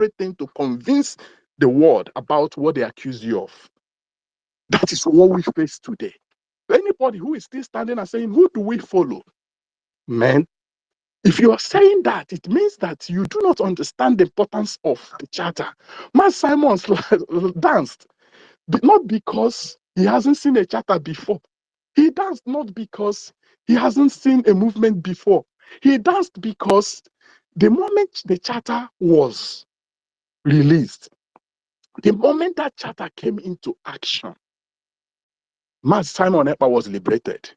everything to convince the world about what they accuse you of. That is what we face today. Anybody who is still standing and saying, who do we follow? Man, if you are saying that, it means that you do not understand the importance of the charter. Man Simons danced, not because he hasn't seen a charter before. He danced not because he hasn't seen a movement before. He danced because the moment the charter was released, the moment that charter came into action, Maz Simon Ekpa was liberated.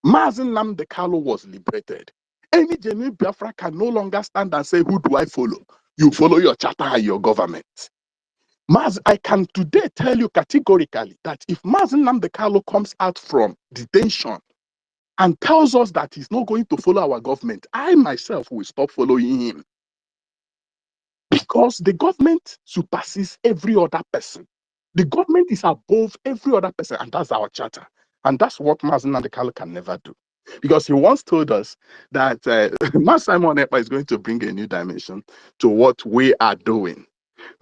Maz Nnamdi Kanu was liberated. Any genuine Biafra can no longer stand and say, who do I follow? You follow your charter and your government. Maz, I can today tell you categorically that if Maz Nnamdi Kanu comes out from detention and tells us that he's not going to follow our government, I myself will stop following him. Because the government supersedes every other person. The government is above every other person, and that's our charter. And that's what Maz Nnamdi Kanu can never do. Because he once told us that Maz Simon Ekpa is going to bring a new dimension to what we are doing.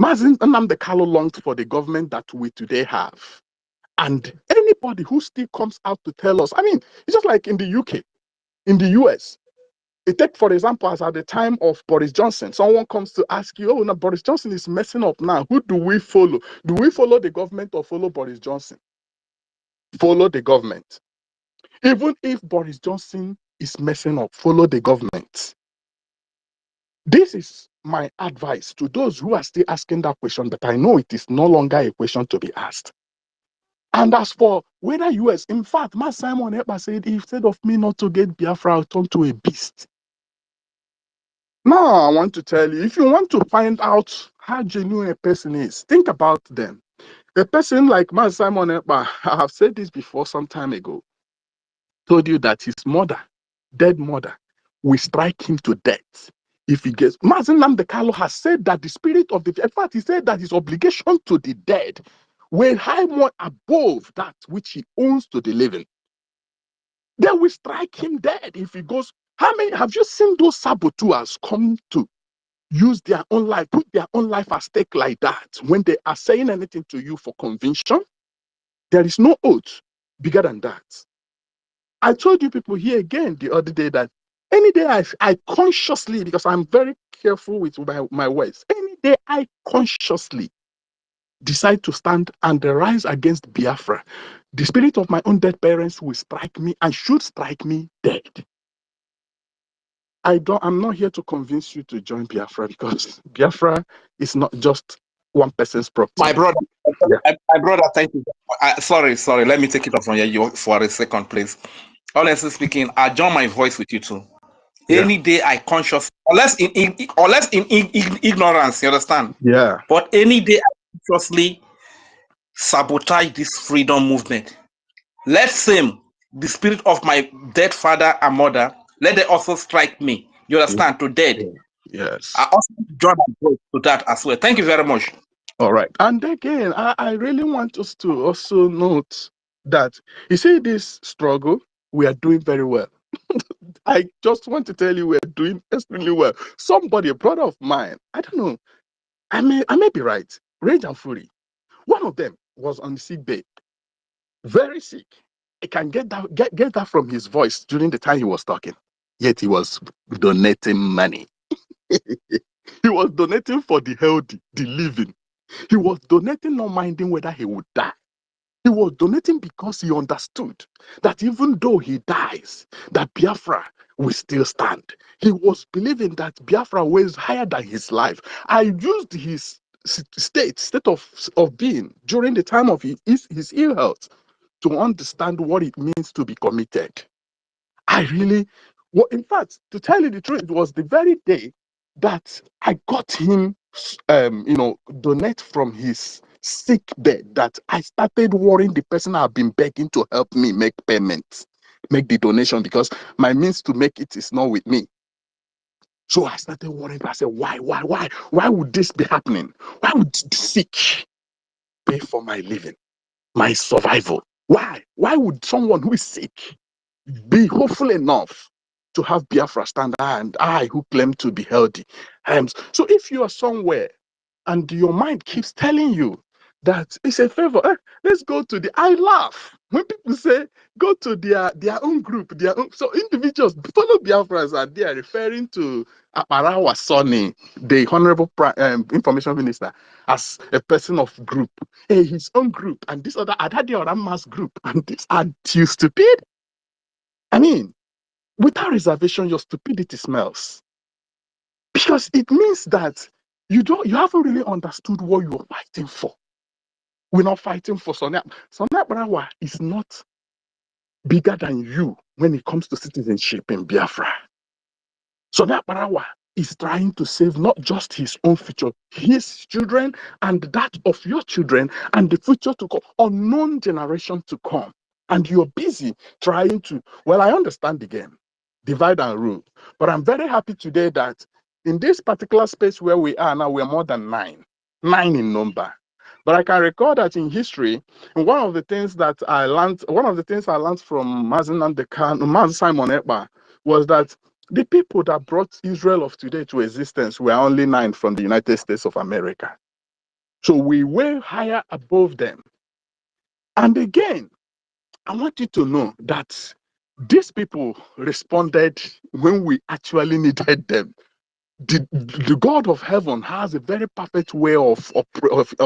Maz Nnamdi Kanu longed for the government that we today have. And anybody who still comes out to tell us, I mean, it's just like in the UK, in the US. Take, for example, as at the time of Boris Johnson, someone comes to ask you, oh, now Boris Johnson is messing up now. Who do we follow? Do we follow the government or follow Boris Johnson? Follow the government. Even if Boris Johnson is messing up, follow the government. This is my advice to those who are still asking that question, but I know it is no longer a question to be asked. And as for whether US, in fact, Maz Simon Ekpa said, instead of me not to get Biafra, I'll turn to a beast. Now, I want to tell you, if you want to find out how genuine a person is, think about them. A person like Maz Simon Ekpa, I have said this before some time ago, told you that his mother, dead mother, will strike him to death if he gets. Maz Nnamdi Kanu has said that the spirit of the, in fact, he said that his obligation to the dead will high more above that which he owns to the living. They will strike him dead if he goes. How many have you seen those saboteurs come to use their own life, put their own life at stake like that when they are saying anything to you for conviction? There is no oath bigger than that. I told you people here again the other day that any day I consciously, because I'm very careful with my words, any day I consciously decide to stand and rise against Biafra, the spirit of my own dead parents will strike me and should strike me dead. I'm not here to convince you to join Biafra, because Biafra is not just one person's property. My brother, yeah. my brother, thank you. Sorry, let me take it off from you for a second, please. Honestly speaking, I join my voice with you too. Yeah. Any day I consciously, unless in ignorance, you understand? Yeah. But any day I consciously sabotage this freedom movement, let's say the spirit of my dead father and mother, let them also strike me. You understand? To dead. Yes. I also join my voice to that as well. Thank you very much. All right. And again, I really want us to also note that, you see, this struggle, we are doing very well. I just want to tell you, we're doing extremely well. Somebody, a brother of mine, I don't know, I may be right, Rage and Fury, one of them was on the sick bed, very sick. I can get that from his voice during the time he was talking. Yet he was donating money. He was donating for the healthy, the living. He was donating not minding whether he would die. He was donating because he understood that even though he dies, that Biafra will still stand. He was believing that Biafra was higher than his life. I used his state of being during the time of his ill health to understand what it means to be committed. In fact, to tell you the truth, it was the very day that I got him, donate from his sick bed, that I started worrying the person I've been begging to help me make payments, make the donation, because my means to make it is not with me. So I started worrying. I said, why would this be happening? Why would the sick pay for my living, my survival? Why would someone who is sick be hopeful enough to have Biafra stand, and I who claim to be healthy? So if you are somewhere and your mind keeps telling you that it's a favor. Let's go to the. I laugh when people say go to their own group, their own. So individuals, fellow Biafrans are there referring to Aparawa Sonny, the Honorable Information Minister, as a person of group, his own group, and this other Adadi Oramas group, and this are you stupid? I mean, without reservation, your stupidity smells. Because it means that you haven't really understood what you're fighting for. We're not fighting for Sonia. Sonia Brawa is not bigger than you when it comes to citizenship in Biafra. Sonia Brawa is trying to save not just his own future, his children and that of your children and the future to come, unknown generation to come. And you're busy trying to, well, I understand the game, divide and rule. But I'm very happy today that in this particular space where we are now, we're more than nine in number. But I can recall that in history, and one of the things I learned from Mazen Simon Ekpa was that the people that brought Israel of today to existence were only 9 from the United States of America. So we were higher above them. And again, I want you to know that these people responded when we actually needed them. The God of heaven has a very perfect way of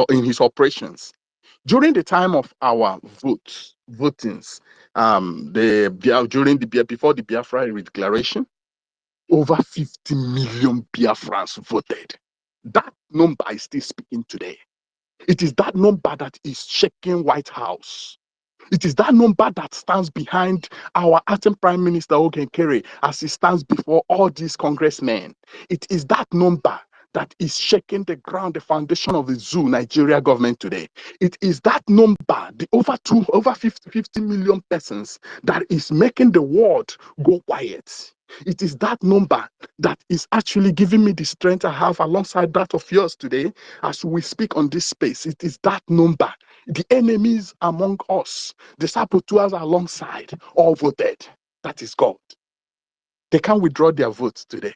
in his operations. During the time of our votings, before the Biafra declaration, over 50 million Biafrans voted. That number is still speaking today. It is that number that is shaking White House. It is that number that stands behind our acting Prime Minister Ogen Kere as he stands before all these congressmen. It is that number that is shaking the ground, the foundation of the zoo Nigeria government today. It is that number, the over 50 million persons that is making the world go quiet. It is that number that is actually giving me the strength I have alongside that of yours today as we speak on this space. It is that number. The enemies among us, the saboteurs alongside, all voted. That is God. They can't withdraw their votes today.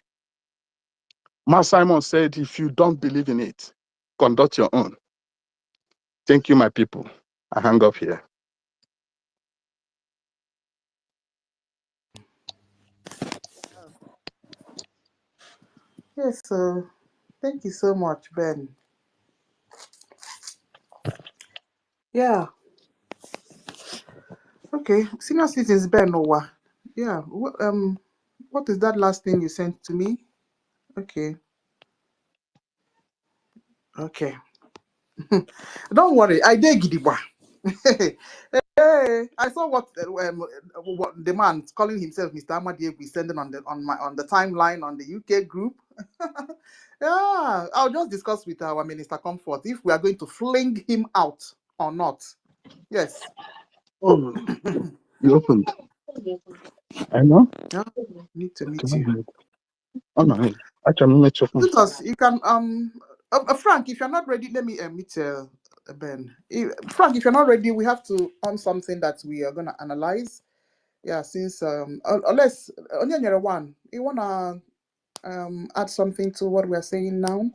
Ma Simon said, if you don't believe in it, conduct your own. Thank you, my people. I hang up here. Yes, so thank you so much, Ben. Yeah. Okay, senior citizens, Ben Owa. Yeah. What is that last thing you sent to me? Okay. Okay. Don't worry, I did Gidigba. Hey, I saw what the man calling himself Mr. Amadiegui sending on the timeline on the UK group. Yeah, I'll just discuss with our Minister Comfort if we are going to fling him out or not. Yes. Oh, you opened. I know. Yeah, need to meet you. Oh no, I can meet you. Because you can Frank, if you're not ready, let me meet Ben. Frank, if you're not ready, we have to on something that we are gonna analyze. Yeah, since unless one, you wanna add something to what we're saying now?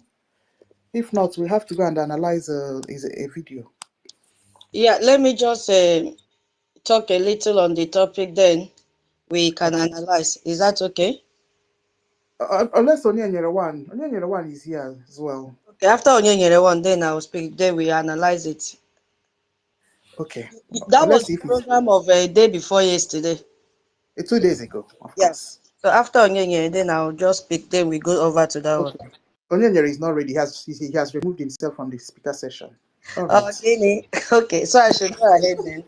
If not, we have to go and analyze a video. Yeah, let me just talk a little on the topic, then we can analyze. Is that okay? Unless one is here as well. Okay, after Onyenyere one, then I'll speak. Then we analyze it. Okay. That was the program of a day before yesterday. 2 days ago, of course. So after Onyenyere, then I'll just speak. Then we go over to that one. Onyenyere is not ready. He has removed himself from the speaker session. All right. Okay, so I should go ahead then.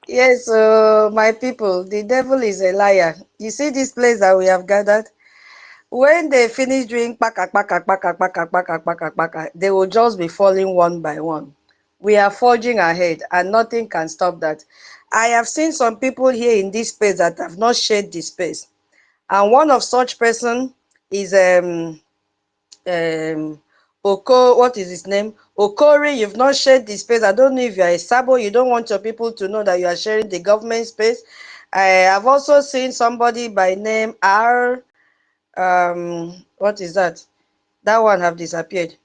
Yes, my people, the devil is a liar. You see this place that we have gathered? When they finish doing paka, they will just be falling one by one. We are forging ahead and nothing can stop that. I have seen some people here in this space that have not shared this space. And one of such person is what is his name? Okori, you've not shared the space. I don't know if you're a Sabo, you don't want your people to know that you are sharing the government space. I have also seen somebody by name what is that? That one have disappeared.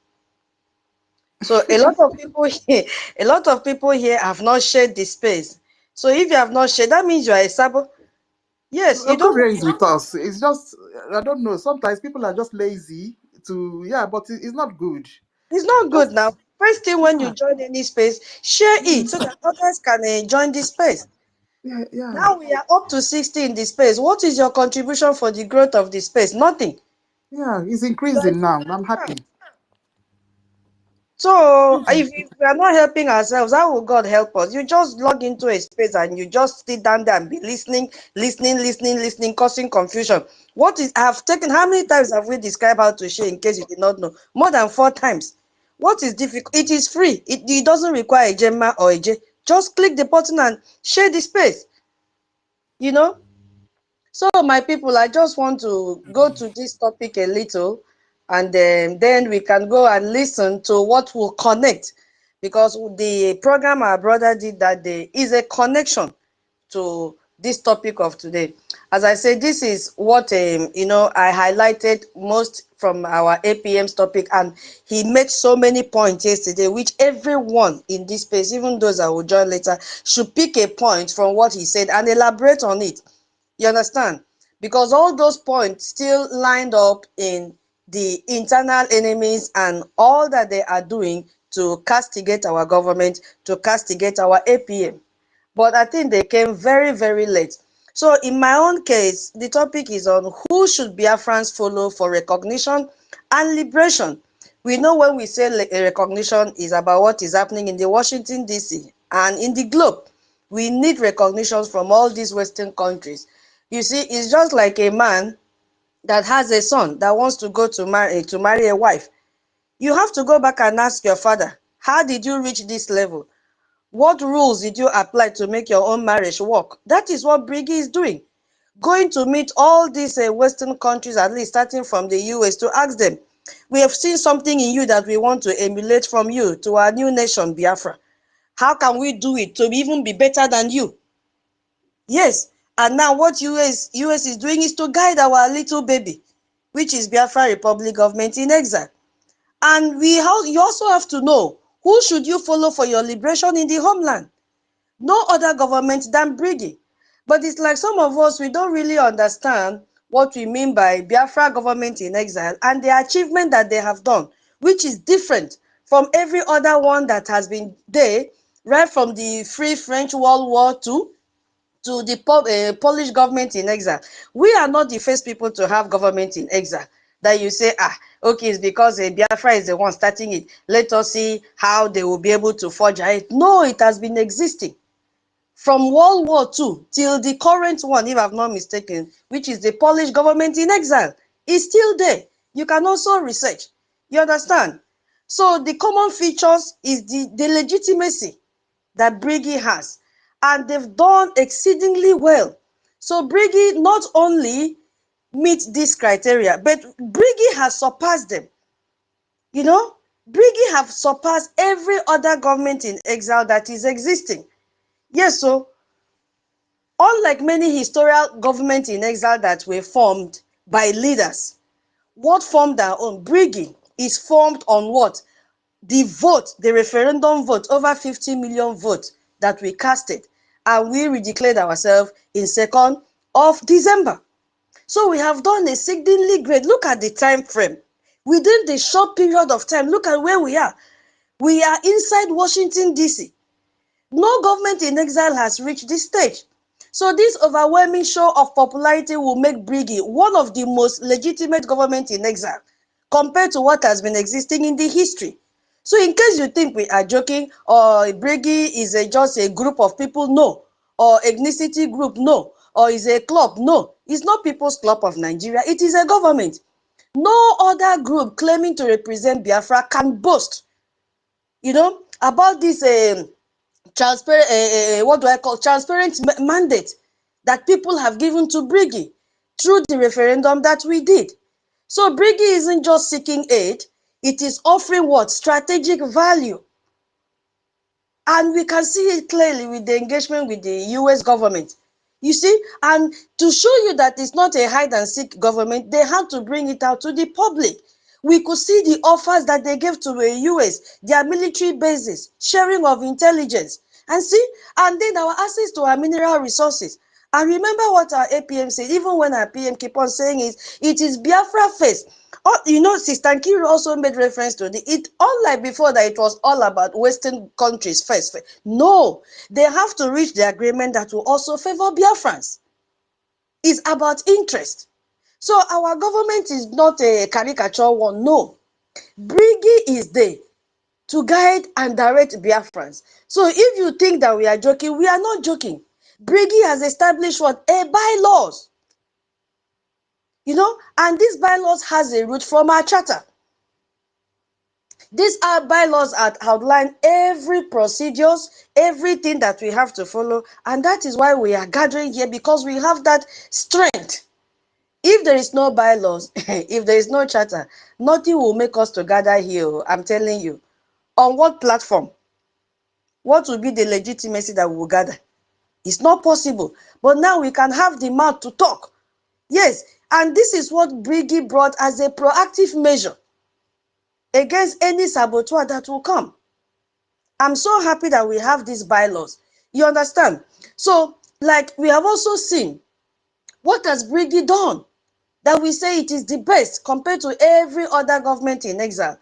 So a lot of people here, a lot of people here have not shared the space. So if you have not shared, that means you are a sabo. Yes, you don't. Okorie is with us. It's just, I don't know. Sometimes people are just lazy to, yeah, but it's not good. It's not good now. Just, First thing when you yeah, join any space, share it so that others can join this space. yeah, yeah, Now we are up to 60 in the space. What is your contribution for the growth of the space? Nothing. yeah. It's You are increasing now. I'm yeah. happy. So if we are not helping ourselves, how will God help us? You just log into a space and you just sit down there and be listening, causing confusion. What is I have taken? How many times have we described how to share? In case you did not know, more than 4 times. What is difficult? It is free. It doesn't require a Gemma or a J. Just click the button and share the space. You know. So my people, I just want to go to this topic a little, and then we can go and listen to what will connect, because the program our brother did that day is a connection to this topic of today. As I said, this is what I highlighted most from our APM's topic, and he made so many points yesterday, which everyone in this space, even those that will join later, should pick a point from what he said and elaborate on it. You understand? Because all those points still lined up in the internal enemies and all that they are doing to castigate our government, to castigate our APM. But I think they came very, very late. So in my own case, the topic is on who should Biafrans follow for recognition and liberation. We know when we say recognition is about what is happening in the Washington, D.C. and in the globe. We need recognitions from all these Western countries. You see, it's just like a man that has a son that wants to go to marry a wife. You have to go back and ask your father, how did you reach this level? What rules did you apply to make your own marriage work? That is what BRGIE is doing. Going to meet all these Western countries, at least starting from the US, to ask them, we have seen something in you that we want to emulate from you to our new nation, Biafra. How can we do it to even be better than you? Yes, and now what US is doing is to guide our little baby, which is Biafra Republic government in exile. And you also have to know, who should you follow for your liberation in the homeland? No other government than BRGIE. But it's like some of us, we don't really understand what we mean by Biafra government in exile and the achievement that they have done, which is different from every other one that has been there, right from the Free French World War II to the Polish government in exile. We are not the first people to have government in exile. That you say, okay, it's because Biafra is the one starting it. Let us see how they will be able to forge ahead. No, it has been existing from World War II till the current one, if I'm not mistaken, which is the Polish government in exile, is still there. You can also research. You understand? So the common features is the legitimacy that BRGIE has, and they've done exceedingly well. So BRGIE not only meets this criteria, but BRGIE has surpassed them. You know, BRGIE have surpassed every other government in exile that is existing. Yes, so unlike many historical governments in exile that were formed by leaders, what formed our own BRGIE is formed on what? The vote, the referendum vote, over 50 million votes that we casted, and we redeclared ourselves in 2nd of December. So we have done exceedingly great. Look at the time frame. Within the short period of time, look at where we are. We are inside Washington, D.C. No government in exile has reached this stage. So this overwhelming show of popularity will make BRGIE one of the most legitimate governments in exile compared to what has been existing in the history. So in case you think we are joking, or BRGIE is just a group of people, no. Or ethnicity group, no. Or is a club, no. It's not People's Club of Nigeria, it is a government. No other group claiming to represent Biafra can boast, about this transparent, transparent mandate that people have given to BRGIE through the referendum that we did. So BRGIE isn't just seeking aid, it is offering what? Strategic value. And we can see it clearly with the engagement with the US government. You see, and to show you that it's not a hide and seek government, they had to bring it out to the public. We could see the offers that they gave to the US, their military bases, sharing of intelligence. And see, and then our access to our mineral resources. And remember what our APM said, even when our PM keep on saying it is Biafra first. Oh, you know, Sister Nkiru also made reference to it, unlike before that it was all about Western countries first. No, they have to reach the agreement that will also favor Biafrans. It's about interest. So our government is not a caricature one, no. BRGIE is there to guide and direct Biafrans. So if you think that we are joking, we are not joking. BRGIE has established what? A bylaws. You know, and these bylaws has a root from our charter. These are bylaws that outline every procedures, everything that we have to follow, and that is why we are gathering here, because we have that strength. If there is no bylaws, if there is no charter, nothing will make us to gather here. I'm telling you. On what platform? What will be the legitimacy that we will gather? It's not possible. But now we can have the mouth to talk. Yes, and this is what BRGIE brought as a proactive measure against any saboteur that will come. I'm so happy that we have these bylaws. You understand? So, like, we have also seen, what has BRGIE done? That we say it is the best compared to every other government in exile.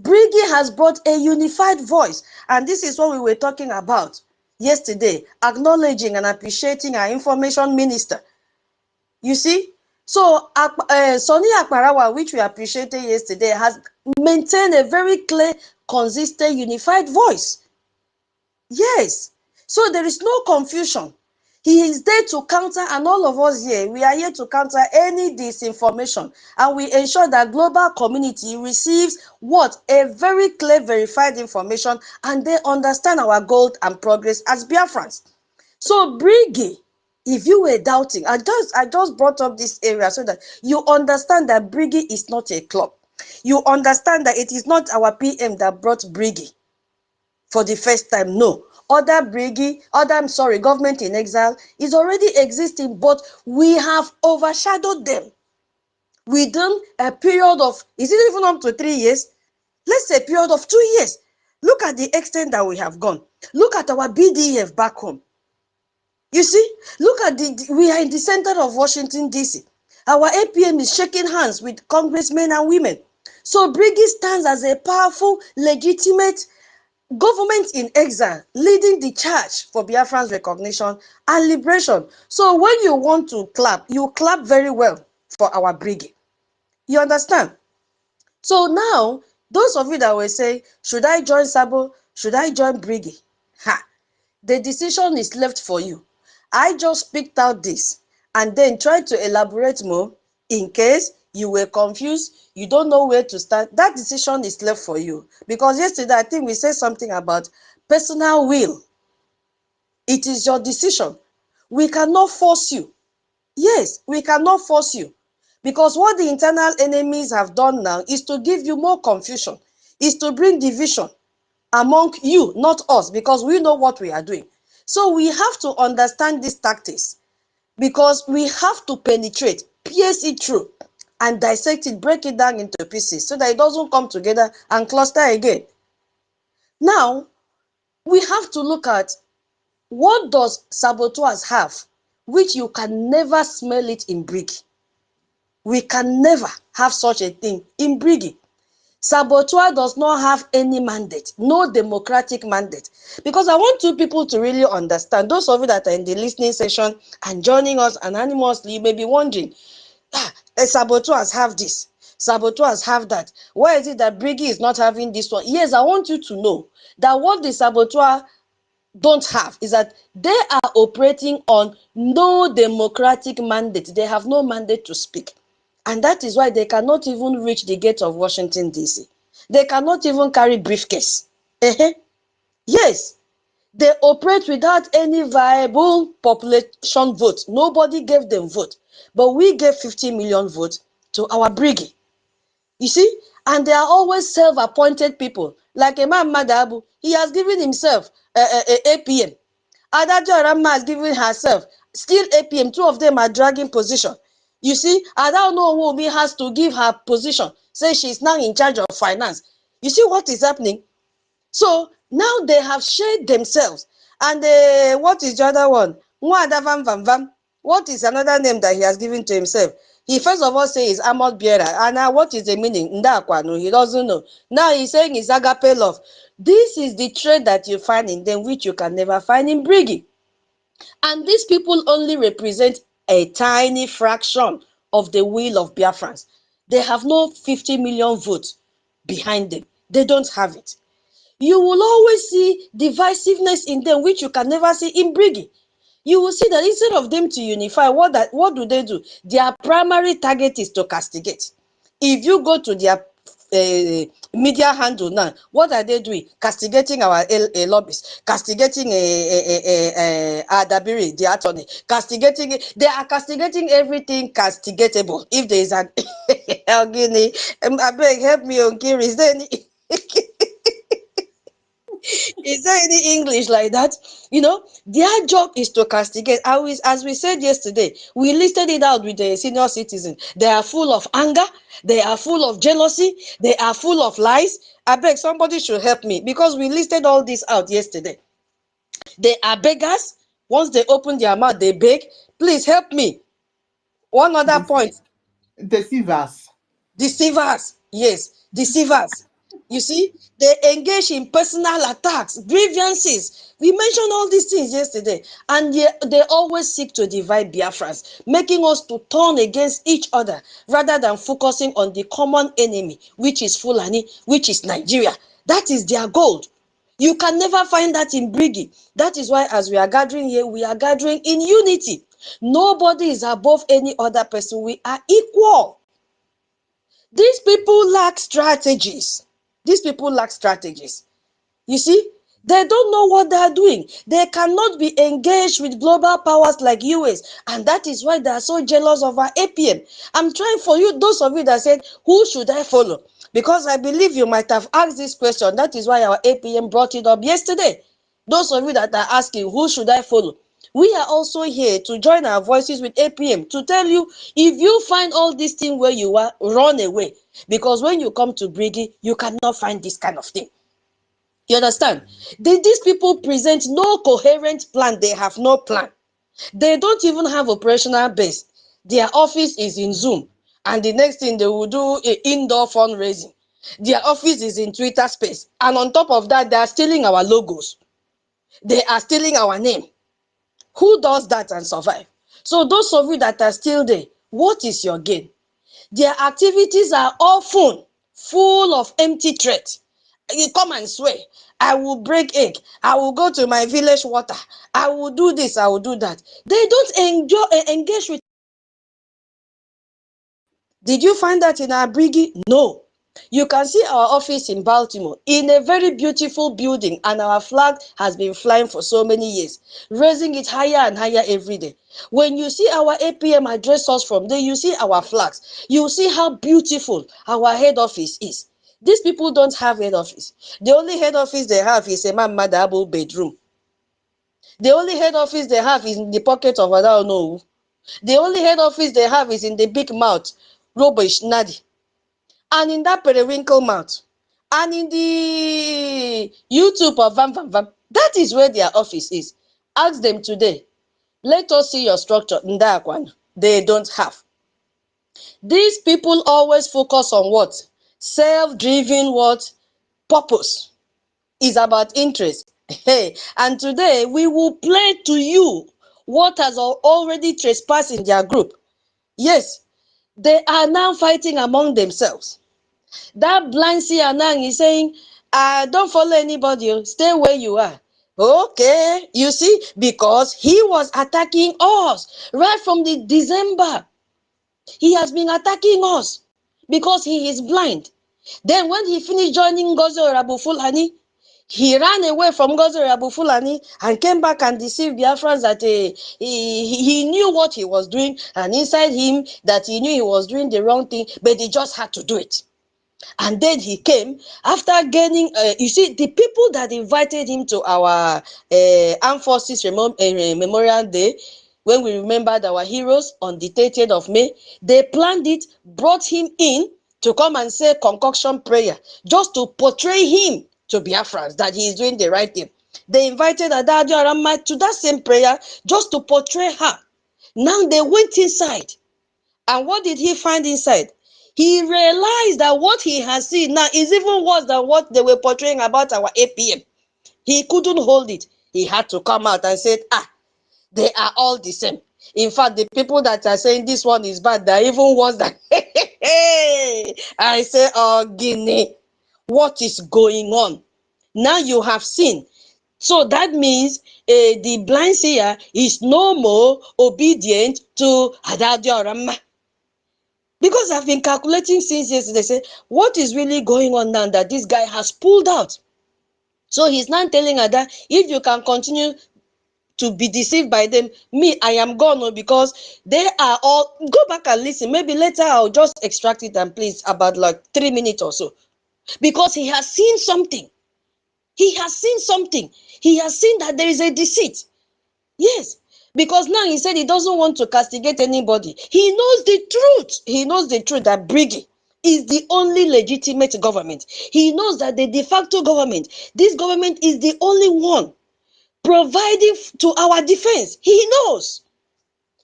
BRGIE has brought a unified voice, and this is what we were talking about yesterday, acknowledging and appreciating our information minister. You see? So, Sonny Akparawa, which we appreciated yesterday, has maintained a very clear, consistent, unified voice. Yes. So there is no confusion. He is there to counter, and all of us here, we are here to counter any disinformation, and we ensure that global community receives what? A very clear, verified information, and they understand our goal and progress as Biafrans. So BRGIE, if you were doubting, I just brought up this area so that you understand that BRGIE is not a club. You understand that it is not our PM that brought BRGIE for the first time. No. Other BRGIE, government in exile is already existing, but we have overshadowed them within a period of, is it even up to 3 years? Let's say a period of 2 years. Look at the extent that we have gone. Look at our BDF back home. You see, look at we are in the center of Washington, D.C. Our APM is shaking hands with congressmen and women. So BRGIE stands as a powerful, legitimate government in exile, leading the charge for Biafran's recognition and liberation. So when you want to clap, you clap very well for our BRGIE. You understand? So now, those of you that will say, should I join Sabo? Should I join BRGIE? Ha! The decision is left for you. I just picked out this and then tried to elaborate more in case you were confused, you don't know where to start. That decision is left for you. Because yesterday, I think we said something about personal will. It is your decision. We cannot force you. Yes, we cannot force you. Because what the internal enemies have done now is to give you more confusion, is to bring division among you, not us, because we know what we are doing. So we have to understand these tactics, because we have to penetrate, pierce it through, and dissect it, break it down into pieces so that it doesn't come together and cluster again. Now, we have to look at what does saboteurs have, which you can never smell it in BRGIE. We can never have such a thing in BRGIE. Saboteur does not have any mandate, no democratic mandate. Because I want two people to really understand, those of you that are in the listening session and joining us anonymously, you may be wondering, saboteurs have this, saboteurs have that. Why is it that BRGIE is not having this one? Yes, I want you to know that what the saboteur don't have is that they are operating on no democratic mandate. They have no mandate to speak. And that is why they cannot even reach the gate of Washington, D.C. They cannot even carry briefcase. Yes, they operate without any viable population vote. Nobody gave them vote. But we gave 50 million votes to our BRGIE. You see? And they are always self-appointed people. Like Imam Madabu, he has given himself APM. Adajo Ramma has given herself still APM. Two of them are dragging position. You see, I don't know who Obi has to give her position. Say she's now in charge of finance. You see what is happening? So now they have shared themselves. And what is the other one? Nwada Vam Vam Vam. What is another name that he has given to himself? He first of all says Amod Biera. And now what is the meaning? Ndakwanu. He doesn't know. Now he's saying it's agape love. This is the trait that you find in them, which you can never find in BRGIE. And these people only represent a tiny fraction of the will of Biafrans. They have no 50 million votes behind them. They don't have it. You will always see divisiveness in them, which you can never see in BRGIE. You will see that instead of them to unify, what do they do? Their primary target is to castigate. If you go to their media handle now, what are they doing? Castigating our lobbyists, castigating Adabiri, the attorney, castigating. They are castigating everything castigatable. If there is an I beg, help me, Onkiri. Is there any? Is there any English like that? You know, their job is to castigate. As we said yesterday, we listed it out with the senior citizen. They are full of anger. They are full of jealousy. They are full of lies. I beg somebody should help me because we listed all this out yesterday. They are beggars. Once they open their mouth, they beg. Please help me. One other point. Deceivers. Deceivers. Yes, deceivers. You see, they engage in personal attacks, grievances. We mentioned all these things yesterday, and they always seek to divide Biafrans, making us to turn against each other rather than focusing on the common enemy, which is Fulani, which is Nigeria. That is their goal. You can never find that in BRGIE. That is why as we are gathering here, we are gathering in unity. Nobody is above any other person. We are equal. These people lack strategies. These people lack strategies. You see, they don't know what they are doing. They cannot be engaged with global powers like US, and that is why they are so jealous of our APM. I'm trying for you, those of you that said, who should I follow? Because I believe you might have asked this question. That is why our APM brought it up yesterday. Those of you that are asking, who should I follow? We are also here to join our voices with APM to tell you, if you find all these things where you are, run away. Because when you come to BRGIE, you cannot find this kind of thing. You understand? These people present no coherent plan. They have no plan. They don't even have operational base. Their office is in Zoom. And the next thing they will do is indoor fundraising. Their office is in Twitter space. And on top of that, they are stealing our logos. They are stealing our name. Who does that and survive? So those of you that are still there, what is your gain? Their activities are often full of empty threats. You come and swear, I will break egg, I will go to my village water, I will do this, I will do that. They don't engage with. Did you find that in our BRGIE? No. You can see our office in Baltimore in a very beautiful building, and our flag has been flying for so many years, raising it higher and higher every day. When you see our APM address us from there, you see our flags. You see how beautiful our head office is. These people don't have head office. The only head office they have is a Madabo bedroom. The only head office they have is in the pocket of Onuwu. The only head office they have is in the big mouth, rubbish Nadi. And in that periwinkle mouth, and in the YouTube of Vam Vam Vam, that is where their office is. Ask them today. Let us see your structure. Ndakwan. They don't have. These people always focus on what? Self-driven what? Purpose. Is about interest. Hey, and today we will play to you what has already trespassed in their group. Yes, they are now fighting among themselves. That blind see ANNANG is saying, don't follow anybody, stay where you are. Okay, you see, because he was attacking us right from the December. He has been attacking us because he is blind. Then when he finished joining NGOZI Orabufulani, he ran away from NGOZI Orabufulani and came back and deceived Biafrans that he knew what he was doing, and inside him that he knew he was doing the wrong thing, but he just had to do it. And then he came after gaining, you see, the people that invited him to our Armed Forces Memorial Day, when we remembered our heroes on the 30th of May, they planned it, brought him in to come and say concoction prayer, just to portray him to Biafrans that he is doing the right thing. They invited Adadio Aramma to that same prayer just to portray her. Now they went inside. And what did he find inside? He realized that what he has seen now is even worse than what they were portraying about our APM. He couldn't hold it. He had to come out and say, they are all the same. In fact, the people that are saying this one is bad, they're even worse than. I say, oh, Guinea, what is going on? Now you have seen. So that means the blind seer is no more obedient to Adadio Rama. Because I've been calculating since yesterday, say, what is really going on now that this guy has pulled out? So he's now telling her that if you can continue to be deceived by them, me, I am gone, because they are all, go back and listen. Maybe later I'll just extract it and please about like 3 minutes or so. Because he has seen something. He has seen something. He has seen that there is a deceit. Yes. Because now he said he doesn't want to castigate anybody. He knows the truth. He knows the truth that BRGIE is the only legitimate government. He knows that the de facto government, this government is the only one providing to our defense. He knows.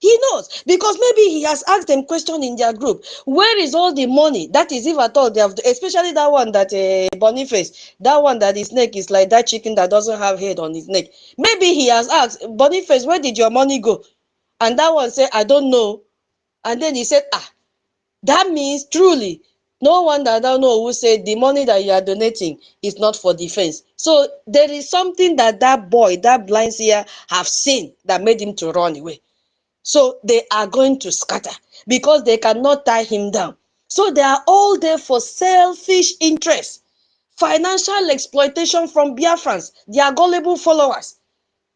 He knows, because maybe he has asked them question in their group. Where is all the money? That is, if at all they have, especially that one that Boniface, that one that his neck is like that chicken that doesn't have head on his neck. Maybe he has asked Boniface, where did your money go? And that one said, I don't know. And then he said, that means truly, no one that I don't know who said the money that you are donating is not for defense. So there is something that that boy, that blind seer, have seen that made him to run away. So they are going to scatter because they cannot tie him down. So they are all there for selfish interests, financial exploitation from Biafrans, their gullible followers.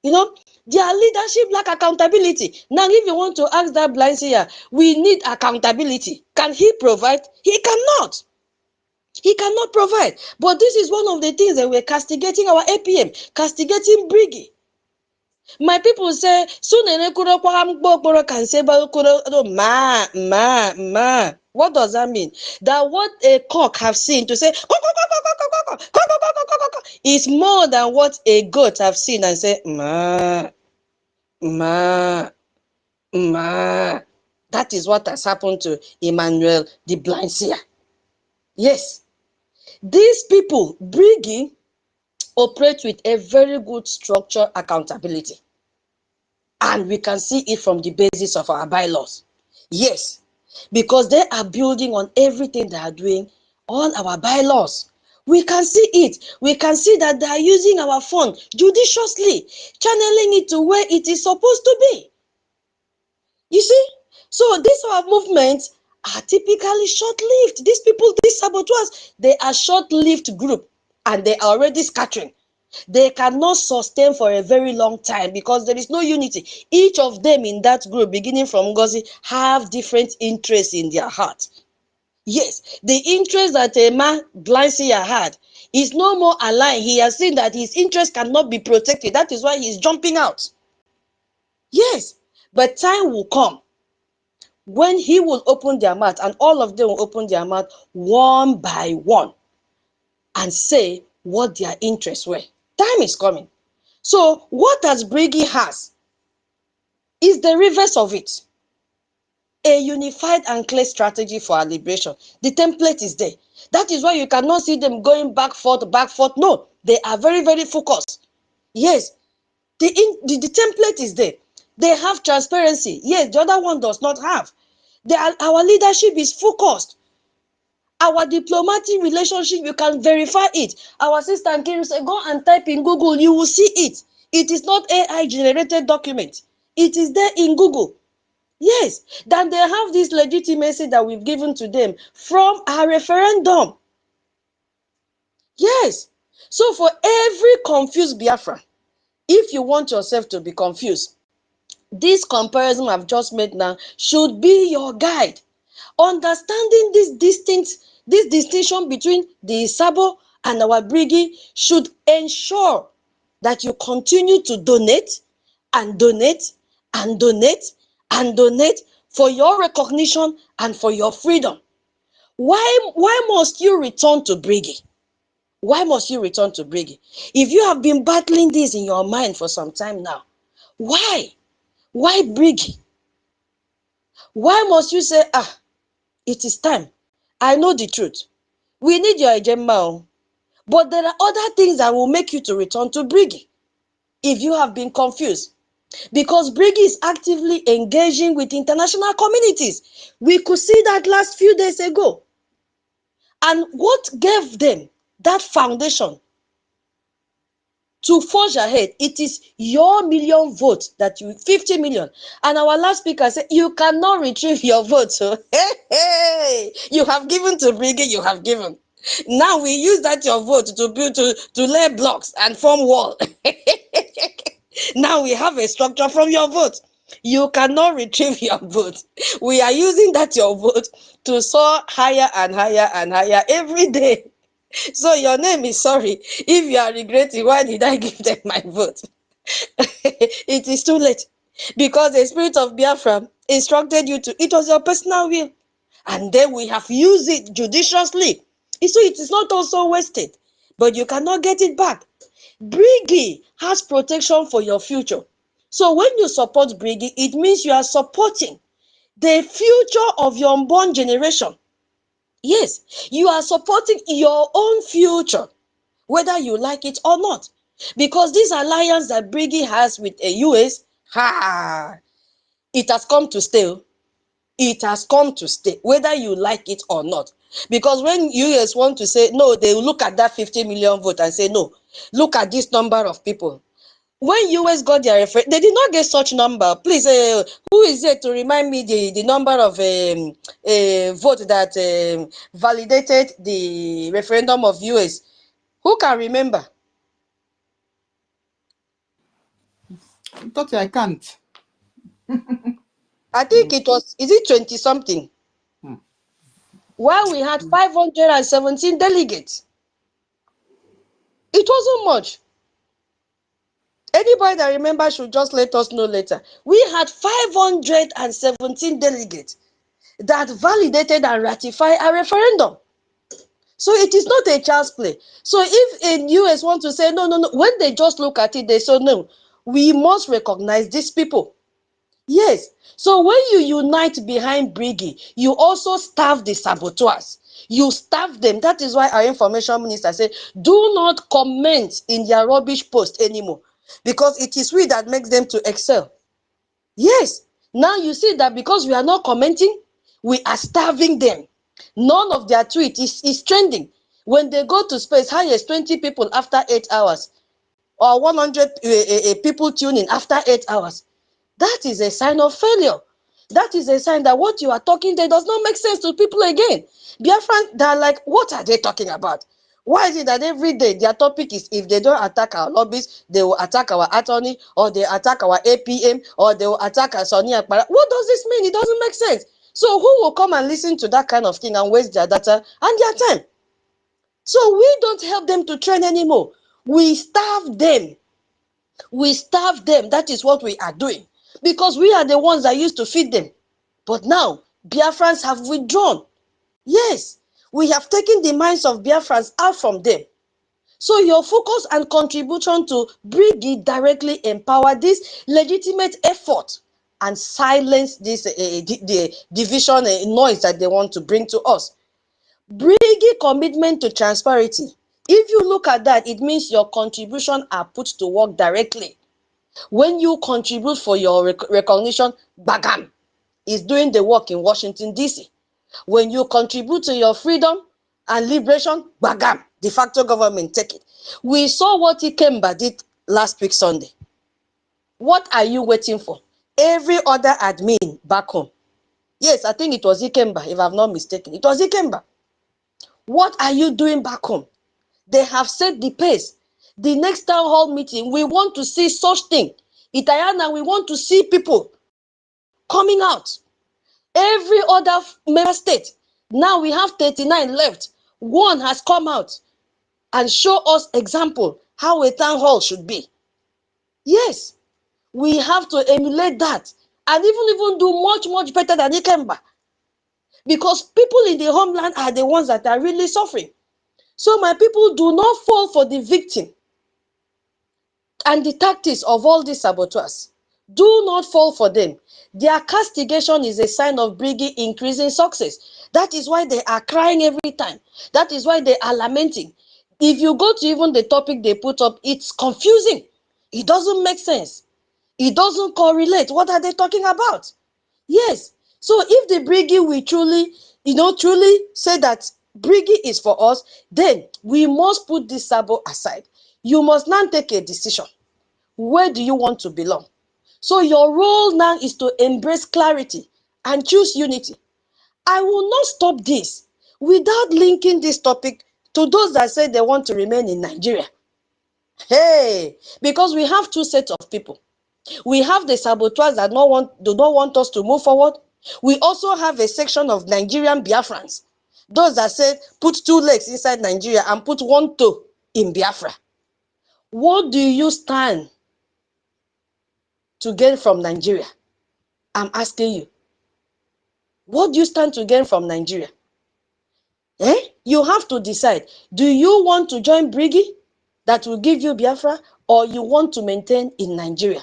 You know, their leadership lack accountability. Now, if you want to ask that blind seer, we need accountability. Can he provide? He cannot. He cannot provide. But this is one of the things that we're castigating our APM, castigating BRGIE. My people say, what does that mean? That what a cock have seen to say is more than what a goat have seen and say ma, ma, ma. That is what has happened to Emmanuel the blind seer. Yes, these people, BRGIE, operate with a very good structure accountability. And we can see it from the basis of our bylaws. Yes, because they are building on everything they are doing on our bylaws. We can see it. We can see that they are using our fund judiciously, channeling it to where it is supposed to be. You see? So these our movements are typically short-lived. These people, these saboteurs, they are short-lived group and they are already scattering. They cannot sustain for a very long time because there is no unity. Each of them in that group, beginning from NGOZI, have different interests in their heart. Yes, the interest that a man blind seer had is no more aligned. He has seen that his interest cannot be protected. That is why he's jumping out. Yes, but time will come when he will open their mouth, and all of them will open their mouth one by one and say what their interests were. Time is coming. So what as BRGIE has is the reverse of it. A unified and clear strategy for our liberation. The template is there. That is why you cannot see them going back, forth, back, forth. No, they are very, very focused. Yes, the template is there. They have transparency. Yes, the other one does not have. Our leadership is focused. Our diplomatic relationship, you can verify it. Our sister Kim said, go and type in Google, you will see it. It is not AI generated document. It is there in Google. Yes, that they have this legitimacy that we've given to them from our referendum. Yes. So for every confused Biafra, if you want yourself to be confused, this comparison I've just made now should be your guide. Understanding this distinction between the Sabo and our BRGIE should ensure that you continue to donate and donate and donate for your recognition and for your freedom. Why must you return to BRGIE? Why must you return to BRGIE? If you have been battling this in your mind for some time now, why? Why BRGIE? Why must you say, it is time? I know the truth. We need your agenda, but there are other things that will make you to return to BRGIE if you have been confused. Because BRGIE is actively engaging with international communities. We could see that last few days ago. And what gave them that foundation to forge ahead? It is your million votes that 50 million. And our last speaker said, you cannot retrieve your vote. So, hey, you have given to BRGIE, you have given. Now we use that your vote to build, to lay blocks and form wall. Now we have a structure from your vote. You cannot retrieve your vote. We are using that your vote to soar higher and higher and higher every day. So your name is sorry. If you are regretting, why did I give them my vote? It is too late. Because the spirit of Biafra instructed you to, it was your personal will. And then we have used it judiciously. So it is not also wasted. But you cannot get it back. BRGIE has protection for your future. So when you support BRGIE, it means you are supporting the future of your unborn generation. Yes, you are supporting your own future, whether you like it or not. Because this alliance that BRGIE has with the US, it has come to stay. It has come to stay, whether you like it or not. Because when US want to say no, they will look at that 50 million vote and say no. Look at this number of people. When US got their referendum, they did not get such number. Please, who is there to remind me the number of vote that validated the referendum of US? Who can remember? I can't. I think it was, is it 20 something? While we had 517 delegates. It wasn't much. Anybody that remembers should just let us know later. We had 517 delegates that validated and ratified a referendum. So it is not a child's play. So if in US want to say, no, when they just look at it, they say, no, we must recognize these people. Yes. So when you unite behind BRGIE, you also starve the saboteurs. You starve them. That is why our information minister said, do not comment in their rubbish post anymore. Because it is we that makes them to excel. Yes. Now you see that because we are not commenting, we are starving them. None of their tweet is trending. When they go to space, highest 20 people after 8 hours. Or 100 people tuning after 8 hours. That is a sign of failure. That is a sign that what you are talking there does not make sense to people again. Biafran, they're like, what are they talking about? Why is it that every day their topic is if they don't attack our lobbies, they will attack our attorney, or they attack our APM, or they will attack our Sonia Akpara? What does this mean? It doesn't make sense. So who will come and listen to that kind of thing and waste their data and their time? So we don't help them to train anymore. We starve them. We starve them. That is what we are doing. Because we are the ones that used to feed them. But now, Biafrans have withdrawn. Yes, we have taken the minds of Biafrans out from them. So your focus and contribution to BRGIE directly empower this legitimate effort and silence this the division noise that they want to bring to us. BRGIE commitment to transparency. If you look at that, it means your contribution are put to work directly. When you contribute for your recognition, Bagam is doing the work in Washington, D.C. When you contribute to your freedom and liberation, Bagam, de facto government, take it. We saw what Ikemba did last week, Sunday. What are you waiting for? Every other admin back home. Yes, I think it was Ikemba, if I'm not mistaken. It was Ikemba. What are you doing back home? They have set the pace. The next town hall meeting, we want to see such thing. Itayana, we want to see people coming out. Every other member state, now we have 39 left. One has come out and show us example how a town hall should be. Yes, we have to emulate that. and even do much better than Ikemba. Because people in the homeland are the ones that are really suffering. So my people, do not fall for the victim and the tactics of all these saboteurs. Do not fall for them. Their castigation is a sign of BRGIE increasing success. That is why they are crying every time. That is why they are lamenting. If you go to even the topic they put up, it's confusing. It doesn't make sense. It doesn't correlate. What are they talking about? Yes. So if the BRGIE will truly say that BRGIE is for us, then we must put this sabo aside. You must now take a decision. Where do you want to belong? So your role now is to embrace clarity and choose unity. I will not stop this without linking this topic to those that say they want to remain in Nigeria. Hey, because we have two sets of people. We have the saboteurs that do not want us to move forward. We also have a section of Nigerian Biafrans, those that said put two legs inside Nigeria and put one toe in Biafra. What do you stand to gain from Nigeria? I'm asking you. What do you stand to gain from Nigeria? You have to decide. Do you want to join BRGIE that will give you Biafra, or you want to maintain in Nigeria?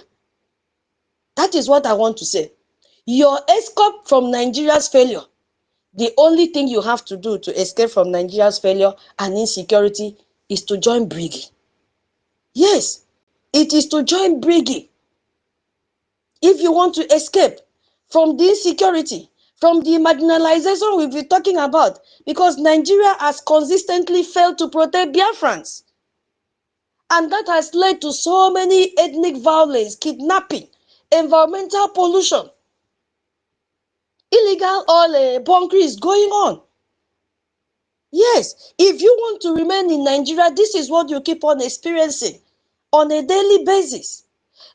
That is what I want to say. Your escape from Nigeria's failure, the only thing you have to do to escape from Nigeria's failure and insecurity is to join BRGIE. Yes, it is to join BRGIE. If you want to escape from the insecurity, from the marginalization we've been talking about, because Nigeria has consistently failed to protect Biafrans. And that has led to so many ethnic violence, kidnapping, environmental pollution, illegal oil bunkering is going on. Yes, if you want to remain in Nigeria, this is what you keep on experiencing on a daily basis.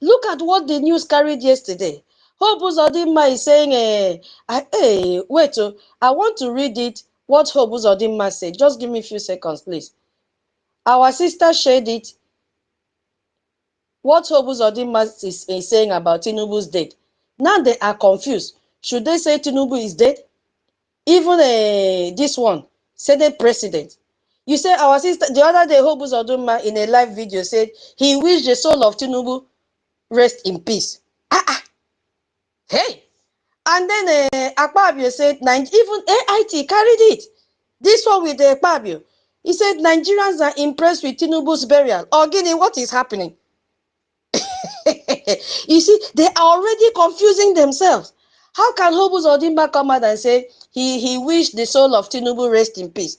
Look at what the news carried yesterday. Hope Uzodinma is saying, I want to read it, what Hope Uzodinma said. Just give me a few seconds, please. Our sister shared it. What Hope Uzodinma is saying about Tinubu's death. Now they are confused. Should they say Tinubu is dead? Even this one, Senate president. You say our sister, the other day, Hope Uzodinma in a live video said he wished the soul of Tinubu rest in peace. Hey, and then Akpabio said, even AIT carried it. This one with Akpabio. He said Nigerians are impressed with Tinubu's burial. Guinea, what is happening? You see, they are already confusing themselves. How can Hope Uzodinma come out and say he wished the soul of Tinubu rest in peace?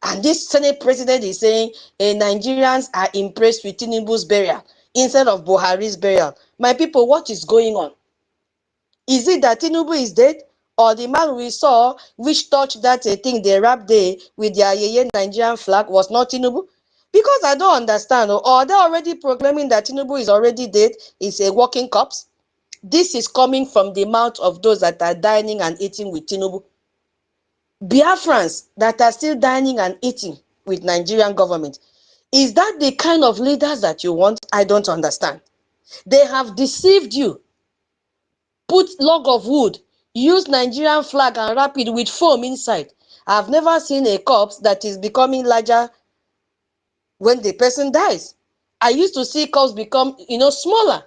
And this Senate president is saying Nigerians are impressed with Tinubu's burial instead of Buhari's burial. My people, what is going on? Is it that Tinubu is dead? Or the man we saw which touched that thing they wrapped there with their Yeye Nigerian flag was not Tinubu? Because I don't understand. Or they're already proclaiming that Tinubu is already dead, is a walking corpse. This is coming from the mouth of those that are dining and eating with Tinubu. Biafrans that are still dining and eating with Nigerian government. Is that the kind of leaders that you want? I don't understand. They have deceived you. Put log of wood, use Nigerian flag and wrap it with foam inside. I've never seen a corpse that is becoming larger when the person dies. I used to see corpses become, smaller.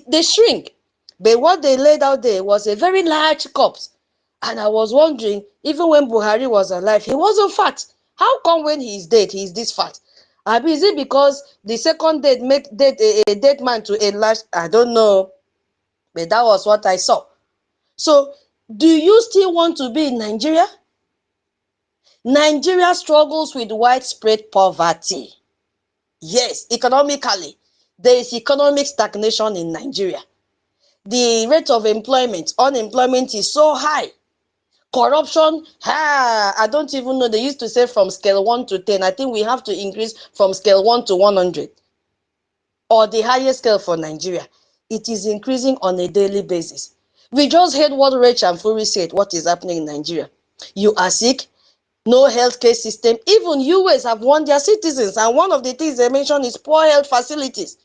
They shrink. But what they laid out there was a very large corpse. And I was wondering, even when Buhari was alive, he wasn't fat. How come when he's dead, he's this fat? Is it because the second death make a dead man to enlarge? I don't know. But that was what I saw. So, do you still want to be in Nigeria? Nigeria struggles with widespread poverty. Yes, economically, there is economic stagnation in Nigeria. The rate of unemployment is so high. Corruption, I don't even know. They used to say from scale 1 to 10. I think we have to increase from scale 1 to 100. Or the highest scale for Nigeria. It is increasing on a daily basis. We just heard what Rach and Furi said, what is happening in Nigeria. You are sick, no healthcare system. Even US have warned their citizens. And one of the things they mentioned is poor health facilities.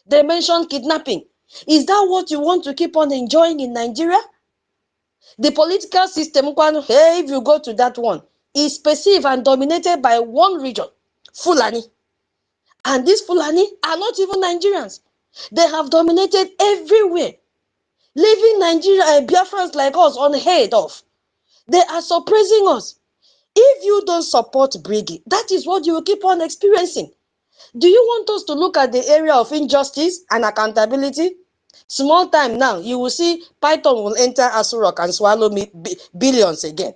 They mentioned kidnapping. Is that what you want to keep on enjoying in Nigeria? The political system, hey, if you go to that one, is perceived and dominated by one region, Fulani. And these Fulani are not even Nigerians. They have dominated everywhere, leaving Nigeria and Biafrans like us unheard of. They are suppressing us. If you don't support BRGIE, that is what you will keep on experiencing. Do you want us to look at the area of injustice and accountability? Small time now, you will see Python will enter Asurok and swallow billions again.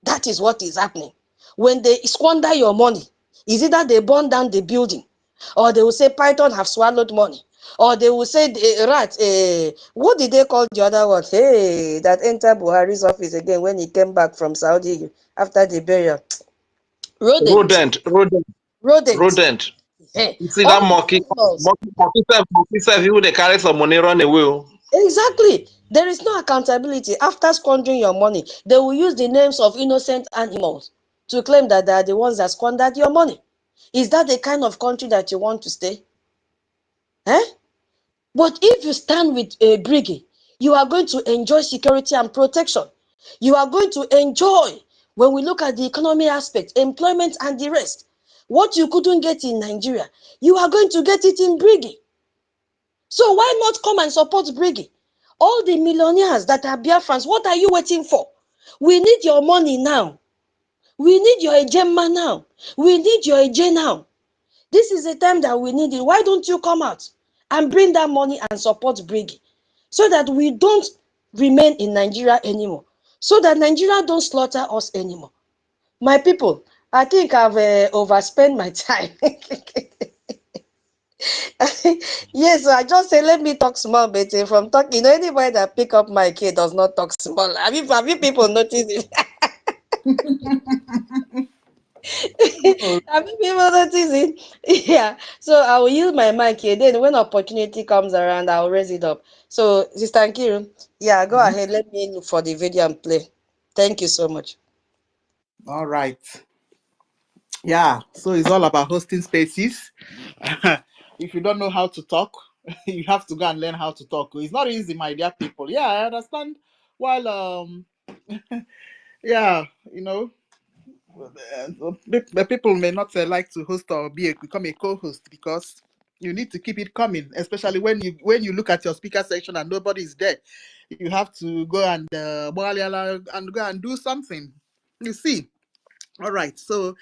That is what is happening. When they squander your money, is either they burn down the building, or they will say Python have swallowed money, or they will say rat. What did they call the other one? Hey, that entered Buhari's office again when he came back from Saudi after the burial. Rodent. Rodent. Hey, You see that all the monkey animals. self, you they carry some money run away. Exactly. There is no accountability. After squandering your money, they will use the names of innocent animals to claim that they are the ones that squandered your money. Is that the kind of country that you want to stay? Eh? But if you stand with a BRGIE, you are going to enjoy security and protection. You are going to enjoy, when we look at the economy aspect, employment and the rest. What you couldn't get in Nigeria, you are going to get it in BRGIE. So why not come and support BRGIE? All the millionaires that are Biafrans, what are you waiting for? We need your money now. We need your Ejema now. We need your Eje now. This is the time that we need it. Why don't you come out and bring that money and support BRGIE so that we don't remain in Nigeria anymore, so that Nigeria don't slaughter us anymore? My people, I think I've overspent my time. Yes, so I just say let me talk small, but from talking, anybody that pick up my kid does not talk small. Have you people noticed it? Oh, Have you people noticed it? Yeah. So I will use my mic here. Then when opportunity comes around, I'll raise it up. So Sister Nkiru, yeah, go mhm. ahead. Let me look for the video and play. Thank you so much. All right. Yeah, so it's all about hosting spaces. If you don't know how to talk, you have to go and learn how to talk. It's not easy, my dear people. Yeah, I understand. While yeah, you know, the people may not like to host or become a co-host because you need to keep it coming, especially when you look at your speaker section and nobody is there. You have to go and go and do something. You see. All right, so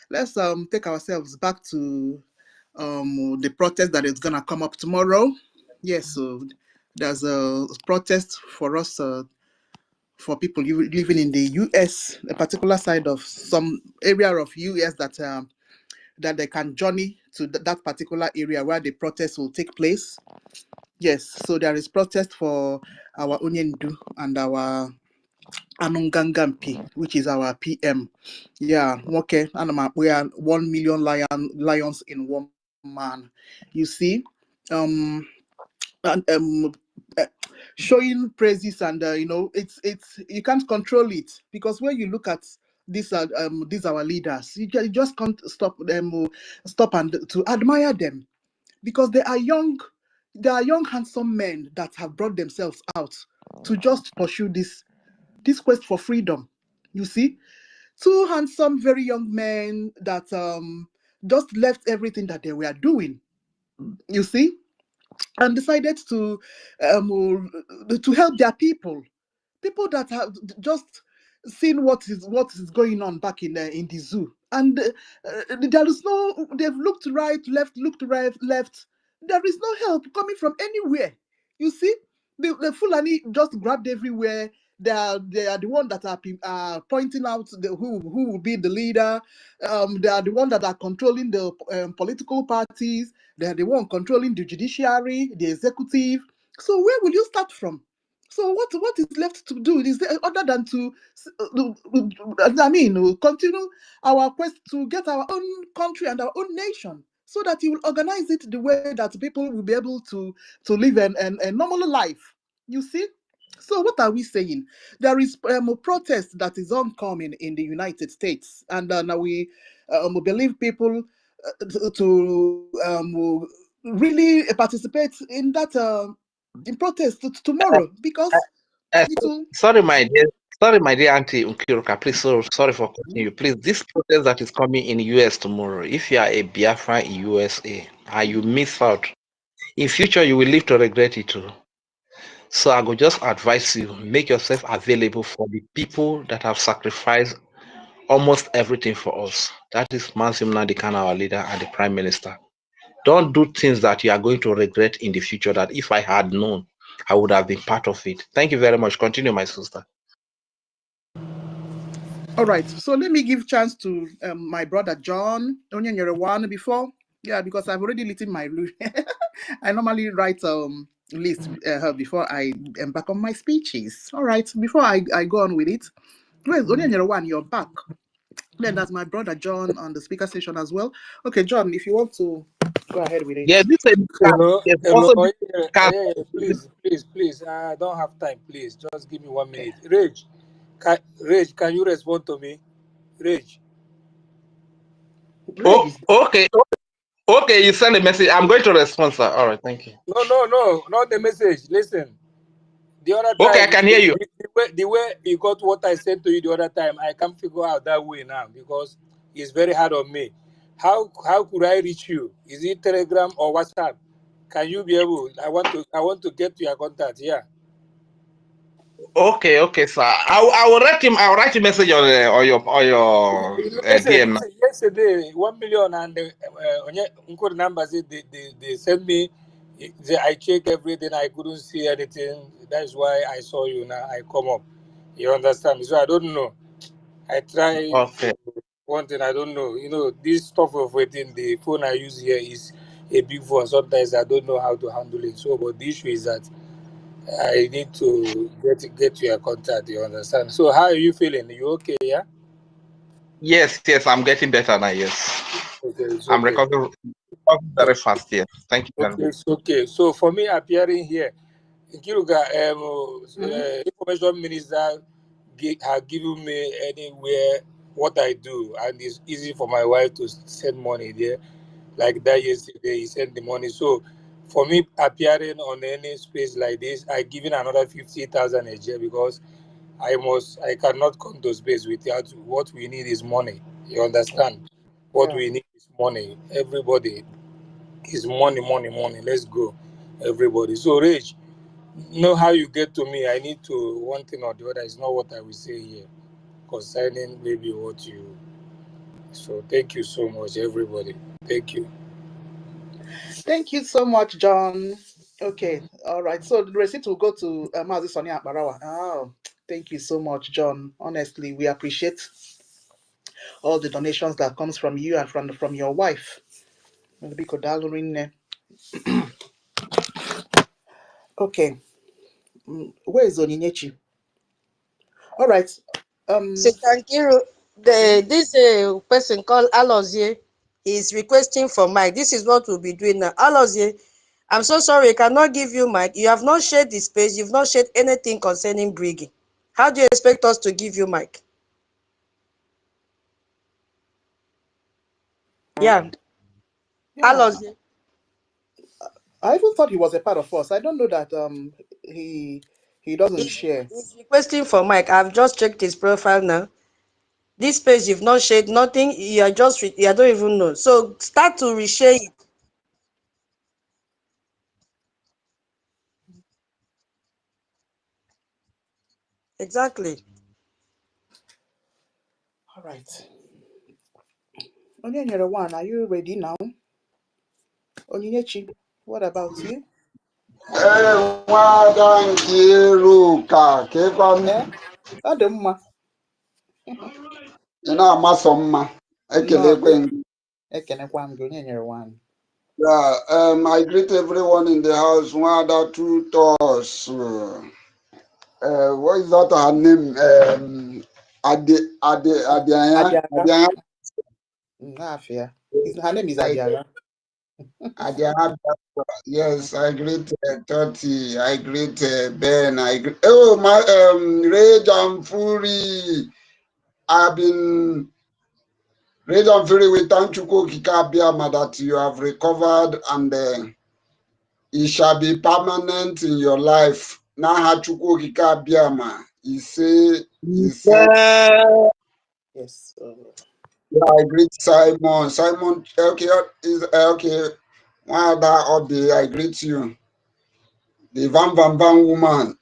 let's take ourselves back to the protest that is gonna come up tomorrow. Yes, so there's a protest for us for people living in the US, a particular side of some area of US that they can journey to that particular area where the protest will take place. Yes, so there is protest for our Onyendu and our Anungangampi, which is our PM. Yeah, okay. And we are 1 million lions in one man. You see, um, and uh, showing praises and it's you can't control it because when you look at these our leaders, you just can't stop them, stop and to admire them because they are young handsome men that have brought themselves out to just pursue this quest for freedom. You see, two handsome, very young men that just left everything that they were doing. You see, and decided to help their people that have just seen what is going on back in the zoo, and there is no. They've looked right, left, looked right, left. There is no help coming from anywhere. You see, the Fulani just grabbed everywhere. They are the one that are pointing out who will be the leader. They are the one that are controlling the political parties. They are the one controlling the judiciary, the executive. So where will you start from? So what is left to do is other than to, continue our quest to get our own country and our own nation, so that you will organize it the way that people will be able to live a normal life. You see. So what are we saying? There is a protest that is oncoming in the United States, and now we believe people to really participate in that in protest tomorrow, because it will. Sorry, my dear Auntie Unkiruka, please, sorry for cutting you. Please, this protest that is coming in US tomorrow, if you are a Biafra in USA and you miss out, in future you will live to regret it too. So I would just advise you, make yourself available for the people that have sacrificed almost everything for us. That is Mansim Nadikan, our leader, and the Prime Minister. Don't do things that you are going to regret in the future, that if I had known, I would have been part of it. Thank you very much. Continue, my sister. All right, so let me give chance to my brother John Onyenyerewan before, because I've already written my I normally write list before I embark on my speeches. All right, before I go on with it, where's Onyenyerewan? You're back. Then that's my brother John on the speaker station as well. Okay, John, if you want to go ahead with it. Yeah, this is Hello, hello. also Oh, yeah, please. I don't have time. Please, just give me 1 minute. Rage, can you respond to me? Rage. Okay, you send a message. I'm going to respond, sir. All right, thank you. No, not the message. Listen, the other Okay, time, I can hear you. the way you got what I said to you the other time, I can't figure out that way now because it's very hard on me. How could I reach you? Is it Telegram or WhatsApp? Can you be able? I want to get to your contact. Yeah. Okay, sir. I will write him. I'll write a message on your Listen, DM. yesterday 1 million and Uncle numbers they sent me. I check everything. I couldn't see anything. That's why I saw you now. I come up. You understand? So I don't know. I try Okay. one thing. I don't know. This stuff of waiting. The phone I use here is a big phone. Sometimes I don't know how to handle it. So, but the issue is that I need to get your contact. You understand? So, how are you feeling? You okay? Yeah. Yes, I'm getting better now. Yes, Okay, it's I'm okay. recovering very fast. Yes, thank you very Okay, much. it's okay. So for me appearing here, Kiruga, information minister has given me anywhere what I do, and it's easy for my wife to send money there. Like that yesterday, he sent the money. So for me appearing on any space like this, I given another 50,000 a year because I cannot come to space without what we need is money. You understand? What Yeah. we need is money. Everybody is money. Let's go, everybody. So, Rich, know how you get to me. I need to one thing or the other. It's not what I will say here concerning maybe what you. So, thank you so much, everybody. Thank you. Thank you so much, John. Okay, all right. So the receipt will go to Mazi Sonia Akbarawa. Oh, thank you so much, John. Honestly, we appreciate all the donations that comes from you and from your wife. Okay, where is Onyinyechi? All right. Sitankiru, this person called Alozie is requesting for mic. This is what we'll be doing now. Alozie, I'm so sorry, I cannot give you mic. You have not shared the space. You've not shared anything concerning BRGIE. How do you expect us to give you mic? Yeah. Alozie. I even thought he was a part of us. I don't know that he doesn't share. He's requesting for mic. I've just checked his profile now. This page you've not shared nothing. You are just you don't even know. So start to reshare it. Exactly. All right. Onyenyerewan, are you ready now? Onyinyechi, what about you? Nwada Nkiruka ka ịkwa Ọ dị mma. ị na-amasọ mma ekelekwe gị. Ekenekwa m gị, Onyenyerewan. Yeah, I greet everyone in the house. Nwada Tutos. What is that her name? Adianya. Adiara. Afia. Her name is Adiara. Adianya. Yes, I greet Toti. I greet Ben. I greet. Oh my, Rage and Fury. I've been Great and very we thank you, EFIK-IBIBIO, that you have recovered and it shall be permanent in your life. Now, EFIK-IBIBIO, he said, Yes. yeah, I greet Simon. Simon, okay, is okay. One other update, I greet you. The Van woman.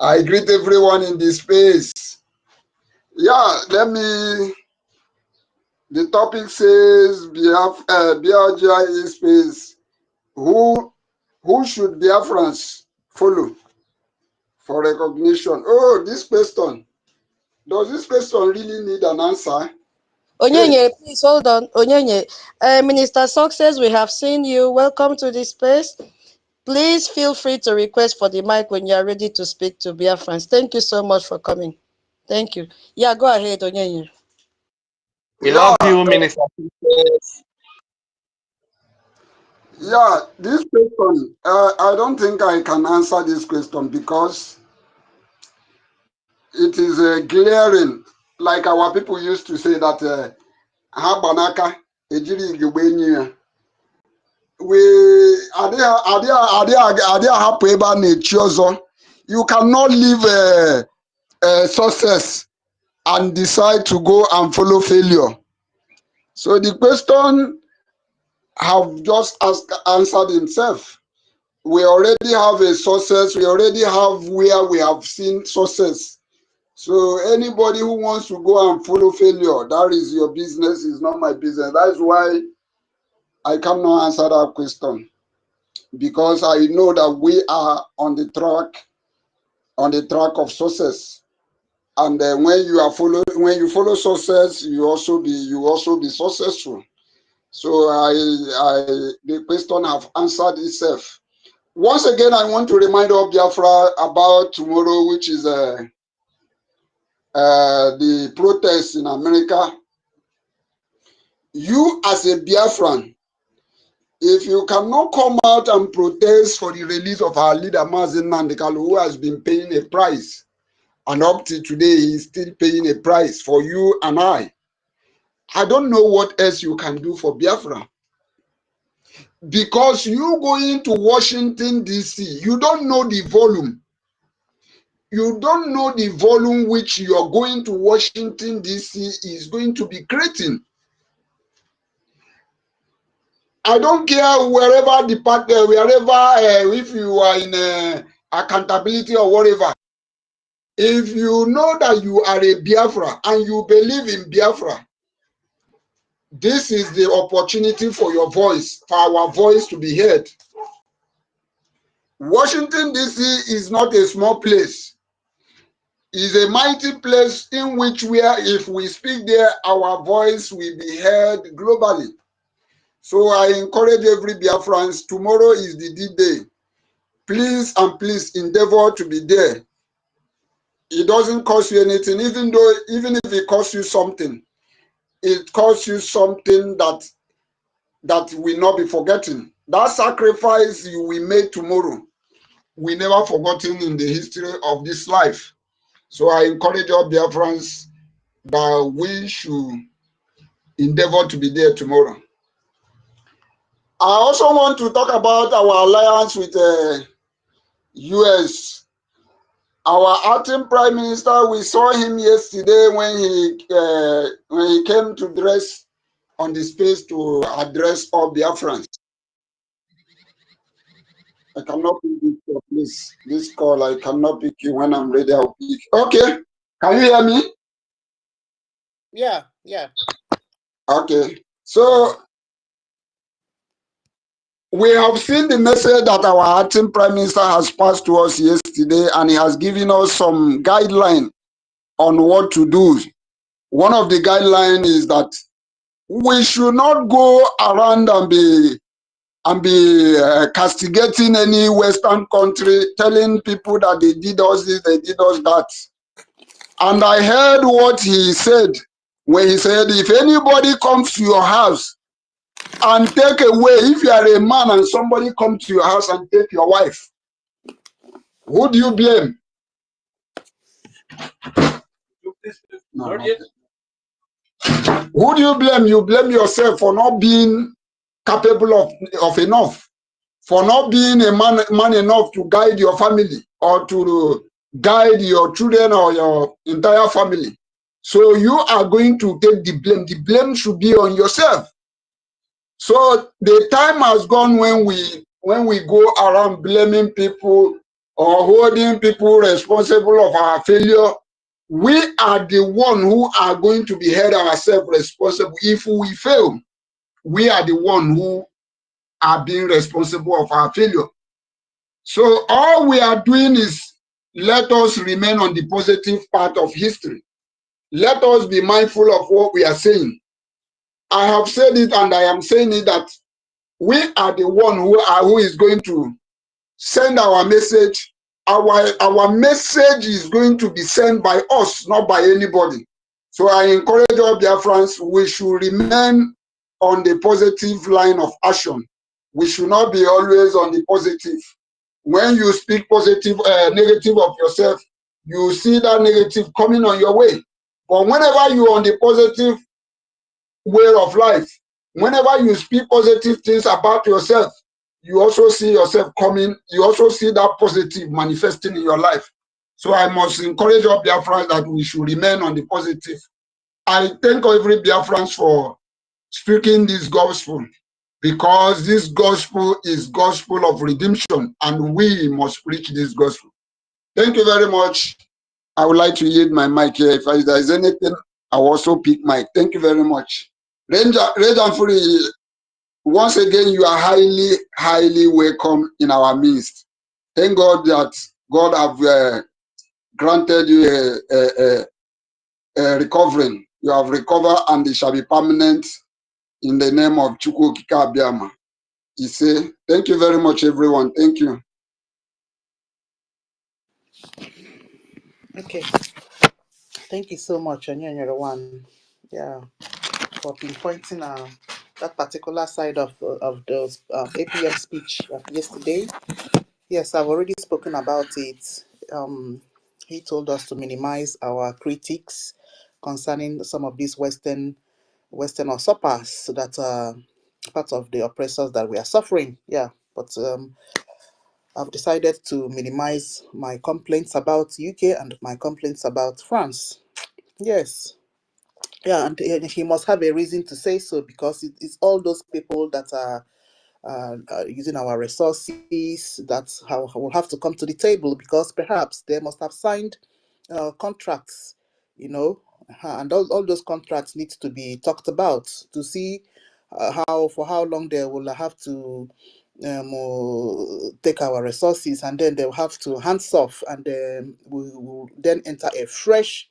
I greet everyone in this space. Yeah, the topic says BRGIE space. Who should Biafrans follow for recognition? Oh, this question. Does this question really need an answer? Onyenye, please hold on. Onyenye, Minister Success, we have seen you. Welcome to this space. Please feel free to request for the mic when you are ready to speak to BIAFRANS. Thank you so much for coming. Thank you. Yeah, go ahead, Onyenye. We love you, Minister. Yeah, this question, I don't think I can answer this question because it is glaring. Like our people used to say that Habanaka, Ejiri Igbenyi. You cannot leave success and decide to go and follow failure. So the question have just answered himself. We already have a success. We already have where we have seen success. So anybody who wants to go and follow failure, that is your business, is not my business. That's why I cannot answer that question. Because I know that we are on the track of success. And when you follow success, you also be successful. So the question have answered itself. Once again, I want to remind all Biafra about tomorrow, which is the protest in America. You as a Biafran, if you cannot come out and protest for the release of our leader, Mazen Nandekalu, who has been paying a price, and up to today, he is still paying a price for you and I don't know what else you can do for Biafra. Because you going to Washington, D.C., you don't know the volume. You don't know the volume which you are going to Washington, D.C. is going to be creating. I don't care wherever department, if you are in accountability or whatever. If you know that you are a Biafra and you believe in Biafra, this is the opportunity for your voice, for our voice to be heard. Washington, D.C. is not a small place. It's a mighty place in which if we speak there, our voice will be heard globally. So I encourage every Biafrans, tomorrow is the D-Day. Please and please endeavor to be there. It doesn't cost you anything, even if it costs you something, it costs you something that will not be forgotten. That sacrifice you will make tomorrow will never forgotten in the history of this life. So I encourage all Biafrans that we should endeavor to be there tomorrow. I also want to talk about our alliance with the US. Our acting Prime Minister, we saw him yesterday when he came to dress on the space to address all Biafrans. I cannot pick this call, please. This call, I cannot pick you. When I'm ready, I'll pick. Okay. Can you hear me? Yeah. Okay. So we have seen the message that our acting Prime Minister has passed to us yesterday, and he has given us some guidelines on what to do. One of the guidelines is that we should not go around and be castigating any Western country, telling people that they did us this, they did us that. And I heard what he said when he said, if anybody comes to your house and take away, if you are a man and somebody comes to your house and take your wife, who do you blame? No. Who do you blame? You blame yourself for not being capable of enough, for not being a man enough to guide your family or to guide your children or your entire family. So you are going to take the blame. The blame should be on yourself. So the time has gone when we go around blaming people or holding people responsible of our failure. We are the one who are going to be held ourselves responsible. If we fail, we are the one who are being responsible of our failure. So all we are doing is let us remain on the positive part of history. Let us be mindful of what we are saying. I have said it and I am saying it that we are the one who is going to send our message. Our message is going to be sent by us, not by anybody. So I encourage all Biafrans, we should remain on the positive line of action. We should not be always on the positive. When you speak negative of yourself, you see that negative coming on your way. But whenever you're on the positive way of life, whenever you speak positive things about yourself, you also see yourself coming, you also see that positive manifesting in your life. So I must encourage all Biafrans that we should remain on the positive. I thank every Biafrans for speaking this gospel, because this gospel is gospel of redemption and we must preach this gospel. Thank you very much. I would like to yield my mic here. If there is anything, I will also pick mic. Thank you very much. Ranger Fury, once again, you are highly, highly welcome in our midst. Thank God that God have granted you a recovering. You have recovered and it shall be permanent in the name of Chukwu Okike Abiama. He say, thank you very much, everyone. Thank you. Okay. Thank you so much, Onyenyerewan. Yeah, for pinpointing that particular side of the APM speech yesterday. Yes, I've already spoken about it. He told us to minimize our critiques concerning some of these Western usurpers that are part of the oppressors that we are suffering. Yeah, but I've decided to minimize my complaints about UK and my complaints about France. Yes. Yeah, and he must have a reason to say so, because it's all those people that are using our resources that will have to come to the table, because perhaps they must have signed contracts, you know, and all those contracts need to be talked about to see for how long they will have to take our resources, and then they'll have to hands off, and then we will then enter a fresh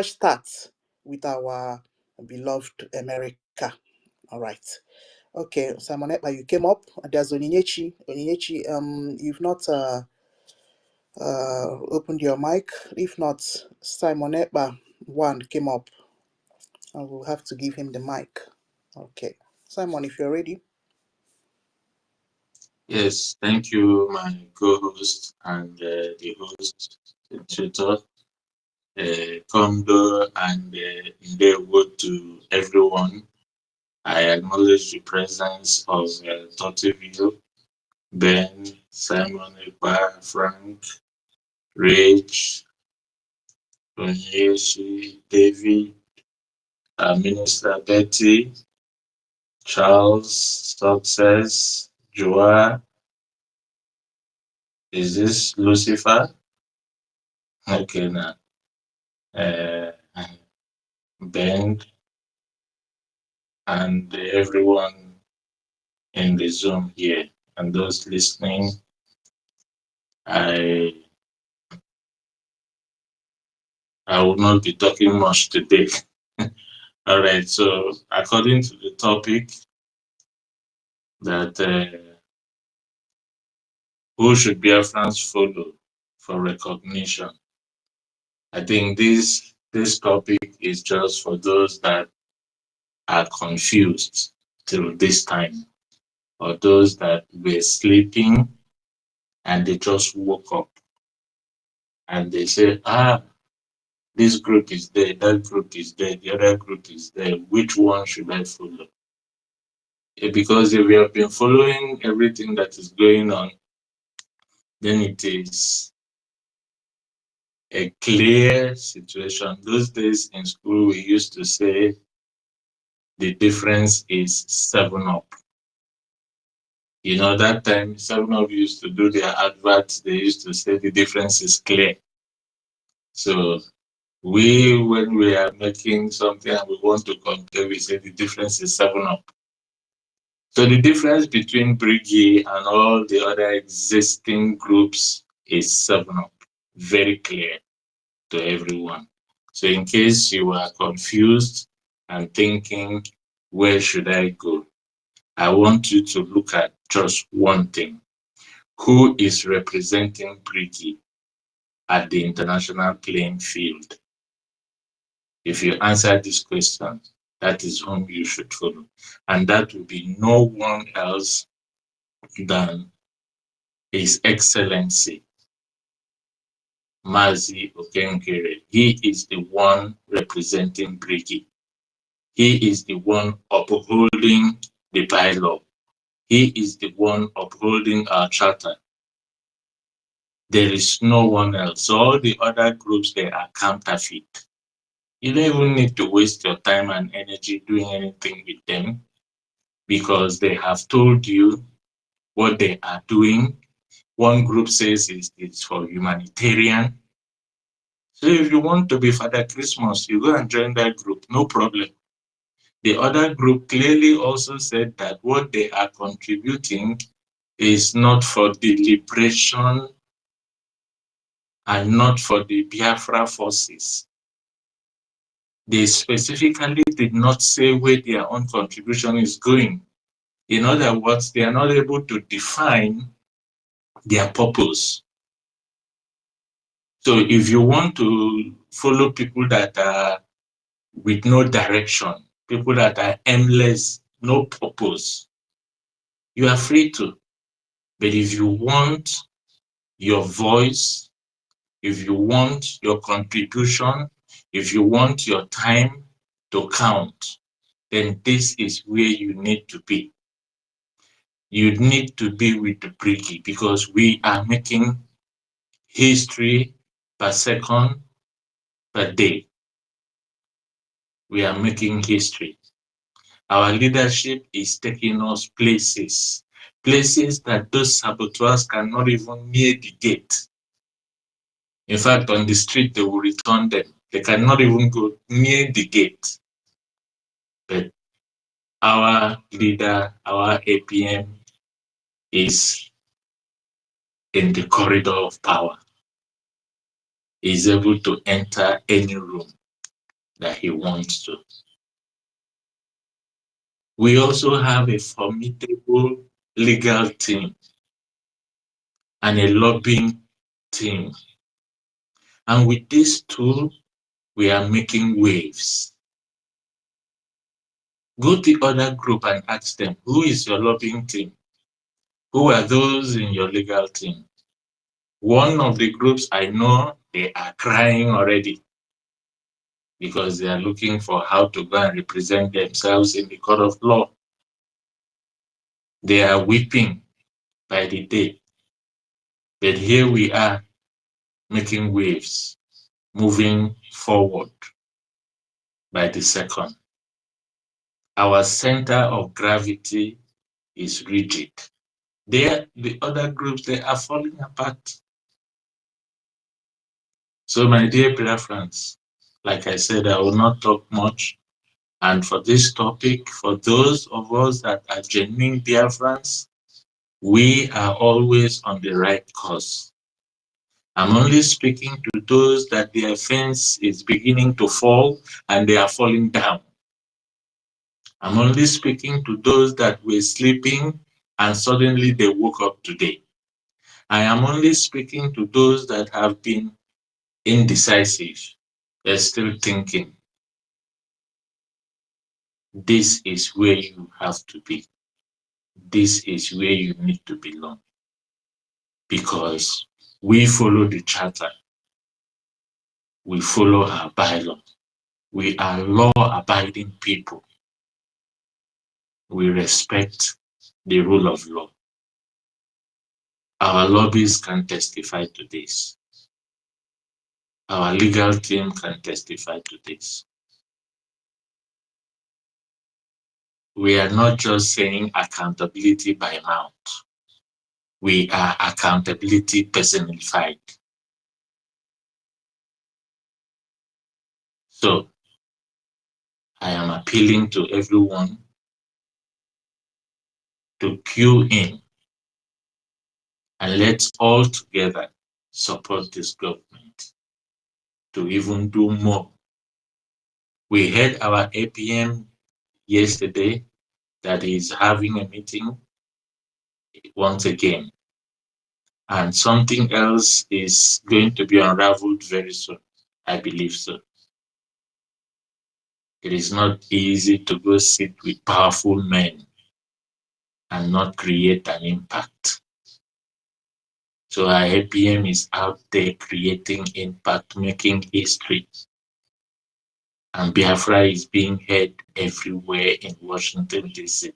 start with our beloved America. All right. Okay, Simon Ekpa, you came up. There's Onyinyechi. Onyinyechi, you've not opened your mic. If not, Simon Ekpa one came up. I will have to give him the mic. Okay, Simon, if you're ready. Yes, thank you, my co-host and the host, the tutor, Kondo, and Ndewo to everyone. I acknowledge the presence of Totivio, Ben, Simon, Ekpa, Frank, Rich, Onyeshi, David, Minister Betty, Charles, Success, Joa. Is this Lucifer? Okay, now. Ben, and everyone in the Zoom here, and those listening. I will not be talking much today. All right, so according to the topic that who should Biafrans follow for recognition? I think this topic is just for those that are confused till this time, or those that were sleeping and they just woke up and they say, This group is there, that group is there, the other group is there. Which one should I follow? Because if we have been following everything that is going on, then it is a clear situation. Those days in school, we used to say the difference is 7-Up. You know, that time 7-Up used to do their adverts, they used to say the difference is clear. So when we are making something and we want to compare, we say the difference is 7-Up. So the difference between BRGIE and all the other existing groups is 7-Up. Very clear to everyone. So in case you are confused and thinking, where should I go? I want you to look at just one thing. Who is representing BRGIE at the international playing field? If you answer this question, that is whom you should follow. And that will be no one else than His Excellency, Mazi Okenkere. He is the one representing BRGIE. He is the one upholding the bylaw. He is the one upholding our charter. There is no one else. All the other groups, they are counterfeit. You don't even need to waste your time and energy doing anything with them because they have told you what they are doing. One group says it's for humanitarian. So if you want to be Father Christmas, you go and join that group, no problem. The other group clearly also said that what they are contributing is not for the liberation and not for the Biafra forces. They specifically did not say where their own contribution is going. In other words, they are not able to define their purpose. So if you want to follow people that are with no direction, people that are aimless, no purpose, you are free to. But if you want your voice, if you want your contribution, if you want your time to count, then this is where you need to be. You need to be with the BRGIE because we are making history per second, per day. We are making history. Our leadership is taking us places that those saboteurs cannot even near the gate. In fact, on the street, they will return them. They cannot even go near the gate. But our leader, our APM, is in the corridor of power. He is able to enter any room that he wants to. We also have a formidable legal team and a lobbying team. And with these two, we are making waves. Go to the other group and ask them, who is your lobbying team? Who are those in your legal team? One of the groups I know, they are crying already because they are looking for how to go and represent themselves in the court of law. They are weeping by the day. But here we are making waves, moving forward by the second. Our center of gravity is rigid. The other groups, they are falling apart. So my dear Biafrans, like I said, I will not talk much. And for this topic, for those of us that are genuine Biafrans, we are always on the right course. I'm only speaking to those that their fence is beginning to fall and they are falling down. I'm only speaking to those that were sleeping and suddenly they woke up today. I am only speaking to those that have been indecisive. They're still thinking. This is where you have to be. This is where you need to belong. Because we follow the charter. we follow our bylaw. We are law-abiding people. We respect the rule of law. Our lobbyists can testify to this. Our legal team can testify to this. We are not just saying accountability by mouth. We are accountability personified. So I am appealing to everyone to queue in and let's all together support this government to even do more. We heard our APM yesterday that is having a meeting once again, and something else is going to be unraveled very soon. I believe so. It is not easy to go sit with powerful men and not create an impact. So our APM is out there creating impact, making history. And Biafra is being heard everywhere in Washington, D.C.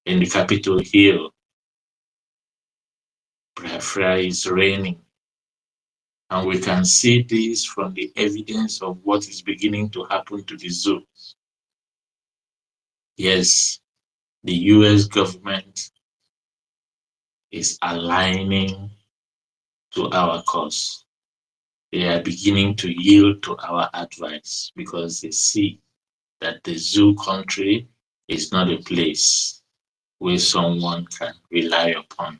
In the Capitol Hill, Biafra is reigning. And we can see this from the evidence of what is beginning to happen to the zoo. Yes, the US government is aligning to our cause. They are beginning to yield to our advice because they see that the zoo country is not a place where someone can rely upon.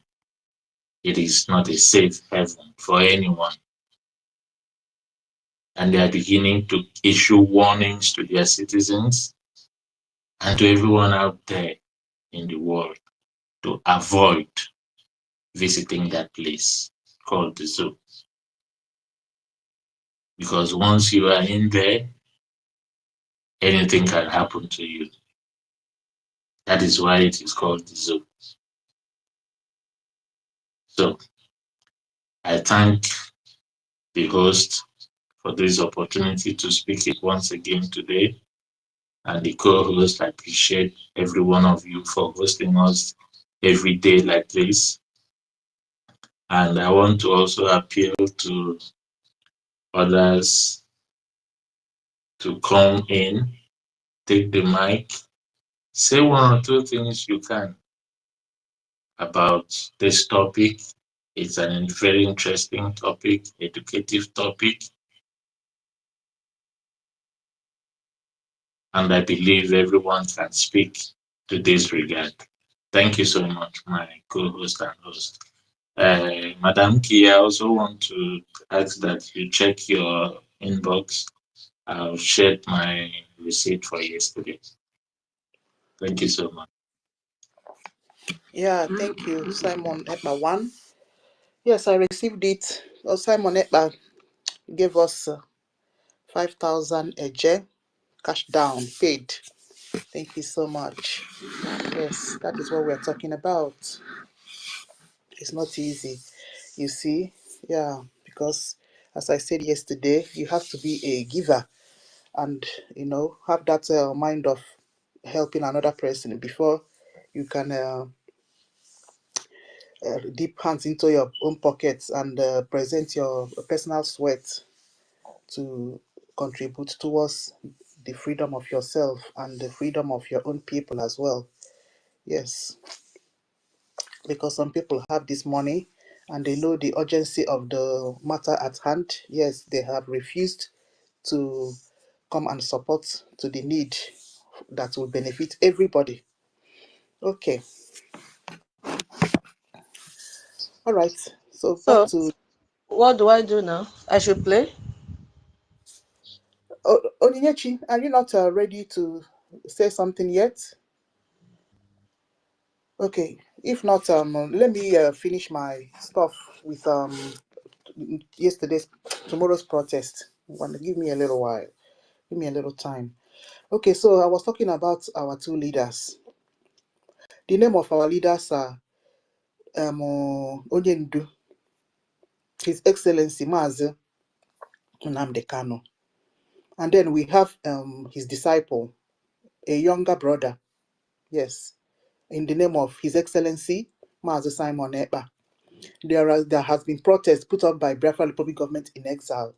It is not a safe haven for anyone. And they are beginning to issue warnings to their citizens and to everyone out there in the world to avoid visiting that place called the zoo. Because once you are in there, anything can happen to you. That is why it is called the zoo. So I thank the host for this opportunity to speak it once again today. And the co-host, I appreciate every one of you for hosting us every day like this. And I want to also appeal to others to come in, take the mic, say one or two things you can about this topic. It's a very interesting topic, educative topic. And I believe everyone can speak to this regard. Thank you so much, my co-host and host. Madam Kia, I also want to ask that you check your inbox. I've shared my receipt for yesterday. Thank you so much. Yeah, thank you, Simon Ekpa 1. Yes, I received it. Oh, Simon Ekpa gave us 5,000 eje, cash down, paid. Thank you so much. Yes, that is what we're talking about. It's not easy, you see. Yeah, because as I said yesterday, you have to be a giver and, have that mind of helping another person before you can dip hands into your own pockets and present your personal sweat to contribute towards the freedom of yourself and the freedom of your own people as well. Yes, because some people have this money and they know the urgency of the matter at hand. Yes, they have refused to come and support to the need that will benefit everybody. Okay, all right. So back So, to what do I do now? I should play? Onyinyechi. Are you not ready to say something yet? Okay, if not, let me finish my stuff with tomorrow's protest. Give me a little while, give me a little time. Okay, so I was talking about our two leaders. The name of our leaders are Onyendu, His Excellency Mazi Nnamdi Kanu. And then we have his disciple, a younger brother, yes, in the name of His Excellency Mazi Simon Ekpa. There has been protests put up by Biafra Republic government in exile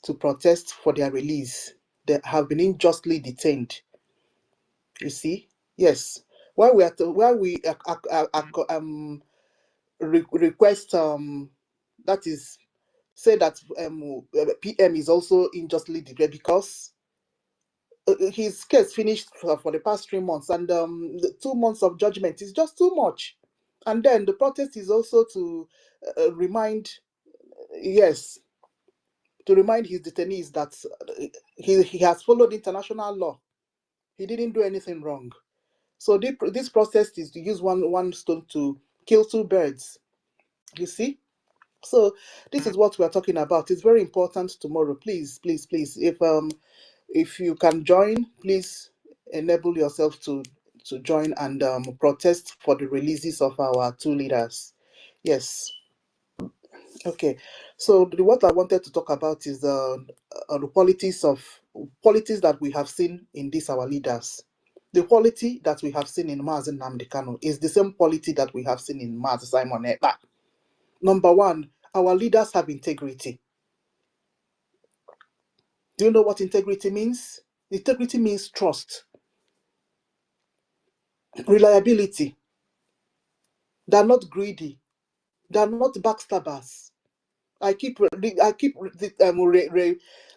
to protest for their release. They have been unjustly detained. You see, yes. While we request that is say that PM is also unjustly detained because his case finished for the past 3 months, and the 2 months of judgment is just too much. And then the protest is also to remind, yes, to remind his detainees that he has followed international law. He didn't do anything wrong. So this process is to use one stone to kill two birds. You see? So this is what we are talking about. It's very important tomorrow. Please, please, please. If you can join, please enable yourself to join and protest for the releases of our two leaders. Yes. Okay. So what I wanted to talk about is the qualities that we have seen in these our leaders. The quality that we have seen in Mazi Nnamdi Kanu is the same quality that we have seen in Mazi Simon Ekpa. Number one, our leaders have integrity. Do you know what integrity means? Integrity means trust, reliability. They're not greedy. They're not backstabbers. I keep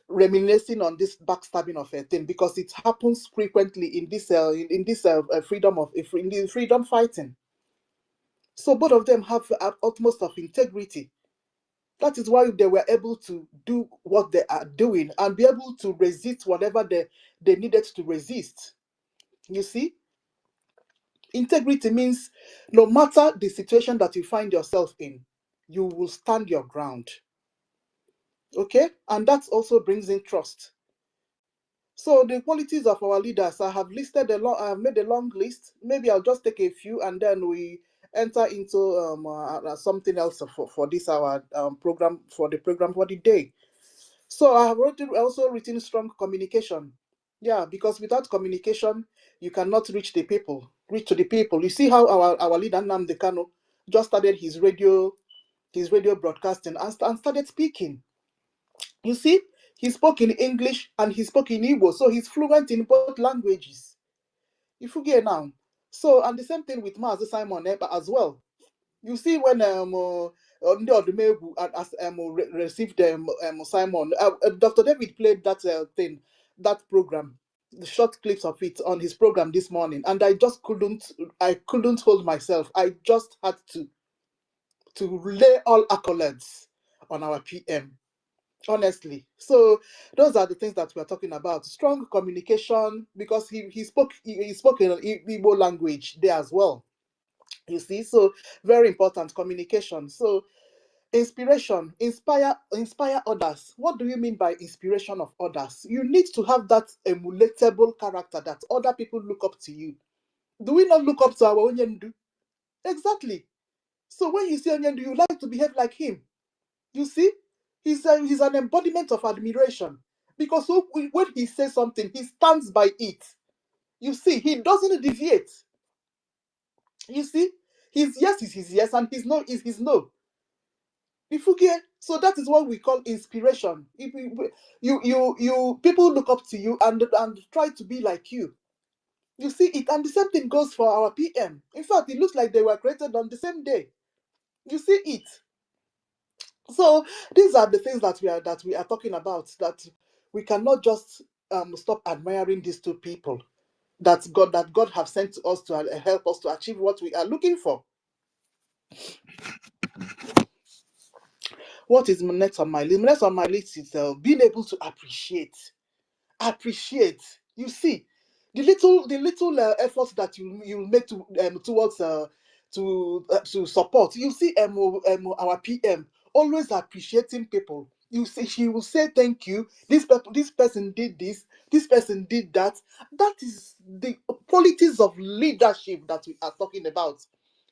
reminiscing on this backstabbing of a thing because it happens frequently in this freedom fighting. So both of them have utmost of integrity. That is why they were able to do what they are doing and be able to resist whatever they needed to resist. You see, integrity means no matter the situation that you find yourself in, you will stand your ground. Okay, and that also brings in trust. So the qualities of our leaders, I have I have made a long list. Maybe I'll just take a few and then we enter into something else for this our program for the day. So I have also written strong communication. Yeah, because without communication, you cannot reach to the people. You see how our leader Nnamdi Kanu just started his radio broadcasting and started speaking. You see, he spoke in English and he spoke in Igbo, so he's fluent in both languages. You forget now. So, and the same thing with Mazi Simon Ekpa as well. You see, when Ndị Odumegwu received Simon, Dr. David played that thing, that program, the short clips of it on his program this morning, and I couldn't hold myself. I just had to lay all accolades on our PM. Honestly, so those are the things that we're talking about. Strong communication, because he spoke in Igbo language there as well. You see, so very important communication. So inspiration, inspire others. What do you mean by inspiration of others? You need to have that emulatable character that other people look up to you. Do we not look up to our Onyendu? Exactly. So when you see Onyendu, you like to behave like him. You see, he's an embodiment of admiration because when he says something, he stands by it. You see, he doesn't deviate. You see, his yes is his yes and his no is his no. So that is what we call inspiration. If you people look up to you and try to be like you. You see it, and the same thing goes for our PM. In fact, it looks like they were created on the same day. You see it. So these are the things that we are talking about, that we cannot just stop admiring these two people that God have sent to us to help us to achieve what we are looking for. What is next on my list? Next on my list is being able to appreciate. You see, the little efforts that you make towards to support. You see, our PM always appreciating people. You see, she will say thank you. This person did this. This person did that. That is the qualities of leadership that we are talking about.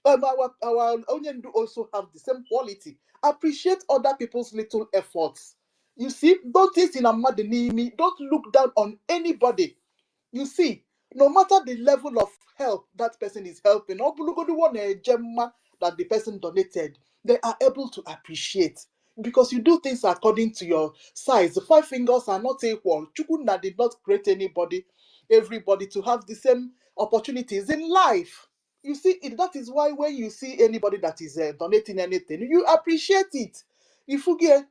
Our Onyendu also have the same quality. Appreciate other people's little efforts. You see, don't think in a mad enemy, don't look down on anybody. You see, no matter the level of help that person is helping, or the one gemma that the person donated, they are able to appreciate. Because you do things according to your size. The 5 fingers are not equal. Chukuna did not create everybody to have the same opportunities in life. You see, that is why when you see anybody that is donating anything, you appreciate it. If you get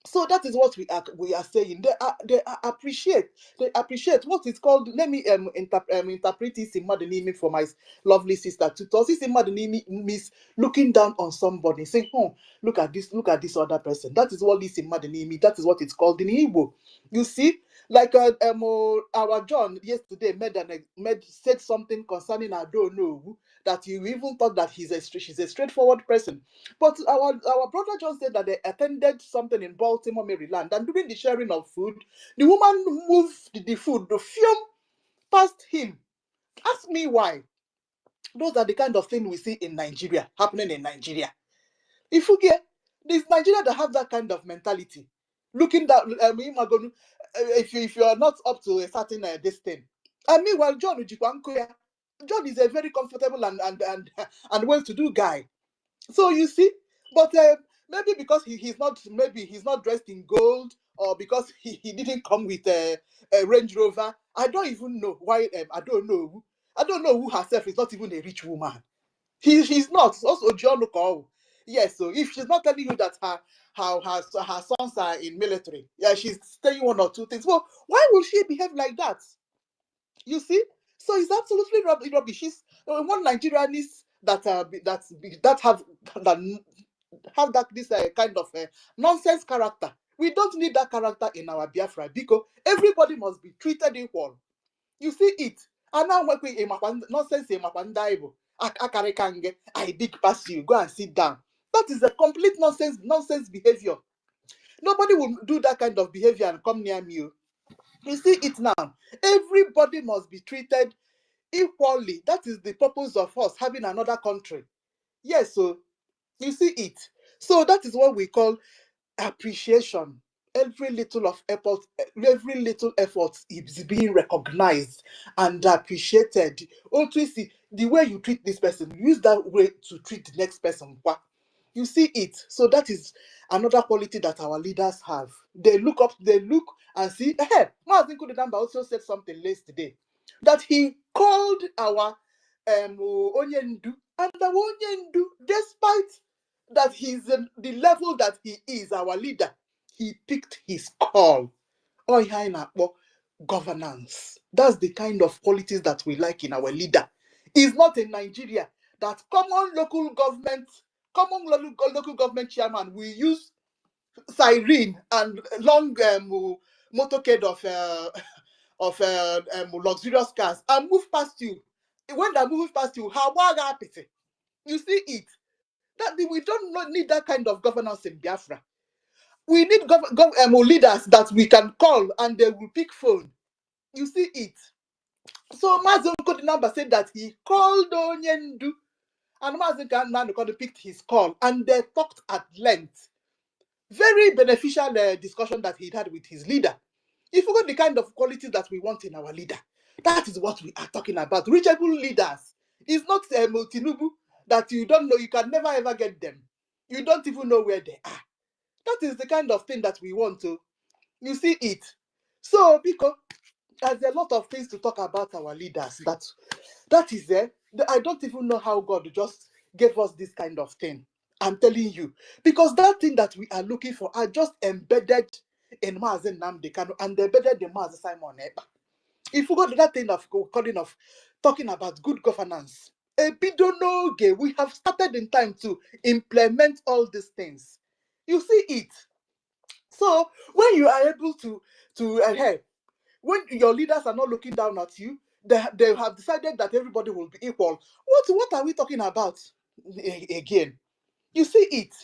so that is what we are saying. They appreciate what is called. Let me interpret this in Madanimi for my lovely sister. To us, this in Madanimi means looking down on somebody, saying, "Oh, look at this other person." That is what this in Madanimi. That is what it's called in Igbo. You see, like our John yesterday said something concerning I don't know that you even thought that she's a straightforward person. But our brother John said that they attended something in Baltimore, Maryland, and during the sharing of food, the woman moved the food, the film past him. Ask me why. Those are the kind of thing we see in Nigeria, happening in Nigeria. If you get this Nigeria that have that kind of mentality, looking down, if you are not up to a certain this thing. And meanwhile, John John is a very comfortable and well-to-do guy. So you see, but maybe because he's not dressed in gold, or because he didn't come with a Range Rover. I don't even know why. I don't know who herself is not even a rich woman. She's not. Also, John Call. Yes. So if she's not telling you that her sons are in military, yeah, she's telling one or two things. Well, why will she behave like that? You see, so it's absolutely rubbish. She's one Nigerianist that have that this kind of nonsense character. We don't need that character in our Biafra, because everybody must be treated equal. You see it. And now working in nonsense in Mapandaibo. Akarikange, I big pass you, go and sit down. That is a complete nonsense behavior. Nobody will do that kind of behavior and come near me. You see it now. Everybody must be treated equally. That is the purpose of us having another country. Yes, so you see it. So that is what we call appreciation. Every little effort is being recognized and appreciated. Also, see the way you treat this person, use that way to treat the next person. You see it. So that is another quality that our leaders have. They look and see. Hey, Mazin Kudedamba also said something yesterday that he called our Onyendu, and the Onyendu, despite that he's the level that he is, our leader, he picked his call. Governance. That's the kind of qualities that we like in our leader. It's not in Nigeria that common local government chairman will use siren and long motorcade of luxurious cars and move past you. When they move past you, how pity. You see it. That we don't need that kind of governance in Biafra. We need leaders that we can call and they will pick phone. You see it. So Mazin Kodinamba said that he called Onyendu, and Mazin Kananda picked his call, and they talked at length. Very beneficial discussion that he had with his leader. If you got the kind of qualities that we want in our leader, that is what we are talking about. Reachable leaders. It's not Tinubu that you don't know, you can never ever get them. You don't even know where they are. That is the kind of thing that we want to. You see it. So, because there's a lot of things to talk about our leaders. That is there. I don't even know how God just gave us this kind of thing. I'm telling you. Because that thing that we are looking for are just embedded in Mazen Namde Kanu and embedded in Mazen Simon Eba. If you got that thing of talking about good governance, we have started in time to implement all these things. You see it. So when you are able to help, when your leaders are not looking down at you, they have decided that everybody will be equal. What are we talking about again? You see it.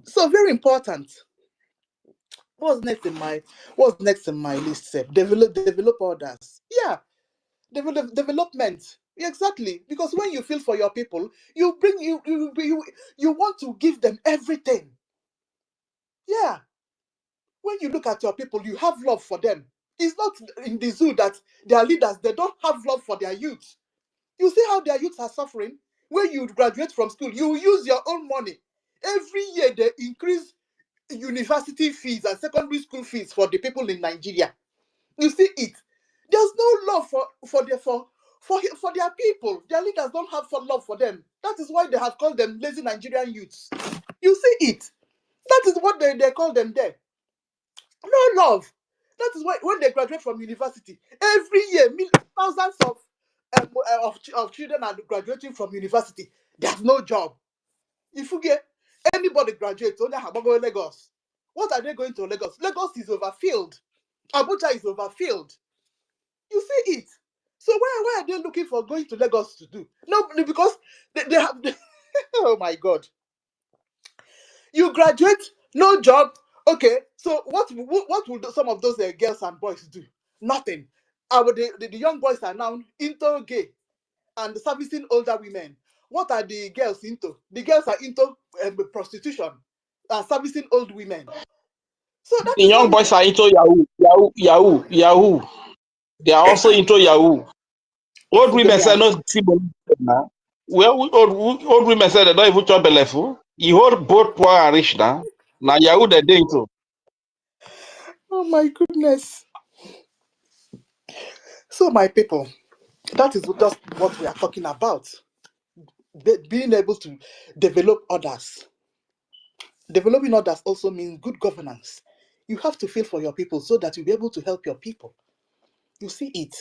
So very important. What's next in my list? Sir? Develop others. Yeah, development. Exactly. Because when you feel for your people, you want to give them everything. Yeah. When you look at your people, you have love for them. It's not in the zoo that their leaders, they don't have love for their youth. You see how their youths are suffering? When you graduate from school, you use your own money. Every year they increase university fees and secondary school fees for the people in Nigeria. You see it. There's no love for their people. Their leaders don't have love for them. That is why they have called them lazy Nigerian youths. You see it. That is what they call them there. No love. That is why when they graduate from university, every year thousands of children are graduating from university. There's no job. If you get anybody graduates, only Habago Lagos. What are they going to Lagos? Lagos is overfilled. Abuja is overfilled. You see it. So why are they looking for going to Lagos to do? No, because they have. Oh my God. You graduate, no job. Okay, so what will some of those girls and boys do? Nothing. The young boys are now into gay and servicing older women. What are the girls into? The girls are into prostitution and servicing old women. So that The is young how boys are into Yahoo. They are also into Yahoo. Old women say no see now. Well, old women say they don't even chop belefu. You hold both poor and rich now. Now Yahoo they dey into. Oh my goodness. So my people, that is just what we are talking about. Being able to develop others. Developing others also means good governance. You have to feel for your people so that you'll be able to help your people. You see it.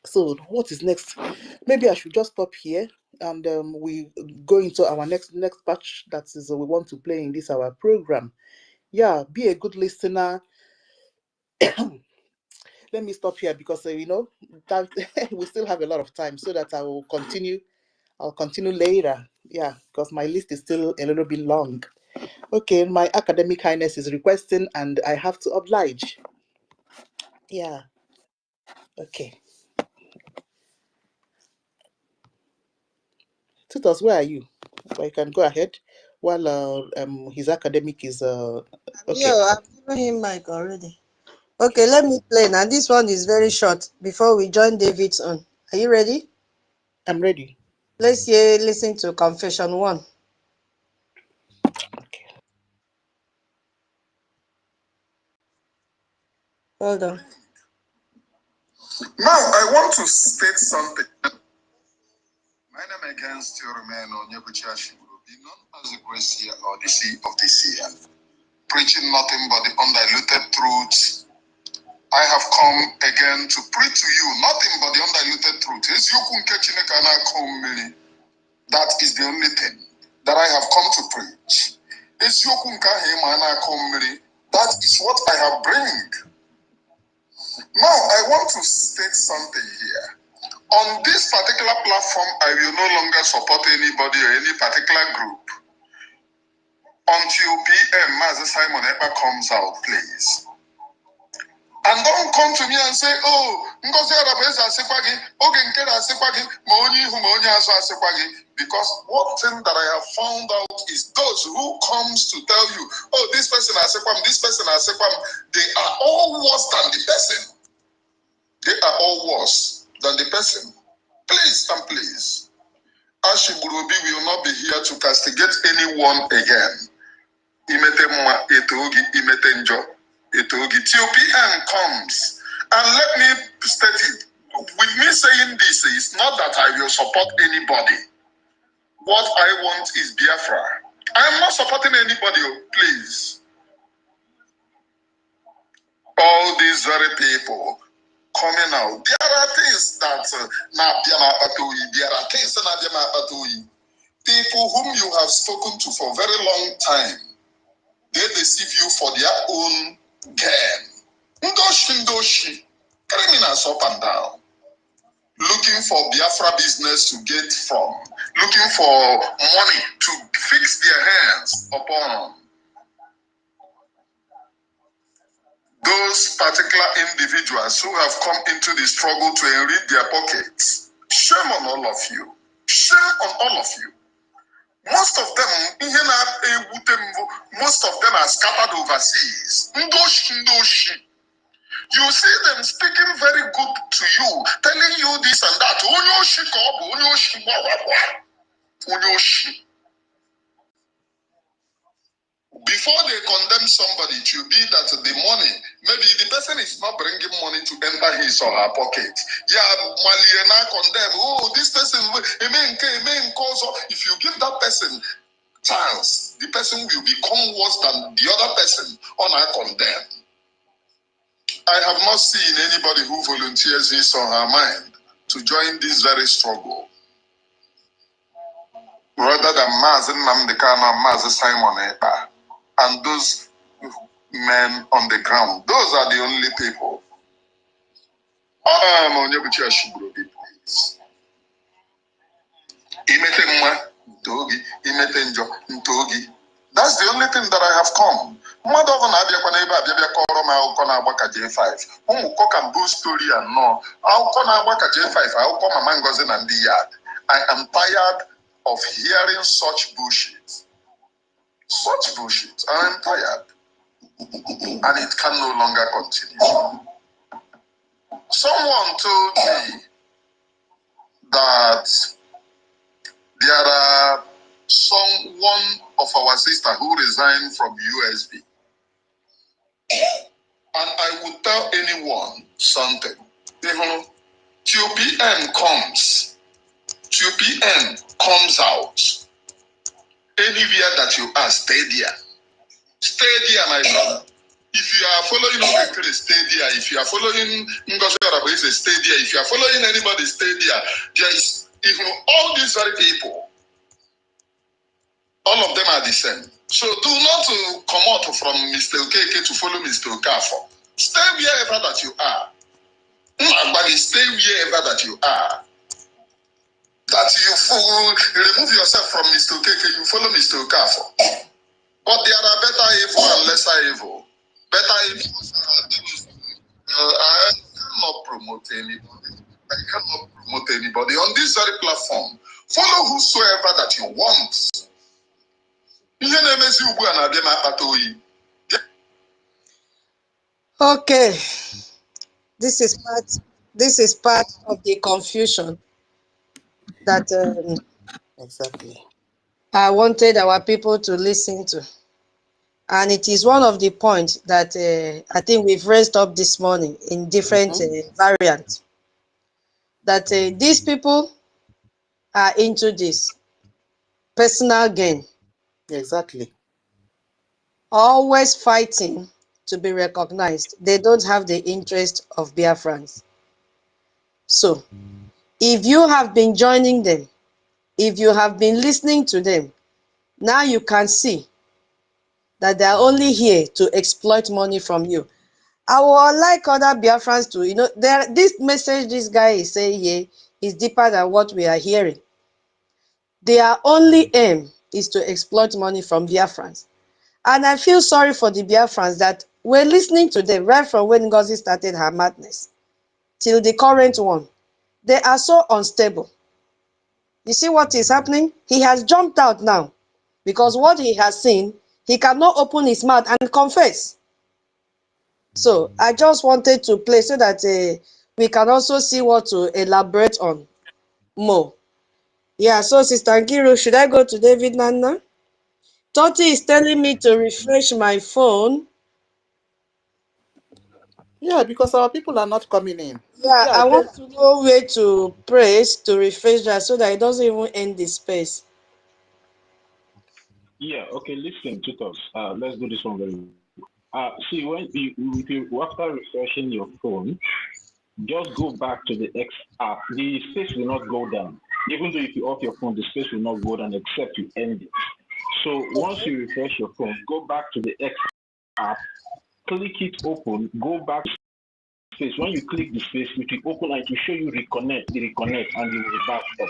So what is next? Maybe I should just stop here and we go into our next patch that is we want to play in this our program. Yeah, be a good listener. Let me stop here because that we still have a lot of time, so that I'll continue later. Yeah, because my list is still a little bit long. Okay, my academic highness is requesting and I have to oblige. Yeah. Okay. Tutus, where are you? So you can go ahead while his academic is okay. Yeah, I've given him mic already. Okay, let me play now. This one is very short before we join David's on. Are you ready? I'm ready. Let's listen to Confession 1. Okay. Hold on. Now, I want to state something. My name again still remain Onyebuchi Ashimurobi, known as the Grace Seer or the Sea of the Seer, preaching nothing but the undiluted truths. I have come again to preach to you nothing but the undiluted truth. That is the only thing that I have come to preach. That is what I have bring. Now, I want to state something here. On this particular platform, I will no longer support anybody or any particular group until PM Master Simon Ekpa comes out, please. And don't come to me and say, oh, because one thing that I have found out is those who comes to tell you, oh, this person has this person has they are all worse than the person. They are all worse than the person. Please and please, Ashimurobi will not be here to castigate anyone again. Imetemma etogi imetenjo etogi. Till PM comes, and let me state it. With me saying this, is not that I will support anybody. What I want is Biafra. I am not supporting anybody, please. All these very people coming out. There are things that there are things that people whom you have spoken to for a very long time, they deceive you for their own gain. Ndoshi, criminals up and down, looking for Biafra business to get from, looking for money to fix their hands upon. Those particular individuals who have come into the struggle to enrich their pockets, shame on all of you. Shame on all of you. Most of them, most of them are scattered overseas. Ndoshi. You see them speaking very good to you, telling you this and that. Before they condemn somebody, it will be that the money, maybe the person is not bringing money to enter his or her pocket. Yeah, Maliana condemn. Oh, this person, if you give that person chance, the person will become worse than the other person on a condemn. I have not seen anybody who volunteers his or her mind to join this very struggle. Rather than Mazen Namdekana, Mazen Simon Epa, and those men on the ground, those are the only people. That's the only thing that I have come. Mother of an Abia Koro Maukona J5. Can boost story and no. I'll call J5. I'll call my mangazin and the yard. I am tired of hearing such bullshit. Such bullshit. I am tired. And it can no longer continue. Someone told me that there are one of our sister who resigned from USB. And I would tell anyone something. TUPN comes. TUPN comes out. Anywhere that you are, stay there. Stay there, my brother. If you are following Okekere, stay there. If you are following NGOZI Orabufulani, stay there. If you are following anybody, stay there. There is even all these very people. All of them are the same. So do not come out from Mr. Okeke to follow Mr. Okafo. Stay wherever that you are. Stay wherever that you are. That you remove yourself from Mr. Okeke, you follow Mr. Okafo. But there are better evil and lesser evil. Better evil. I cannot promote anybody. I cannot promote anybody on this very platform. Follow whosoever that you want. Okay, this is part of the confusion that Exactly. I wanted our people to listen to, and it is one of the points that I think we've raised up this morning in different variants. That these people are into this personal gain. Exactly. Always fighting to be recognized. They don't have the interest of Biafrans. So, if you have been joining them, if you have been listening to them, now you can see that they are only here to exploit money from you. I would like other Biafrans to, this message this guy is saying here is deeper than what we are hearing. Their only aim is to exploit money from Biafrans. And I feel sorry for the Biafrans that we're listening to them right from when NGOZI started her madness till the current one. They are so unstable. You see what is happening? He has jumped out now because what he has seen, he cannot open his mouth and confess. So I just wanted to play so that we can also see what to elaborate on more. Yeah, so Sister Nkiru, should I go to David Nana? Toti is telling me to refresh my phone. Yeah, because our people are not coming in. Yeah, Yeah, I want to know where to press to refresh that so that it doesn't even end the space. Yeah, okay, listen, tutors. Let's do this one very see, when after refreshing your phone, just go back to the X app. The space will not go down. Even though if you off your phone, the space will not go down except you end it. So once you refresh your phone, go back to the X app, click it open, go back to space. When you click the space, it will open and it will show you reconnect, and you will be back up.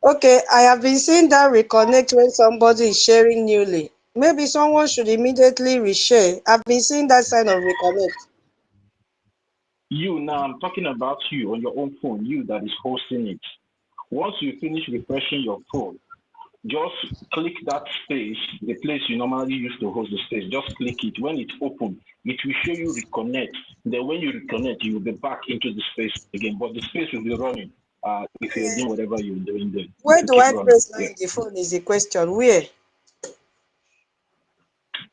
Okay, I have been seeing that reconnect when somebody is sharing newly. Maybe someone should immediately reshare. I've been seeing that sign of reconnect. You, now I'm talking about you on your own phone, you that is hosting it. Once you finish refreshing your phone, just click that space, the place you normally use to host the space. Just click it. When it's open, it will show you reconnect. Then when you reconnect, you will be back into the space again. But the space will be running if you're doing whatever you're doing there. Where To do keep I running. press Yeah. line the phone is the question. Where?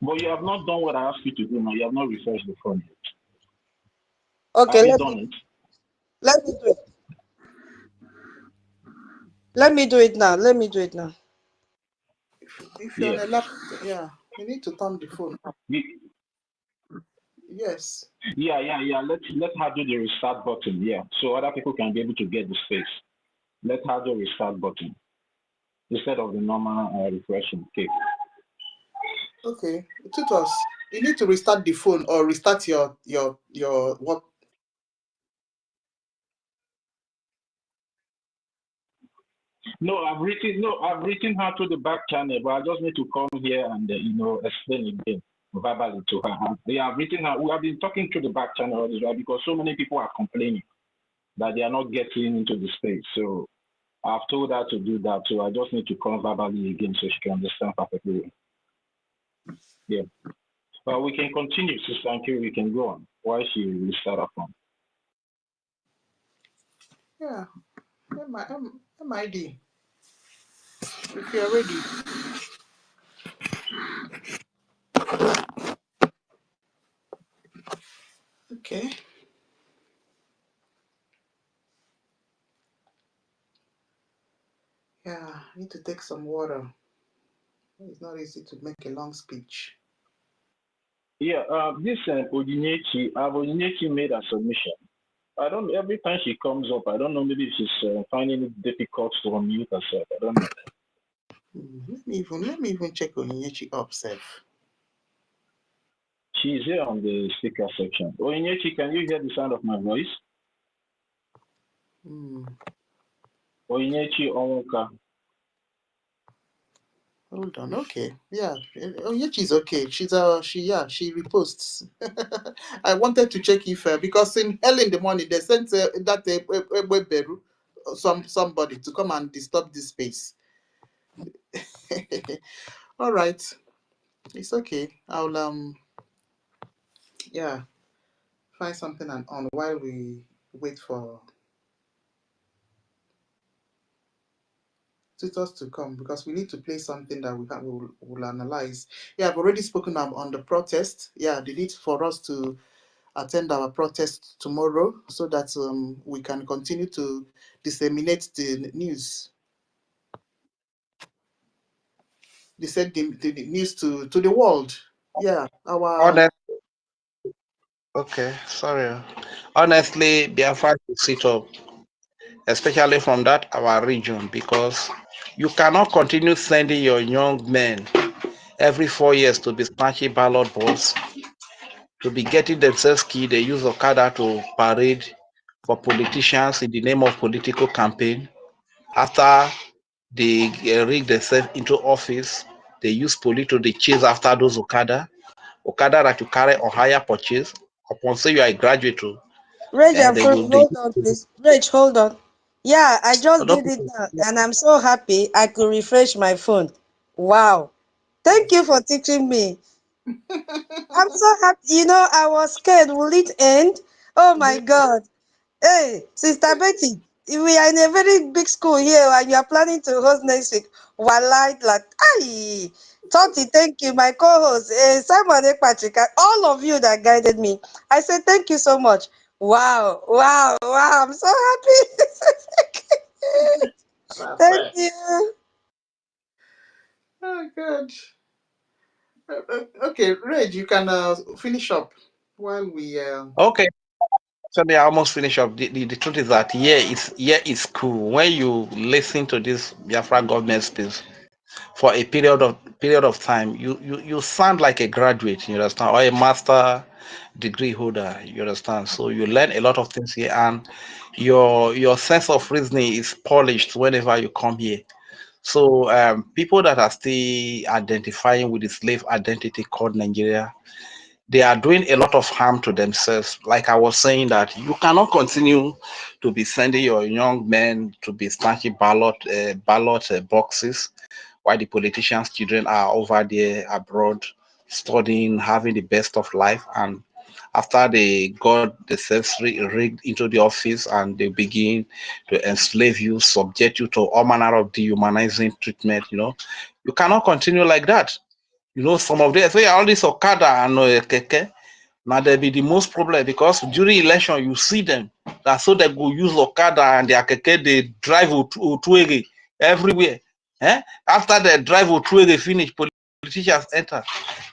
But you have not done what I asked you to do now. You have not refreshed the phone yet. Okay, Have you done it? let me do it. Let me do it now. Let me do it now. If you're on a laptop, yeah, you need to turn the phone up. Yes. Yeah. Let her do the restart button. Yeah, so other people can be able to get the space. Let her do restart button instead of the normal refreshing. Okay. Okay. Tutos, you need to restart the phone or restart your what? No, I've written her to the back channel, but I just need to come here and explain again verbally to her. I've written her. We have been talking to the back channel as well because so many people are complaining that they are not getting into the space. So I've told her to do that. So I just need to come verbally again so she can understand perfectly. Yeah. Well, we can continue, Sister Ankiri. We can go on while she restart her phone. Yeah. MID. If you're ready. Okay. Yeah, I need to take some water. It's not easy to make a long speech. Yeah, this Odinechi made a submission. I don't. Every time she comes up, I don't know. Maybe she's finding it difficult to unmute herself. I don't know. Let me even check Onyinyechi up, self. She's here on the speaker section. Onyinyechi, can you hear the sound of my voice? Onyinyechi Onwuka. Hold on. Okay. Yeah. Onyinyechi's okay. She reposts. I wanted to check if because early in the morning they sent that somebody to come and disturb this space. All right, it's okay. I'll find something on while we wait for tutors to come because we need to play something that we'll analyze. Yeah, I've already spoken on the protest. Yeah, the need for us to attend our protest tomorrow so that we can continue to disseminate the news. They said the news to the world. Yeah, Okay, sorry. Honestly, Biafra should sit up, especially from our region, because you cannot continue sending your young men every 4 years to be snatching ballot balls, to be getting themselves killed. They use Okada to parade for politicians in the name of political campaign. After they rig themselves into office, they use police to chase after those Okada that you carry or higher purchase. Upon say you are a graduate, Rage, and they will hold on, please. Rage, hold on. Yeah, I just other did it people. now, and I'm so happy I could refresh my phone. Wow. Thank you for teaching me. I'm so happy. You know, I was scared. Will it end? Oh my God. Hey, Sister Betty, we are in a very big school here and you are planning to host next week. Walai, like, aye. Toti, thank you. My co-host, Simon Ekpachika, all of you that guided me. I said, thank you so much. Wow. I'm so happy. Thank you. Oh, good. Okay, Reg, you can finish up while we. Okay, so they almost finish up. The truth is that is cool. When you listen to this Biafra government speech for a period of time, you sound like a graduate, you understand, or a master degree holder, you understand. So you learn a lot of things here, and your sense of reasoning is polished whenever you come here. So people that are still identifying with the slave identity called Nigeria, they are doing a lot of harm to themselves. Like I was saying, that you cannot continue to be sending your young men to be snatching ballot boxes while the politicians' children are over there abroad studying, having the best of life, and after they got themselves rigged into the office and they begin to enslave you, subject you to all manner of dehumanizing treatment, you cannot continue like that. Some of them say all this Okada and Keke, now there be the most problem because during election you see them. That's so they go use Okada and their Keke, they drive Otuege everywhere. After they drive Otuege finish, politicians enter.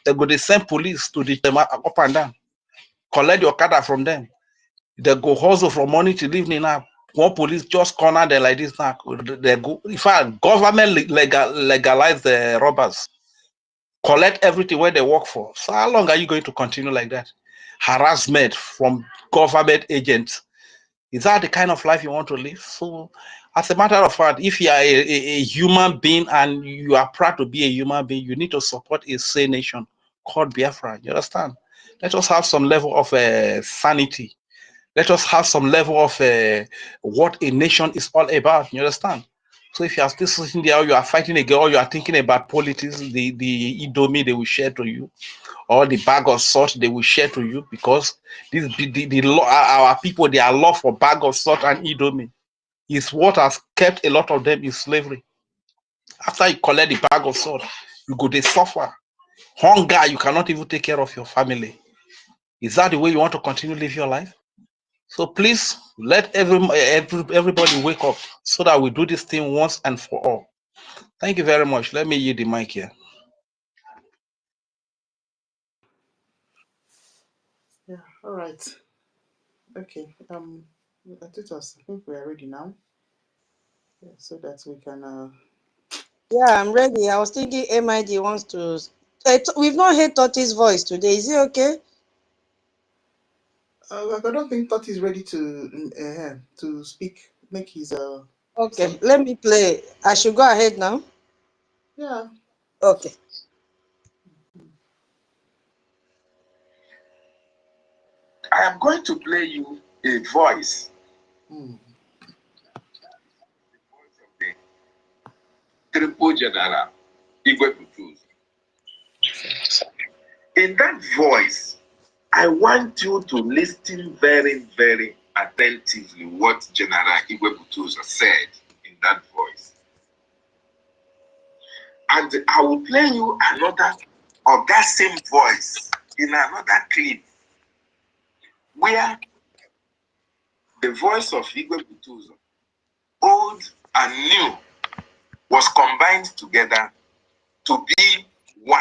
They go they send police to the up and down, collect the Okada from them. They go hustle from morning till evening now. One police just corner them like this now. They go. In fact, government legalize the robbers, collect everything where they work for. So how long are you going to continue like that? Harassment from government agents. Is that the kind of life you want to live? So, as a matter of fact, if you are a human being and you are proud to be a human being, you need to support a sane nation called Biafra. You understand? Let us have some level of sanity. Let us have some level of what a nation is all about. You understand? So if you are still sitting there, or you are fighting again, or you are thinking about politics, the Idomi they will share to you, or the bag of salt they will share to you, because the law, our people, they are law for bag of salt and Idomi is what has kept a lot of them in slavery. After you collect the bag of salt, you go to suffer hunger. You cannot even take care of your family. Is that the way you want to continue to live your life? So please let everybody wake up so that we do this thing once and for all. Thank you very much. Let me yield the mic here. Yeah, all right. Okay. I think we are ready now. Yeah, so that we can Yeah, I'm ready. I was thinking MID wants to. We've not heard Toti's voice today. Is it okay? I don't think Toti is ready to speak, make his Okay, let me play. I should go ahead now. Yeah. Okay. I am going to play you a voice. Mm. The voice of the Triple General Igwe. In that voice, I want you to listen very, very attentively what General Igwe said in that voice. And I will play you another of that same voice in another clip where the voice of Igwe Butuzo, old and new, was combined together to be one.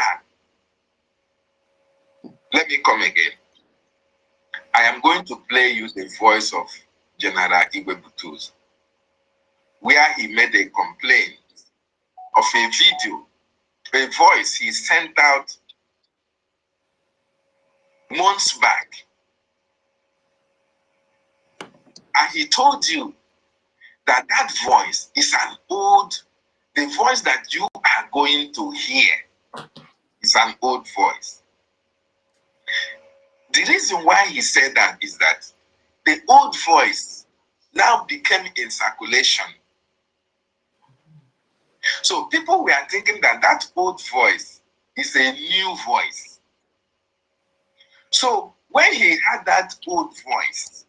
Let me come again. I am going to play you the voice of General Igwe Butuzo, where he made a complaint of a video, a voice he sent out months back. And he told you that that voice is an old, the voice that you are going to hear is an old voice. The reason why he said that is that the old voice now became in circulation. So people were thinking that that old voice is a new voice. So when he had that old voice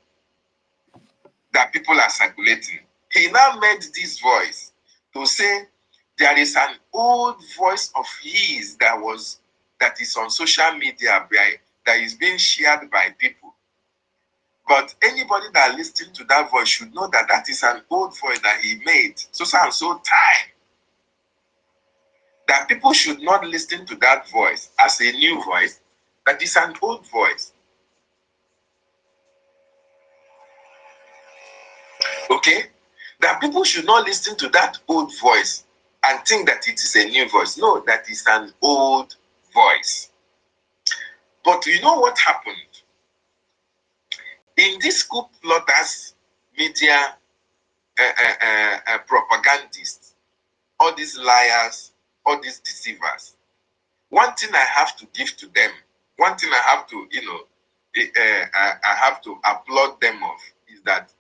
that people are circulating, he now made this voice to say there is an old voice of his that is on social media that is being shared by people. But anybody that listens to that voice should know that that is an old voice that he made so and so time. That people should not listen to that voice as a new voice, that is an old voice. Okay? That people should not listen to that old voice and think that it is a new voice. No, that is an old voice. But you know what happened? In this coup plotters, media propagandists, all these liars, all these deceivers, one thing I have to give to them, one thing I have to, I have to applaud them of is that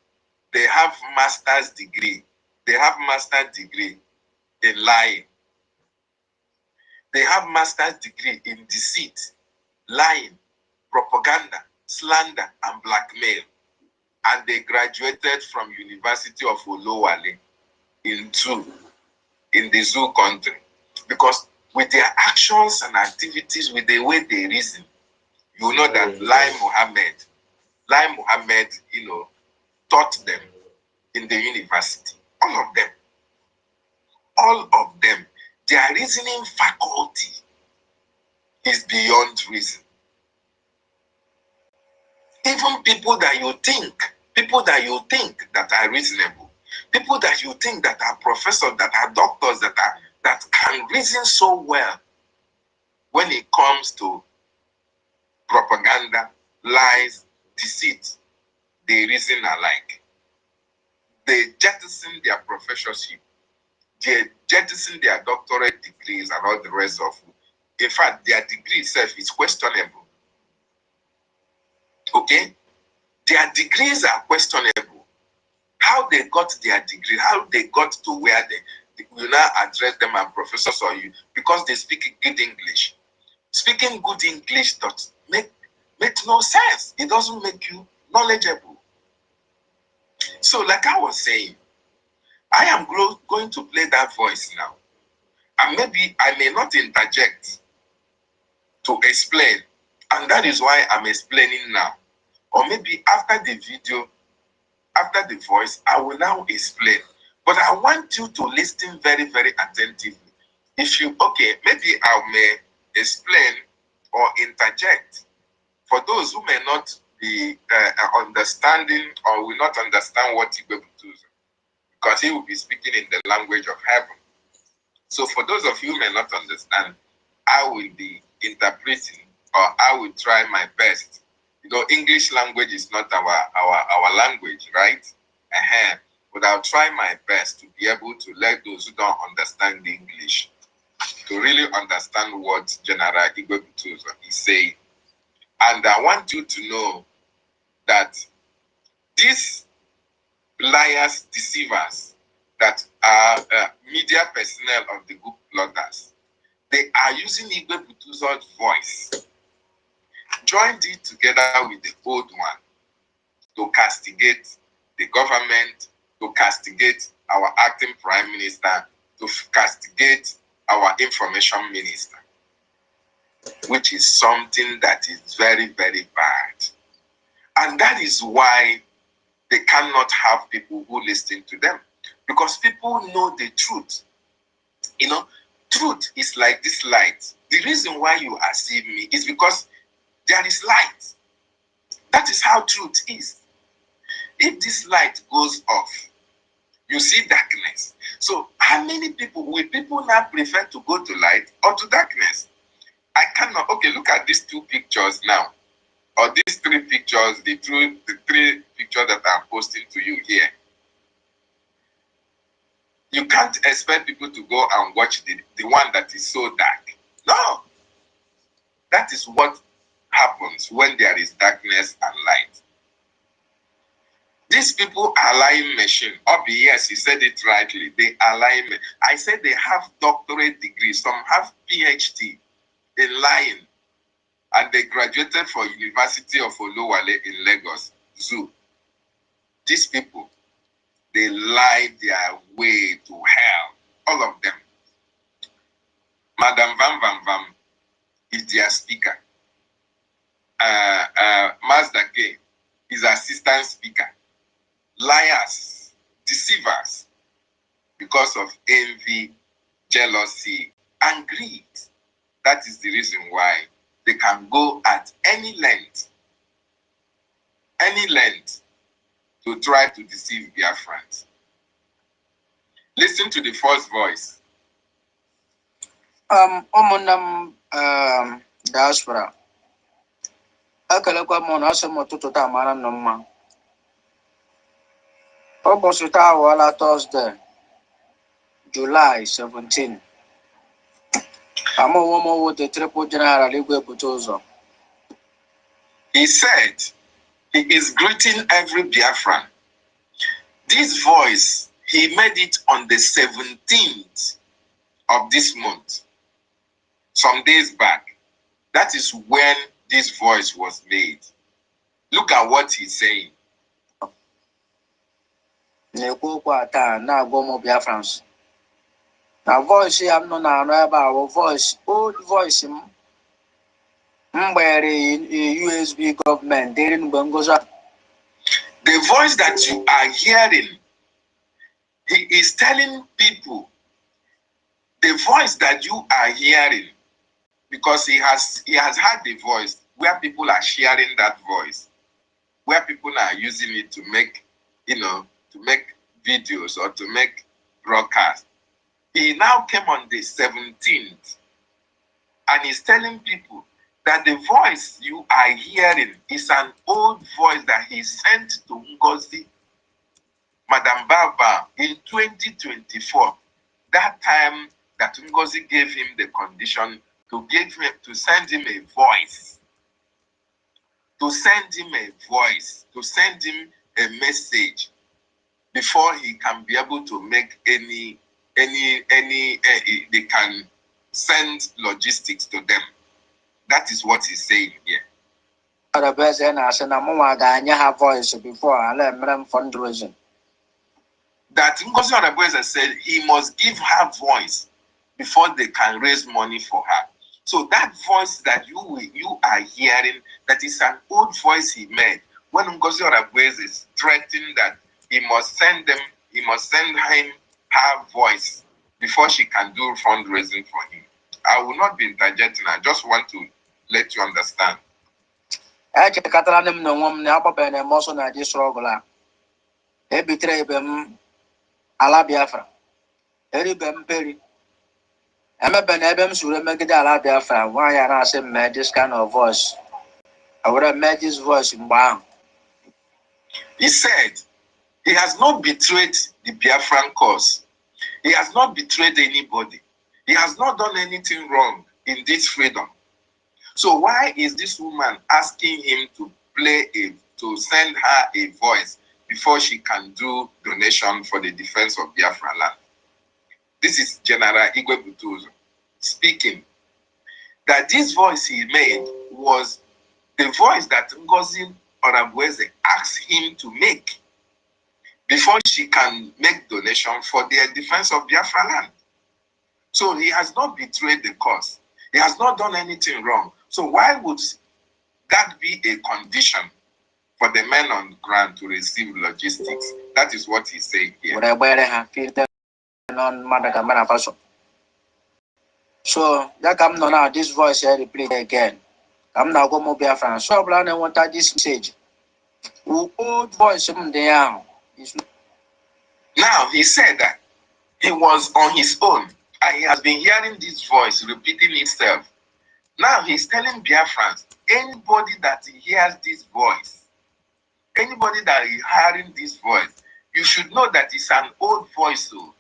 they have master's degree. They have master's degree in lying. They have master's degree in deceit, lying, propaganda, slander, and blackmail. And they graduated from University of Olowale in the zoo country. Because with their actions and activities, with the way they reason, you know that Lai Mohammed, taught them in the university. All of them, their reasoning faculty is beyond reason. Even people that you think that are reasonable, people that you think that are professors, that are doctors, that can reason so well when it comes to propaganda, lies, deceit, they reason alike. They jettison their professorship, they jettison their doctorate degrees and all the rest of it. In fact, their degree itself is questionable. Okay? Their degrees are questionable. How they got their degree, how they got to where they will now address them as professors or you, because they speak good English. Speaking good English does make no sense. It doesn't make you knowledgeable. So like I was saying, I am going to play that voice now. And maybe I may not interject to explain. And that is why I'm explaining now. Or maybe after the video, after the voice, I will now explain. But I want you to listen very, very attentively. Okay, maybe I may explain or interject for those who may not be understanding or will not understand what he will do, because he will be speaking in the language of heaven. So for those of you who may not understand, I will be interpreting, or I will try my best. English language is not our language, right? But I'll try my best to be able to let those who don't understand English to really understand what General Igwe Butuzo is saying. And I want you to know that these liars, deceivers, that are media personnel of the group bloggers, they are using Igwe Butuzo's voice, joined it together with the old one, to castigate the government, to castigate our acting prime minister, to castigate our information minister, which is something that is very, very bad. And that is why they cannot have people who listen to them, because people know the truth. Truth is like this light. The reason why you are seeing me is because there is light. That is how truth is. If this light goes off, you see darkness. So how many people will now prefer to go to light or to darkness? I cannot. Okay, look at these two pictures now, or these three pictures, the three pictures that I'm posting to you here. You can't expect people to go and watch the one that is so dark. No. That is what happens when there is darkness and light. These people are lying machine. Yes, you said it rightly. They are lying. I said they have doctorate degrees. Some have PhD in lying. And they graduated from University of Olowale in Lagos Zoo. These people, they lie their way to hell. All of them. Madam Vam Vam Vam is their speaker. Mazda K is assistant speaker. Liars, deceivers, because of envy, jealousy, and greed. That is the reason why they can go at any length to try to deceive Biafrans. Listen to the first voice. Diaspora. Akalekwa mo na asemo tututa amara no mma. Obosuta awala Thursday, July 17. Amo wo the triple general Igwe Butuzo. He said he is greeting every Biafran. This voice, he made it on the 17th of this month. some days back. That is when this voice was made. Look at what he's saying. BIAFRANS. Now voice I'm not about voice, old voice USB government didn't NGOZI. The voice that you are hearing, he is telling people the voice that you are hearing, because he has had the voice where people are sharing that voice, where people are using it to make, to make videos or to make broadcasts. He now came on the 17th and he's telling people that the voice you are hearing is an old voice that he sent to NGOZI, Madam Baba, in 2024. That time that NGOZI gave him the condition to send him a voice, to send him a message before he can be able to make they can send logistics to them. That is what he's saying here. The president has said, "I'm voice before I let them fundraising." That NGOZI Orabufulani said he must give her voice before they can raise money for her. So that voice that you are hearing, that is an old voice he made when NGOZI Orabufulani is threatening that he must send him her voice before she can do fundraising for him. I will not be interjecting. I just want to let you understand. I can't tell them no one never been emotional at this struggle. They betray them. Ala Biafra. Eri bem peri. Eme ben ebem sure megide ala Biafra. Why I say made this kind of voice? I would have made this voice in Bang. He said he has not betrayed the Biafran cause. He has not betrayed anybody. He has not done anything wrong in this freedom. So why is this woman asking him to send her a voice before she can do donation for the defense of Biafra land? This is General Igwe Butuzo speaking. That this voice he made was the voice that NGOZI Orabufulani asked him to make before she can make donation for the defense of Biafra land. So he has not betrayed the cause. He has not done anything wrong. So why would that be a condition for the men on the ground to receive logistics? That is what he's saying here. So that come now this voice here repeat again. I'm now go mobile France. So I want this message. Old voice there. Now he said that he was on his own and he has been hearing this voice repeating itself. Now he's telling Biafrans, anybody that hears this voice, anybody that is hearing this voice, you should know that it's an old voice. So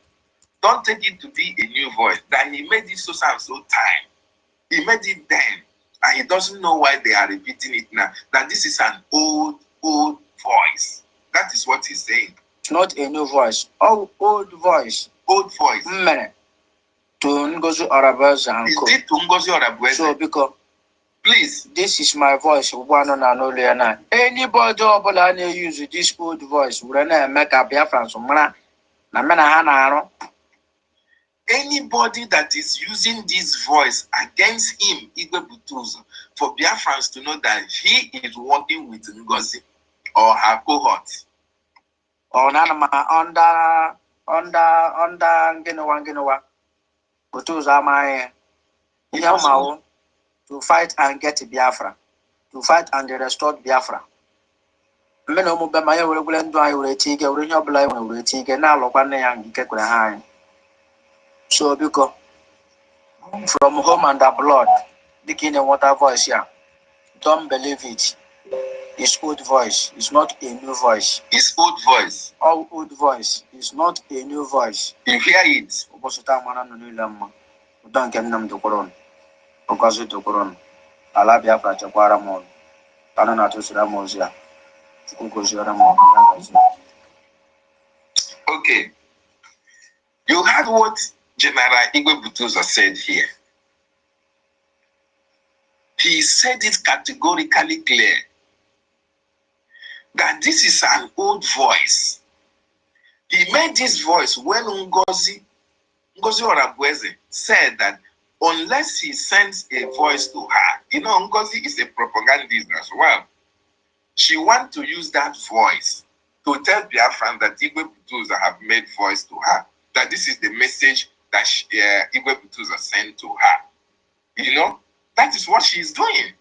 don't take it to be a new voice. That he made it so time. He made it then. And he doesn't know why they are repeating it now. That this is an old voice. That is what he's saying. It's not a new voice. Oh, old voice. Old voice. To NGOZI Orabufulani. Is it to NGOZI Orabufulani? So because please, this is my voice. One and only. Anybody who use this old voice, we don't make a Biafrans. Anybody that is using this voice against him, Igwe Butuzo, for Biafrans to know that he is working with NGOZI or her cohort. Or under Ginowa. Butuzo my to fight and get Biafra, to fight and restore Biafra. Meno Mubamaya will do I will take a real blind will take a now one young Kekura. So because from home and the blood, the king and water voice here. Don't believe it. It's old voice. It's not a new voice. It's old voice. All old voice. It's not a new voice. You hear it. Don't get them to Koron. Because to Koron. Allah Biafra Chakwara Mon. Tanana to Suramozia. Okay. You heard what General Igwe Butuzo said here. he said it categorically clear that this is an old voice. He made this voice when Ngozi Orabufulani said that unless he sends a voice to her, you know, Ngozi is a propagandist as well. She wants to use that voice to tell Biafran that Igwe Butuza have made voice to her, that this is the message that Igwe Butuza sent to her. You know, that is what she is doing.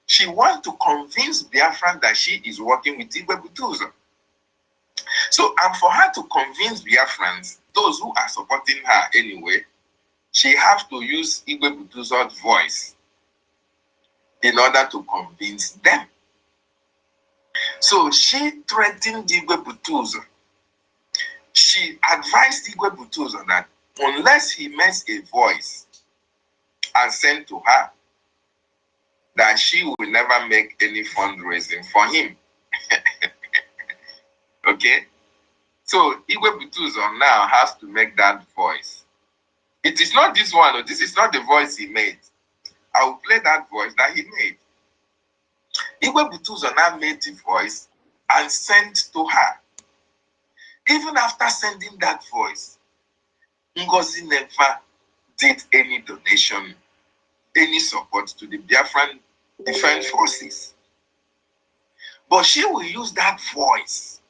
She wants to convince Biafran that she is working with Igwe Butuza. So, and for her to convince Biafrans, those who are supporting her anyway, she has to use Igwe Butuza's voice in order to convince them. So she threatened Igwe Butuza. She advised Igwe Butuza that unless he makes a voice and send to her, that she will never make any fundraising for him. Okay? So Igwe Butuza now has to make that voice. It is not this one, or this is not the voice he made. I will play that voice that he made. Igwe Butuza now made the voice and sent to her. Even after sending that voice, Ngozi never did any donation, any support to the Biafran Defense Forces. But she will use that voice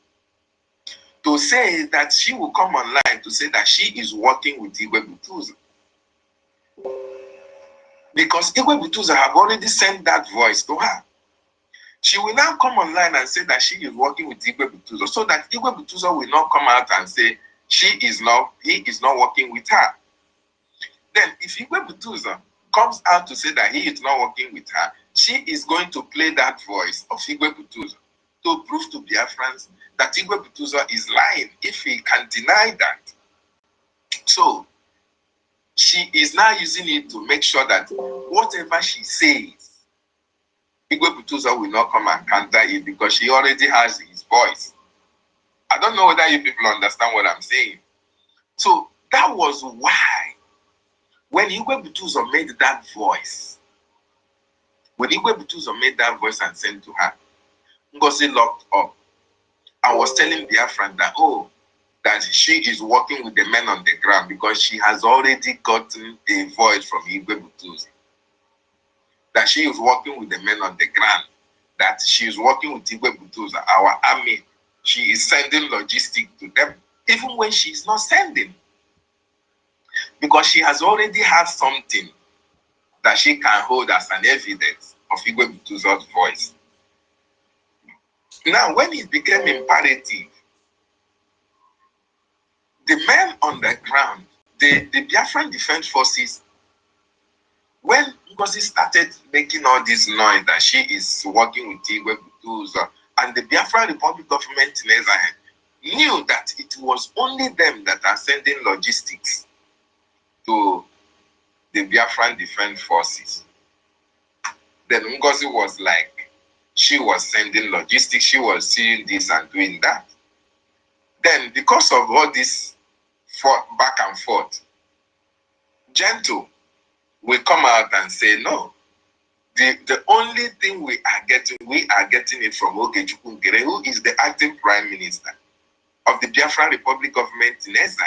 to say that she will come online to say that she is working with Igwe Butuza. Because Igwe Butuza have already sent that voice to her. She will now come online and say that she is working with Igwe Butuza, so that Igwe Butuza will not come out and say he is not working with her. Then if Igwe Butuza comes out to say that he is not working with her, she is going to play that voice of Igwe Butuza to prove to Biafrans that Igwe Butuza is lying if he can deny that. So she is now using it to make sure that whatever she says, Igwe Butuza will not come and counter it because she already has his voice. I don't know whether you people understand what I'm saying. So that was why when Igwe Butuza made that voice, and sent to her, Ngozi locked up and was telling Biafran that, oh, that she is working with the men on the ground because she has already gotten a voice from Igwe Butuza. That she is working with the men on the ground, that she is working with Igwe Butuza, our army. She is sending logistics to them, even when she is not sending. Because she has already had something that she can hold as an evidence of Igwe Butuza's voice. Now, when it became imperative, the men on the ground, the Biafran Defense Forces, when Ngozi started making all this noise that she is working with Igwe Butuza, and the Biafran Republic government in Israel knew that it was only them that are sending logistics to the Biafran Defense Forces. Then Ngozi was like, she was sending logistics, she was seeing this and doing that. Then because of all this back and forth, Gentle will come out and say, no, the only thing we are getting it from Ogejukwu Ngere, who is the acting prime minister of the Biafran Republic government in exile.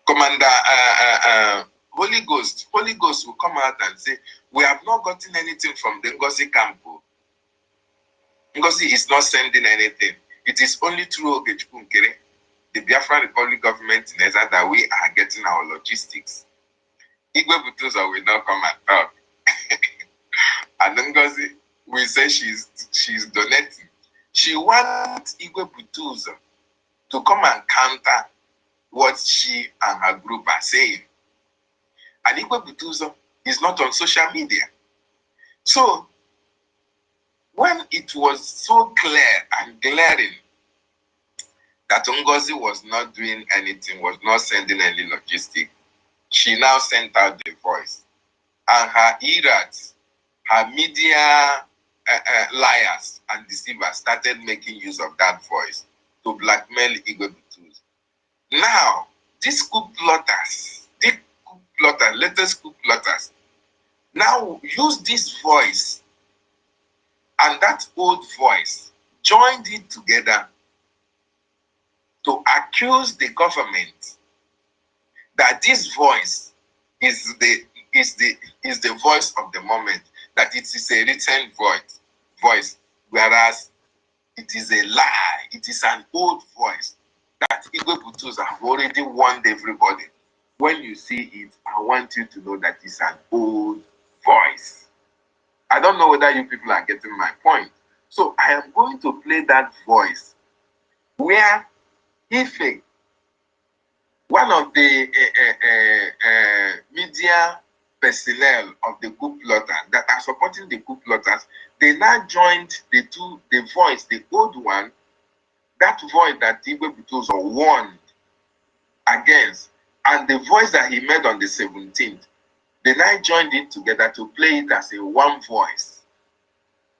Commander Holy Ghost will come out and say, we have not gotten anything from the Ngozi camp. Ngozi is not sending anything. It is only through Ogejukwu Ngere, the Biafran Republic government in exile, that we are getting our logistics. Igwe Butuza will not come and talk. And Ngozi will say she's donating. She wants Igwe Butuza to come and counter what she and her group are saying. And Igwe Butuza is not on social media. So when it was so clear and glaring that Ngozi was not doing anything, was not sending any logistics, she now sent out the voice. And her irats, her media liars and deceivers started making use of that voice to blackmail Igwe Butuza. Now, these coup plotters, plotters, latest coup plotters, now use this voice and that old voice, joined it together to accuse the government that this voice is the voice of the moment, that it is a written voice, whereas it is a lie. It is an old voice that Igwe Butus have already warned everybody. When you see it, I want you to know that it's an old voice. I don't know whether you people are getting my point. So I am going to play that voice where EFIK, one of the media personnel of the coup plotters that are supporting the coup plotters, they now joined the voice, the old one, that voice that Igwe Butozo warned against, and the voice that he made on the 17th. They now joined it together to play it as a one voice,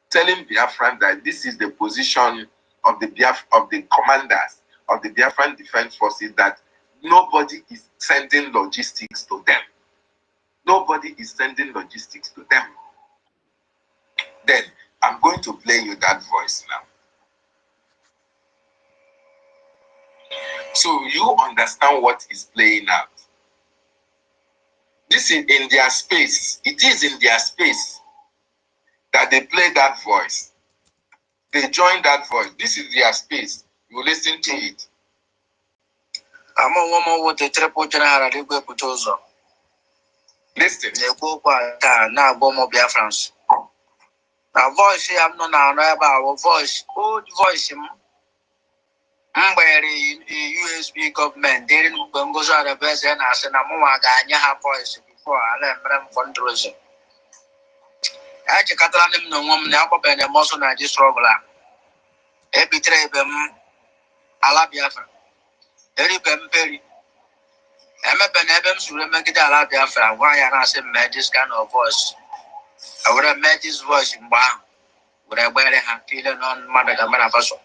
telling Biafran that this is the position of the commanders of the Biafran Defense Forces, that nobody is sending logistics to them. Nobody is sending logistics to them. Then I'm going to play you that voice now, so you understand what is playing out. This is in their space. It is in their space that they play that voice. They join that voice. This is their space. You listen to it. I'm a woman with a triple general. Listen. Now, Bomo BIAFRANS. Now, voice here, I'm not about voice, old voice. Where USB government didn't go to the best and I said, I'm a voice before I let them fundraising. I just got them no woman now, and the most of the struggle. Every trade them, I love Biafra. Every Perry. I'm a benebem to remember the Ala Biafra. Why I said, made this kind of voice. I would have made this voice in Bam. Would I wear a happy on Mother Gamanafaso?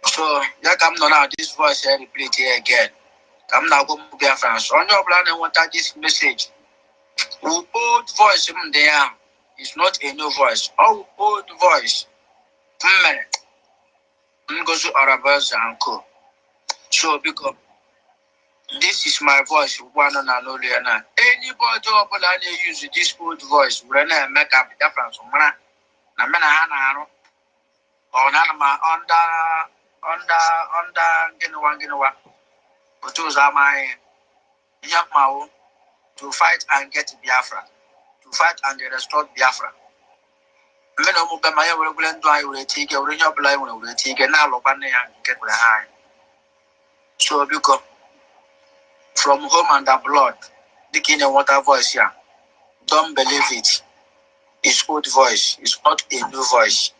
So, yeah, come now, this voice I repeat here again. Come now, go to BIAFRANS. On your plan, I want this message. Old voice in there is not a new voice. Oh, old voice. NGOZI Orabufulani and Co. So, because this is my voice, one and only. Anybody who use this old voice, when I make up difference, I'm going under but those are my young to fight and get Biafra, to fight and restore Biafra. So because from home and abroad, the king and water voice here, don't believe it. It's old voice, it's not a new voice.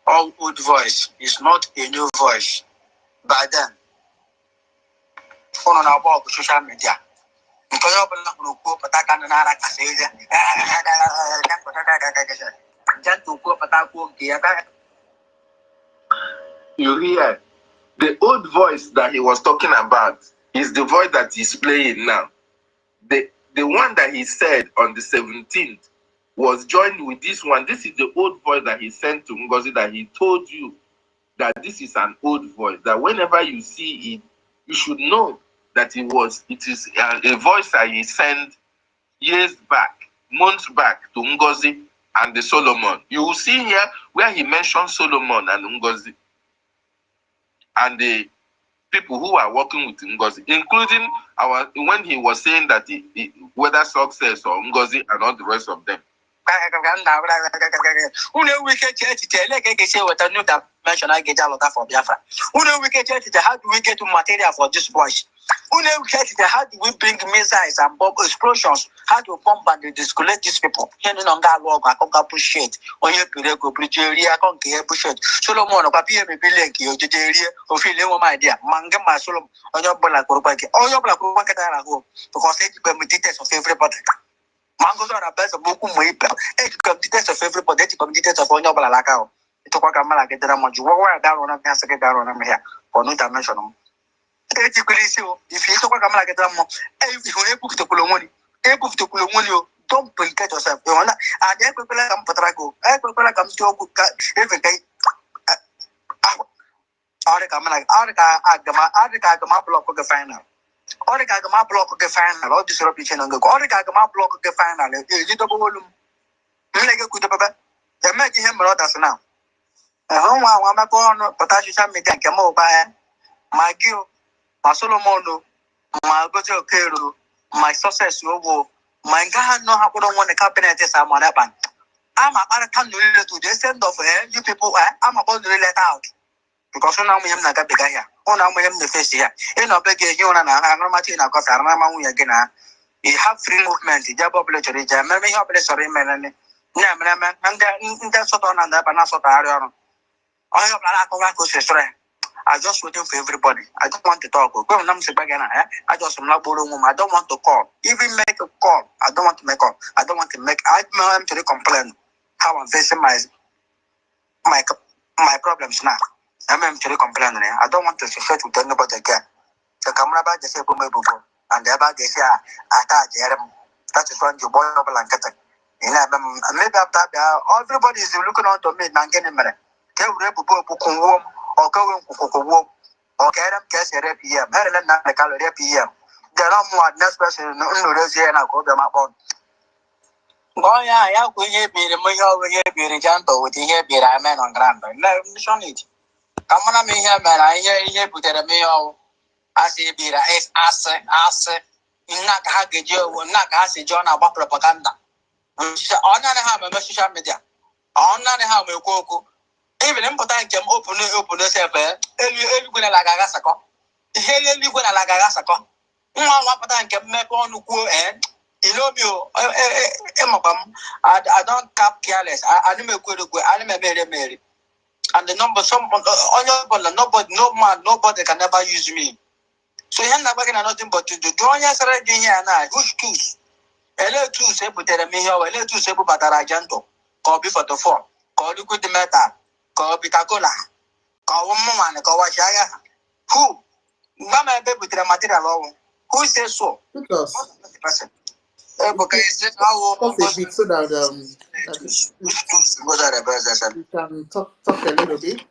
All old voice is not a new voice. By then, on our social media. You hear, the old voice that he was talking about is the voice that he's playing now. The one that he said on the 17th was joined with this one. This is the old voice that he sent to NGOZI, that he told you that this is an old voice, that whenever you see it, you should know that it is a voice that he sent years back, months back, to NGOZI and the Solomon. You will see here where he mentioned Solomon and NGOZI and the people who are working with NGOZI, including when he was saying that whether success or NGOZI and all the rest of them. I get a lot for Biafra. We get how do we get to material for this voice? How do we bring missiles and bomb explosions? How do we bomb and discolate these people? Here no longer work, I can't push it. On your period, bridge area, I can't push it. Solomon, or papier, maybe like you, the area, or feeling my idea. Manga, my Solomon, on your black or back, or your black or back at home, because they become details of everybody. Mangoes are a best of Bokum Weeper, 8 details of everybody, details of on your Balacao. It took a man like a drama. You were down on a second down on here, or no dimensional. if you talk about like that, if you able to pull money, don't forget yourself. You wanna, and then people like Patrago, people like even Agama block of the final. Agama block of the final, all disruption on the Agama block of the final. You double volume. Like a good papa. Imagine him brothers now. A home one on potassium media can mobile. My Gil, my Solomono, my Gojo Kero, my success, my God, no, I don't want the cabinet is I'm on that band. I'm a can to the send of you people. I'm about to let out. Because now we have not big here. Oh, now we have the face here. You know, beg you and I'm not in a coffee. I'm not again. You have free movement. You have population. You have many sorry, man. And that's what on the Panasota. I have a I just waiting for everybody. I don't want to talk. I just am not borrowing. I don't want to call. Even make a call. I don't want to make call. I don't want to make. I am to complain how I'm facing my problems now. I'm actually complaining. I don't want to associate with anybody again. The camera bag is a boom before, and the bag is that is when you boy up and get it. Maybe after everybody is looking on to me, and getting married. Can we warm or go warm or get them case a PM? Maryland, not the color PM. There are more next person in the and I call them up on. Oh, yeah, I have to be the way be the gentle with the hair be a man on ground. No, mission it. Come on, me here, man. I hear put a mail. I see be the ass. In not Haggy Joe will not ask John about propaganda. On none have a social media. On none have a cocoa. Even important can open yourself. Everyone like a gassaco. Hey, you going like a gassaco. One can make on who and you know me. I don't cap careless. I don't make good. I don't marry. And the number no man, nobody can never use me. So you're not working nothing but to do. Don't you say here now? Who's choose? Hello, choose. Put me here. Hello, choose. Put Batarajanto. Call be for the phone. Call you the metal. Call Pitacola. Call woman. Call Washaya. Who? Mama, baby, with the material. Who says so? Because Okay, a bit so that we can talk a little bit.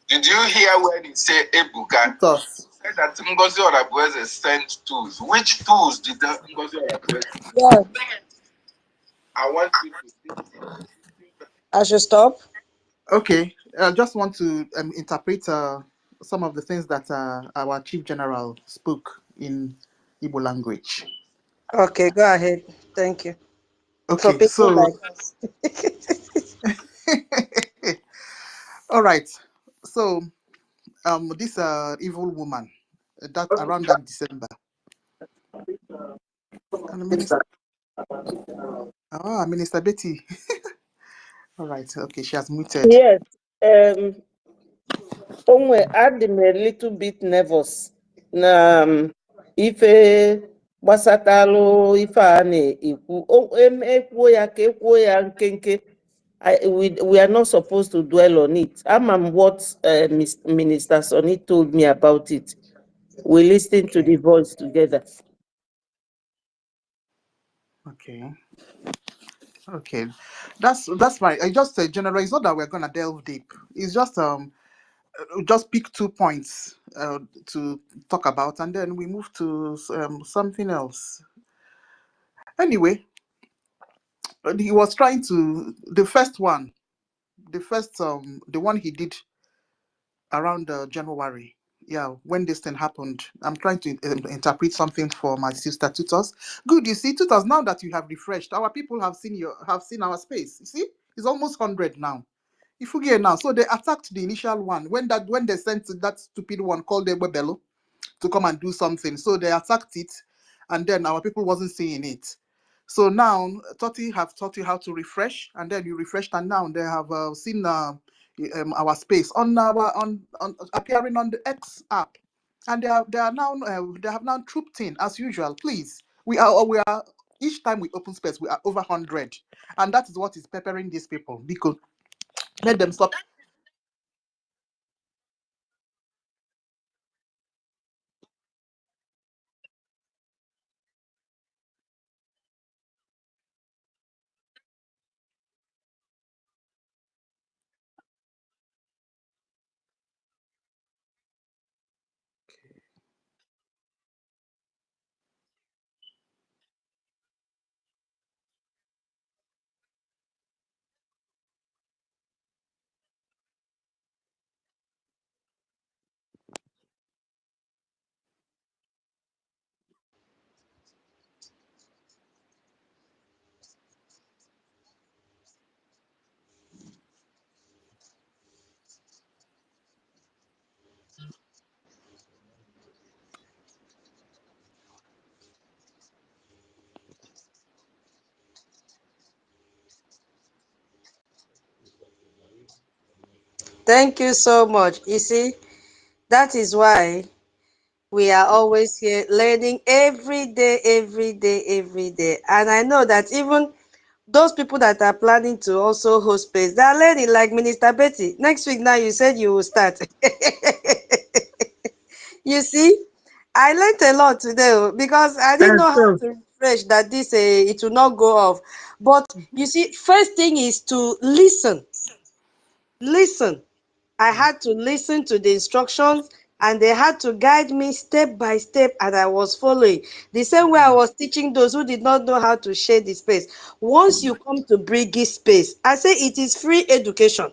Did you hear when he said Ebuka? Said that Ngozi Orabufulani sent tools. Which tools did Ngozi Orabufulani? Yeah, I want you to see. I should stop. Okay, I just want to interpret some of the things that our Chief General spoke in Igbo language. Okay, go ahead. Thank you. For Okay, people so like us. all right, so this evil woman that around that December, and Minister Betty. All right, okay, she has muted. Yes, I'm a little bit nervous. Ife gbasatalu ife a na-ekwu ekwuo ya ka ekwuo ya nkenke. We are not supposed to dwell on it. What Minister Sonny told me about it. We listen to the voice together. Okay, that's fine. I just general. It's not that we're gonna delve deep. It's just pick 2 points to talk about, and then we move to something else. Anyway, he was trying to the one he did around January. Yeah, when this thing happened, I'm trying to interpret something for my sister tutors. Good, you see, tutors. Now that you have refreshed, our people have seen our space. You see, it's almost 100 now. If you get now, so they attacked the initial one when they sent that stupid one called the Webelo to come and do something. So they attacked it, and then our people wasn't seeing it. So now Toti have taught you how to refresh, and then you refreshed, and now they have seen our space on appearing on the X app, and they have now trooped in as usual. Please, we are each time we open space we are over 100, and that is what is peppering these people because let them stop. Thank you so much. You see, that is why we are always here learning every day, every day, every day. And I know that even those people that are planning to also host space, they are learning, like Minister Betty. Next week now, you said you will start. You see, I learned a lot today because I didn't know how So, to refresh that this it will not go off. But you see, first thing is to listen. Listen. I had to listen to the instructions and they had to guide me step by step and I was following. The same way I was teaching those who did not know how to share the space. Once you come to BRGIE space, I say it is free education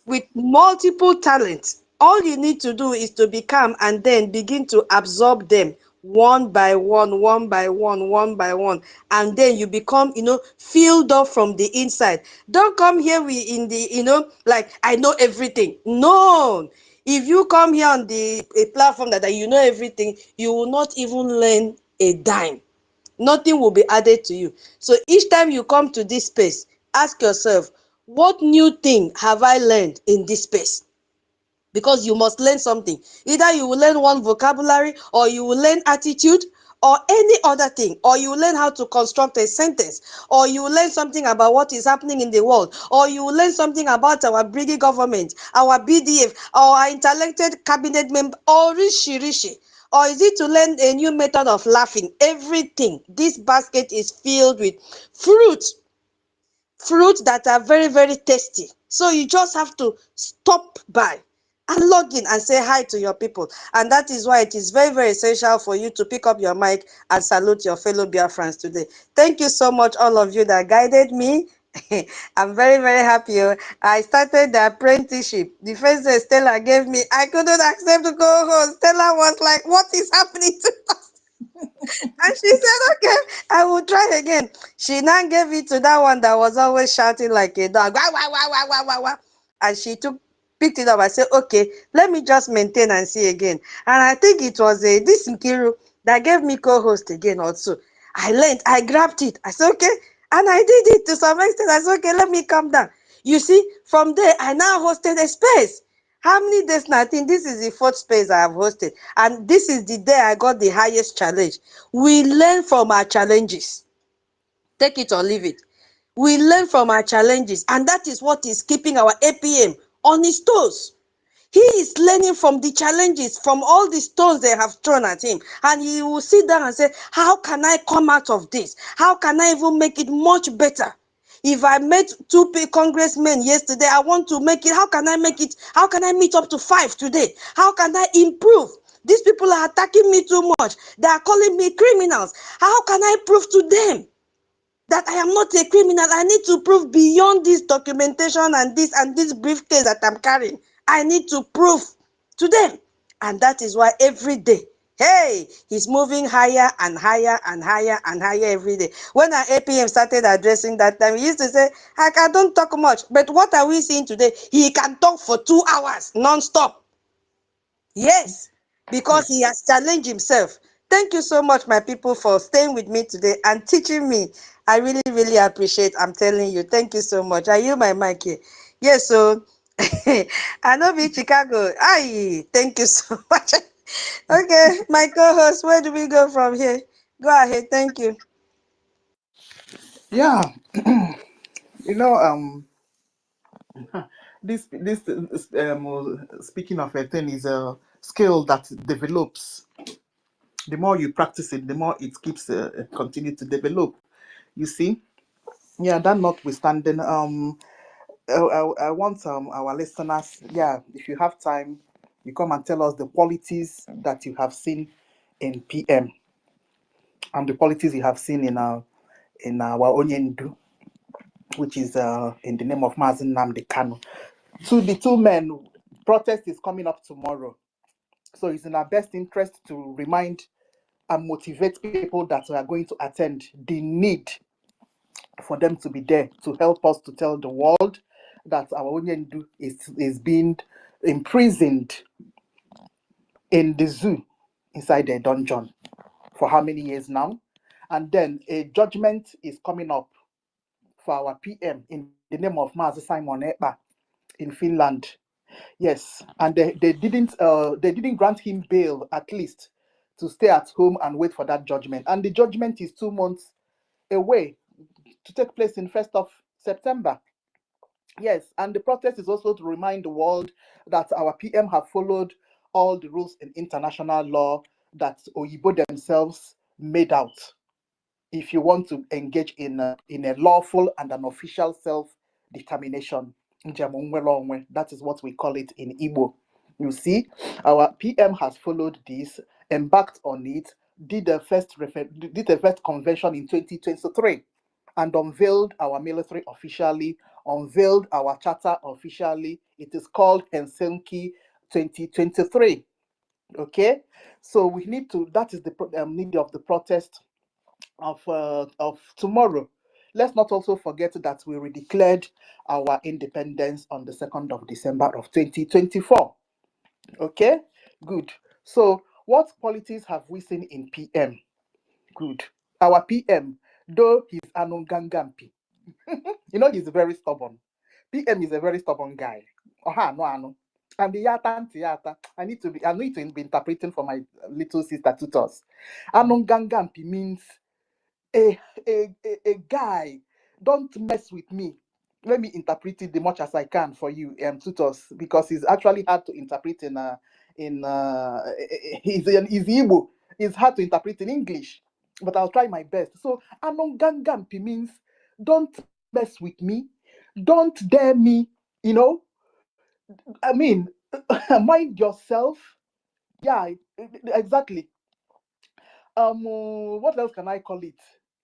with multiple talents. All you need to do is to be calm and then begin to absorb them one by one, one by one, one by one. And then you become, filled up from the inside. Don't come here in the, like, I know everything. No. If you come here on a platform that you know everything, you will not even learn a dime. Nothing will be added to you. So each time you come to this space, ask yourself, what new thing have I learned in this space? Because you must learn something. Either you will learn one vocabulary, or you will learn attitude, or any other thing, or you will learn how to construct a sentence, or you will learn something about what is happening in the world, or you will learn something about our BRGIE government, our BDF, our intellected cabinet member, or rishi. Or is it to learn a new method of laughing? Everything. This basket is filled with fruits that are very, very tasty. So you just have to stop by and log in and say hi to your people. And that is why it is very, very essential for you to pick up your mic and salute your fellow BIAFRANS today. Thank you so much, all of you that guided me. I'm very, very happy. I started the apprenticeship. The first day Stella gave me, I couldn't accept to go home. Stella was like, what is happening to us? And she said, okay, I will try again. She now gave it to that one that was always shouting like a dog. Wah, wah, wah, wah, wah, wah, wah. And she picked it up. I said, okay, let me just maintain and see again. And I think it was this Nkiru that gave me co-host again also. I learned, I grabbed it. I said, okay. And I did it to some extent. I said, okay, let me calm down. You see, from there, I now hosted a space. How many days now? I think this is the fourth space I have hosted. And this is the day I got the highest challenge. We learn from our challenges. Take it or leave it. We learn from our challenges. And that is what is keeping our APM on his toes. He is learning from the challenges, from all the stones they have thrown at him. And he will sit down and say, how can I come out of this? How can I even make it much better? If I met 2 congressmen yesterday, I want to make it. How can I make it? How can I meet up to 5 today? How can I improve? These people are attacking me too much. They are calling me criminals. How can I prove to them that I am not a criminal? I need to prove beyond this documentation and this briefcase that I'm carrying. I need to prove to them. And that is why every day, hey, he's moving higher and higher and higher and higher every day. When our APM started addressing that time, he used to say, I don't talk much. But what are we seeing today? He can talk for 2 hours non-stop. Yes, because he has challenged himself. Thank you so much, my people, for staying with me today and teaching me. I really, really appreciate. I'm telling you. Thank you so much. I yield my mic here. Yes, so I know be Chicago. Aye, thank you so much. Okay, my co-host, where do we go from here? Go ahead. Thank you. Yeah, you know, this speaking of a thing is a skill that develops. The more you practice it, the more it keeps continue to develop. You see, yeah. That notwithstanding, I want our listeners, yeah, if you have time, you come and tell us the qualities that you have seen in PM and the qualities you have seen in our Onyendu, which is in the name of Mazen Namdi Kanu. So the 2 men, protest is coming up tomorrow. So it's in our best interest to remind and motivate people that are going to attend the need for them to be there to help us to tell the world that our Onyendu is being imprisoned in the zoo inside a dungeon for how many years now? And then a judgment is coming up for our PM in the name of Mazi Simon Ekpa in Finland. Yes, and they didn't grant him bail, at least to stay at home and wait for that judgment. And the judgment is 2 months away, to take place in 1st of September. Yes, and the protest is also to remind the world that our PM have followed all the rules in international law that Oyibo themselves made out. If you want to engage in a lawful and an official self-determination, that is what we call it in Igbo. You see, our PM has followed this, embarked on it, did the first convention in 2023, and unveiled our military officially, unveiled our charter officially. It is called Helsinki 2023. Okay, so we need to. That is the need of the protest of tomorrow. Let's not also forget that we declared our independence on the 2nd of December of 2024. Okay, good. So, what qualities have we seen in PM? Good. Our PM, though he's Anungangampi, he's very stubborn. PM is a very stubborn guy. Oha, no, ano. And the yata and theater, I need to be interpreting for my little sister tutors. Anungangampi means a guy, don't mess with me. Let me interpret it the much as I can for you, tutors, because it's actually hard to interpret he's Igbo. It's hard to interpret in English, but I'll try my best. So Anongangampi means don't mess with me, don't dare me, I mean, mind yourself. Yeah, exactly. What else can I call it?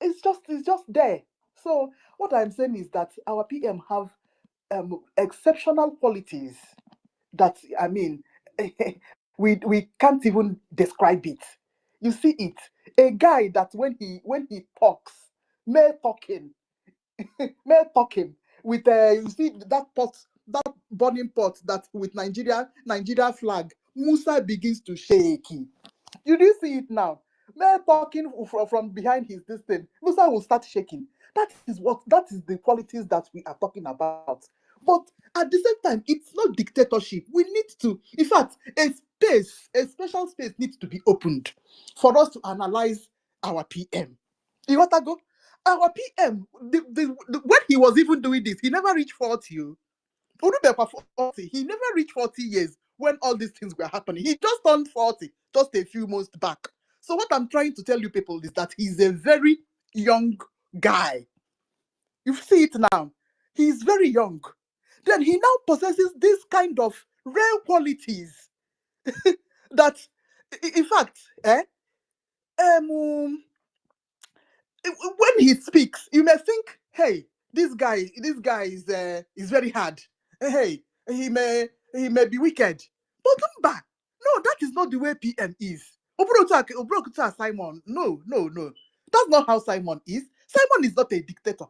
It's just there. So what I'm saying is that our PM have exceptional qualities that, I mean, we can't even describe it. You see it, a guy that when he talks, mere talking, mere talking with you see that pot, that burning pot that with Nigeria flag, Musa begins to shake. You do see it now. Man talking from behind his this thing, Musa will start shaking. That is the qualities that we are talking about. But at the same time, it's not dictatorship. We need to, in fact, a special space needs to be opened for us to analyze our PM. You want to go? Our PM, when he was even doing this, he never reached 40. Urubekwa 40. He never reached 40 years when all these things were happening. He just turned 40 just a few months back. So what I'm trying to tell you people is that he's a very young guy. You see it now. He's very young. Then he now possesses this kind of rare qualities that, in fact, when he speaks, you may think, hey, this guy is very hard. Hey, he may be wicked. But Mba, no, that is not the way PM is. Obrokuta Simon. No. That's not how Simon is. Simon is not a dictator.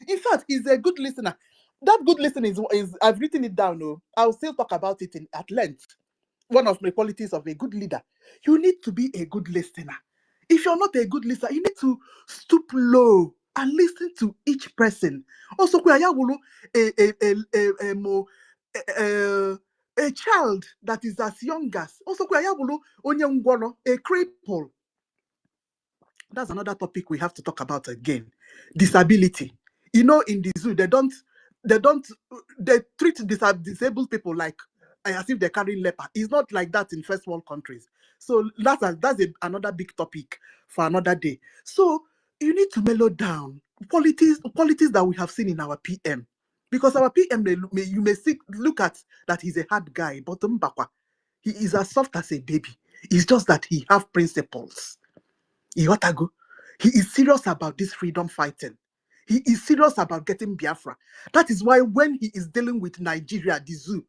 In fact, he's a good listener. That good listening is I've written it down. No, I'll still talk about it at length. One of the qualities of a good leader. You need to be a good listener. If you're not a good listener, you need to stoop low and listen to each person. Also, a child that is as young as also a cripple. That's another topic we have to talk about again. Disability. In the zoo, they treat disabled people like as if they're carrying leper. It's not like that in first world countries. So that's another big topic for another day. So you need to mellow down qualities that we have seen in our PM. Because our PM, you may look at that he's a hard guy, but he is as soft as a baby. It's just that he have principles. He is serious about this freedom fighting. He is serious about getting Biafra. That is why when he is dealing with Nigeria, the zoo,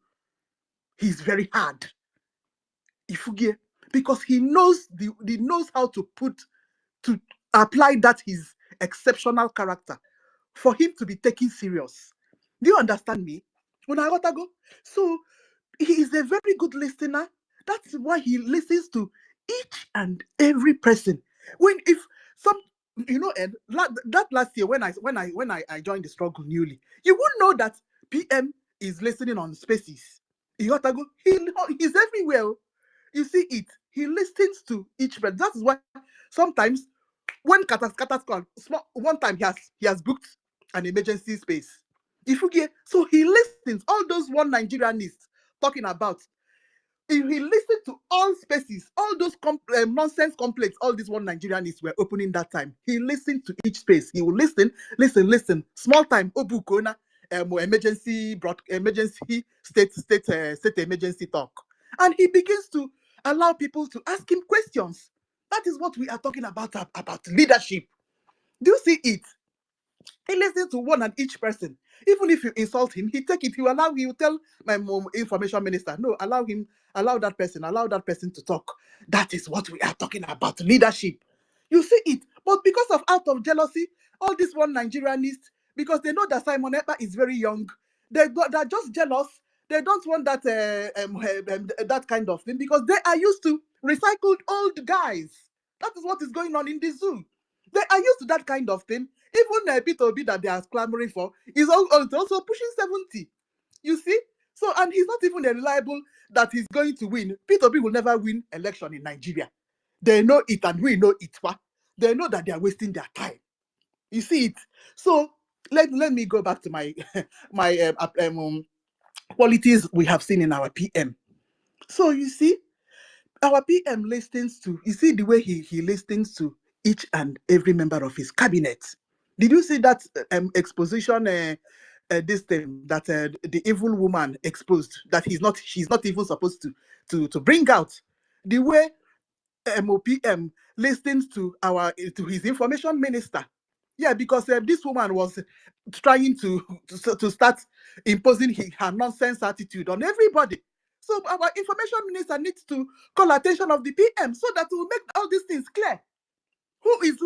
he's very hard. Because he knows how to apply that his exceptional character for him to be taken serious. Do you understand me? So he is a very good listener. That's why he listens to each and every person. And that last year when I joined the struggle newly, you won't know that PM is listening on Spaces. He's everywhere. You see it. He listens to each person. That is why sometimes when Katas call, one time he has booked an emergency space. If you get so he listens, all those one Nigerianists talking about. If he listened to all spaces, all those nonsense complaints, all these one Nigerianists were opening that time. He listened to each space. He will listen. Small time, Obukona, emergency state emergency talk, and he begins to allow people to ask him questions. That is what we are talking about leadership. Do you see it? He listens to one and each person. Even if you insult him, he take it. He will tell my mom, information minister, no, allow that person to talk. That is what we are talking about, leadership. You see it. But because of out of jealousy, all these one Nigerianists, because they know that Simon Ekpa is very young, they're just jealous. They don't want that kind of thing because they are used to recycled old guys. That is what is going on in the zoo. They are used to that kind of thing. Even Peter Obi that they are clamoring for is also pushing 70. You see? So, and he's not even reliable that he's going to win. Peter Obi will never win election in Nigeria. They know it and we know it. They know that they are wasting their time. You see it? So, let me go back to my qualities we have seen in our PM. So, you see, our PM listens to, you see the way he listens to each and every member of his cabinet. Did you see that exposition, this thing that the evil woman exposed, that she's not even supposed to bring out? The way MOPM listens to his information minister. Yeah, because this woman was trying to start imposing her nonsense attitude on everybody. So our information minister needs to call attention of the PM so that we'll make all these things clear. Who is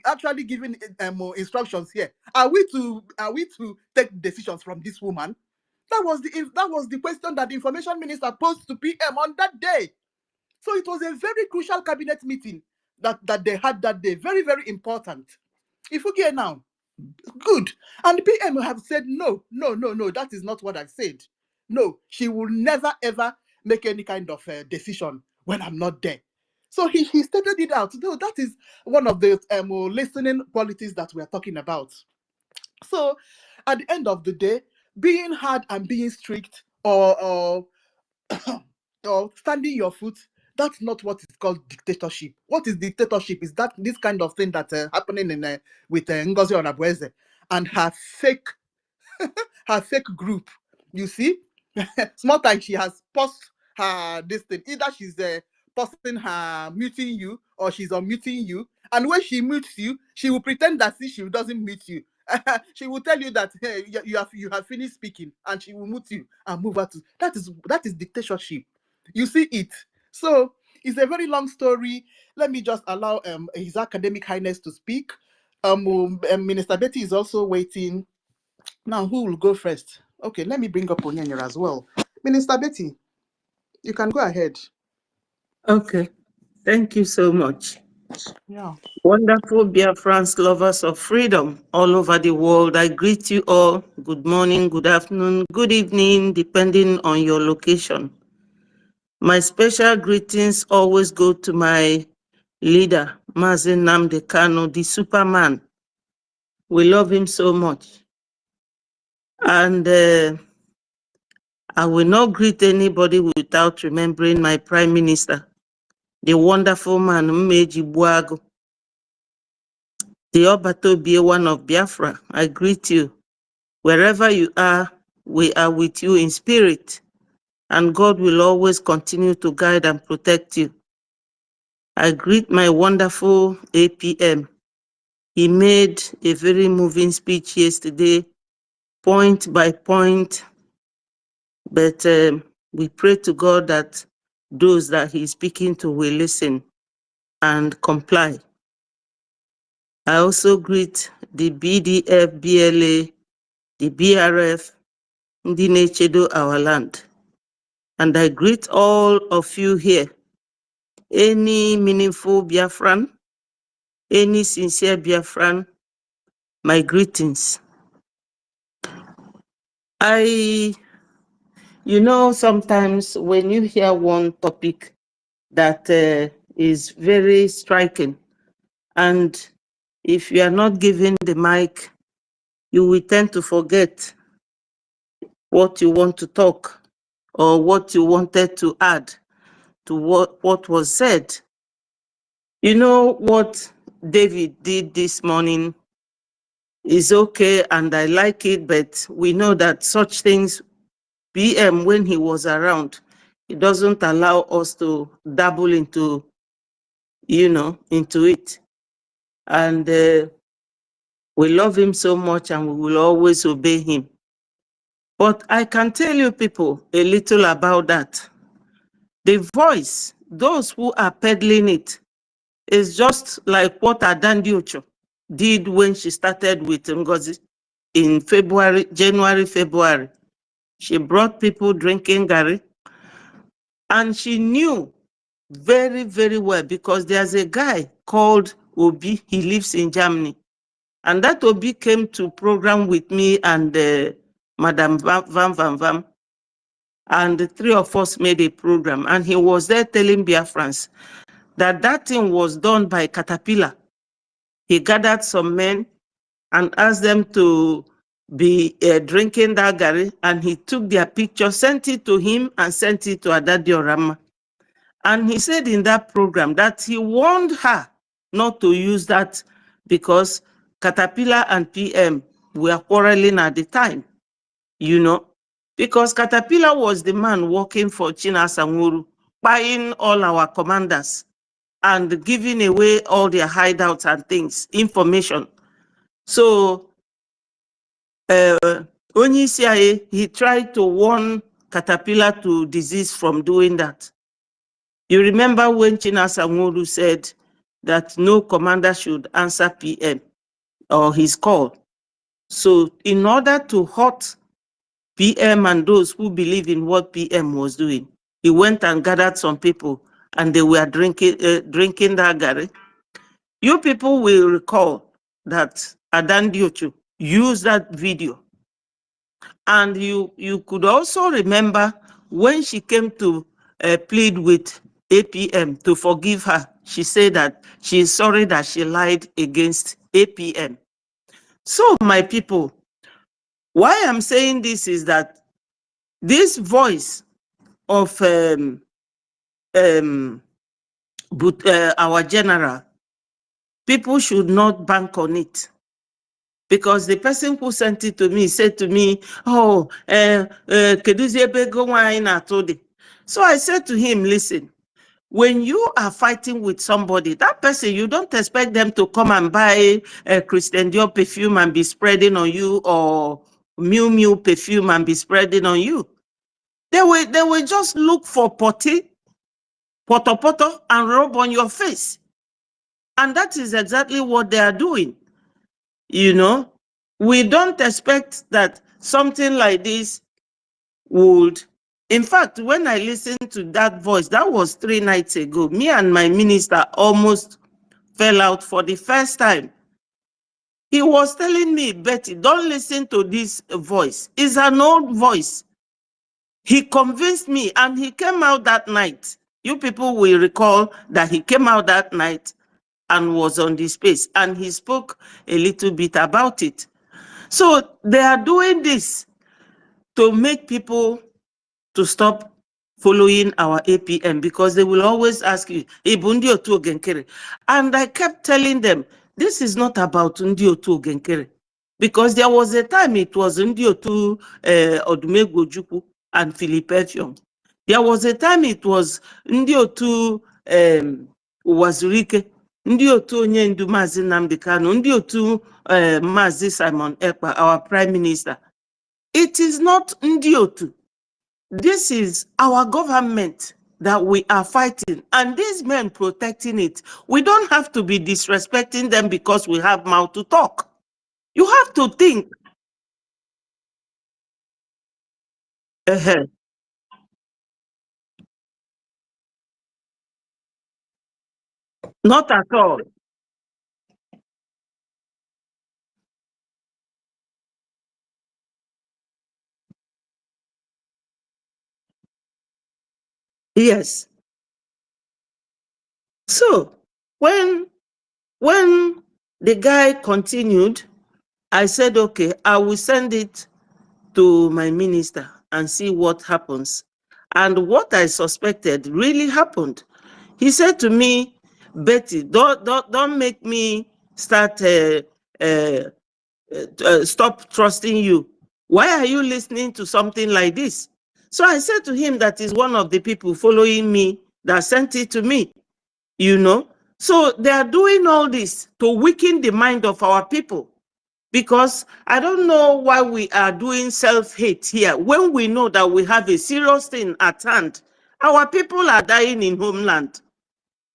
actually giving instructions here? Are we to take decisions from this woman? That was the question that the information minister posed to PM on that day. So it was a very crucial cabinet meeting that they had that day. Very, very important. If you get now, good. And the PM have said, no, that is not what I said. No, she will never, ever make any kind of decision when I'm not there. So he stated it out. No, that is one of the listening qualities that we're talking about. So at the end of the day, being hard and being strict or standing your foot, that's not what is called dictatorship. What is dictatorship is that this kind of thing that happening in with Ngozi Onabueze and her fake group. You see, small time she has paused her this thing. Either she's pausing her muting you or she's unmuting you. And when she mutes you, she will pretend that she doesn't mute you. She will tell you that hey, you have finished speaking, and she will mute you and move her to that is dictatorship. You see it. So it's a very long story. Let me just allow His Academic Highness to speak. Minister Betty is also waiting. Now, who will go first? Okay, let me bring up Onyenya as well. Minister Betty, you can go ahead. Okay, thank you so much. Yeah. Wonderful BIAFRANS, lovers of freedom all over the world. I greet you all. Good morning, good afternoon, good evening, depending on your location. My special greetings always go to my leader, Mazi Nnamdi Kanu, the Superman. We love him so much. And I will not greet anybody without remembering my Prime Minister, the wonderful man, Mmeji Buagu, the Obatobie one of Biafra. I greet you. Wherever you are, we are with you in spirit, and God will always continue to guide and protect you. I greet my wonderful APM. He made a very moving speech yesterday, point by point, but we pray to God that those that he's speaking to will listen and comply. I also greet the BDF, BLA, the BRF, Ndi Nechedo our land. And I greet all of you here. Any meaningful Biafran, any sincere Biafran, my greetings. You know, sometimes when you hear one topic that is very striking, and if you are not given the mic, you will tend to forget what you want to talk or what you wanted to add to what was said. You know what David did this morning is okay, and I like it, but we know that such things, PM, when he was around, it doesn't allow us to dabble into, into it. And we love him so much and we will always obey him. But I can tell you people a little about that. The voice, those who are peddling it, is just like what Adandiocho did when she started with NGOZI in January, February. She brought people drinking Gary, and she knew very, very well, because there's a guy called Obi, he lives in Germany. And that Obi came to program with me and Madam Vam, and the three of us made a program. And he was there telling BIAFRANS that that thing was done by Caterpillar. He gathered some men and asked them to be drinking that Gary, and he took their picture, sent it to him, and sent it to Adadi Orama. And he said in that program that he warned her not to use that because Caterpillar and PM were quarreling at the time, because Caterpillar was the man working for Chinasa Nwuru, buying all our commanders and giving away all their hideouts and things, information. So, Onyisiaye, he tried to warn Caterpillar to desist from doing that. You remember when Chinasa Nwuru said that no commander should answer PM or his call. So in order to hurt PM and those who believe in what PM was doing, he went and gathered some people and they were drinking that Gary. You people will recall that Adandiocho used that video. And you could also remember when she came to plead with APM to forgive her, she said that she is sorry that she lied against APM. So, my people, why I'm saying this is that this voice of our general, people should not bank on it. Because the person who sent it to me said to me, oh, so I said to him, listen, when you are fighting with somebody, that person, you don't expect them to come and buy a Christian Dior perfume and be spreading on you, or Miu Miu perfume and be spreading on you. They will just look for poto, and rub on your face. And that is exactly what they are doing. We don't expect that something like this would. In fact, when I listened to that voice, that was 3 nights ago, me and my minister almost fell out for the first time. He was telling me, Betty, don't listen to this voice. It's an old voice. He convinced me, and he came out that night. You people will recall that he came out that night and was on the space, and he spoke a little bit about it. So they are doing this to make people to stop following our APM, because they will always ask you, and I kept telling them, this is not about Ndiotu Genkere, because there was a time it was Ndiotu Odumegwu and Philip Effiong. There was a time it was Ndiotu Wazurike, Ndiotu Onyendu Mazi Nnamdi Kanu, Ndiotu Mazi Simon Ekpa, our Prime Minister. It is not Ndiotu. This is our government that we are fighting, and these men protecting it. We don't have to be disrespecting them because we have mouth to talk. You have to think. Not at all. Yes. So when the guy continued, I said, okay, I will send it to my minister and see what happens. And what I suspected really happened. He said to me, Betty, don't make me start stop trusting you. Why are you listening to something like this? So I said to him that is one of the people following me that sent it to me, you know. So they are doing all this to weaken the mind of our people, because I don't know why we are doing self-hate here when we know that we have a serious thing at hand. Our people are dying in homeland,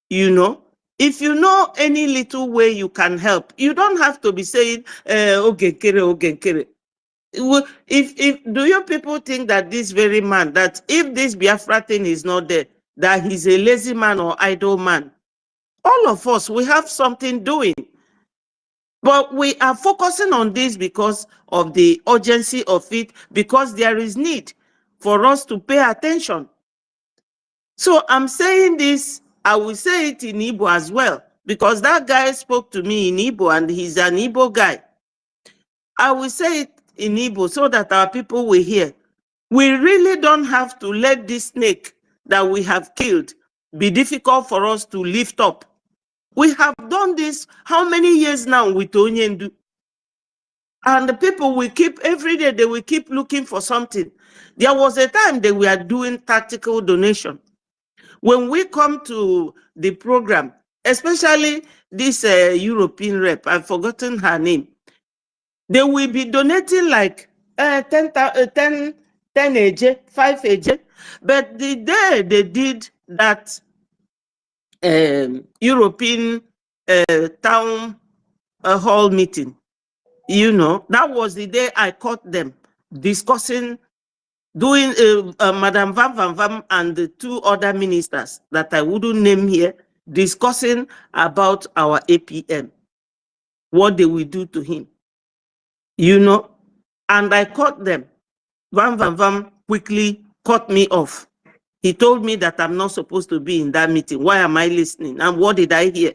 you know. If you know any little way you can help, you don't have to be saying, okay, kere, okay, kere. If do you people think that this very man, that if this Biafra thing is not there, that he's a lazy man or idle man? All of us, we have something doing. But we are focusing on this because of the urgency of it, because there is need for us to pay attention. So I'm saying this, I will say it in Igbo as well, because that guy spoke to me in Igbo and he's an Igbo guy. I will say it in Igbo so that our people will hear. We really don't have to let this snake that we have killed be difficult for us to lift up. We have done this how many years now with Onyendu? And the people will keep, every day they will keep looking for something. There was a time they were doing tactical donation. When we come to the program, especially this European rep, I've forgotten her name, they will be donating like 10 AJ, 5 AJ. But the day they did that European town hall meeting, you know, that was the day I caught them discussing, doing Madam Van Van Van and the 2 other ministers that I wouldn't name here, discussing about our APM, what they will do to him, you know. And I caught them. Van Van Van quickly cut me off. He told me that I'm not supposed to be in that meeting. Why am I listening? And what did I hear?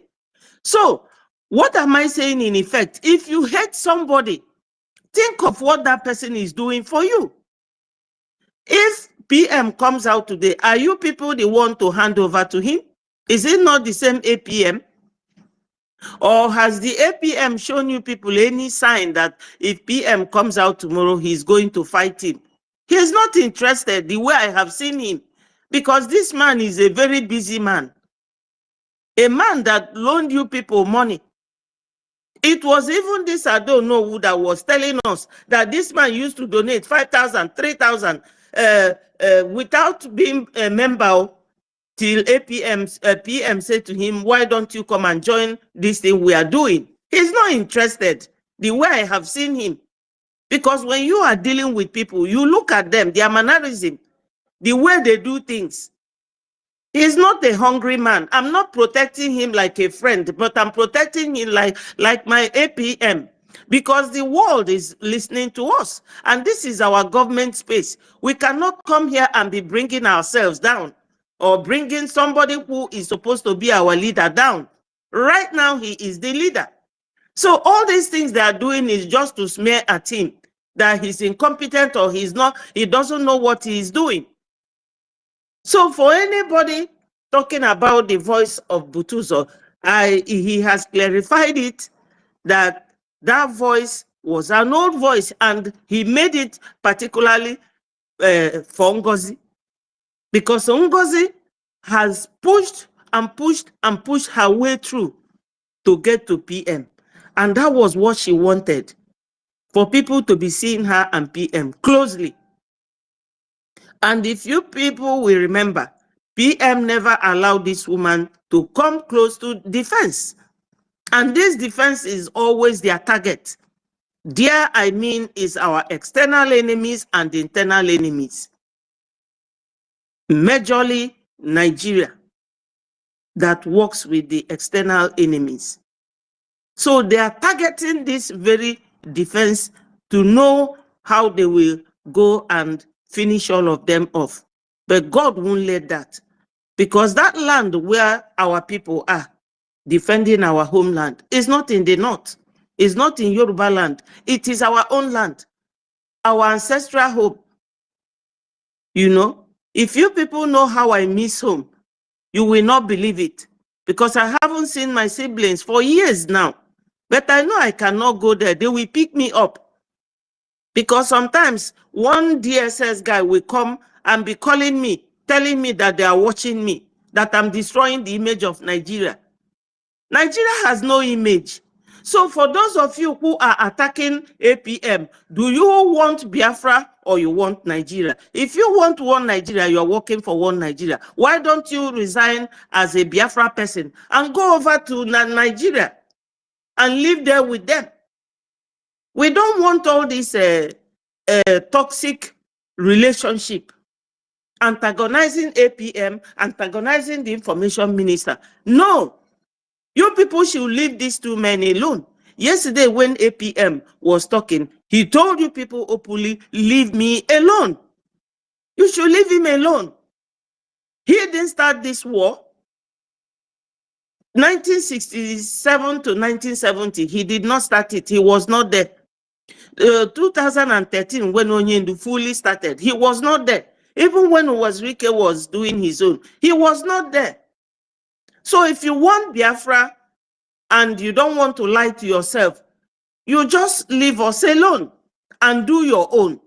So what am I saying in effect? If you hate somebody, think of what that person is doing for you. If PM comes out today, are you people the one to hand over to him? Is it not the same APM? Or has the APM shown you people any sign that if PM comes out tomorrow, he's going to fight him? He is not interested the way I have seen him, because this man is a very busy man. A man that loaned you people money. It was even this I don't know who that was telling us that this man used to donate 5,000, 3,000 without being a member, till PM said to him, why don't you come and join this thing we are doing? He's not interested the way I have seen him. Because when you are dealing with people, you look at them, their mannerism, the way they do things. He's not a hungry man. I'm not protecting him like a friend, but I'm protecting him like my APM, because the world is listening to us. And this is our government space. We cannot come here and be bringing ourselves down or bringing somebody who is supposed to be our leader down. Right now, he is the leader. So all these things they are doing is just to smear at him that he's incompetent or he's not, he doesn't know what he is doing. So for anybody talking about the voice of Butuzo, he has clarified it that that voice was an old voice, and he made it particularly for NGOZI, because NGOZI has pushed and pushed and pushed her way through to get to PM. And that was what she wanted, for people to be seeing her and PM closely. And if you people will remember, PM never allowed this woman to come close to defense. And this defense is always their target. There, I mean, is our external enemies and internal enemies. Majorly Nigeria that works with the external enemies. So they are targeting this very defense to know how they will go and finish all of them off. But God won't let that. Because that land where our people are defending our homeland is not in the north. It's not in Yoruba land. It is our own land, our ancestral home. You know, if you people know how I miss home, you will not believe it. Because I haven't seen my siblings for years now. But I know I cannot go there. They will pick me up. Because sometimes one DSS guy will come and be calling me, telling me that they are watching me, that I'm destroying the image of Nigeria. Nigeria has no image. So for those of you who are attacking APM, do you want Biafra or you want Nigeria? If you want one Nigeria, you're working for one Nigeria. Why don't you resign as a Biafra person and go over to Nigeria and live there with them? We don't want all this toxic relationship, antagonizing APM, antagonizing the information minister. No, you people should leave these two men alone. Yesterday when APM was talking, he told you people openly, leave me alone. You should leave him alone. He didn't start this war. 1967 to 1970, he did not start it. He was not there. 2013, when Onyendu fully started, he was not there. Even when Wazirike was doing his own, he was not there. So if you want Biafra and you don't want to lie to yourself, you just leave us alone and do your own.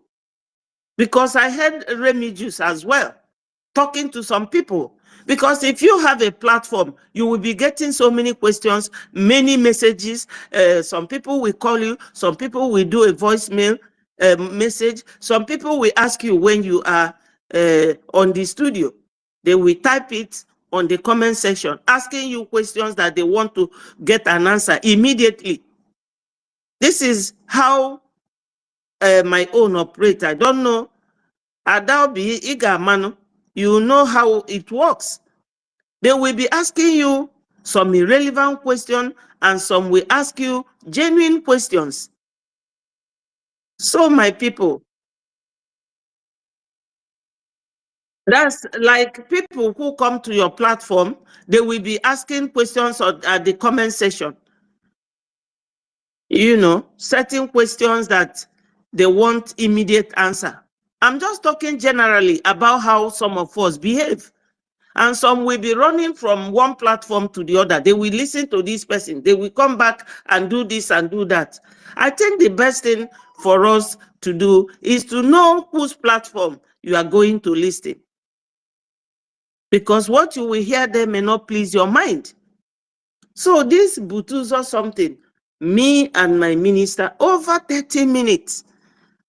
Because I heard Remigius as well talking to some people. Because if you have a platform, you will be getting so many questions, many messages. Some people will call you, some people will do a voicemail message. Some people will ask you when you are on the studio. They will type it on the comment section, asking you questions that they want to get an answer immediately. This is how my own operator. I don't know. Adaobi Igamano, you know how it works. They will be asking you some irrelevant questions and some will ask you genuine questions. So my people, that's like people who come to your platform, they will be asking questions at the comment section. You know, certain questions that they want immediate answer. I'm just talking generally about how some of us behave. And some will be running from one platform to the other. They will listen to this person. They will come back and do this and do that. I think the best thing for us to do is to know whose platform you are going to listen. Because what you will hear there may not please your mind. So this Butuzo something, me and my minister, over 30 minutes.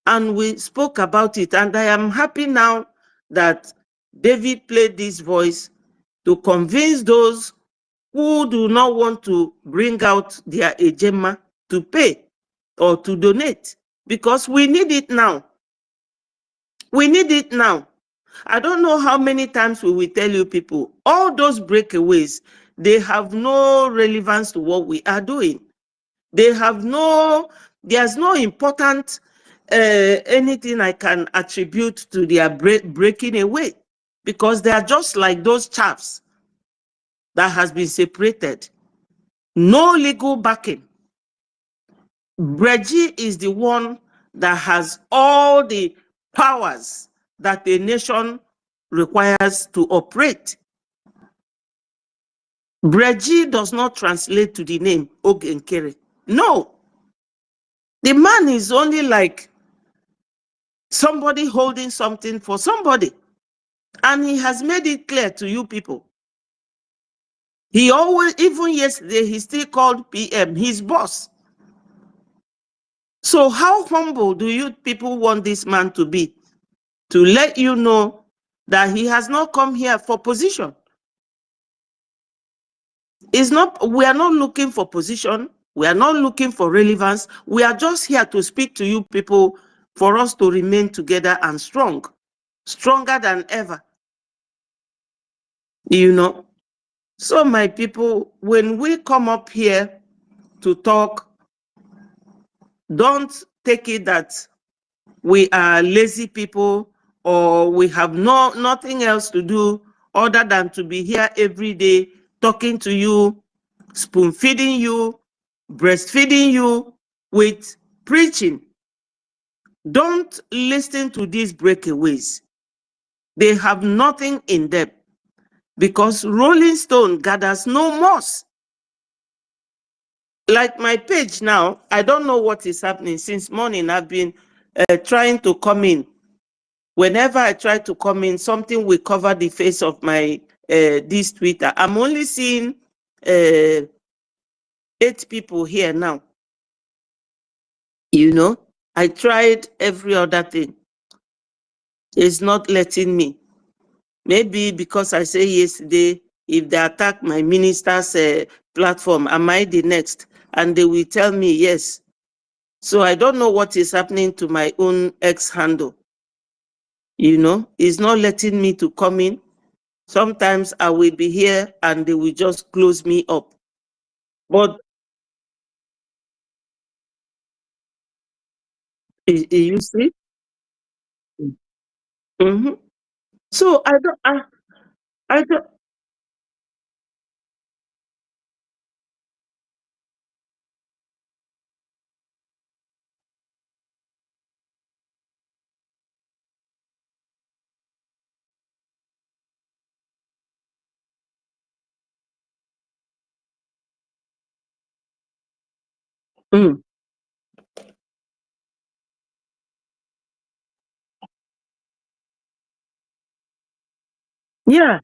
And we spoke about it. And I am happy now that David played this voice to convince those who do not want to bring out their ejema to pay or to donate, because we need it now. We need it now. I don't know how many times we will tell you people, all those breakaways, they have no relevance to what we are doing. They have no, there's no important anything I can attribute to their breaking away, because they are just like those chaffs that has been separated. No legal backing. BRGIE is the one that has all the powers that a nation requires to operate. BRGIE does not translate to the name Ogenkere. No. The man is only like somebody holding something for somebody. And he has made it clear to you people. He always, even yesterday, he still called PM his boss. So how humble do you people want this man to be? To let you know that he has not come here for position. It's not, we are not looking for position. We are not looking for relevance. We are just here to speak to you people for us to remain together and strong. Stronger than ever. You know? So my people, when we come up here to talk, don't take it that we are lazy people or we have nothing else to do other than to be here every day talking to you, spoon feeding you, breastfeeding you with preaching. Don't listen to these breakaways. They have nothing in them because Rolling Stone gathers no moss. Like my page now, I don't know what is happening. Since morning, I've been trying to come in. Whenever I try to come in, something will cover the face of my this Twitter. I'm only seeing 8 people here now. You know, I tried every other thing. It's not letting me. Maybe because I say yesterday, if they attack my minister's platform, am I the next? And they will tell me yes. So I don't know what is happening to my own X handle. You know, it's not letting me to come in. Sometimes I will be here and they will just close me up. But you see? Mm-hmm. So I don't. Mm, yeah.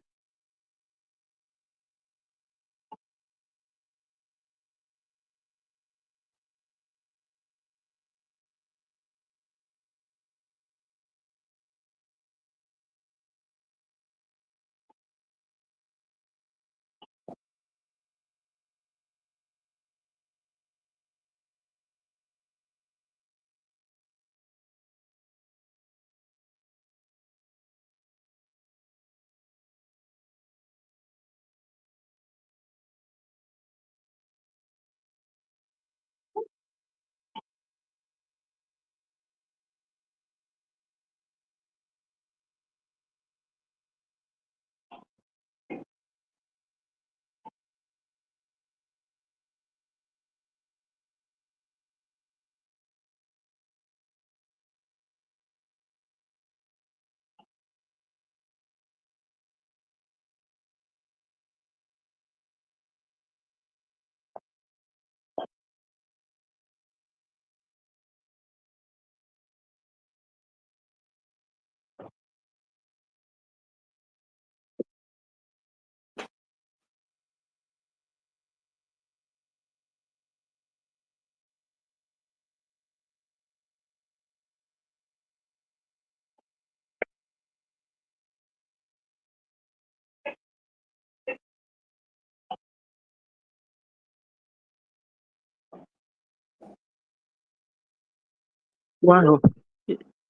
Wow.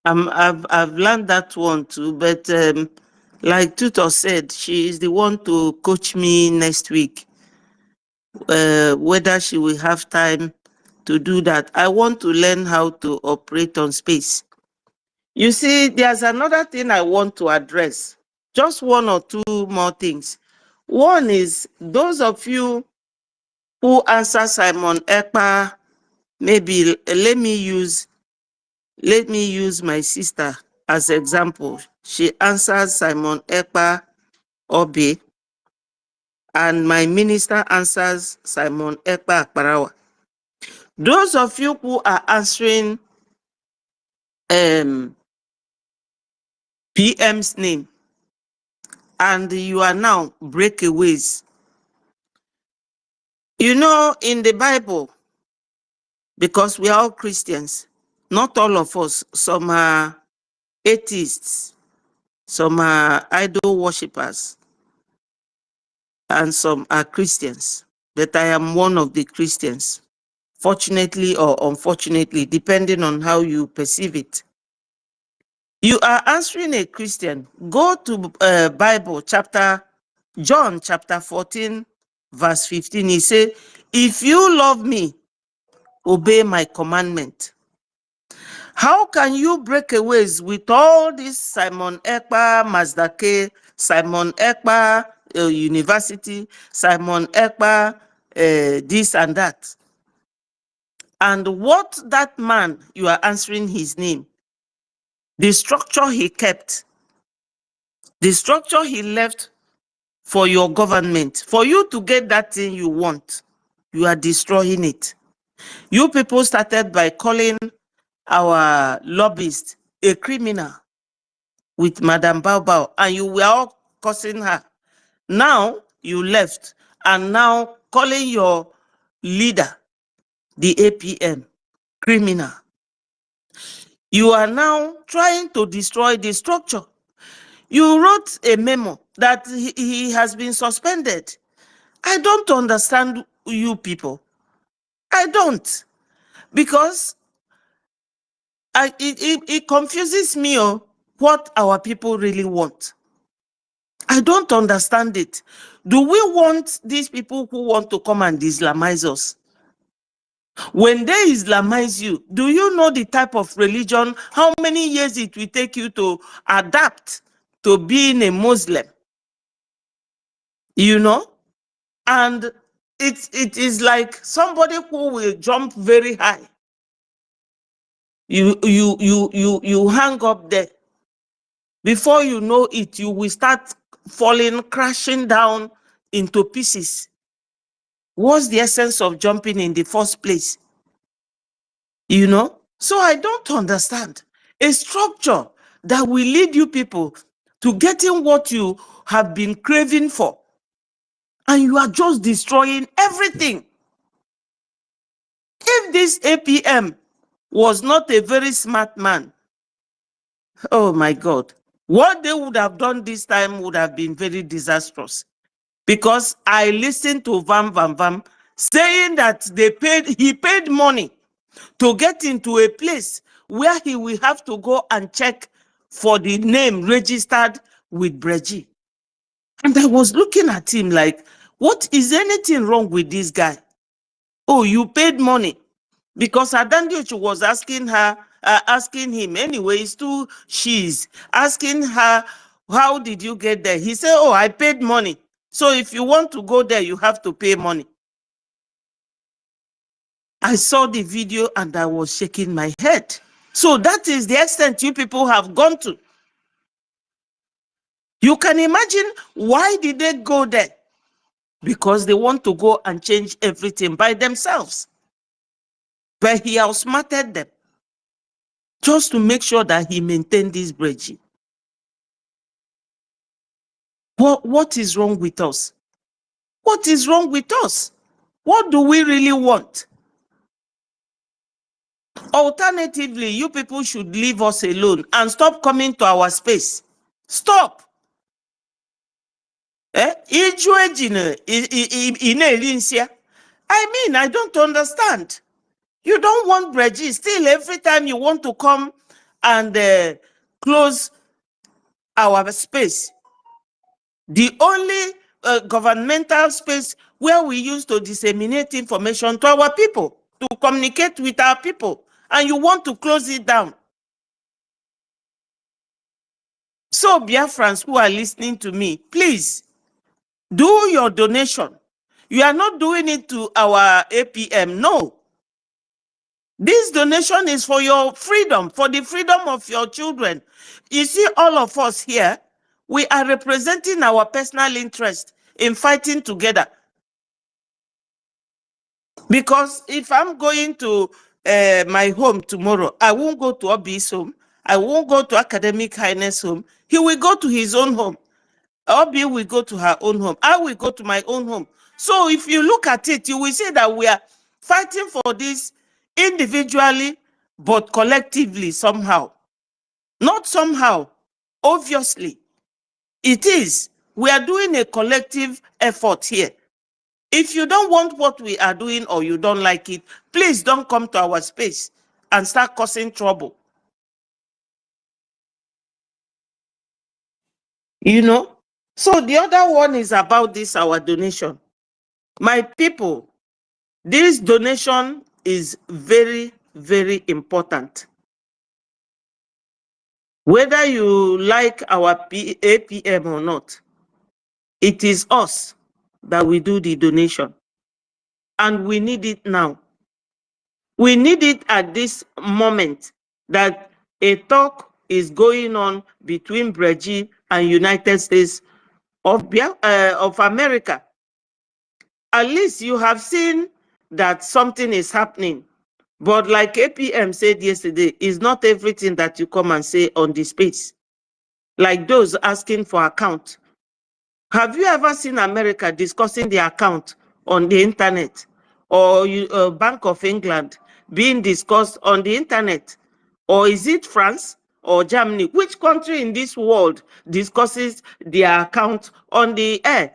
I've learned that one too, but like Tutor said, she is the one to coach me next week. Whether she will have time to do that. I want to learn how to operate on space. You see, there's another thing I want to address. Just one or two more things. One is those of you who answer Simon Ekpa, maybe let me use my sister as example. She answers Simon Ekpa Obi, and my minister answers Simon Ekpa Akparawa. Those of you who are answering PM's name, and you are now breakaways. You know, in the Bible, because we are all Christians, not all of us, some are atheists, some are idol worshippers, and some are Christians. But I am one of the Christians, fortunately or unfortunately, depending on how you perceive it. You are answering a Christian. Go to Bible chapter, John chapter 14, verse 15. He said, if you love me, obey my commandment. How can you break away with all this Simon Ekpa, Mazdake, Simon Ekpa University, Simon Ekpa this and that. And what that man, you are answering his name, the structure he kept, the structure he left for your government, for you to get that thing you want, you are destroying it. You people started by calling our lobbyist a criminal with Madam Bao, and you were all cursing her. Now you left, and now calling your leader, the APM, criminal. You are now trying to destroy the structure. You wrote a memo that he has been suspended. I don't understand you people. I don't. Because it confuses me what our people really want. I don't understand it. Do we want these people who want to come and Islamize us? When they Islamize you, do you know the type of religion, how many years it will take you to adapt to being a Muslim? You know? And it is like somebody who will jump very high. You hang up there. Before you know it, you will start falling, crashing down into pieces. What's the essence of jumping in the first place? You know? So I don't understand. A structure that will lead you people to getting what you have been craving for. And you are just destroying everything. If this APM was not a very smart man, oh my God, what they would have done this time would have been very disastrous. Because I listened to Vam saying that he paid money to get into a place where he will have to go and check for the name registered with BRGIE. And I was looking at him like, what is anything wrong with this guy? Oh, you paid money. Because Adandiochu was asking him, anyways, she's asking her, how did you get there? He said, oh, I paid money. So if you want to go there, you have to pay money. I saw the video and I was shaking my head. So that is the extent you people have gone to. You can imagine why did they go there? Because they want to go and change everything by themselves. But he outsmarted them just to make sure that he maintained this BRGIE. What is wrong with us? What is wrong with us? What do we really want? Alternatively, you people should leave us alone and stop coming to our space. Stop. I mean, I don't understand. You don't want BRGIE. Still, every time you want to come and close our space, the only governmental space where we used to disseminate information to our people, to communicate with our people, and you want to close it down. So, Biafrans who are listening to me, please, do your donation. You are not doing it to our APM, no. This donation is for your freedom, for the freedom of your children. You see, all of us here, we are representing our personal interest in fighting together. Because if I'm going to my home tomorrow, I won't go to Obi's home. I won't go to Academic Highness home. He will go to his own home. Obi will go to her own home. I will go to my own home. So if you look at it, you will see that we are fighting for this individually, but collectively somehow. Not somehow, obviously. It is. We are doing a collective effort here. If you don't want what we are doing or you don't like it, please don't come to our space and start causing trouble. You know? So the other one is about this, our donation. My people, this donation is very, very important. Whether you like our APM or not, it is us that we do the donation. And we need it now. We need it at this moment that a talk is going on between BRGIE and United States of America. At least you have seen that something is happening. But like APM said yesterday, it's not everything that you come and say on the space. Like those asking for account. Have you ever seen America discussing the account on the internet, or Bank of England being discussed on the internet? Or is it France or Germany? Which country in this world discusses their account on the air?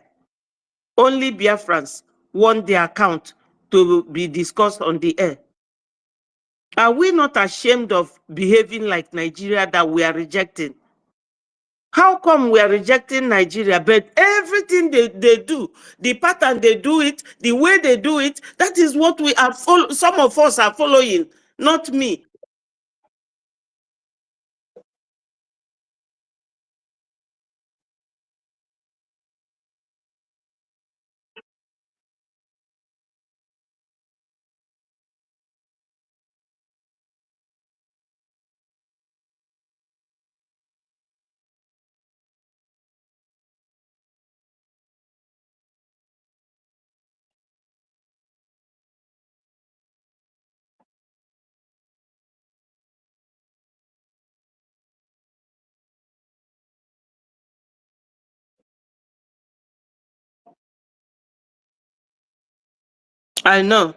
Only Biafrans want their account to be discussed on the air. Are we not ashamed of behaving like Nigeria that we are rejecting? How come we are rejecting Nigeria? But everything they do, the pattern they do it, the way they do it, that is what we are some of us are following, not me. I know.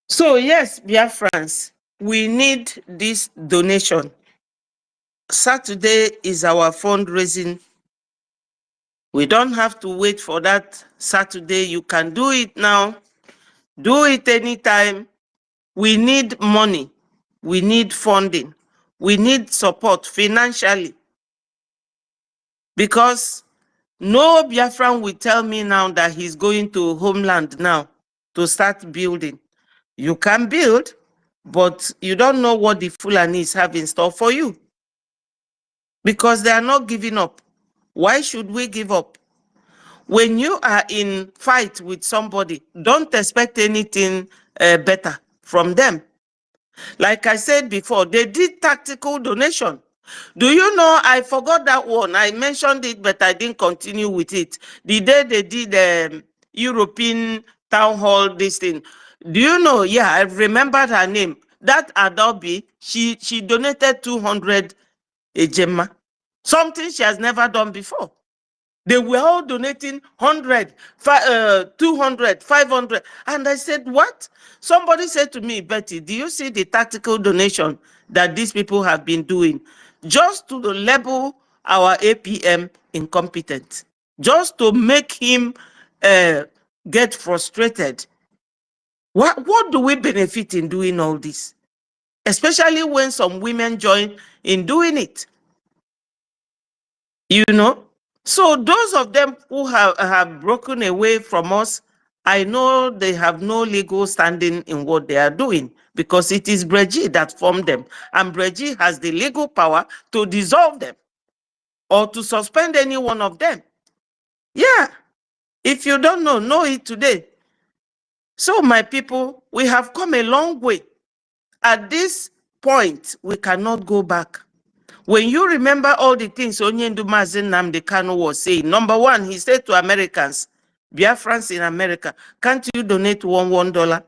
So yes, Biafrans, we need this donation. Saturday is our fundraising. We don't have to wait for that Saturday. You can do it now. Do it anytime. We need money. We need funding. We need support financially. Because no Biafran will tell me now that he's going to homeland now to start building. You can build, but you don't know what the Fulanis have in store for you. Because they are not giving up. Why should we give up? When you are in fight with somebody, don't expect anything better from them. Like I said before, they did tactical donation. Do you know, I forgot that one. I mentioned it, but I didn't continue with it. The day they did European town hall, this thing. Do you know, yeah, I remembered her name. That Adobe, she donated 200 Gemma. Something she has never done before. They were all donating 100, 200, 500. And I said, what? Somebody said to me, Betty, do you see the tactical donation that these people have been doing? Just to label our APM incompetent. Just to make him get frustrated. What do we benefit in doing all this? Especially when some women join in doing it. You know? So those of them who have broken away from us, I know they have no legal standing in what they are doing because it is BRGIE that formed them. And BRGIE has the legal power to dissolve them or to suspend any one of them. Yeah. If you don't know it today. So my people, we have come a long way. At this point, we cannot go back. When you remember all the things Onyendu Mazi Nnamdi Kanu was saying, number one, he said to Americans, Biafrans in America, can't you donate $1?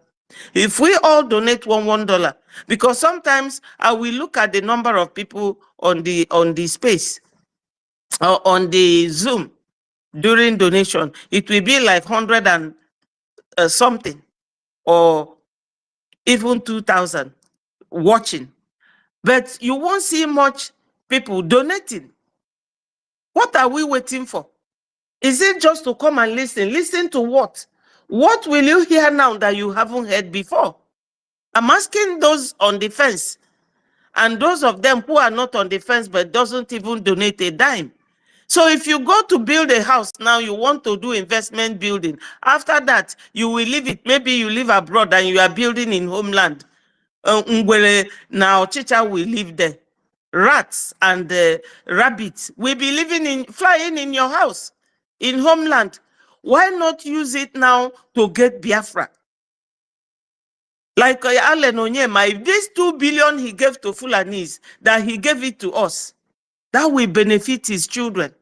If we all donate $1, because sometimes I will look at the number of people on the space or on the Zoom during donation, it will be like 100 and something, or even 2,000 watching. But you won't see much people donating. What are we waiting for? Is it just to come and listen? Listen to what? What will you hear now that you haven't heard before? I'm asking those on the fence and those of them who are not on the fence but doesn't even donate a dime. So if you go to build a house now, you want to do investment building. After that, you will leave it. Maybe you live abroad and you are building in homeland. Ngwele now Chicha will live there. Rats and rabbits will be flying in your house, in homeland. Why not use it now to get Biafra? Like Allen Onyema, if this 2 billion he gave to Fulanis, that he gave it to us, that will benefit his children.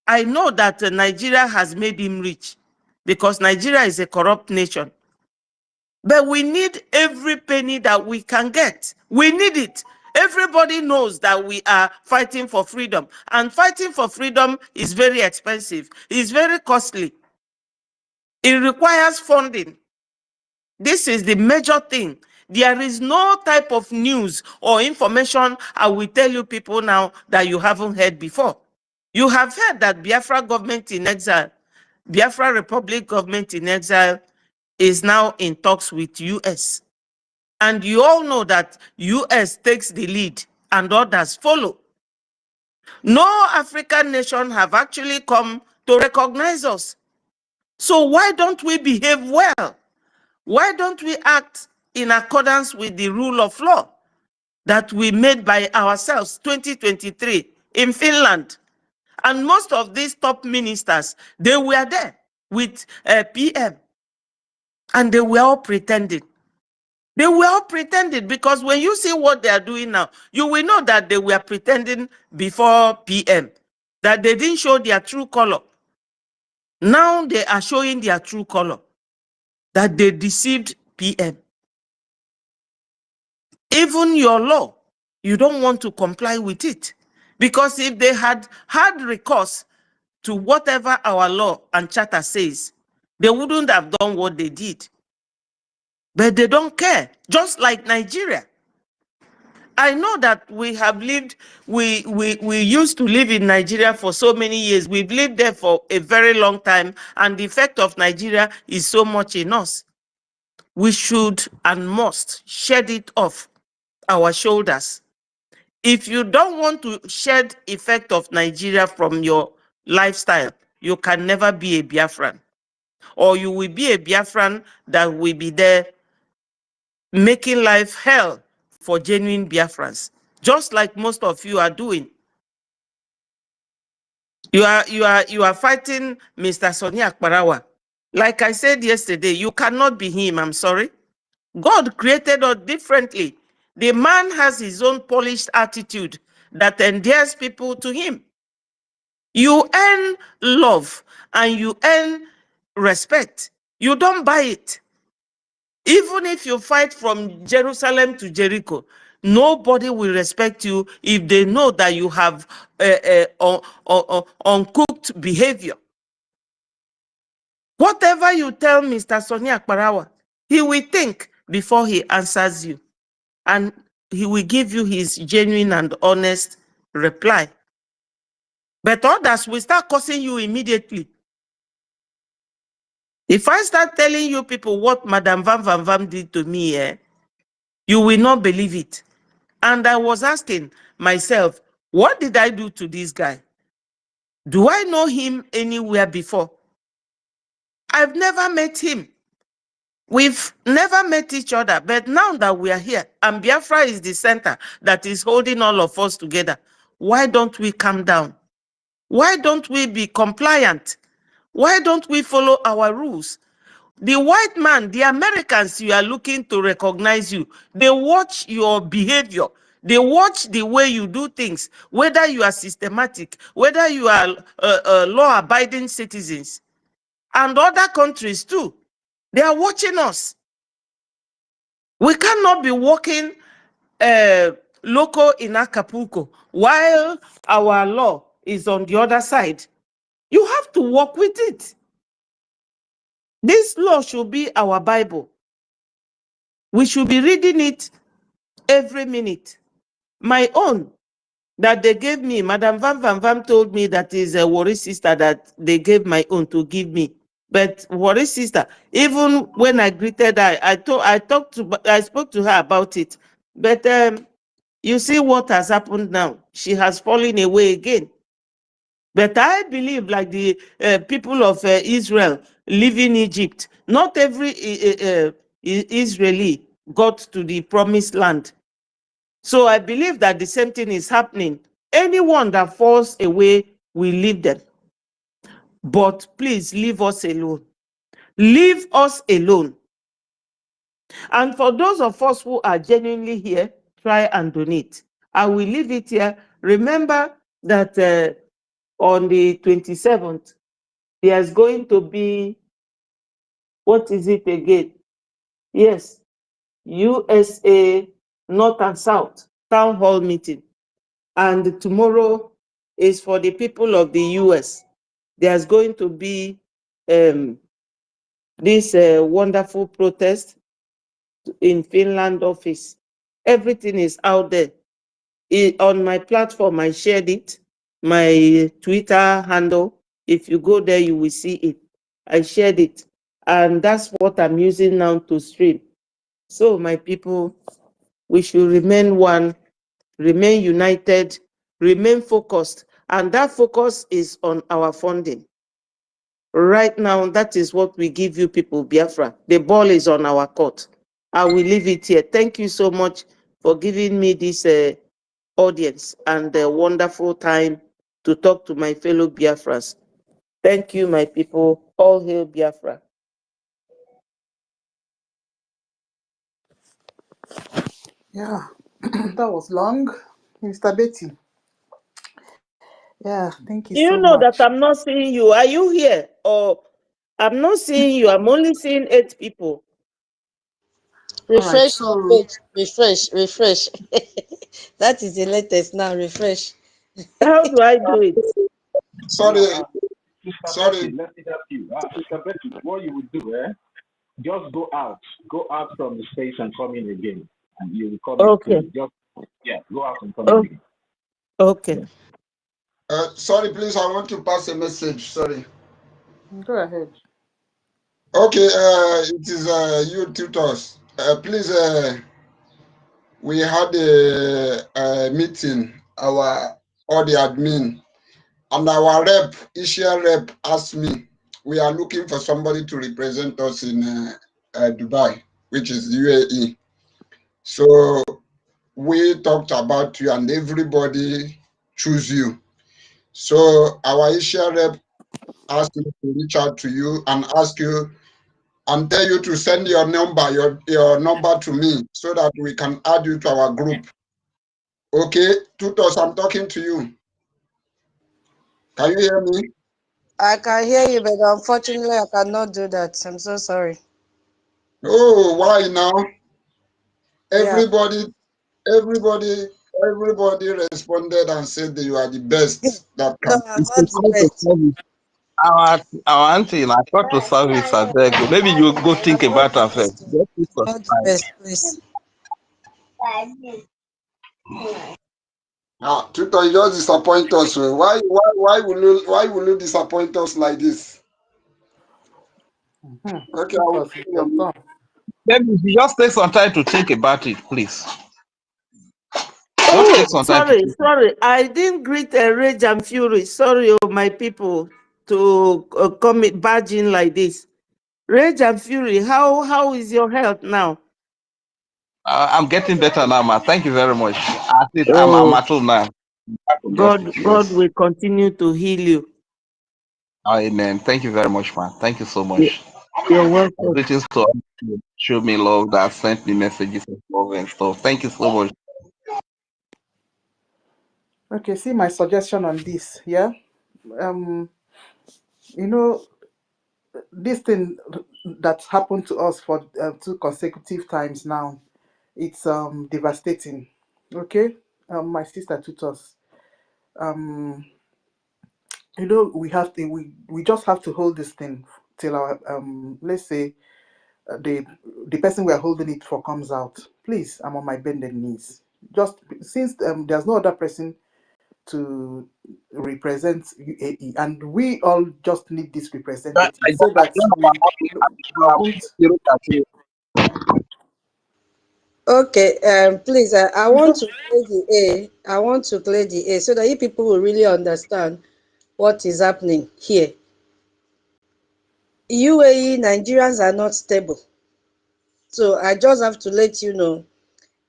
I know that Nigeria has made him rich because Nigeria is a corrupt nation. But we need every penny that we can get. We need it. Everybody knows that we are fighting for freedom. And fighting for freedom is very expensive. It's very costly. It requires funding. This is the major thing. There is no type of news or information I will tell you people now that you haven't heard before. You have heard that Biafra government in exile, Biafra Republic government in exile is now in talks with US. And you all know that US takes the lead and others follow. No African nation have actually come to recognize us. So why don't we behave well? Why don't we act in accordance with the rule of law that we made by ourselves 2023 in Finland? And most of these top ministers, they were there with PM. And they were all pretending. They were all pretending because when you see what they are doing now, you will know that they were pretending before PM, that they didn't show their true color. Now they are showing their true color, that they deceived PM. Even your law, you don't want to comply with it. Because if they had recourse to whatever our law and charter says, they wouldn't have done what they did. But they don't care, just like Nigeria. I know that we have lived, we used to live in Nigeria for so many years. We've lived there for a very long time, and the effect of Nigeria is so much in us. We should and must shed it off our shoulders. If you don't want to shed effect of Nigeria from your lifestyle, you can never be a Biafran. Or you will be a Biafran that will be there making life hell for genuine Biafrans, just like most of you are doing. You are fighting Mr. Sonny Akparawa. Like I said yesterday, you cannot be him, I'm sorry. God created us differently. The man has his own polished attitude that endears people to him. You earn love and you earn respect. You don't buy it. Even if you fight from Jerusalem to Jericho, nobody will respect you if they know that you have uncooked behavior. Whatever you tell Mr. Sonny Akparawa, he will think before he answers you. And he will give you his genuine and honest reply. But others will start cursing you immediately. If I start telling you people what Madam Van Van Van did to me, you will not believe it. And I was asking myself, what did I do to this guy? Do I know him anywhere before? I've never met him. We've never met each other, but now that we are here, and Biafra is the center that is holding all of us together, why don't we calm down? Why don't we be compliant? Why don't we follow our rules? The white man, the Americans, you are looking to recognize you. They watch your behavior. They watch the way you do things, whether you are systematic, whether you are law-abiding citizens. And other countries too. They are watching us. We cannot be walking local in Acapulco while our law is on the other side. You have to walk with it. This law should be our Bible. We should be reading it every minute. My own that they gave me, Madam Van Van Van told me that is a worry sister that they gave my own to give me. But worry sister, even when I greeted her, I spoke to her about it. But you see what has happened now. She has fallen away again. But I believe, like the people of Israel live in Egypt, not every Israeli got to the promised land. So I believe that the same thing is happening. Anyone that falls away, we leave them. But please leave us alone. Leave us alone. And for those of us who are genuinely here, try and donate. I will leave it here. Remember that on the 27th, there's going to be, what is it again? Yes, USA North and South Town Hall meeting. And tomorrow is for the people of the US. There's going to be this wonderful protest in Finland office. Everything is out there. On my platform, I shared it, my Twitter handle. If you go there, you will see it. I shared it. And that's what I'm using now to stream. So my people, we should remain one, remain united, remain focused. And that focus is on our funding. Right now, that is what we give you people, Biafra. The ball is on our court. I will leave it here. Thank you so much for giving me this audience and a wonderful time to talk to my fellow Biafrans. Thank you, my people. All hail Biafra. Yeah, that was long. Mr. Betty. Yeah, thank you Do you so know that much. I'm not seeing you? Are you here? Or I'm not seeing you. I'm only seeing 8 people. All right, Refresh your so page. Refresh. That is the latest now. Refresh. How do I do it? Sorry, Yeah, Sister sorry. Betty, let me help you. Sister Betty, what you would do, just go out from the space and come in again, and you will come in Okay. clearly. Go out and come in again. Okay. Sorry, please. I want to pass a message. Sorry. go ahead. Okay. It is you tutors. Please. We had a meeting. All the admin and our rep, Asia rep, asked me. We are looking for somebody to represent us in Dubai, which is UAE. So we talked about you, and everybody choose you. So our Asia rep asked me to reach out to you and ask you and tell you to send your number, your number to me so that we can add you to our group. Okay, tutors, I'm talking to you. Can you hear me? I can hear you, but unfortunately, I cannot do that. I'm so sorry. Oh, why now? Yeah. Everybody responded and said that you are the best that No, can. I'm It's not a the call to best. service. Our auntie, I thought to service at there. Maybe you go think I'm not about the her first. best. Just keep I'm us not the best, please. Tutor, you just disappoint us. Why will you disappoint us like this? Okay, I will send you. Maybe you just take some time to think about it, please. Just Oh, take some time to think. sorry. I didn't greet Rage and Fury. Sorry, my people, to come barge in like this. Rage and Fury, how is your health now? I'm getting better now, ma. Thank you very much. I'm Oh, at home now. God Yes. will continue to heal you. Amen. Thank you very much, man. Thank you so much. You're welcome. Greetings to all who show me love, that sent me messages of love and stuff. Thank you so much. Okay, see my suggestion on this. Yeah, you know, this thing that's happened to us for 2 consecutive times now. It's devastating. Okay, my sister tutors. We have to. We just have to hold this thing till our let's say the person we are holding it for comes out. Please, I'm on my bended knees. Just since there's no other person to represent UAE, and we all just need this representative so that we won't. Okay, please, I We want just to clear the air. I want to clear the air so that you people will really understand what is happening here. UAE Nigerians are not stable. So I just have to let you know,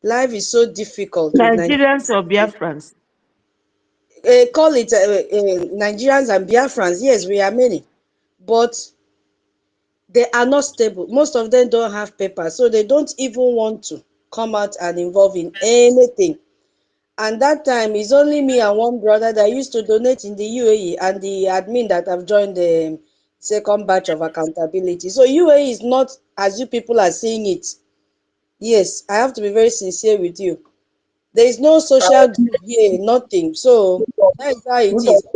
life is so difficult with Nigerians or Biafrans? Call it Nigerians and Biafrans. Yes, we are many, but they are not stable. Most of them don't have papers, so they don't even want to come out and involve in anything. And that time, it's only me and one brother that used to donate in the UAE and the admin that have joined the second batch of accountability. So UAE is not as you people are seeing it. Yes, I have to be very sincere with you. There is no social group here, nothing. So that is how it is.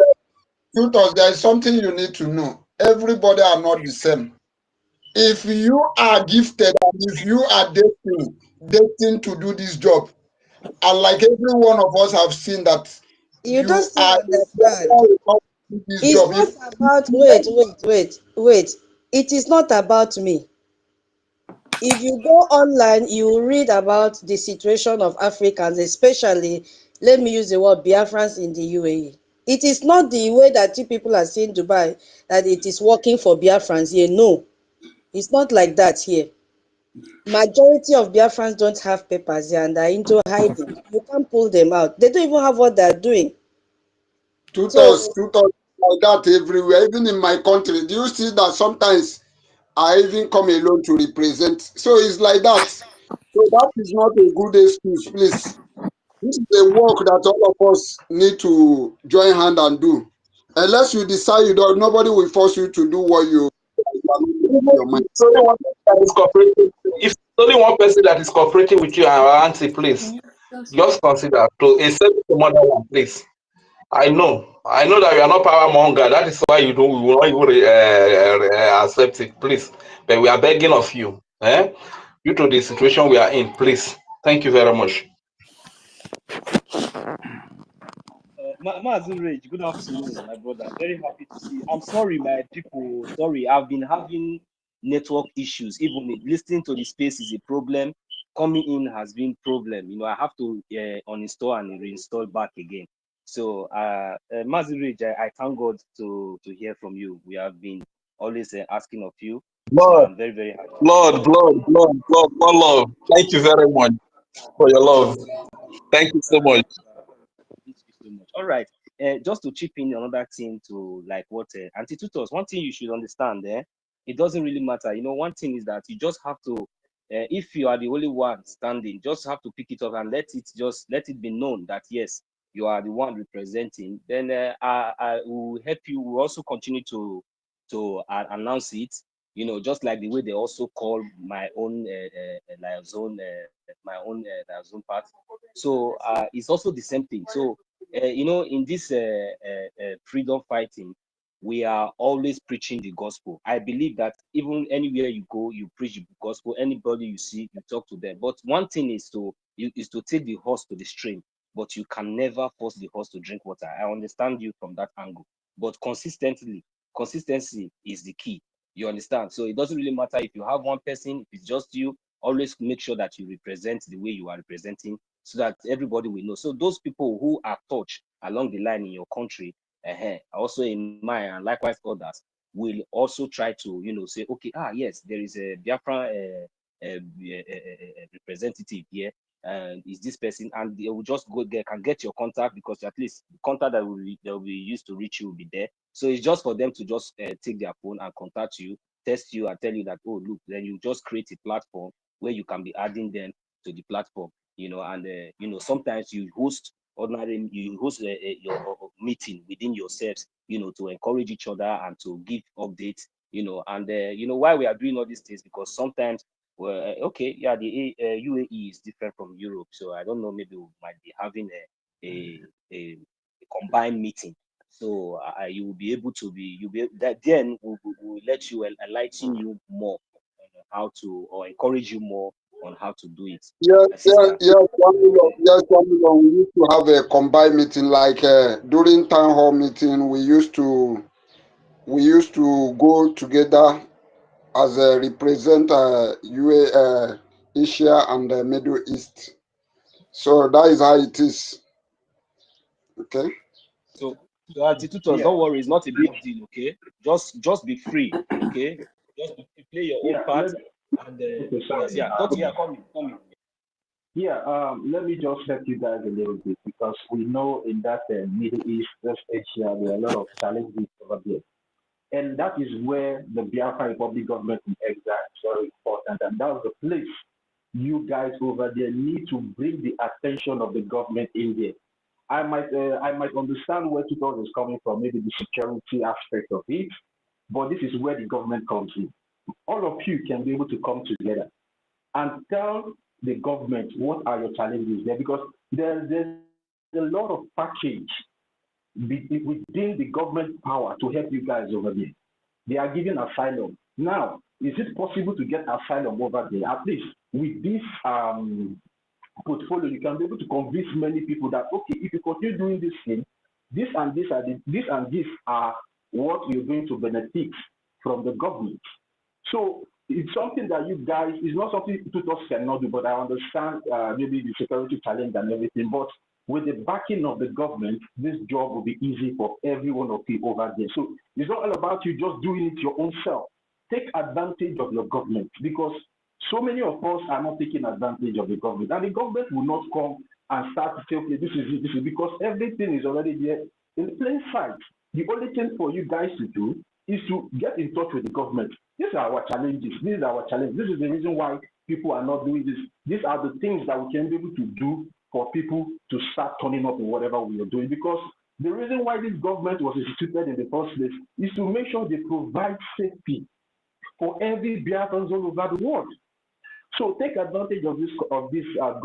Tutos, there is something you need to know. Everybody are not the same. If you are gifted and if you are destined to do this job, and like every one of us have seen that You don't you still are understand. this It's job. not about wait. It is not about me. If you go online, you will read about the situation of Africans, especially, let me use the word Biafrans in the UAE. It is not the way that you people are seeing Dubai, that it is working for Biafrans here. No, it's not like that here. Majority of Biafrans don't have papers here and are into hiding. You can't pull them out. They don't even have what they're doing. Tutors like that everywhere, even in my country. Do you see that sometimes I even come alone to represent? So it's like that. So that is not a good excuse, please. This is a work that all of us need to join hand and do. Unless you decide you don't, nobody will force you to do what you your mind. It's only one person that is cooperating. If it's only one person that is cooperating with you, our auntie, please, just consider to accept the mother one, please. I know that you are not power monger. That is why you don't. We will not even accept it, please. But we are begging of you, due to the situation we are in, please. Thank you very much. Maazin Rage, good afternoon, my brother. Very happy to see you. I'm sorry, my people. Sorry, I've been having network issues. Even listening to the space is a problem. Coming in has been problem. You know, I have to uninstall and reinstall back again. So, Maazin Rage, I thank God to hear from you. We have been always asking of you. So Lord, I'm very, very happy. Lord, more love. Thank you very much for your love. Thank you so much. Thank you so much. All right. Just to chip in another thing to like what Anti-Tutors, one thing you should understand it doesn't really matter. You know, one thing is that you just have to, if you are the only one standing, just have to pick it up and let it be known that yes, you are the one representing. Then I will help you. We'll also continue to announce it. You know, just like the way they also call my own liaison, liaison part. So it's also the same thing. So you know, in this freedom fighting, we are always preaching the gospel. I believe that even anywhere you go, you preach the gospel. Anybody you see, you talk to them. But one thing is to take the horse to the stream, but you can never force the horse to drink water. I understand you from that angle, but consistency is the key. You understand? So it doesn't really matter if you have one person, if it's just you, always make sure that you represent the way you are representing so that everybody will know. So those people who are touched along the line in your country, also in mine and likewise others, will also try to, you know, say, okay, yes, there is a Biafra representative here, and is this person, and they will just go there, can get your contact, because at least the contact that will be used to reach you will be there. So it's just for them to just take their phone and contact you, test you, and tell you that, oh, look, then you just create a platform where you can be adding them to the platform, you know, and you know, sometimes you host your meeting within yourselves, you know, to encourage each other and to give updates, you know, and you know why we are doing all these things, because sometimes, well, okay, yeah, the UAE is different from Europe, so I don't know, maybe we might be having a combined meeting. So you will be able to that then we'll let you enlighten you more on how to, or encourage you more on how to do it. Yes, we used to have a combined meeting, like during town hall meeting, we used to go together as a represent Asia and the Middle East. So that is how it is. Okay. So Anti-Tutors, don't worry, it's not a big deal, okay? Just be free, okay? Just play your own part. And Okay, sorry. yes, yeah, Dr. Yeah, come in. Yeah, let me just help you guys a little bit because we know in that Middle East, West Asia, there are a lot of challenges over there. And that is where the Biafra Republic government in exile is very important. And that's the place you guys over there need to bring the attention of the government in there. I might understand where Tutos is coming from, maybe the security aspect of it, but this is where the government comes in. All of you can be able to come together and tell the government what are your challenges there, because there's a lot of package within the government power to help you guys over there. They are giving asylum. Now, is it possible to get asylum over there? At least with this portfolio, you can be able to convince many people that, okay, if you continue doing this thing, this and this are what you're going to benefit from the government. So it's something that you guys, it's not something Tutos cannot do, but I understand maybe the security challenge and everything, but with the backing of the government, this job will be easy for every one of you over there. So it's not all about you just doing it your own self. Take advantage of your government, because so many of us are not taking advantage of the government. And the government will not come and start to say, okay, this is it, because everything is already there in plain sight. The only thing for you guys to do is to get in touch with the government. These are our challenges. This is our challenge. This is the reason why people are not doing this. These are the things that we can be able to do for people to start turning up in whatever we are doing. Because the reason why this government was instituted in the first place is to make sure they provide safety for every Biafrans all over the world. So take advantage of this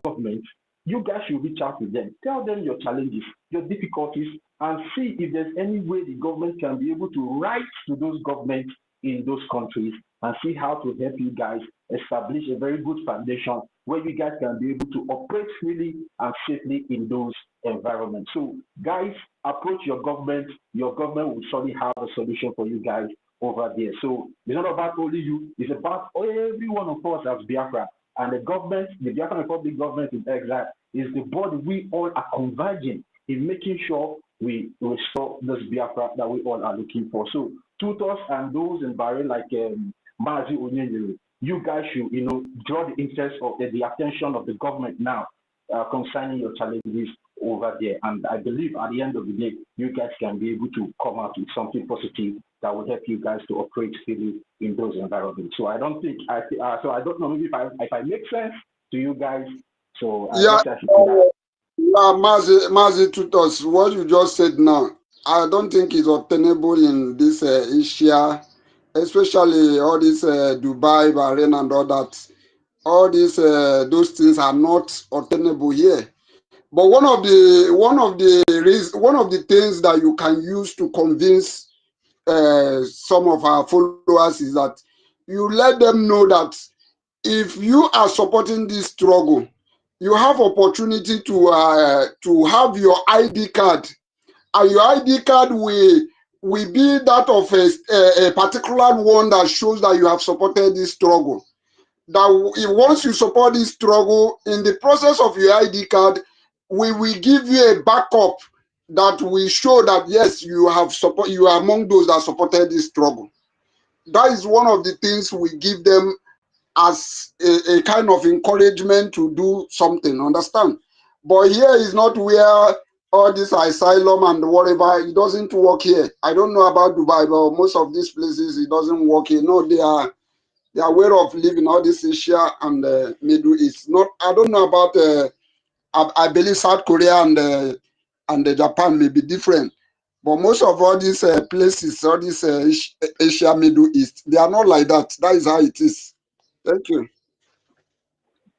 government. You guys should reach out to them. Tell them your challenges, your difficulties, and see if there's any way the government can be able to write to those governments in those countries and see how to help you guys establish a very good foundation where you guys can be able to operate freely and safely in those environments. So guys, approach your government. Your government will surely have a solution for you guys over there. So it's not about only you, it's about every one of us as Biafra. And the government, the Biafran Republic government in exile, is the body we all are converging in making sure we restore this Biafra that we all are looking for. So Tutos and those in Bahrain like Mazi Onyenyeru, you guys should, draw the interest of the attention of the government now concerning your challenges over there. And I believe at the end of the day, you guys can be able to come out with something positive that will help you guys to operate freely in those environments. So I don't think, so I don't know maybe if I make sense to you guys. So yeah, Mazi Tutos, what you just said now, I don't think is obtainable in this Asia, especially all this Dubai, Bahrain, and all that. All these those things are not obtainable here. But one of the things that you can use to convince some of our followers is that you let them know that if you are supporting this struggle, you have opportunity to have your ID card, and your ID card will be that of a particular one that shows that you have supported this struggle. That once you support this struggle, in the process of your ID card, we will give you a backup that will show that yes, you are among those that supported this struggle. That is one of the things we give them as a kind of encouragement to do something, understand? But here is not where all this asylum and whatever, it doesn't work here. I don't know about Dubai, but most of these places, it doesn't work here. No, their way of living, all this Asia and the Middle East. Not, I don't know about. I believe South Korea and Japan may be different, but most of all these places, all this Asia, Middle East, they are not like that. That is how it is. Thank you.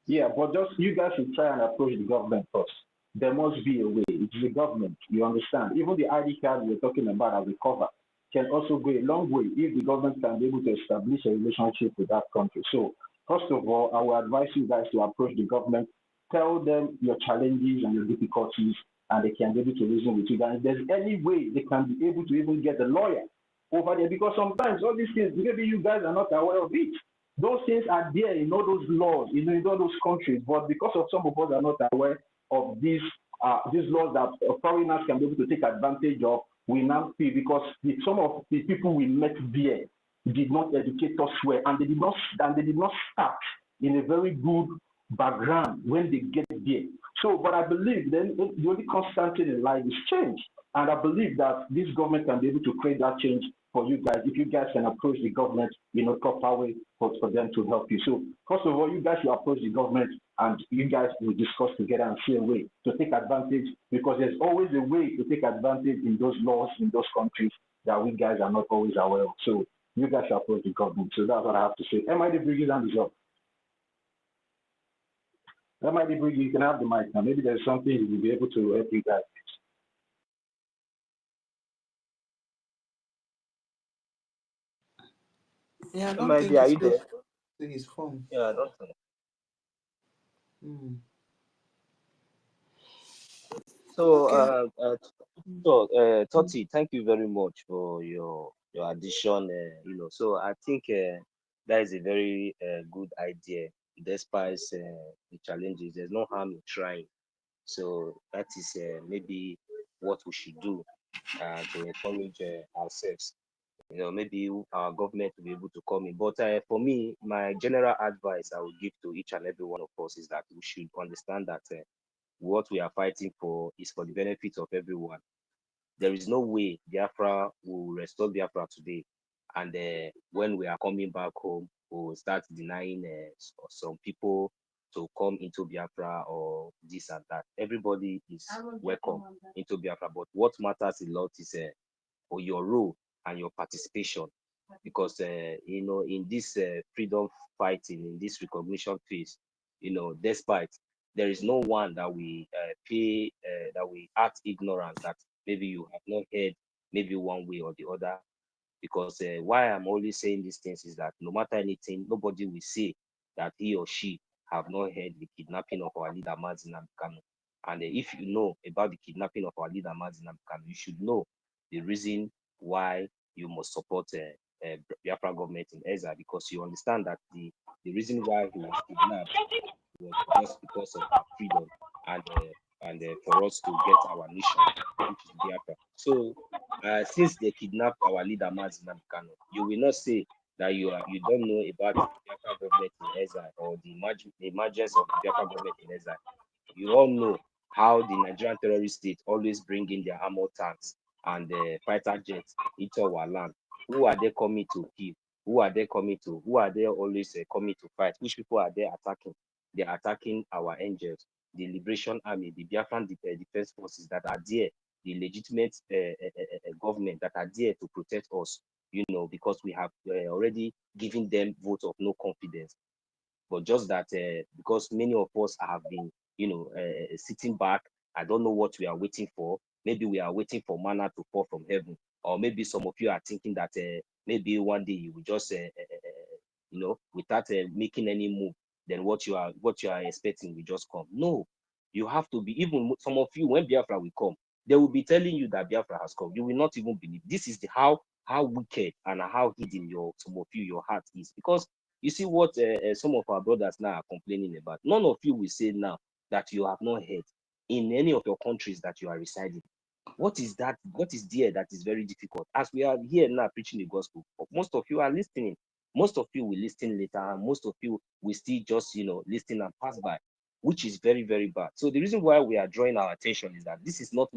Yeah, but just you guys should try and approach the government first. There must be a way. It's the government, you understand. Even the ID card we're talking about as a cover can also go a long way if the government can be able to establish a relationship with that country. So first of all, I will advise you guys to approach the government, tell them your challenges and your difficulties, and they can be able to reason with you. And if there's any way they can be able to even get a lawyer over there, because sometimes all these things, maybe you guys are not aware of it. Those things are there in all those laws, in all those countries, but because of some of us are not aware of these laws that foreigners can be able to take advantage of, we now feel because some of the people we met there, did not educate us well, and they did not start in a very good background when they get there. So, but I believe then the only constant thing in life is change, and I believe that this government can be able to create that change for you guys if you guys can approach the government in a proper way for them to help you. So, first of all, you guys will approach the government and you guys will discuss together and see a way to take advantage, because there's always a way to take advantage in those laws in those countries that we guys are not always aware of. So you guys should approach the government. So that's what I have to say. MID Bridges and the job. MID Bridges, you can have the mic now. Maybe there's something you will be able to help you guys. Yeah, I don't MID, think are it's you there? to his phone. Yeah, I don't know. Mm. So, Okay. Toti, thank you very much for your addition. So I think that is a very good idea. Despite the challenges, there's no harm in trying. So that is maybe what we should do to encourage ourselves. Maybe our government will be able to come in. But for me, my general advice I would give to each and every one of us is that we should understand that what we are fighting for is for the benefit of everyone. There is no way Biafra will restore Biafra today, and when we are coming back home, we will start denying some people to come into Biafra or this and that. Everybody is welcome into Biafra, but what matters a lot is your role and your participation, because in this freedom fighting, in this recognition phase, despite there is no one that we that we act ignorant, that maybe you have not heard maybe one way or the other. Because why I'm always saying these things is that no matter anything, nobody will say that he or she have not heard the kidnapping of our leader Mazin Kanu. And if you know about the kidnapping of our leader Mazin Kanu, you should know the reason why you must support Biafra government in Ezra, because you understand that the reason why he was kidnapped was just because of our freedom and for us to get our nation, which is Biafra. So since they kidnapped our leader Mazin Kanu, you will not say that you don't know about the Biafra government in Ezra or the emergence of the Biafra government in Ezra. You all know how the Nigerian terrorist state always bring in their armored tanks and fighter jets into our land. Who are they coming to kill? Who are they coming to? Who are they always coming to fight? Which people are they attacking? They are attacking our angels, the Liberation Army, the Biafran Defense Forces that are there, the legitimate government that are there to protect us, because we have already given them vote of no confidence. But just that because many of us have been, sitting back, I don't know what we are waiting for. Maybe we are waiting for manna to fall from heaven, or maybe some of you are thinking that maybe one day you will just, without making any move, then what you are expecting will just come. No, you have to be. Even some of you, when Biafra will come, they will be telling you that Biafra has come. You will not even believe. This is how wicked and how hidden some of you, your heart is, because you see what some of our brothers now are complaining about. None of you will say now that you have not heard in any of your countries that you are residing. What is that? What is there that is very difficult? As we are here now preaching the gospel, most of you are listening. Most of you will listen later, and most of you will still just, listen and pass by, which is very, very bad. So the reason why we are drawing our attention is that this is not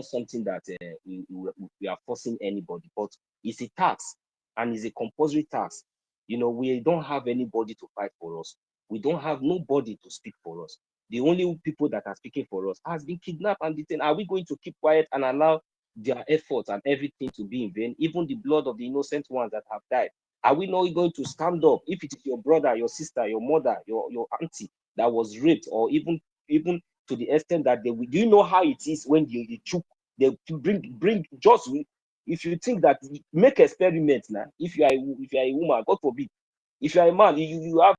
something that we are forcing anybody, but it's a tax, and it's a compulsory tax. We don't have anybody to fight for us. We don't have nobody to speak for us. The only people that are speaking for us has been kidnapped and detained. Are we going to keep quiet and allow their efforts and everything to be in vain? Even the blood of the innocent ones that have died. Are we not going to stand up if it is your brother, your sister, your mother, your auntie that was raped, or even to the extent that do you know how it is when they bring just, if you think that, make experiments now. If you are a woman, God forbid. If you are a man, you have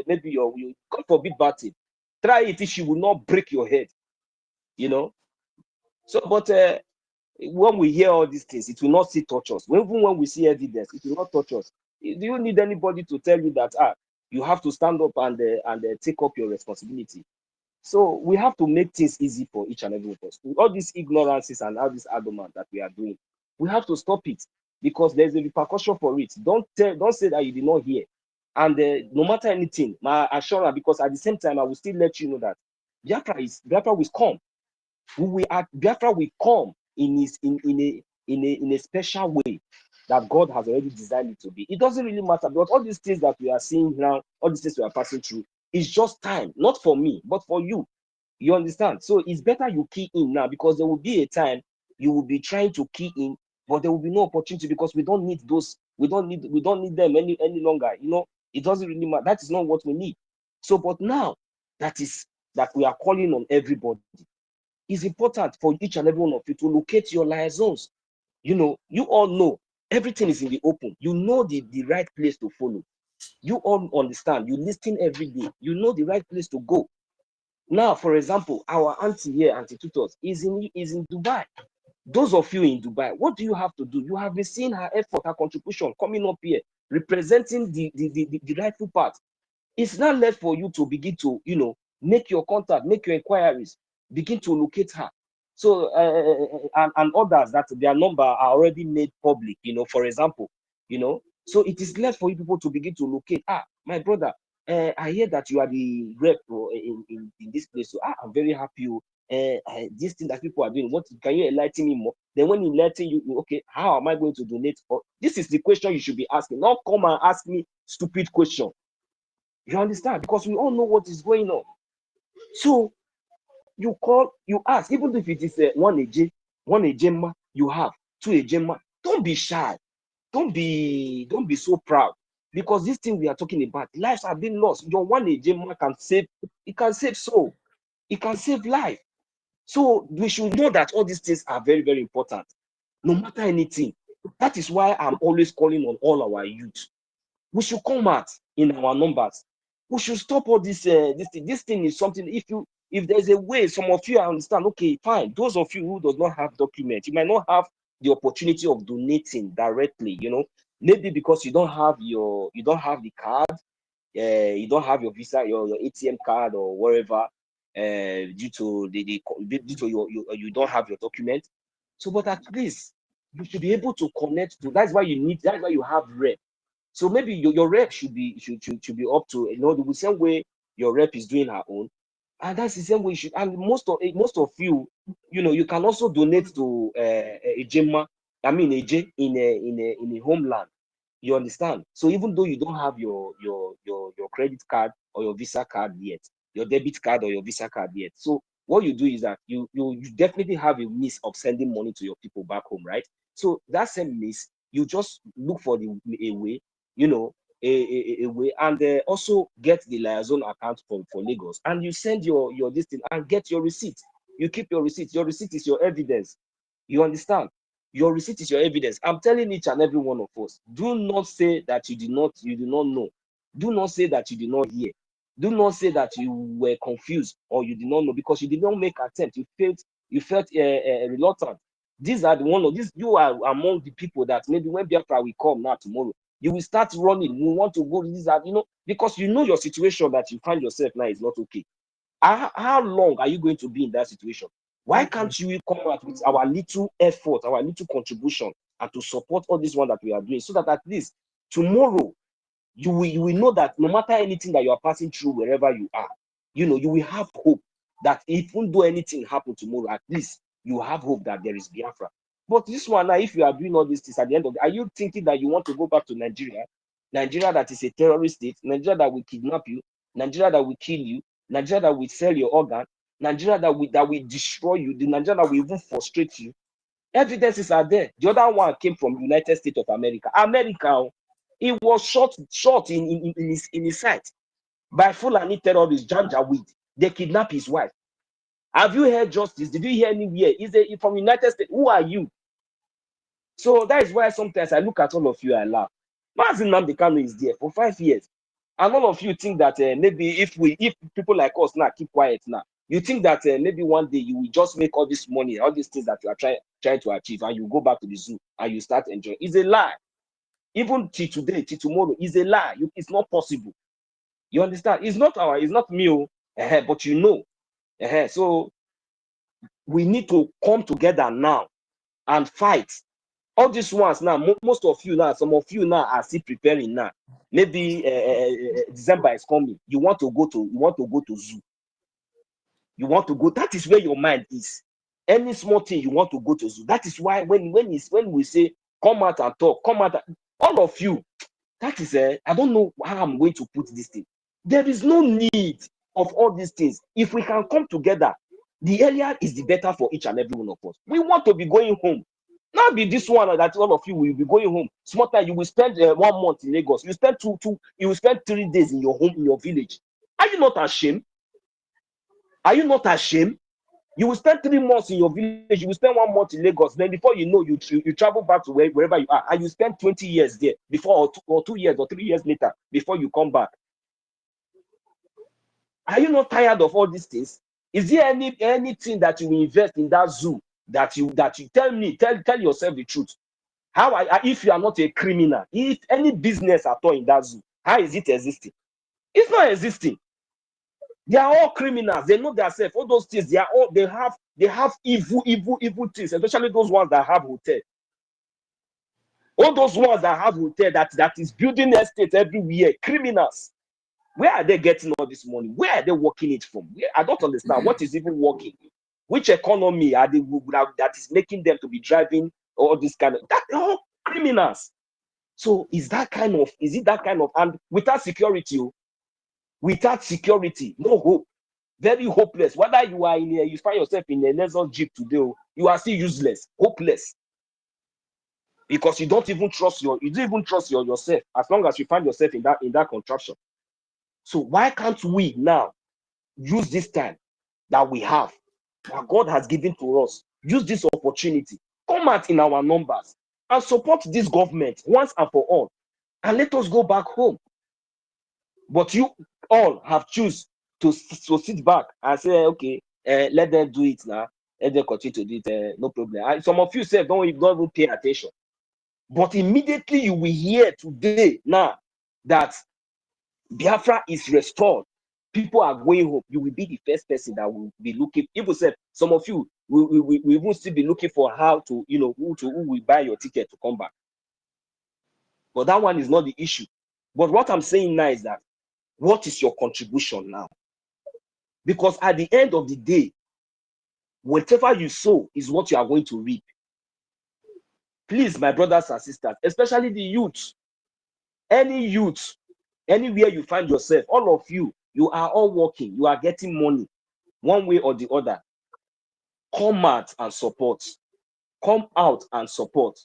maybe you God forbid bad thing. Try it if she will not break your head. So, but when we hear all these things, it will not still touch us. Even when we see evidence, it will not touch us. Do you need anybody to tell you that you have to stand up and take up your responsibility? So we have to make things easy for each and every of us. All these ignorances and all this argument that we are doing, we have to stop it. because there's a repercussion for it. Don't say that you did not hear. And no matter anything, my assurance, because at the same time I will still let you know that Biafra will come. Biafra will come in a special way that God has already designed it to be. It doesn't really matter, because all these things that we are seeing now, all these things we are passing through, it's just time, not for me, but for you. You understand? So it's better you key in now, because there will be a time you will be trying to key in, but there will be no opportunity, because we don't need those, we don't need them any longer. You know, it doesn't really matter. That is not what we need. So, but now that we are calling on everybody, it's important for each and every one of you to locate your liaisons. You know, you all know everything is in the open. You know the right place to follow. You all understand. You listen every day. You know the right place to go. Now, for example, our auntie here, Auntie Tutos, is in Dubai. Those of you in Dubai, what do you have to do? You have been seeing her effort, her contribution coming up here, representing the rightful part. It's not left for you to begin to, you know, make your contact, make your inquiries, begin to locate her. So, and others that their number are already made public, you know, for example, you know. So it is left for you people to begin to locate. My brother, I hear that you are the rep in this place. So I'm very happy. This thing that people are doing, what can you enlighten me more? Then when you enlighten you, okay, how am I going to donate? This is the question you should be asking. Not come and ask me stupid question. You understand? Because we all know what is going on. So you call, you ask, even if it is one ejema you have, two ejema, don't be shy. Don't be so proud, because this thing we are talking about, lives have been lost. Your one ejema can save, it can save soul, it can save life. So we should know that all these things are very, very important, no matter anything. That is why I'm always calling on all our youth. We should come out in our numbers. We should stop all this. This thing is something. If there's a way, some of you understand. Okay, fine. Those of you who does not have documents, you might not have the opportunity of donating directly. You know, maybe because you don't have the card, you don't have your visa, your ATM card or wherever, due to you don't have your document. So, but at least you should be able to connect to. That's why you have rep. So maybe your rep should be up to, you know, the same way your rep is doing her own, and that's the same way you should. And most of you, you know, you can also donate to a Gemma, I mean a J in a homeland. You understand? So even though you don't have your credit card or your Visa card yet, your debit card or your Visa card yet, so what you do is that you definitely have a means of sending money to your people back home, right? So that same means, you just look for a way, you know, a way, and also get the liaison account for Lagos, and you send your this thing and get your receipt. You keep your receipt. Your receipt is your evidence. You understand? Your receipt is your evidence. I'm telling each and every one of us, do not say that you do not know. Do not say that you did not hear. Do not say that you were confused or you did not know, because you did not make attempt. You felt reluctant. These are you are among the people that maybe when Biafra will come now tomorrow, you will start running. You want to go, these are, you know, because you know your situation that you find yourself now is not okay. How long are you going to be in that situation? Why can't you come out with our little effort, our little contribution, and to support all this one that we are doing, so that at least tomorrow you will know that no matter anything that you are passing through, wherever you are, you know, you will have hope that even though anything happen tomorrow, at least you have hope that there is Biafra. But this one now, if you are doing all these things, at the end of the, are you thinking that you want to go back to Nigeria? Nigeria that is a terrorist state, Nigeria that will kidnap you, Nigeria that will kill you, Nigeria that will sell your organ, Nigeria that will destroy you, the Nigeria that will even frustrate you. Evidences are there. The other one came from United States of America. America, it was shot in his sight by Fulani terrorist Janjaweed. They kidnapped his wife. Have you heard justice? Did you hear anywhere? Is it from United States? Who are you? So that is why sometimes I look at all of you, I laugh. Mazi Nnamdi Kanu is there for 5 years, and all of you think that maybe if people like us now keep quiet now, you think that maybe one day you will just make all this money, all these things that you are trying to achieve, and you go back to the zoo and you start enjoying. It's a lie. Even till today, till tomorrow, is a lie. It's not possible. You understand? It's not me, but you know. So we need to come together now and fight. All these ones now, most of you now, some of you now are still preparing now. Maybe December is coming. You want to go to zoo. You want to go. That is where your mind is. Any small thing you want to go to zoo. That is why when we say come out and talk, come out, all of you. That is I don't know how I'm going to put this thing. There is no need of all these things. If we can come together, the earlier is the better for each and every one of us. We want to be going home. Not be this one that all of you will be going home. Smarter, you will spend 1 month in Lagos. You spend you will spend 3 days in your home, in your village. Are you not ashamed? Are you not ashamed? You will spend 3 months in your village. You will spend 1 month in Lagos. Then before you know, you travel back to wherever you are, and you spend 20 years there before, or 2 years or 3 years later before you come back. Are you not tired of all these things? Is there anything that you will invest in that zoo that you tell yourself the truth? How if you are not a criminal, if any business at all in that zoo, how is it existing? It's not existing. They are all criminals. They know themselves. All those things, they have evil things, especially those ones that have hotel. All those ones that have hotel that is building estates everywhere, criminals. Where are they getting all this money? Where are they working it from? I don't understand. What is even working? Which economy are they that is making them to be driving all this kind of that? All criminals. So is it that kind of, and without security, no hope, very hopeless. Whether you are you find yourself in a Lexus Jeep today, you are still useless, hopeless, because you don't even trust yourself as long as you find yourself in that contraption. So why can't we now use this time that we have, that God has given to us, use this opportunity, come out in our numbers and support this government once and for all, and let us go back home? But you all have choose to sit back and say, okay, let them do it now, let them continue to do it, no problem. And some of you say don't even pay attention. But immediately you will hear today now that Biafra is restored, people are going home, you will be the first person that will be looking. People say, some of you we will still be looking for how to, who will buy your ticket to come back. But that one is not the issue. But what I'm saying now is that, what is your contribution now? Because at the end of the day, whatever you sow is what you are going to reap. Please, my brothers and sisters, especially the youth, any youth, anywhere you find yourself, all of you, you are all working, you are getting money one way or the other. Come out and support. Come out and support.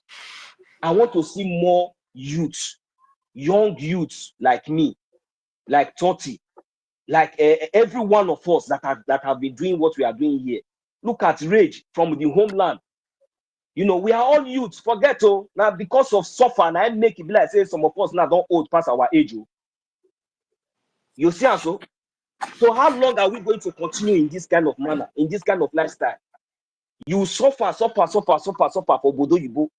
I want to see more youth, young youths like me, like Toti, like every one of us that have been doing what we are doing here. Look at Rage from the homeland. We are all youths. Forget now, because of suffer, and I make it be like say some of us now don't old past our age. You see, so how long are we going to continue in this kind of manner, in this kind of lifestyle? You suffer for Bodo Yibo.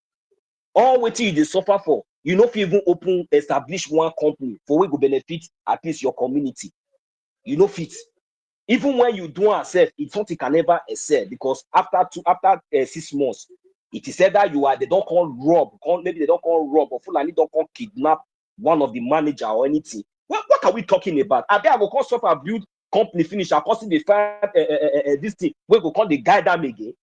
All waiting you suffer for. You know, if you even establish one company for we go benefit at least your community. You know, fit. Even when you do yourself, it's something can never excel, because after 6 months, it is said that they don't call rob, maybe they don't call rob, or Fulani don't call kidnap one of the manager or anything. What are we talking about? I will call suffer build company finish. I call they find this thing. We go call the guy them again.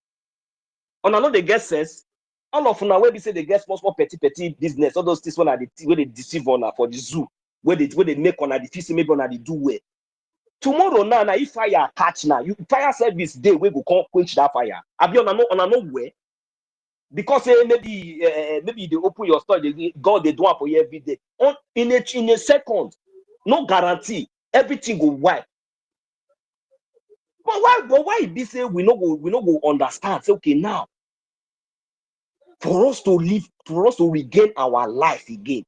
And I know they get sense. All of now where we say they get small petty business, all those things where they deceive on for the zoo, where they make on the fees, maybe on the do well. Tomorrow now, if fire catch now, fire service day we go come quench that fire. I be on a where, because maybe they open your store, God they do it for you every day. In a second, no guarantee, everything go wipe. But why be say we no go understand? Say, okay, now for us to live, for us to regain our life again,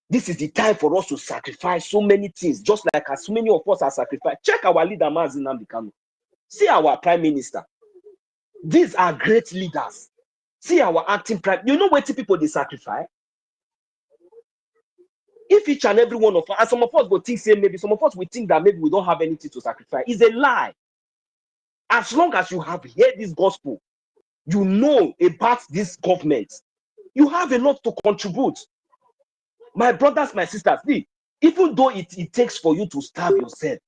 this is the time for us to sacrifice so many things, just like as so many of us are sacrificed. Check our leader, Mazi Nnamdi Kanu. See our prime minister. These are great leaders. See our acting prime. You know what people they sacrifice? If each and every one of us, and some of us will think, say maybe some of us will think that maybe we don't have anything to sacrifice. It's a lie. As long as you have heard this gospel, you know about this government. You have a lot to contribute. My brothers, my sisters, see, even though it takes for you to starve yourself,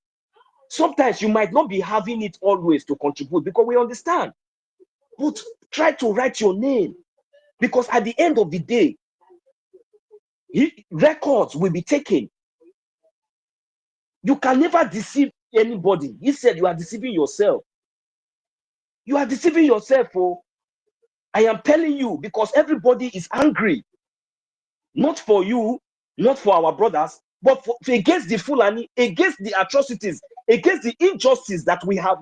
sometimes you might not be having it always to contribute, because we understand. But try to write your name, because at the end of the day, records will be taken. You can never deceive anybody. He said you are deceiving yourself. You are deceiving yourself. Oh, I am telling you, because everybody is angry. Not for you, not for our brothers, but against the Fulani, against the atrocities, against the injustice that we are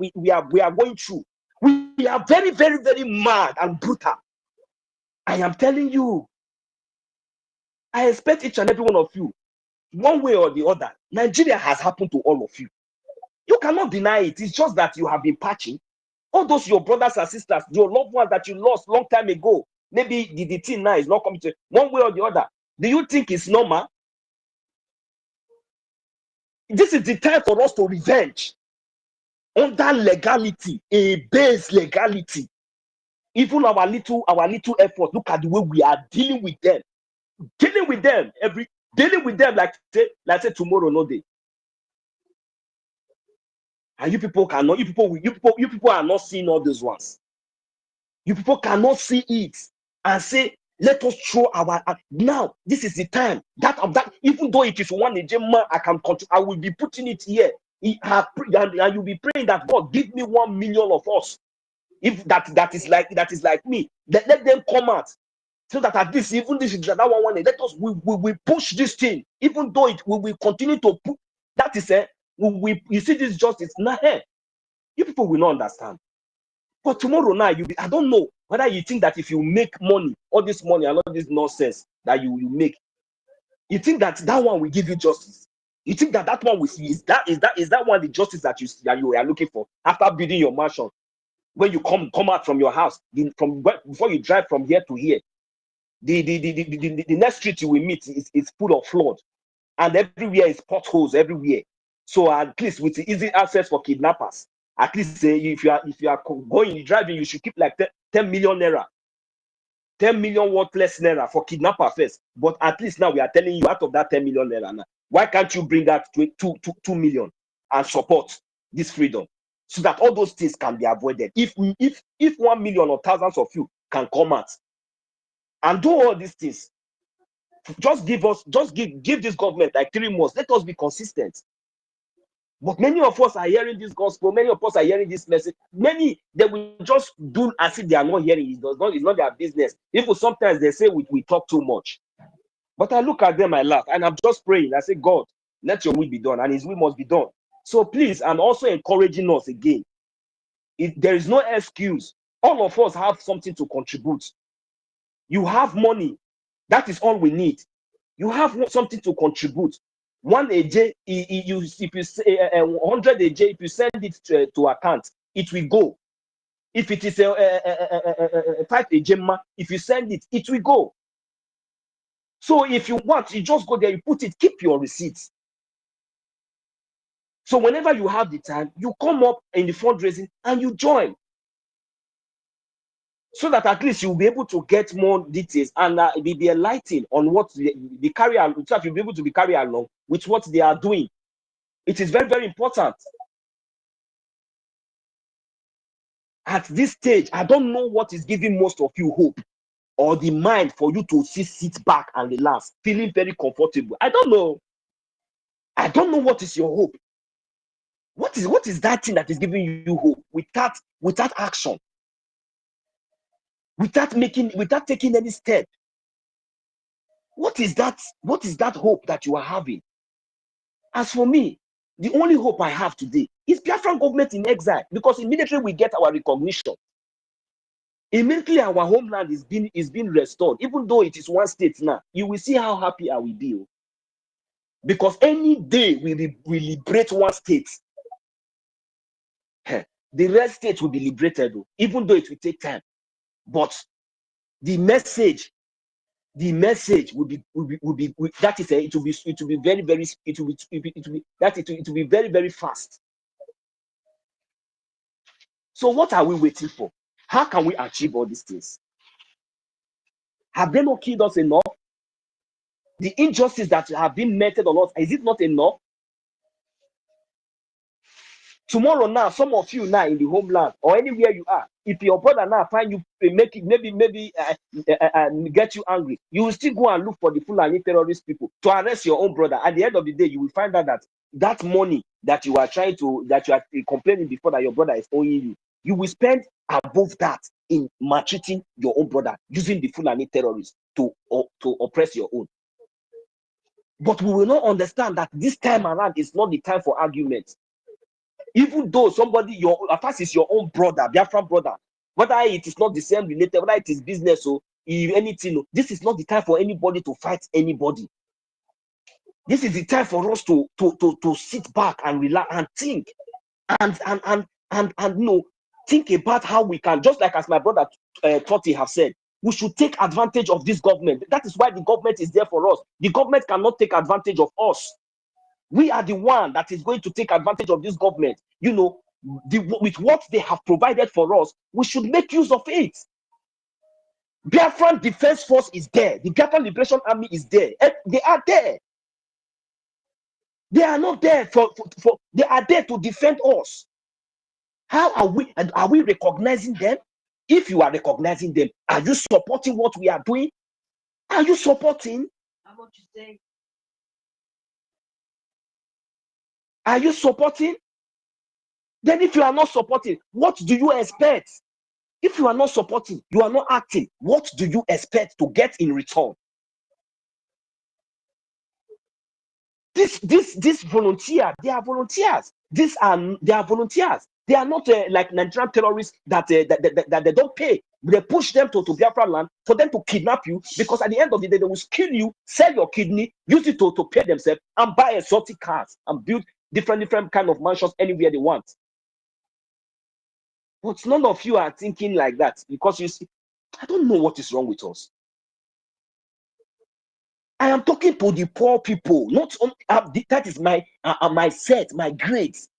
going through. We are very, very, very mad and brutal. I am telling you. I expect each and every one of you, one way or the other. Nigeria has happened to all of you. You cannot deny it. It's just that you have been patching. All those your brothers and sisters, your loved ones that you lost long time ago. Maybe the thing now is not coming to one way or the other. Do you think it's normal? This is the time for us to revenge under legality, a base legality. Even our little effort. Look at the way we are dealing with them. Dealing with them like say tomorrow no day. And you people cannot, you people are not seeing all these ones. You people cannot see it and say, let us throw our now. This is the time that even though it is one agenda, I will be putting it here. And you'll be praying that God give me 1 million of us. If that is like me, let them come out. So that at least even this is that one let us we push this thing, even though it we will continue to put that is you see this justice now here. You people will not understand. But tomorrow now I don't know whether you think that if you make money, all this money and all this nonsense that you make, you think that one will give you justice. You think that one will is that one the justice that you are looking for after building your mansion? When you come out from your house, before you drive from here to here, the next street you will meet is full of flood, and everywhere is potholes everywhere. So at least with the easy access for kidnappers, at least if you are going driving, you should keep like 10 million naira, 10 million worthless naira for kidnapper first. But at least now we are telling you, out of that 10 million naira now, why can't you bring that to 2 million and support this freedom, so that all those things can be avoided? If 1 million or thousands of you can come out and do all these things, just give this government like 3 months. Let us be consistent. But many of us are hearing this gospel. Many of us are hearing this message. Many, they will just do as if they are not hearing it. It's not their business. Even sometimes they say we talk too much. But I look at them, I laugh, and I'm just praying. I say, God, let your will be done, and his will must be done. So please, I'm also encouraging us again. If there is no excuse, all of us have something to contribute. You have money. That is all we need. You have something to contribute. 1 AJ, if you say 100 AJ, if you send it to account, it will go. If it is a 5 AJ, if you send it, it will go. So if you want, you just go there, you put it, keep your receipts. So whenever you have the time, you come up in the fundraising and you join, so that at least you'll be able to get more details and be enlightened on what the carry along, so that you'll be able to be carried along with what they are doing. It is very, very important. At this stage, I don't know what is giving most of you hope or the mind for you to sit back and relax, feeling very comfortable. I don't know. I don't know what is your hope. What is that thing that is giving you hope without action? Without taking any step? What is that hope that you are having? As for me, the only hope I have today is Biafran government in exile, because immediately we get our recognition, immediately our homeland is being restored, even though it is one state now. You will see how happy I will be, because any day we liberate one state, the rest states will be liberated, even though it will take time. But the message will be that is it will be very, very, it will be very, very fast. So what are we waiting for? How can we achieve all these things? Have they not killed us enough? The injustice that have been meted on us, is it not enough? Tomorrow now, some of you now in the homeland or anywhere you are, if your brother now find you, make it maybe get you angry, you will still go and look for the Fulani terrorist people to arrest your own brother. At the end of the day, you will find out that that money that you are complaining before that your brother is owing you, you will spend above that in maltreating your own brother, using the Fulani terrorists to oppress your own. But we will not understand that this time around is not the time for arguments. Even though somebody, at first is your own brother, Biafran brother, whether it is not the same related, whether it is business or anything, this is not the time for anybody to fight anybody. This is the time for us to sit back and relax and think and think about how we can, just like as my brother Totti have said, we should take advantage of this government. That is why the government is there for us. The government cannot take advantage of us. We are the one that is going to take advantage of this government. With what they have provided for us, we should make use of it. Biafran Defense Force is there. The Biafran Liberation Army is there. They are there. They are not there they are there to defend us. How are we? And are we recognizing them? If you are recognizing them, are you supporting what we are doing? Are you supporting? Are you supporting? Then if you are not supporting, what do you expect? If you are not supporting, you are not acting, what do you expect to get in return? This volunteer, they are volunteers. They are volunteers. They are not like Nigerian terrorists that they don't pay. They push them to Biafra land for them to kidnap you, because at the end of the day, they will kill you, sell your kidney, use it to pay themselves, and buy exotic cars and build different kind of mansions anywhere they want. But none of you are thinking like that, because you see, I don't know what is wrong with us. I am talking to the poor people, not on that is my set, my grades.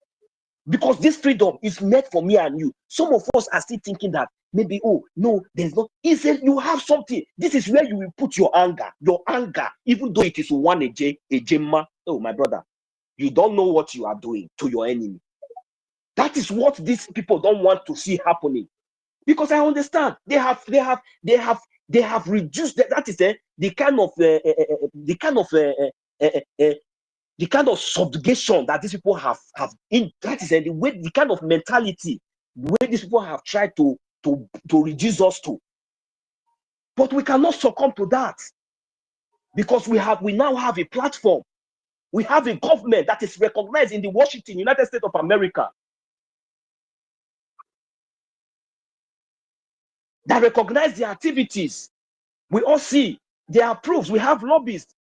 Because this freedom is meant for me and you. Some of us are still thinking that maybe, oh no, there's not. He said you have something. This is where you will put your anger, even though it is one a oh my brother, you don't know what you are doing to your enemy. That is what these people don't want to see happening. Because I understand they have reduced that is the kind of subjugation that these people have in, that is the kind of mentality where these people have tried to reduce us to. But we cannot succumb to that, because we now have a platform. We have a government that is recognized in the Washington, United States of America, that recognize the activities. We all see their proofs. We have lobbyists.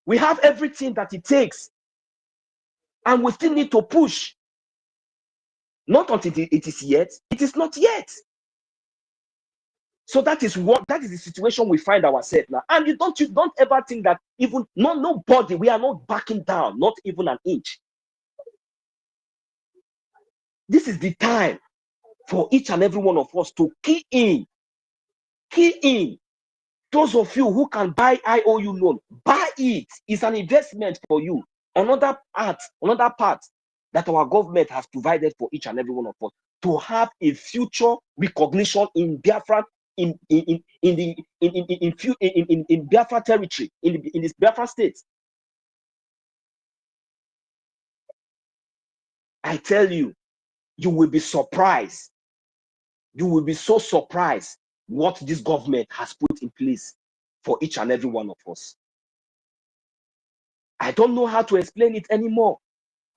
We have everything that it takes, and we still need to push. Not until it is yet. It is not yet. So that is the situation we find ourselves now. And you don't ever think that even nobody, we are not backing down, not even an inch. This is the time for each and every one of us to key in. Those of you who can buy IOU loan, buy it. It's an investment for you. Another part that our government has provided for each and every one of us, to have a future recognition in Biafra, in Biafra territory, in this Biafra state. I tell you, you will be surprised. You will be so surprised what this government has put in place for each and every one of us. I don't know how to explain it anymore.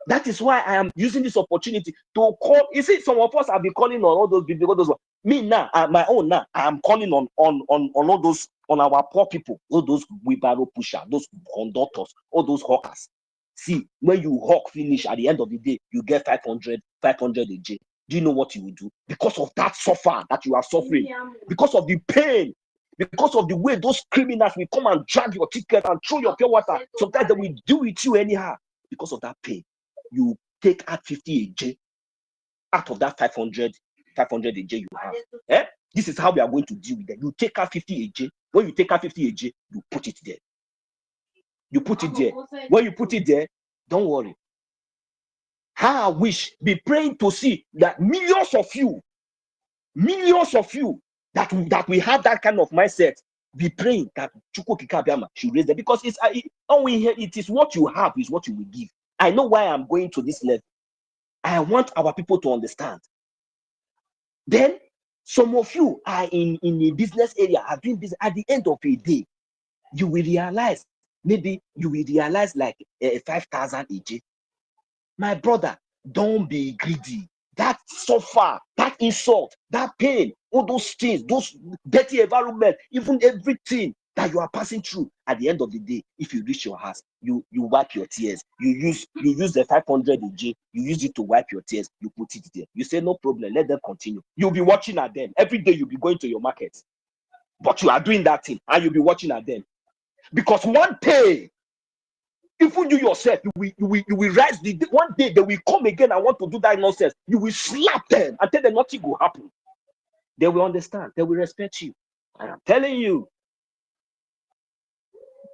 That is why I am using this opportunity to call. You see, some of us have been calling on all those people. Me now, my own now, I am calling on all those, on our poor people, all those wheelbarrow pushers, those conductors, all those hawkers. See, when you hawk finish, at the end of the day, you get 500 a day. Do you know what you will do? Because of that suffer that you are suffering, because of the pain, because of the way those criminals will come and drag your ticket and throw your pure water. Sometimes they will do with you anyhow. Because of that pain, you take out 50 a day out of that 500 a day you have. This is how we are going to deal with them. You take out 50 AJ. When you take out 50 AJ, you put it there. You put it there. When you put it there, don't worry. How I wish, be praying to see that millions of you that we have that kind of mindset, be praying that Chukwu Kikabiama should raise them, because it is what you have is what you will give. I know why I'm going to this level. I want our people to understand. Then some of you are in a business area, are doing business. At the end of a day, you will realize, maybe you will realize like 5,000 AJ. My brother, don't be greedy. That suffer, that insult, that pain, all those things, those dirty environment, even everything that you are passing through, at the end of the day, if you reach your house, you wipe your tears. You use the 500 AJ, you use it to wipe your tears, you put it there. You say, no problem, let them continue. You'll be watching at them. Every day you'll be going to your market. But you are doing that thing, and you'll be watching at them. Because one day, even you yourself, you will rise. One day they will come again and want to do that nonsense. You will slap them and tell them nothing will happen. They will understand. They will respect you. And I'm telling you,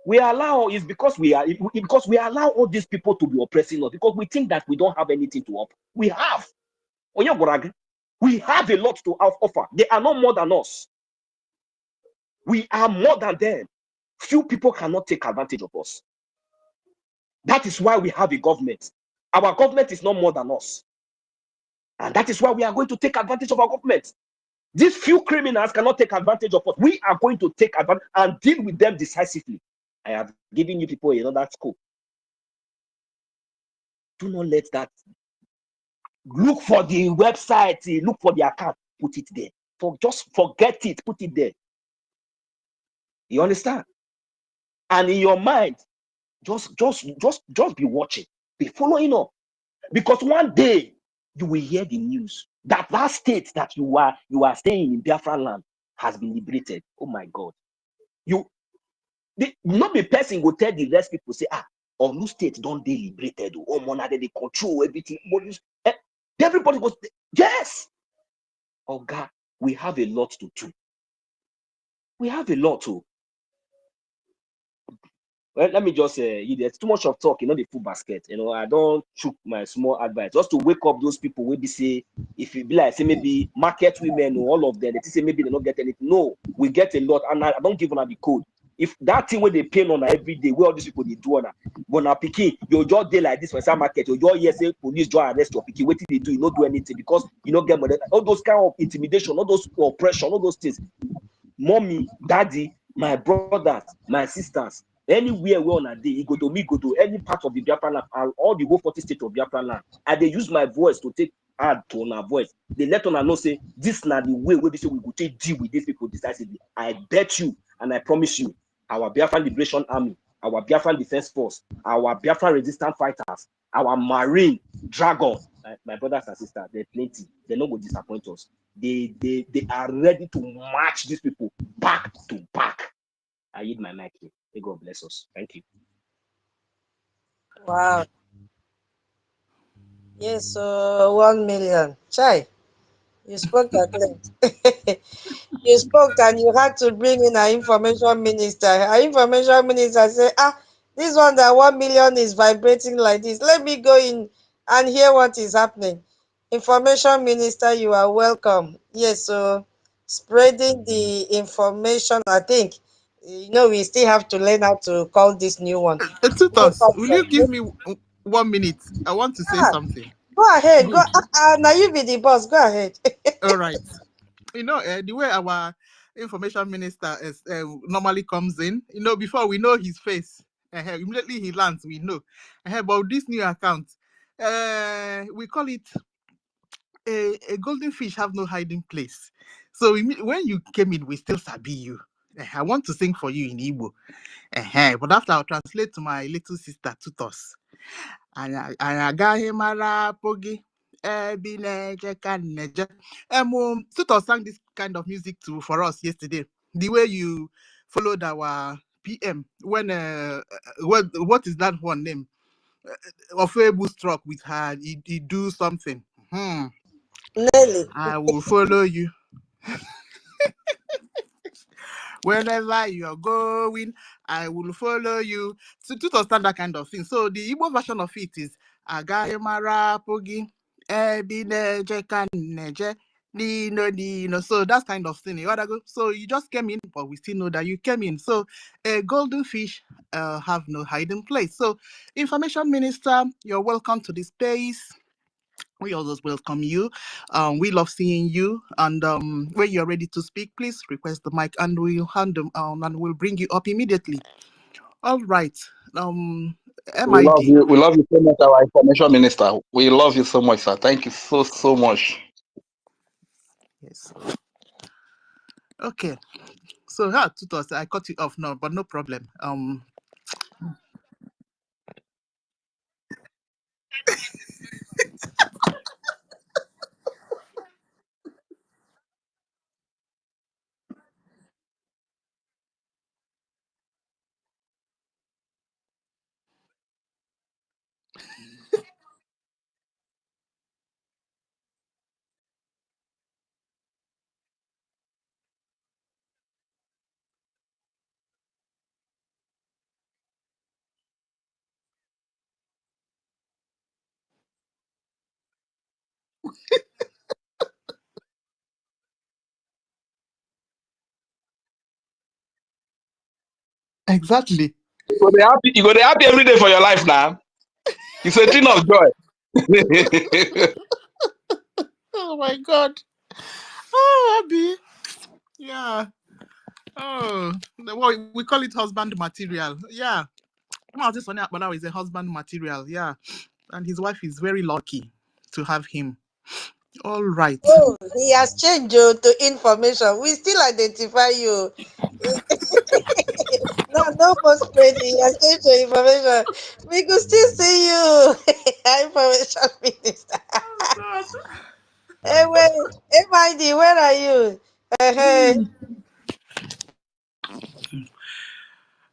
we allow is because we allow all these people to be oppressing us, because we think that we don't have anything to offer. We have. We have a lot to offer. They are not more than us. We are more than them. Few people cannot take advantage of us. That is why we have a government. Our government is not more than us. And that is why we are going to take advantage of our government. These few criminals cannot take advantage of us. We are going to take advantage and deal with them decisively. I have given you people another scope. Do not let that. Look for the website, look for the account, put it there. Just forget it, put it there. You understand? And in your mind, just be watching, be following up, because one day you will hear the news that state that you are staying in Biafra land has been liberated. Oh my God! Not the person will tell the rest people, say, Onuwu state don't they liberated? Oh, mona they control everything. Everybody was yes. Oh God, we have a lot to do. We have a lot to. Well, let me just say, there's too much of talk, the full basket. I don't choke my small advice just to wake up those people where be say, if you be like, say maybe market women or all of them, they say maybe they don't get anything. No, we get a lot, and I don't give on the code. If that thing where they pay on every day, where all these people they do on, but now picking, you just day like this for some market, you just hear say police just arrest your picking. What did they do? You not do anything because you don't get money. All those kind of intimidation, all those oppression, all those things. Mommy, daddy, my brothers, my sisters. Anywhere we on a day, you go to me, go to any part of the Biafra land, and all the whole 40 states of Biafra land, and they use my voice to take add to on our voice. They let on know say this is not the way where we say we go take deal with these people decisively. I bet you and I promise you, our Biafra Liberation Army, our Biafra Defense Force, our Biafra Resistance Fighters, our Marine Dragon, my brothers and sisters, they're plenty. They're not going to disappoint us. They are ready to march these people back to back. I yield my mic here. May God bless us. Thank you. Wow. Yes, 1 million. Chai, you spoke at length. You spoke and you had to bring in our information minister. Our information minister said, this one that 1 million is vibrating like this. Let me go in and hear what is happening. Information minister, you are welcome. Yes, so spreading the information, I think, we still have to learn how to call this new one. Tutos, will you give me 1 minute? I want to say something. Go ahead. Good. Now you be the boss. Go ahead. All right. The way our information minister is normally comes in, before we know his face, immediately he lands, we know. But this new account, we call it a golden fish have no hiding place. So when you came in, we still sabi you. I want to sing for you in Igbo. But after I'll translate to my little sister Tutos. Anyagaghị mara apụghị ebi na-eje ka nneje. Tutos sang this kind of music for us yesterday. The way you followed our PM when what is that one name? Ofebu struck with her, he do something. Nelly. I will follow you. Wherever you're going, I will follow you. So to understand that kind of thing. So the Igbo version of it is Agaghị mara Pogi Ebineje Kaneje Nino. So that's kind of thing. So you just came in, but we still know that you came in. So a golden fish have no hiding place. So Information Minister, you're welcome to this space. We always welcome you. We love seeing you. And when you're ready to speak, please request the mic and we'll hand them and we'll bring you up immediately. All right. We love MID. you. We love you so much, our Information Minister. We love you so much, sir. Thank you so much. Yes. Okay. So tutors, I cut you off now, but no problem. Exactly. You go to happy every day for your life now. It's a thing of joy. Oh my God. Oh, Abby. Yeah. Oh, we call it husband material. Yeah. This one is a husband material. Yeah. And his wife is very lucky to have him. All right. Oh, he has changed to information. We still identify you. No more spreading. He has changed to information. We could still see you. Information minister. God. Hey, wait. MID, where are you? Hey.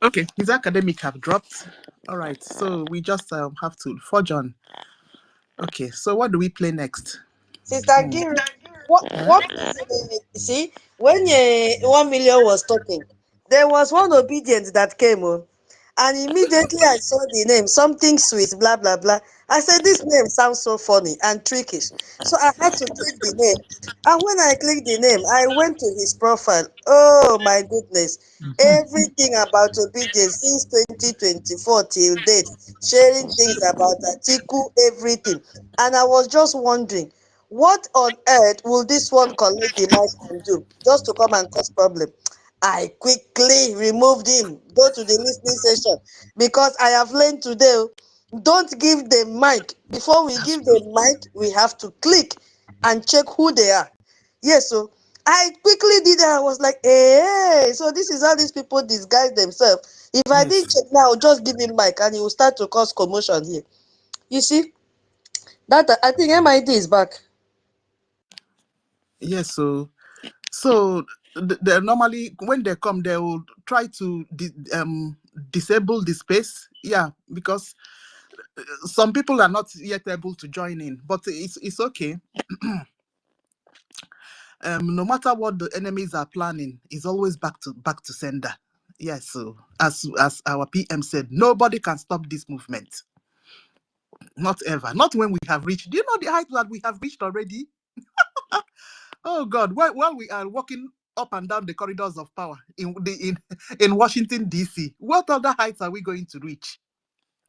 Okay, his academic have dropped. All right, so we just have to forge on. Okay, so what do we play next? Sister Giru, what see, when 1 million was talking, there was one obedient that came on. And immediately I saw the name, something sweet, blah, blah, blah. I said, this name sounds so funny and trickish. So I had to click the name. And when I clicked the name, I went to his profile. Oh, my goodness. Everything about obedience since 2024 till date, sharing things about Atiku, everything. And I was just wondering, what on earth will this one collect the mic and do? Just to come and cause problem. I quickly removed him, go to the listening session, because I have learned today, don't give the mic. Before we give the mic, we have to click and check who they are. Yes, so I quickly did that. I was like, hey, so this is how these people disguise themselves. If I didn't check now, just give him mic and he will start to cause commotion here. You see, that I think MID is back. Yes, so they normally when they come, they will try to disable the space. Yeah, because some people are not yet able to join in, but it's okay. No matter what the enemies are planning, it's always back to sender. Yes, so as our PM said, nobody can stop this movement. Not ever. Not when we have reached. Do you know the height that we have reached already? Oh God! While we are walking up and down the corridors of power in Washington D.C., what other heights are we going to reach?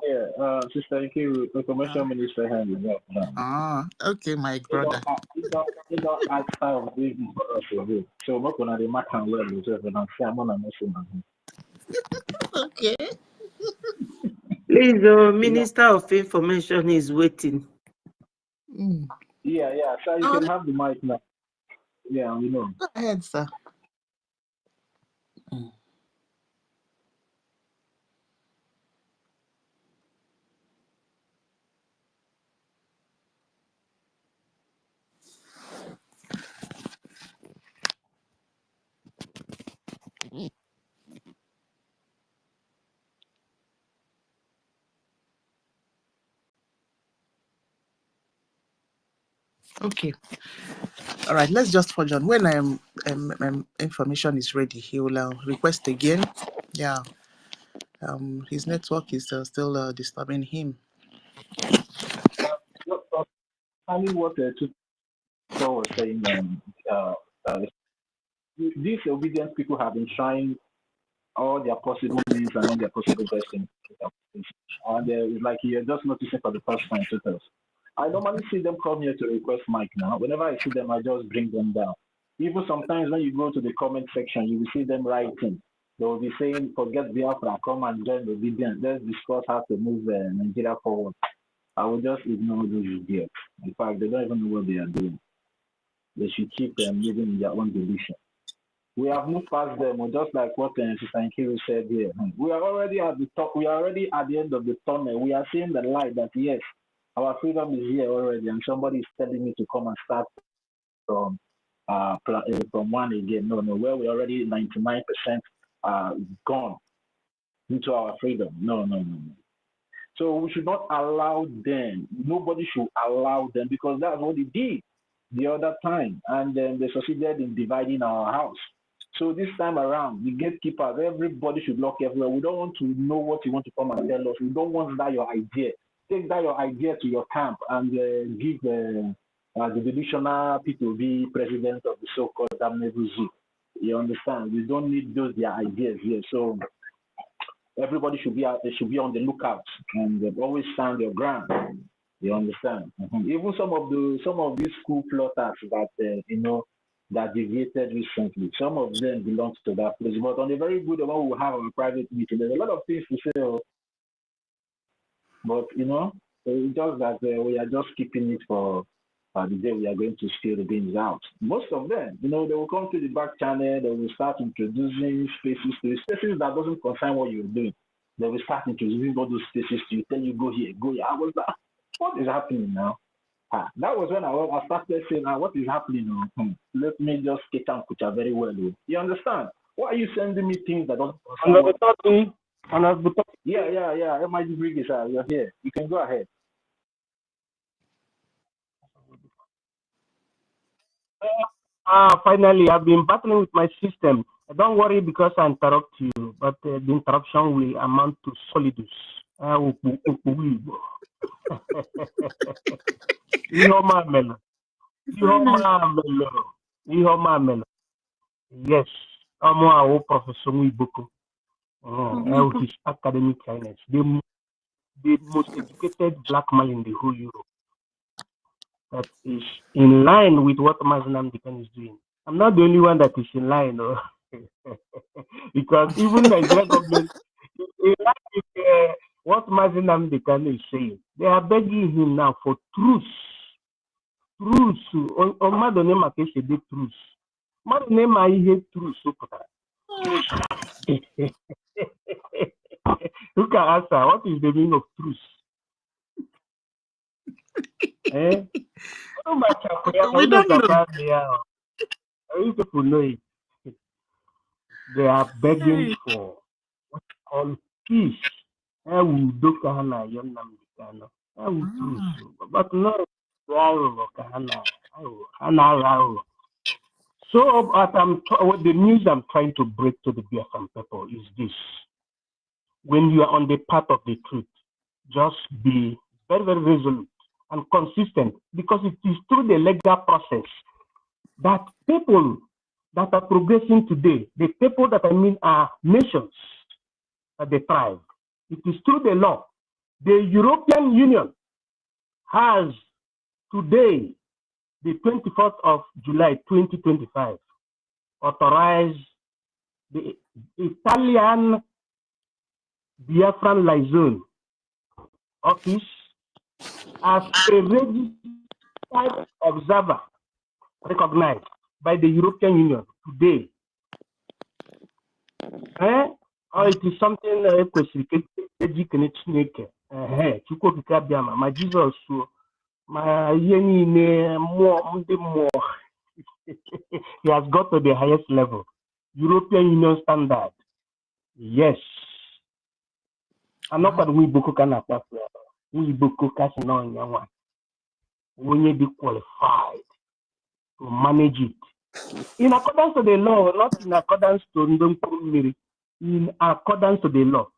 Yeah, Sister Ikiru, the commercial minister handling up now. Okay, my brother. You know, ask how big for us to do. So, I'm not going to mark and learn yourself, and I'm sure I'm going to Okay. Please, the Minister of Information is waiting. Yeah, so you can have the mic now. Yeah, we know. Go ahead, sir. Okay. All right, let's just forge on. When information is ready, he will request again. Yeah. His network is still disturbing him. Only what Tutor was saying. These obedient people have been trying all their possible means and all their possible blessings. And it's like you're just noticing for the first time, tutors. I normally see them come here to request mic now. Whenever I see them, I just bring them down. Even sometimes when you go to the comment section, you will see them writing. They will be saying, forget Biafra, come and join the obedience. Let's discuss how to move Nigeria forward. I will just ignore those idiots. In fact, they don't even know what they are doing. They should keep living in their own delusion. We have moved past them, just like what Sister Nkiru said here. We are already at the top. We are already at the end of the tunnel. We are seeing the light that, yes, our freedom is here already, and somebody is telling me to come and start from one again. No, where we're already 99% gone into our freedom. No. So we should not allow them. Nobody should allow them, because that's what they did the other time, and then they succeeded in dividing our house. So this time around, the gatekeepers, everybody should lock everywhere. We don't want to know what you want to come and tell us. We don't want that your idea. Take that your idea to your camp and give the divisional P2B president of the so-called damnable zoo. You understand? We don't need those their ideas here. So everybody should be on the lookout and always stand your ground. You understand? Even some of these school plotters that that deviated recently, some of them belong to that place. But on the very good one, we have a private meeting. There's a lot of things to say, but it's just that we are just keeping it for the day we are going to spill the beans out. Most of them, they will come to the back channel. They will start introducing spaces that doesn't concern what you're doing. They will start introducing all those spaces to you, tell you go here, go here. I was like, what is happening now? That was when I started saying, what is happening? Let me just get on Kucha very well. You understand? Why are you sending me things that don't concern? Yeah. MIG Briggs, you're here. You can go ahead. Finally, I've been battling with my system. Don't worry because I interrupt you, but the interruption will amount to solidus. Yes, I'm a Professor Wiboko. His academic kindness. The most educated black man in the whole Europe. That is in line with what Mazinam Dekan is doing. I'm not the only one that is in line, because even the Nigeria government is in line with what Mazinam Dekan is saying. They are begging him now for truce. Truce. On Madonema case, they truce. Madonema, he hate truce. Look at answer. What is the meaning of truce? We don't know. People know it. They are begging for what's called peace. But no, so what the news I'm trying to break to the Biafran people is this. When you are on the path of the truth, just be very, very resolute and consistent, because it is through the legal process that people that are progressing today, the people that I mean are nations, they thrive. It is through the law. The European Union has today, the 24th of July 2025, authorized the Italian Biafran liaison office as a registered observer recognized by the European Union today. Or it is something my Jesus, my more. He has got to the highest level. European Union standard. Yes. I'm not going to book we book when you be qualified to manage it. In accordance to the law, not in accordance to Ndonkwuru, in accordance to the law,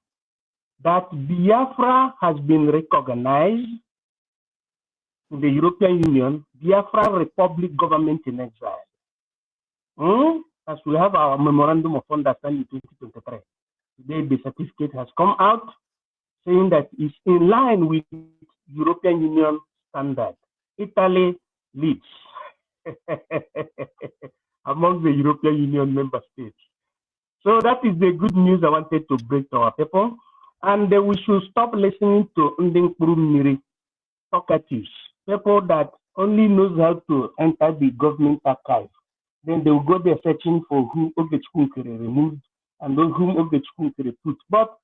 that Biafra has been recognized in the European Union, Biafra Republic Government in Exile. As we have our Memorandum of Understanding 2023. Today the certificate has come out saying that it's in line with European Union standard. Italy leads among the European Union member states. So that is the good news I wanted to bring to our people. And we should stop listening to Ndonkwuru Mmiri talkatives, people that only knows how to enter the government archive. Then they will go there searching for who Ogechukwu removed and those whom Ogechukwu put. But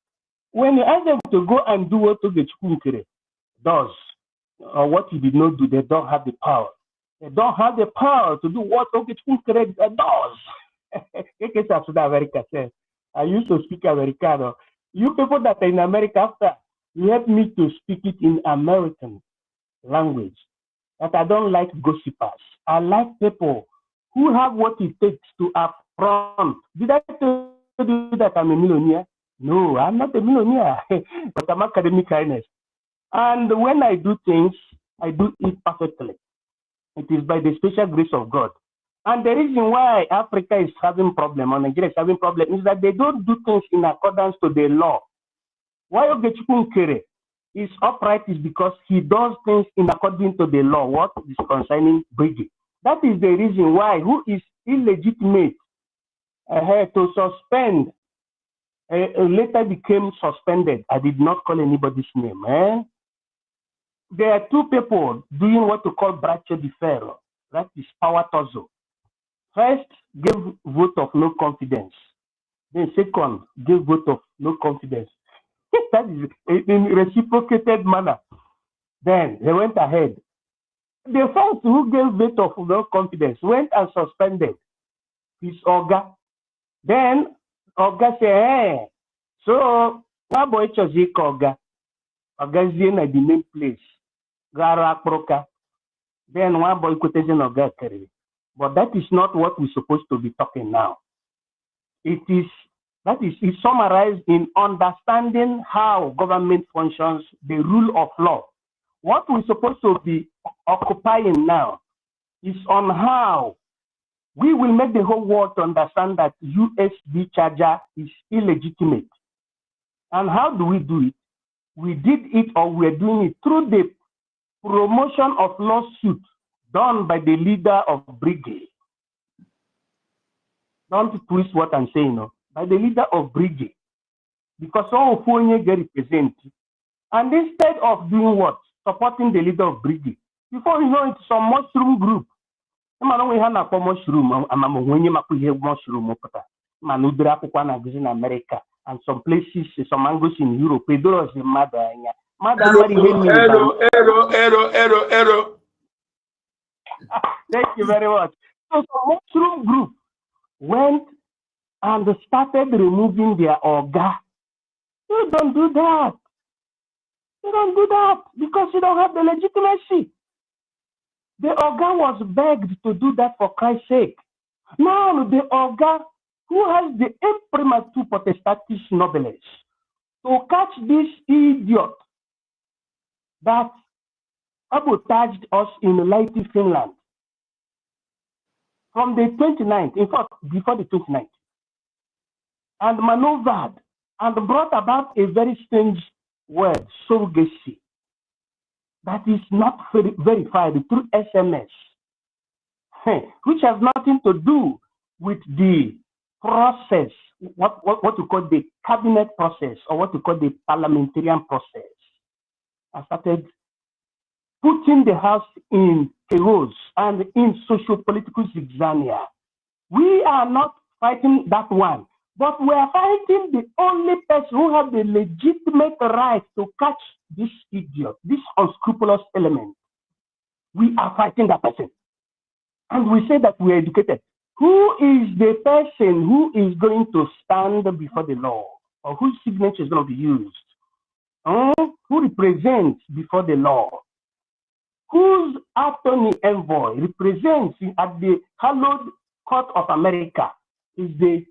when you ask them to go and do what Ogechukwu does, or what he did not do, they don't have the power. They don't have the power to do what Ogechukwu does. I used to speak Americano. You people that are in America, after you help me to speak it in American language. That I don't like gossipers. I like people who have what it takes to affront. Did I tell you that I'm a millionaire? No, I'm not a millionaire, but I'm academic kindness. And when I do things, I do it perfectly. It is by the special grace of God. And the reason why Africa is having problem, or Nigeria is having problem, is that they don't do things in accordance to the law. Why Ogechukwu is upright is because he does things in according to the law, what is concerning BRGIE. That is the reason why who is illegitimate to suspend, later became suspended. I did not call anybody's name. There are two people doing what to call braccio di ferro. That is power tussle. First, give vote of no confidence. Then second, give vote of no confidence. That is in reciprocated manner. Then they went ahead. The first who gave vote of no confidence went and suspended his Oga. Then Oga said, hey, so my boy Chozik Oga. Oga's in the main place. Gara Proka. Then one boy quotation Oga carry. But that is not what we're supposed to be talking now. It's summarized in understanding how government functions, the rule of law. What we're supposed to be occupying now is on how we will make the whole world to understand that USB charger is illegitimate. And how do we do it? We did it, or we're doing it through the promotion of lawsuits done by the leader of BRGIE. Don't twist what I'm saying, no? By the leader of BRGIE. Because all of you get represented. And instead of doing what? Supporting the leader of BRGIE. Before you know, it's some mushroom group. Mushroom, in America, and some places, some angles in Europe. Thank you very much. So some mushroom group went and started removing their Oga. You don't do that. You don't do that because you don't have the legitimacy. The Oga was begged to do that for Christ's sake. Now the Oga, who has the imprimatur potestatis nobilis, to catch this idiot that sabotaged us in Leyte, Finland, from the 29th, in fact, before the 29th, and maneuvered and brought about a very strange word, surrogacy, that is not verified through SMS, which has nothing to do with the process, what you call the cabinet process, or what you call the parliamentarian process. I started putting the house in chaos and in socio-political zigzania. We are not fighting that one, but we are fighting the only person who has the legitimate right to catch this idiot, this unscrupulous element. We are fighting that person. And we say that we are educated. Who is the person who is going to stand before the law, or whose signature is going to be used? Who represents before the law? Whose attorney envoy represents at the hallowed court of America is the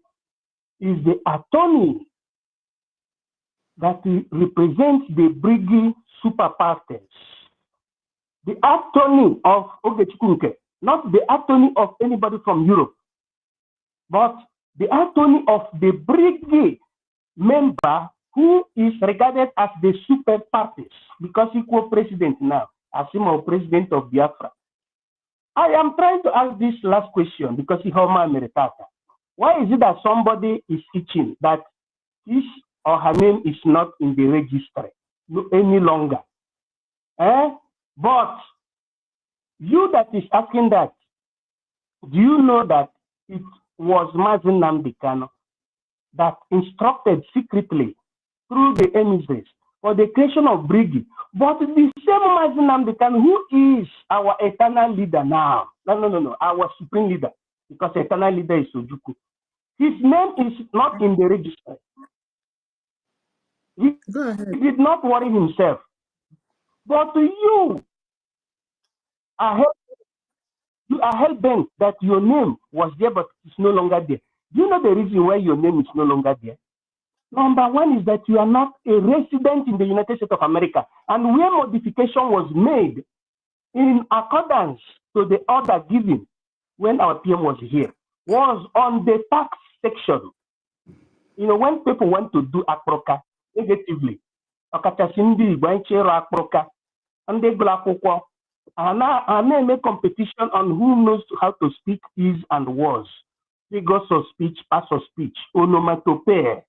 attorney that represents the BRGIE super parties. The attorney of Ogechikunke, not the attorney of anybody from Europe, but the attorney of the BRGIE member who is regarded as the super parties because he co-president now, as him president of Biafra. I am trying to ask this last question because he Homa Meritata. Why is it that somebody is itching that his or her name is not in the registry any longer? But you that is asking that, do you know that it was Mazen Nnamdi Kanu that instructed secretly through the emissaries for the creation of BRGIE? But the same Mazen Nnamdi Kanu, who is our eternal leader now, no, our supreme leader, because eternal leader is Ojukwu, his name is not in the register. He did not worry himself. But you are hell-bent that your name was there, but it's no longer there. Do you know the reason why your name is no longer there? Number one is that you are not a resident in the United States of America. And where modification was made in accordance to the order given when our PM was here, was on the tax section. You know, when people want to do akproka negatively, okachasindi banchero akproka, and they go and make competition on who knows how to speak is and was. Figures of speech, parts of speech, onomatopoeia.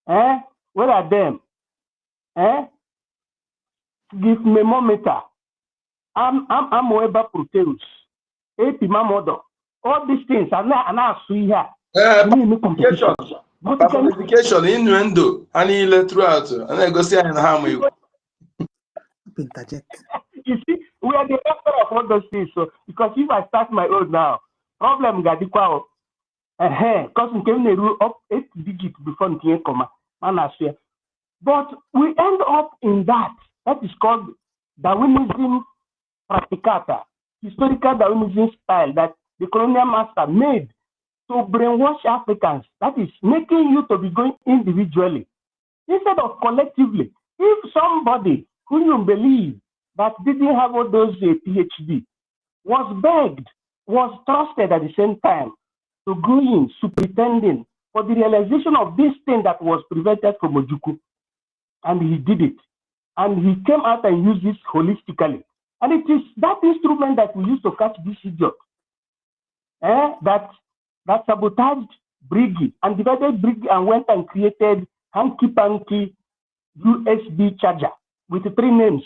Where are them? Give me meter. I'm Moeba Proteus. Epimamodo. All these things are now here. Personification, innuendo, and throughout, and I go see and harm you. You see, we are the author of all those things. So, because if I start my own now, problem got equal. Because we came the up 8 digits before the comma. But we end up in that. That is called Darwinism practicata, historical Darwinism style that the colonial master made to brainwash Africans. That is making you to be going individually instead of collectively. If somebody who you believe that didn't have all those PhD was begged, was trusted at the same time to go in, superintending for the realization of this thing that was prevented from Ojukwu, and he did it. And he came out and used this holistically. And it is that instrument that we use to catch this idiot that sabotaged BRGIE and divided BRGIE and went and created hanky-panky USB charger with 3 names.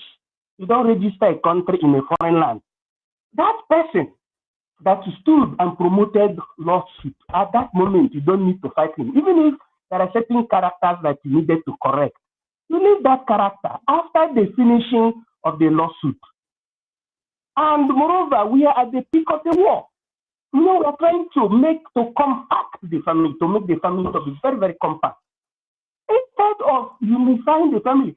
You don't register a country in a foreign land. That person that stood and promoted lawsuit, at that moment, you don't need to fight him. Even if there are certain characters that you needed to correct, you need that character after the finishing of the lawsuit. And moreover, we are at the peak of the war. You know, we're trying to compact the family, to make the family to be very, very compact. Instead of unifying the family,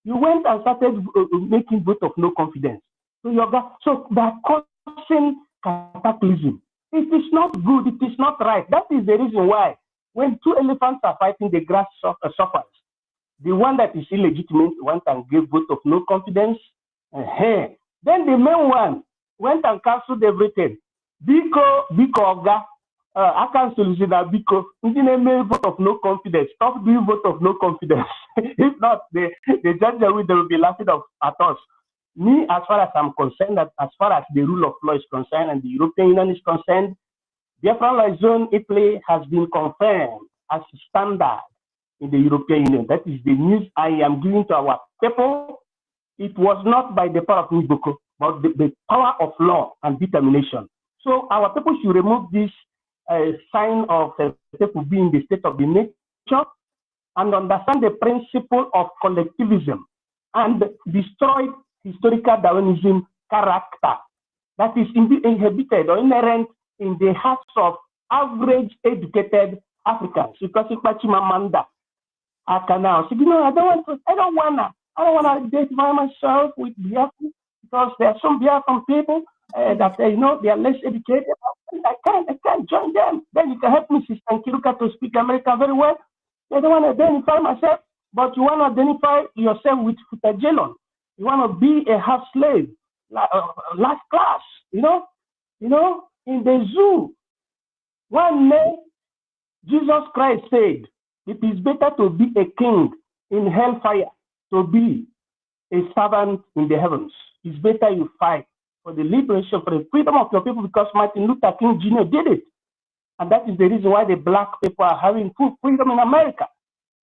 you went and started making vote of no confidence. So that causing cataclysm. It is not good, it is not right. That is the reason why when 2 elephants are fighting, the grass suffers. The one that is illegitimate went and gave vote of no confidence. Then the main one went and cancelled everything. Biko Oga, I cancel that Biko. Vote of no confidence. Stop doing vote of no confidence. If not, the judge will be laughing at us. Me, as far as I'm concerned, that as far as the rule of law is concerned and the European Union is concerned, Biafran zone Italy has been confirmed as standard in the European Union. That is the news I am giving to our people. It was not by the power of Niboko, but the power of law and determination. So our people should remove this sign of people being the state of the nature and understand the principle of collectivism and destroy historical Darwinism character that is inhibited or inherent in the hearts of average educated Africans. Because if Manda, I can now say, you know, I don't want to identify myself with Biafra. because there are some Biafran people that you know they are less educated. I can't join them. Then you can help me, Sister Nkiruka, to speak American very well. I don't want to identify myself, but you want to identify yourself with Futajelon. You want to be a half slave, last class. You know, in the zoo. One day, Jesus Christ said, "It is better to be a king in hellfire to be a servant in the heavens. It's better you fight for the liberation, for the freedom of your people, because Martin Luther King Jr. did it. And that is the reason why the black people are having full freedom in America.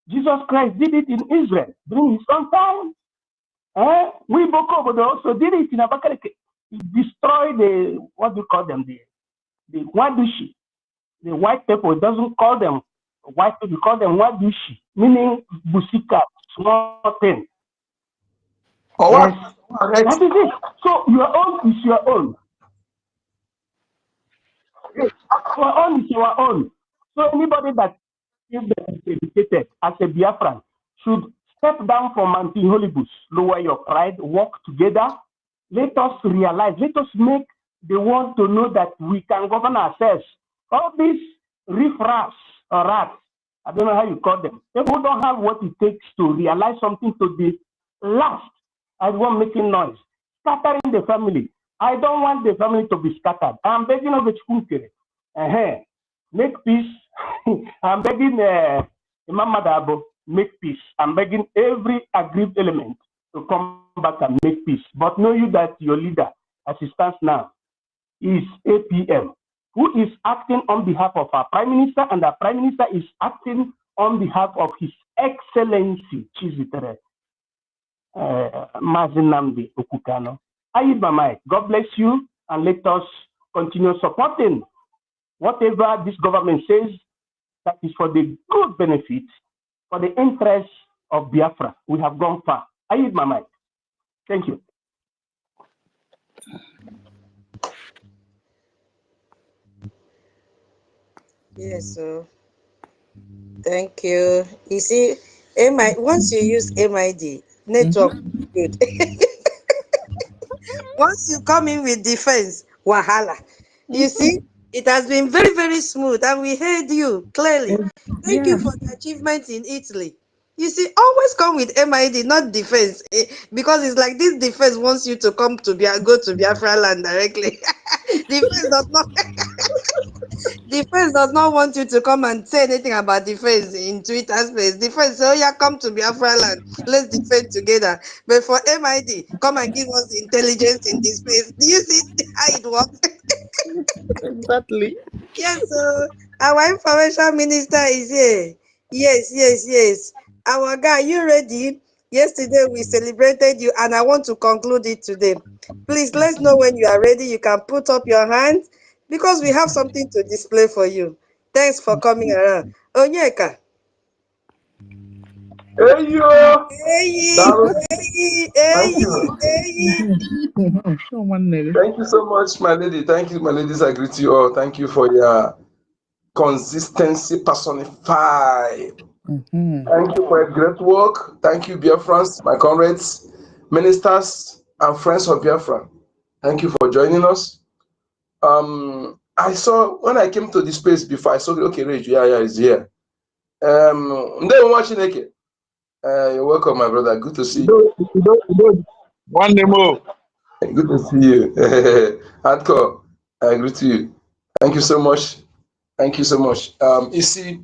Jesus Christ did it in Israel during his own time. We Boko also did it in Abakaliki. He destroyed the, what do you call them, the Wadushi. The white people doesn't call them white people, call them Wadushi, meaning Busika, small thing. Oh, yes. That is it. So your own is your own. Your own is your own. So anybody that is educated as a Biafran should step down from Mountain Holy Bush, lower your pride, work together. Let us realize, let us make the world to know that we can govern ourselves. All these riffraffs or rats, I don't know how you call them, people don't have what it takes to realize something to the last. I want making noise, scattering the family. I don't want the family to be scattered. I'm begging of the Chukwukere. Make peace. I'm begging Imam Madabo, make peace. I'm begging every aggrieved element to come back and make peace. But know you that your leader, as he stands now, is APM, who is acting on behalf of our Prime Minister, and our Prime Minister is acting on behalf of His Excellency Chizitere Mazinamdi Okukano. I use my mic. God bless you, and let us continue supporting whatever this government says that is for the good benefit, for the interest of Biafra. We have gone far. I use my mic. Thank you. Yes, sir. Thank you. You see, once you use MID, network good. Once you come in with defense, wahala. You see, it has been very, very smooth, and we heard you clearly. Thank you for the achievement in Italy. You see, always come with MID, not defense, because it's like this defense wants you to come to go to Biafra land directly. Defense does not. Defense does not want you to come and say anything about defense in Twitter space. Defense, oh yeah, come to Biafra land. Let's defend together. But for MID, come and give us intelligence in this space. Do you see how it works? Exactly. Yes, so our information minister is here. Yes. Our guy, you ready? Yesterday we celebrated you, and I want to conclude it today. Please, let's know when you are ready. You can put up your hand because we have something to display for you. Thanks for coming around. Onyeka. Hey, you. Thank you. Thank you so much, my lady. Thank you, my ladies. I greet you all. Thank you for your consistency personified. Thank you for your great work. Thank you, Biafrans, my comrades, ministers, and friends of Biafra. Thank you for joining us. I saw, when I came to this space before, I saw, okay, Rage, yeah, is here. You're welcome, my brother. Good to see you. One more. Good to see you. Hardcore, I greet you. Thank you so much. Thank you so much. You see,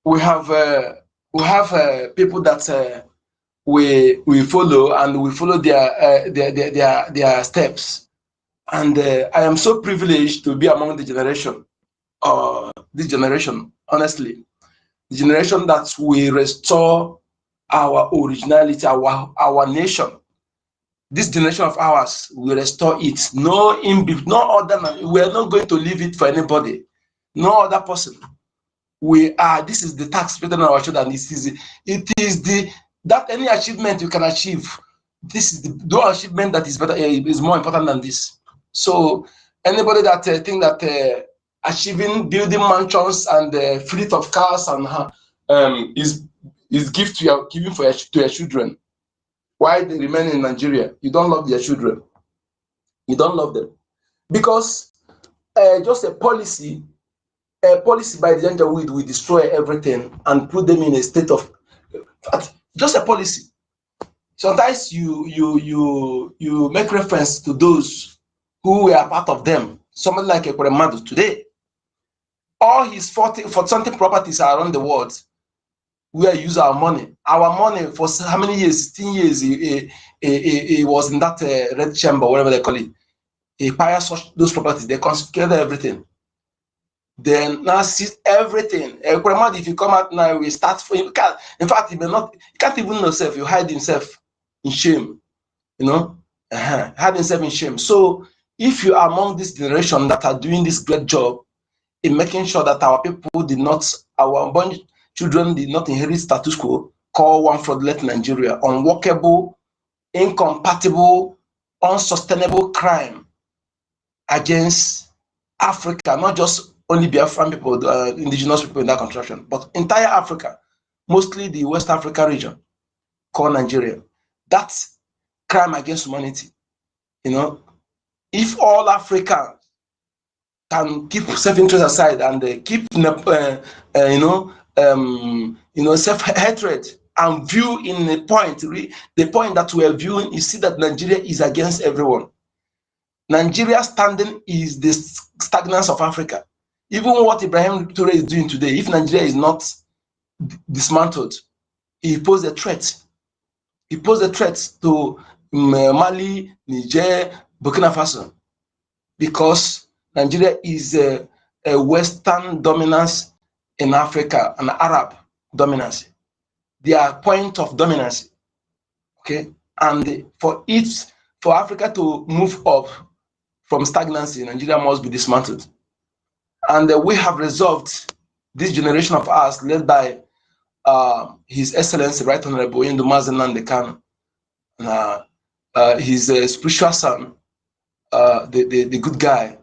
we have people that we follow, and we follow their steps. And I am so privileged to be among the generation, this generation, honestly, the generation that will restore our originality, our nation. This generation of ours will restore it. No other. We are not going to leave it for anybody. No other person. This is the tax paid on our shoulder. It is that any achievement you can achieve. This is no achievement that is better, is more important than this. So anybody that think that achieving, building mansions and fleet of cars and is gift to your giving to your children, why they remain in Nigeria. You don't love their children. You don't love them. Because just a policy by the Janjaweed will destroy everything and put them in a state of just a policy. Sometimes you make reference to those who were part of them. Somebody like Ekwemadu today, all his 40 something properties around the world, where use our money. Our money for how many years? 16 years. He was in that red chamber, whatever they call it. He acquired those properties. They confiscated everything. Then now sees everything. If you come out now, we start for him. In fact, he can't even know himself. You hide himself in shame. You know, hide himself in shame. So if you are among this generation that are doing this great job in making sure that our people did not, our unborn children did not inherit status quo, call one fraudulent Nigeria, unworkable, incompatible, unsustainable crime against Africa, not just only Biafran people, indigenous people in that contraction, but entire Africa, mostly the West Africa region, called Nigeria. That's crime against humanity. You know, if all Africa can keep self-interest aside and keep, self-hatred and view in the point that we are viewing, you see that Nigeria is against everyone. Nigeria's standing is the stagnance of Africa. Even what Ibrahim Toure is doing today, if Nigeria is not dismantled, he posed a threat. He posed a threat to Mali, Niger, Burkina Faso, because Nigeria is a Western dominance in Africa, an Arab dominance. Their point of dominance, okay? And for Africa to move up from stagnancy, Nigeria must be dismantled. And we have resolved, this generation of us, led by His Excellency Right Honorable Ndumazi Nnamdi Kanu, his spiritual son, the good guy,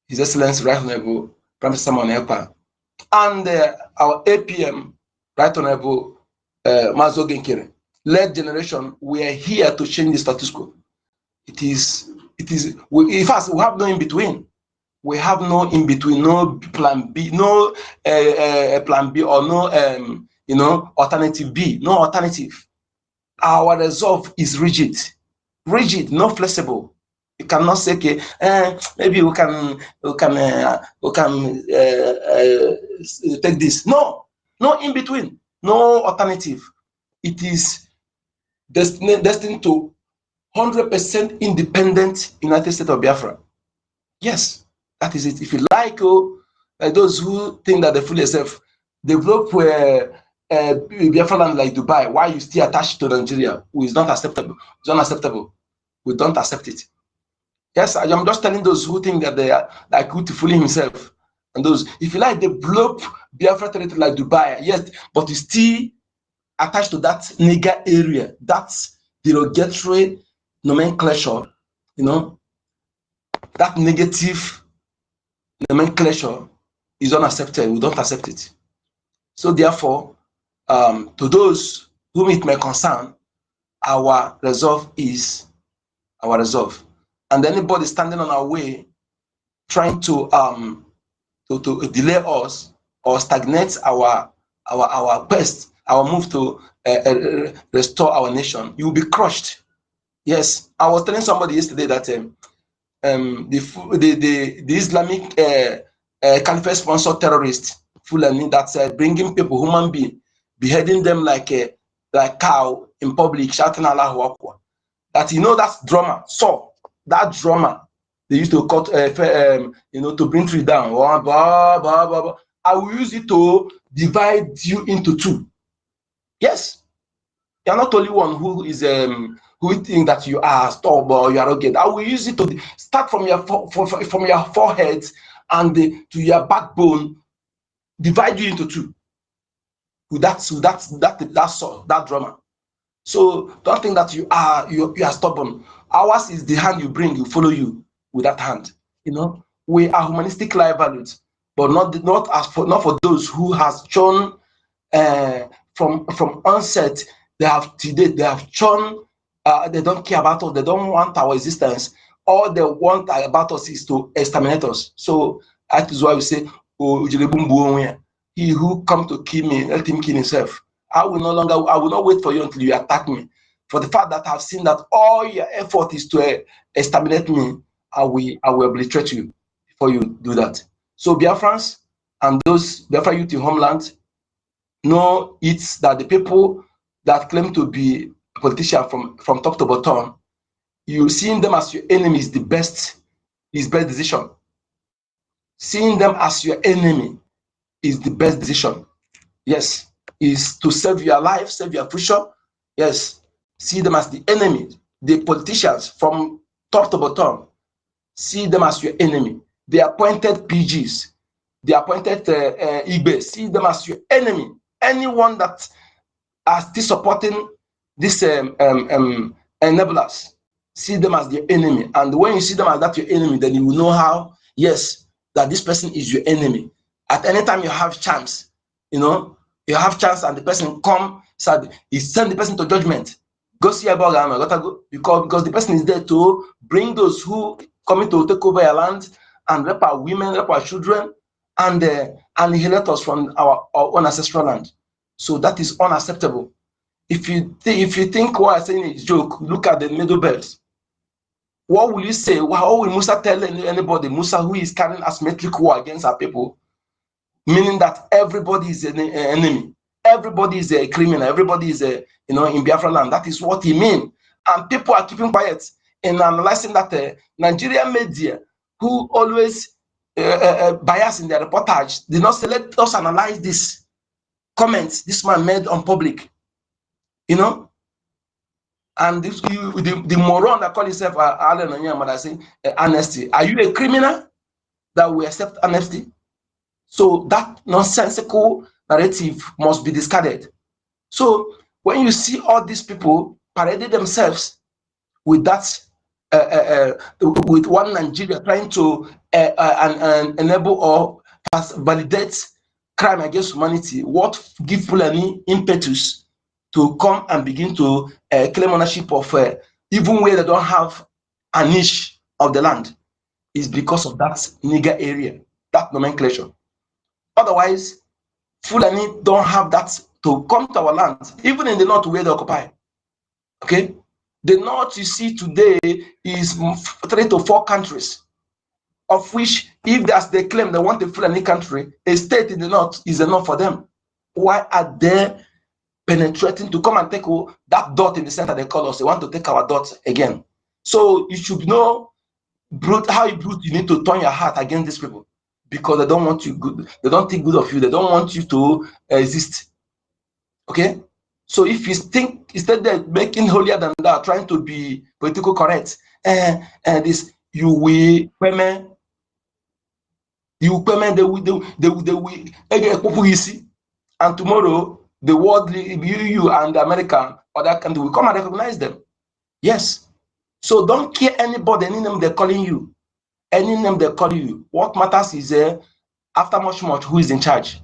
His Excellency Right Honorable Prime Minister Simon Ekpa, and our APM, Right Honorable Mazo Genkere, led generation, we are here to change the status quo. In fact, we have no in between. We have no in between, no plan B, no plan B, or no alternative B, no alternative. Our resolve is rigid, no flexible. You cannot say, okay, maybe we can take this. No in between, no alternative. It is destined to 100% independent United States of Biafra. Yes, that is it. If you like, those who think that they fool themselves, develop Biafra land like Dubai, why you still attached to Nigeria, is not acceptable. It's unacceptable. We don't accept it. Yes, I'm just telling those who think that they are like good to fool himself. And those, if you like, develop Biafra territory like Dubai, yes, but you still attached to that nigger area. That's derogatory nomenclature, that negative nomenclature is unacceptable. We don't accept it. So therefore, to those whom it may concern, our resolve is our resolve. And anybody standing on our way, trying to delay us or stagnate our quest, our move to restore our nation, you will be crushed. Yes, I was telling somebody yesterday that the Islamic Caliphate sponsored terrorists, Fulani, that's bringing people, human beings, beheading them like cow in public, shouting Allahu Akbar. That that's drama. So that drama they used to cut, to bring tree down. I will use it to divide you into two. Yes, you're not only one who is who think that you are stubborn or you are arrogant. I will use it to start from your forehead and to your backbone, divide you into two. With that drama. So don't think that you are stubborn. Ours is the hand you bring, you follow you with that hand. We are humanistic life values, but not for those who has shown from onset. They have shown They don't care about us. They don't want our existence. All they want about us is to exterminate us. So that is why we say, "Oh, he who come to kill me, let him kill himself." I will not wait for you until you attack me. For the fact that I've seen that all your effort is to exterminate me, I will obliterate you before you do that. So Biafrans and those Biafra youth in homeland know it's that the people that claim to be a politician from top to bottom, you seeing them as your enemy is the best decision. Seeing them as your enemy is the best decision. Yes, is to save your life, save your future. Yes, see them as the enemy. The politicians from top to bottom, see them as your enemy. The appointed PGs, the appointed IBE, see them as your enemy. Anyone that are still supporting these enablers, see them as their enemy. And when you see them as that your enemy, then you will know how, yes, that this person is your enemy. At any time you have chance, you have chance and the person come, so he send the person to judgment. Go see about because the person is there to bring those who coming to take over your land and rape our women, rape our children, and annihilate us from our own ancestral land. So that is unacceptable. If you think what I'm saying is joke, look at the Middle Belt. What will you say? How will Musa tell anybody, Musa, who is carrying asymmetric war against our people, meaning that everybody is an enemy, everybody is a criminal, everybody is in Biafra land? That is what he means. And people are keeping quiet and analyzing that Nigerian media, who always bias in their reportage, did not say, let us analyze this comments this man made on public, and this, the moron that call himself Alan Onyema saying amnesty. Are you a criminal that we accept amnesty? So that nonsensical narrative must be discarded. So when you see all these people parading themselves with that, with one Nigeria trying to enable or validate crime against humanity, what give Fulani impetus to come and begin to claim ownership of even where they don't have a niche of the land, is because of that nigger area, that nomenclature. Otherwise, Fulani don't have that to come to our land, even in the north where they occupy. Okay, the north you see today is 3 to 4 countries, of which, if that's they claim they want a Fulani country, a state in the north is enough for them. Why are they penetrating to come and take that dot in the center? They call us, they want to take our dot again. So you should know how you need to turn your heart against these people, because they don't want you good, they don't think good of you, they don't want you to exist. Okay, so if you think instead of making holier than that, trying to be political correct, and this they will and tomorrow the world, you and the American or that country will come and recognize them. Yes. So don't care anybody, any name they're calling you, any name they're calling you. What matters is after much who is in charge.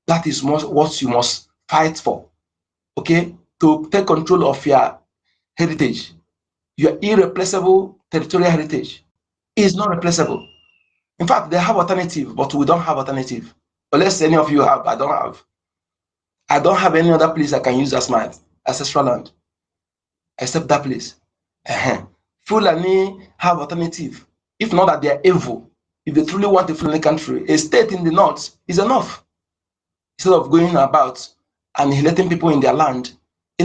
That is what you must fight for. Okay, to take control of your heritage, your irreplaceable territorial heritage is not replaceable. In fact, they have alternative, but we don't have alternative. Unless any of you have, I don't have. I don't have any other place I can use as my ancestral land, except that place. Fulani have alternative. If not that they are evil, if they truly want a Fulani country, a state in the north is enough. Instead of going about and letting people in their land, I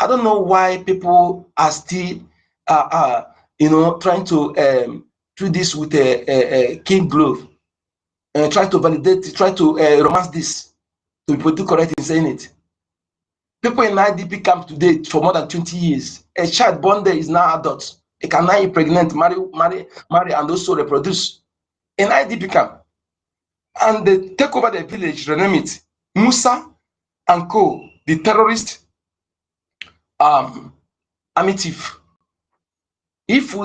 don't know why people are still, trying to do this with a King Glove, try to validate, try to romance this, to be politically correct in saying it. People in IDP camp today for more than 20 years, a child born there is now adult. It can now impregnate, marry, and also reproduce in IDP camp. And they take over the village, rename it Musa and Co., the terrorist army chief. If we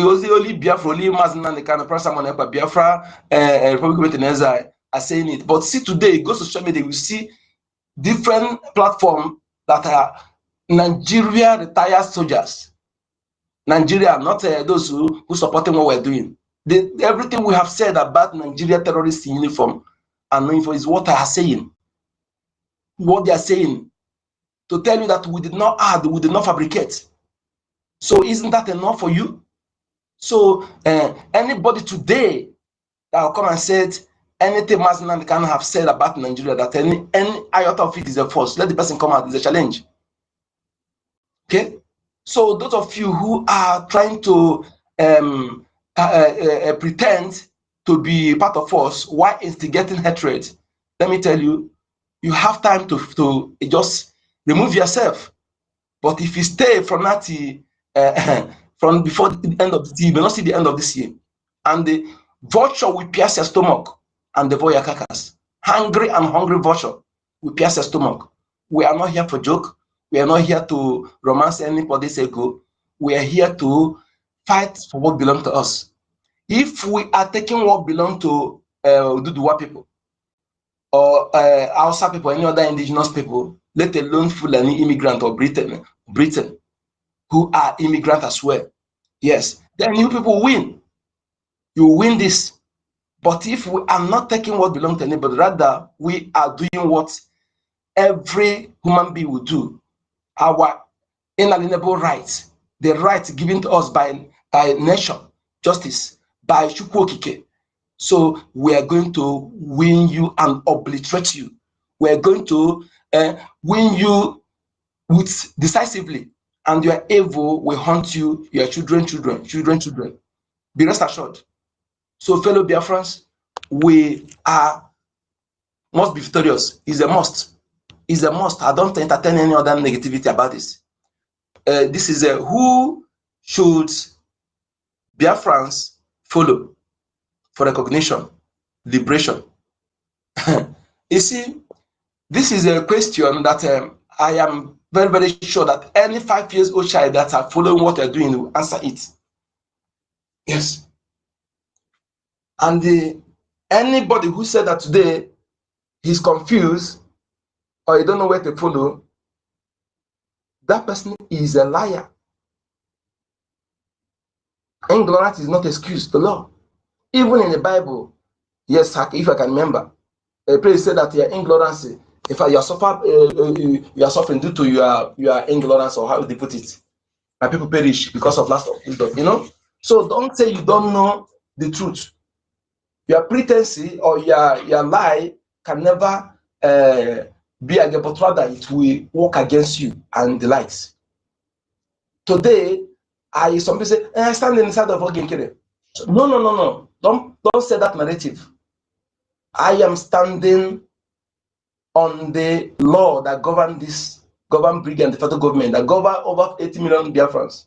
only Biafra, only Mazin the kind of person Biafra, Republic of Exile are saying it. But see today, go to social media, we see different platforms that are Nigeria retired soldiers. Nigeria, not those who supporting what we're doing. Everything we have said about Nigeria terrorists in uniform and uniform is what I am saying. What they are saying to tell you that we did not add, we did not fabricate. So isn't that enough for you? So anybody today that will come and said anything Mazinan can have said about Nigeria, that any iota of it is a false, let the person come out, it's a challenge. Okay? So those of you who are trying to pretend to be part of us while instigating hatred, let me tell you, you have time to just remove yourself. But if you stay from that from before the end of the year, you may not see the end of this year. And the vulture will pierce your stomach and devour your carcass. Hungry and hungry vulture will pierce your stomach. We are not here for joke. We are not here to romance anybody's ego. We are here to fight for what belongs to us. If we are taking what belongs to Duduwa people or Hausa people, any other indigenous people, let alone Fulani immigrant or Britain, who are immigrants as well, yes, then you people win. You win this. But if we are not taking what belongs to anybody, rather we are doing what every human being will do, our inalienable rights, the rights given to us by nation, justice, by Chukwokike. So we are going to win you and obliterate you. We are going to win you with decisively, and your evil will haunt you, your children. Be rest assured. So fellow Biafrans, we must be victorious. It's a must. It's a must. I don't entertain any other negativity about this. This is who should Biafrans follow for recognition, liberation. You see, this is a question that I am very, very sure that any 5 years old child that are following what they're doing will answer it. Yes. And anybody who said that today he's confused or he don't know where to follow, that person is a liar. Ignorance is not excuse to law. Even in the Bible, yes, if I can remember, a place said that your ignorance, if you are suffering due to your ignorance, or how do they put it? My people perish because of lack of wisdom, you know? So don't say you don't know the truth. Your pretense or your lie can never be against, but rather it will work against you and the likes. Today, some people say, I stand inside of Oginkere. No. Don't say that narrative. I am standing on the law that govern BRGIE and the federal government, that govern over 80 million Biafrans.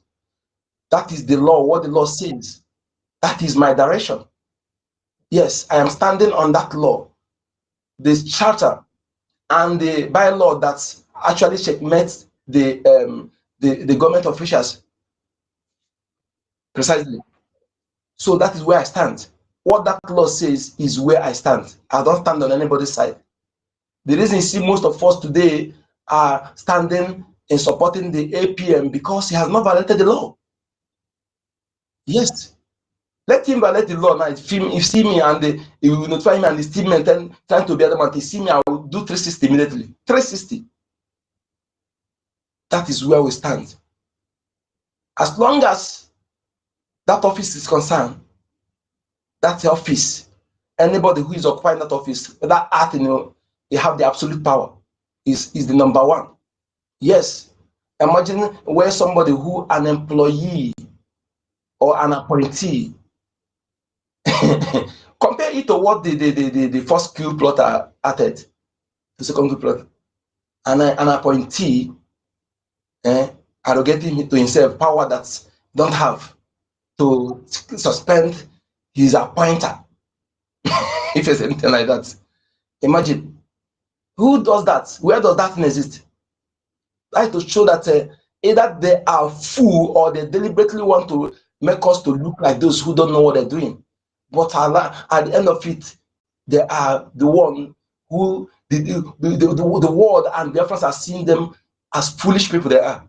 That is the law, what the law says. That is my direction. Yes, I am standing on that law, the charter and the bylaw that actually checkmates the government officials precisely. So that is where I stand. What that law says is where I stand. I don't stand on anybody's side. The reason you see most of us today are standing and supporting the APM because he has not violated the law. Yes. Let him violate the law now. If he see me and he will notify me and his teammate and trying to be adamant, he see me, I will do 360 immediately. 360. That is where we stand. As long as that office is concerned, that office, anybody who is occupying that office, that act, they have the absolute power, is the number one. Yes. Imagine where somebody who an employee or an appointee, compare it to what the first coup plot added, the second coup plot. An appointee arrogating to himself power that don't have to suspend his appointer. If it's anything like that. Imagine. Who does that? Where does that exist? I to show that either they are fool or they deliberately want to make us to look like those who don't know what they're doing. But at the end of it, they are the one who the world and Biafrans are seeing them as foolish people they are.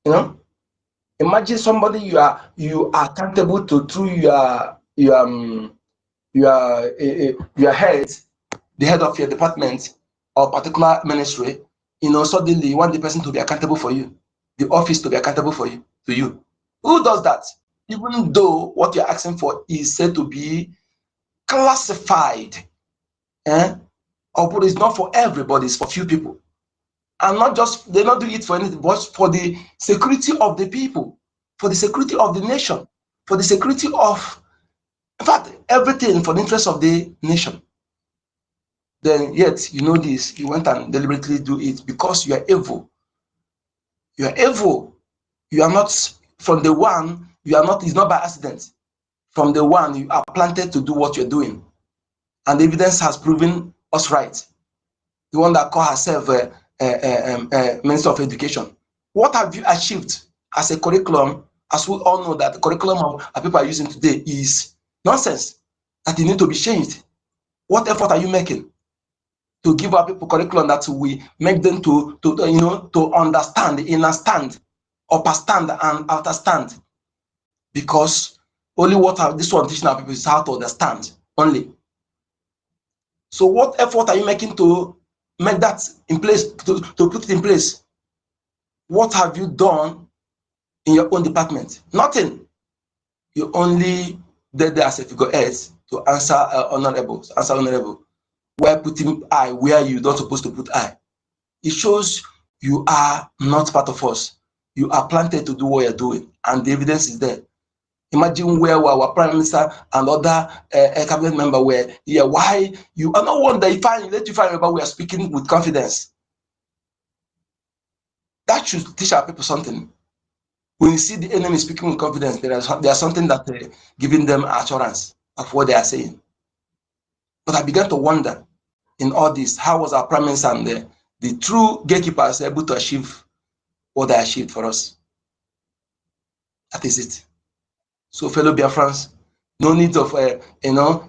You know, imagine somebody you are accountable to through your head, the head of your department or particular ministry. You know, suddenly you want the person to be accountable for you, the office to be accountable for you, to you. Who does that? Even though what you're asking for is said to be classified, but it's not for everybody, it's for few people. And not just, they not do it for anything, but for the security of the people, for the security of the nation, for the security of, in fact, everything for the interest of the nation. Then yet, you know this, you went and deliberately do it because you are evil. You are evil. You are not, from the one, you are not, it's not by accident. From the one, you are planted to do what you're doing. And the evidence has proven us right. The one that called herself Minister of Education. What have you achieved as a curriculum, as we all know that the curriculum that people are using today is nonsense, that it needs to be changed? What effort are you making to give our people curriculum that we make them to understand, understand, upper stand and outer stand? Because only what this one teaching our people is how to understand only. So what effort are you making to make that in place, to put it in place? What have you done in your own department? Nothing. You only did there as a figurehead to answer honorable, while putting I where you don't supposed to put I. It shows you are not part of us. You are planted to do what you're doing, and the evidence is there. Imagine where our prime minister and other cabinet member were. Yeah, why you are not one that if I let you find remember we are speaking with confidence. That should teach our people something. When you see the enemy speaking with confidence, there's something that giving them assurance of what they are saying. But I began to wonder in all this, how was our prime minister and the true gatekeepers able to achieve what they achieved for us? That is it. So, fellow Biafrans, no need of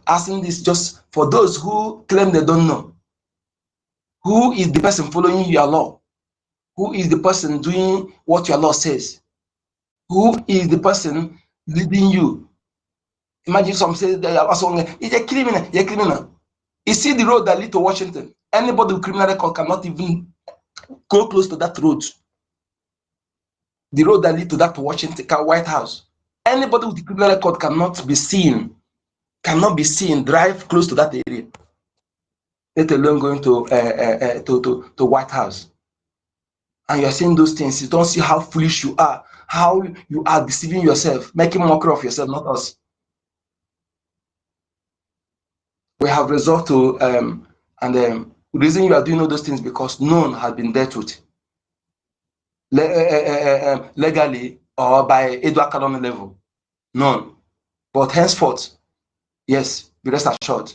asking this just for those who claim they don't know. Who is the person following your law? Who is the person doing what your law says? Who is the person leading you? Imagine some say that it's a criminal, you're a criminal. You see the road that leads to Washington. Anybody with criminal record cannot even go close to that road. The road that leads to that Washington, White House. Anybody with criminal record cannot be seen, drive close to that area, let alone going to White House. And you're saying those things, you don't see how foolish you are, how you are deceiving yourself, making mockery of yourself, not us. We have resolved to, the reason you are doing all those things because none has been dealt with legally or by Edward Cannon level. None. But henceforth, yes, be rest assured,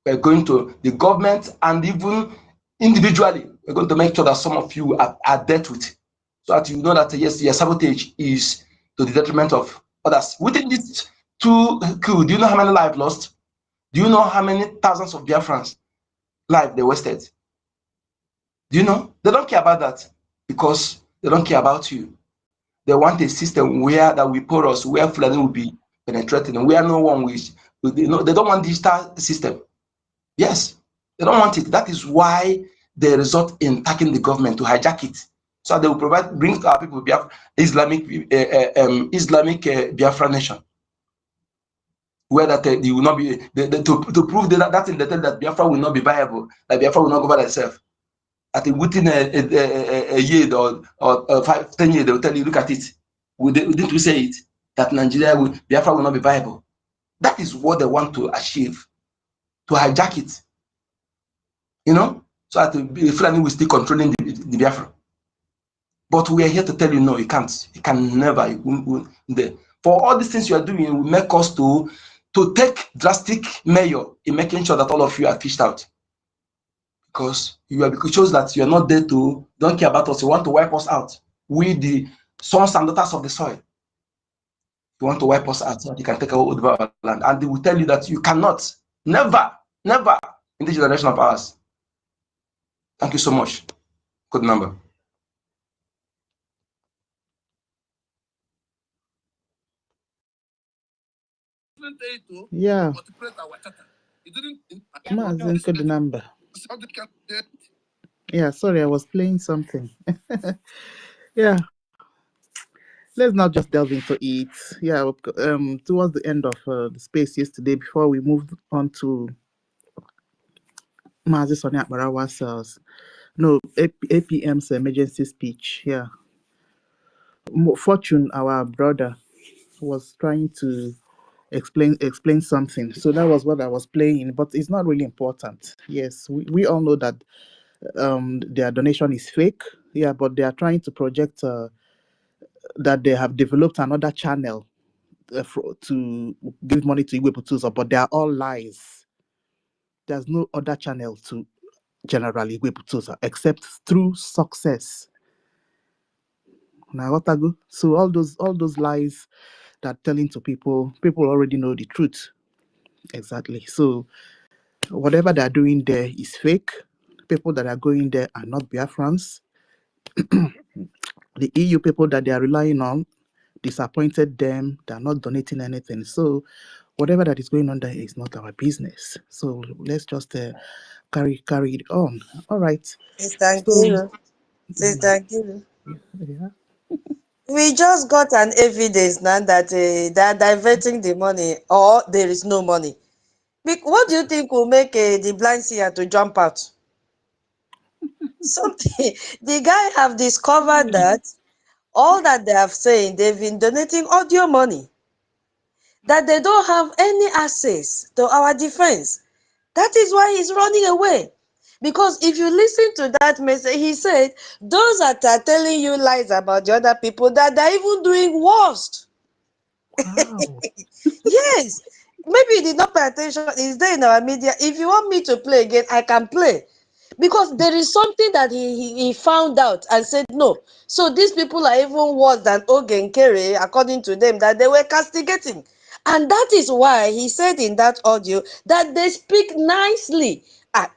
we're going to, the government and even individually, we're going to make sure that some of you are dealt with, so that you know that yes, your sabotage is to the detriment of others. Within this two coup, do you know how many lives lost? Do you know how many thousands of Biafrans lives they wasted? Do you know? They don't care about that because they don't care about you. They want a system where that we porous, where Fulani will be penetrating, and where no one will. They don't want digital system. Yes, they don't want it. That is why they resort in attacking the government to hijack it. So they will bring to our people Islamic Biafra nation, where that they will not be to prove that in the tell that Biafra will not be viable, that Biafra will not go by itself. At within a year or 5, 10 years, they will tell you, look at it. Didn't we say it that Biafra will not be viable? That is what they want to achieve, to hijack it. You know, so that the Fulani will still controlling the Biafra. But we are here to tell you, no, you can't. You can never. For all these things you are doing, will make us to take drastic measure in making sure that all of you are fished out. Because it shows that you are not there to, don't care about us. You want to wipe us out. We, the sons and daughters of the soil. You want to wipe us out so that you can take over our land. And they will tell you that you cannot. Never, never in this generation of ours. Thank you so much. Good number. Yeah. The number. Yeah, sorry, I was playing something. Yeah, let's not just delve into it. Yeah, towards the end of the space yesterday, before we moved on to Mazi Sonia Barawa's APM's emergency speech. Yeah, Fortune, our brother, was trying to explain something. So that was what I was playing, but it's not really important. Yes, we all know that their donation is fake. Yeah, but they are trying to project that they have developed another channel to give money to Igwe Putuzo, but they are all lies. There's no other channel to generally Igwe Putuzo except through success. Now what I go? So all those lies that telling to people already know the truth. Exactly. So whatever they are doing there is fake. People that are going there are not Biafrans. The EU people that they are relying on disappointed them. They are not donating anything. So whatever that is going on there is not our business. So let's just carry it on. All right. Sister So Nkiru, Sister Nkiru. yeah. We just got an evidence now that they are diverting the money or there is no money. What do you think will make the blind seer to jump out? Something. The guy have discovered that all that they have saying, they've been donating audio money, that they don't have any access to our defense. That is why he's running away. Because if you listen to that message, he said, those that are telling you lies about the other people, that they're even doing worse. Wow. Yes. Maybe you did not pay attention. It's there in our media. If you want me to play again, I can play. Because there is something that he found out and said no. So these people are even worse than Ogenkere, according to them, that they were castigating. And that is why he said in that audio that they speak nicely.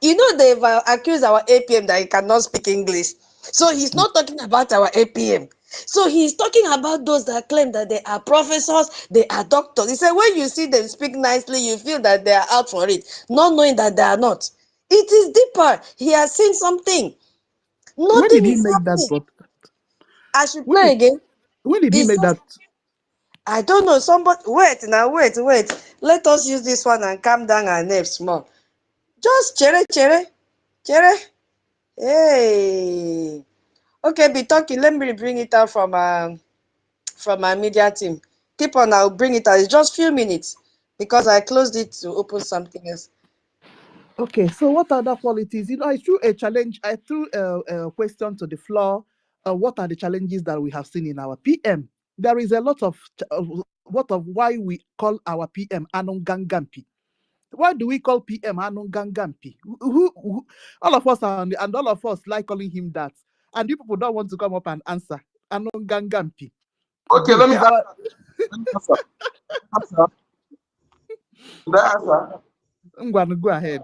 They've accused our APM that he cannot speak English. So he's not talking about our APM. So he's talking about those that claim that they are professors, they are doctors. He said when you see them speak nicely, you feel that they are out for it, not knowing that they are not. It is deeper. He has seen something. When did Nothing he is make that? happening. But I should play again. when did he make that? I don't know. Somebody wait. Let us use this one and calm down our nerves small. Just chere. Hey. Okay, be talking. Let me bring it out from my media team. Keep on, I'll bring it out. It's just few minutes because I closed it to open something else. Okay, so what other qualities? I threw a challenge. I threw a question to the floor. What are the challenges that we have seen in our PM? There is a lot of why we call our PM Anungangampi. Why do we call PM Anungangampi? Who all of us are, and all of us like calling him that, and you people don't want to come up and answer Anungangampi. Okay, let me answer. Go ahead.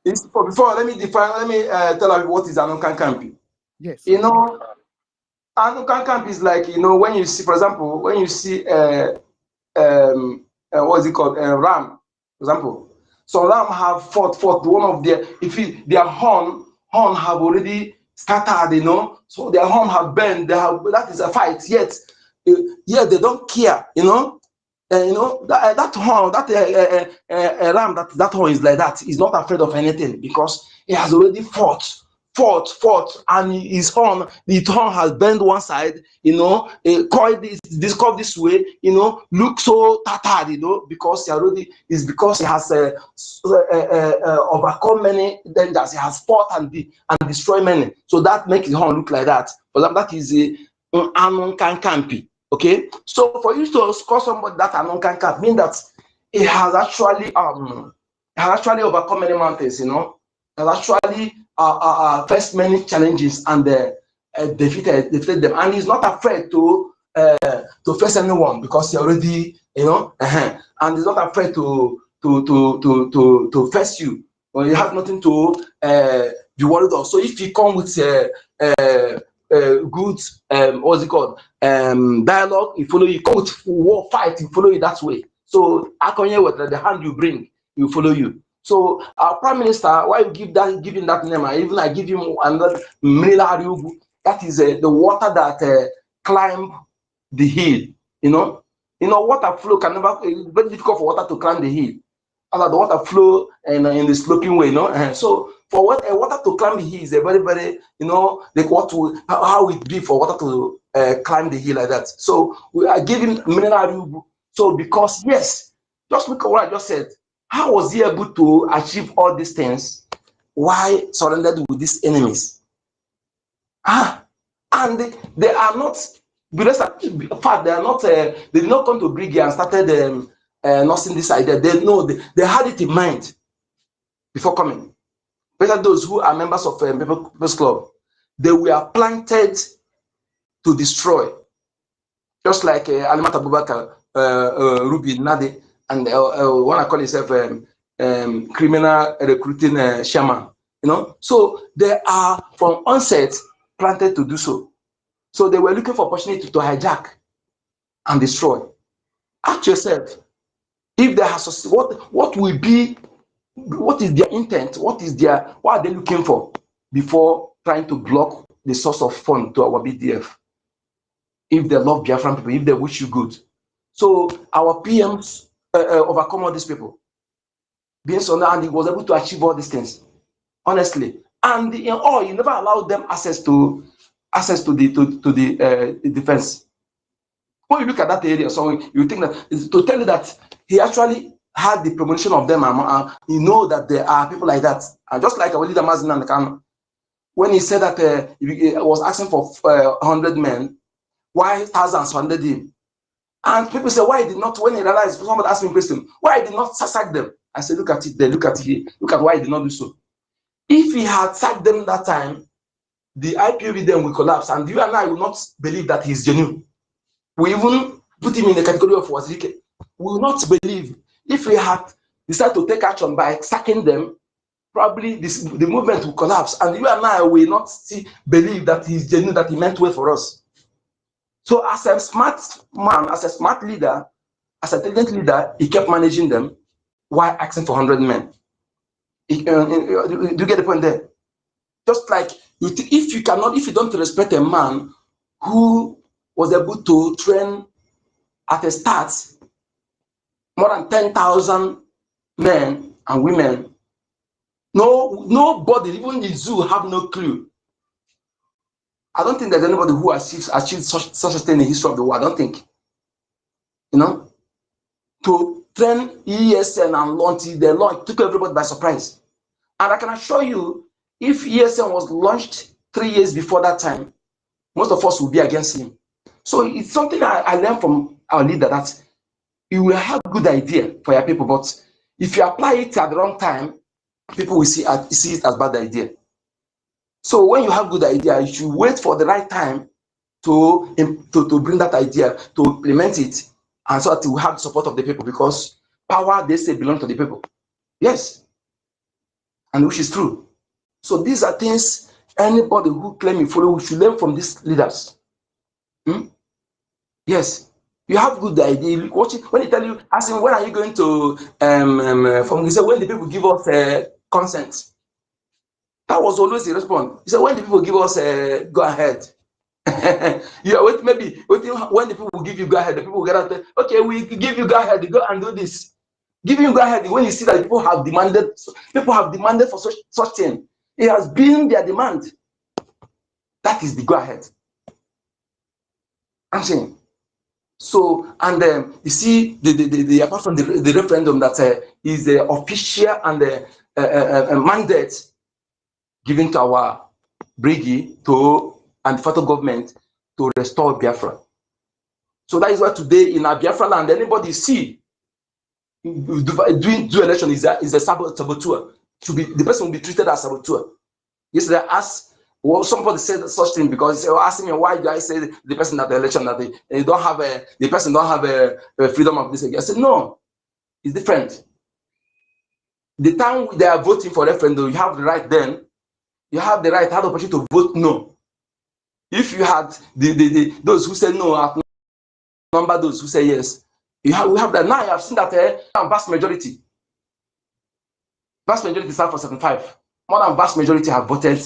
Before, let me tell you what is Anukan Campi. Yes. Anukan Camp is like, when you see, for example, when you see what's it called, ram, for example. So ram have fought one of their horn have already scattered, so their horn have burned. That is a fight. Yet they don't care, that horn, ram, that horn is like that. He's not afraid of anything because he has already fought, and his horn has bent one side, coiled this curve this way, look so tattered, because he has overcome many dangers. He has fought and destroyed many, so that makes his horn look like that. For example, that is Anunkan Kampi. Okay, so for you to score somebody that Anunkan Kampi means that he has actually overcome many mountains, has actually faced many challenges and defeated them, and he's not afraid to face anyone because he already, and he's not afraid to face you. Well, you have nothing to be worried of. So if you come with good what's it called, dialogue, you follow, you come with war fight, you follow it that way. So Akonye, what the hand you bring, will follow you. So our prime minister, why you give him that name? I even I give him another Mila. That is the water that climb the hill. Water flow can never. It's very difficult for water to climb the hill. After the water flow and in the sloping way, So for water to climb the hill is a very, very, like how it be for water to climb the hill like that. So I give him mineral. So because yes, just look at what I just said. How was he able to achieve all these things? Why surrendered with these enemies? And they are not. In fact, they are not. They did not come to BRGIE and started nursing this idea. They had it in mind before coming. Especially those who are members of People's Club, they were planted to destroy, just like Alimat Abubakar, Ruby Nade, and one I call himself criminal recruiting shaman. So they are from onset planted to do so. So they were looking for opportunity to hijack and destroy. Ask yourself, if they have what will be, what is their intent? What are they looking for before trying to block the source of fund to our BDF? If they love Biafran people, if they wish you good. So our PMs overcome all these people. Being so, and he was able to achieve all these things, honestly. And in all, you never allowed them access to the defense. When you look at that area, so you think that to tell you that he actually had the promotion of them, you know that there are people like that. And just like our leader Mazin and Kano, when he said that he was asking for 100 men, why thousands surrendered him? And people say, why he did not, when he realized, somebody asked me a question, why he did not sack them? I said, look at it there, look at it here, look at why he did not do so. If he had sacked them that time, the IPOB then will collapse, and you and I will not believe that he's genuine. We even put him in the category of Wazirike. We will not believe. If we had decided to take action by sacking them, probably the movement will collapse, and you and I will not believe that he's genuine, that he meant well for us. So as a smart man, as a smart leader, as a intelligent leader, he kept managing them while asking for 100 men. Do you get the point there? Just like if you don't respect a man who was able to train at a start more than 10,000 men and women, nobody, even the zoo, have no clue. I don't think there's anybody who achieved such a thing in the history of the world. I don't think. To train ESN and launch it, the launch took everybody by surprise. And I can assure you, if ESN was launched 3 years before that time, most of us would be against him. So it's something I learned from our leader, that you will have good idea for your people, but if you apply it at the wrong time, people will see it as bad idea. So when you have good idea, you should wait for the right time to bring that idea, to implement it, and so that you have the support of the people, because power, they say, belongs to the people. Yes, and which is true. So these are things anybody who claim you follow, we should learn from these leaders. Yes, you have good idea. Watch it when they tell you, asking when are you going to from, he said, when the people give us consent. That was always the response. He said, when the people give us go ahead. Maybe when the people give you go ahead, the people will get out there, okay, we give you go ahead, go and do this. Giving you go ahead when you see that people have demanded for such thing. It has been their demand. That is the go ahead. I'm saying. So, and you see, the apart from the referendum, that is the official and the mandate given to our BRGIE and the federal government to restore Biafra. So that is why today in our Biafra land, anybody see doing election is a saboteur. The person will be treated as saboteur. Yesterday I asked, well, somebody said such thing because they were asking me, why do I say the person at the election that they don't have the person don't have a freedom of this? I said, no, it's different. The time they are voting for referendum, you have the right then. You have the right, have the opportunity to vote no. If you had those who say no, outnumber those who say yes, We have that. Now I have seen that vast majority stand for 75. More than vast majority have voted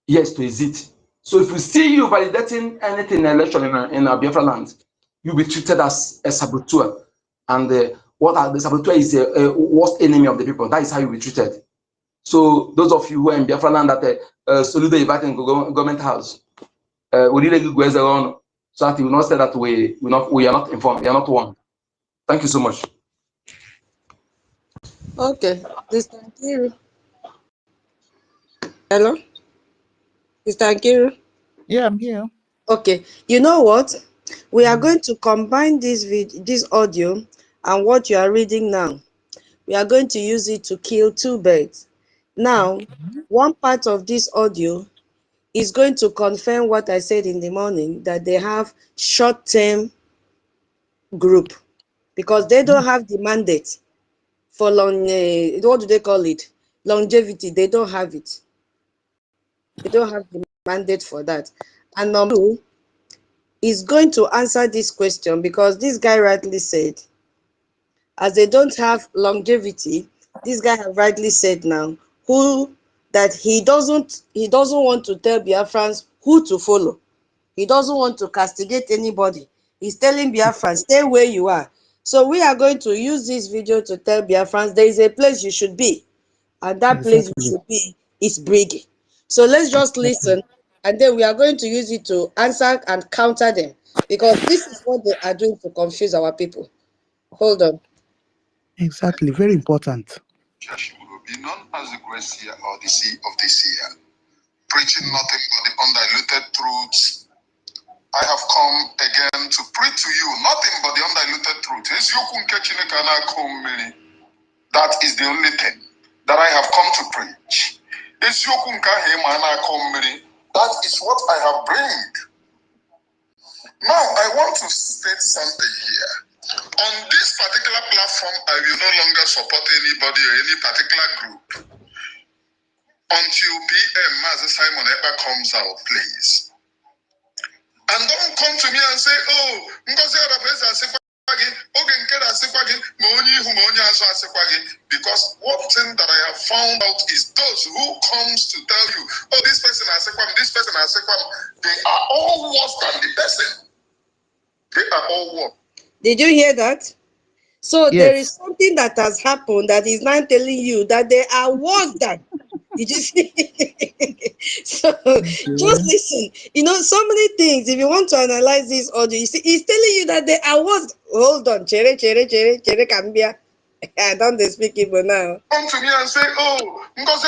yes to exit. So if we see you validating anything in election in Biafra land, you'll be treated as a saboteur. And the saboteur is a worst enemy of the people. That is how you'll be treated. So those of you who are in Biafra land that Soludo inviting government house, we really go on so that you will not say that we are not informed, we are not warned. Thank you so much. Okay, Mr. Nkiru. Hello, Mr. Nkiru. Yeah, I'm here. Okay, you know what? We are going to combine this audio and what you are reading now. We are going to use it to kill two birds. Now, one part of this audio is going to confirm what I said in the morning, that they have short-term group because they don't have the mandate for what do they call it? Longevity. They don't have it. They don't have the mandate for that. And number two is going to answer this question because this guy rightly said, as they don't have longevity, this guy have rightly said now that he doesn't want to tell Biafrans who to follow. He doesn't want to castigate anybody. He's telling Biafrans, stay where you are. So we are going to use this video to tell Biafrans there is a place you should be. And that place you should be is BRGIE. So let's just listen, and then we are going to use it to answer and counter them. Because this is what they are doing to confuse our people. Hold on. Exactly, very important. Will be known as the grace year or the sea of this year, preaching nothing but the undiluted truths. I have come again to preach to you nothing but the undiluted truth. That is the only thing that I have come to preach. That is what I have bring. Now I want to state something here. On this particular platform, I will no longer support anybody or any particular group until PM Mazi Simon Ekpa comes out, please. And don't come to me and say, oh, because one thing that I have found out is those who comes to tell you, oh, this person has this person has they are all worse than the person. They are all worse. Did you hear that? So Yes. there is something that has happened that is now telling you that they are worse than. Did you see? So just listen. You know, so many things. If you want to analyze this audio, you see, it's telling you that they are worse. Hold on, chere cambia. I don't speak Igbo now. Come to me and say, oh, because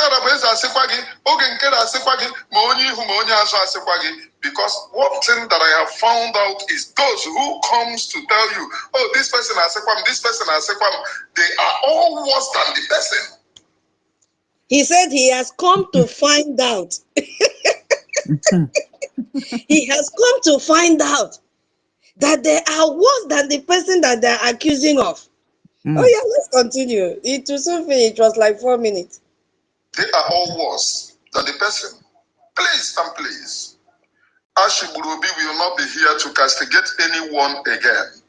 one thing that I have found out is those who comes to tell you, oh, this person has this person has they are all worse than the person. He said he has come to find out. He has come to find out that they are worse than the person that they are accusing of. Oh yeah, let's continue. It was so finish. It was like 4 minutes. They are all worse than the person. Please and please, Ashiburubi will not be here to castigate anyone again.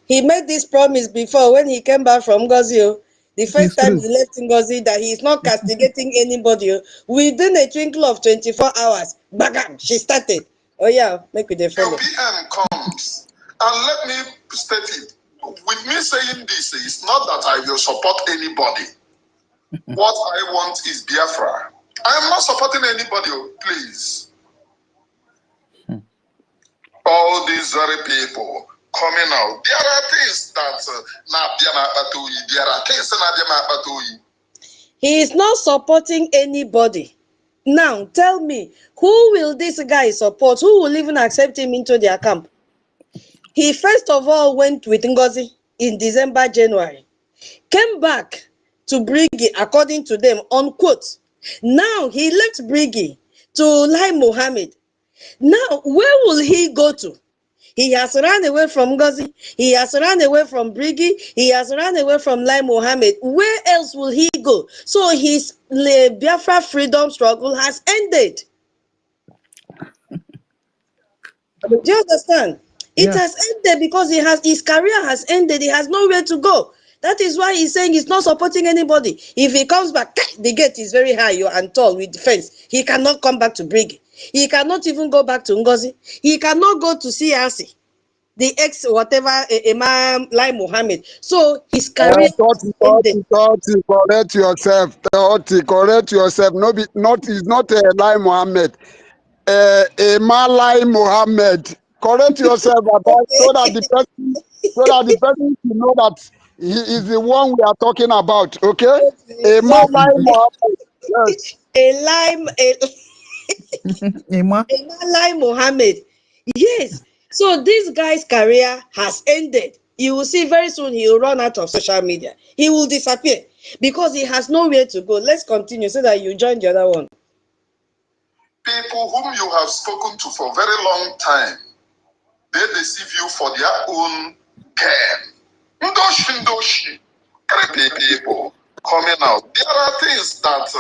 He made this promise before when he came back from NGOZI. The first time he left NGOZI, that he is not castigating anybody. Within a twinkle of 24 hours, bam, she started. Oh yeah, make it a follow. Your PM comes, and let me state it. With me saying this, it's not that I will support anybody. What I want is Biafra. I am not supporting anybody, please. All these very people coming out. There are things that there are things that he is not supporting anybody. Now tell me, who will this guy support? Who will even accept him into their camp? He first of all went with NGOZI in December, January. Came back to BRGIE, according to them, unquote. Now he left BRGIE to Lai Mohammed. Now, where will he go to? He has run away from NGOZI. He has run away from BRGIE. He has run away from Lai Mohammed. Where else will he go? So his Biafra freedom struggle has ended. Do you understand? It Yeah. has ended because his career has ended. He has nowhere to go. That is why he's saying he's not supporting anybody. If he comes back, the gate is very high and tall with fence. He cannot come back to BRGIE. He cannot even go back to NGOZI. He cannot go to CRC, the ex whatever Imam Lai Mohammed. So his career has ended. Correct yourself. Correct yourself. No, is not Lai Mohammed. Malai Mohammed. Correct yourself about so that the person should know that he is the one we are talking about. Okay? So Malai Mohammed. Yes. Lai Mohammed. Yes. So this guy's career has ended. You will see very soon he will run out of social media. He will disappear because he has nowhere to go. Let's continue so that you join the other one. People whom you have spoken to for a very long time, they deceive you for their own gain. Ndoshi, people coming out. There are things that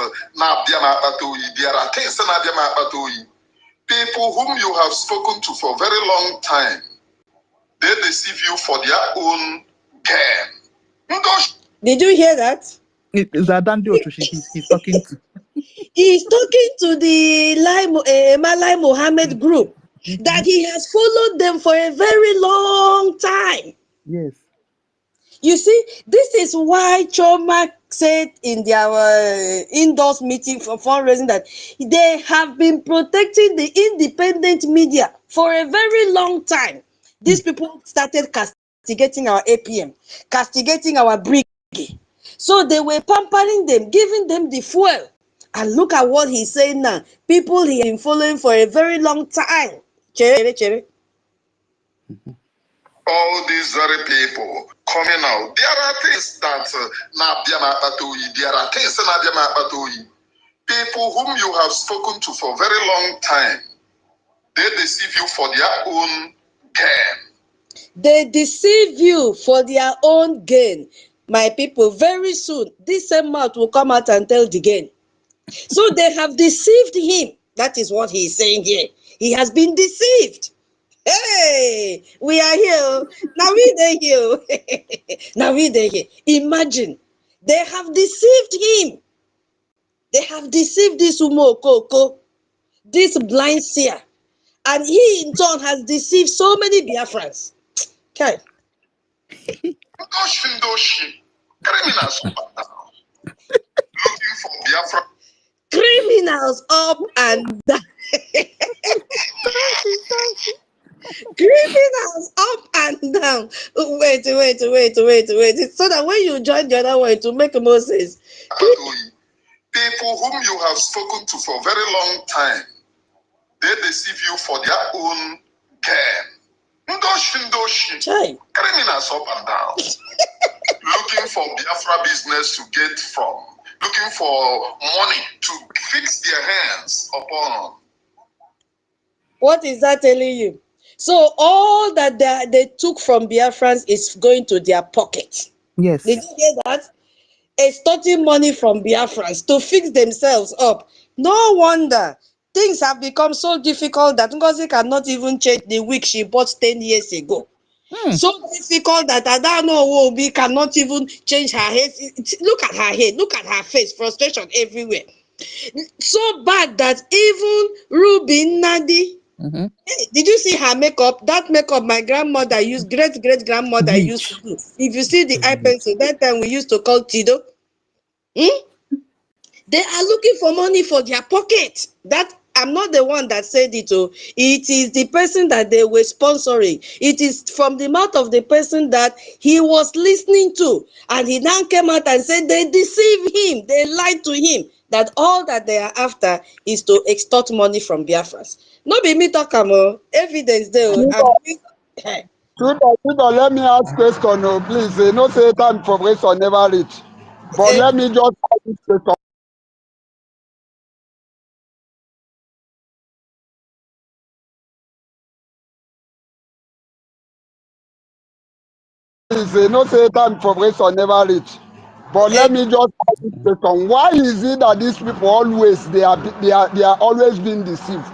there are things that people whom you have spoken to for a very long time, they deceive you for their own gain. Did you hear that? Is that Dandi Otushi he's talking to? He's talking to the Lai Mohammed group that he has followed them for a very long time. Yes. You see, this is why Choma said in their indoors meeting for fundraising that they have been protecting the independent media for a very long time. These people started castigating our APM, castigating our BRGIE. So they were pampering them, giving them the fuel. And look at what he's saying now. People he has been following for a very long time. Chere. All these very people coming out. There are things that there are things that people whom you have spoken to for a very long time, they deceive you for their own gain. They deceive you for their own gain. My people, very soon, this same mouth will come out and tell the gain. So they have deceived him. That is what he is saying here. He has been deceived. Hey, we are here. Now we are here. Now we are here. Imagine, they have deceived him. They have deceived this Umokoko, this blind seer. And he in turn has deceived so many Biafrans. Okay. Criminals looking for Biafra. Criminals up and down. Criminals up and down. Wait. So that when you join the other one to make more sense. People whom you have spoken to for a very long time, they deceive you for their own gain. Ndoshi. Criminals up and down. Looking for Biafra business to get from. Looking for money to fix their hands upon. What is that telling you? So all that they took from Biafrans is going to their pocket. Yes. Did you hear that? Extorting money from Biafrans to fix themselves up. No wonder things have become so difficult that NGOZI cannot even change the wig she bought 10 years ago. So difficult that Adano Obi cannot even change her hair. Look at her hair, look at her face, frustration everywhere. So bad that even Ruby Nadi, did you see her makeup? That makeup my grandmother used, great grandmother used to do. If you see the eye pencil, that time we used to call Tido. They are looking for money for their pocket. That I'm not the one that said it. Oh, it is the person that they were sponsoring. It is from the mouth of the person that he was listening to, and he now came out and said they deceived him. They lied to him that all that they are after is to extort money from Biafrans. No be me talk about evidence there. Let me ask question, please. No say time for question never reach. But let me just ask this question. Please, no say time for question never reach. But let me just ask this question. Why is it that these people always they are always being deceived?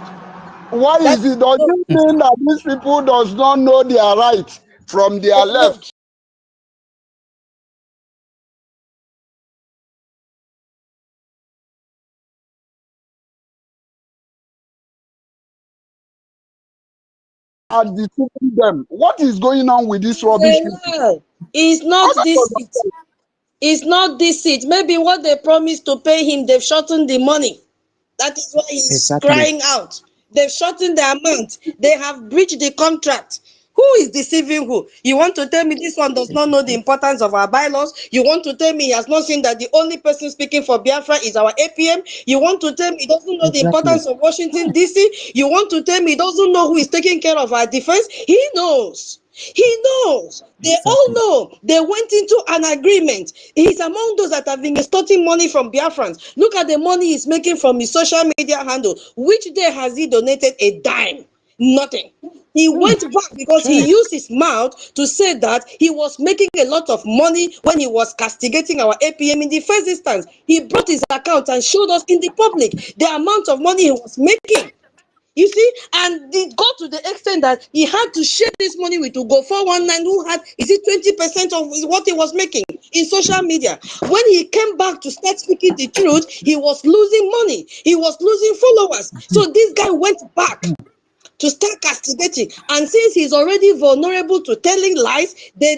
Why is it? Does it mean that these people does not know their right from their left? Are deceiving them. What is going on with this rubbish people? It's not deceit. It's not deceit. Maybe what they promised to pay him, they've shortened the money. That is why he's crying out. They've shortened the amount. They have breached the contract. Who is deceiving who? You want to tell me this one does not know the importance of our bylaws? You want to tell me he has not seen that the only person speaking for Biafra is our APM? You want to tell me he doesn't know the importance of Washington, D.C.? You want to tell me he doesn't know who is taking care of our defense? He knows. He knows. They all know. They went into an agreement. He's among those that have been extorting money from Biafrans. Look at the money he's making from his social media handle. Which day has he donated a dime? Nothing. He went back because he used his mouth to say that he was making a lot of money when he was castigating our APM in the first instance. He brought his account and showed us in the public the amount of money he was making. You see, and it got to the extent that he had to share this money with Ugo 419, who had, is it 20% of what he was making in social media. When he came back to start speaking the truth, he was losing money. He was losing followers. So this guy went back to start castigating. And since he's already vulnerable to telling lies, they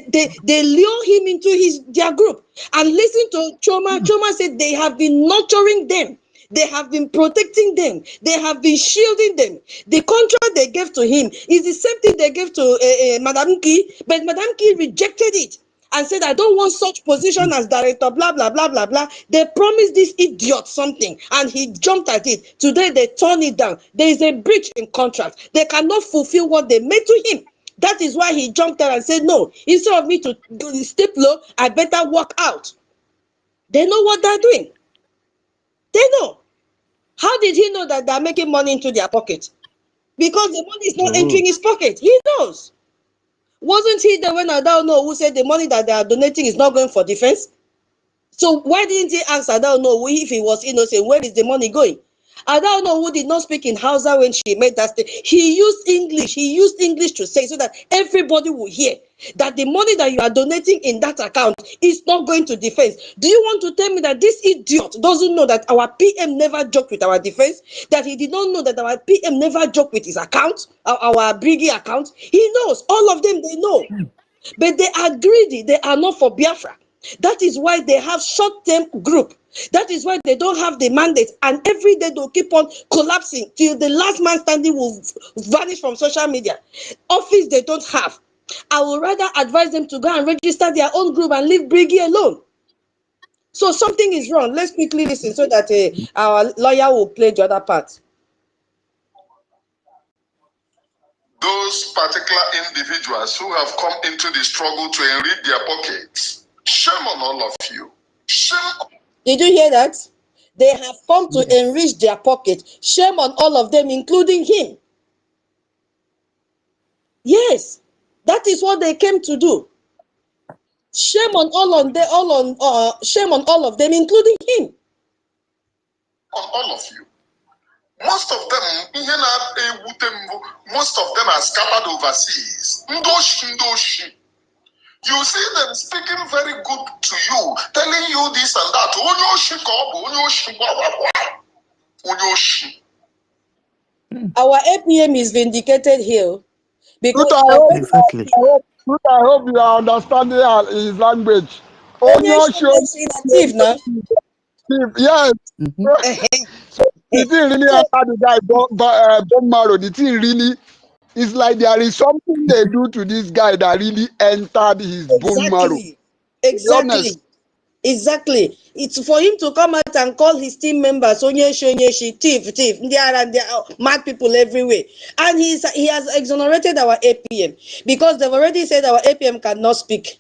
lure him into their group. And listen to Choma. Choma said they have been nurturing them. They have been protecting them. They have been shielding them. The contract they gave to him is the same thing they gave to Madame Key, but Madame Key rejected it and said, I don't want such position as director, blah, blah, blah, blah, blah. They promised this idiot something, and he jumped at it. Today, they turn it down. There is a breach in contract. They cannot fulfill what they made to him. That is why he jumped there and said, no, instead of me to step low, I better walk out. They know what they're doing. They know. How did he know that they're making money into their pocket? Because the money is not entering his pocket. He knows. Wasn't he the one I don't know who said the money that they are donating is not going for defense? So why didn't he ask I don't know if he was innocent? Where is the money going? I don't know who did not speak in Hausa when she made that statement. He used English. He used English to say so that everybody will hear that the money that you are donating in that account is not going to defense. Do you want to tell me that this idiot doesn't know that our PM never joked with our defense? That he did not know that our PM never joked with his account, our BRGIE account? He knows. All of them, they know. But they are greedy. They are not for Biafra. That is why they have short-term group. That is why they don't have the mandate. And every day they'll keep on collapsing till the last man standing will vanish from social media. Office they don't have. I would rather advise them to go and register their own group and leave BRGIE alone. So something is wrong. Let's quickly listen so that our lawyer will play the other part. Those particular individuals who have come into the struggle to enrich their pockets, shame on all of you. Shame. Did you hear that? They have come to enrich their pocket. Shame on all of them, including him. Yes, that is what they came to do. Shame on shame on all of them, including him. On all of you. Most of them, most of them are scattered overseas. Ndoshi. You see them speaking very good to you, telling you this and that. Our APM is vindicated here because I hope you are understanding his language. Yes. So the thing really enter the guy bone marrow. The thing really is like there is something they do to this guy that really entered his bone marrow. Exactly. It's for him to come out and call his team members Onyeshi, thief. There are mad people everywhere. And he has exonerated our APM because they've already said our APM cannot speak.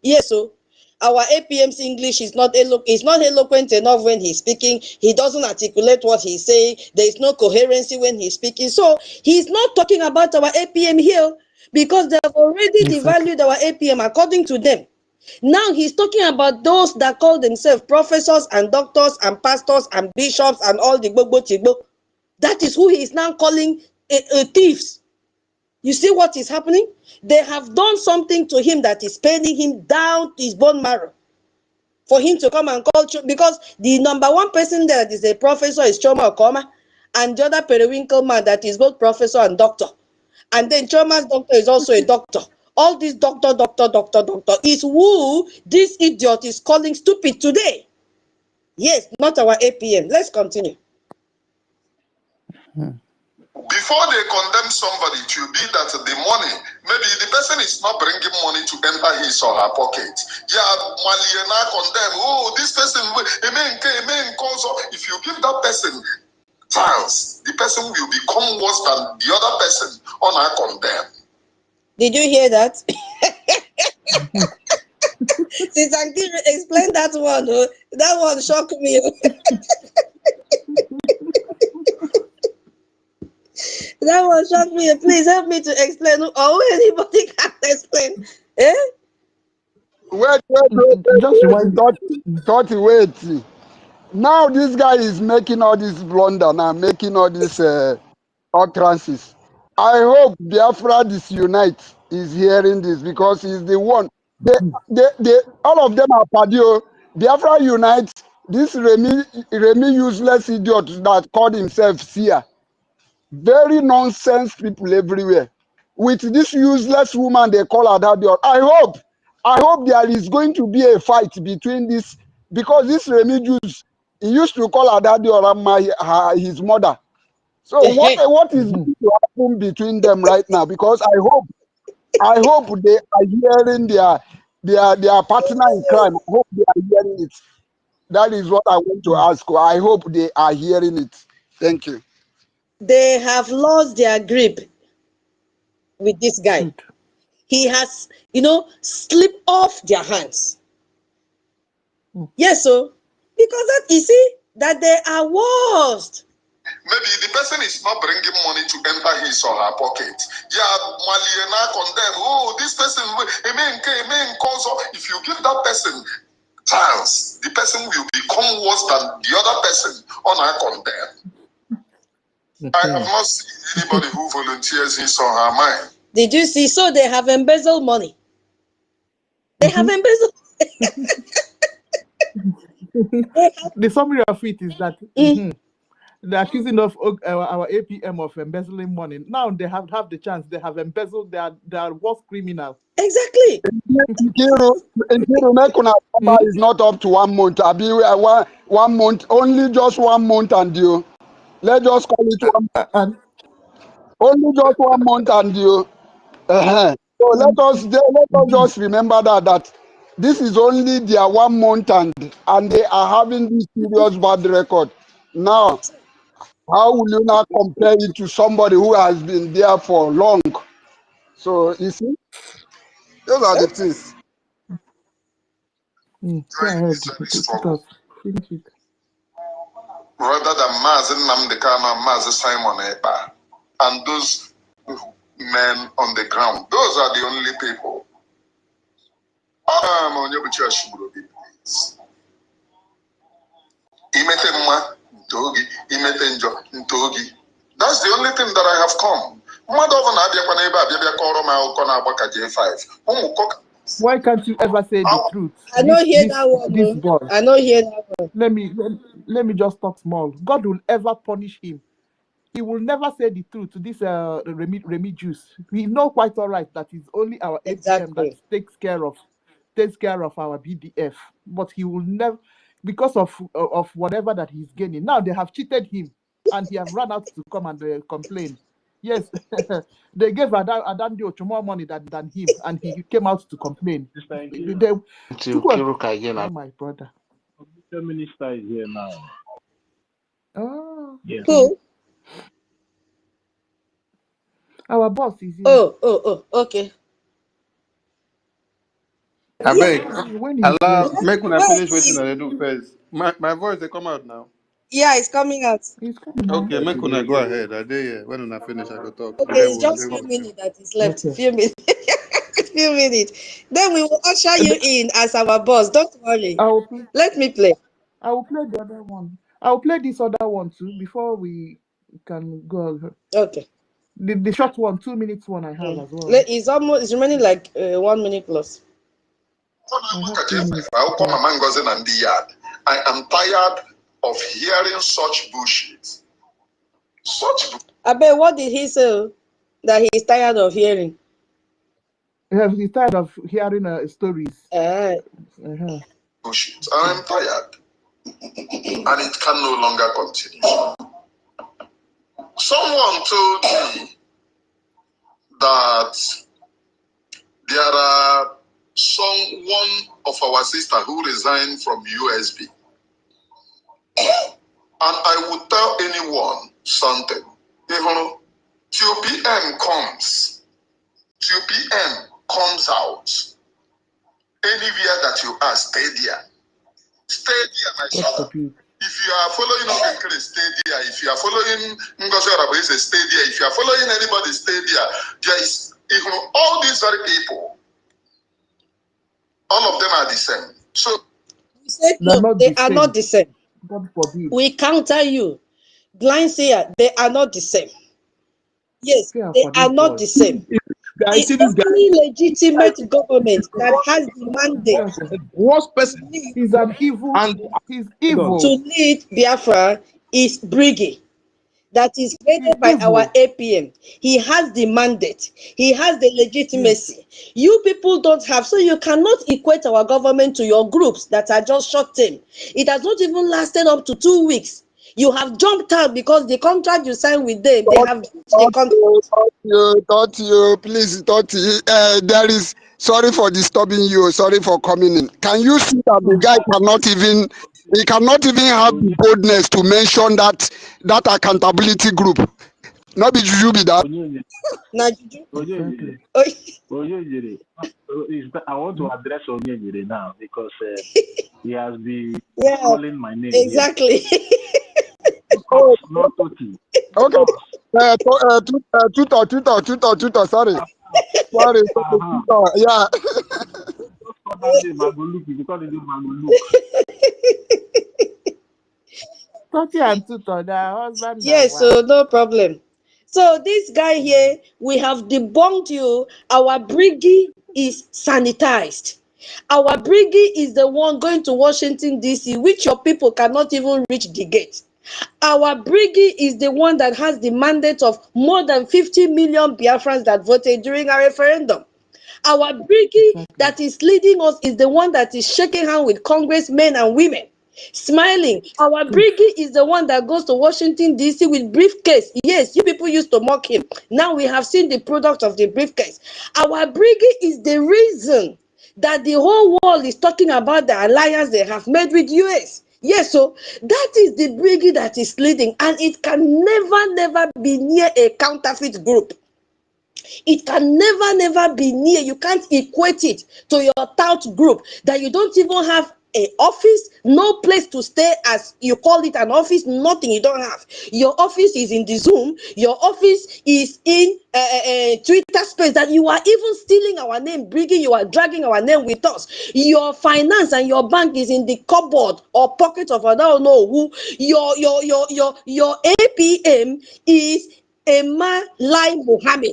Yes, so our APM's English is not eloquent enough when he's speaking. He doesn't articulate what he's saying. There is no coherency when he's speaking. So he's not talking about our APM here because they've already devalued our APM according to them. Now he's talking about those that call themselves professors and doctors and pastors and bishops and all the gbogbo tigbo. That is who he is now calling thieves. You see what is happening? They have done something to him that is paining him down to his bone marrow. For him to come and call, because the number one person that is a professor is Choma Okoma, and the other periwinkle man that is both professor and doctor. And then Choma's doctor is also a doctor. All this doctor is who this idiot is calling stupid today. Yes, not our APM. Let's continue. Before they condemn somebody, it will be that the money, maybe the person is not bringing money to enter his or her pocket. Yeah, Maliana condemn, oh, this person, if you give that person chance, the person will become worse than the other person on our condemn. Did you hear that? Since I did explain that one shocked me. That one shocked me. Please help me to explain. Or anybody can explain. Eh? Wait. Just rewind. Wait. Now this guy is making all this blunder now, making all these utterances. I hope Biafra Disunite is hearing this because he's the one. They all of them are Padio. Biafra Unite, this Remy useless idiot that called himself Sia. Very nonsense people everywhere. With this useless woman they call Adadio. I hope there is going to be a fight between this, because this Remy Jews, he used to call Adadio his mother. So what is going to happen between them right now? Because I hope they are hearing their partner in crime. I hope they are hearing it. That is what I want to ask. I hope they are hearing it. Thank you. They have lost their grip with this guy. Good. He has, slipped off their hands. Yes, so because that you see that they are worst. Maybe the person is not bringing money to enter his or her pocket. Yeah, Maliana condemn. Oh, this person, if you give that person chance, the person will become worse than the other person on our condemn. I have not seen anybody who volunteers his or her mind. Did you see? So they have embezzled money. They have embezzled. The summary of it is that they're accusing of our APM of embezzling money. Now they have the chance. They have embezzled. They are worse criminals. Exactly. Is not up to 1 month. I'll be 1 month, only just 1 month and due. Let's just call it 1 month. Only just 1 month and due. So let us just remember that this is only their 1 month and they are having this serious bad record. Now, how will you not compare it to somebody who has been there for long? So you see, those are the things. Go ahead. Finish it. Rather than Mazen Namdekana, Mazen Simon Eba, and those men on the ground, those are the only people. That's the only thing that I have come. Why can't you ever say the truth? I don't hear that one. This boy. I don't hear that one. Let me just talk small. God will ever punish him. He will never say the truth to this Remy Juice. We know quite all right that it's only our APM that takes care of our BDF. But he will never, because of whatever that he's gaining. Now they have cheated him, and he have run out to come and complain. Yes, they gave Adandio more money than him, and he came out to complain. Oh, my brother. The minister is here now. Oh, yes. Who? Our boss is here. Oh, okay. I beg. Allah, make when I finish waiting I do first. My voice they come out now. Yeah, it's coming out. It's coming okay, make when I go ahead. I did when I finish I go talk. Okay, it's just a few minutes that is left. Okay. Few minutes. Few minutes. Then we will usher you in as our boss. Don't worry. Let me play. I will play the other one. I will play this other one too before we can go. Okay. The short one, 2 minutes one I have as well. It's remaining like 1 minute plus. I have 2 minutes. I am tired of hearing such bullshit. Abe, what did he say that he's tired of hearing? He's tired of hearing stories. Bullshit. I am tired. And it can no longer continue. Someone told me that there are one of our sister who resigned from USB. And I would tell anyone something. Till PM comes out, anywhere that you are, stay there. Stay there, my son. If you are following Okekere, stay there. If you are following NGOZI, stay there. If you are following anybody, stay there. There is, all these very people, all of them are the same. So we said no, they are not the same. We counter you. Blind seer, they are not the same. Yes, they are not the same. The only legitimate government that has the mandate worst person is an evil and he's evil to lead Biafra is BRGIE, that is headed by our APM. He has the mandate. He has the legitimacy. You people don't have, so you cannot equate our government to your groups that are just short term. It has not even lasted up to 2 weeks. You have jumped out because the contract you signed with them, they have the contract. Please, there is, sorry for disturbing you, sorry for coming in. Can you see that the guy cannot even have the boldness to mention that accountability group? Not be juju be that. I want to address Onyejire now because he has been calling my name. Exactly. Not Toti. Okay. Tutor, sorry. Sorry. Yeah. Toti and Tutor, their husband. Yes, so no problem. So this guy here, we have debunked you. Our BRGIE is sanitized. Our BRGIE is the one going to Washington, D.C., which your people cannot even reach the gate. Our BRGIE is the one that has the mandate of more than 50 million Biafrans that voted during our referendum. Our BRGIE that is leading us is the one that is shaking hands with congressmen and women, smiling. Our BRGIE is the one that goes to Washington, D.C. with briefcase. Yes, you people used to mock him. Now we have seen the product of the briefcase. Our BRGIE is the reason that the whole world is talking about the alliance they have made with US. Yes, so that is the BRGIE that is leading, and it can never be near a counterfeit group. It can never be near. You can't equate it to your tout group that you don't even have an office, no place to stay, as you call it an office, nothing you don't have. Your office is in the Zoom. Your office is in Twitter space, that you are even stealing our name, BRGIE, you are dragging our name with us. Your finance and your bank is in the cupboard or pocket of I don't know who. Your APM is Emma Lai Mohammed.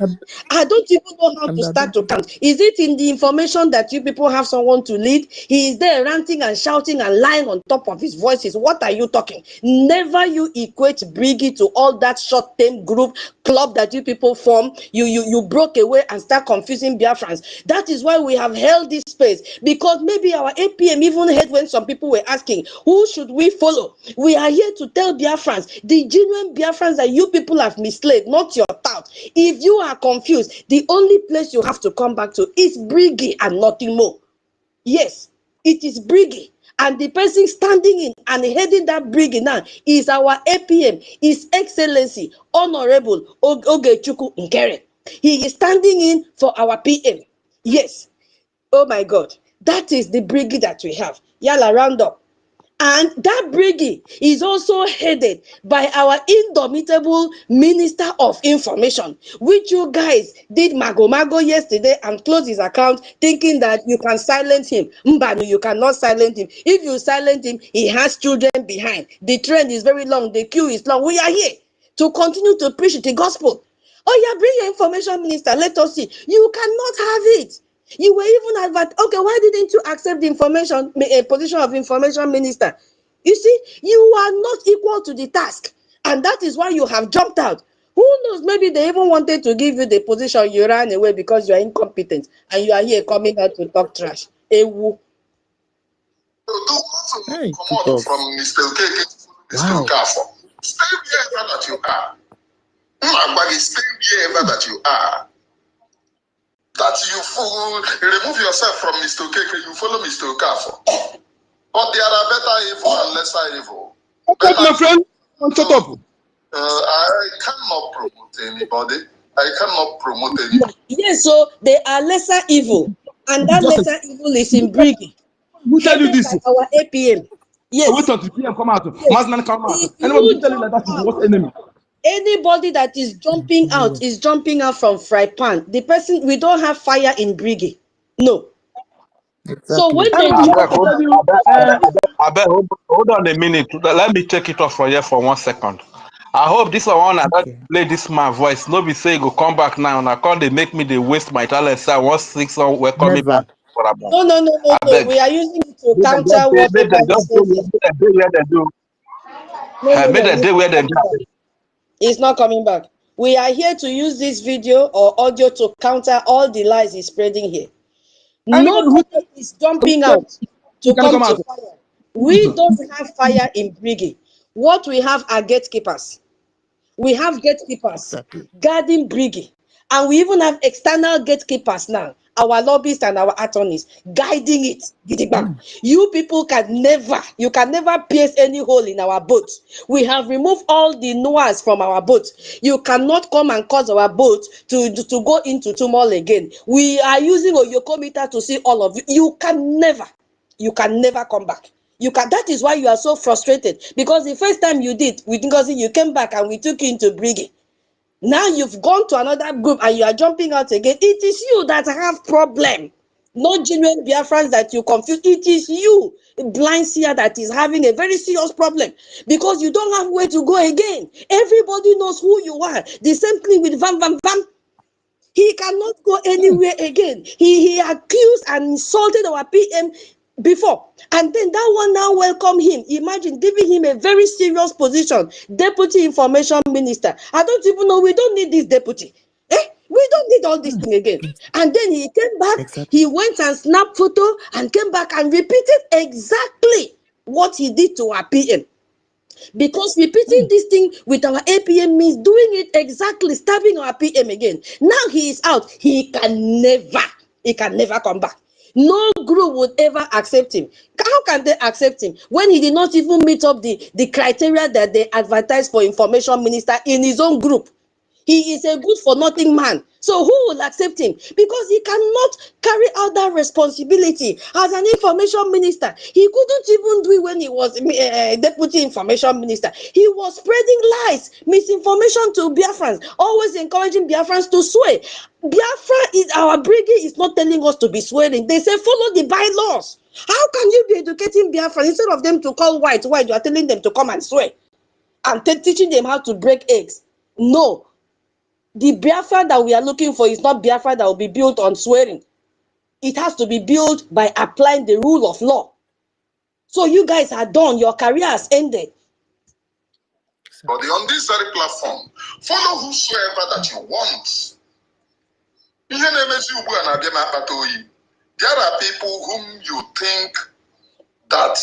I don't even know how to start to count. Is it in the information that you people have someone to lead? He is there ranting and shouting and lying on top of his voices. What are you talking? Never you equate BRGIE to all that short-term group club that you people form. You broke away and start confusing Biafrans. That is why we have held this space, because maybe our APM even heard when some people were asking, who should we follow? We are here to tell Biafrans, the genuine Biafrans that you people have misled, not your tout. If you are confused, the only place you have to come back to is BRGIE and nothing more. Yes, it is BRGIE. And the person standing in and heading that BRGIE now is our APM, His Excellency, Honorable Ogechukwu Nkere. He is standing in for our PM. Yes. Oh my God. That is the BRGIE that we have. Yalla, round up. And that BRGIE is also headed by our indomitable Minister of Information, which you guys did mago yesterday and closed his account thinking that you can silence him. Mbanu, you cannot silence him. If you silence him, he has children behind. The trend is very long. The queue is long. We are here to continue to preach the gospel. Oh, yeah, bring your information minister. Let us see. You cannot have it. You were even advert. Okay, why didn't you accept the information, a position of information minister? You see, you are not equal to the task. And that is why you have jumped out. Who knows? Maybe they even wanted to give you the position. You ran away because you are incompetent. And you are here coming out to talk trash. Ewu. Hey, come out from Mr. Okeke to Mr. Okafor. Stay wherever that you are. Stay wherever that you are. That you fool, remove yourself from Mr. Okeke, you follow Mr. Okafor. But there are better evil and lesser evil. My friend, shut up. I cannot promote anybody. I cannot promote anybody. Yes, so they are lesser evil. And that lesser evil is in BRGIE. Who tell you this? By our APM. Yes. Wait until PM come out. Yes. Mazman come out. Anybody tell you like that is the worst enemy. Anybody that is jumping out is jumping out from fry pan. The person, we don't have fire in BRGIE. No. Exactly. So when they hold on a minute. Let me take it off for you for 1 second. I hope this one I don't play this my voice. Nobody say go come back now. And I call they make me they waste my talent. So I want 6 on welcome me back. No. We are using it to counter what It's not coming back. We are here to use this video or audio to counter all the lies he's spreading here. Nobody is jumping out to come to fire. We don't have fire in BRGIE. What we have are gatekeepers. We have gatekeepers guarding BRGIE. And we even have external gatekeepers now, our lobbyists and our attorneys, guiding it. You people can never pierce any hole in our boat. We have removed all the noirs from our boat. You cannot come and cause our boat to go into turmoil again. We are using a Yokometer to see all of you. You can never come back. That is why you are so frustrated, because the first time you did with NGOZI, you came back and we took you into BRGIE. Now you've gone to another group and you are jumping out again. It is you that have problem, not genuine Biafrans that you confuse. It is you, blind seer, that is having a very serious problem, because you don't have where to go again. Everybody knows who you are. The same thing with Vam. He cannot go anywhere again. He accused and insulted our PM before, and then that one now welcome him. Imagine giving him a very serious position, deputy information minister. I don't even know. We don't need this deputy. We don't need all this thing again. And then he came back. He went and snapped photo and came back and repeated exactly what he did to our PM. Because repeating this thing with our APM means doing it exactly, stabbing our PM again. Now he is out. He can never come back. No group would ever accept him. How can they accept him when he did not even meet up the criteria that they advertised for information minister in his own group? He is a good for nothing man. So who will accept him? Because he cannot carry out that responsibility as an information minister. He couldn't even do it when he was deputy information minister. He was spreading lies, misinformation to Biafrans, always encouraging Biafrans to swear. Biafra is our BRGIE is not telling us to be swearing. They say follow the bylaws. How can you be educating Biafra instead of them to call white? You are telling them to come and swear and teaching them how to break eggs? No. The Biafra that we are looking for is not Biafra that will be built on swearing. It has to be built by applying the rule of law. So you guys are done. Your career has ended. But on this very platform, follow whosoever that you want. There are people whom you think that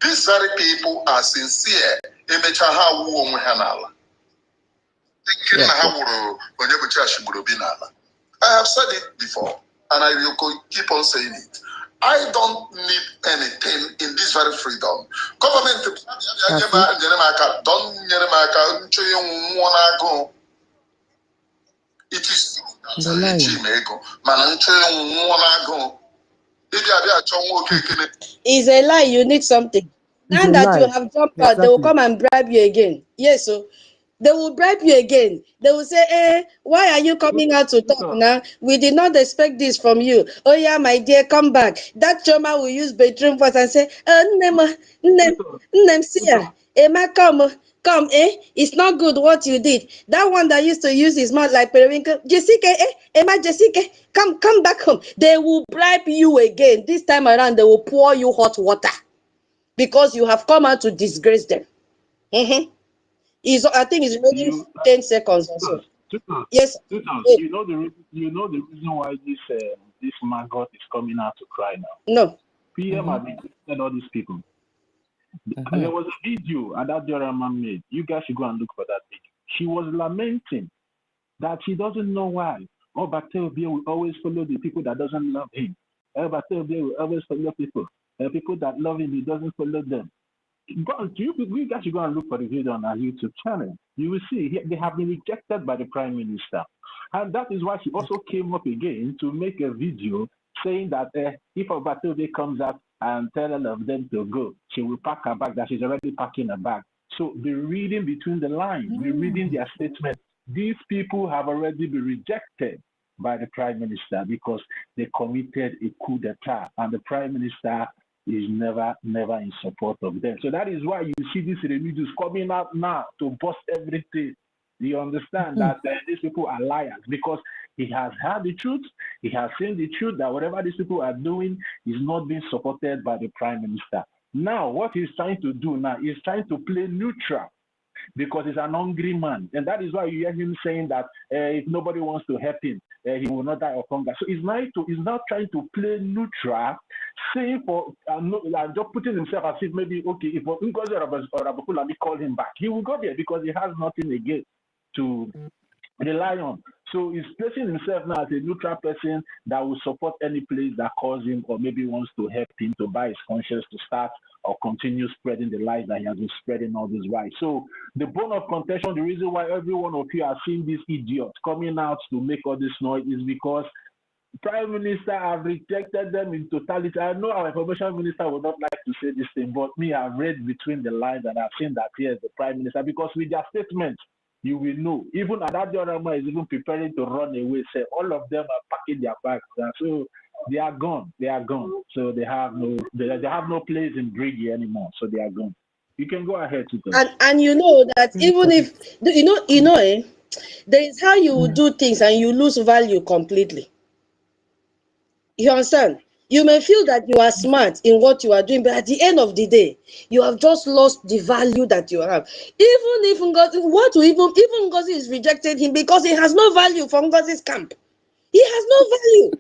these very people are sincere. I have said it before, and I will keep on saying it. I don't need anything in this very freedom. Government don't. It is It's a lie. You need something. Now that you have jumped out, they will come and bribe you again. Yes, so They will bribe you again. They will say, why are you coming out to talk now? We did not expect this from you. Oh yeah, my dear, come back. That Choma will use bedroom voice and say, Sia, Emma, come, it's not good what you did. That one that used to use his mouth like periwinkle, Jessica, Emma, Jessica, come back home. They will bribe you again. This time around, they will pour you hot water because you have come out to disgrace them. I think it's only 10 seconds or so. Yes. You know the reason why this maggot is coming out to cry now. No. PM have rejected all these people. There was a video that Jorama made. You guys should go and look for that video. She was lamenting that she doesn't know why. Oh, Batobia will always follow the people that doesn't love him. Oh, Batobia will always follow people. People that love him, he doesn't follow them. You guys should go and look for the video on our YouTube channel. You will see they have been rejected by the Prime Minister. And that is why she also came up again to make a video saying that if Obatobe comes out and tell all of them to go, she will pack her bag, that she's already packing her bag. So be reading between the lines, be reading their statement. These people have already been rejected by the Prime Minister because they committed a coup d'etat, and the Prime Minister is never in support of them. So that is why you see these remedies coming out now to bust everything. You understand that these people are liars because he has heard the truth, he has seen the truth that whatever these people are doing is not being supported by the Prime Minister. Now, what he's trying to do now is trying to play neutral because he's an hungry man. And that is why you hear him saying that if nobody wants to help him, he will not die of hunger. So he's now trying to play neutral, saying just putting himself as if maybe, okay, if NGOZI or Orabufulani call him back, he will go there because he has nothing again to rely on. So he's placing himself now as a neutral person that will support any place that calls him or maybe wants to help him to buy his conscience to start or continue spreading the lies that he has been spreading all this while. So the bone of contention, the reason why every one of you are seeing these idiots coming out to make all this noise is because Prime Minister have rejected them in totality. I know our information minister would not like to say this thing, but me, I've read between the lines and I've seen that here's the Prime Minister because with their statements, you will know. Even Adadorama is even preparing to run away. Say all of them are packing their bags, so they are gone. They are gone. So they have no place in BRGIE anymore. So they are gone. You can go ahead to and you know that even if there is how you do things and you lose value completely. You understand? You may feel that you are smart in what you are doing, but at the end of the day, you have just lost the value that you have. Even if Ngozi is rejecting him because he has no value for Ngozi's camp. He has no value.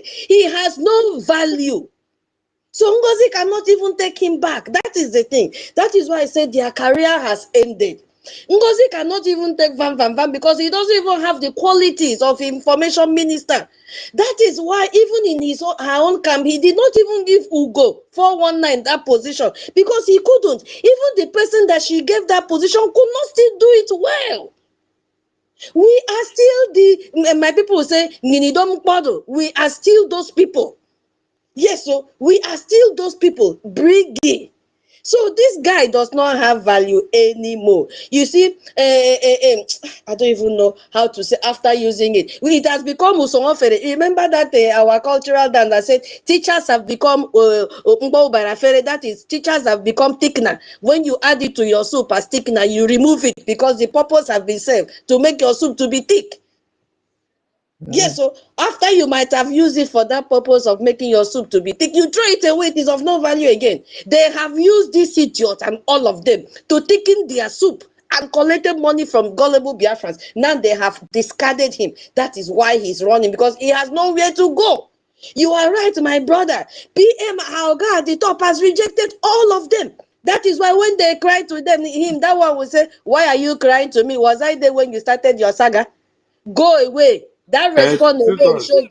He has no value. So Ngozi cannot even take him back. That is the thing. That is why I said their career has ended. Ngozi cannot even take Van because he doesn't even have the qualities of information minister. That is why even in her own camp, he did not even give Ugo 419 that position because he couldn't. Even the person that she gave that position could not still do it well. We are still my people will say, we are still those people. Yes, so we are still those people. BRGIE. So this guy does not have value anymore. You see, I don't even know how to say after using it. It has become usongofere. Remember that our cultural dance that said teachers have become that is, teachers have become thickener. When you add it to your soup as thickener, you remove it because the purpose has been served to make your soup to be thick. Yes, so after you might have used it for that purpose of making your soup to be thick, you throw it away, it is of no value again. They have used this idiot and all of them to thicken their soup and collected money from gullible Biafrans. Now they have discarded him. That is why he's running, because he has nowhere to go. You are right, my brother. PM Aoga at the top has rejected all of them. That is why when they cry to him, that one will say, why are you crying to me? Was I there when you started your saga? Go away. That response alone shows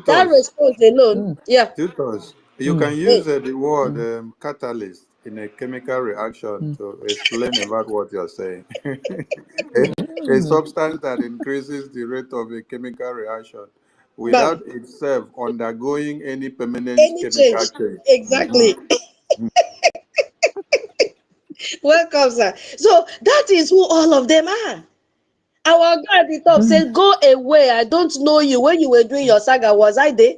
that response alone, Tutors, you can use the word catalyst in a chemical reaction to explain about what you're saying. a substance that increases the rate of a chemical reaction without itself undergoing any permanent chemical change. Exactly. Welcome, sir. So that is who all of them are. Our God at the top said, go away. I don't know you. When you were doing your saga, was I there?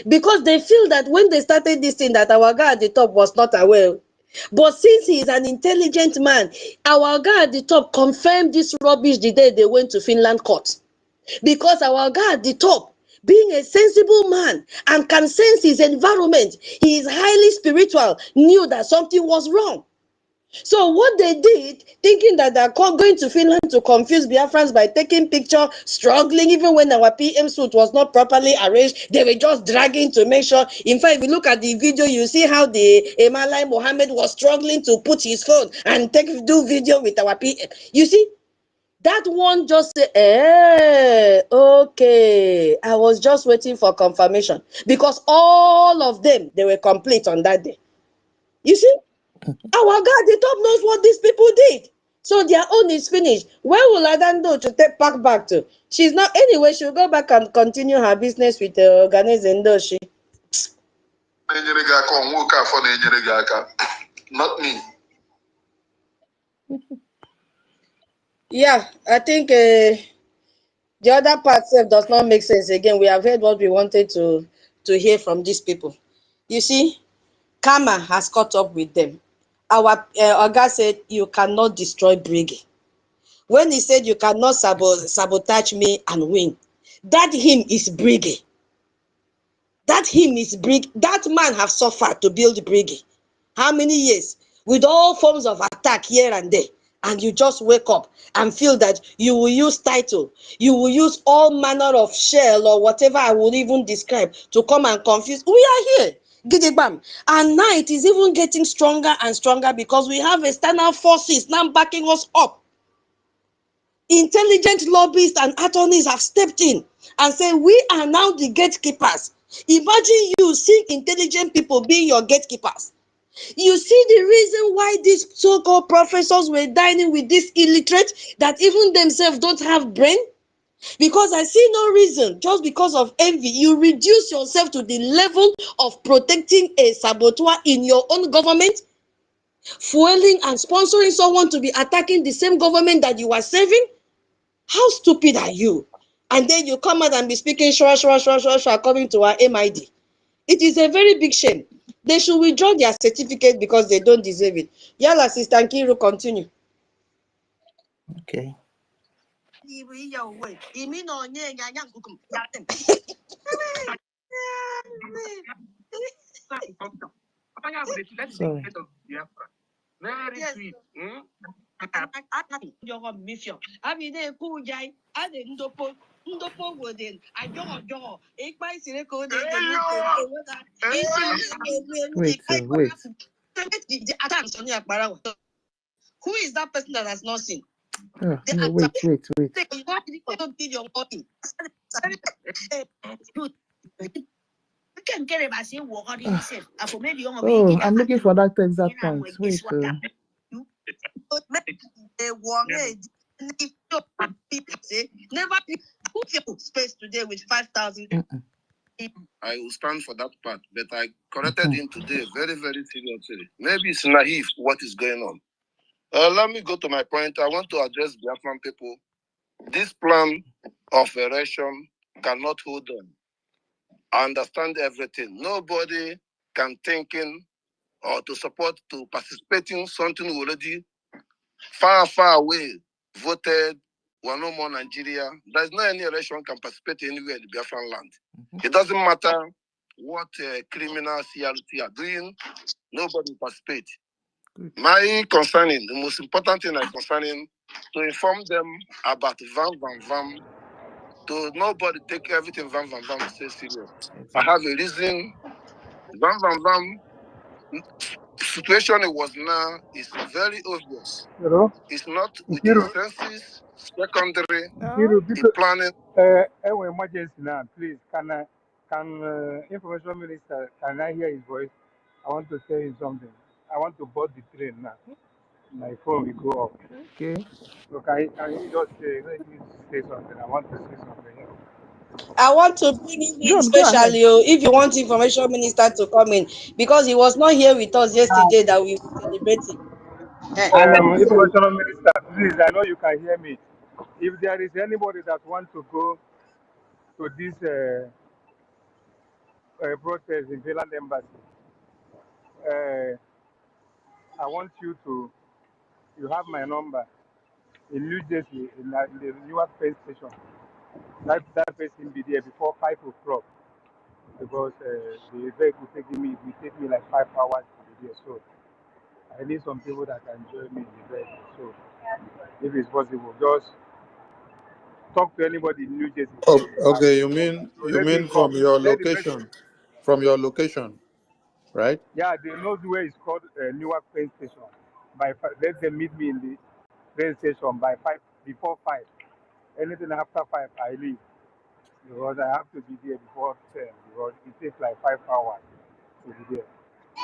Because they feel that when they started this thing, that our God at the top was not aware. But since he is an intelligent man, our God at the top confirmed this rubbish the day they went to Finland court. Because our God at the top, being a sensible man and can sense his environment, he is highly spiritual, knew that something was wrong. So what they did, thinking that they're going to Finland to confuse Biafrans by taking picture, struggling, even when our PM suit was not properly arranged, they were just dragging to make sure. In fact, if you look at the video, you see how the Emalai Mohammed was struggling to put his phone and do video with our PM. You see, that one just said, okay, I was just waiting for confirmation, because all of them, they were complete on that day. You see? Our God, the top knows what these people did. So their own is finished. Where will Adando to take back to? She's not, anyway, she'll go back and continue her business with the organizing, does she? Not me. Yeah, I think the other part does not make sense again. We have heard what we wanted to hear from these people. You see, karma has caught up with them. Our Oga said, you cannot destroy BRGIE. When he said, you cannot sabotage me and win, that him is BRGIE. That him is BRGIE. That man have suffered to build BRGIE. How many years? With all forms of attack here and there. And you just wake up and feel that you will use title. You will use all manner of shell or whatever I would even describe to come and confuse. We are here. Gidibam. And now it is even getting stronger and stronger because we have external forces now backing us up. Intelligent lobbyists and attorneys have stepped in and said, we are now the gatekeepers. Imagine you seeing intelligent people being your gatekeepers. You see the reason why these so-called professors were dining with this illiterate that even themselves don't have brain? Because I see no reason, just because of envy, you reduce yourself to the level of protecting a saboteur in your own government, fueling and sponsoring someone to be attacking the same government that you are saving. How stupid are you? And then you come out and be speaking according to our MID. It is a very big shame. They should withdraw their certificate because they don't deserve it. Yala, Sister Nkiru, continue. Okay. Sorry. Very sweet. Wait. Who is that person that has not seen? Oh, no, wait. Oh, I'm looking for that exact point. Wait. Never put space today with 5,000. I will stand for that part, but I corrected him today very, very seriously. Maybe it's naive what is going on. Let me go to my point. I want to address Biafran people. This plan of erection cannot hold them. I understand everything. Nobody can think in or to support to participate in something already far, far away voted. We're no more Nigeria. There's no any election can participate anywhere in the Biafran land. It doesn't matter what criminals CRT are doing. Nobody participate. My concerning, the most important thing I concerning, to inform them about vam. To nobody take everything vam so serious. I have a reason. Vam. Situation it was now is very obvious. Hello? It's not with the senses, secondary, the planning. Emergency now, please. Can information minister, can I hear his voice? I want to tell you something. I want to board the train now. My phone will go off. Okay. So can you just let me say something? I want to say something. I want to bring him in Go specially if you want information minister to come in, because he was not here with us yesterday that we were celebrating. And Informational Minister, please, I know you can hear me. If there is anybody that wants to go to this protest in Finland Embassy, I want you to, you have my number in New Jersey, in the Newark Penn Station. That person be there before 5 o'clock because the vehicle taking me, it will take me like 5 hours to be there. So I need some people that can join me in the vehicle. So if it's possible, just talk to anybody in New Jersey. Oh, Say okay, to you let him mean come. from your Let the person. location, from your location, right? Yeah, they know where it's called Newark Train Station. Let them meet me in the train station by 5, before 5. Anything after 5, I leave because I have to be there before 10 because it takes like 5 hours to be there.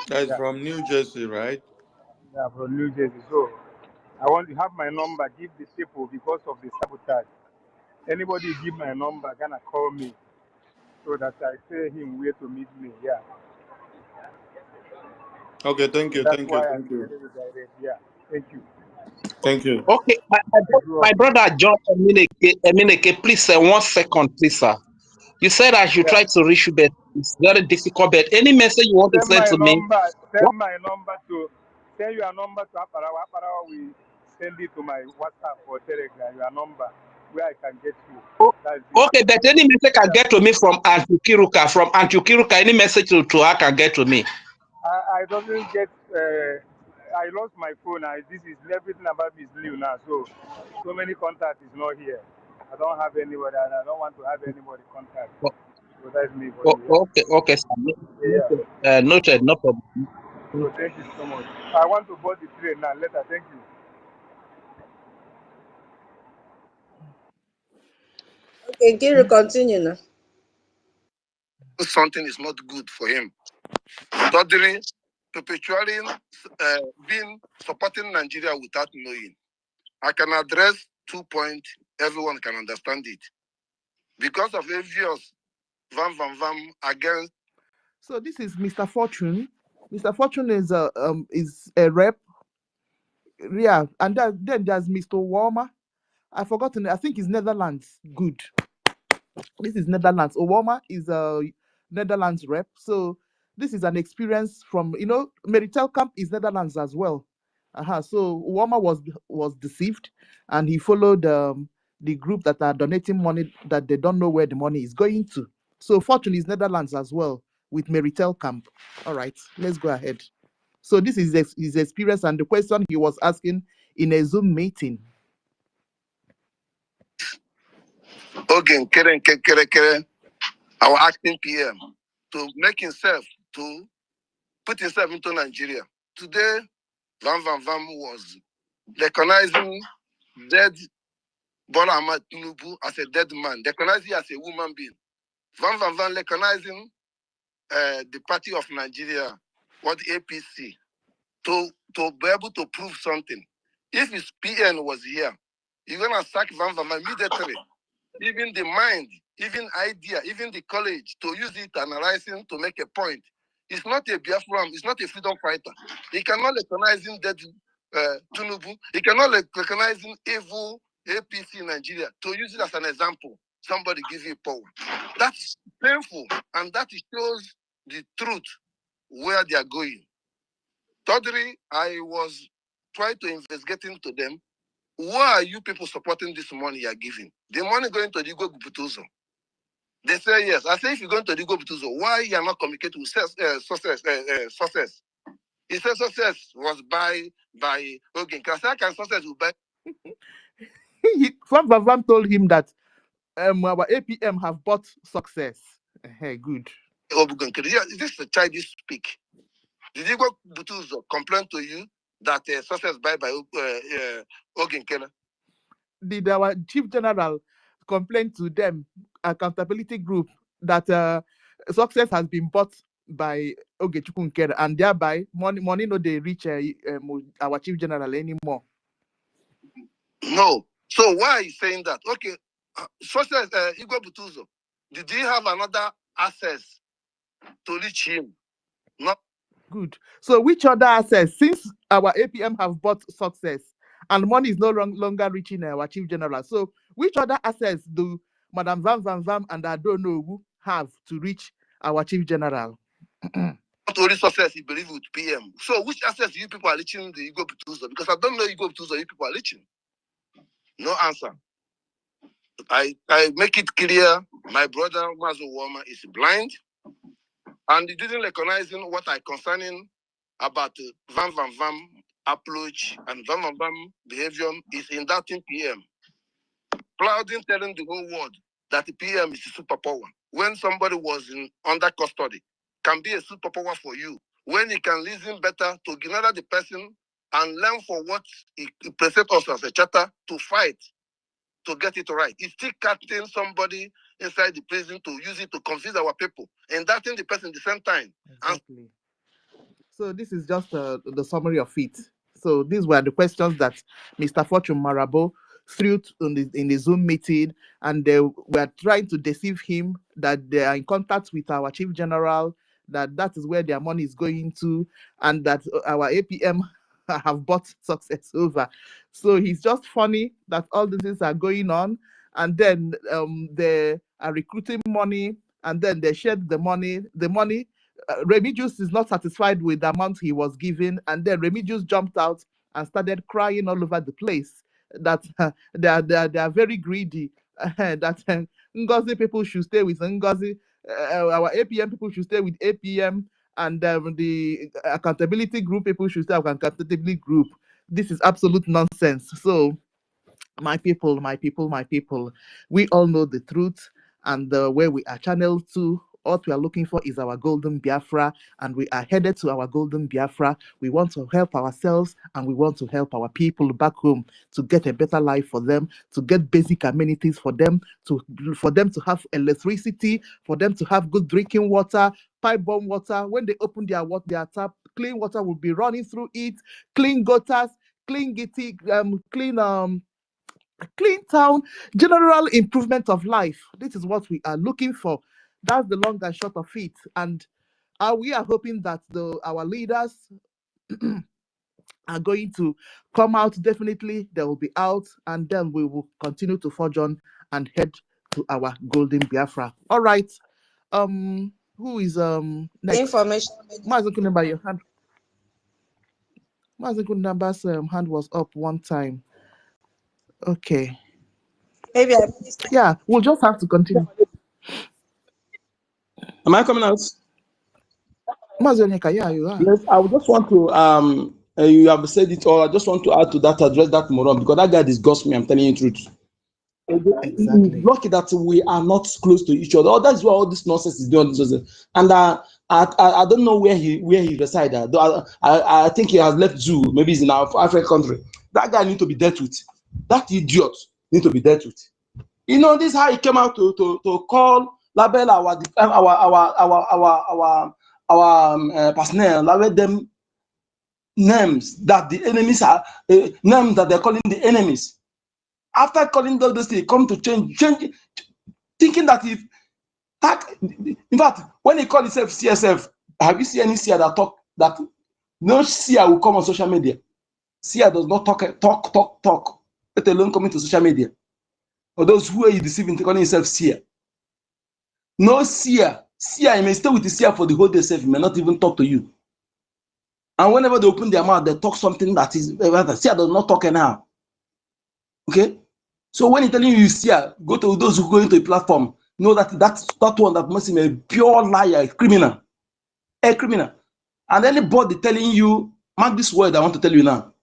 That is Yeah, from New Jersey, right? yeah, from New Jersey. So I want to have my number. Give the people because of the sabotage. Anybody give my number, gonna call me so that I tell him where to meet me. Yeah. Okay, thank So you, that's thank you, why I'm thank you, telling you direct. Yeah. Thank you. thank you. okay, I grew my up. brother John Emineke, please, 1 second, please, sir. You said I should Yeah. try to reach you, but it's very difficult. But any message you want to Send send my to me? number. What? Send your number to Aparawa. Aparawa will send it to my WhatsApp or Telegram. Your number where I can get you. That's it. Okay, but any message can Yeah. get to me from Auntie Kiruka. From Auntie Kiruka, any message to her can get to me. I doesn't get. I lost my phone. This is everything about me is new now. So many contacts is not here. I don't have anybody, and I don't want to have anybody contact. So that's me for you. Yeah. Okay, sir. Yeah. Noted, no problem. So thank you so much. I want to board the train now. Later. Thank you. Okay, Guru, continue now. Something is not good for him. Stuttering, perpetuating, being supporting Nigeria without knowing. I can address 2 points. Everyone can understand it. Because of envious vam against. So this is Mr. Fortune. Mr. Fortune is a rep. Yeah, and then there's Mr. Warmer. I've forgotten. I think it's Netherlands. Good. This is Netherlands. Owoma is a Netherlands rep. So this is an experience from, Meritel Camp is Netherlands as well. So Owoma was deceived and he followed the group that are donating money that they don't know where the money is going to. So Fortune is Netherlands as well with Meritel Camp. All right, let's go ahead. So this is his experience and the question he was asking in a Zoom meeting. Again, our acting PM, to make himself, to put himself into Nigeria. Today, Vam was recognizing dead Bola Ahmed Tinubu as a dead man, recognizing as a woman being. Vam recognizing the party of Nigeria, what APC, to be able to prove something. If his PN was here, you're gonna sack Van immediately. Even the mind, even idea, even the college to use it, analyzing to make a point. It's not a Biafran, it's not a freedom fighter. He cannot recognize him dead Tinubu. He cannot recognize him evil APC in Nigeria. To use it as an example, somebody give you power. That's painful, and that shows the truth where they are going. Thirdly, I was trying to investigate into them. Why are you people supporting this money you are giving? The money going to the Igwe Butuzo. They say yes. I say if you're going to the Igwe Butuzo, why you are not communicating with success? He said success was by okay. Can success will buy? Van Van told him that our APM have bought success. Hey, good. Yeah, this is a childish speak. Did Igwe Butuzo complain to you that success buy by Ogenkela? Did our chief general complain to them, accountability group, that success has been bought by Ogechukwu Nkere, and thereby money no they reach our chief general anymore? No. So why are you saying that? Okay, success Igwe Butuzo, did he have another access to reach him? No. Good. So which other assets, since our APM have bought success and money is no longer reaching our chief general, so which other assets do Madam Vam and Onuwu have to reach our chief general? Not only success, you believe with PM. So which assets you people are reaching the Igbo Tuzo? Because I don't know Igbo Tuzo you people are reaching. No answer. I make it clear, my brother Mazu Woma is blind and he didn't recognize what I concerning about Vam approach and Vam behavior is in that PM. Clouding telling the whole world that the PM is a superpower. When somebody was under custody, can be a superpower for you. When he can listen better to ignore the person and learn for what he presents us as a charter to fight to get it right. He's still catching somebody inside the prison to use it to confuse our people and that in the person at the same time. Exactly. So this is just the summary of it. So these were the questions that Mr. Fortune Marabo threw in the Zoom meeting, and they were trying to deceive him that they are in contact with our chief general, that is where their money is going to, and that our APM have bought success over. So he's just funny that all these things are going on, and then they are recruiting money, and then they shared the money. Remigius is not satisfied with the amount he was given, and then Remigius jumped out and started crying all over the place that they are very greedy, that Ngozi people should stay with Ngozi, our APM people should stay with APM, and the accountability group people should stay with accountability group. This is absolute nonsense. So my people, we all know the truth, and where we are channeled to. What we are looking for is our golden Biafra, and we are headed to our golden Biafra. We want to help ourselves, and we want to help our people back home to get a better life for them, to get basic amenities for them to have electricity, for them to have good drinking water, pipe-borne water. When they open their tap, clean water will be running through it, clean gutters, clean clean town, general improvement of life. This is what we are looking for. That's the long and short of it. And we are hoping that our leaders are going to come out. Definitely, they will be out, and then we will continue to forge on and head to our golden Biafra. All right. Who is next? Information. Mazen Kunamba, your hand. Mazen Kunamba's hand was up one time. Okay. Maybe I missed. Yeah, we'll just have to continue. Am I coming out? Mazonyeka, yeah, you are. Yes, I would just want to you have said it all. I just want to add to that, address that moron, because that guy disgusts me. I'm telling you the truth. Exactly. Lucky that we are not close to each other. Oh, that's why all this nonsense is doing. And I don't know where he resides. I think he has left zoo. Maybe he's in our African country. That guy needs to be dealt with. That idiot needs to be dealt with. You know, this is how he came out to call label our personnel, label them names that the enemies are names that they're calling the enemies. After calling those things, come to change, thinking that if that, in fact, when he called himself CSF, have you seen any seer that talk that no seer will come on social media? Seer does not talk, let alone coming to social media. Or those who are deceiving, calling himself seer. No seer, he may stay with the seer for the whole day, he may not even talk to you. And whenever they open their mouth, they talk something that is seer does not talk anyhow. Okay? So when he's telling you seer, go to those who go into a platform, know that that's that one that must be a pure liar, a criminal. And anybody telling you, mark this word I want to tell you now.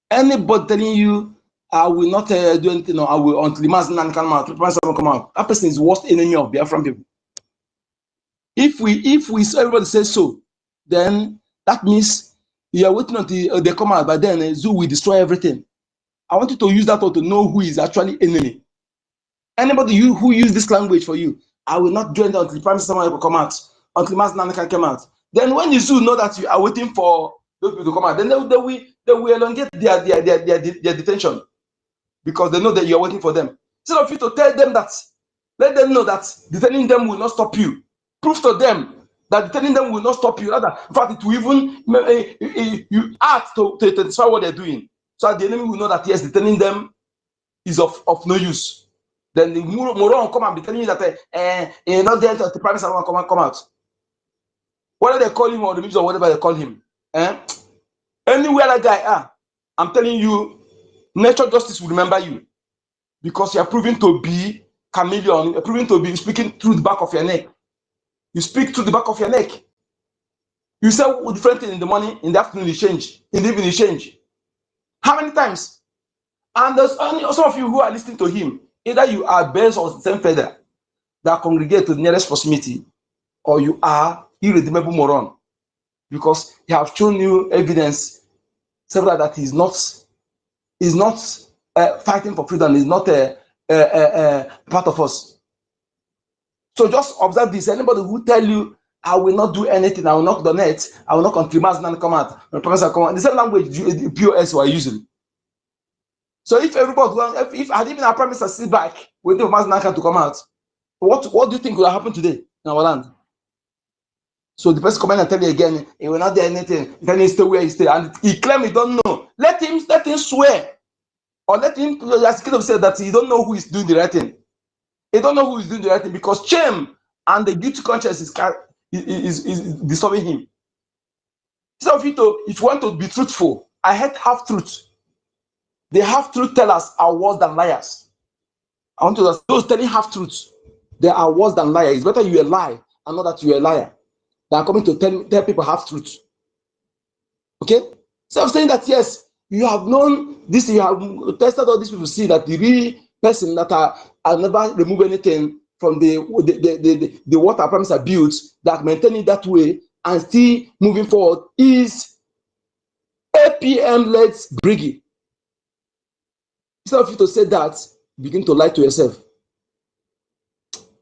Anybody telling you, I will not do anything, or I will until the Maznan come out. That person is the worst enemy of Biafran people. If everybody says so, then that means you are waiting until they come out. By then, Zoo will destroy everything. I want you to use that to know who is actually enemy. Anybody who use this language for you, I will not join until the Prime Minister will come out, until Maznan can come out. Then when the Zoo know that you are waiting for those people to come out, then they will elongate their detention, because they know that you are waiting for them. Instead of you to tell them that, let them know that detaining them will not stop you. Prove to them that telling them will not stop you. Rather, in fact, it will even you act to satisfy what they're doing. So that the enemy will know that yes, the telling them is of no use. Then the moron will come and be telling you that you're not there to the prime minister come out. Whether they call him or the news or whatever they call him. Anywhere that guy I'm telling you, nature justice will remember you. Because you are proving to be chameleon, you're proving to be speaking through the back of your neck. You speak through the back of your neck. You say different thing in the morning, in the afternoon you change, in the evening you change. How many times? And there's only some of you who are listening to him. Either you are birds of the same feather that congregate to the nearest proximity, or you are irredeemable moron, because he have shown you evidence several that he's not fighting for freedom, is not a part of us. So just observe this. Anybody who tell you, I will not do anything, I will not donate, I will not contribute, and come out, the same language the POS were using. So if everybody, if I didn't our prime minister sit back waiting for Maznaka to come out, what do you think will happen today in our land? So the person come in and tell you again, he will not do anything, then he stay where he stay, and he claim he don't know. Let him swear, or let him say that he don't know who is doing the right thing. He don't know who is doing the right thing, because shame and the guilty conscience is disturbing him. So if you want to be truthful, I hate half truth. The half truth tellers are worse than liars. I want to ask those telling half truths, they are worse than liars. It's better you a lie and not that you are a liar. They are coming to tell people half truth. Okay? So I'm saying that yes, you have known this, you have tested all these people, see that the real person that are never remove anything from the water premise abuse, that maintain it that way and still moving forward is APM-led BRGIE. Instead of you to say that, begin to lie to yourself.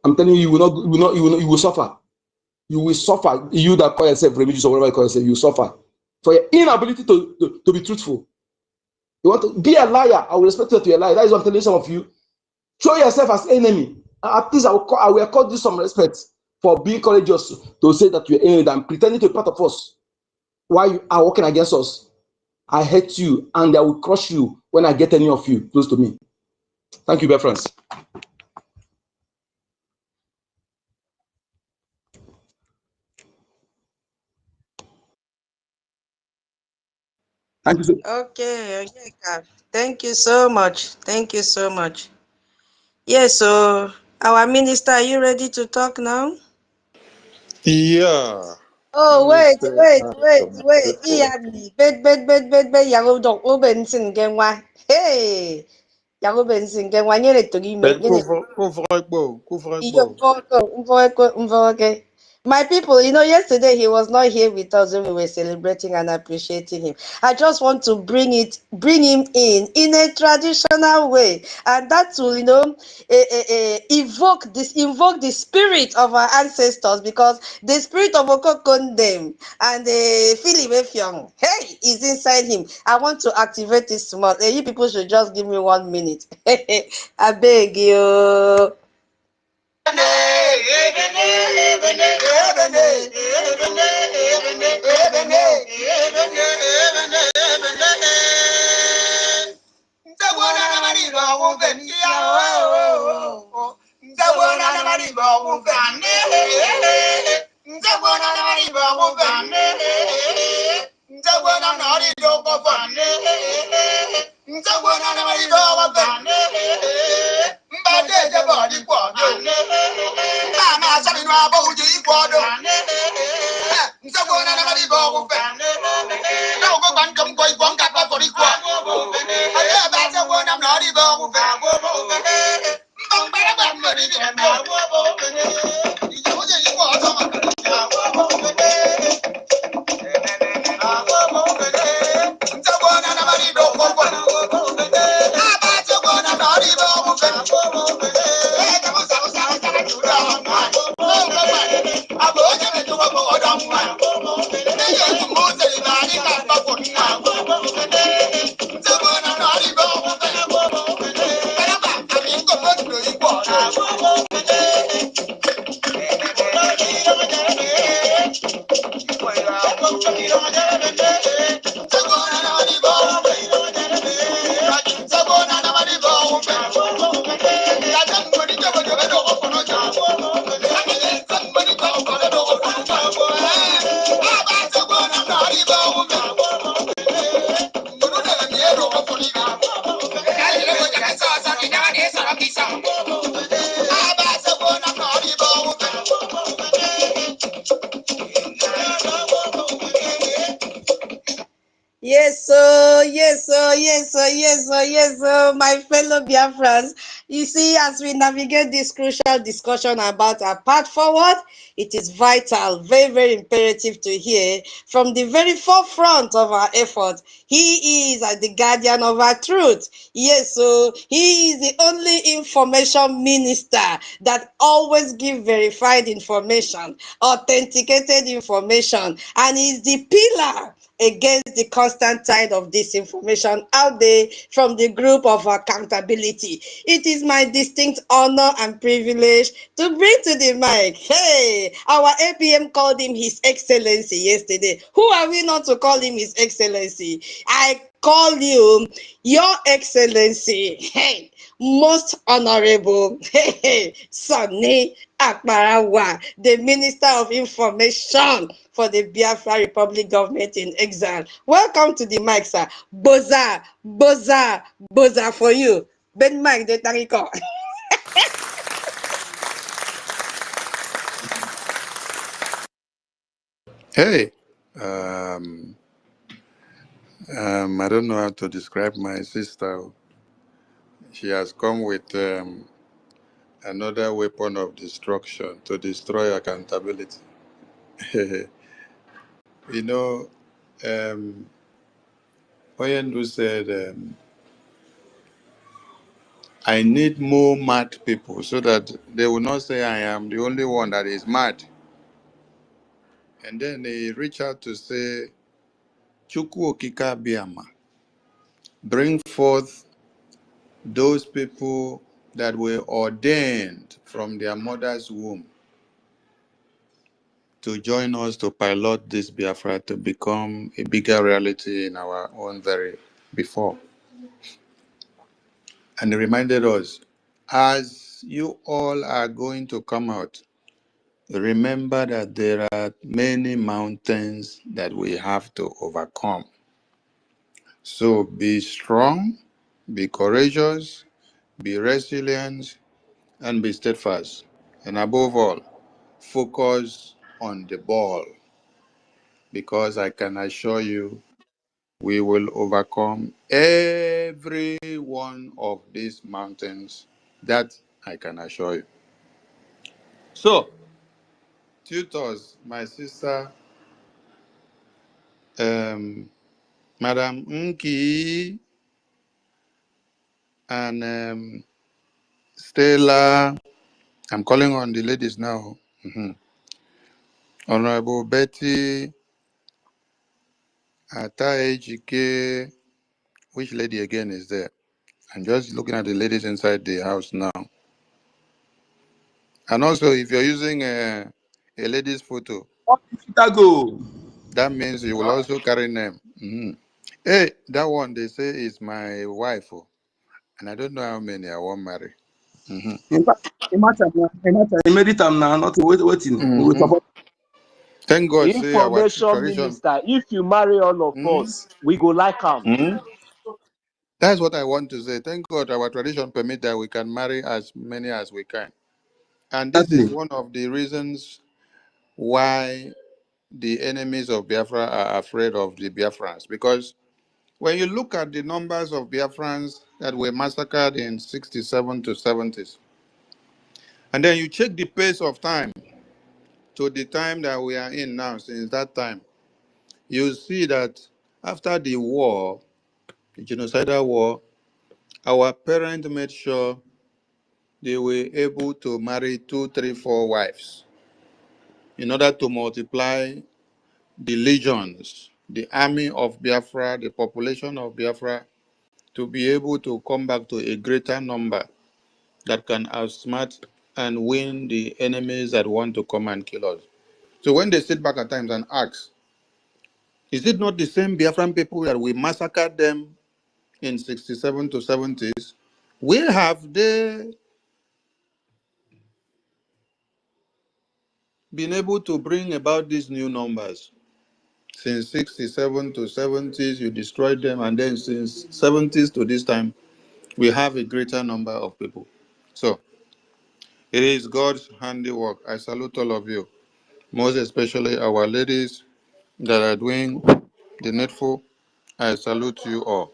I'm telling you, you will suffer. You will suffer. You that call yourself religious or whatever you call yourself, you will suffer for your inability to be truthful. You want to be a liar, I will respect you to be a liar. That is what I'm telling some of you. Show yourself as enemy. At least I will accord you some respect for being courageous to say that you're enemy and pretending to be part of us while you are working against us. I hate you and I will crush you when I get any of you close to me. Thank you, BIAFRANS. Thank you, sir. Okay, thank you so much. Thank you so much. Yes, so our minister, are you ready to talk now? Yeah. Oh, Let wait. me say Yago dog Obenson Genwa. Hey, Yago Benson Genwa, you're to give me. My people, yesterday he was not here with us when we were celebrating and appreciating him. I just want to bring him in a traditional way, and that will, invoke the spirit of our ancestors, because the spirit of Okokondem and Philip Effiong, hey, is inside him. I want to activate this tomorrow. You people should just give me 1 minute. I beg you. My fellow Biafrans. You see, as we navigate this crucial discussion about our path forward, it is vital, very, very imperative to hear from the very forefront of our effort. He is the guardian of our truth. Yes, so he is the only information minister that always gives verified information, authenticated information, and is the pillar against the constant tide of disinformation out there from the group of accountability. It is my distinct honor and privilege to bring to the mic, hey, our APM called him His Excellency yesterday. Who are we not to call him His Excellency? I call you Your Excellency, hey, most honorable, hey, Sonny Akbarawa, the Minister of Information for the Biafra Republic government in exile. Welcome to the mic, sir. Boza, boza, boza for you. Ben Mike de Tariko. Hey, um, I don't know how to describe my sister. She has come with another weapon of destruction to destroy accountability. You know, Oyendu said, I need more mad people so that they will not say I am the only one that is mad. And then he reached out to say, Chukwu Okika Biama, bring forth those people that were ordained from their mother's womb to join us to pilot this Biafra to become a bigger reality in our own very before. And he reminded us, as you all are going to come out, remember that there are many mountains that we have to overcome. So be strong, be courageous, be resilient, and be steadfast. And above all, focus on the ball, because I can assure you we will overcome every one of these mountains. That I can assure you. So, tutors, my sister, Madam Nki, and Stella, I'm calling on the ladies now. Honorable Betty, Ata, which lady again is there? I'm just looking at the ladies inside the house now. And also, if you're using a lady's photo, that means you will also carry name. Hey, that one they say is my wife, and I don't know how many I won't marry. Thank God, say our Information tradition. minister, if you marry all of us, we go like him. That's what I want to say. Thank God our tradition permit that we can marry as many as we can. And this is one of the reasons why the enemies of Biafra are afraid of the Biafrans. Because when you look at the numbers of Biafrans that were massacred in 67 to 70s, and then you check the pace of time to the time that we are in now, since that time, you see that after the war, the genocidal war, our parents made sure they were able to marry 2, 3, 4 wives in order to multiply the legions, the army of Biafra, the population of Biafra, to be able to come back to a greater number that can outsmart and win the enemies that want to come and kill us. So when they sit back at times and ask, is it not the same Biafran people that we massacred them in 67 to 70s? Where have they been able to bring about these new numbers? Since 67 to 70s, you destroyed them, and then since 70s to this time, we have a greater number of people. So, it is God's handiwork. I salute all of you, most especially our ladies that are doing the needful, I salute you all.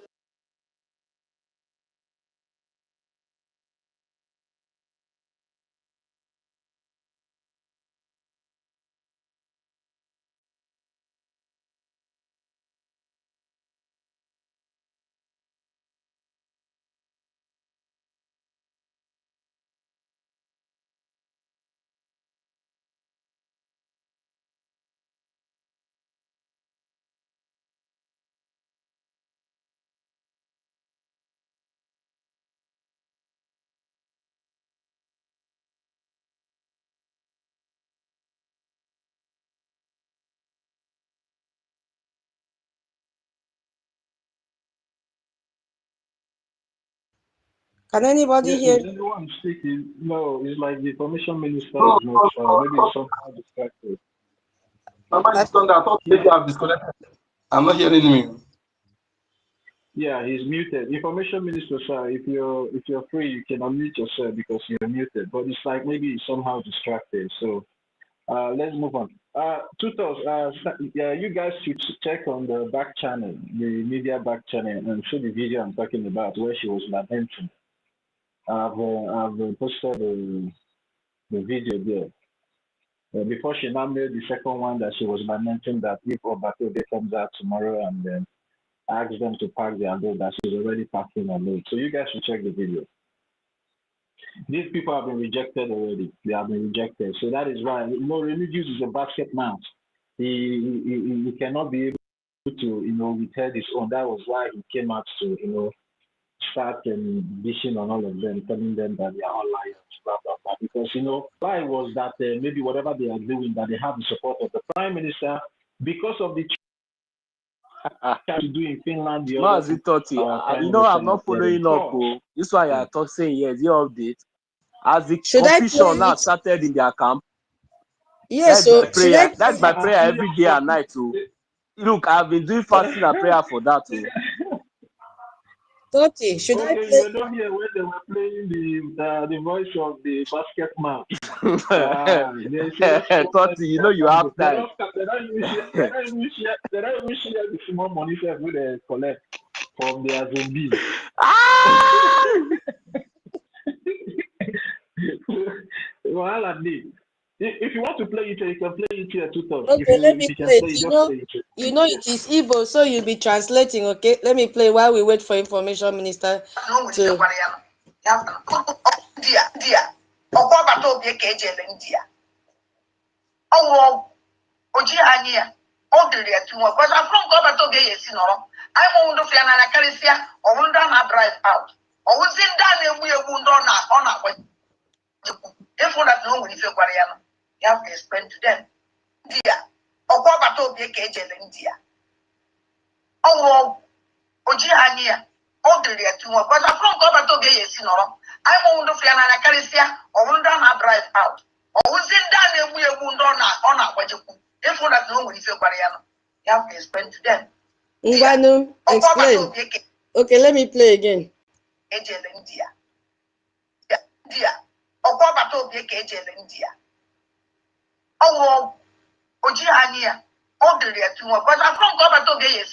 Can anybody Yeah, hear? is anyone speaking? No, it's like the information minister No, is not, no, no, maybe no. somehow distracted. Mama is thunder. I thought maybe I've disconnected. I'm not hearing you. Yeah, he's muted. Information minister, sir, if you're free, you can unmute yourself because you're muted. But it's like maybe he's somehow distracted. So let's move on. Tutors, yeah, you guys should check on the back channel, the media back channel, and see the video I'm talking about where she was lamenting. I've posted the video there. Before she now made the second one that she was lamenting that if Obatobe comes out tomorrow and then asks them to park their load, that she's already parking her load. So you guys should check the video. These people have been rejected already. They have been rejected. So that is why, Religious is a basket mount. He cannot be able to, withhold his own. That was why he came out to, start and dishing on all of them, telling them that they are all liars, blah, blah, blah. Because, why was that maybe whatever they are doing, that they have the support of the Prime Minister because of the to do in Finland, the other Mazi Totti, Prime I'm Minister not following up. This one you are talking saying yes, the update. As the Should I confusion play now it? started in their camp, Yes, so should I that's my prayer every day and night too. Look, I've been doing fasting and prayer for that too. Totti, should I Okay, play? you were not here when they were playing the voice of the basket man. Totti, you have time. They don't even share the small money that they collect from their zombies. Well, if you want to play it, you can play it here too. Okay, let me If you can play it. play it, just play it. You know it is Igbo, so you'll be translating, okay? Let me play while we wait for information minister to... You have to explain to them. India. India. Ojihania, all the real two, but I'm from Gobato Gay, I won't fly an Acaricia, or won't drive out. Or was in done we wound on our if one has no if you're Guariano. You have to explain to them. Ngwanu, explain. Okay, let me play again. India. India. Okobato Gay, India. Oh, Ojihania, all the real two, but I'm from Gobato Gay,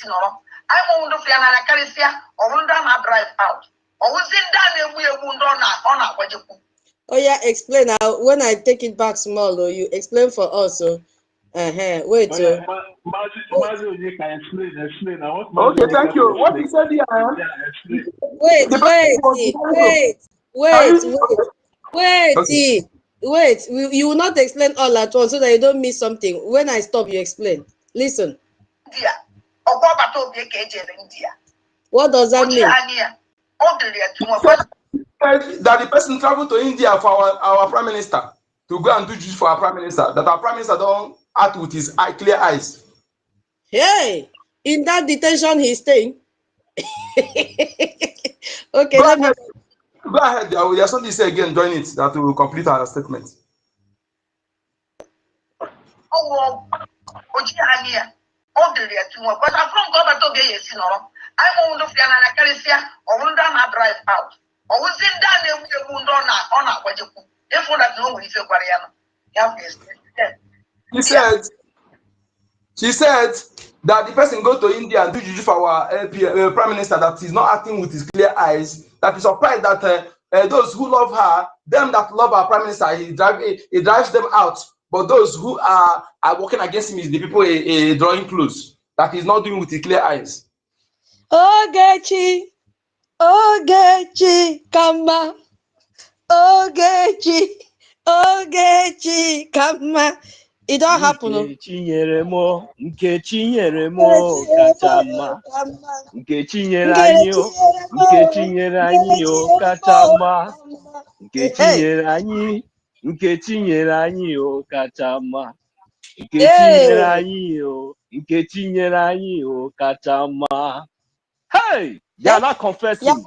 I won't fly an Acaricia, or won't drive out. Or was in done we wound on our Oh yeah, explain now. When I take it back small, though, you explain for us. So, wait. Oh, yeah, Mazu, you can explain. I want Okay, thank you. What you said here? Wait. You will not explain all at once so that you don't miss something. When I stop, you explain. Listen. What does that mean? That the person traveled to India for our Prime Minister to go and do juice for our Prime Minister. That our Prime Minister don't act with his clear eyes. Hey, in that detention he's staying. Okay, Go ahead. There's something to say again. Join it. That will complete our statement. I won't fly an Acaricia, or won't drive out. Or was in done we wound on our if one has no if you're Guariano. You have to explain to them. She said that the person go to India and do juju for our prime minister, that is not acting with his clear eyes, that is surprised that those who love her, them that love our prime minister, he drives them out. But those who are working against him is the people drawing close, that he's not doing with his clear eyes. Ogechi, Kama. Ogechi, Kama. It don't happen. Nkechi nyere mo kacha mma. Nkechi nyere anyị o. Nkechi nyere anyị o kacha mma. Nkechi nyere anyị. Nkechi nyere anyị o kacha mma. Nkechi nyere anyị o. Nkechi nyere anyị o kacha mma. Hey, they are not confessing.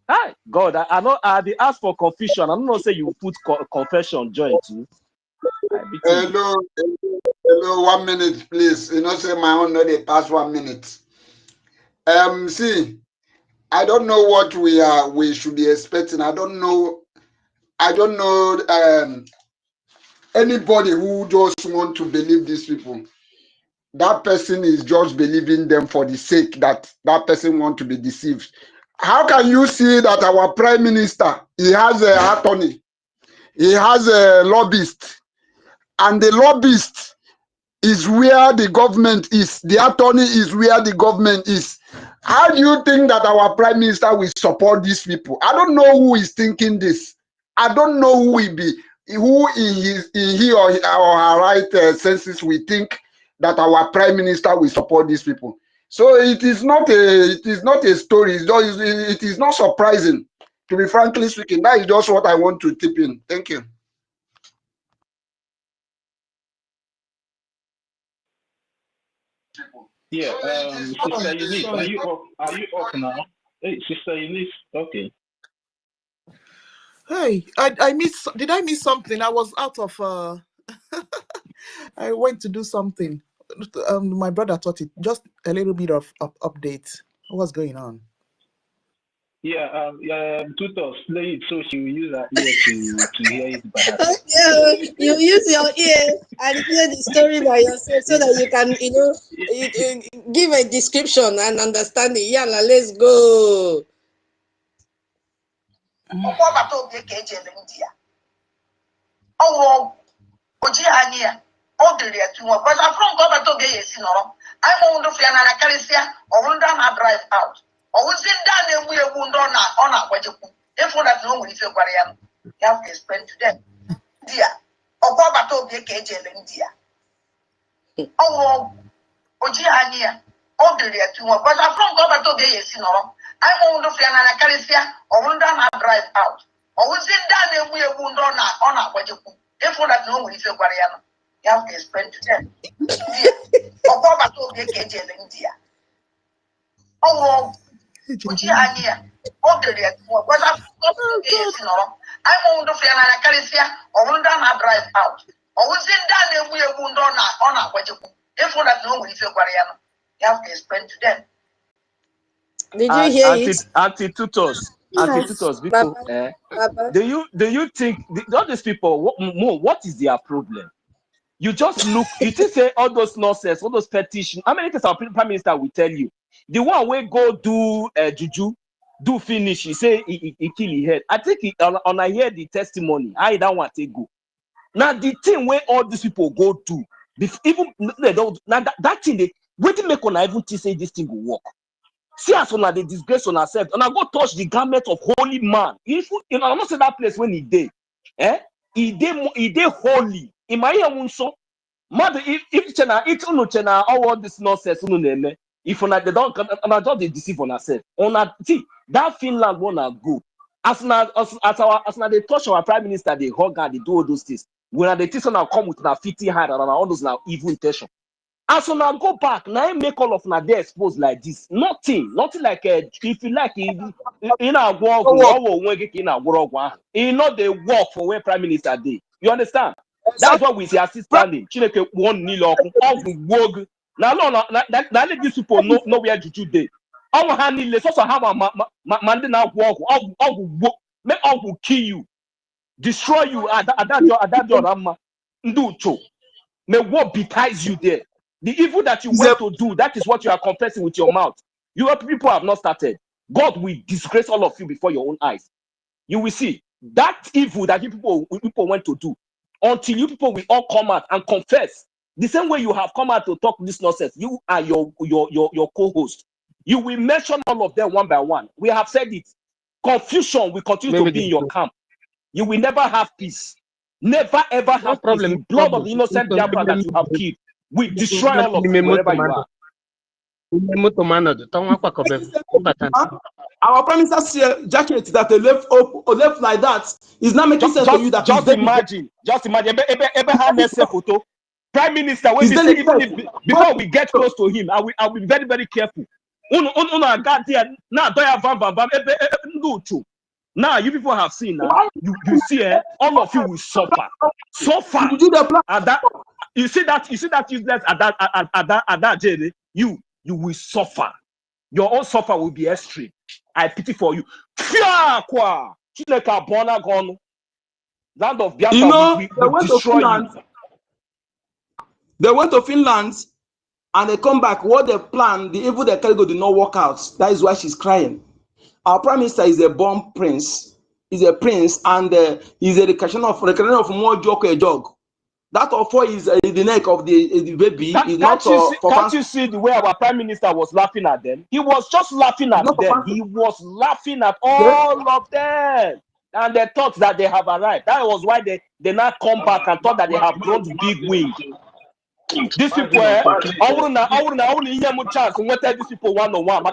Hi, God, I know they ask for confession. I'm not saying you put confession joint too. Hello, 1 minute, please. You know, say my own no they pass 1 minute. See, I don't know what we should be expecting. I don't know anybody who just want to believe these people. That person is just believing them for the sake that person want to be deceived. How can you see that our prime minister, he has an attorney, he has a lobbyist, and the lobbyist is where the government is, the attorney is where the government is? How do you think that our prime minister will support these people? I don't know who is thinking this. I don't know who in he or her right senses will think that our prime minister will support these people. So it is not a story. It is not surprising, to be frankly speaking. That is just what I want to tip in. Thank you. Yeah, Sister Eunice, are you up now? Hey, Sister Eunice, okay. Hey, I missed. Did I miss something? I was out of. I went to do something. My brother taught it. Just a little bit of update. What's going on? Yeah, tutors play it so she will use her ear to hear it by herself. Yeah, you use your ear and hear the story by yourself so that you can, give a description and understanding. Yeah, let's go. Or was it done and we are wound on what you if one that no one is a guardian, you have to explain to them. Dear, or Baba told me a cage in India. Oh, Ojiania, all the year to work, but I'm from Baba told me, I won't look at Caricia or wound on our drive out. Or was it done and we are wound on what you if one that no one is a guardian, you have to explain to them. Dear, or Baba told me a cage in India. Oh, Ojiania, all the year to work, but I'm I won't look at Caricia or wound on our drive out. Or was it done and we are wound on what you if one that no one is a guardian, you have to explain to them. Did you hear it? Anti-tutors, people. Do you think all these people? What is their problem? You just look. You just say all those nonsense, all those petitions. How many times our prime minister will tell you? The one way go do juju, do finish. He say he kill his head. I think on I hear the testimony. I don't want to go. Now the thing where all these people go to, even they don't. Now that thing they waiting make on even to say this thing will work. See as on the disgrace on ourselves, and I go touch the garment of holy man. If I'm not say that place when he did, he did holy. In my own so, mother if chena it no chena all this nonsense no name. If on they don't, and I just they deceive on ourselves. On see that Finland wanna go. As now they touch our prime minister, they hug and they do all those things. When they teach now come with na 50 hard and all those now evil intention. As soon as go back, now I make all of na they exposed like this. Nothing like if you like in our work, in not the work for where prime minister did. You understand? That's what we see as standing. Chineke one nilo wog. Now let these people know where juju day. Our hand in also have a man now walk. Make will kill you, destroy you. At that your rama. Nducho. May what betides you there. The evil that you He's went to do, that is what you are confessing with your mouth. Your people have not started. God will disgrace all of you before your own eyes. You will see that evil that you people went to do, until you people will all come out and confess. The same way you have come out to talk this nonsense, you are your co-host. You will mention all of them one by one. We have said it. Confusion will continue to be in your camp. You will never have peace. Never ever have peace. The blood of the innocent Biafra that you have killed will destroy all of you wherever you are. Our prime minister's jacket that they left like that is not making sense to you. That just imagine. Photo. Prime Minister, when we say, even if before we get close to him, I'll be very, very careful. Now you people have seen now. You see, all of you will suffer. Suffer. And that you see that useless at that journey, you will suffer. Your own suffer will be extreme. I pity for you. Land of Biafra, you know, will destroy you. They went to Finland and they come back. What they planned, the evil they carry did not work out. That is why she's crying. Our prime minister is a born prince. He's a prince, and he's a recreation of more joke a jog. That offer is the neck of the baby. Can't you see the way our prime minister was laughing at them? He was just laughing at them. He was laughing at all of them. And they thought that they have arrived. That was why they now come back and thought that they have grown to big wings. These people, I wouldn't hear much chance. What these people one-on-one.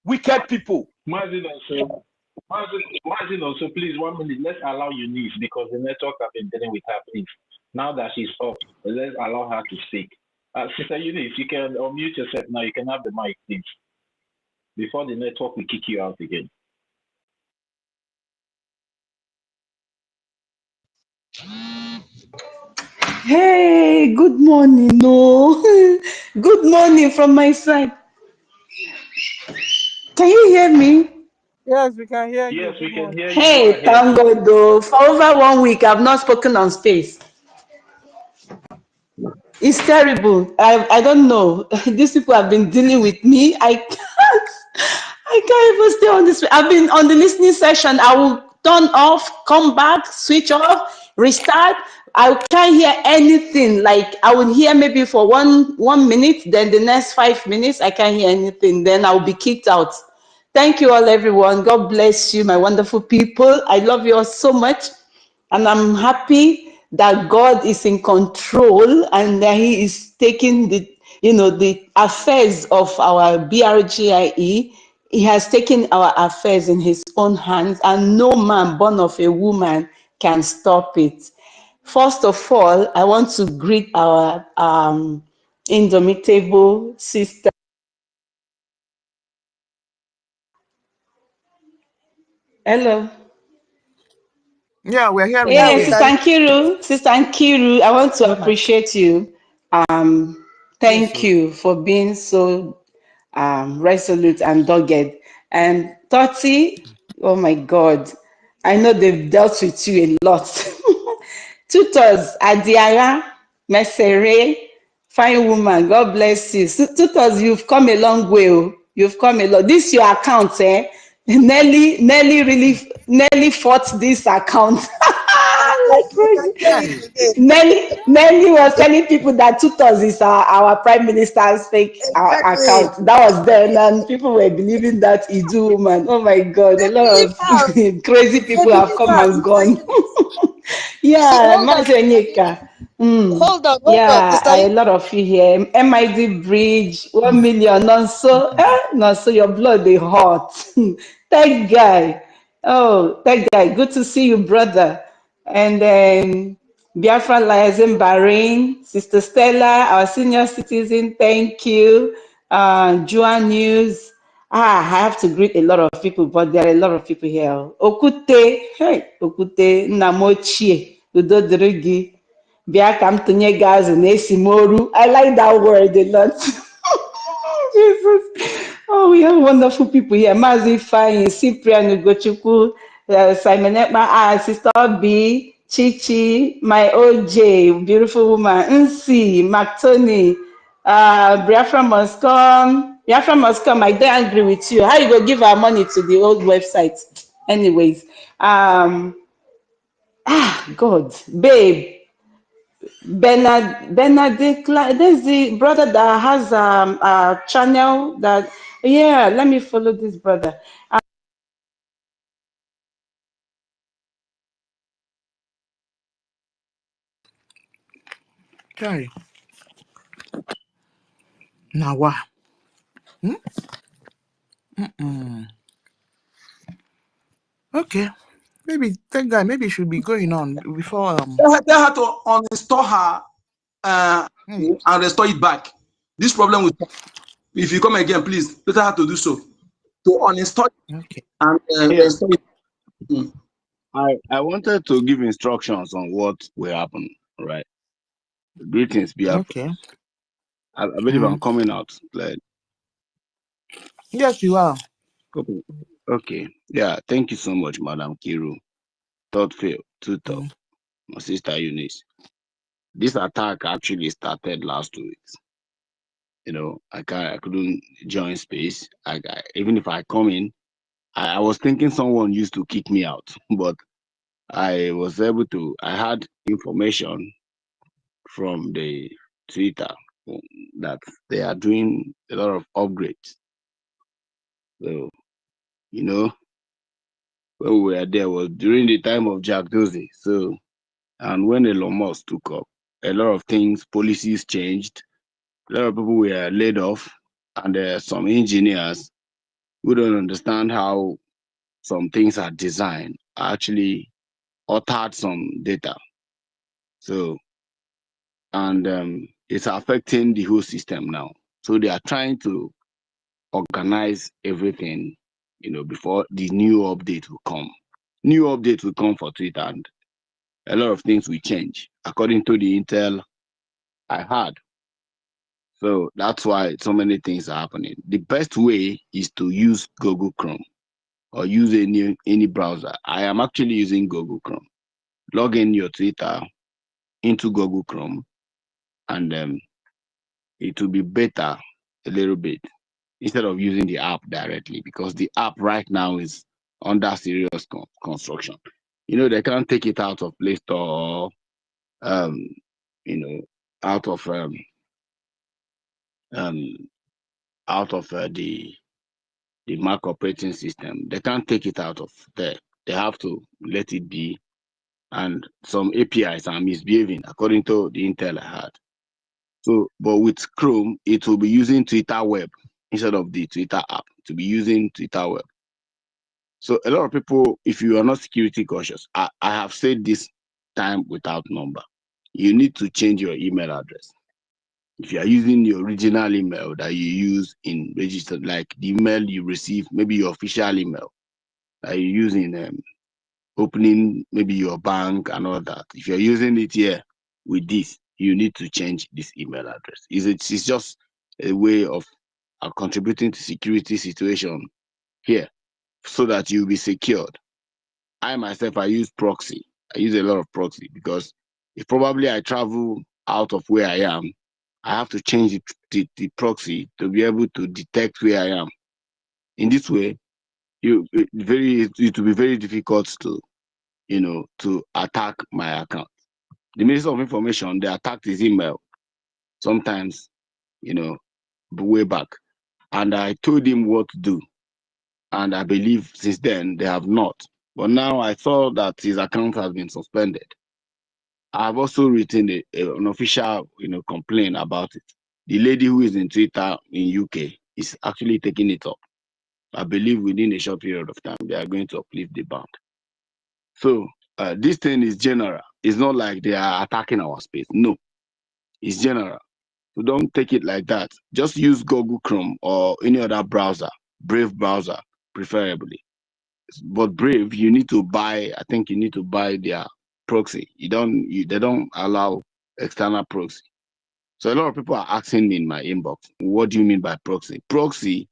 Wicked people. Margin also, please, 1 minute. Let's allow Eunice, because the network have been dealing with her, please. Now that she's up, let's allow her to speak. Sister Eunice, you can unmute yourself now. You can have the mic, please. Before the network will kick you out again. Hey, good morning. No, good morning from my side. Can you hear me? Yes, we can hear you. Yes, we can hear you. Hey, thank God though. For over 1 week, I've not spoken on space. It's terrible. I don't know. These people have been dealing with me. I can't even stay on this. I've been on the listening session. I will turn off, come back, switch off, restart. I can't hear anything. Like I would hear maybe for one minute, then the next 5 minutes, I can't hear anything. Then I'll be kicked out. Thank you all, everyone. God bless you, my wonderful people. I love you all so much. And I'm happy that God is in control and that He is taking the affairs of our BRGIE. He has taken our affairs in His own hands, and no man born of a woman can stop it. First of all, I want to greet our indomitable sister. Hello. Yeah, we're hearing you. you. Sister Nkiru, I want to appreciate you. Thank you for being so resolute and dogged. And Toti, oh my God, I know they've dealt with you a lot. Tutors, Adiara, Mesere, fine woman, God bless you. Tutors, you've come a long way. You've come a lot. This your account, eh? Nelly fought this account. Like crazy. Nelly was telling people that Tutors is our prime minister's fake account. That was then, and people were believing that Idu woman. Oh my God, a lot of crazy people have come and gone. Yeah, Mazenika. Hold on. Yeah, a lot of you here. MID Bridge, 1 million. Not so, your blood is hot. Thank guy. Oh, thank guy. Good to see you, brother. And then Biafra Lies in Bahrain, Sister Stella, our senior citizen, thank you. Juan News. I have to greet a lot of people, but there are a lot of people here. Okute, hey, Okute, Namochie, Udodrigi, Biakam Tunye Gazi, Nesimoru. I like that word a lot. Jesus. Oh, we have wonderful people here. Mazi Fine, Cyprian Ugochukwu, Simon Ekma, Sister B, Chichi, my OJ, beautiful woman, Nsi, McTony, Biafra must come. Biafra must come. I don't agree with you. How you go give our money to the old website? Anyways, God, babe, Benedict, there's the brother that has a channel that, yeah, let me follow this brother. Okay. Now what? Okay. Maybe that guy maybe should be going on before Tell her to uninstall her and restore it back. This problem will stop. If you come again, please tell her to do so. To uninstall it Okay. and Yeah, restore it. I wanted to give instructions on what will happen, right? Greetings, Biafra. Okay. I believe I'm coming out. Like, Yes, you are. okay. Yeah, thank you so much, Madam Kiru. Thought fail, too tough. My sister Eunice. This attack actually started last 2 weeks. You know, I couldn't join space. Even if I come in, I was thinking someone used to kick me out, but I was able to. I had information from the Twitter that they are doing a lot of upgrades. So, you know, when we were there was during the time of Jack Dorsey. So, and when Elon Musk took up, a lot of things, policies changed. A lot of people were laid off, and there are some engineers who don't understand how some things are designed actually altered some data. So, and it's affecting the whole system now. So they are trying to organize everything, you know, before the new update will come. New update will come for Twitter, and a lot of things will change according to the intel I had. So that's why so many things are happening. The best way is to use Google Chrome or use any browser. I am actually using Google Chrome. Log in your Twitter into Google Chrome, and it will be better a little bit instead of using the app directly, because the app right now is under serious construction. You know, they can't take it out of Play Store, or, you know, out of the Mac operating system. They can't take it out of there. They have to let it be. And some APIs are misbehaving according to the intel I had. So, but with Chrome, it will be using Twitter Web instead of the Twitter app. To be using Twitter Web. So a lot of people, if you are not security cautious, I have said this time without number, you need to change your email address. If you are using your original email that you use in registered, like the email you receive, maybe your official email that you use in opening maybe your bank and all that. If you're using it here with this, you need to change this email address. It's just a way of contributing to security situation here so that you'll be secured. I myself, I use proxy. I use a lot of proxy because if probably I travel out of where I am, I have to change the proxy to be able to detect where I am. In this way, it will be very difficult to, you know, to attack my account. The Minister of Information, they attacked his email sometimes, you know, way back. And I told him what to do. And I believe since then they have not. But now I saw that his account has been suspended. I've also written an official, you know, complaint about it. The lady who is in Twitter in UK is actually taking it up. I believe within a short period of time they are going to uplift the ban. So this thing is general. It's not like they are attacking our space. No, it's general. So don't take it like that. Just use Google Chrome or any other browser, Brave browser, preferably. But Brave, you need to buy. I think you need to buy their proxy. They don't allow external proxy. So a lot of people are asking me in my inbox, what do you mean by proxy? Proxy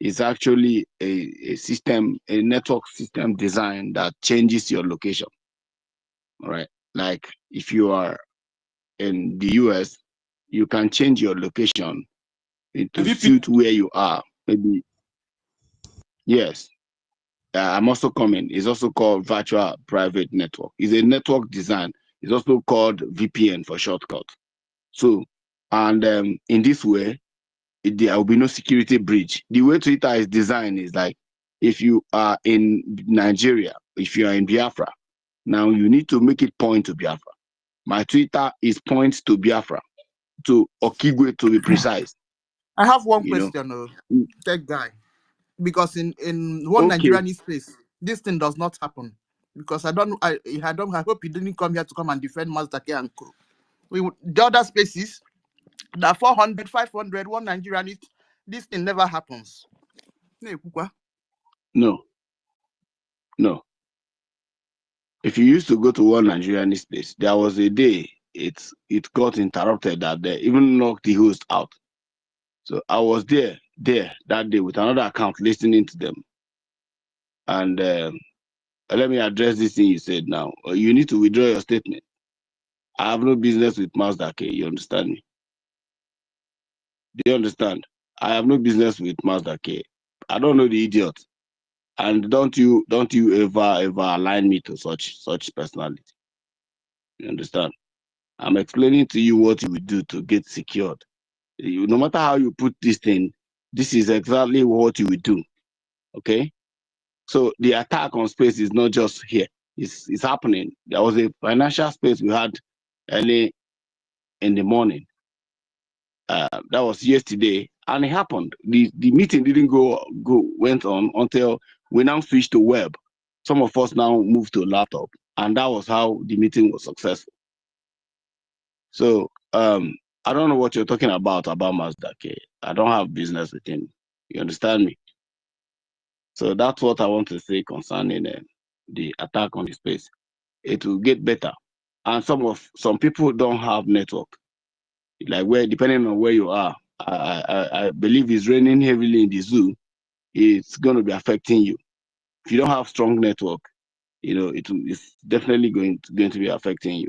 is actually a system, a network system design that changes your location. All right. Like if you are in the US, you can change your location to suit where you are. Maybe, yes. I'm also coming. It's also called virtual private network. It's a network design. It's also called VPN for shortcut. So, and in this way, there will be no security breach. The way Twitter is designed is like, if you are in Nigeria, if you are in Biafra, now you need to make it point to Biafra. My Twitter is points to Biafra, to Okigwe to be precise. I have one You question, tech guy, because in one Nigerian space, this thing does not happen. Because I hope you didn't come here to come and defend Mazdake and Co. The other spaces, the 400, 500, one Nigerian, this thing never happens. No. If you used to go to one Nigerian space, there was a day it got interrupted that they even knocked the host out. So I was there that day with another account listening to them. And let me address this thing you said now. You need to withdraw your statement. I have no business with Mazdake. You understand me? Do you understand? I have no business with Mazdake. I don't know the idiot. And don't you ever align me to such personality. You understand? I'm explaining to you what you will do to get secured. No matter how you put this thing, this is exactly what you will do. Okay? So the attack on space is not just here. It's happening. There was a financial space we had early in the morning. That was yesterday, and it happened. The meeting didn't went on until we now switched to web. Some of us now moved to laptop, and that was how the meeting was successful. So I don't know what you're talking about Mazdake. I don't have business with him. You understand me? So that's what I want to say concerning the attack on the space. It will get better, and some people don't have network. Like depending on where you are, I believe it's raining heavily in the zoo. It's going to be affecting you. If you don't have strong network, it's definitely going to be affecting you.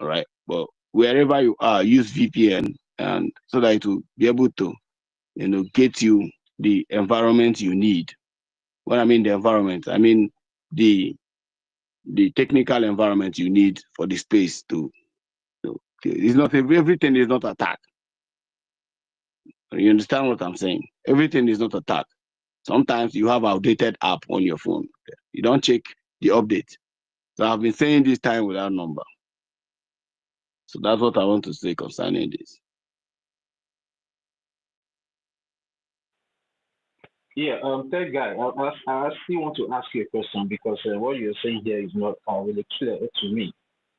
All right, but wherever you are, use VPN, and so that it will be able to, get you the environment you need. When I mean the environment, I mean the technical environment you need for the space to. It's not everything is not attack. You understand what I'm saying? Everything is not attack. Sometimes you have outdated app on your phone. You don't check the update. So I've been saying this time without number. So that's what I want to say concerning this. Yeah, third guy, I still want to ask you a question because what you're saying here is not really clear to me.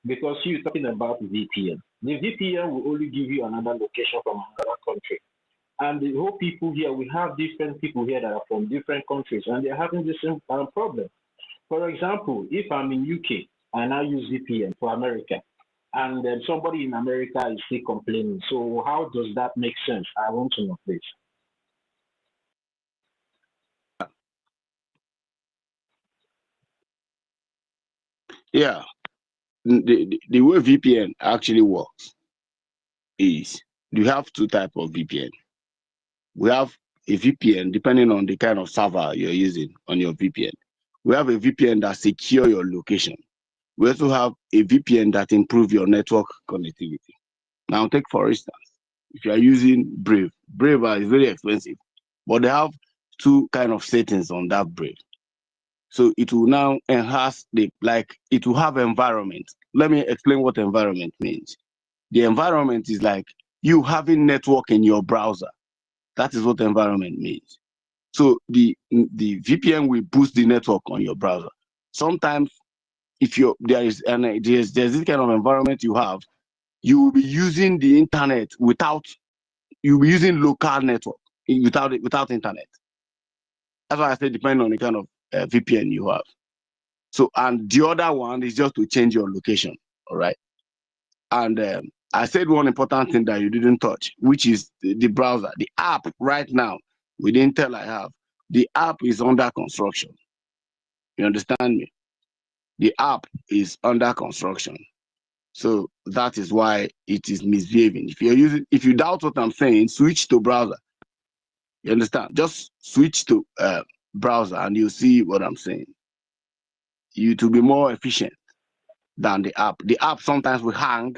Because you're talking about VPN. The VPN will only give you another location from another country. And the whole people here, we have different people here that are from different countries, and they're having the same problem. For example, if I'm in UK and I use VPN for America, and then somebody in America is still complaining. So how does that make sense? I want to know, please. Yeah, the way VPN actually works is you have two types of VPN. We have a VPN depending on the kind of server you're using on your VPN. We have a VPN that secure your location. We also have a VPN that improve your network connectivity. Now take for instance, if you are using Brave is very expensive, but they have two kind of settings on that Brave. So it will now enhance it will have environment. Let me explain what environment means. The environment is like you having network in your browser. That is what environment means. So the VPN will boost the network on your browser. Sometimes if there's this kind of environment you have, you will be using the internet you'll be using local network without internet. That's why I say depending on the kind of VPN you have. So, and the other one is just to change your location. All right. And I said one important thing that you didn't touch, which is the browser, the app right now with Intel I have, the app is under construction. You understand me? the app is under construction. So that is why it is misbehaving. If you doubt what I'm saying, switch to browser. You understand? Just switch to browser and you'll see what I'm saying. To be more efficient than the app. The app sometimes will hang,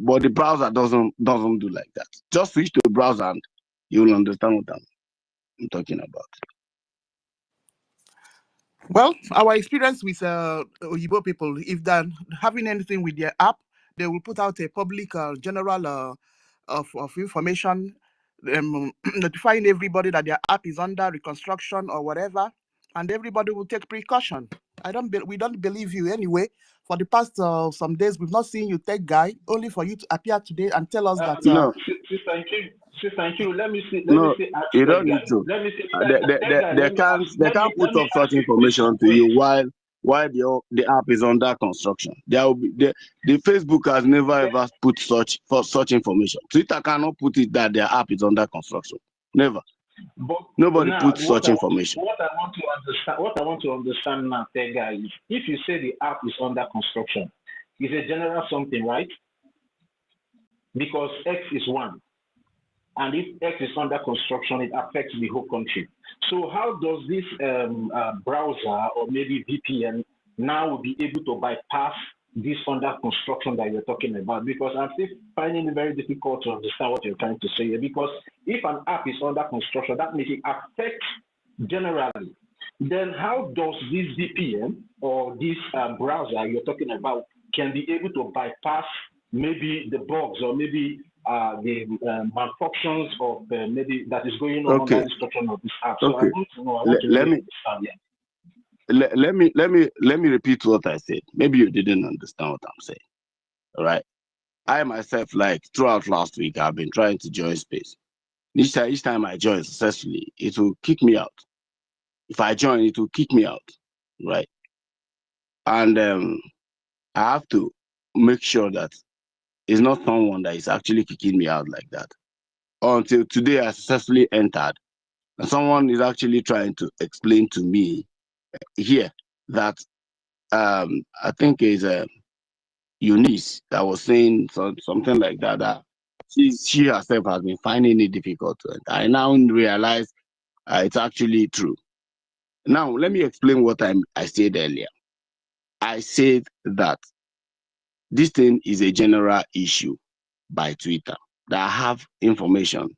but the browser doesn't do like that. Just switch to browser and you'll understand what I'm talking about. Well, our experience with Oyibo people, if they're having anything with their app, they will put out a public general of information, notifying everybody that their app is under reconstruction or whatever, and everybody will take precaution. We don't believe you anyway. For the past some days, we've not seen you take guy, only for you to appear today and tell us that. No. Sister Nkiru, let me see. No, you don't need to. Let me see. They can't put up such information to you while the app is under construction. There will be the Facebook has never ever put such information. Twitter cannot put it that their app is under construction. Never. But nobody now, puts such information. What I want to understand now, Tega, is if you say the app is under construction, it's a general something, right? Because X is one. And if X is under construction, it affects the whole country. So how does this browser or maybe VPN now be able to bypass this under construction that you're talking about? Because I'm still finding it very difficult to understand what you're trying to say here. Because if an app is under construction, that means it affects generally. Then how does this VPN or this browser you're talking about can be able to bypass maybe the bugs or maybe the malfunctions of maybe that is going on under the construction of this app? So I want to know. I want to really understand. Let me repeat what I said. Maybe you didn't understand what I'm saying. All right. I myself, like throughout last week, I've been trying to join space. Each time I join successfully, it will kick me out. If I join, it will kick me out, right? And I have to make sure that it's not someone that is actually kicking me out like that. Until today, I successfully entered, and someone is actually trying to explain to me here that I think is Eunice that was saying something like that. That she herself has been finding it difficult to enter. I now realize it's actually true. Now, let me explain what I said earlier. I said that this thing is a general issue by Twitter, that I have information.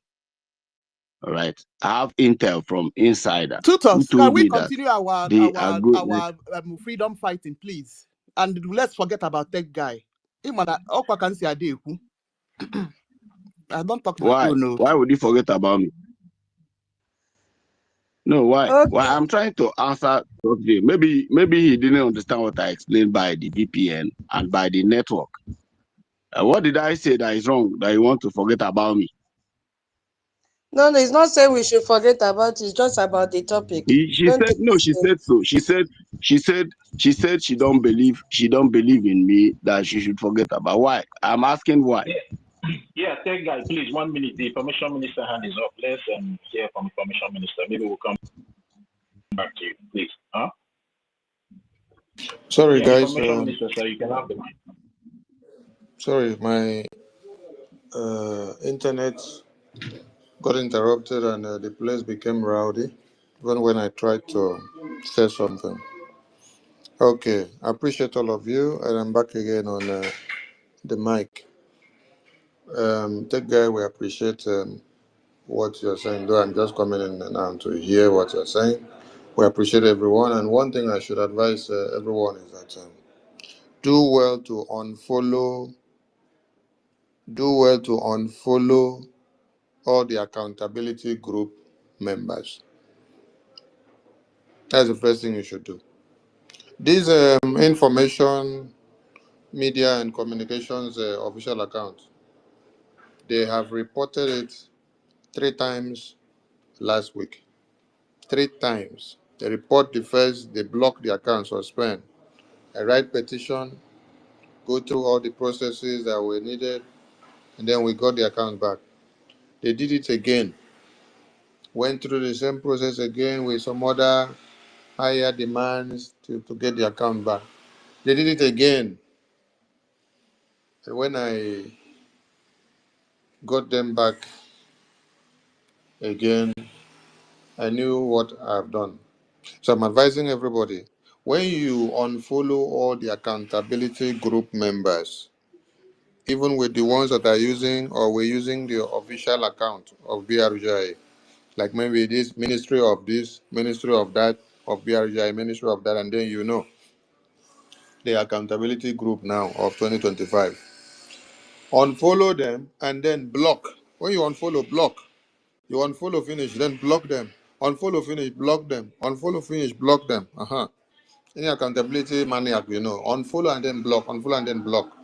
All right. I have intel from insider who told me that they are good. Our freedom fighting, please? And let's forget about tech guy. I don't talk Why? no. Why would you forget about me? No, why? Okay. Why? I'm trying to answer. Maybe he didn't understand what I explained by the VPN and by the network. What did I say that is wrong that you want to forget about me? No, it's not saying we should forget about it. It's just about the topic. She said no. She said so. She said she don't believe in me, that she should forget about. Why? I'm asking why. Yeah, tech guy, please, 1 minute. The information minister hand is up. Let's hear from information minister. Maybe we'll come back to you, please. Huh? Sorry, yeah, guys. Information minister, so you can have the mic. Sorry, my internet got interrupted and the place became rowdy, even when I tried to say something. Okay, I appreciate all of you, and I'm back again on the mic. Tech guy, we appreciate what you're saying, though I'm just coming in now to hear what you're saying. We appreciate everyone, and one thing I should advise everyone is that do well to unfollow all the accountability group members. That's the first thing you should do. This information, media and communications official account, they have reported it 3 times last week. 3 times. They report the first, they block the account, suspend. I write petition, go through all the processes that were needed, and then we got the account back. They did it again. Went through the same process again with some other higher demands to get the account back. They did it again. And when I got them back again, I knew what I've done. So I'm advising everybody, when you unfollow all the accountability group members, even with the ones that are using or we're using the official account of BRGIE, like maybe this ministry of that, of BRGIE, ministry of that, and then you know the accountability group now of 2025. Unfollow them and then block. When you unfollow, block. You unfollow, finish, then block them. Unfollow, finish, block them. Unfollow, finish, block them. Any accountability maniac, unfollow and then block, unfollow and then block.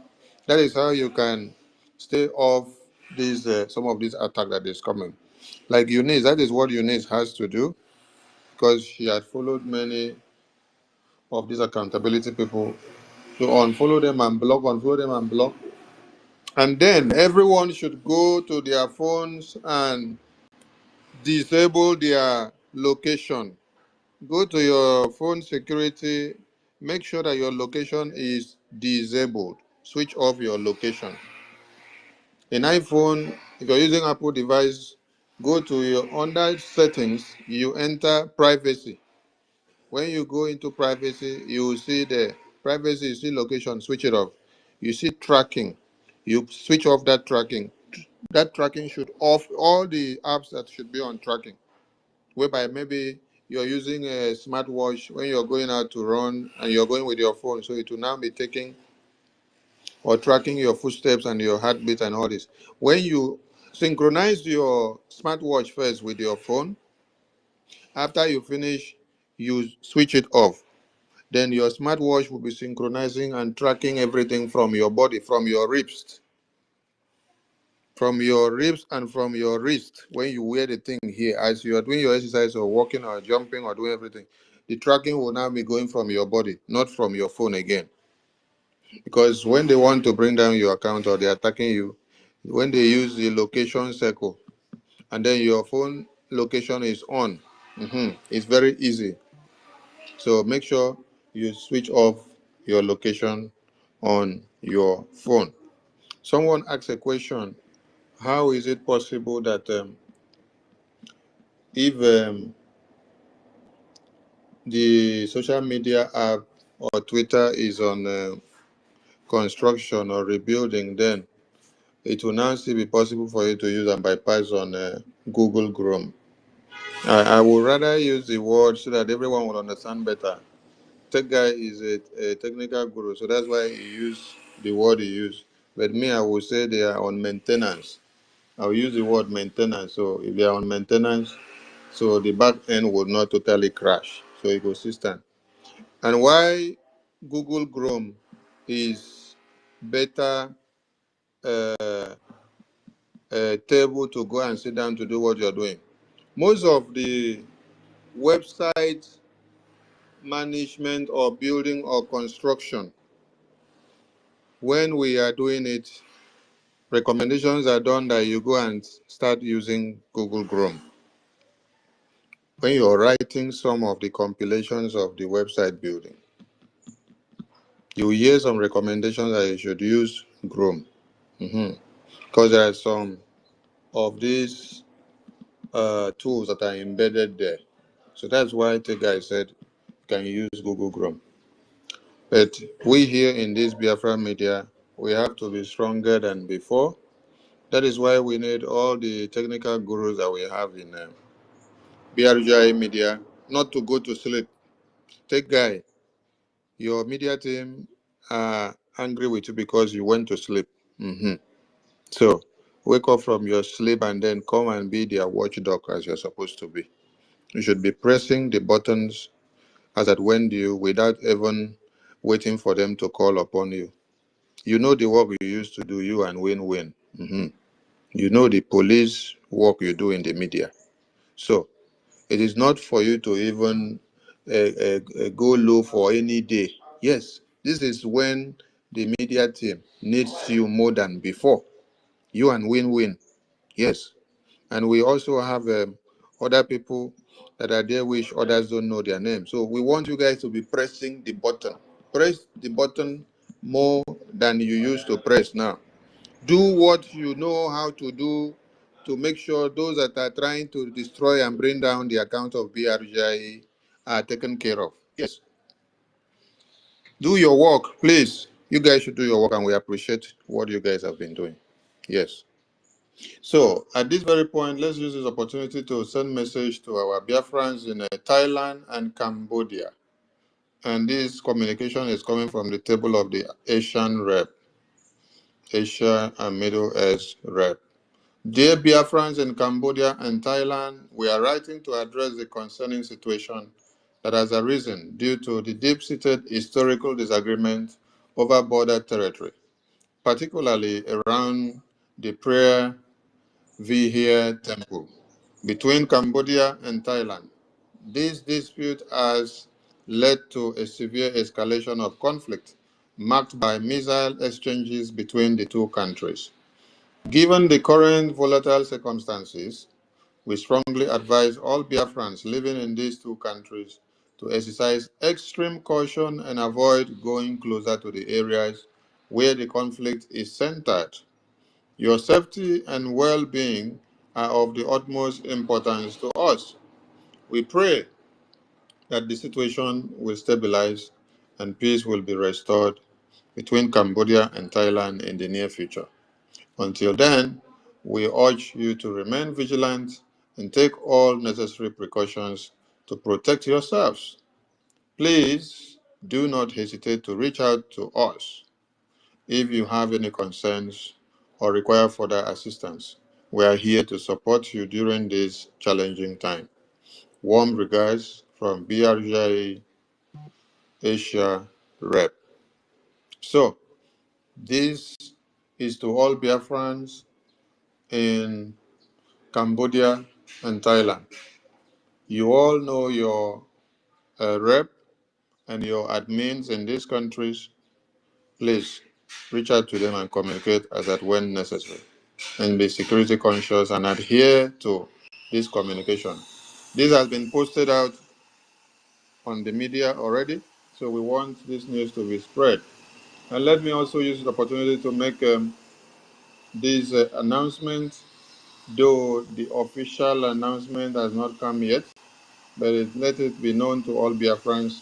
That is how you can stay off these some of these attacks that is coming. Like Eunice, that is what Eunice has to do because she had followed many of these accountability people. So unfollow them and block, unfollow them and block. And then everyone should go to their phones and disable their location. Go to your phone security, make sure that your location is disabled. Switch off your location. In iPhone, if you're using Apple device, go to your under settings, you enter privacy. When you go into privacy, you will see the privacy, you see location, switch it off. You see tracking, you switch off that tracking. That tracking should off all the apps that should be on tracking. Whereby maybe you're using a smartwatch when you're going out to run and you're going with your phone, so it will now be taking or tracking your footsteps and your heartbeat and all this. When you synchronize your smartwatch first with your phone, after you finish, you switch it off. Then your smartwatch will be synchronizing and tracking everything from your body, from your ribs, and from your wrist. When you wear the thing here, as you are doing your exercise or walking or jumping or doing everything, the tracking will now be going from your body, not from your phone again. Because when they want to bring down your account or they're attacking you, when they use the location circle and then your phone location is on, it's very easy. So make sure you switch off your location on your phone. Someone asked a question: how is it possible that if the social media app or Twitter is on construction or rebuilding, then it will now still be possible for you to use and bypass on Google Chrome? I would rather use the word so that everyone will understand better. Tech guy is a technical guru, so that's why he used the word he used. But me, I would say they are on maintenance. I'll use the word maintenance. So if they are on maintenance, so the back end would not totally crash. So ecosystem. And why Google Chrome is better table to go and sit down to do what you're doing. Most of the website management or building or construction, when we are doing it, recommendations are done that you go and start using Google Chrome. When you're writing some of the compilations of the website building, you hear some recommendations that you should use Chrome. Because there are some of these tools that are embedded there. So that's why the guy said you can use Google Chrome. But we here in this Biafra media, we have to be stronger than before. That is why we need all the technical gurus that we have in BRGIE media not to go to sleep. Take guy, your media team are angry with you because you went to sleep. So wake up from your sleep and then come and be their watchdog as you're supposed to be. You should be pressing the buttons as at when you without even waiting for them to call upon you. You know the work you used to do, you and win-win. You know the police work you do in the media. So it is not for you to even go low for any day. Yes, this is when the media team needs you more than before. You and win-win. Yes. And we also have Other people that are there wish others don't know their name. So we want you guys to be pressing the button. Press the button more than you used to press now. Do what you know how to do to make sure those that are trying to destroy and bring down the account of BRGIE are taken care of. Yes. Do your work, please. You guys should do your work, and we appreciate what you guys have been doing. Yes. So, at this very point, let's use this opportunity to send message to our Biafrans in Thailand and Cambodia. And this communication is coming from the table of the Asian rep, Asia and Middle East rep. Dear Biafrans in Cambodia and Thailand, we are writing to address the concerning situation that has arisen due to the deep-seated historical disagreement over border territory, particularly around the Prayer Vihir Temple between Cambodia and Thailand. This dispute has led to a severe escalation of conflict marked by missile exchanges between the two countries. Given the current volatile circumstances, we strongly advise all Biafrans living in these two countries to exercise extreme caution and avoid going closer to the areas where the conflict is centered. Your safety and well-being are of the utmost importance to us. We pray that the situation will stabilize and peace will be restored between Cambodia and Thailand in the near future. Until then, we urge you to remain vigilant and take all necessary precautions to protect yourselves. Please do not hesitate to reach out to us if you have any concerns or require further assistance. We are here to support you during this challenging time. Warm regards from BRGIE Asia Rep. So, this is to all Biafrans in Cambodia and Thailand. You all know your rep and your admins in these countries. Please reach out to them and communicate as at when necessary. And be security conscious and adhere to this communication. This has been posted out on the media already, so we want this news to be spread. And let me also use the opportunity to make this announcement, though the official announcement has not come yet, but let it be known to all Biafrans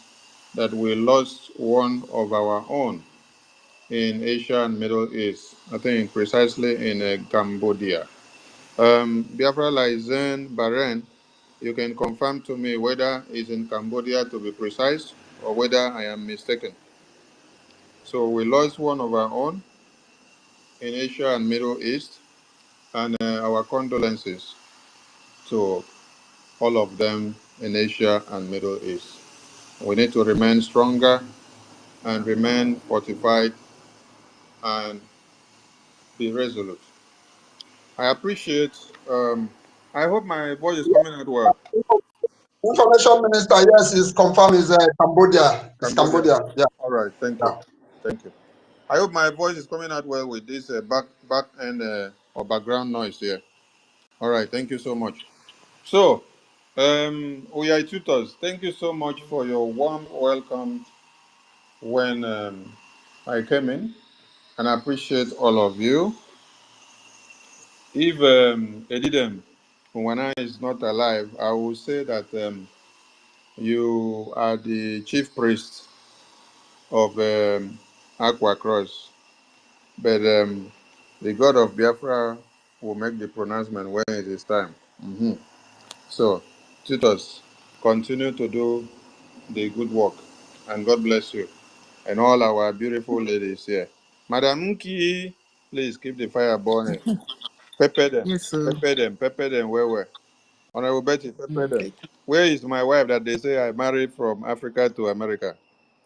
that we lost one of our own in Asia and Middle East, I think precisely in Cambodia. Biafra Laizen Baren, you can confirm to me whether it's in Cambodia to be precise or whether I am mistaken. So we lost one of our own in Asia and Middle East, and our condolences to all of them in Asia and Middle East. We need to remain stronger and remain fortified and be resolute. I appreciate, I hope my voice is coming out well. Information Minister, yes, is confirmed, is Cambodia. It's Cambodia. Yeah. All right, thank you. Thank you. I hope my voice is coming out well with this back end or background noise here. All right, thank you so much. So, Oyai Tutors, thank you so much for your warm welcome when I came in, and I appreciate all of you. If Edidem Unwana is not alive, I will say that you are the chief priest of Aqua Cross, but the God of Biafra will make the pronouncement when it is time. So, tutors, continue to do the good work, and God bless you, and all our beautiful ladies here. Madam Nki, please keep the fire burning. Pepper them, Yes, sir. pepper them where. Honorable Betty, pepper them. Okay. Where is my wife that they say I married from Africa to America?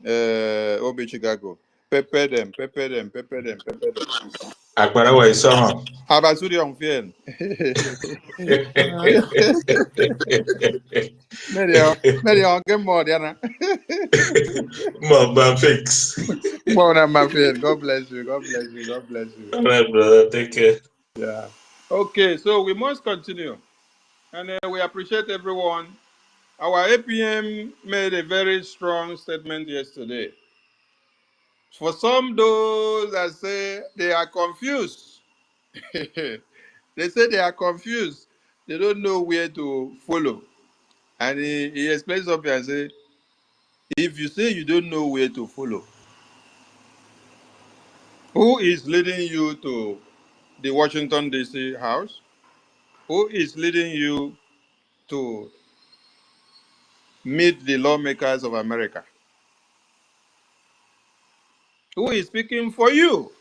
Obi Chicago. Pepper them. Akbarawa is summer. Abasuri on Fien. Maybe I'll get more, Diana. More fix. More than my Fien. God bless you. All right, brother. Take care. Yeah. Okay, so we must continue. And we appreciate everyone. Our APM made a very strong statement yesterday. For some, those that say they are confused, they say they are confused. They don't know where to follow. And he explains something and say, if you say you don't know where to follow, who is leading you to the Washington, D.C. house? Who is leading you to meet the lawmakers of America? Who is speaking for you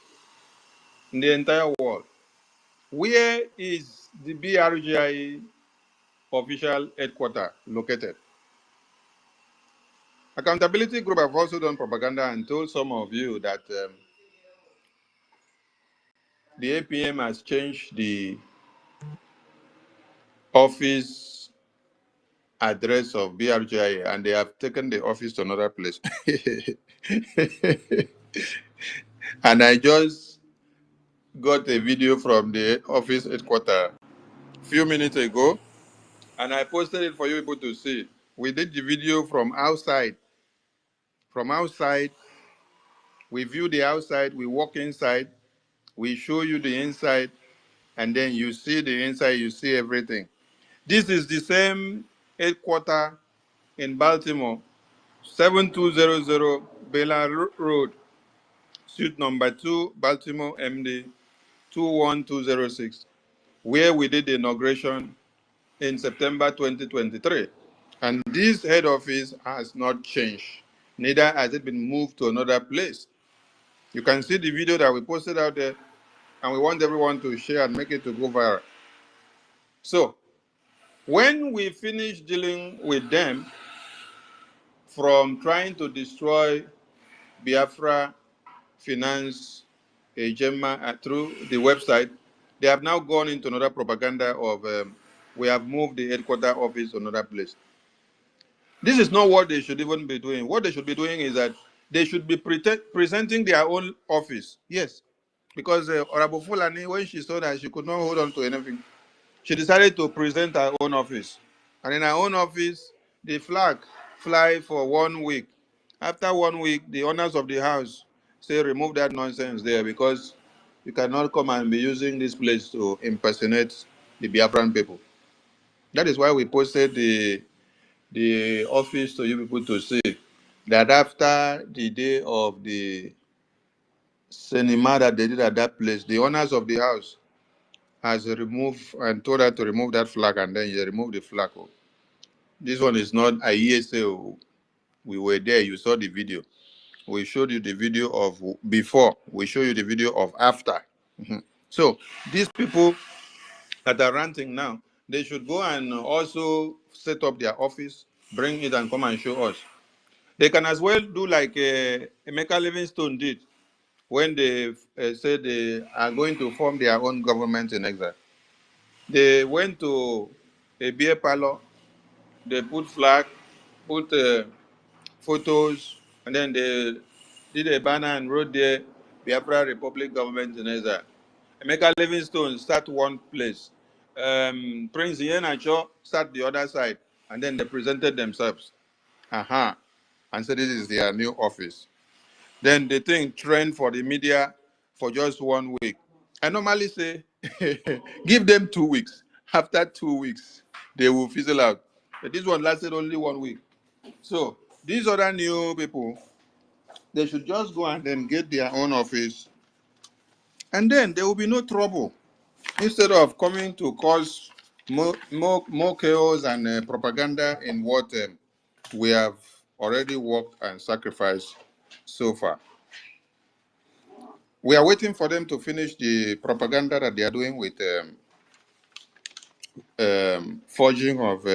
in the entire world? Where is the BRGIE official headquarters located? Accountability Group have also done propaganda and told some of you that the APM has changed the office address of BRGIE and they have taken the office to another place. And I just got a video from the office headquarters a few minutes ago and I posted it for you people to see. We did the video from outside. From outside, we view the outside, we walk inside, we show you the inside, and then you see the inside, you see everything. This is the same headquarters in Baltimore, 7200 Bela Road, suite number 2, Baltimore, MD 21206, where we did the inauguration in September 2023. And this head office has not changed. Neither has it been moved to another place. You can see the video that we posted out there, and we want everyone to share and make it to go viral. So, when we finish dealing with them from trying to destroy Biafra finance Gemma through the website, they have now gone into another propaganda of we have moved the headquarters office to another place. This is not what they should even be doing. What they should be doing is that they should be presenting their own office. Yes, because Orabufulani, when she saw that she could not hold on to anything, she decided to present her own office. And in her own office, the flag fly for 1 week. After 1 week, the owners of the house say remove that nonsense there because you cannot come and be using this place to impersonate the Biafran people. That is why we posted the office to you people to see that after the day of the cinema that they did at that place, the owners of the house has removed and told her to remove that flag, and then you remove the flag. This one is not a ESA. We were there. You saw the video. We showed you the video of before. We show you the video of after. So these people that are ranting now, they should go and also set up their office, bring it and come and show us. They can as well do like Emeka Livingstone did when they said they are going to form their own government in exile. They went to a beer parlor, they put flag, put photos, and then they did a banner and wrote there, Biafra Republic Government in exile. Emeka Livingstone start one place. Prince Iheanacho start the other side, and then they presented themselves. And said this is their new office. Then the thing trend for the media for just 1 week. I normally say, give them 2 weeks. After 2 weeks, they will fizzle out. But this one lasted only 1 week. So these other new people, they should just go and then get their own office. And then there will be no trouble. Instead of coming to cause more chaos and propaganda in what we have already worked and sacrificed so far. We are waiting for them to finish the propaganda that they are doing with forging of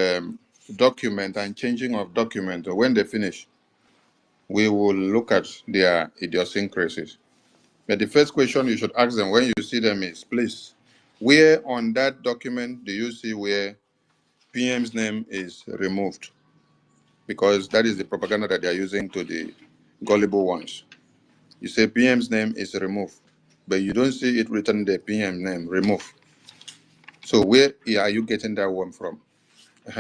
document and changing of document. When they finish, we will look at their idiosyncrasies. But the first question you should ask them when you see them is, please, where on that document do you see where PM's name is removed? Because that is the propaganda that they are using to the gullible ones. You say PM's name is removed, but you don't see it written the PM name, remove. So where are you getting that one from?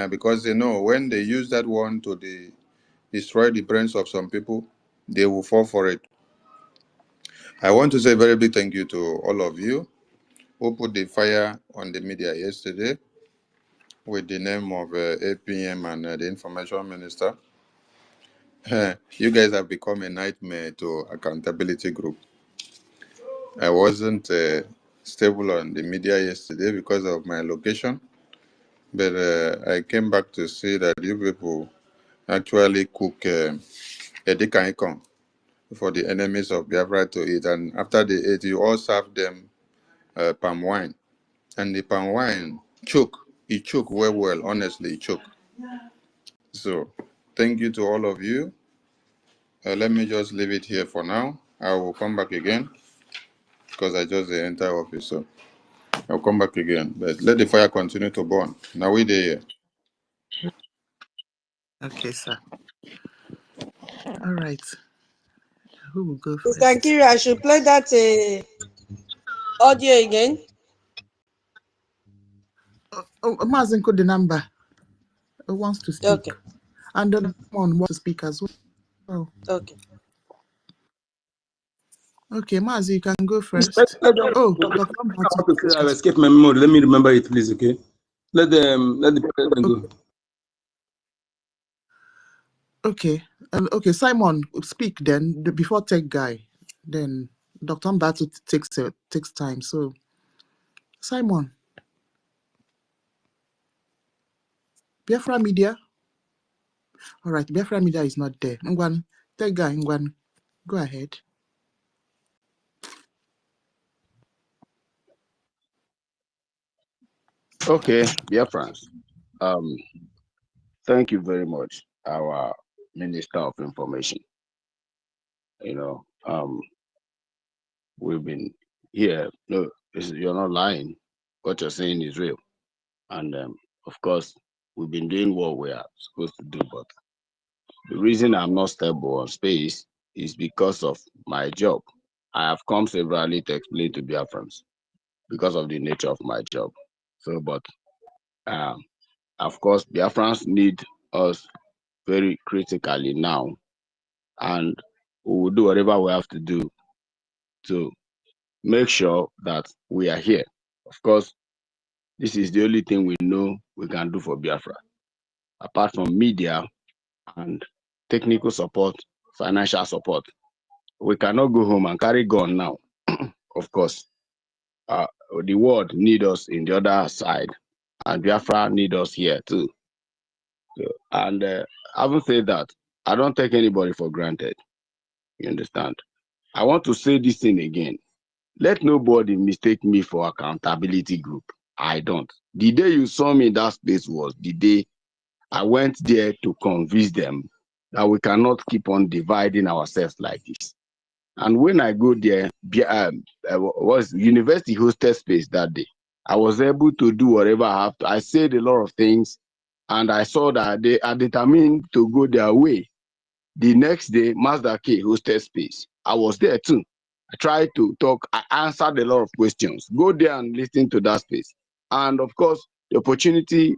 Because they know when they use that one to destroy the brains of some people, they will fall for it. I want to say a very big thank you to all of you who put the fire on the media yesterday with the name of APM and the information minister. You guys have become a nightmare to accountability group. I wasn't stable on the media yesterday because of my location, but I came back to see that you people actually cook IKOM for the enemies of Biafra to eat, and after they ate, you all serve them palm wine, and the palm wine choke. It choke well, honestly, it choke. So, thank you to all of you. Let me just leave it here for now. I will come back again because I just enter office, so I'll come back again. But let the fire continue to burn. Now we there. Okay, sir. All right. Who will go Mr. first? Nkiri, I should play that audio again. Mazinko, the number wants to speak. Okay. And then someone wants to speak as well. Okay. Okay, Mazi, you can go first. Oh, Dr. I've escaped my memory. Let me remember it, please. Okay. Let the president go. Okay. Okay, Simon, speak then before Tech Guy. Then Dr. Mbatu takes time. So, Simon, Biafra Media. All right, Biafra Media is not there. Ngwan, Tech Guy, Ngwan, go ahead. Okay, dear friends. Thank you very much, our Minister of Information. You know, we've been here. No, you're not lying. What you're saying is real. And of course, we've been doing what we are supposed to do. But the reason I'm not stable on space is because of my job. I have come severally to explain to Biafrans because of the nature of my job. So, but of course, Biafrans need us very critically now, and we will do whatever we have to do to make sure that we are here. Of course, this is the only thing we know we can do for Biafra. Apart from media and technical support, financial support, we cannot go home and carry gun now. Of course, the world need us in the other side, and Biafra need us here too. So, and having said that, I don't take anybody for granted. You understand? I want to say this thing again. Let nobody mistake me for accountability group. I don't. The day you saw me in that space was the day I went there to convince them that we cannot keep on dividing ourselves like this. And when I go there, was university hosted space that day. I was able to do whatever I have to. I said a lot of things, and I saw that they are determined to go their way. The next day, Mazda K hosted space. I was there too. I tried to talk. I answered a lot of questions. Go there and listen to that space. And of course, the opportunity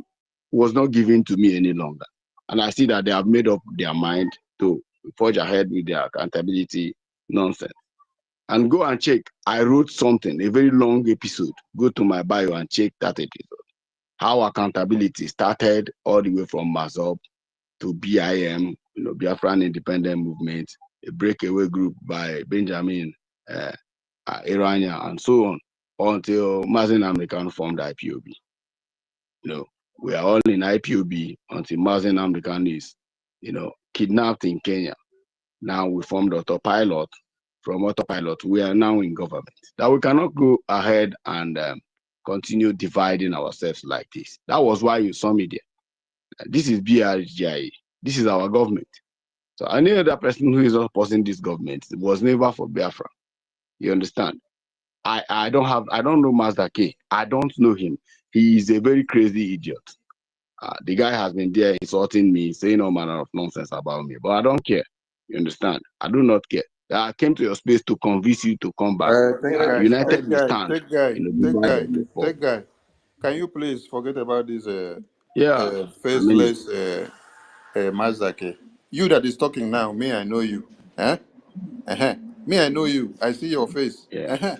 was not given to me any longer. And I see that they have made up their mind to forge ahead with their accountability nonsense. And go and check. I wrote something, a very long episode. Go to my bio and check that episode. How accountability started all the way from Mazop to BIM, Biafran Independent Movement, a breakaway group by Benjamin Irania, and so on, until Mazen American formed IPOB. We are all in IPOB until Mazen American is, kidnapped in Kenya. Now we formed Autopilot. From Autopilot, we are now in government. That we cannot go ahead and continue dividing ourselves like this. That was why you saw me there. This is BRGIE. This is our government. So any other person who is opposing this government was never for Biafra. You understand? I don't know Master K. I don't know him. He is a very crazy idiot. The guy has been there insulting me, saying all manner of nonsense about me, but I don't care. You understand? I do not care. I came to your space to convince you to come back. United we stand. Take guy. can you please forget about this Yeah, faceless Mazake? You that is talking now, me, I know you. Huh? Me, I know you. I see your face. yeah,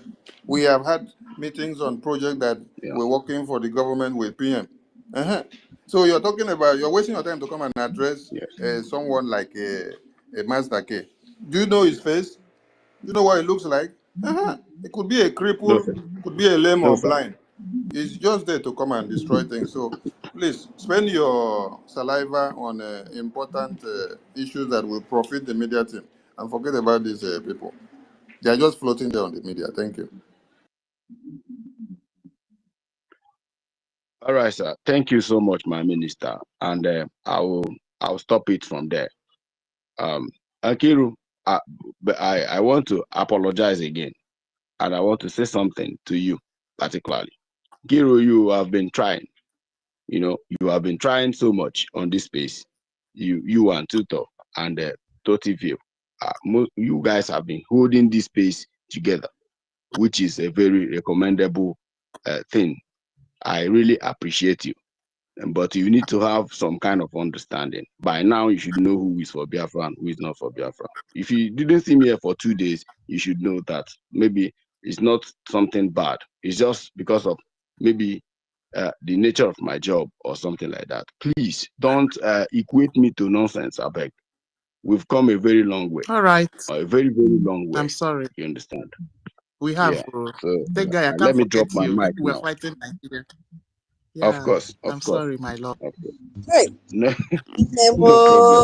We have had meetings on projects that yeah. we're working for the government with PM. So you're talking about, you're wasting your time to come and address Yes. someone like a Master K. Do you know his face? You know what it looks like? It could be a No, cripple, sir. could be a lame No, or sir. blind. It's just there to come and destroy things. So please spend your saliva on important issues that will profit the media team and forget about these people. They are just floating there on the media. Thank you. All right, sir. Thank you so much, my minister. And I'll stop it from there. Akiru, but I want to apologize again, and I want to say something to you particularly. Kiru, you have been trying. You have been trying so much on this space. You and Tuto and Totivio, you guys have been holding this space together, which is a very recommendable thing. I really appreciate you. But you need to have some kind of understanding. By now, you should know who is for Biafra and who is not for Biafra. If you didn't see me here for 2 days, you should know that maybe it's not something bad. It's just because of maybe the nature of my job or something like that. Please don't equate me to nonsense, I beg. We've come a very long way. All right. A very, very long way. I'm sorry. You understand? We have. Yeah. So That guy, I can't let me drop forget my you. mic We're now. fighting Nigeria. Of Yeah. course. I'm sorry, my lord. Of course. Hey. No, Ndemo. no problem.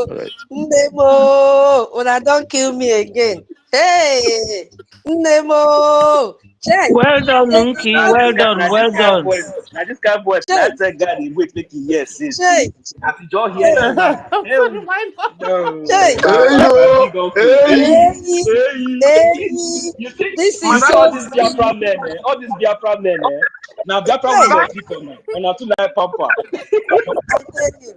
All right. Ndemo. Una don't kill me again. Hey. Ndemo. Check. Well done, Nunki. Ndemo. Well done. Well done. Now this kind of voice, Check. that's a guy they wait making years since. Check. As you just hear him now. I'm sorry, my lord. No, Check. my big uncle. Hey. Hey. You see, This you is see so all these sweet. Biafra men, all these Biafra men, now Biafra Hey. women sleep on now, and now too like pamper. I tell you.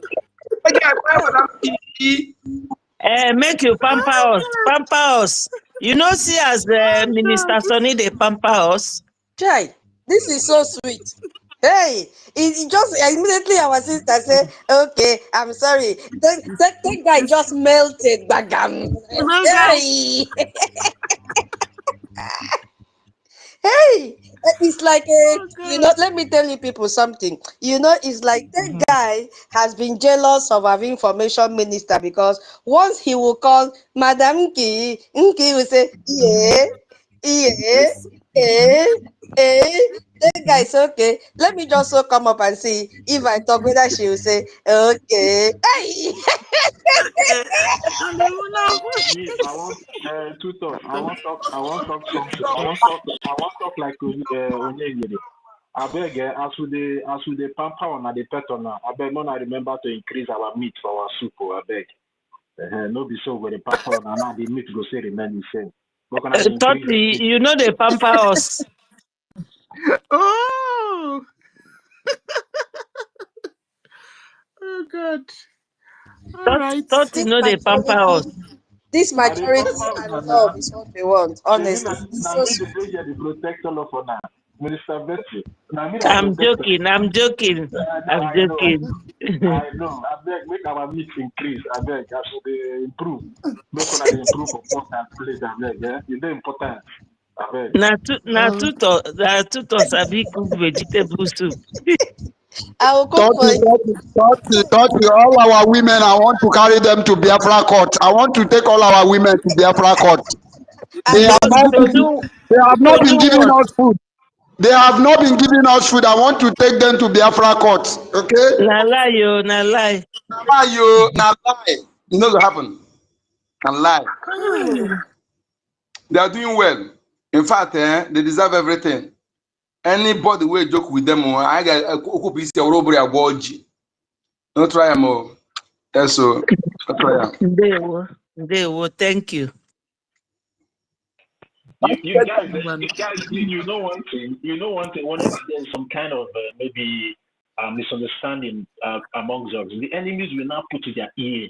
Make you pamper us. Pamper us. You know, see as the Minister Sonny, they pamper us. Chai, this is so sweet. Hey, it just immediately our sister said, okay, I'm sorry. That guy just melted. Bagam. Hey. Hey, it's like let me tell you people something. It's like that guy has been jealous of our information minister because once he will call Madam Nki will say, yeah, that guy is okay. Let me just so come up and see if I talk with her, she will say, okay. Hey. Me, I want to talk. I want talk something. I want talk like Onyegiri. I beg, as with the pamper on the petona, I beg, I remember to increase our meat for our soup. I beg. No be so with the pamper on, and the meat go say remain the same. But can I increase the meat? You know they pamper us. Oh. Oh God. All right. You know they pamper us. This maturity and love is what we want, honestly. It's so sweet. The protect all of now. Minister Betty. I'm joking. I'm joking. I'm joking. I know. I beg, make our meat increase. I beg, I should improve. Make sure they improve for pot and plate. I beg, yeah. It's very important. I beg. Na tuto sabi cook vegetable soup. I will cook for you. All our women, I want to carry them to Biafra court. I want to take all our women to Biafra court. They have not been giving us food. They have not been giving us food. I want to take them to Biafra court. Okay? Na lie, yo, na lie. Na lie. You know what happened? Na lie. They are doing well. In fact, they deserve everything. Anybody will joke with them. I got a robbery at BRGIE. Don't try them. Yes, so. They will. Thank you. You guys, you know one thing. You know one thing. Whenever there's some kind of maybe misunderstanding amongst us, the enemies will now put to their ear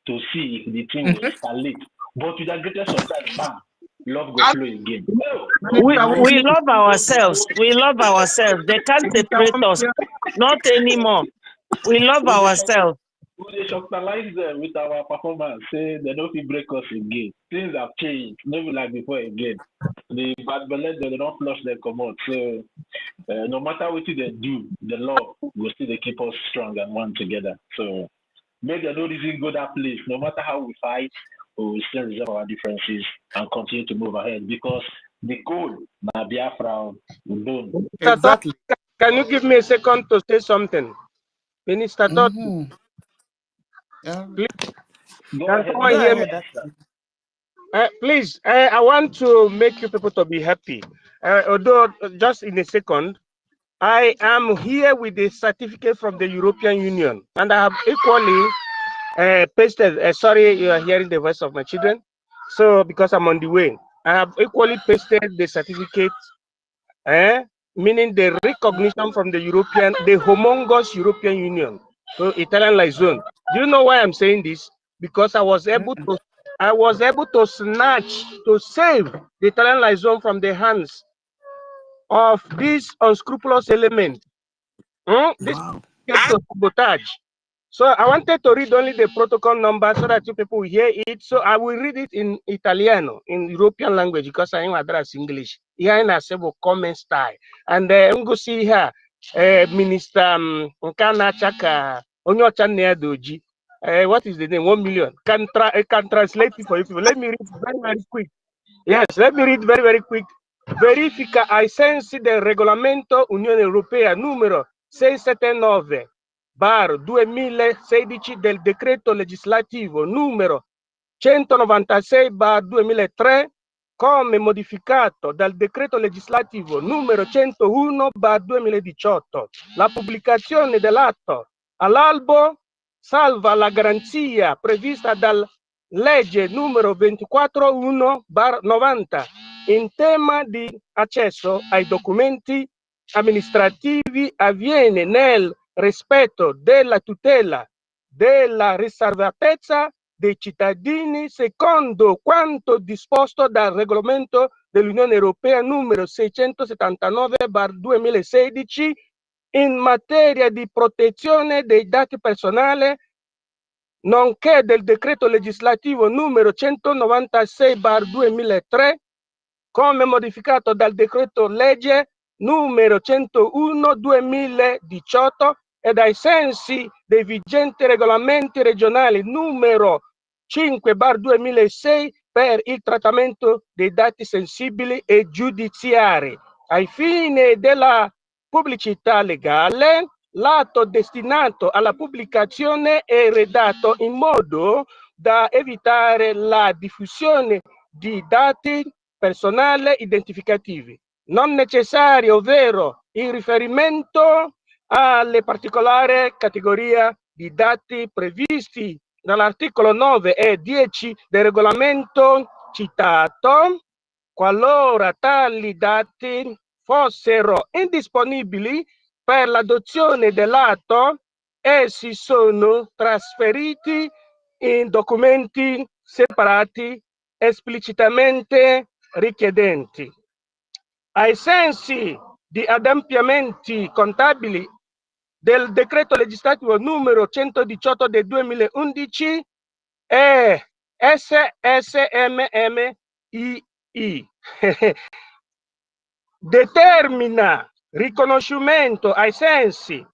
to see if the thing will escalate. But with the greatest surprise, bam, love go flow again. We love ourselves. We love ourselves. They can't separate us. Not anymore. We love ourselves. We shocktalize them with our performance. Say they don't break us again. Things have changed. Never like before again. The bad ballet they don't flush them come out. So no matter what they do, the law will still keep us strong and one together. So make no reason go that place. No matter how we fight, we will still resolve our differences and continue to move ahead because the goal na Biafra done. Exactly. Can you give me a second to say something? Minister Todd. Please. Go Can ahead. someone hear me? Please, I want to make you people to be happy. Although, just in a second, I am here with the certificate from the European Union, and I have equally pasted. Sorry, you are hearing the voice of my children. So, because I'm on the way, I have equally pasted the certificate, meaning the recognition from the humongous European Union, so Italian liaison. Do you know why I'm saying this? Because I was able to save the Italian liaison from the hands of this unscrupulous element. This to sabotage. So I wanted to read only the protocol number so that you people will hear it. So I will read it in Italiano, in European language, because I address English. Here in a several comment style. And I'm going to see here, Minister Nkana Chaka Onyocha Neadoji. What is the name? 1 million. Can translate it for you people. Let me read very, very quick. Yes, let me read very, very quick. Verifica ai sensi del regolamento Unione Europea numero 679 bar 2016 del decreto legislativo numero 196 bar 2003 come modificato dal decreto legislativo numero 101 bar 2018. La pubblicazione dell'atto all'albo salva la garanzia prevista dal legge numero 241/90 in tema di accesso ai documenti amministrativi avviene nel rispetto della tutela della riservatezza dei cittadini secondo quanto disposto dal regolamento dell'Unione Europea numero 679/2016 in materia di protezione dei dati personali nonché del decreto legislativo numero 196/2003 come modificato dal decreto legge numero 101/2018 ed ai sensi dei vigenti regolamenti regionali numero 5/2006 per il trattamento dei dati sensibili e giudiziari. Ai fini della pubblicità legale, l'atto destinato alla pubblicazione è redatto in modo da evitare la diffusione di dati personali identificativi non necessari, ovvero il riferimento alle particolari categorie di dati previsti dall'articolo 9 e 10 del regolamento citato, qualora tali dati fossero indisponibili per l'adozione dell'atto, essi sono trasferiti in documenti separati esplicitamente richiedenti. Ai sensi di adempimenti contabili del decreto legislativo numero 118 del 2011 e SSMMII determina riconoscimento ai sensi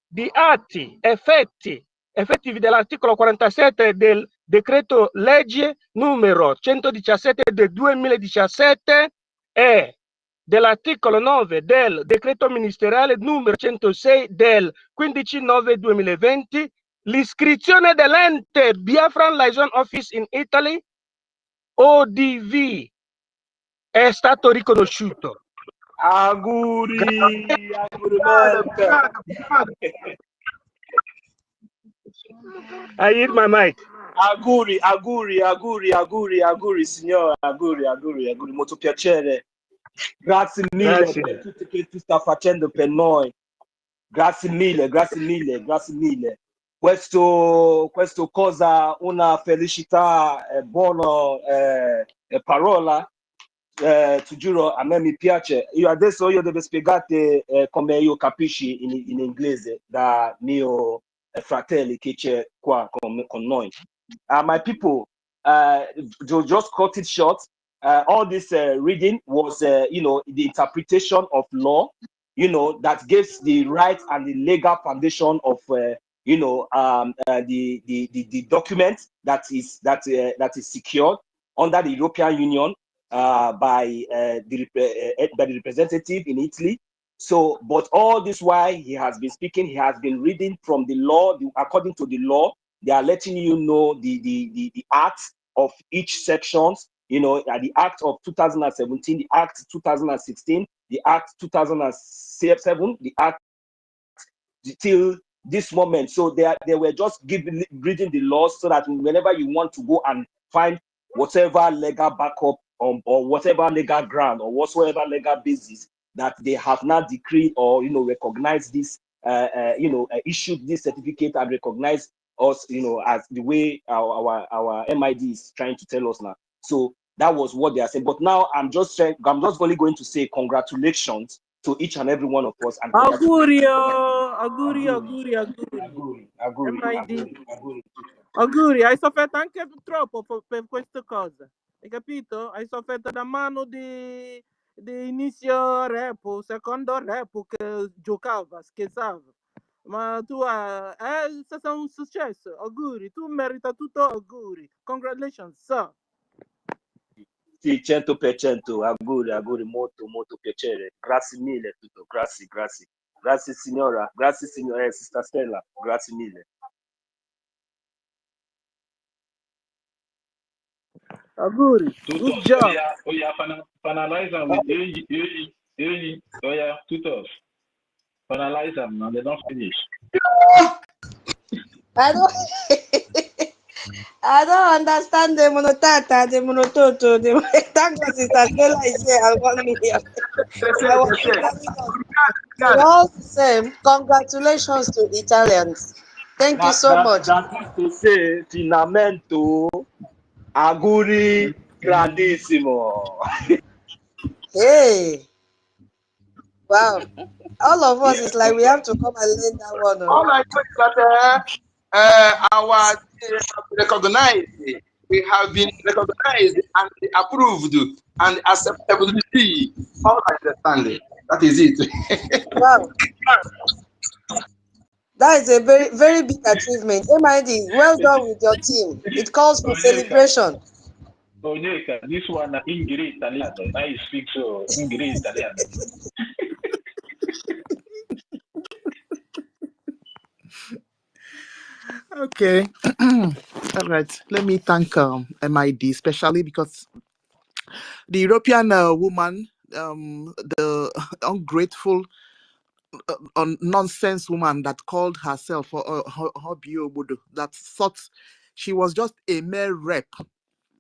di atti effettivi dell'articolo 47 del decreto legge numero 117 del 2017 e dell'articolo 9 del decreto ministeriale numero 106 del 15/9/2020 l'iscrizione dell'ente Biafran Liaison Office in Italy ODV è stato riconosciuto. Auguri, auguri I yield my mic. Auguri, signora, auguri, molto piacere. Grazie mille per tutto che tu stai facendo per noi. Grazie mille. Questo cosa, una felicità, buona parola giuro a me mi piace. Io adesso devo spiegare come io capisci in inglese da mio fratelli che c'è qua con noi. My people, to just cut it short, all this reading was, the interpretation of law, that gives the right and the legal foundation of, the document that is secured under the European Union by the representative in Italy. So, but all this while he has been speaking, he has been reading from the law, according to the law. They are letting you know the acts of each sections, the Act of 2017, the Act 2016, the Act 2007, the Act till this moment. So they were just reading the laws so that whenever you want to go and find whatever legal backup or whatever legal ground or whatsoever legal basis that they have not decreed or recognized this, issued this certificate and recognized us, as the way our MID is trying to tell us now. So that was what they are saying. But now I'm just only going to say congratulations to each and every one of us. And Auguri, MID. Auguri, hai sofferto anche troppo per queste cose. Hai capito? Hai sofferto da mano di inizio repo, secondo repo che giocava, scherzava. Ma tu è stato un successo, auguri, tu merita tutto, auguri. Congratulations, sir. Sì, 100%, auguri, molto, molto piacere. Grazie mille, tutto, grazie. Grazie signora, sister Stella, grazie mille. Auguri, good job. Oh yeah, finalize them with oh yeah, tutors. Finalize them and they don't finish. I don't understand the monotata, the monototo, thank God Sister Stella is here and 1 million. We're all the same. Congratulations to Italians. Thank you so much. That is to say, finamento, auguri grandissimo. Hey. Wow. All of us, it's like we have to come and learn that one. All I know is that our recognized, we have been recognized and approved and acceptability. All I understand it. That is it. Wow. That is a very, very big achievement. MID, well done with your team. It calls for celebration. Onyeka, this one Ingrid Italiano. Now you speak so Ingrid Italiano. Okay. All right. Let me thank MID, especially because the European woman, the ungrateful, nonsense woman that called herself Hobiobudu, that thought she was just a mere rep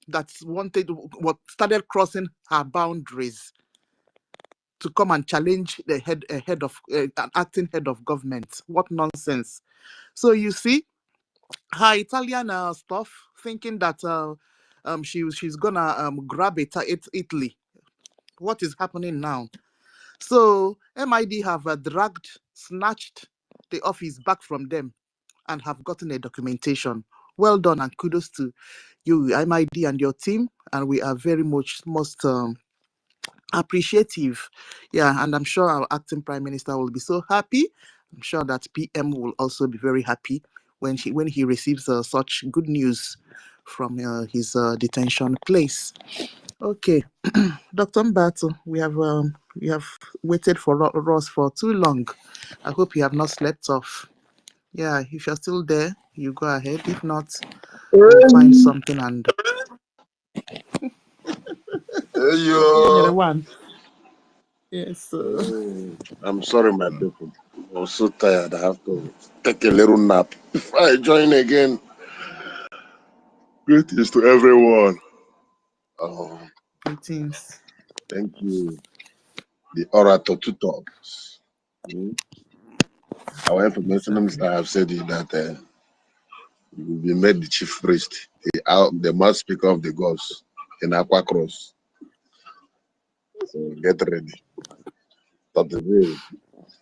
that started crossing her boundaries to come and challenge the an acting head of government. What nonsense! So you see, her Italian stuff, thinking that she's gonna grab Italy. What is happening now? So MID have snatched the office back from them and have gotten a documentation. Well done and kudos to you, MID, and your team. And we are very most appreciative. Yeah, and I'm sure our acting Prime Minister will be so happy. I'm sure that PM will also be very happy when he receives such good news from his detention place. Okay, Dr. Mbato, we have waited for Ross for too long. I hope you have not slept off. Yeah, if you're still there, you go ahead. If not, we'll find something and. Yo. One. Yes. I'm sorry, my people. I was so tired. I have to take a little nap before I join again. Greetings to everyone. Greetings. Thank you, the orator tutors. Our information minister have said it that we will be made the chief priest, the mouth speaker of the gods in Aqua Cross. So get ready. But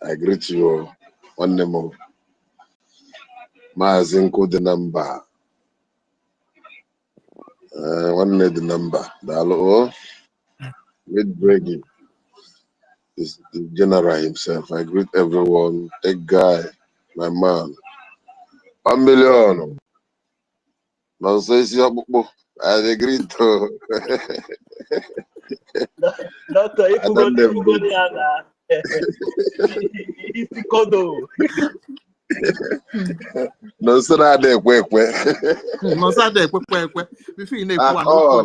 I greet you one more. Mazinko the number. One the number. Dalo with BRGIE is the general himself. I greet everyone. That guy, my man. 1 million. Nonsense, I agree to. Doctor, if I you don't them go good. there, it's the condo. No, sir, I did quick. No, sir, before you know, At all.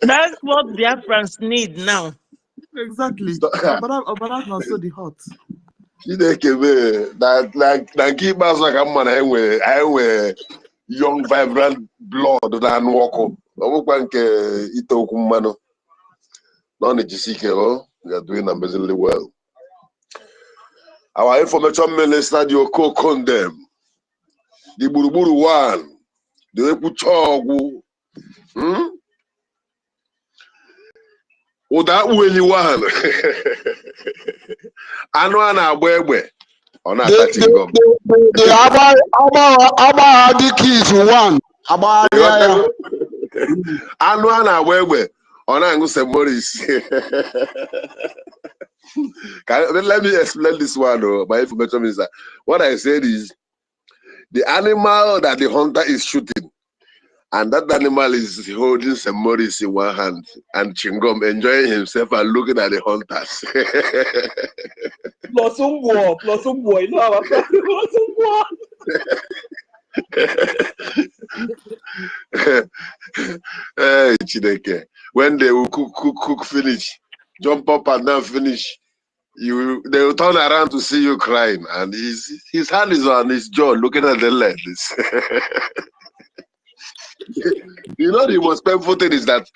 That's what Biafrans need now. Exactly. But not so the hot. That keep us like a man. I wear young, vibrant blood than walk. Itokumano. We are doing amazingly well. Our information minister, the Oko condemn. The Buruburu one. The Ekuchogu. Uda ueli one. Anwa na agba ọ na-atachi ngọm. The Aba Dikis one. Anụ a na-agba egbe ọ na-aṅụ St. Maurice. Let me explain this one. My information minister. What I said is the animal that the hunter is shooting, and that animal is holding St. Maurice in one hand and Chingom enjoying himself and looking at the hunters. Plus some boy. No, our plus some boy. Hey, Chineke. When they will cook finish, jump up and down finish, they will turn around to see you crying, and his hand is on his jaw looking at the leg. You know, the most painful thing is that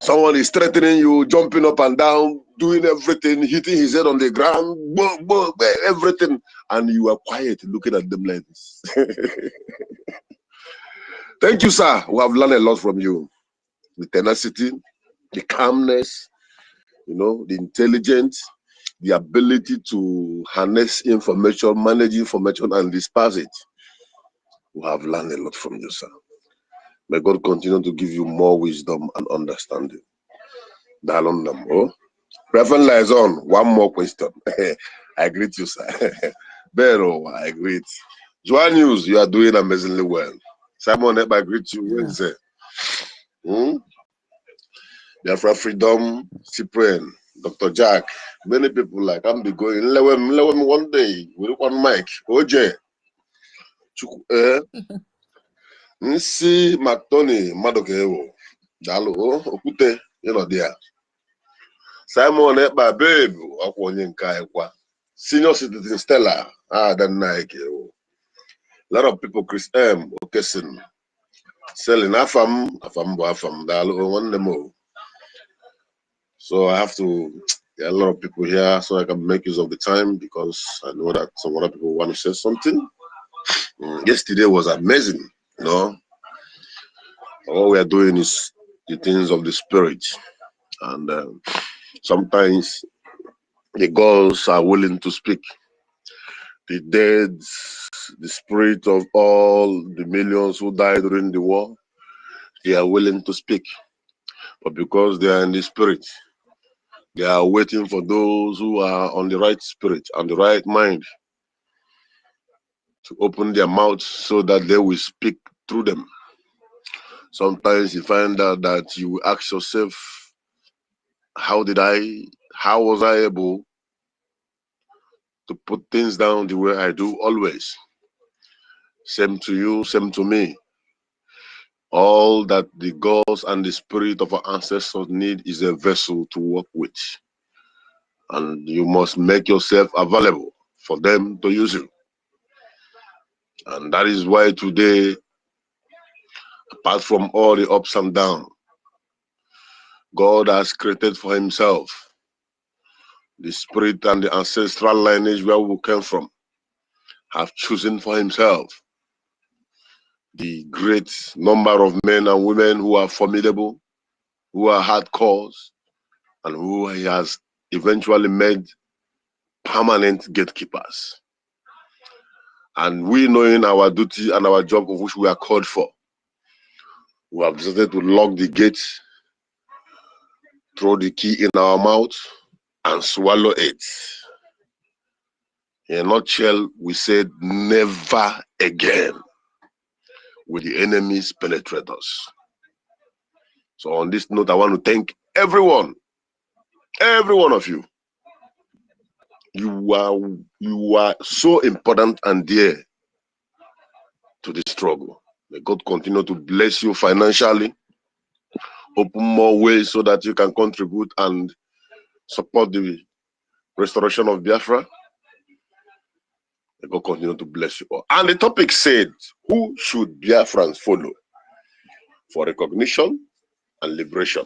someone is threatening you, jumping up and down, doing everything, hitting his head on the ground, everything, and you are quiet looking at them like this. Thank you, sir. We have learned a lot from you. The tenacity, the calmness, the intelligence, the ability to harness information, manage information, and disperse it. We have learned a lot from you, sir. May God continue to give you more wisdom and understanding. Oh, Reverend Liaison, one more question. I greet you, sir. Bero, I greet. Joan News, you are doing amazingly well. Simon, I greet you. Wednesday. Biafra Freedom, Cyprian, Dr. Jack. Many people like I'm be going. Let me one day with one mic. OJ. Nsi Mactoni Madokewo. Dalo Okute, there. Simon Eba babe, Akwonye Nkaekwa. Senior citizen Stella. Then Nike. A lot of people, Chris M. Okesin. Selling Afam, Dalo, one more. So I have to get a lot of people here so I can make use of the time because I know that some other people want to say something. Yesterday was amazing, All we are doing is the things of the spirit. And sometimes the gods are willing to speak. The dead, the spirit of all the millions who died during the war, they are willing to speak. But because they are in the spirit, they are waiting for those who are on the right spirit and the right mind to open their mouths so that they will speak through them. Sometimes you find out that you ask yourself, how was I able to put things down the way I do always? Same to you, same to me. All that the gods and the spirit of our ancestors need is a vessel to work with. And you must make yourself available for them to use you. And that is why today, apart from all the ups and downs, God has created for himself the spirit and the ancestral lineage where we came from, have chosen for himself the great number of men and women who are formidable, who are hardcores, and who he has eventually made permanent gatekeepers. And we, knowing our duty and our job of which we are called for, we have decided to lock the gates, throw the key in our mouth, and swallow it. In a nutshell, we said never again will the enemies penetrate us. So on this note, I want to thank everyone, every one of you. You are so important and dear to this struggle. May God continue to bless you financially, open more ways so that you can contribute and support the restoration of Biafra. May God continue to bless you all. And the topic said, who should Biafrans follow for recognition and liberation?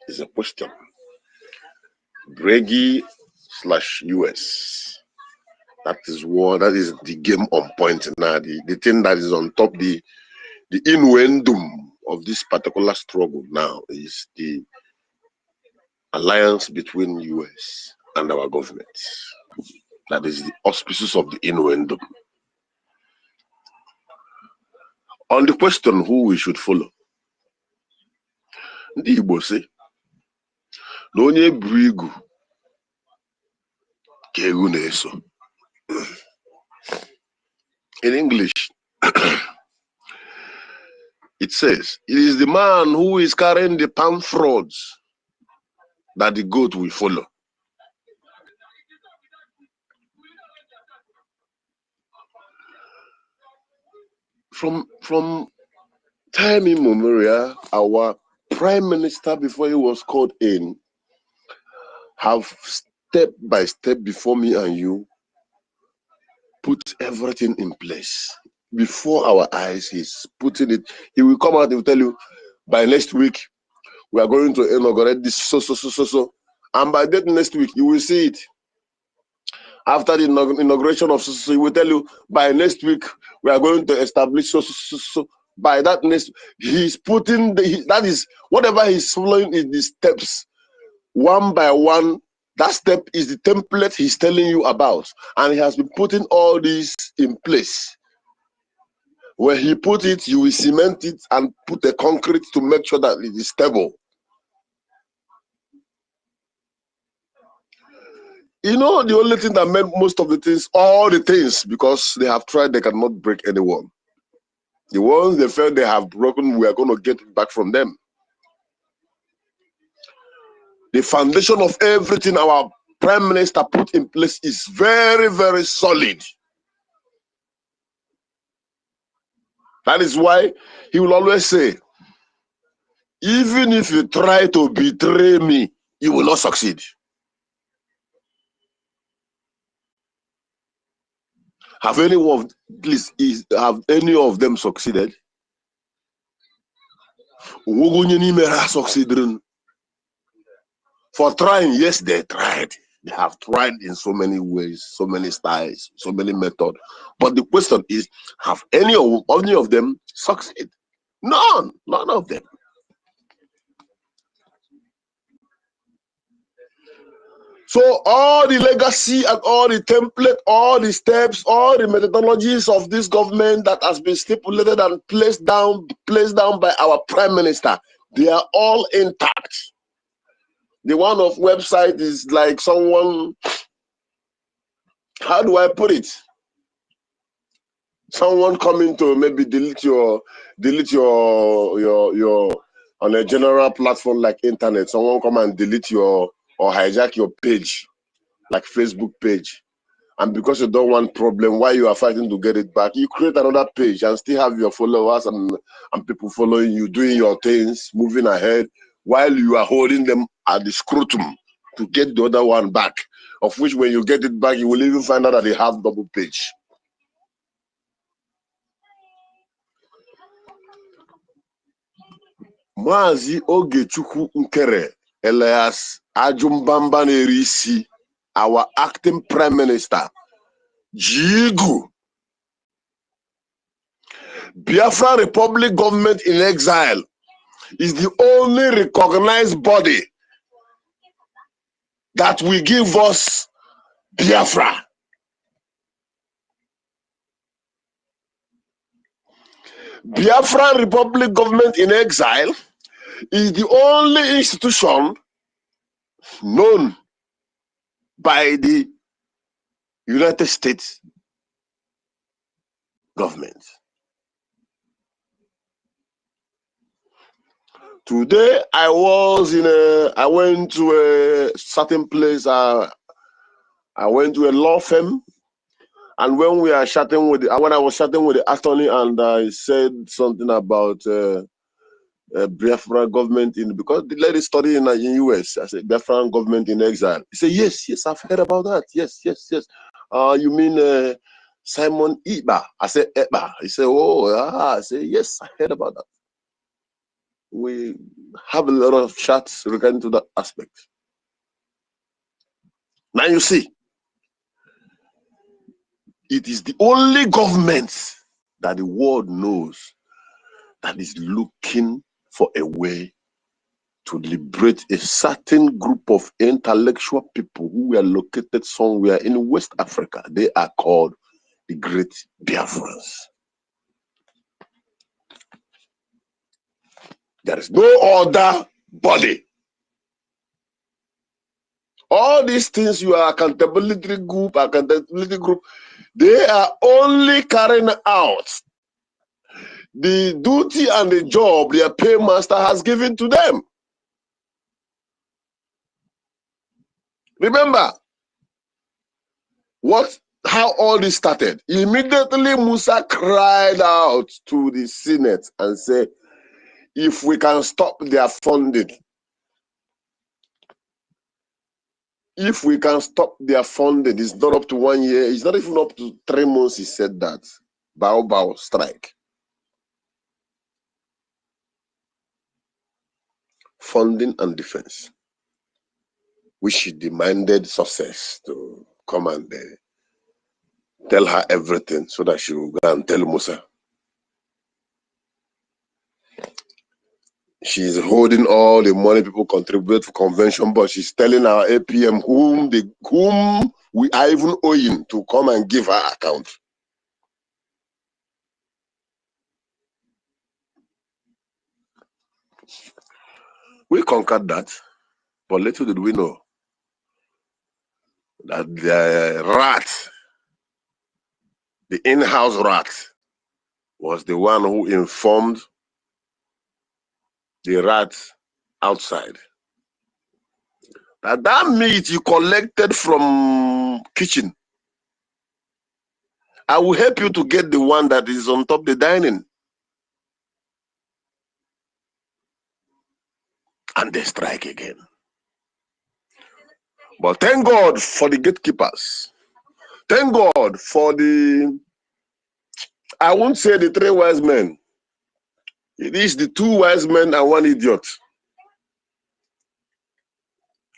Is a question. BRGIE/US. That is the game on point now. The thing that is on top, the innuendum of this particular struggle now is the alliance between US and our government. That is the auspices of the innuendum. On the question who we should follow, ndị Igbo say, na onye buru igu ka egwu na-eso. In English, it says, it is the man who is carrying the palm fronds that the goat will follow. From time immemorial, our prime minister, before he was called in, have step by step before me and you put everything in place. Before our eyes, he's putting it. He will come out, he will tell you, by next week, we are going to inaugurate this so. And by that next week, you will see it. After the inauguration of so, he will tell you, by next week, we are going to establish so. By that next, he's putting, that is, whatever he's following is the steps, one by one. That step is the template he's telling you about. And he has been putting all these in place. Where he put it, you will cement it and put the concrete to make sure that it is stable. You know, the only thing that made most of the things, all the things, because they have tried, they cannot break anyone. The ones they felt they have broken, we are going to get it back from them. The foundation of everything our prime minister put in place is very, very solid. That is why he will always say, even if you try to betray me, you will not succeed. Have any of them succeeded? For trying, yes, they tried. They have tried in so many ways, so many styles, so many methods. But the question is, have any of them succeeded? None of them. So all the legacy and all the template, all the steps, all the methodologies of this government that has been stipulated and placed down by our prime minister, they are all intact. The one of website is like someone, how do I put it? Someone coming to maybe delete your on a general platform like internet. Someone come and delete your or hijack your page, like Facebook page. And because you don't want problem, while you are fighting to get it back, you create another page and still have your followers and people following you, doing your things, moving ahead, while you are holding them at the scrotum to get the other one back, of which when you get it back, you will even find out that they have double page. Mazi Ogechukwu Nkere Elias Ajumbamba Nerisi, our acting prime minister, Jigu, Biafra Republic government in exile, is the only recognized body that will give us Biafra. Biafran Republic Government in Exile is the only institution known by the United States government. Today I went to a certain place. I went to a law firm, and when we are chatting with when I was chatting with the attorney, and I said something about Biafra government because the lady studied in the US. I said Biafra government in exile. He said yes, I've heard about that. Yes. You mean Simon Iba? I said Eba. He said I said yes, I heard about that. We have a lot of chats regarding to that aspect. Now you see, it is the only government that the world knows that is looking for a way to liberate a certain group of intellectual people who were located somewhere in West Africa. They are called the Great Biafrans. There is no other body. All these things, you are accountability group, they are only carrying out the duty and the job their paymaster has given to them. Remember how all this started. Immediately Musa cried out to the Senate and said, if we can stop their funding, if we can stop their funding, it's not up to 1 year, it's not even up to 3 months, he said that. Bow strike. Funding and defense, which she demanded success to come and tell her everything so that she will go and tell Musa. She's holding all the money people contribute to convention, but she's telling our APM whom we are even owing to come and give her account. We conquered that, but little did we know that the rat, the in-house rat, was the one who informed the rat outside that meat you collected from kitchen, I will help you to get the one that is on top the dining. And they strike again. But thank God for the gatekeepers. Thank God for I won't say the 3 wise men. It is the 2 wise men and 1 idiot.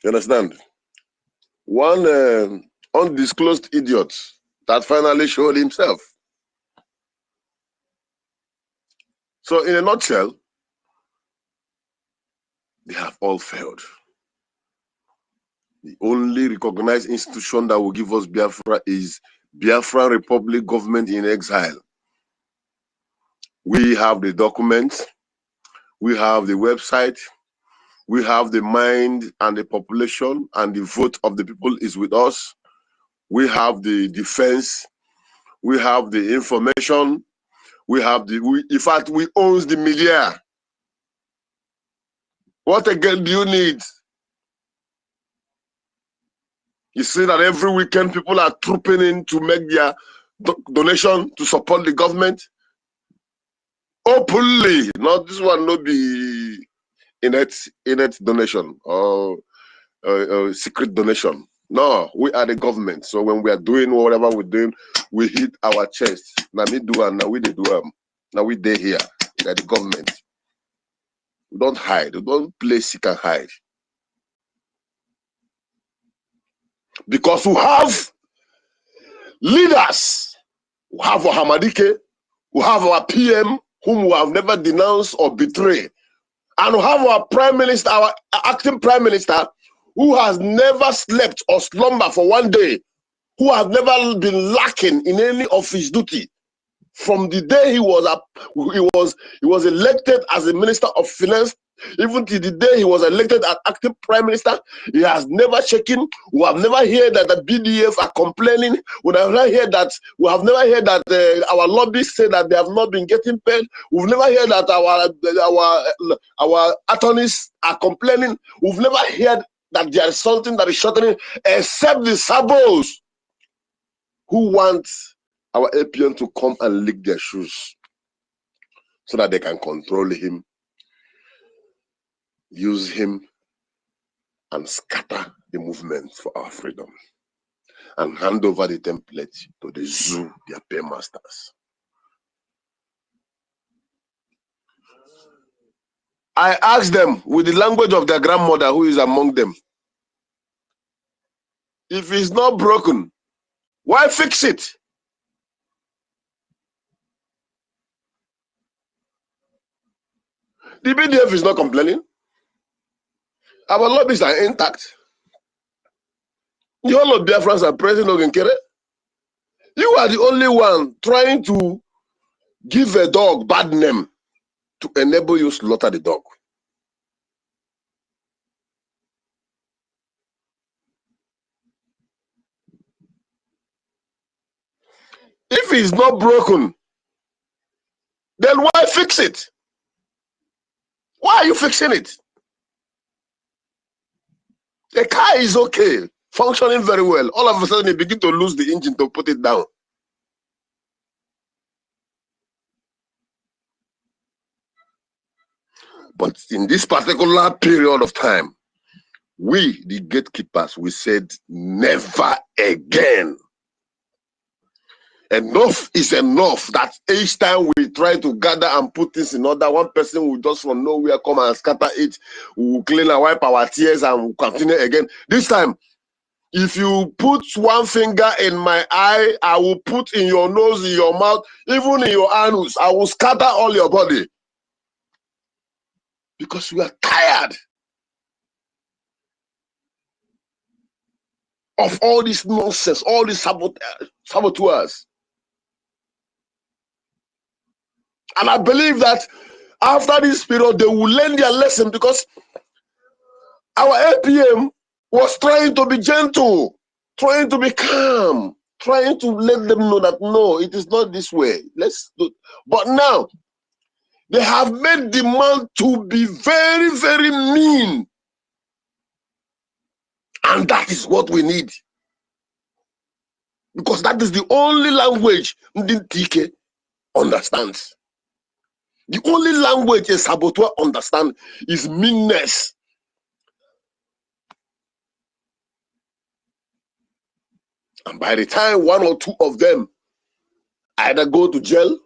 You understand? 1 undisclosed idiot that finally showed himself. So in a nutshell, they have all failed. The only recognized institution that will give us Biafra is Biafran Republic Government in Exile. We have the documents, we have the website, we have the mind and the population, and the vote of the people is with us. We have the defense, we have the information, we have in fact, we own the media. What again do you need? You see that every weekend people are trooping in to make their donation to support the government openly. Not this one, not be innate donation or secret donation. No, we are the government. So when we are doing whatever we're doing, we hit our chest. Now we do and now we do now we there here. We are the government. We don't hide. We don't play seek and hide. Because we have leaders. We have our Hamadike. We have our PM, whom we have never denounced or betrayed. And have our prime minister, our acting prime minister, who has never slept or slumber for one day, who has never been lacking in any of his duty. From the day he was elected as the Minister of Finance, even to the day he was elected as acting prime minister, he has never shaken. We have never heard that the BDF are complaining. We have never heard that our lobbyists say that they have not been getting paid. We've never heard that our attorneys are complaining. We've never heard that there is something that is shortening, except the sabos who want our APN to come and lick their shoes so that they can control him, use him, and scatter the movement for our freedom and hand over the template to the zoo, their paymasters. I asked them with the language of their grandmother who is among them, if it's not broken, why fix it? The BDF is not complaining. Our lobbies are intact. The whole of BIAFRANS are present. You are the only one trying to give a dog bad name to enable you slaughter the dog. If it's not broken, then why fix it? Why are you fixing it? The car is okay, functioning very well. All of a sudden, you begin to lose the engine to put it down. But in this particular period of time, we, the gatekeepers, we said never again. Enough is enough. That each time we try to gather and put this in order, one person will just from nowhere come and scatter it. We will clean and wipe our tears and we'll continue again. This time, if you put one finger in my eye, I will put in your nose, in your mouth, even in your anus. I will scatter all your body. Because we are tired of all this nonsense, all these saboteurs. And I believe that after this period, they will learn their lesson, because our APM was trying to be gentle, trying to be calm, trying to let them know that no, it is not this way. Let's do. But now, they have made demand to be very, very mean. And that is what we need. Because that is the only language Ndintike understands. The only language a saboteur understands is meanness. And by the time one or two of them either go to jail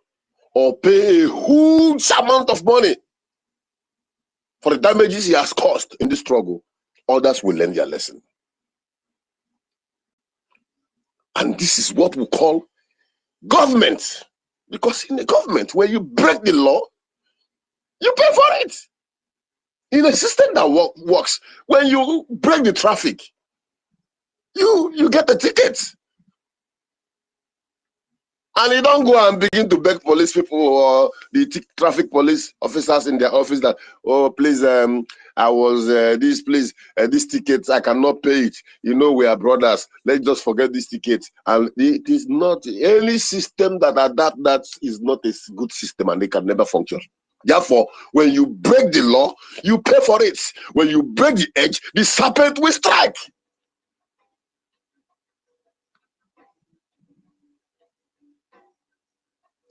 or pay a huge amount of money for the damages he has caused in the struggle, others will learn their lesson. And this is what we call government. Because in the government, when you break the law, you pay for it. In a system that works, when you break the traffic, you get the ticket. And you don't go and begin to beg police people or the traffic police officers in their office that, oh, please, I was this, please, this ticket, I cannot pay it. You know, we are brothers. Let's just forget this ticket. And it is not any system that adapt that is not a good system, and they can never function. Therefore, when you break the law, you pay for it. When you break the edge, the serpent will strike.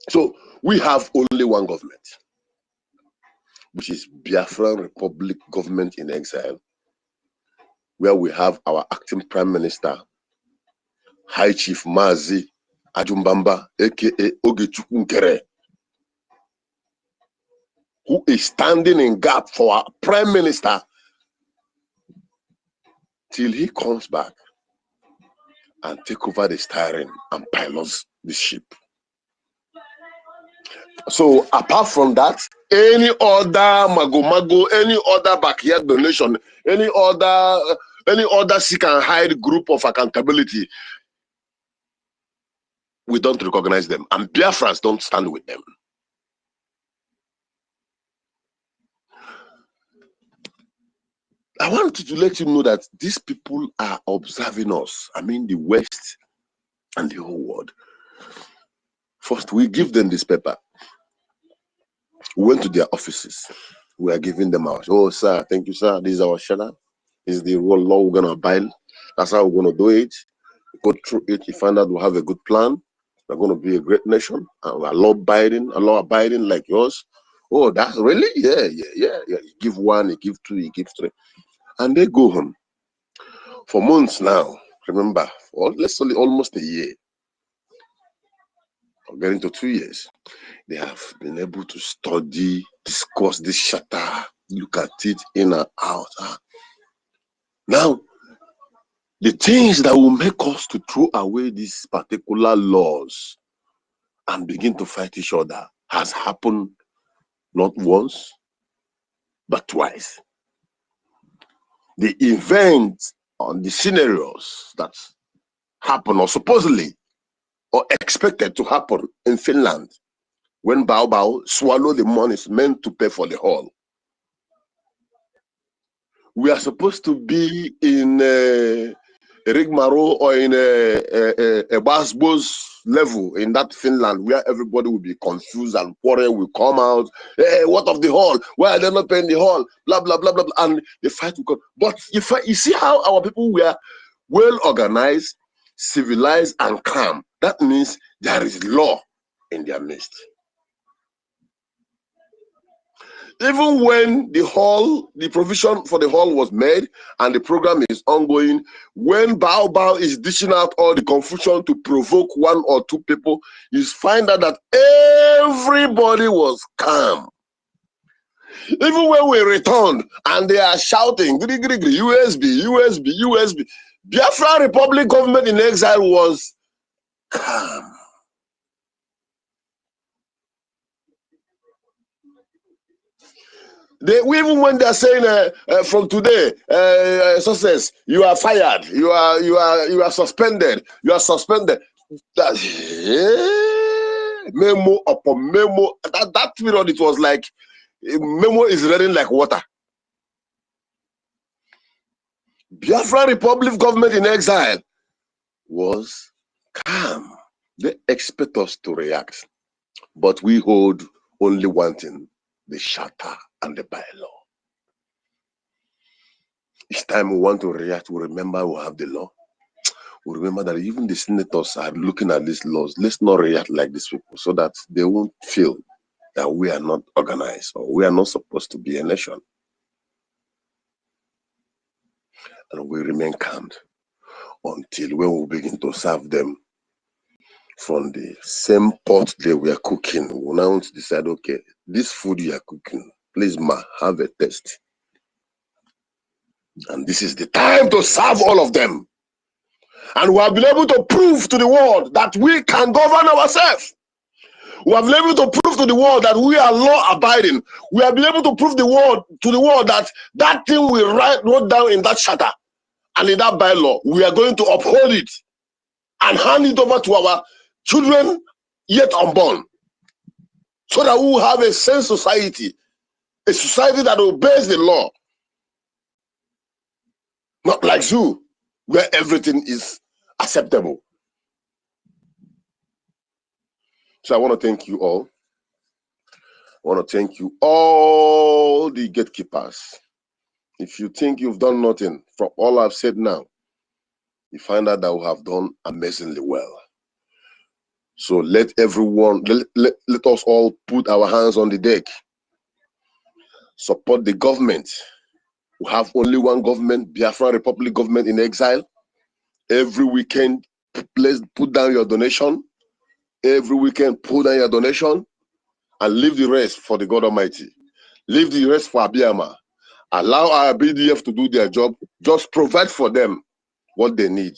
So we have only one government, which is Biafran Republic Government in Exile, where we have our acting Prime Minister, High Chief Mazi Ajumbamba, aka Ogechukwu Nkere, who is standing in gap for our Prime Minister till he comes back and take over the steering and pilots the ship. So apart from that, any other mago, any other backyard donation, any other seek and hide group of accountability, we don't recognize them, and Biafrans don't stand with them. I wanted to let you know that these people are observing us. I mean, the West and the whole world. First, we give them this paper. We went to their offices. We are giving them ours. Oh, sir, thank you, sir. This is our shelter. This is the rule law we're going to abide. That's how we're going to do it. Go through it. You find out we have a good plan. We're going to be a great nation. And we're law-abiding like yours. Oh, that's really? Yeah. You give one, you give two, you give three. And they go home. For months now, remember, let's say almost a year, or getting to 2 years, they have been able to study, discuss this shatter, look at it in and out. Now, the things that will make us to throw away these particular laws and begin to fight each other has happened not once, but twice. The events on the scenarios that happen or supposedly or expected to happen in Finland when Bao swallow the monies meant to pay for the hall. We are supposed to be in Rigmaro or in a Basbos level in that Finland where everybody will be confused and quarrel will come out. Hey, what of the hall? Why are they not paying the hall? Blah, blah, blah, blah, blah. And the fight will come. But you see how our people were well organized, civilized, and calm. That means there is law in their midst. Even when the provision for the hall was made and the program is ongoing, when Bao is dishing out all the confusion to provoke one or two people, you find out that everybody was calm. Even when we returned and they are shouting, USB, Biafra Republic government in exile was calm. Even when they're saying from today, success, you are fired, you are suspended, That, memo upon memo. That period, it was like memo is running like water. Biafra Republic government in exile was calm. They expect us to react, but we hold only one thing: the charter and the bylaw. Each time we want to react, we remember we have the law. We remember that even the senators are looking at these laws. Let's not react like these people so that they won't feel that we are not organized or we are not supposed to be a nation. And we remain calm until when we begin to serve them from the same pot they were cooking. We now decide, okay, this food you are cooking, please ma, have a taste. And this is the time to serve all of them. And we have been able to prove to the world that we can govern ourselves. We have been able to prove to the world that we are law-abiding. We have been able to prove to the world that that thing we wrote down in that charter and in that bylaw, we are going to uphold it and hand it over to our children yet unborn, so that we will have a sane society, a society that obeys the law. Not like zoo, where everything is acceptable. So I want to thank you all. I want to thank you, all the gatekeepers. If you think you've done nothing from all I've said now, you find out that we have done amazingly well. So let everyone, let us all put our hands on the deck. Support the government. We have only one government, Biafra Republic government in exile. Every weekend, please put down your donation. Every weekend, put down your donation and leave the rest for the God Almighty. Leave the rest for Abiyama. Allow our BDF to do their job. Just provide for them what they need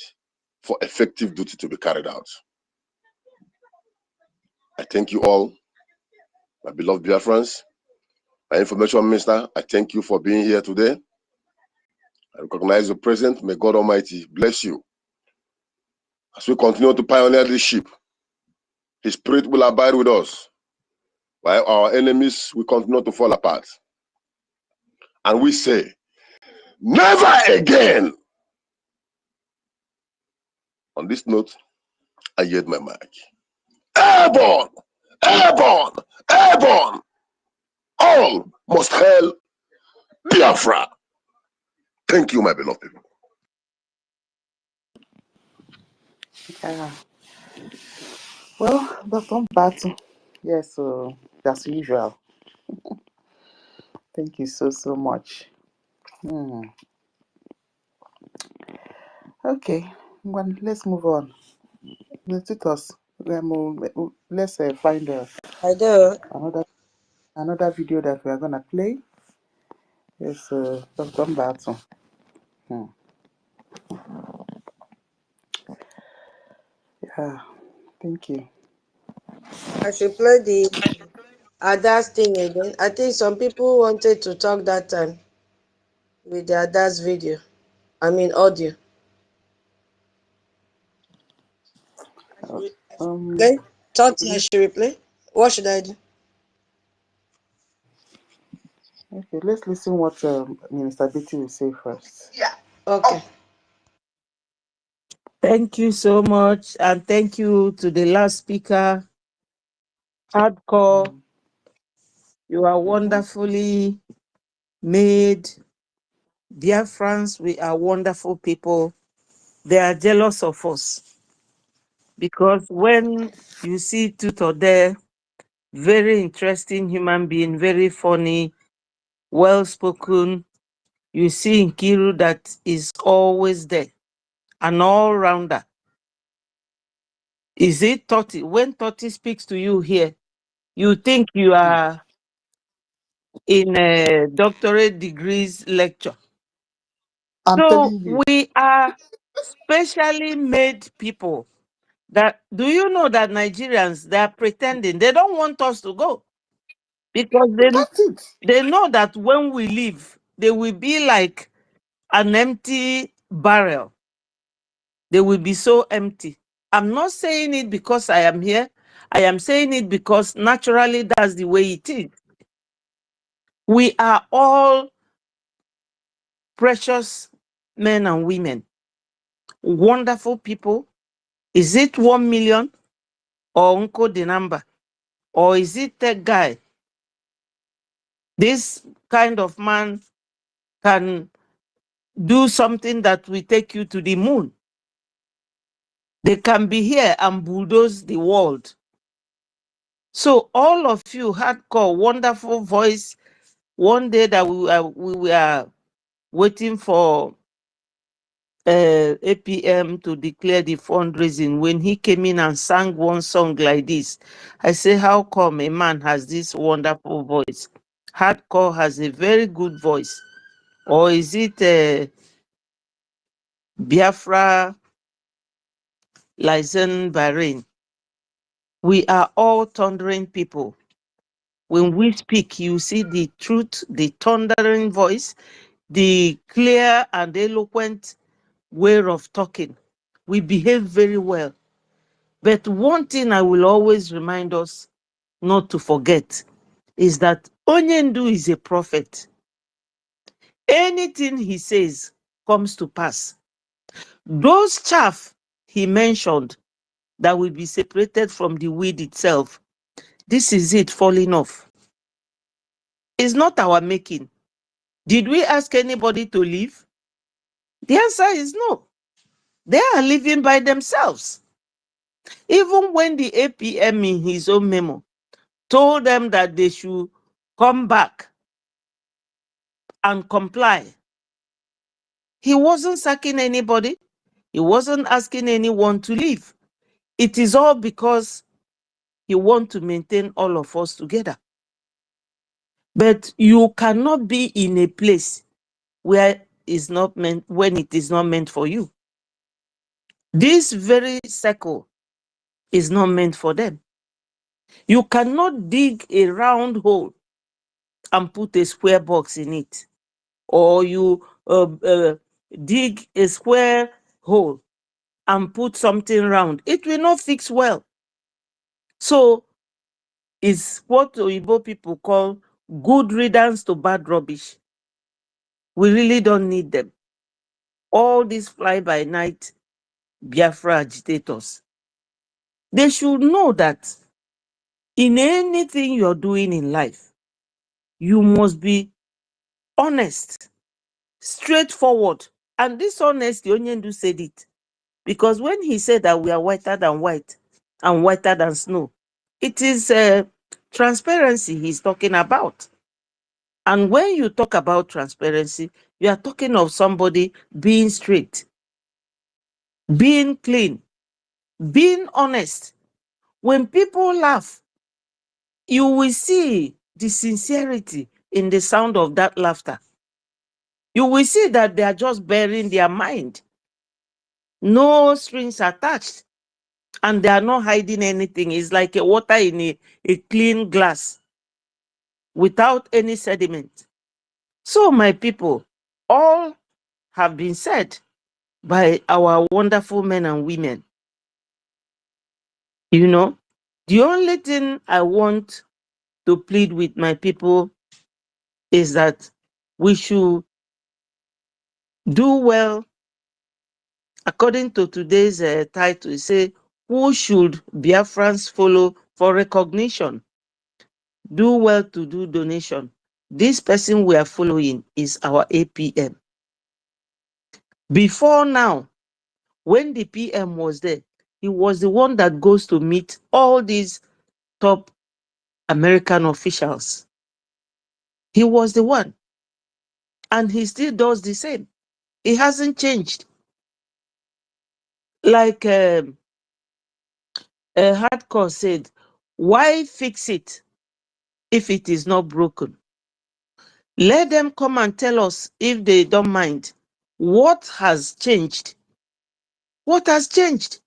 for effective duty to be carried out. I thank you all. My beloved Biafrans, my information minister, I thank you for being here today. I recognize your presence. May God Almighty bless you. As we continue to pioneer this ship, His Spirit will abide with us, while our enemies will continue to fall apart. And we say, never again! On this note, I yield my mic. Airborne! Airborne! Airborne! All must hail Biafra! Thank you, my beloved people. Yeah. Well, Dr. Battle. Yes, so as usual. Thank you so much. Okay, well, let's move on. Let's find I do. another video that we are gonna play. Yes, Dr. Battle. Yeah, thank you. I should play the Adas thing again. I think some people wanted to talk that time with the Adas video. I mean audio. Okay. Thought I should replay. What should I do? Okay, let's listen what Minister Betty will say first. Yeah. Okay. Thank you so much, and thank you to the last speaker, Hardcore. You are wonderfully made. Dear friends, we are wonderful people. They are jealous of us because when you see Tutor there, very interesting human being, very funny, well-spoken. You see Nkiru that is always there, an all-rounder. Is it Toti? When Toti speaks to you here, you think you are in a doctorate degrees lecture. I'm So telling you. we are specially made people. That do you know that Nigerians, they are pretending they don't want us to go because they know that when we leave, they will be like an empty barrel. They will be so empty. I'm not saying it because I am here. I am saying it because naturally that's the way it is. We are all precious men and women, wonderful people. Is it 1 million or Uncle the number? Or is it that guy? This kind of man can do something that will take you to the moon. They can be here and bulldoze the world. So all of you hardcore, wonderful voice. One day that we were waiting for APM to declare the fundraising, when he came in and sang one song like this, I say, how come a man has this wonderful voice? Hardcore has a very good voice. Or is it Biafra, Lysen, Bahrain? We are all thundering people. When we speak, you see the truth, the thundering voice, the clear and eloquent way of talking. We behave very well. But one thing I will always remind us not to forget is that Onyendu is a prophet. Anything he says comes to pass. Those chaff he mentioned that will be separated from the weed itself, this is it falling off. It's not our making. Did we ask anybody to leave? The answer is no. They are living by themselves. Even when the APM in his own memo told them that they should come back and comply, he wasn't sacking anybody. He wasn't asking anyone to leave. It is all because he wants to maintain all of us together. But you cannot be in a place where it's not meant, when it is not meant for you. This very circle is not meant for them. You cannot dig a round hole and put a square box in it, or you dig a square hole and put something round. It will not fix well. So it's what Oyibo people call good riddance to bad rubbish. We really don't need them. All these fly-by-night Biafra agitators, they should know that in anything you're doing in life, you must be honest, straightforward. And this honesty, Onyendu said it. Because when he said that we are whiter than white and whiter than snow, it is transparency he's talking about. And when you talk about transparency, you are talking of somebody being straight, being clean, being honest. When people laugh, you will see the sincerity in the sound of that laughter. You will see that they are just bearing their mind. No strings attached. And they are not hiding anything. It's like a water in a clean glass without any sediment. So, my people, all have been said by our wonderful men and women. You know, the only thing I want to plead with my people is that we should do well. According to today's title, it says, who should Biafrans follow for recognition? Do well to do donation. This person we are following is our APM. Before now, when the PM was there, he was the one that goes to meet all these top American officials. He was the one. And he still does the same. He hasn't changed. Like Hardcore said, why fix it if it is not broken? Let them come and tell us, if they don't mind, what has changed. What has changed?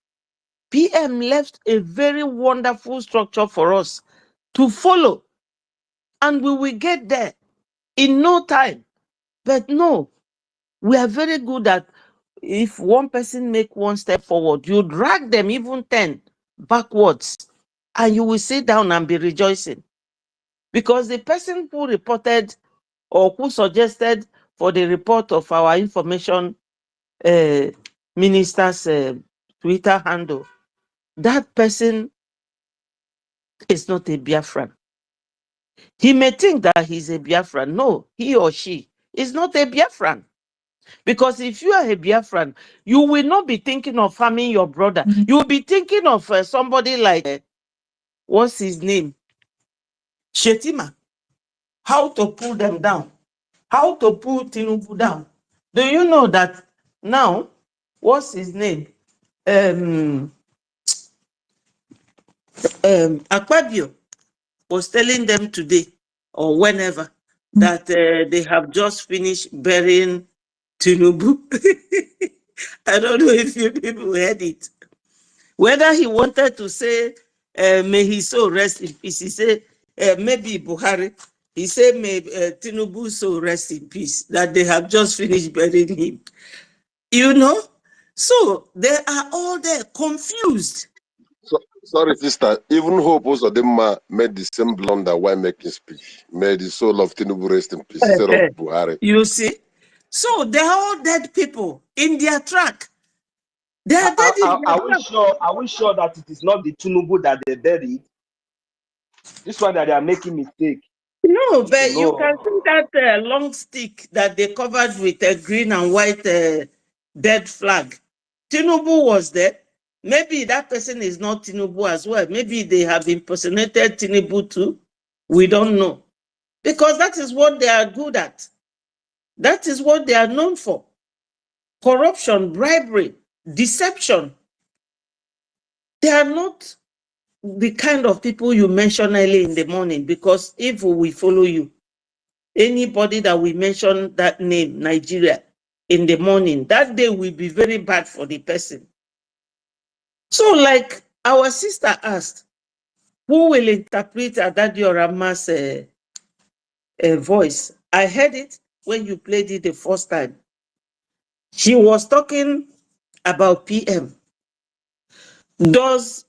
PM left a very wonderful structure for us to follow, and we will get there in no time. But no, we are very good at, if one person make one step forward, you drag them even 10 backwards, and you will sit down and be rejoicing. Because the person who reported or who suggested for the report of our information minister's Twitter handle, that person is not a Biafran. He may think that he's a Biafran. No, he or she is not a Biafran. Because if you are a Biafran, you will not be thinking of harming your brother. You will be thinking of somebody like, what's his name? Shetima. How to pull them down. How to pull Tinubu down. Do you know that now, what's his name? Akpabio was telling them today or whenever that they have just finished burying Tinubu. I don't know if you people heard it. Whether he wanted to say, may his soul rest in peace. He said, maybe Buhari. He said, may Tinubu's soul rest in peace, that they have just finished burying him. You know? So they are all there confused. So, sorry, sister. Even Hope Uzodinma made the same blunder while making speech. May the soul of Tinubu rest in peace instead of Buhari. You see? So they're all dead people in their track. They are dead in their track. Are we sure that it is not the Tinubu that they buried? This one that they are making mistake. No, but you can see that long stick that they covered with a green and white dead flag. Tinubu was there. Maybe that person is not Tinubu as well. Maybe they have impersonated Tinubu too. We don't know. Because that is what they are good at. That is what they are known for. Corruption, bribery, deception. They are not the kind of people you mention early in the morning, because if we follow you, anybody that we mention that name, Nigeria, in the morning, that day will be very bad for the person. So like our sister asked, Who will interpret Adadi Orama's voice? I heard it when you played it the first time. She was talking about PM. Does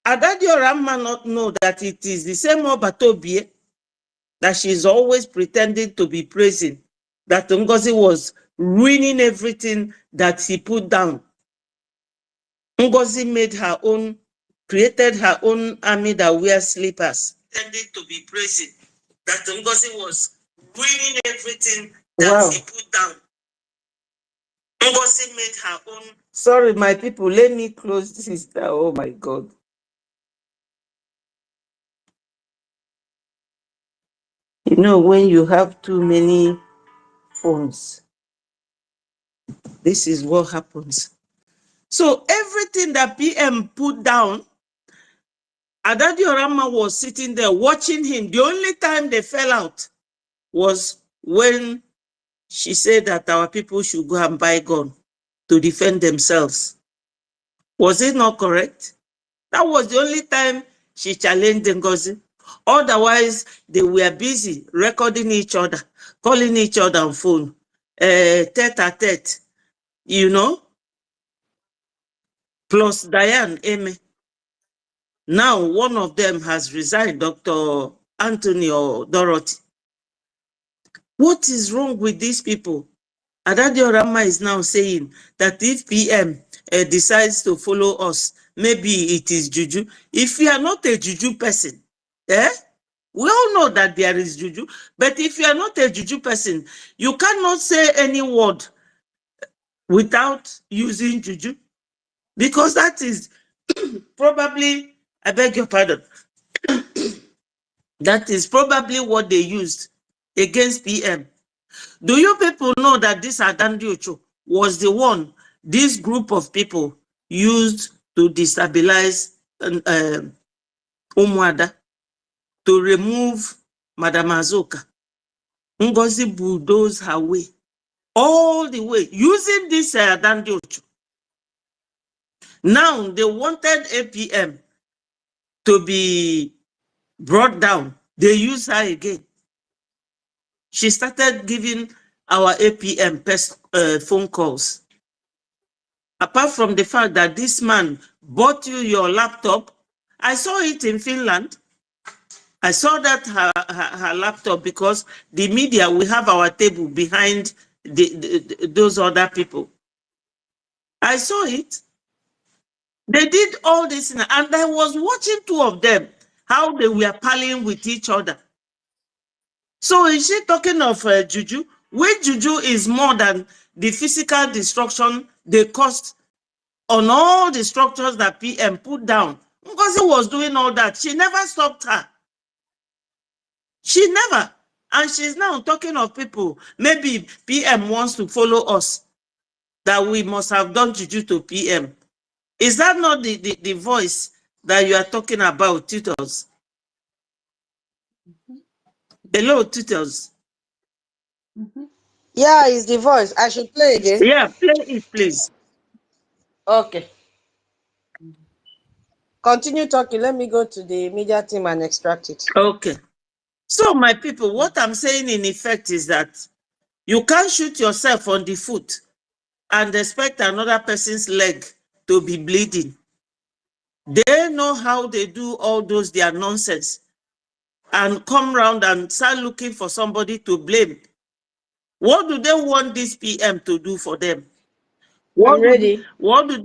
Adadi Orama not know that it is the same Obatobie that she's always pretending to be praising, that Ngozi was ruining everything that he put down? Ngozi made her own, created her own army that wears slippers, pretending to be praising, that Ngozi was ruining everything that he put down. Ngozi made her own. Sorry, my people, let me close this. Oh my God. You know, when you have too many phones, this is what happens. So everything that PM put down, Adadi Orama was sitting there watching him. The only time they fell out was when she said that our people should go and buy gun to defend themselves. Was it not correct? That was the only time she challenged Ngozi. Otherwise, they were busy recording each other, calling each other on phone, tete-a-tete, you know? Plus Diane Eme. Now, one of them has resigned, Dr. Anthony or Dorothy. What is wrong with these people? Adadi Orama is now saying that if PM decides to follow us, maybe it is juju. If you are not a juju person, we all know that there is juju, but if you are not a juju person, you cannot say any word without using juju, because that is probably, I beg your pardon, that is probably what they used against PM. Do you people know that this Adandi Ocho was the one this group of people used to destabilize Umuada, to remove Madam Azoka? Ngozi bulldozed her way, all the way, using this Adandi Ocho. Now they wanted APM to be brought down. They use her again. She started giving our APM phone calls. Apart from the fact that this man bought you your laptop, I saw it in Finland. I saw that her laptop, because the media, we have our table behind those other people. I saw it. They did all this, and I was watching two of them, how they were palling with each other. So is she talking of juju? Which juju is more than the physical destruction they caused on all the structures that PM put down? Ngozi was doing all that. She never stopped her. She never. And she's now talking of people. Maybe PM wants to follow us, that we must have done juju to PM. Is that not the voice that you are talking about, tutors? Hello, tutors. Yeah, it's the voice. I should play again. Yeah, play it, please. Okay. Continue talking. Let me go to the media team and extract it. Okay. So, my people, what I'm saying in effect is that you can't shoot yourself on the foot and expect another person's leg to be bleeding. They know how they do all those their nonsense and come round and start looking for somebody to blame. What do they want this PM to do for them? I'm ready. What do they?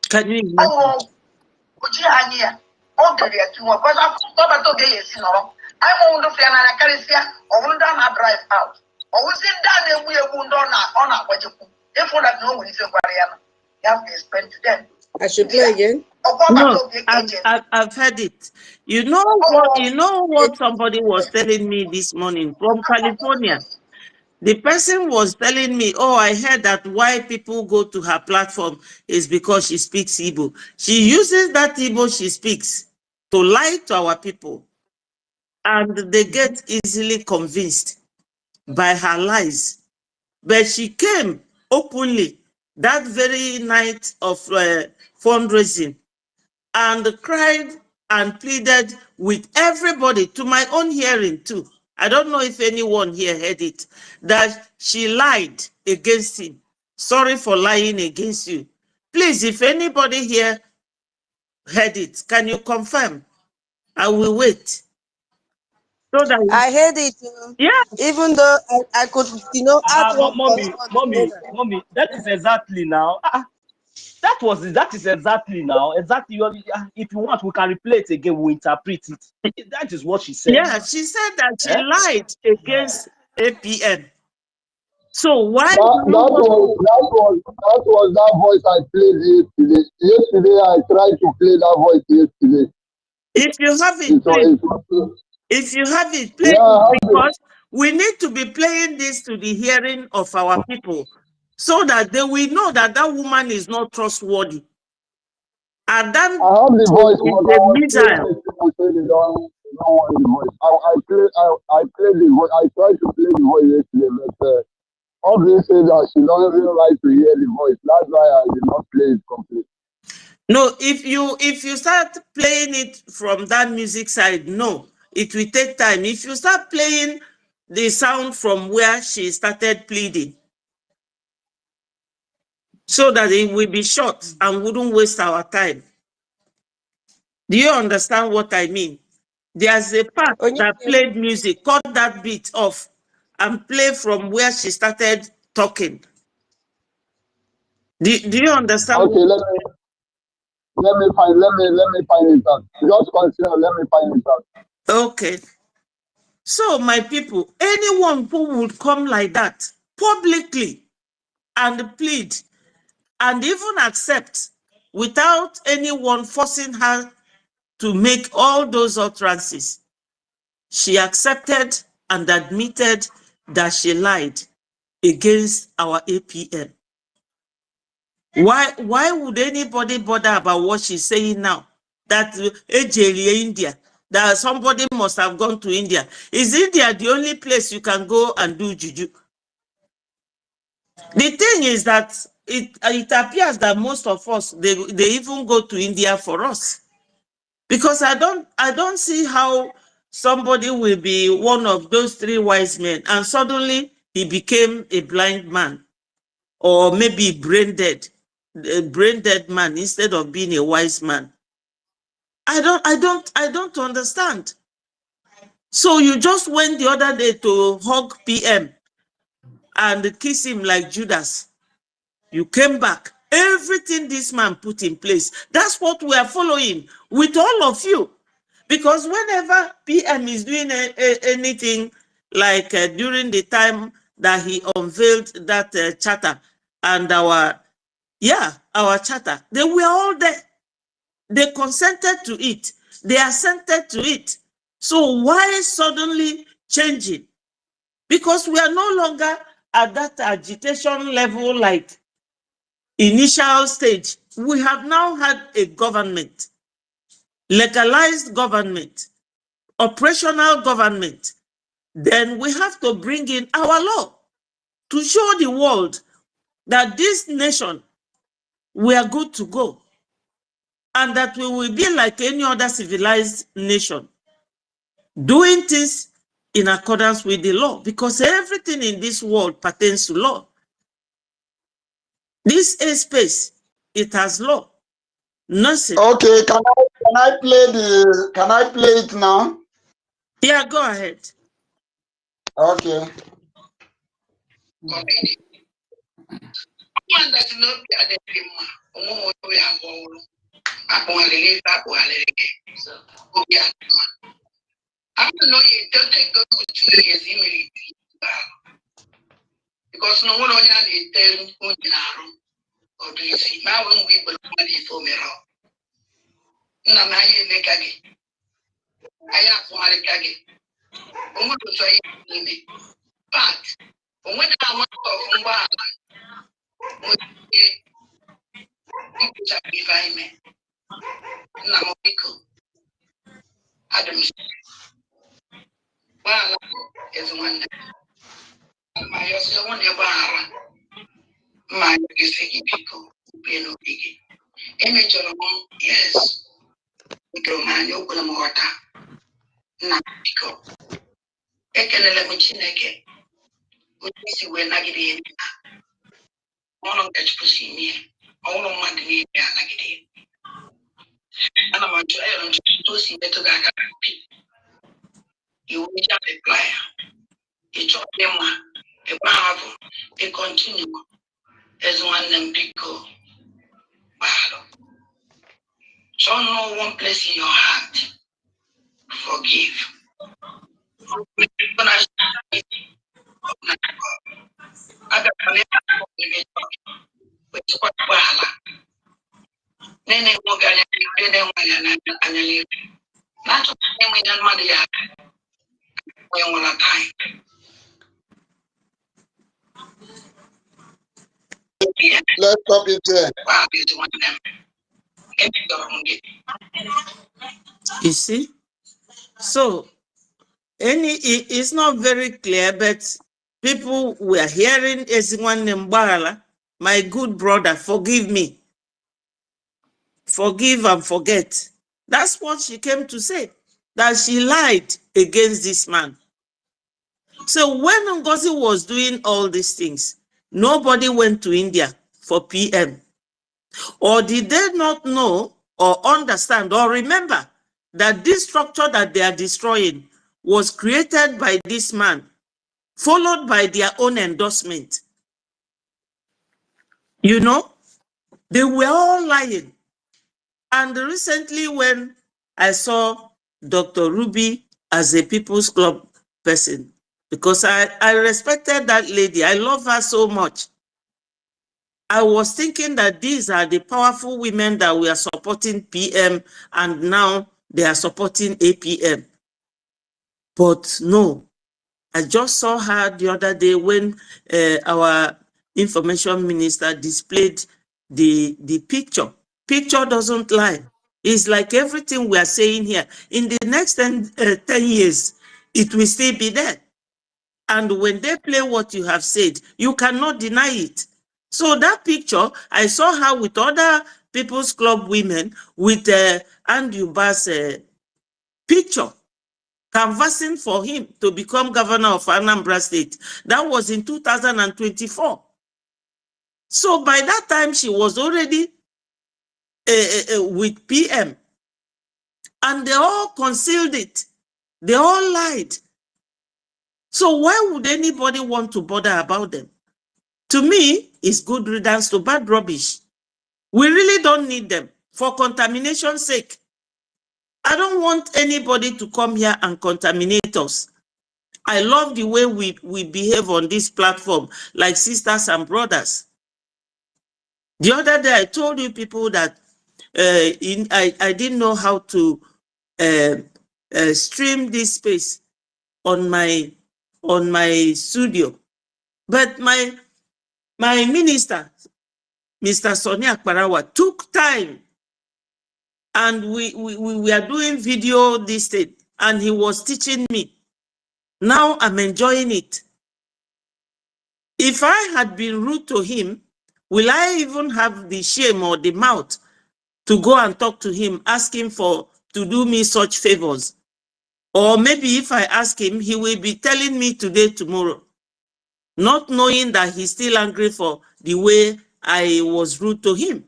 Can you imagine? I should play again. No, I've heard it. You know what somebody was telling me this morning from California. The person was telling me, oh, I heard that why people go to her platform is because she speaks Igbo. She uses that Igbo she speaks to lie to our people. And they get easily convinced by her lies. But she came openly that very night of fundraising and cried and pleaded with everybody, to my own hearing too. I don't know if anyone here heard it, that she lied against him. Sorry for lying against you. Please, if anybody here heard it, can you confirm? I will wait. So that I heard it. yeah. Even though I could, add one plus one together. Mommy, that is exactly now. That is exactly now. Exactly. If you want, we can replay it again. We'll interpret it. That is what she said. Yeah, she said that she lied against APM. So why that was that voice I played yesterday. Yesterday I tried to play that voice yesterday. If you have it, please. If you have it, play it, because we need to be playing this to the hearing of our people so that they will know that that woman is not trustworthy. And then I have the voice, but a missile. people say they don't want the voice. I played the voice. I tried to play the voice yesterday, but obviously say that she doesn't really like to hear the voice. That's why I did not play it completely. No, if you start playing it from that music side, no, it will take time. If you start playing the sound from where she started pleading, so that it will be short and wouldn't waste our time. Do you understand what I mean? There's a part that played music, cut that bit off and play from where she started talking. Do you understand? Okay, let me find it out. Just consider, let me find it out. Okay. So my people, anyone who would come like that publicly and plead and even accept without anyone forcing her to make all those utterances, she accepted and admitted that she lied against our APM. Why would anybody bother about what she's saying now? That India, that somebody must have gone to India. Is India the only place you can go and do juju? The thing is that it appears that most of us, they even go to India for us. Because I don't see how somebody will be one of those three wise men and suddenly he became a blind man, or maybe brain dead man instead of being a wise man. I don't understand. So you just went the other day to hug PM and kiss him like Judas. You came back. Everything this man put in place, that's what we are following with all of you. Because whenever PM is doing anything, like during the time that he unveiled that charter and our charter, they were all there. They consented to it. They assented to it. So why suddenly changing? Because we are no longer at that agitation level like initial stage. We have now had a government, legalized government, operational government. Then we have to bring in our law to show the world that this nation, we are good to go, and that we will be like any other civilized nation, doing things in accordance with the law, because everything in this world pertains to law. This space, it has law. Nothing. Okay, can I play it now? Yeah, go ahead. Okay. I don't know it don't take go 2 years immediately. Because no one on the term or do you see now when we believe for me? Namaye Nekagi. I have one Kagi. But When I want to Adam Bala is one. My yourself one never. My people, no biggie. Image of yes. We go man, you put them water. Not pick Ekenele Muchineke. We see we're not getting all of that pussy me. All of my day, Nagidi. And I'm to see better than you will just apply. You chop them, a bravo, a continue as one and pickle. So no one place in your heart. Forgive. Nene mogale nene wala na anyali. Nacho nene dan madia. We wala time. Let's stop it there. You see? So, it's not very clear, but people were hearing Ezinwan Mbala, my good brother, forgive me. Forgive and forget. That's what she came to say, that she lied against this man. So when NGOZI was doing all these things, nobody went to India for PM. Or did they not know or understand or remember that this structure that they are destroying was created by this man, followed by their own endorsement? You know, they were all lying. And recently when I saw Dr. Ruby as a People's Club person, because I respected that lady, I love her so much. I was thinking that these are the powerful women that we are supporting PM, and now they are supporting APM. But no, I just saw her the other day when our information minister displayed the picture. Picture doesn't lie. It's like everything we are saying here. In the next 10 years, it will still be there. And when they play what you have said, you cannot deny it. So that picture, I saw her with other People's Club women with Andrew Bass picture, canvassing for him to become governor of Anambra State. That was in 2024. So by that time, she was already with PM. And they all concealed it. They all lied. So why would anybody want to bother about them? To me, it's good riddance to bad rubbish. We really don't need them for contamination's sake. I don't want anybody to come here and contaminate us. I love the way we behave on this platform like sisters and brothers. The other day, I told you people that I didn't know how to stream this space on my studio. But my minister, Mr. Sonia Akbarawa, took time, and we are doing video this thing, and he was teaching me. Now I'm enjoying it. If I had been rude to him, will I even have the shame or the mouth to go and talk to him, ask him to do me such favors? Or maybe if I ask him, he will be telling me today, tomorrow, not knowing that he's still angry for the way I was rude to him.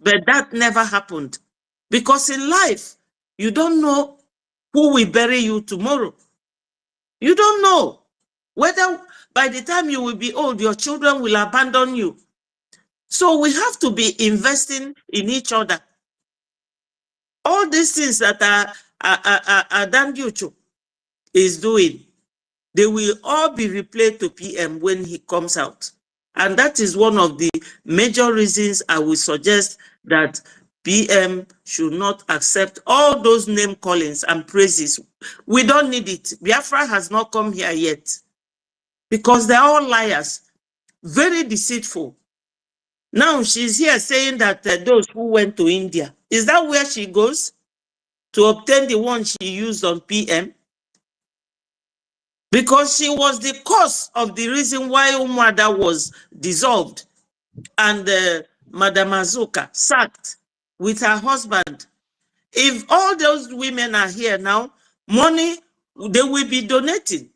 But that never happened. Because in life, you don't know who will bury you tomorrow. You don't know whether by the time you will be old, your children will abandon you. So we have to be investing in each other. All these things that Dan Gyuchu is doing, they will all be replayed to PM when he comes out. And that is one of the major reasons I will suggest that PM should not accept all those name callings and praises. We don't need it. Biafra has not come here yet. because they're all liars, very deceitful. Now she's here saying that those who went to India, is that where she goes to obtain the one she used on PM? Because she was the cause of the reason why Umwada was dissolved and Madam Azuka sacked with her husband. If all those women are here now, money, they will be donating.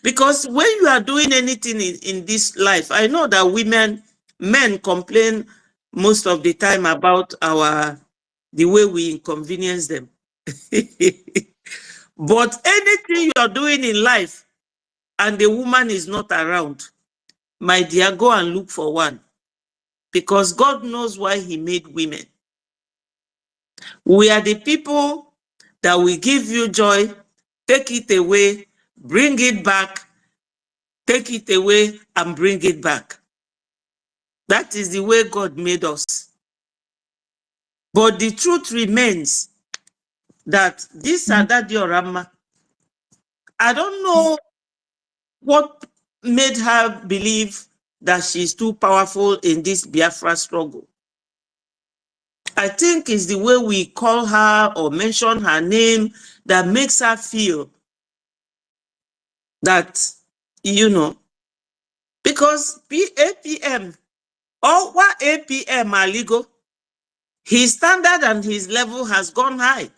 Because when you are doing anything in this life, I know that men complain most of the time about the way we inconvenience them. But anything you are doing in life and the woman is not around, my dear, go and look for one. Because God knows why he made women. We are the people that will give you joy, take it away, bring it back, take it away and bring it back. That is the way God made us. But the truth remains that this Adadi Orama, I don't know what made her believe that she's too powerful in this Biafra struggle. I think it's the way we call her or mention her name that makes her feel that, you know, because APM, or what APM are legal, his standard and his level has gone high.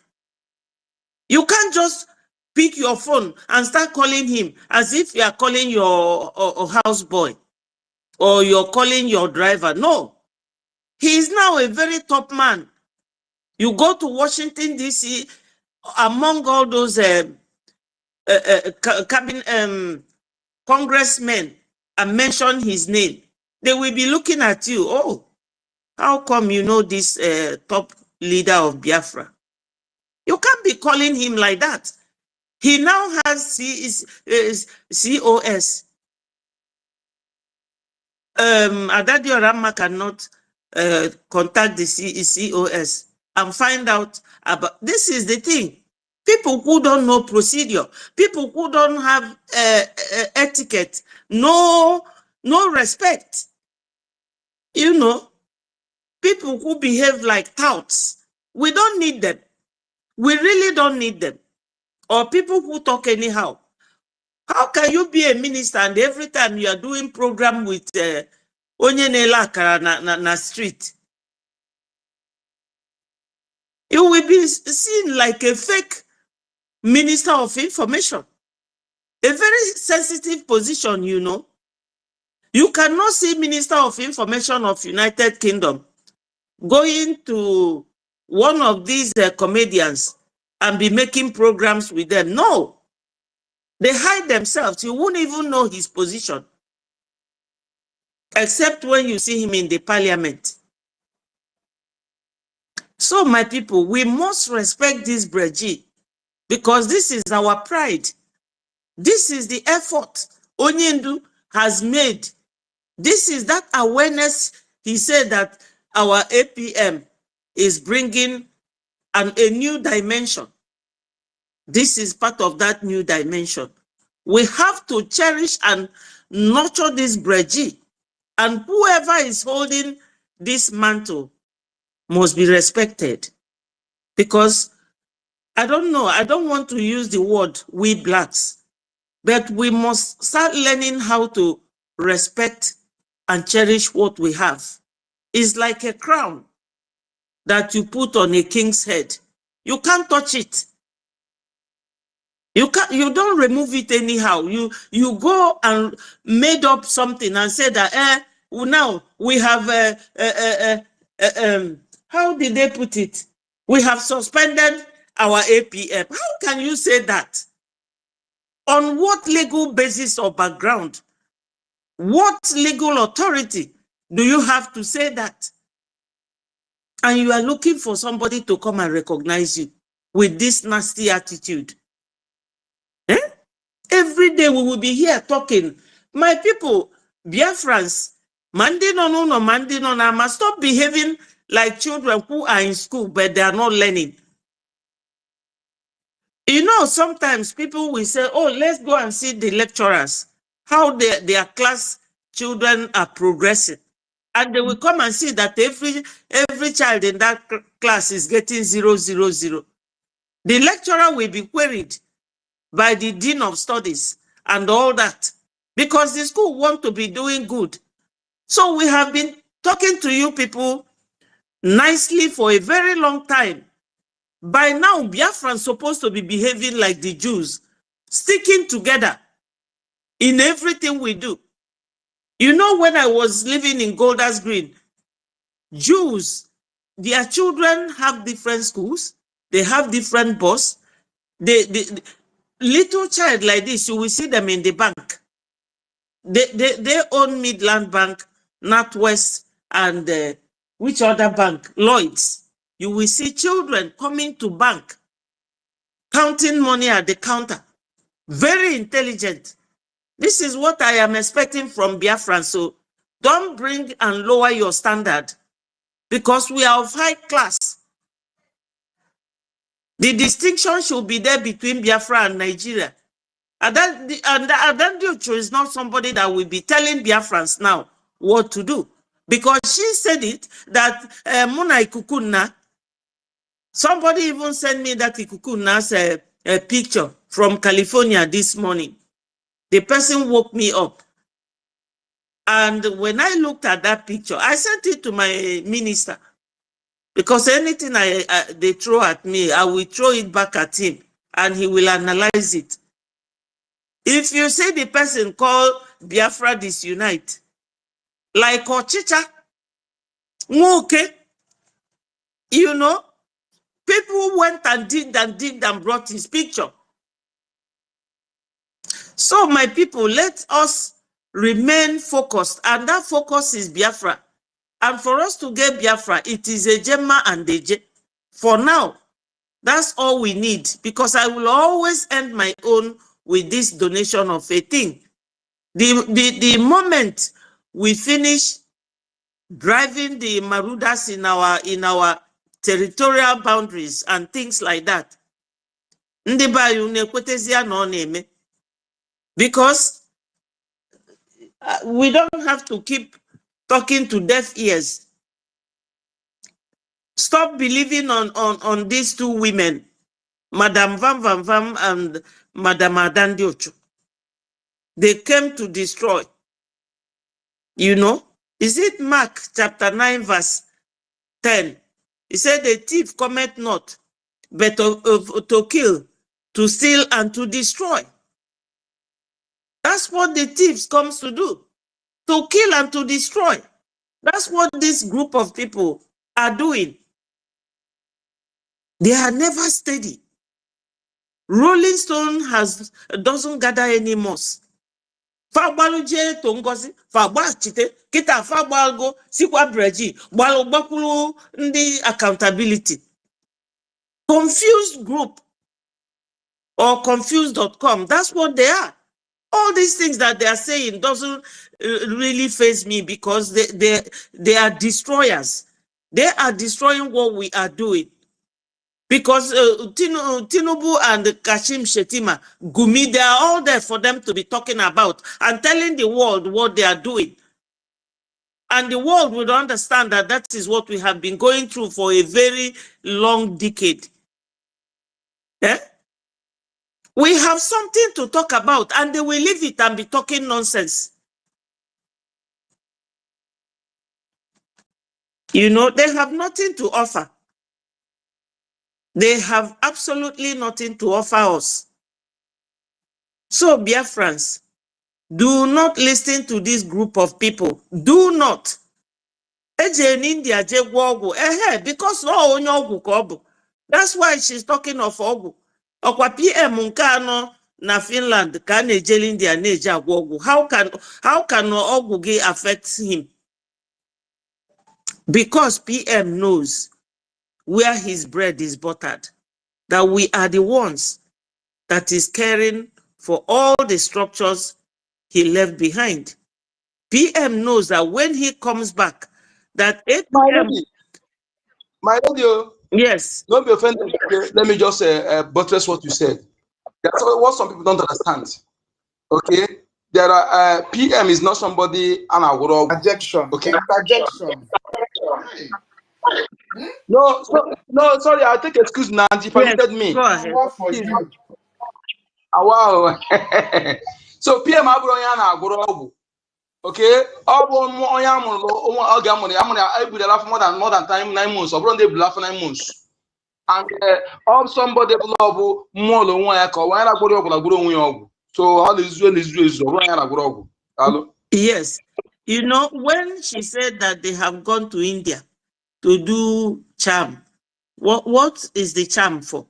You can't just pick your phone and start calling him as if you are calling your houseboy or you're calling your driver. No, he is now a very top man. You go to Washington, D.C., among all those congressmen and mention his name, they will be looking at you. Oh, how come you know this top leader of Biafra? You can't be calling him like that. He now has COS. Adadi Orama cannot contact the COS and find out about. This is the thing. People who don't know procedure, people who don't have etiquette, no respect. You know, people who behave like touts. We don't need them. We really don't need them. Or people who talk anyhow. How can you be a minister and every time you are doing program with Onyenela Akara na street, you will be seen like a fake minister of information? A very sensitive position, you know. You cannot see Minister of Information of United Kingdom going to one of these comedians and be making programs with them. No. They hide themselves. You won't even know his position. Except when you see him in the parliament. So, my people, we must respect this BRGIE because this is our pride. This is the effort Onyendu has made. This is that awareness. He said that our APM is bringing a new dimension. This is part of that new dimension. We have to cherish and nurture this BRGIE. And whoever is holding this mantle must be respected. Because I don't know, I don't want to use the word we blacks, but we must start learning how to respect and cherish what we have. It's like a crown that you put on a king's head. You can't touch it. You don't remove it anyhow. You go and made up something and said that now we have how did they put it? We have suspended our APM. How can you say that? On what legal basis or background? What legal authority do you have to say that? And you are looking for somebody to come and recognize you with this nasty attitude. Eh? Every day we will be here talking. My people, Biafrans, must stop behaving like children who are in school, but they are not learning. You know, sometimes people will say, oh, let's go and see the lecturers. how their class children are progressing. And they will come and see that every child in that class is getting 0, 0, 0. The lecturer will be queried by the dean of studies and all that, because the school want to be doing good. So we have been talking to you people nicely for a very long time. By now, Biafrans supposed to be behaving like the Jews, sticking together in everything we do. You know, when I was living in Golders Green, Jews, their children have different schools, they have different bus. The little child like this, you will see them in the bank. They own Midland Bank, NatWest, and which other bank? Lloyd's. You will see children coming to bank, counting money at the counter. Very intelligent. This is what I am expecting from Biafra. So don't bring and lower your standard, because we are of high class. The distinction should be there between Biafra and Nigeria. And Adandio is not somebody that will be telling Biafrans now what to do. Because she said it, that Muna Ikukuna, somebody even sent me that Ikukuna's a picture from California this morning. The person woke me up. And when I looked at that picture, I sent it to my minister. Because anything they throw at me, I will throw it back at him. And he will analyze it. If you say the person called Biafra Disunite, like Ochicha, okay, you know, people went and did and brought his picture. So my people, let us remain focused, and that focus is Biafra. And for us to get Biafra, it is a Gemma and a J. For now, that's all we need, because I will always end my own with this donation of a thing. The moment we finish driving the Marudas in our territorial boundaries and things like that, because we don't have to keep talking to deaf ears. Stop believing on these two women, Madam Vam Vam Vam and Madam Adandiocho. They came to destroy. You know, is it Mark chapter 9 verse 10? He said, the thief cometh not, but to kill, to steal, and to destroy. That's what the thieves comes to do, to kill and to destroy. That's what this group of people are doing. They are never steady. Rolling Stone doesn't gather any moss. Fagbaluje to NGOZI, fagbachite, kita fagbalgo, sikwa BRGIE, gbakulu ndi accountability. Confused group or confused.com, that's what they are. All these things that they are saying doesn't really faze me, because they are destroyers. They are destroying what we are doing. Because Tinubu and Kashim Shettima, Gumi, they are all there for them to be talking about and telling the world what they are doing. And the world would understand that that is what we have been going through for a very long decade. Eh? We have something to talk about, and they will leave it and be talking nonsense. You know, they have nothing to offer. They have absolutely nothing to offer us. So, Biafrans, do not listen to this group of people. Do not. India, because that's why she's talking of Ogu. Okwa PM Nkano na Finland can India neja Ogu. How can Ogu affect him? Because PM knows where his bread is buttered. That we are the ones that is caring for all the structures he left behind. PM knows that when he comes back, that 8 PM... My radio. Yes. Don't be offended. Let me just buttress what you said. That's what some people don't understand. Okay? there are PM is not somebody an agorog. Interjection. Okay. Interjection. No, no, sorry, I'll take excuse now. If permitted me. Go ahead. What for you? Wow. So PM abụrụ ya na-agụrụ ọgwụ. Okay, ọ bụ onye amụrụ oge amụrụ ya ebudela for more than 9 months. Ọ bụrụ ndị ebudela for 9 months. And of somebody bụ mmụọ onwe ya ka ọ wee na-agụrụ ọgwụ na-agụrụ onwe ya ọgwụ. So ọ na-ezu ọ bụrụ ya na-agụrụ ọgwụ. Hello? Yes. You know, when she said that they have gone to India to do charm, what is the charm for?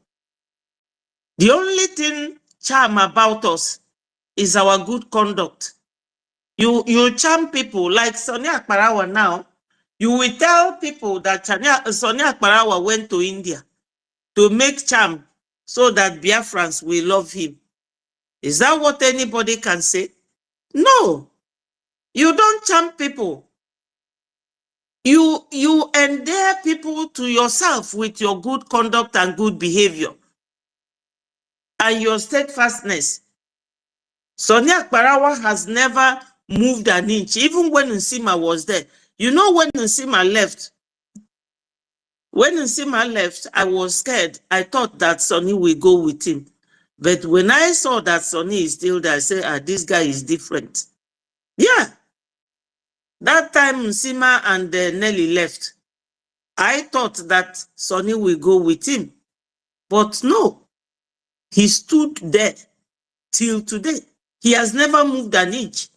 The only thing charm about us is our good conduct. You charm people like Sonia Akparawa now. You will tell people that Sonia Akparawa went to India to make charm so that Biafrans will love him. Is that what anybody can say? No. You don't charm people. You endear people to yourself with your good conduct and good behavior and your steadfastness. Sonia Akparawa has never moved an inch, even when Nsima was there. You know, when Nsima left, I was scared. I thought that Sonny will go with him. But when I saw that Sonny is still there, I said, this guy is different. Yeah. That time Nsima and Nelly left, I thought that Sonny will go with him. But no, he stood there till today. He has never moved an inch.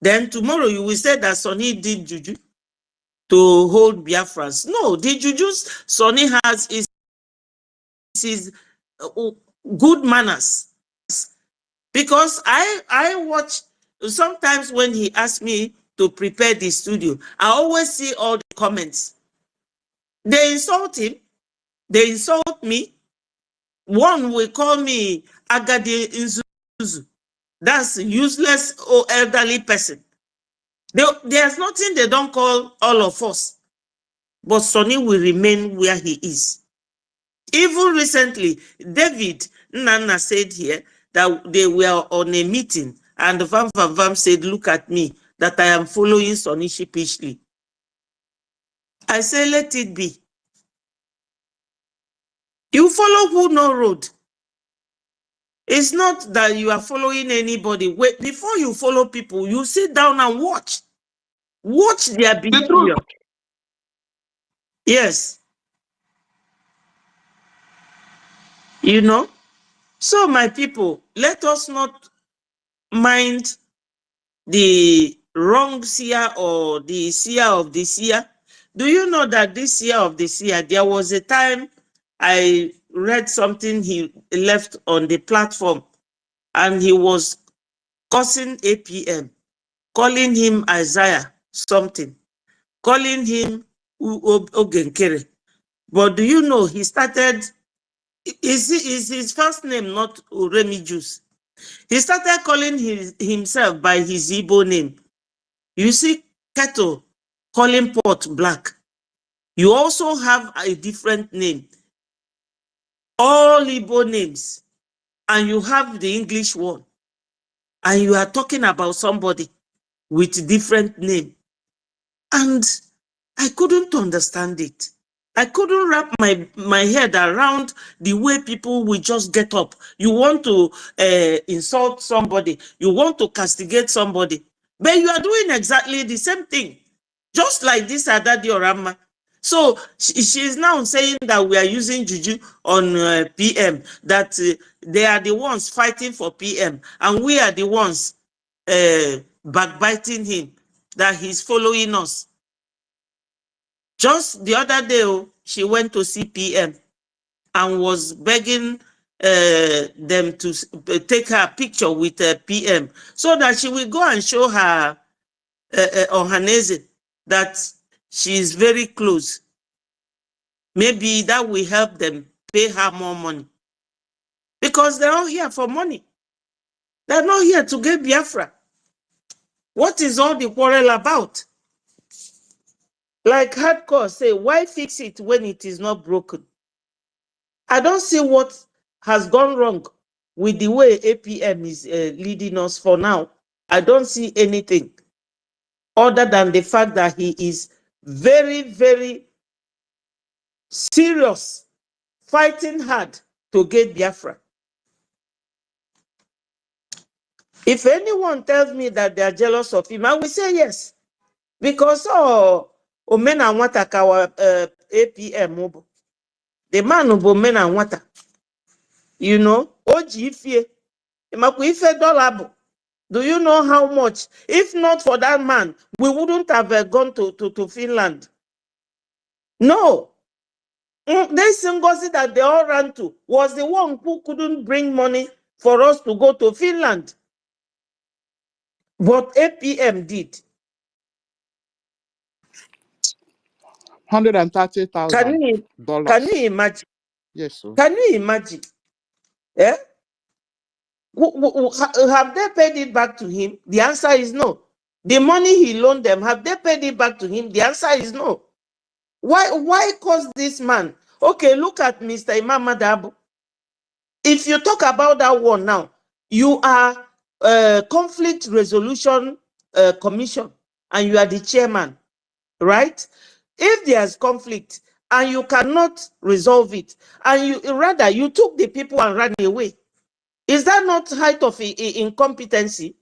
Then tomorrow you will say that Sonny did juju to hold Biafrans. No, the jujus Sonny has is his good manners. Because I watch, sometimes when he asks me to prepare the studio, I always see all the comments. They insult him. They insult me. One will call me Agadi Inzuzu. That's useless or elderly person. There's nothing they don't call all of us. But Sonny will remain where he is. Even recently, David Nana said here that they were on a meeting and Vam said, look at me, that I am following Sonny sheepishly. I say, let it be. You follow who no road. It's not that you are following anybody. Wait, before you follow people, you sit down and watch. Watch their behavior. Yes. You know? So, my people, let us not mind the wrong seer or the seer of the seer. Do you know that this seer of the seer, there was a time I read something he left on the platform and he was cursing APM, calling him Isaiah something, calling him Ogenkere. But do you know he started, is his first name not Uremi Juice? He started calling himself by his Igbo name. You see, Keto calling pot black. You also have a different name. All Igbo names. And you have the English one. And you are talking about somebody with different name. And I couldn't understand it. I couldn't wrap my head around the way people will just get up. You want to insult somebody. You want to castigate somebody. But you are doing exactly the same thing. Just like this Adadi Orama. So she is now saying that we are using juju on PM, that they are the ones fighting for PM, and we are the ones backbiting him, that he's following us. Just the other day, she went to see PM and was begging them to take her picture with PM so that she will go and show her Ohaneze that she is very close. Maybe that will help them pay her more money. Because they're all here for money. They're not here to get Biafra. What is all the quarrel about? Like Hardcore say, why fix it when it is not broken? I don't see what has gone wrong with the way APM is leading us for now. I don't see anything other than the fact that he is very, very serious, fighting hard to get Biafra. If anyone tells me that they are jealous of him, I will say yes. Because men and water kawa APM, the man who men and water, you know, OGFA, $1 do you know how much? If not for that man, we wouldn't have gone to Finland. No. This NGOZI that they all ran to was the one who couldn't bring money for us to go to Finland. But APM did. $130,000. Can you imagine? Yes, sir. Can you imagine? Eh? Have they paid it back to him? The answer is no. The money he loaned them, have they paid it back to him? The answer is no. Why cause this man? Okay, look at Mr. Imam Madabu. If you talk about that one now, you are conflict resolution commission and you are the chairman, right? If there's conflict and you cannot resolve it, and you took the people and ran away, is that not height of incompetency?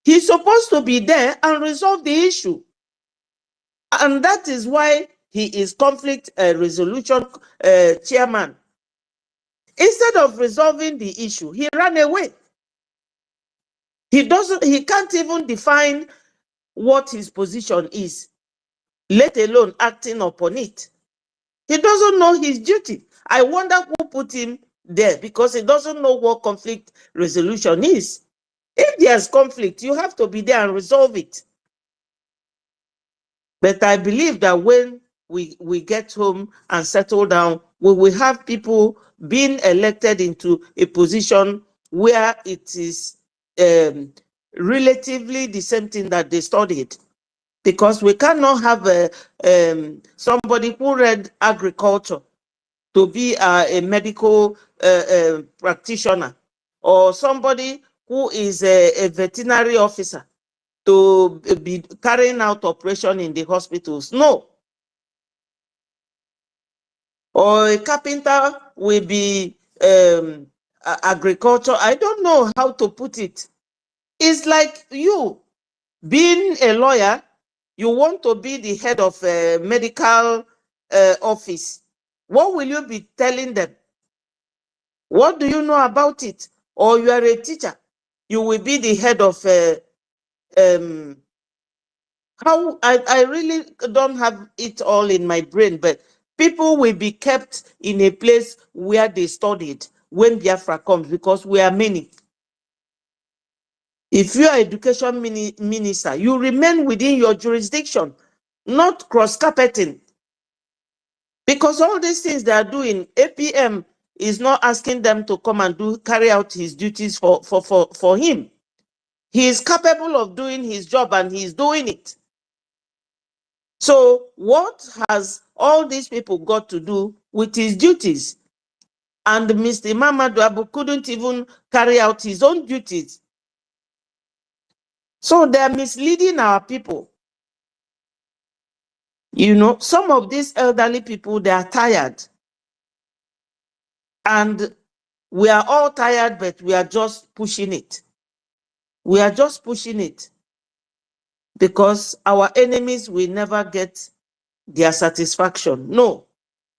He's supposed to be there and resolve the issue. And that is why he is conflict resolution chairman. Instead of resolving the issue, he ran away. He can't even define what his position is, let alone acting upon it. He doesn't know his duty. I wonder who put him there, because he doesn't know what conflict resolution is. If there's conflict, you have to be there and resolve it. But I believe that when we get home and settle down, we will have people being elected into a position where it is relatively the same thing that they studied. Because we cannot have somebody who read agriculture to be a medical practitioner, or somebody who is a veterinary officer to be carrying out operation in the hospitals. No. Or a carpenter will be agriculture. I don't know how to put it. It's like you being a lawyer, you want to be the head of a medical office. What will you be telling them? What do you know about it? Or you are a teacher, you will be the head of I really don't have it all in my brain, but people will be kept in a place where they studied when Biafra comes, because we are many. If you are education minister, you remain within your jurisdiction, not cross-carpeting. Because all these things they are doing, APM is not asking them to come and carry out his duties for him. He is capable of doing his job and he is doing it. So what has all these people got to do with his duties? And Mr. Mamadou Abu couldn't even carry out his own duties. So they're misleading our people. You know, some of these elderly people, they are tired. And we are all tired, but we are just pushing it. We are just pushing it. Because our enemies will never get their satisfaction. No.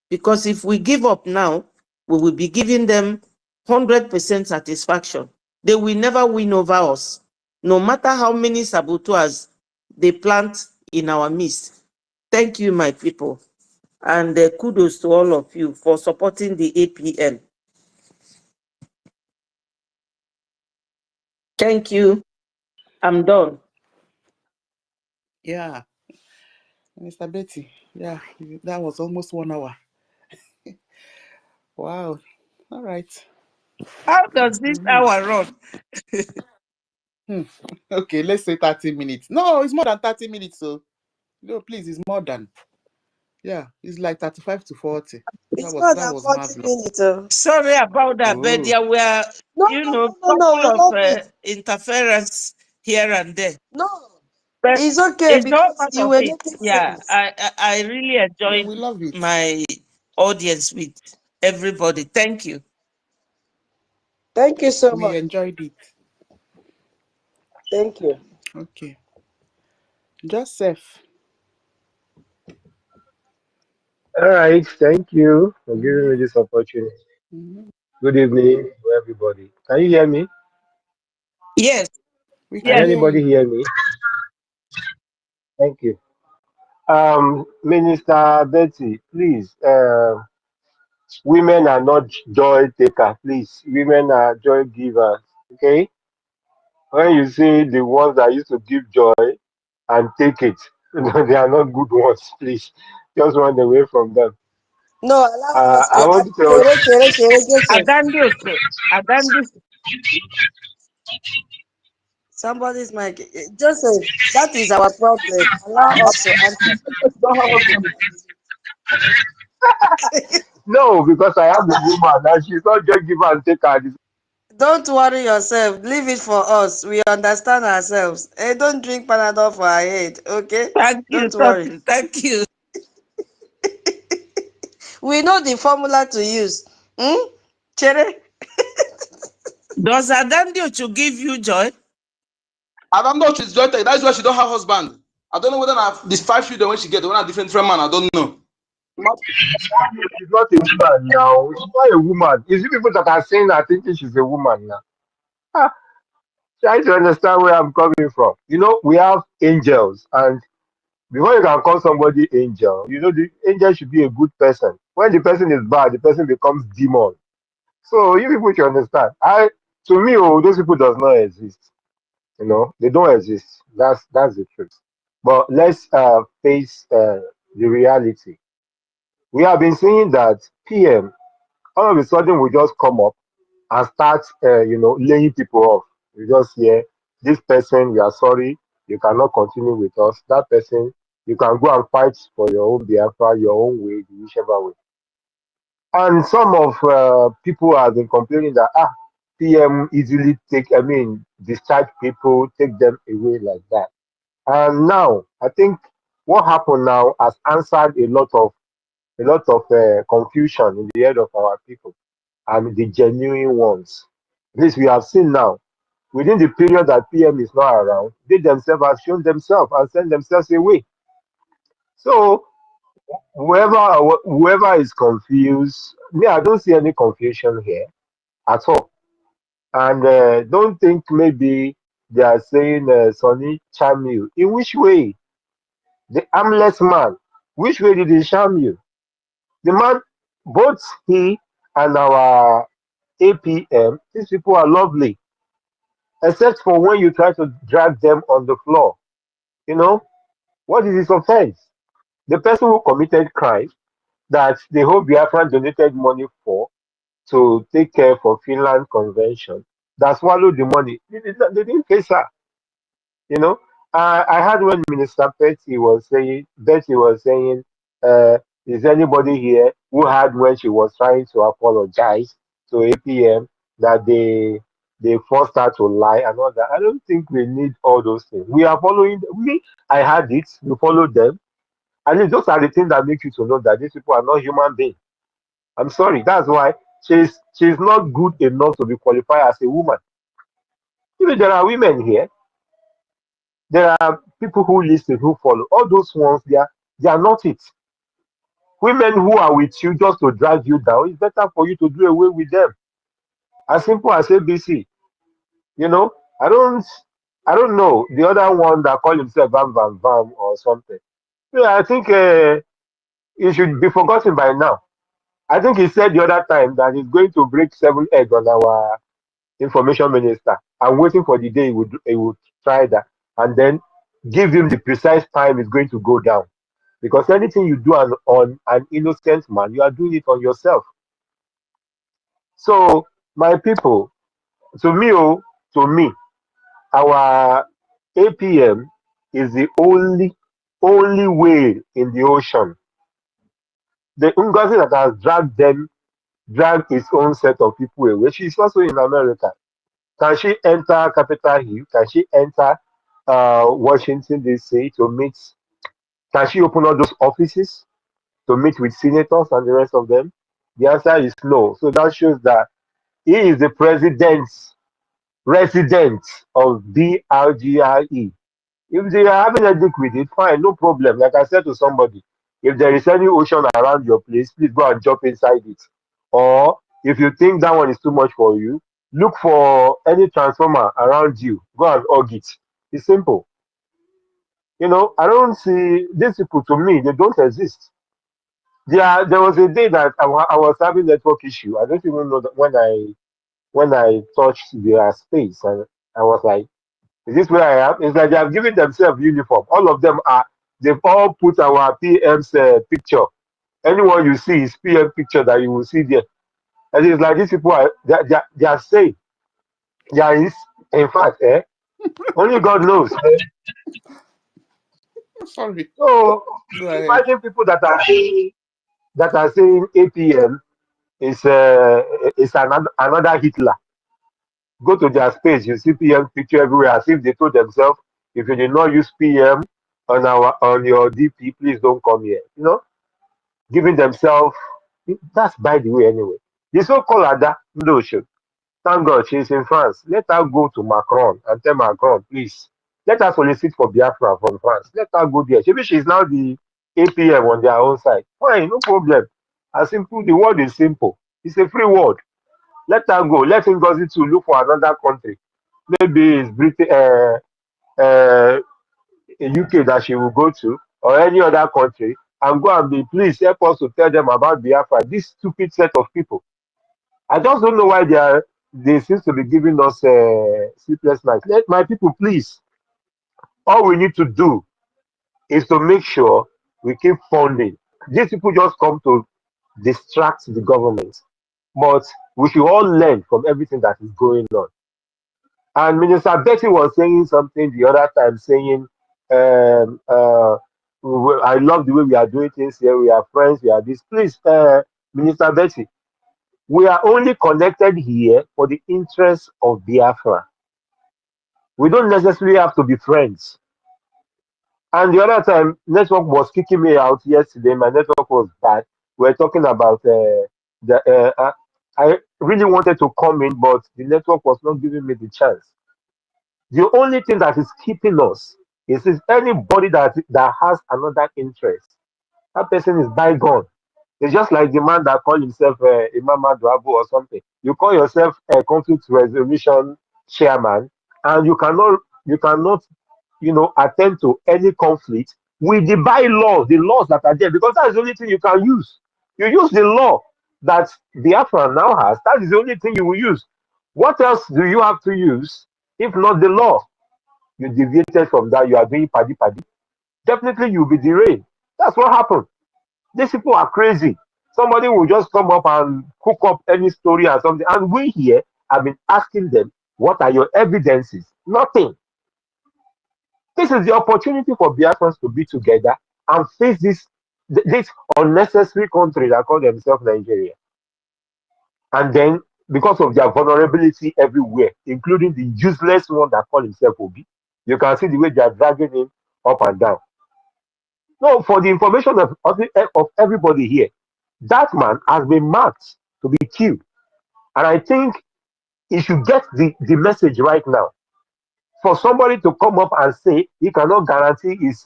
Because if we give up now, we will be giving them 100% satisfaction. They will never win over us, no matter how many saboteurs they plant in our midst. Thank you, my people. And kudos to all of you for supporting the APM. Thank you. I'm done. Yeah. Mr. Betty, yeah, that was almost 1 hour. Wow. All right. How does this hour run? Okay, let's say 30 minutes. No, it's more than 30 minutes. So, no, please, it's more than. Yeah, it's like 35 to 40. It's more than was 40 marvelous. minutes. Sorry about that, but there were, no, couple of we love it. interference here and there. No, But it's okay it's all because part you of were it. making Yeah, sense. I really Yeah, enjoyed we love it. my audience with everybody. Thank you. Thank you so We much. enjoyed it. Thank you. Okay. Joseph. All right, thank you for giving me this opportunity. Mhm. Good evening to everybody. Can you hear me? Yes. We Can can Yes. hear anybody you. hear me? Thank you. Minister Betty, please. Women are not joy takers, please. Women are joy givers. Okay. When you see the ones that used to give joy and take it, they are not good ones. Please, just run away from them. No, allow us to I want to tell. Chere, Joseph. Agandi. Somebody's mic. Joseph, that is our problem. Allow us to answer. No, because I am a woman and she's not just give and take her. Don't worry yourself. Leave it for us. We understand ourselves. Hey, don't drink Panadol for our head, okay? Thank you, Don't worry. Thank you. We know the formula to use. Chere? Does Agandi to give you joy? I don't know if she's joined. That's why she don't have husband. I don't know whether these 5 children when she get, when a different man. I don't know. She's not a woman now. She's not a woman. Is it people that are saying that thinking she's a woman now? Ah, try to understand where I'm coming from. You know, we have angels, and before you can call somebody angel, you know, the angel should be a good person. When the person is bad, the person becomes demon. So you people should understand. To me, oh, those people does not exist. You know, they don't exist. That's the truth. But let's face the reality. We have been seeing that PM all of a sudden will just come up and start, laying people off. You just hear this person, we are sorry, you cannot continue with us. That person, you can go and fight for your own Biafra, your own way, whichever way. And some of people have been complaining that PM easily discharge people, take them away like that. And now, I think what happened now has answered a lot of confusion in the head of our people and the genuine ones. This we have seen now. Within the period that PM is not around, they themselves have shown themselves and sent themselves away. So whoever is confused, me, I don't see any confusion here at all. And don't think maybe they are saying Sonny charm you. In which way? The armless man. Which way did he charm you? The man, both he and our APM, these people are lovely, except for when you try to drag them on the floor. You know, what is his offense? The person who committed crime that the whole Biafran donated money for to take care for Finland Convention, that swallowed the money. They didn't face her. You know, I heard when Minister Betty was saying, is anybody here who had when she was trying to apologize to APM that they forced her to lie and all that? I don't think we need all those things. We are following. I had it. We follow them, and those are the things that make you to know that these people are not human beings. I'm sorry. That's why she's not good enough to be qualified as a woman. Even there are women here. There are people who listen, who follow. All those ones, they are not it. Women who are with you just to drag you down, it's better for you to do away with them. As simple as ABC. You know, I don't know the other one that call himself Bam Bam Bam or something. Yeah, I think he should be forgotten by now. I think he said the other time that he's going to break 7 eggs on our information minister. I'm waiting for the day he would try that and then give him the precise time it's going to go down. Because anything you do on an innocent man, you are doing it on yourself. So, my people, to me, our APM is the only way in the ocean. The NGOZI that has dragged its own set of people away. She's also in America. Can she enter Capitol Hill? Can she enter Washington DC to meet? Can she open all those offices to meet with senators and the rest of them? The answer is no. So that shows that he is the president's resident of BRGIE. If they are having a dick with it, fine, no problem. Like I said to somebody, if there is any ocean around your place, please go and jump inside it. Or if you think that one is too much for you, look for any transformer around you. Go and hug it. It's simple. I don't see these people, to me, they don't exist. There was a day that I was having network issue. I don't even know that when I touched their space, and I was like, is this where I am? It's like they have given themselves uniform. All of them they've all put our PM's picture. Anyone you see is PM picture that you will see there. And it's like these people they are saying, there is, in fact, only God knows. Sorry. So Go ahead. imagine people that are saying APM is another Hitler. Go to their space, you see PM picture everywhere, as if they told themselves, if you did not use PM on your DP, please don't come here. Giving themselves, that's by the way anyway. The so-called Ada Ndosho, thank God she's in France. Let her go to Macron and tell Macron, please, let her solicit for Biafra from France. Let her go there. Maybe she's now the APM on their own side. Fine, no problem. As simple, the word is simple. It's a free word. Let her go. Let NGOZI to look for another country. Maybe it's Britain, UK that she will go to, or any other country, and go and please help us to tell them about Biafra. This stupid set of people. I just don't know why they seem to be giving us sleepless nights. Let my people, please. All we need to do is to make sure we keep funding. These people just come to distract the government, but we should all learn from everything that is going on. And Minister Betty was saying something the other time, saying, I love the way we are doing things here. We are friends. We are this. Please, Minister Betty, we are only connected here for the interests of Biafra. We don't necessarily have to be friends. And the other time, network was kicking me out yesterday. My network was bad. We're talking about I really wanted to come in, but the network was not giving me the chance. The only thing that is keeping us is anybody that has another interest. That person is bygone. It's just like the man that called himself Imam Abu or something. You call yourself a conflict resolution chairman, and you cannot attend to any conflict with the bylaws, the laws that are there, because that's the only thing you can use. You use the law that Biafra now has. That is the only thing you will use. What else do you have to use if not the law? You deviated from that. You are doing paddy. Definitely, you'll be derailed. That's what happened. These people are crazy. Somebody will just come up and cook up any story or something. And we here have been asking them, what are your evidences? Nothing. This is the opportunity for Biafrans to be together and face this unnecessary country that call themselves Nigeria. And then, because of their vulnerability everywhere, including the useless one that call himself Obi, you can see the way they are dragging him up and down. No, for the information of everybody here, that man has been marked to be killed. And I think he should get the message right now. For somebody to come up and say he cannot guarantee his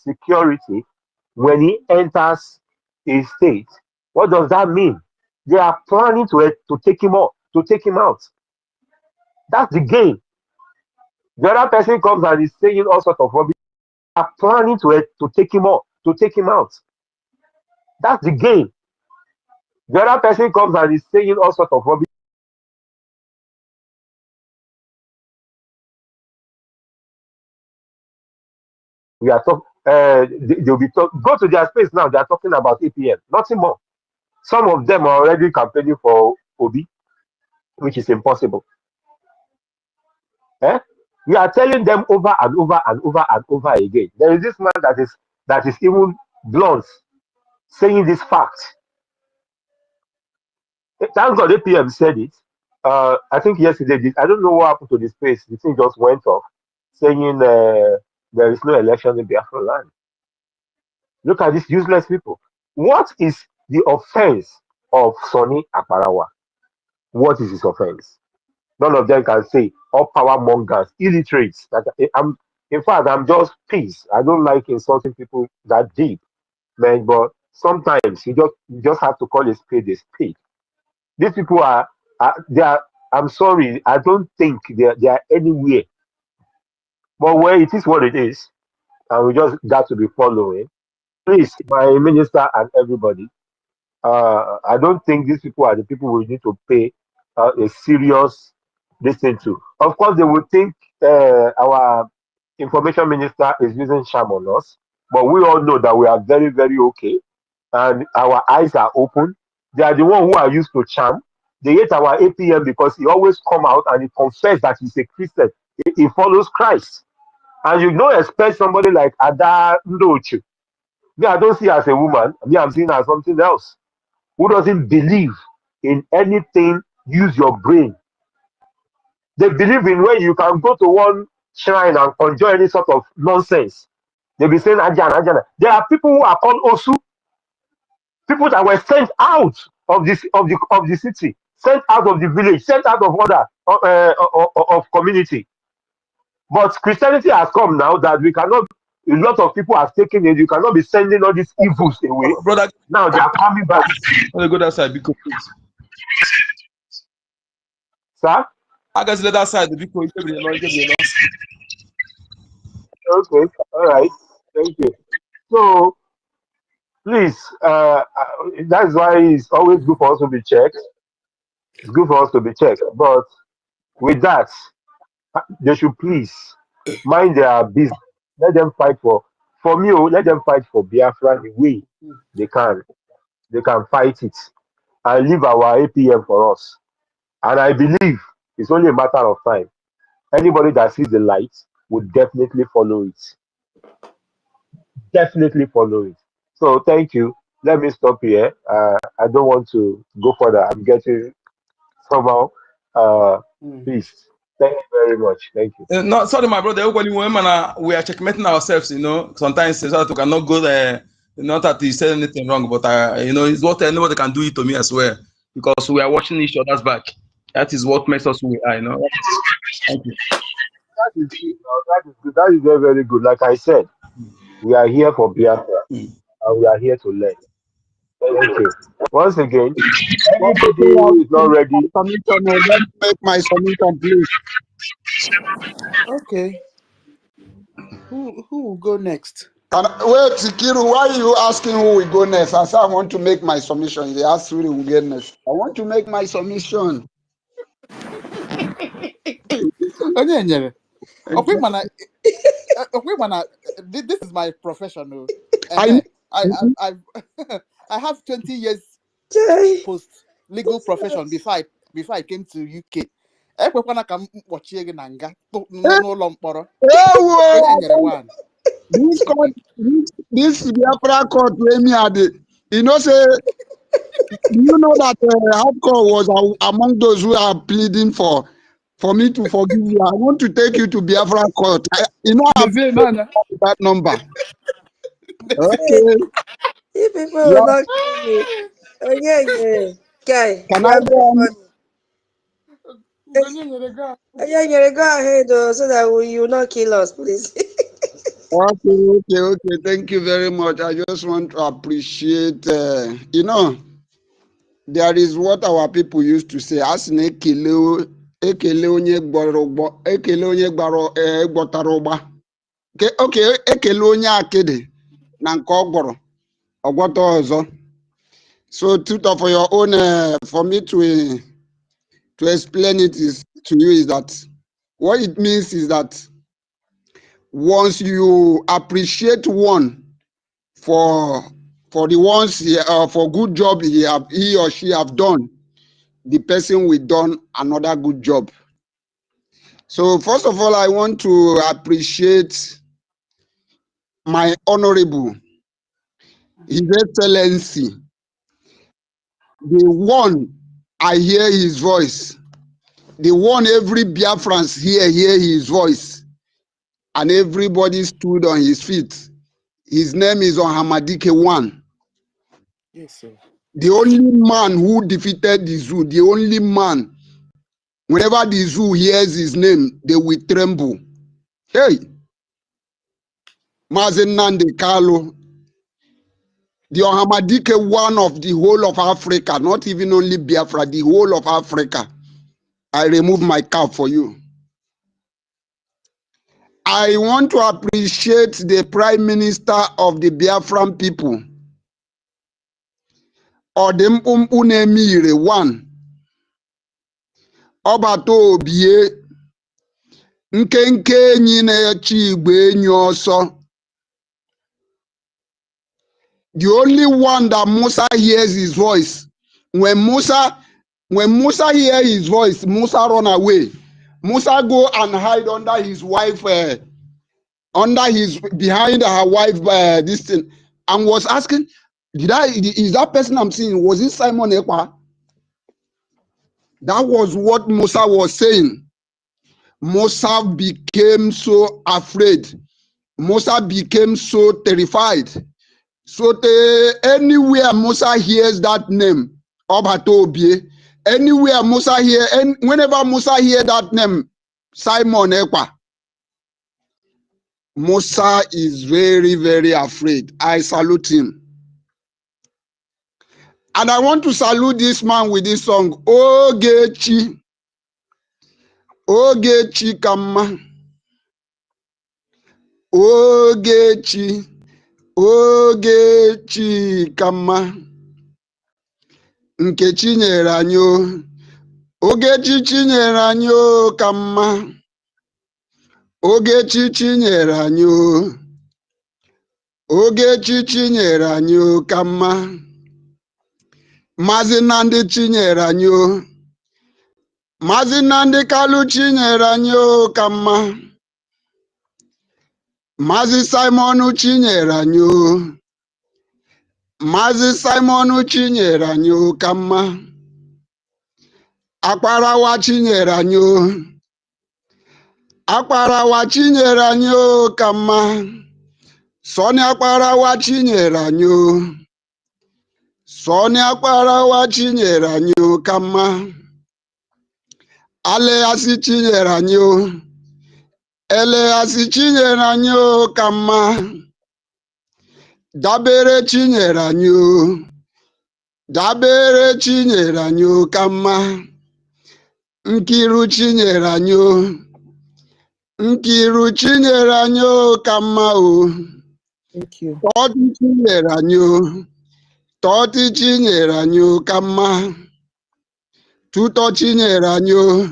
security when he enters a state, what does that mean? They are planning to take him out. That's the game. The other person comes and is saying all sorts of rubbish. They are planning to take him out. That's the game. The other person comes and is saying all sorts of rubbish. We are talking. They'll be go to their space now. They are talking about APM. Nothing more. Some of them are already campaigning for Obi, which is impossible. We are telling them over and over and over and over again. There is this man that is even blunt, saying this fact. Thank God APM said it. I think yesterday, I don't know what happened to the space. The thing just went off, saying there is no election in Biafra land. Look at these useless people. What is the offense of Sonny Akbarawa? What is his offense? None of them can say. All power mongers, illiterates. In fact, I'm just pissed. I don't like insulting people that deep, man. But sometimes you just have to call a spade a spade. These people they are. I'm sorry. I don't think they are anywhere. But well, it is what it is, and we just got to be following. Please, my minister and everybody. I don't think these people are the people we need to pay a serious listen to. Of course, they would think our information minister is using sham on us, but we all know that we are very, very okay, and our eyes are open. They are the one who are used to charm. They hate our APM because he always come out and he confess that he's a Christian. He follows Christ, and you don't expect somebody like Ada Ndochu. Me, I don't see her as a woman. Me, I'm seeing her as something else who doesn't believe in anything, use your brain. They believe in when you can go to one shrine and enjoy any sort of nonsense. They'll be saying Ajana, Ajana. There are people who are called Osu, people that were sent out of the city, sent out of the village, sent out of other of community. But Christianity has come now that we cannot. A lot of people have taken it. You cannot be sending all these evils away. Brother, now they are coming back. Let me go that side because Sir? I guess let that side because Okay, all right. Thank you. So please, that's why it's always good for us to be checked. It's good for us to be checked. But with that, they should please mind their business. Let them fight for me. Let them fight for Biafra the way they can. They can fight it and leave our APM for us. And I believe it's only a matter of time. Anybody that sees the light would definitely follow it. Definitely follow it. So thank you. Let me stop here. I don't want to go further. I'm getting somehow. Please. Thank you very much. Thank you. no, sorry, my brother. We are checkmating ourselves, you know. Sometimes so that we cannot go there. Not that he said anything wrong, but you know, it's what anybody can do it to me as well. Because we are watching each other's back. That is what makes us who we are, you know. Thank you. That is good. That is good. That is very, very good. Like I said, we are here for Biafra and we are here to learn. Thank you. Once again, anybody who is not ready. Let me make my submission, please. Okay. Who will go next? Wait, Sikiru, why are you asking who will go next? I said I want to make my submission. They asked who will get next. I want to make my submission. This is my profession. Oh. I I have 20 years post legal profession before I came to UK. This Biafra court where me are the, you know, say, you know that Hardcore was among those who are pleading for me to forgive you. I want to take you to Biafra court. You know, I have that number. Okay. You people Yeah. will not kill me. Oh, yeah. Guy, Can you I are go very on? funny. Yeah, go ahead, so that you will not kill us, please. Okay. Thank you very much. I just want to appreciate, you know, there is what our people used to say, as an ekele onye gbotara ụgba. Okay, ekele onye akịdị na nke ọ gwọrọ ọgwọta ọzọ. So tutor, for your own, for me to explain it to you is that what it means is that once you appreciate one for the ones for good job he or she have done, the person will done another good job. So first of all, I want to appreciate my honorable, His Excellency, the one I hear his voice They want every Biafrans hear his voice, and everybody stood on his feet. His name is Ohamadike 1. Yes, sir. The only man who defeated the zoo, the only man. Whenever the zoo hears his name, they will tremble. Hey, Mazen Nande Kalo, the Ohamadike 1 of the whole of Africa, not even only Biafra, the whole of Africa. I remove my cap for you. I want to appreciate the Prime Minister of the Biafran people. Odemumpunemire 1. Obato Obie. Nkenke enyi na-eche igbe enyi ọsọ. The only one that Musa hears his voice. When Musa hears his voice, Musa run away. Musa go and hide under his wife, behind her wife, this thing, and was asking, is that person I'm seeing, was it Simon Ekpa? That was what Musa was saying. Musa became so afraid. Musa became so terrified. So anywhere Musa hears that name, Obatobie, anywhere Musa hear, and whenever Musa hear that name, Simon Ekpa, Musa is very, very afraid. I salute him. And I want to salute this man with this song, Ogechi, Ogechi Kama, Ogechi, Ogechi Kama, Nkechi nyere anyị o, Ogechi chinyere anyị o Kama, Ogechi chinyere anyị o, Ogechi chinyere anyị o Kama, Maazị Nnamdi chinyere anyị o, Maazị Nnamdi Kalu chinyere anyị o Kama, Maazị Simon chinyere anyị o, Maazị Simon chinyere anyị o Kama, Akparawa chinyere anyị o, Akparawa chinyere anyị o Kama, Sọni Akparawa chinyere anyị o, Sọni Akparawa chinyere anyị o Kama, Aleasi chinyere anyị o, Eleasi chinyere anyị o Kama, Dabere chinyere anyị o, Dabere chinyere anyị o Kama, Nkiru chinyere anyị o, Nkiru chinyere anyị o Kama o, Thank you. Tọtị chinyere anyị o, Tọtị chinyere anyị o Kama, Tutọ chinyere anyị o,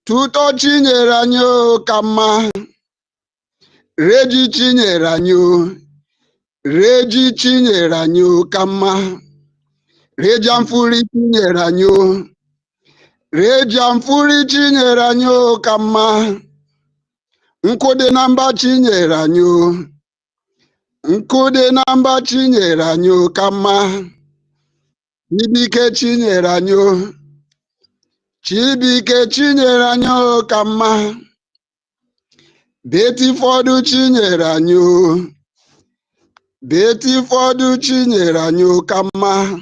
Tutọ chinyere anyị o Kama, Reji chinyere anyị o, Reji chinyere anyị o Kama, Reji Amfuri chinyere anyị o, Reji Amfuri chinyere anyị o Kama, Nkude na mba chinyere anyị o, Nkude na mba chinyere anyị o Kama, Chibike chinyere anyị o, Chibike chinyere anyị o Kama, Beti Fodu chinyere anyị o, Beti Fodu chinyere anyị o Kama,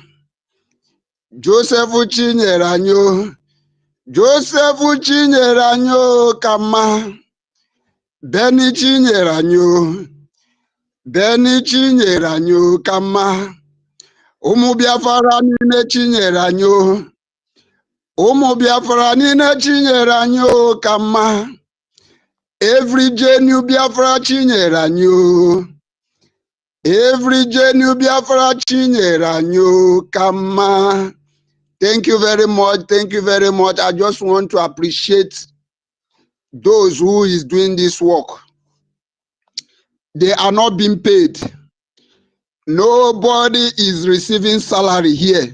Joseph chinyere anyị o, Joseph chinyere anyị o Kama, Beni chinyere anyị o, Beni chinyere anyị o Kama, ụmụ Biafra niile chinyere anyị o, ụmụ Biafra niile chinyere anyị o Kama, every Genu Biafra chinyere anyị o, every Genu Biafra chinyere anyị o Kama. Thank you very much. Thank you very much. I just want to appreciate those who is doing this work. They are not being paid. Nobody is receiving salary here.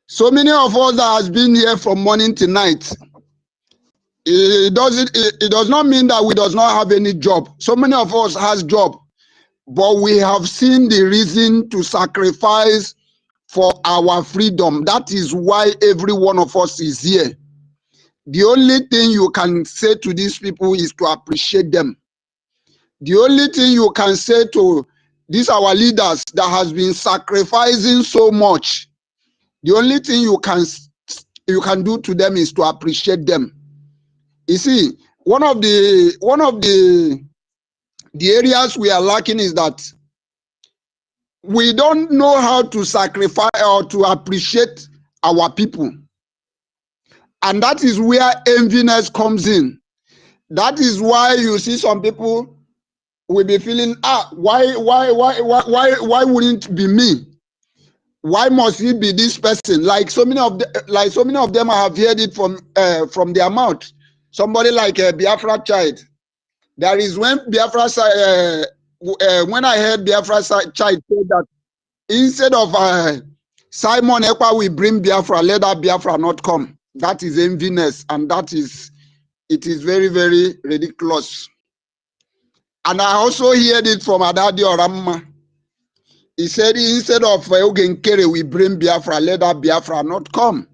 So many of us that has been here from morning to night, it does not mean that we does not have any job. So many of us has job, but we have seen the reason to sacrifice for our freedom. That is why every one of us is here. The only thing you can say to these people is to appreciate them. The only thing you can say to these our leaders that has been sacrificing so much, the only thing you can do to them is to appreciate them. You see, one of the areas we are lacking is that we don't know how to sacrifice or to appreciate our people. And that is where enviness comes in. That is why you see some people will be feeling, why wouldn't it be me? Why must it be this person? Like so many of them I have heard it from their mouth. Somebody like a Biafra child. There is when Biafra when I heard Biafra child say that instead of Simon Ekpa will bring Biafra, let that Biafra not come. That is enviness, and it is very, very ridiculous. And I also heard it from Adadi Oramma. He said instead of Ogenkere we bring Biafra, let that Biafra not come.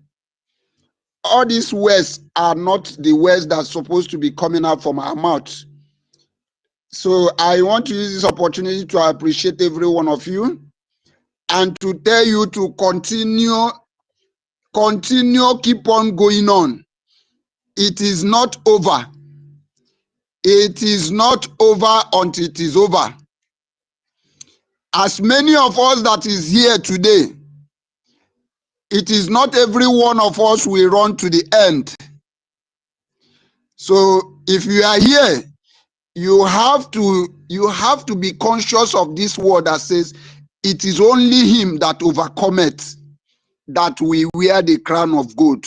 All these words are not the words that's supposed to be coming out from our mouth. So I want to use this opportunity to appreciate every one of you and to tell you to continue, keep on going on. It is not over. It is not over until it is over. As many of us that is here today, it is not every one of us will run to the end. So if you are here, you have to be conscious of this word that says, it is only him that overcometh that we wear the crown of gold.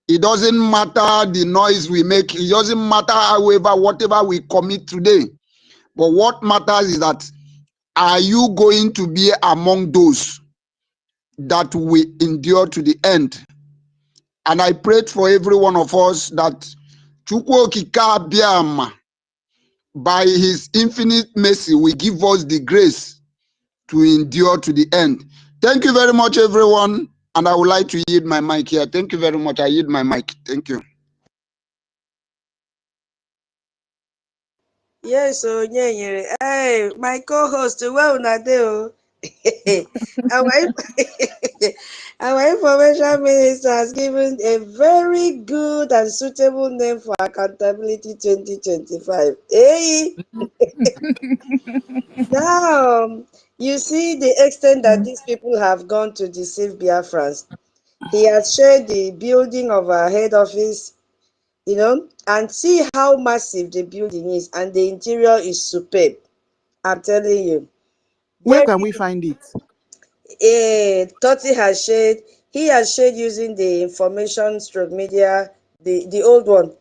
It doesn't matter the noise we make. It doesn't matter, however, whatever we commit today. But what matters is that, are you going to be among those that we endure to the end? And I prayed for every one of us that Chukwu Okike Abiama, by his infinite mercy, will give us the grace to endure to the end. Thank you very much, everyone. And I would like to yield my mic here. Thank you very much. I yield my mic. Thank you. Yes, so hey, my co-host, well, Nadeo. Our information minister has given a very good and suitable name for Accountability 2025. Hey! Now, you see the extent that these people have gone to deceive Biafrans. He has shared the building of our head office, you know, and see how massive the building is, and the interior is superb. I'm telling you. Where can we find it? Totti has shared, he has shared using the information stroke media, the old one.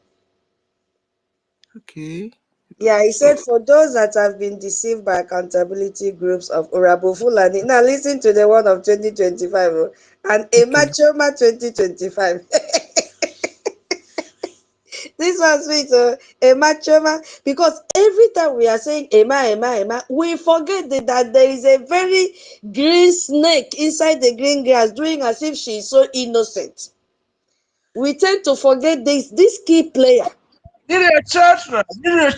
Okay. Yeah, he said for those that have been deceived by accountability groups of Orabufulani. Now listen to the one of 2025 and Emachoma 2025. This was sweet, Emachoma, because every time we are saying Ema, we forget that there is a very green snake inside the green grass doing as if she is so innocent. We tend to forget this key player. Read your chapter. Read your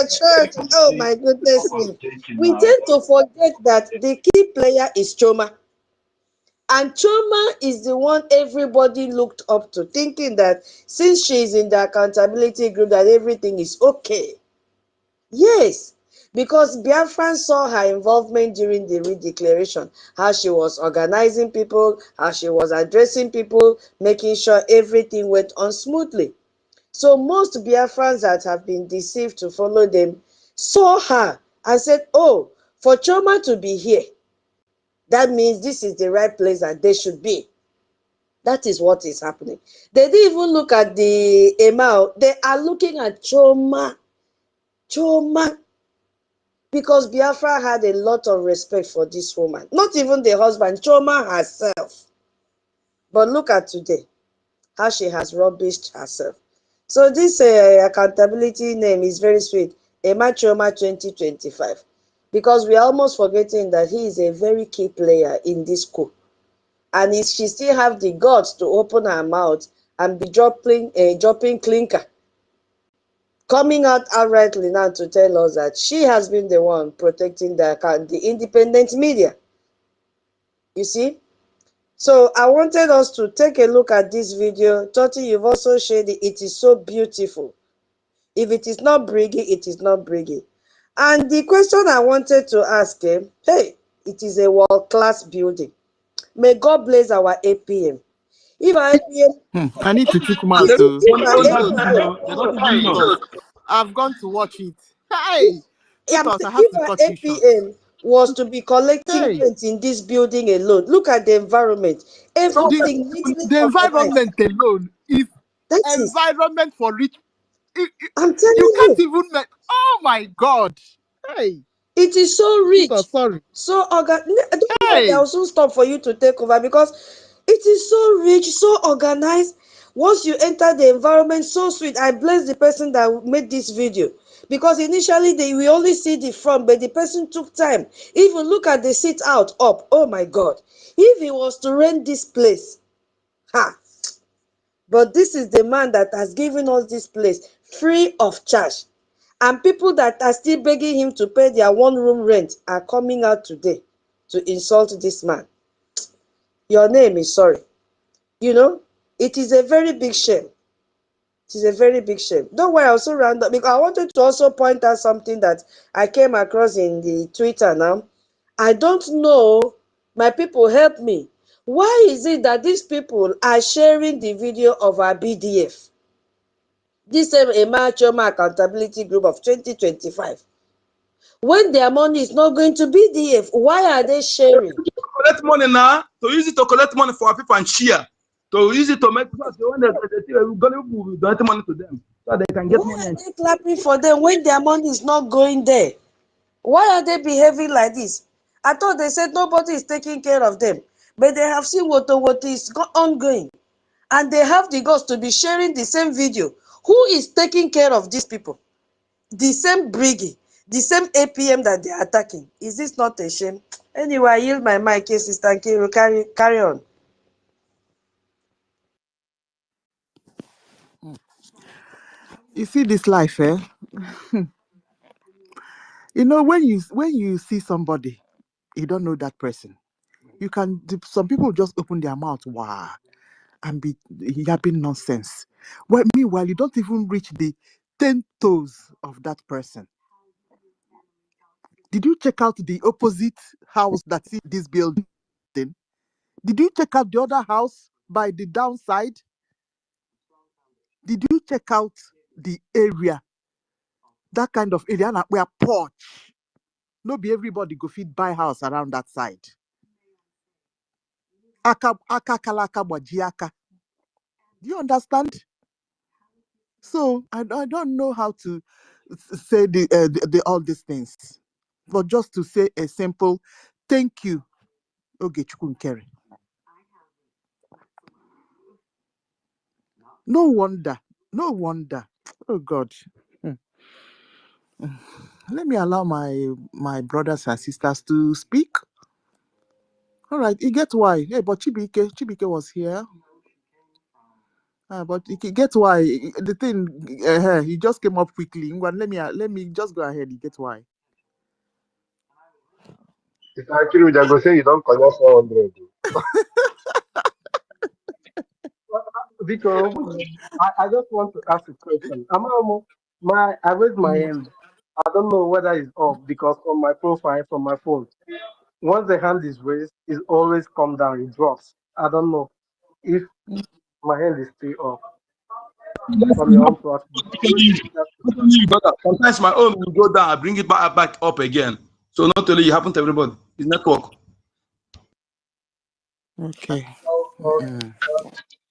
church. Oh my goodness me. We tend to forget that the key player is Choma. And Choma is the one everybody looked up to, thinking that since she is in the accountability group, that everything is okay. Yes, because Biafran saw her involvement during the redeclaration, how she was organizing people, how she was addressing people, making sure everything went on smoothly. So most Biafrans that have been deceived to follow them saw her and said, oh, for Choma to be here, that means this is the right place that they should be. That is what is happening. They didn't even look at the Emao. They are looking at Choma. Choma. Because Biafra had a lot of respect for this woman. Not even the husband, Choma herself. But look at today, how she has rubbished herself. So this accountability name is very sweet. Emma Choma 2025. Because we are almost forgetting that he is a very key player in this coup. and she still have the guts to open her mouth and be dropping clinker, coming out outrightly now to tell us that she has been the one protecting the independent media. You see? So I wanted us to take a look at this video. Toti, you've also shared it. It is so beautiful. If it is not BRGIE, it is not BRGIE. And the question I wanted to ask him, hey, it is a world-class building. May God bless our APM. If our APM, I need to check my if too. our I've gone to watch it. Hey, Tutos, I have if to our cut you short. APM was to be collecting Hey, rent in this building alone, look at the environment. Everything neatly the organized. environment alone is That is, environment for rich. I'm telling You can't you. even make. Oh my God. Hey, It is so rich, Tutos, sorry. so organized. Don't worry, Hey, I'll soon stop for you to take over because it is so rich, so organized. Once you enter the environment, so sweet. I bless the person that made this video because initially we only see the front, but the person took time. Even look at the sit out up. Oh my God! If he was to rent this place, ha! But this is the man that has given us this place free of charge. And people that are still begging him to pay their one-room rent are coming out today to insult this man. Your name is sorry. You know, it is a very big shame. It is a very big shame. Don't worry, I'll also round up because I wanted to also point out something that I came across in the Twitter now. I don't know, my people help me. Why is it that these people are sharing the video of our BDF? This same Emma Choma Accountability Group of 2025. When their money is not going to BDF, why are they sharing? Collect money now, to use it to collect money for our people and share. To use it to make sure when we're going to donate money to them so they can get Why money. are they clapping for them when their money is not going there? Why are they behaving like this? I thought they said nobody is taking care of them. But they have seen what is ongoing. And they have the guts to be sharing the same video. Who is taking care of these people? The same BRGIE, the same APM that they are attacking. Is this not a shame? Anyway, I yield my mic, Sister Nkiru. Carry on. you see this life, eh? You know, when you see somebody, you don't know that person. You can some people just open their mouth, wow, and be yapping nonsense. Well, meanwhile, you don't even reach the 10 toes of that person. Did you check out the opposite house that's in this building? Did you check out the other house by the downside? Did you check out the area? That kind of area where porch. No be everybody go fit buy house around that side. Aka kalaka wajiaka. Do you understand? So I don't know how to say the all these things, but just to say a simple thank you, Ogechukwu Nkeri. No wonder, no wonder. Oh God. Hmm. Let me allow my brothers and sisters to speak. All right, you get why. Hey, but Chibike was here. But you get why. The thing, he just came up quickly. Ngwan, let me just go ahead. You get why. It's actually, they go say you don't collect 400. Because I just want to ask a question. I raised my hand. I don't know whether it's off because on my profile from my phone, once the hand is raised, it always come down, it drops. I don't know if my hand is still off from your own platform. Sometimes my own will go down, I bring it back up again. So not only it happen to everybody, it's network. Okay.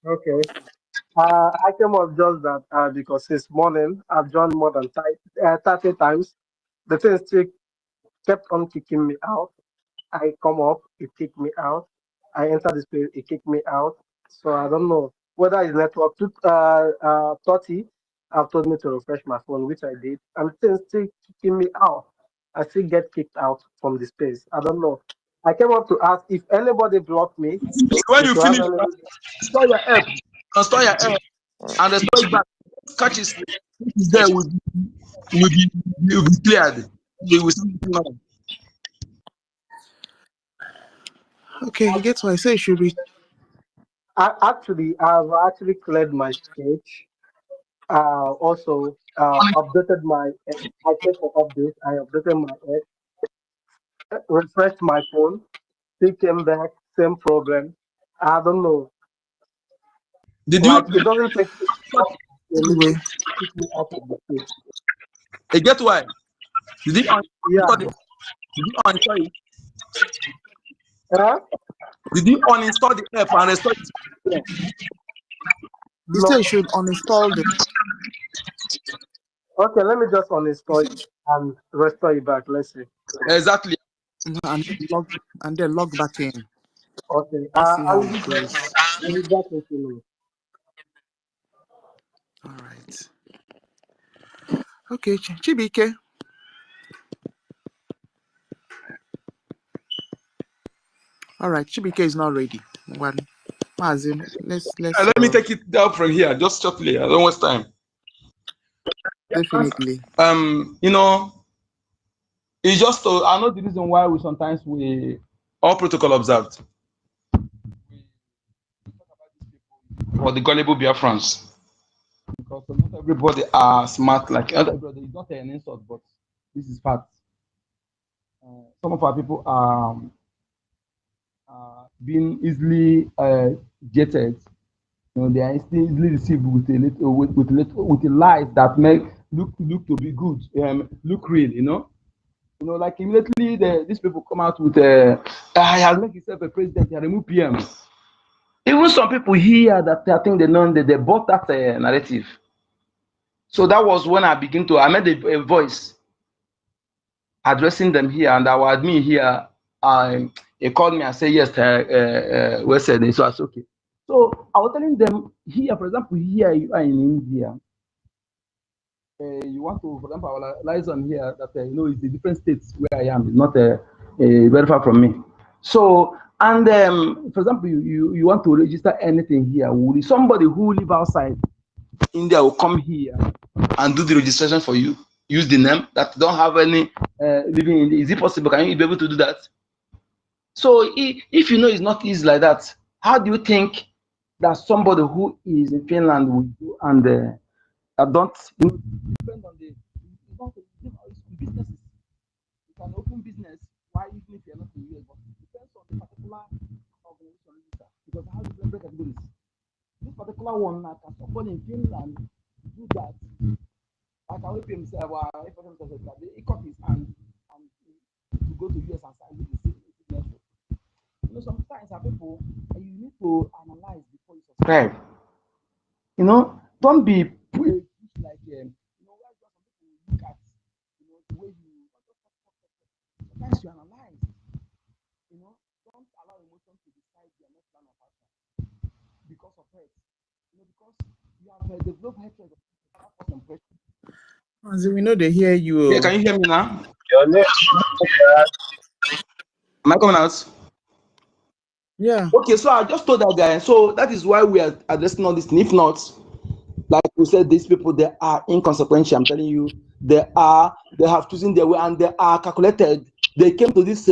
Okay. I came up just that because this morning I've joined more than 30 times. The thing still kept on kicking me out. I come up, it kicked me out. I enter this place, it kicked me out. So I don't know whether it's network. 30, I've told me to refresh my phone, which I did. And things still kicking me out. I still get kicked out from the space. I don't know. I came up to ask if anybody blocked me. When If you you have finish, any, store your app, install your app, and restore it back. Catch is there will be cleared. You will see it now. Okay, he gets why I say you should read. I've actually cleared my stage. Also, updated my. I checked for updates. I updated my app, refreshed my phone. Still came back, same problem. I don't know. Did Like you? it doesn't take Anyway, to kick me out of the stage. Get why? Did you Yeah. uninstall it? Huh? Did you uninstall the app and restore it? Yeah. he No. said you should uninstall the. Okay, let me just uninstall it and restore it back. Let's see. Exactly. And then log back in. Okay. Let's see I how will do it that. goes. I will do that in a few minutes. All right. Okay, Chibike. All right, Chibike is not ready. One, Mazin, let's Let me take it down from here just shortly. I don't waste time. definitely. You know, it's just I know the reason why we all protocol observed for the gullible Biafrans, because not everybody are smart like everybody. It's not an insult, but this is fact. Some of our people are being easily jaded. You know, they are easily deceived with a lies that make look to be good, look real. You know, like immediately these people come out with I have made himself a president. He remove PM. Even some people here that I think they bought that narrative. So that was when I made a voice addressing them here, and our admin here, he called me and said yes, we said it, so I said okay. So I was telling them here, for example, here you are in India. You want to, for example, our liaison here that you know it's the different states where I am. It's not very far from me. So and for example, you want to register anything here. Somebody who live outside India will come here and do the registration for you. Use the name that don't have any living in. Is it possible? Can you be able to do that? So if you know it's not easy like that, how do you think that somebody who is in Finland will do and don't depend on the businesses? You can open business. Why even if you're not in the US? But it depends on the particular organization register, because I have different categories. This particular one, I can somebody in Finland do that. I can help himself. The EKOM is and to go to US and sign with the network. You know, sometimes people you need to analyze before you subscribe. You know, don't be like you know, why just people look at the way you sometimes you analyze. You know, don't allow emotion to decide your next plan of action because of hate. You know, because you have developed hatred of impression. As we know they hear you. Yeah, can you hear me now? Your name. Am I coming out? Yeah. Okay, so I just told that guy. So that is why we are addressing all this. And if not, like we said, these people, they are inconsequential. I'm telling you, they have chosen their way and they are calculated. They came to this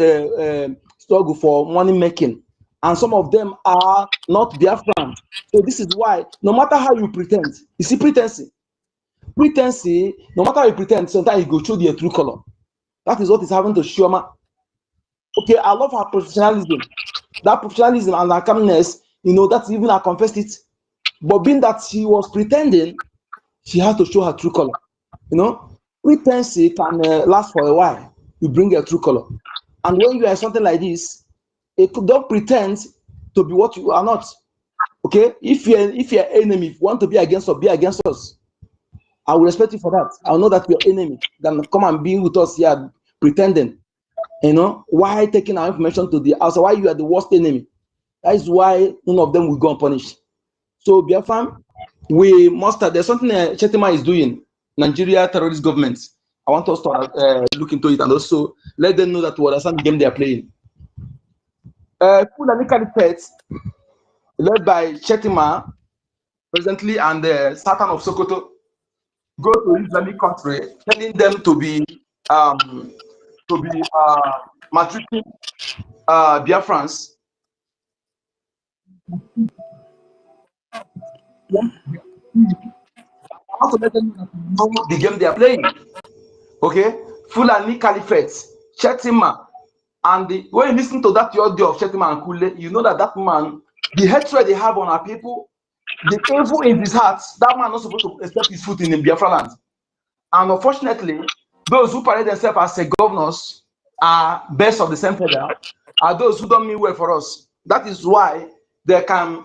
struggle for money making, and some of them are not Biafran. So this is why, no matter how you pretend, you see pretense, no matter how you pretend, sometimes you go show their true color. That is what is happening to Shioma. Okay, I love her professionalism. That professionalism and her calmness, you know, that's even I confessed it. But being that she was pretending, she had to show her true color. You know, pretense can last for a while. You bring your true color, and when you are something like this, don't pretend to be what you are not. Okay, if you're enemy, if you want to be against us, be against us. I will respect you for that. I will know that you're enemy. Then come and be with us here pretending. You know, why taking our information to the outside? Why you are the worst enemy? That is why none of them will go unpunished. So Biafran, we must. There's something Chetima is doing. Nigeria terrorist government. I want us to look into it and also let them know that we understand the game they are playing. Fulani Caliphate, led by Chetima, presently, and the Sultan of Sokoto, go to Islamic country, telling them to be maltreating Biafrans. How to let them know the game they are playing. Okay, Fulani Caliphate, Chetima, and when you listen to that audio of Chetima and Kule, you know that that man, the hatred they have on our people, the evil in his heart, that man not supposed to step his foot in the Biafra land. And unfortunately, those who parade themselves as governors are best of the same feather, are those who don't mean well for us. That is why they can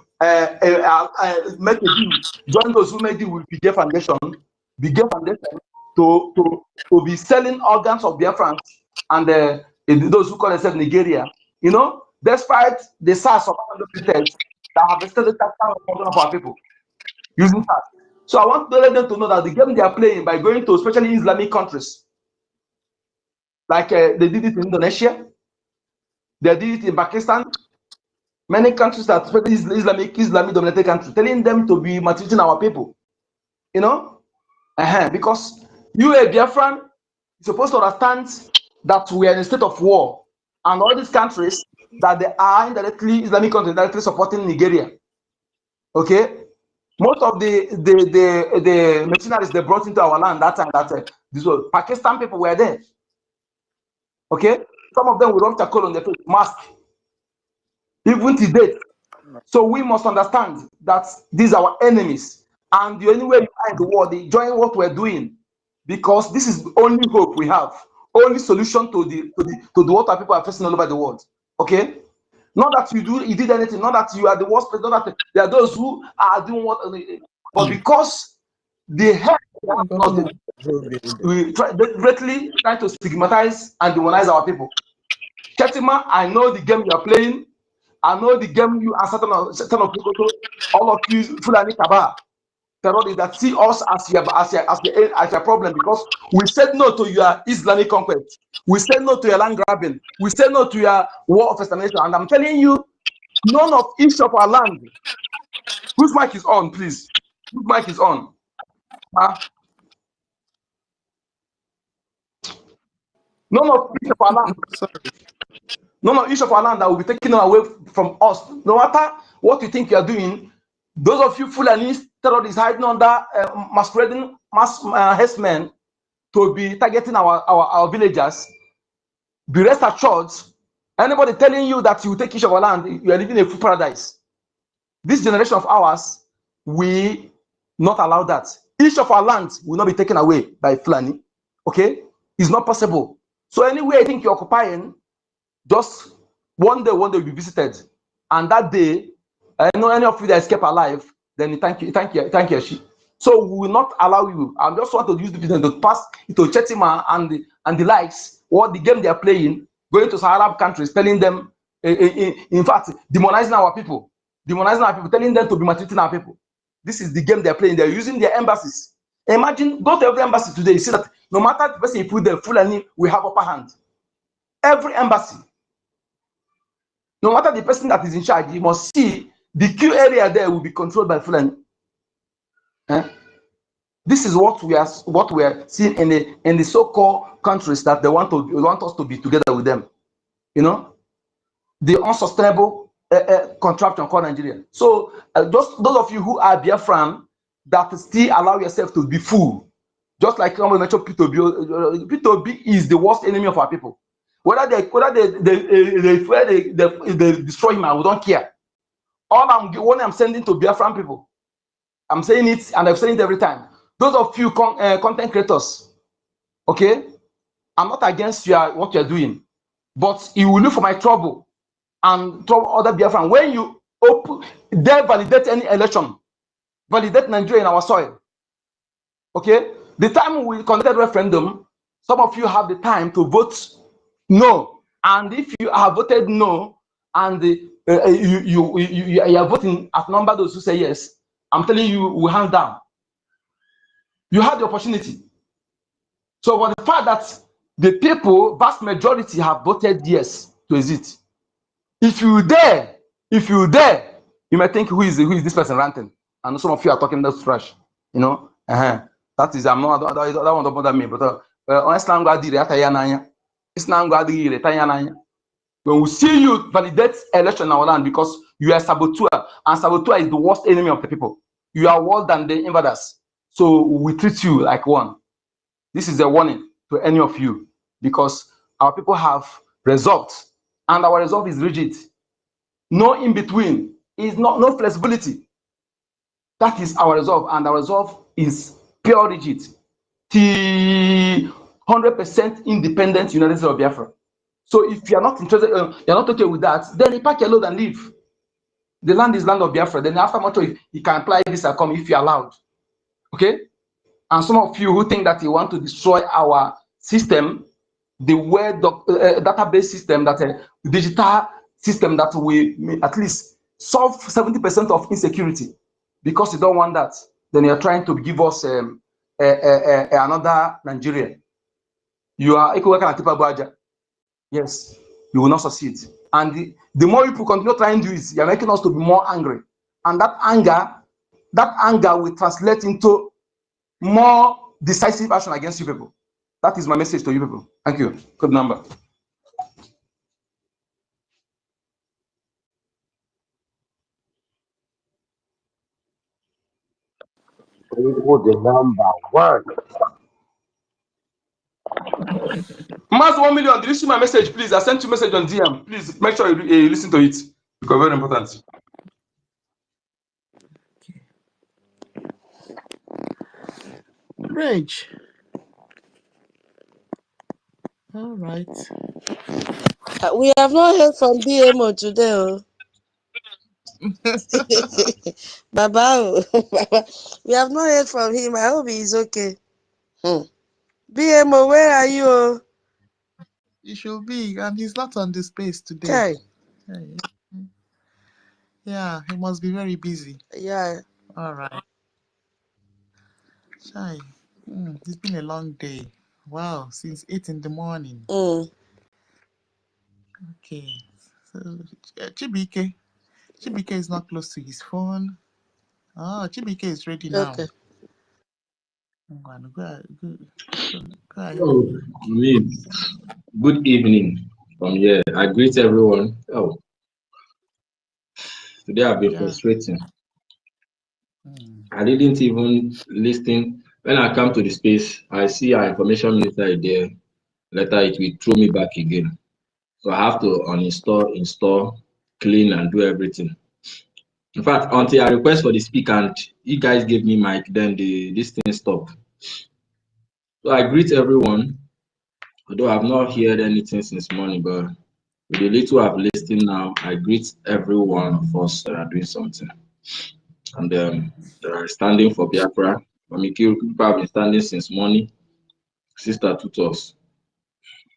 make a deal, join those who make deal with BJ Foundation, to be selling organs of Biafrans and those who call themselves Nigeria. You know, despite the SARS of that have extended that of our people using SARS. So I want to let them to know that the game they are playing by going to especially Islamic countries, like they did it in Indonesia, they did it in Pakistan, many countries that especially Islamic dominated countries, telling them to be maltreating our people. You know, because you, a Biafran, you're supposed to understand that we are in a state of war, and all these countries that they are indirectly Islamic countries directly supporting Nigeria. Okay. Most of the mercenaries they brought into our land that time, this was Pakistan people were there. Okay, some of them will rub charcoal on their face, mask, even to date. So we must understand that these are our enemies, and the only way you are in the world, they join what we're doing, because this is the only hope we have, only solution to the what our people are facing all over the world. Okay. Not that you did anything, not that you are the worst, not that there are those who are doing what, but because they help us, we greatly try to stigmatize and demonize our people. Chetima, I know the game you are playing. I know the game you are certain of people, all of you Fulani Kaba, terrorists that see us as your problem, because we said no to your Islamic conquest. We said no to your land grabbing. We said no to your war of extermination. And I'm telling you, none of each of our land. Whose mic is on, please? Whose mic is on? None of each of our land. None of each of our land that will be taken away from us. No matter what you think you are doing, those of you Fulani terrorists hiding under masquerading herdsmen to be targeting our villagers, be rest assured, anybody telling you that you take each of our land, you are living a full paradise. This generation of ours, we not allow that. Each of our lands will not be taken away by Fulani. Okay? It's not possible. So anywhere I think you're occupying, just one day will be visited. And that day, I know any of you that escape alive, then thank you. So we will not allow you. I just want to use the business to pass it to Chetima and the likes, what the game they are playing, going to some Arab countries, telling them, in fact, demonizing our people, telling them to be maltreating our people. This is the game they're playing. They're using their embassies. Imagine, go to every embassy today, you see that no matter the person you put there, Fulani, we have upper hand. Every embassy. No matter the person that is in charge, you must see the queue area there will be controlled by Fulani. This is what we are seeing in the so-called countries that they want us to be together with them. You know, the unsustainable contraption called Nigeria. So just those of you who are Biafran that still allow yourself to be fooled, just like I mentioned, P2B is the worst enemy of our people. Whether they destroy him, we don't care. What I'm sending to Biafran people, I'm saying it and I'm saying it every time. Those of you content creators, okay, I'm not against what you're doing, but you will look for my trouble and trouble other Biafran. When you validate any election, validate Nigeria in our soil, okay? The time we conducted referendum, some of you have the time to vote no, and if you have voted no, and you are voting at number those who say yes, I'm telling you, we hand down. You had the opportunity. So for the fact that the people, vast majority, have voted yes to exit, If you dare, you might think who is this person ranting, and some of you are talking that trash. You know, that is I'm not that one don't bother me, but honestly, I'm going to when we see you validate election in our land because you are a saboteur, and saboteur is the worst enemy of the people. You are worse than the invaders. So we treat you like one. This is a warning to any of you because our people have resolved, and our resolve is rigid. No in between, is no flexibility. That is our resolve, and our resolve is pure rigid. 100% independent United States of Biafra. So if you are not interested, you're not okay with that, then you pack your load and leave. The land is land of Biafra. Then after much, you can apply this outcome if you're allowed. Okay? And some of you who think that you want to destroy our system, the word database system, that digital system that will at least solve 70% of insecurity, because you don't want that, then you're trying to give us another Nigeria. You are yes, you will not succeed. And the more people continue trying to do it, you're making us to be more angry. And that anger will translate into more decisive action against you people. That is my message to you people. Thank you. Good number. The number one. Mass 1 million. Did you see my message? Please, I sent you a message on DM. Please make sure you listen to it because very important. Reg. All right. We have not heard from BMO today. Oh. Baba, we have not heard from him. I hope he is okay. BMO, where are you? He should be, and he's not on the space today. Okay. Yeah, he must be very busy. Yeah. All right. Chai. It's been a long day. Wow, since 8 in the morning. Okay. So, Chibike is not close to his phone. Oh, Chibike is ready now. Okay. Go ahead. Oh, good evening from here. I greet everyone. Oh, today I've been frustrating. I didn't even listen. When I come to the space, I see our information minister there. Later, it will throw me back again. So I have to uninstall, install, clean, and do everything. In fact, until I request for the speaker and you guys gave me mic, then this thing stopped. So I greet everyone. Although I've not heard anything since morning, but with the little I've listened now, I greet every one of us that are doing something. And they are standing for Biafra. People have been standing since morning. Sister Tutos,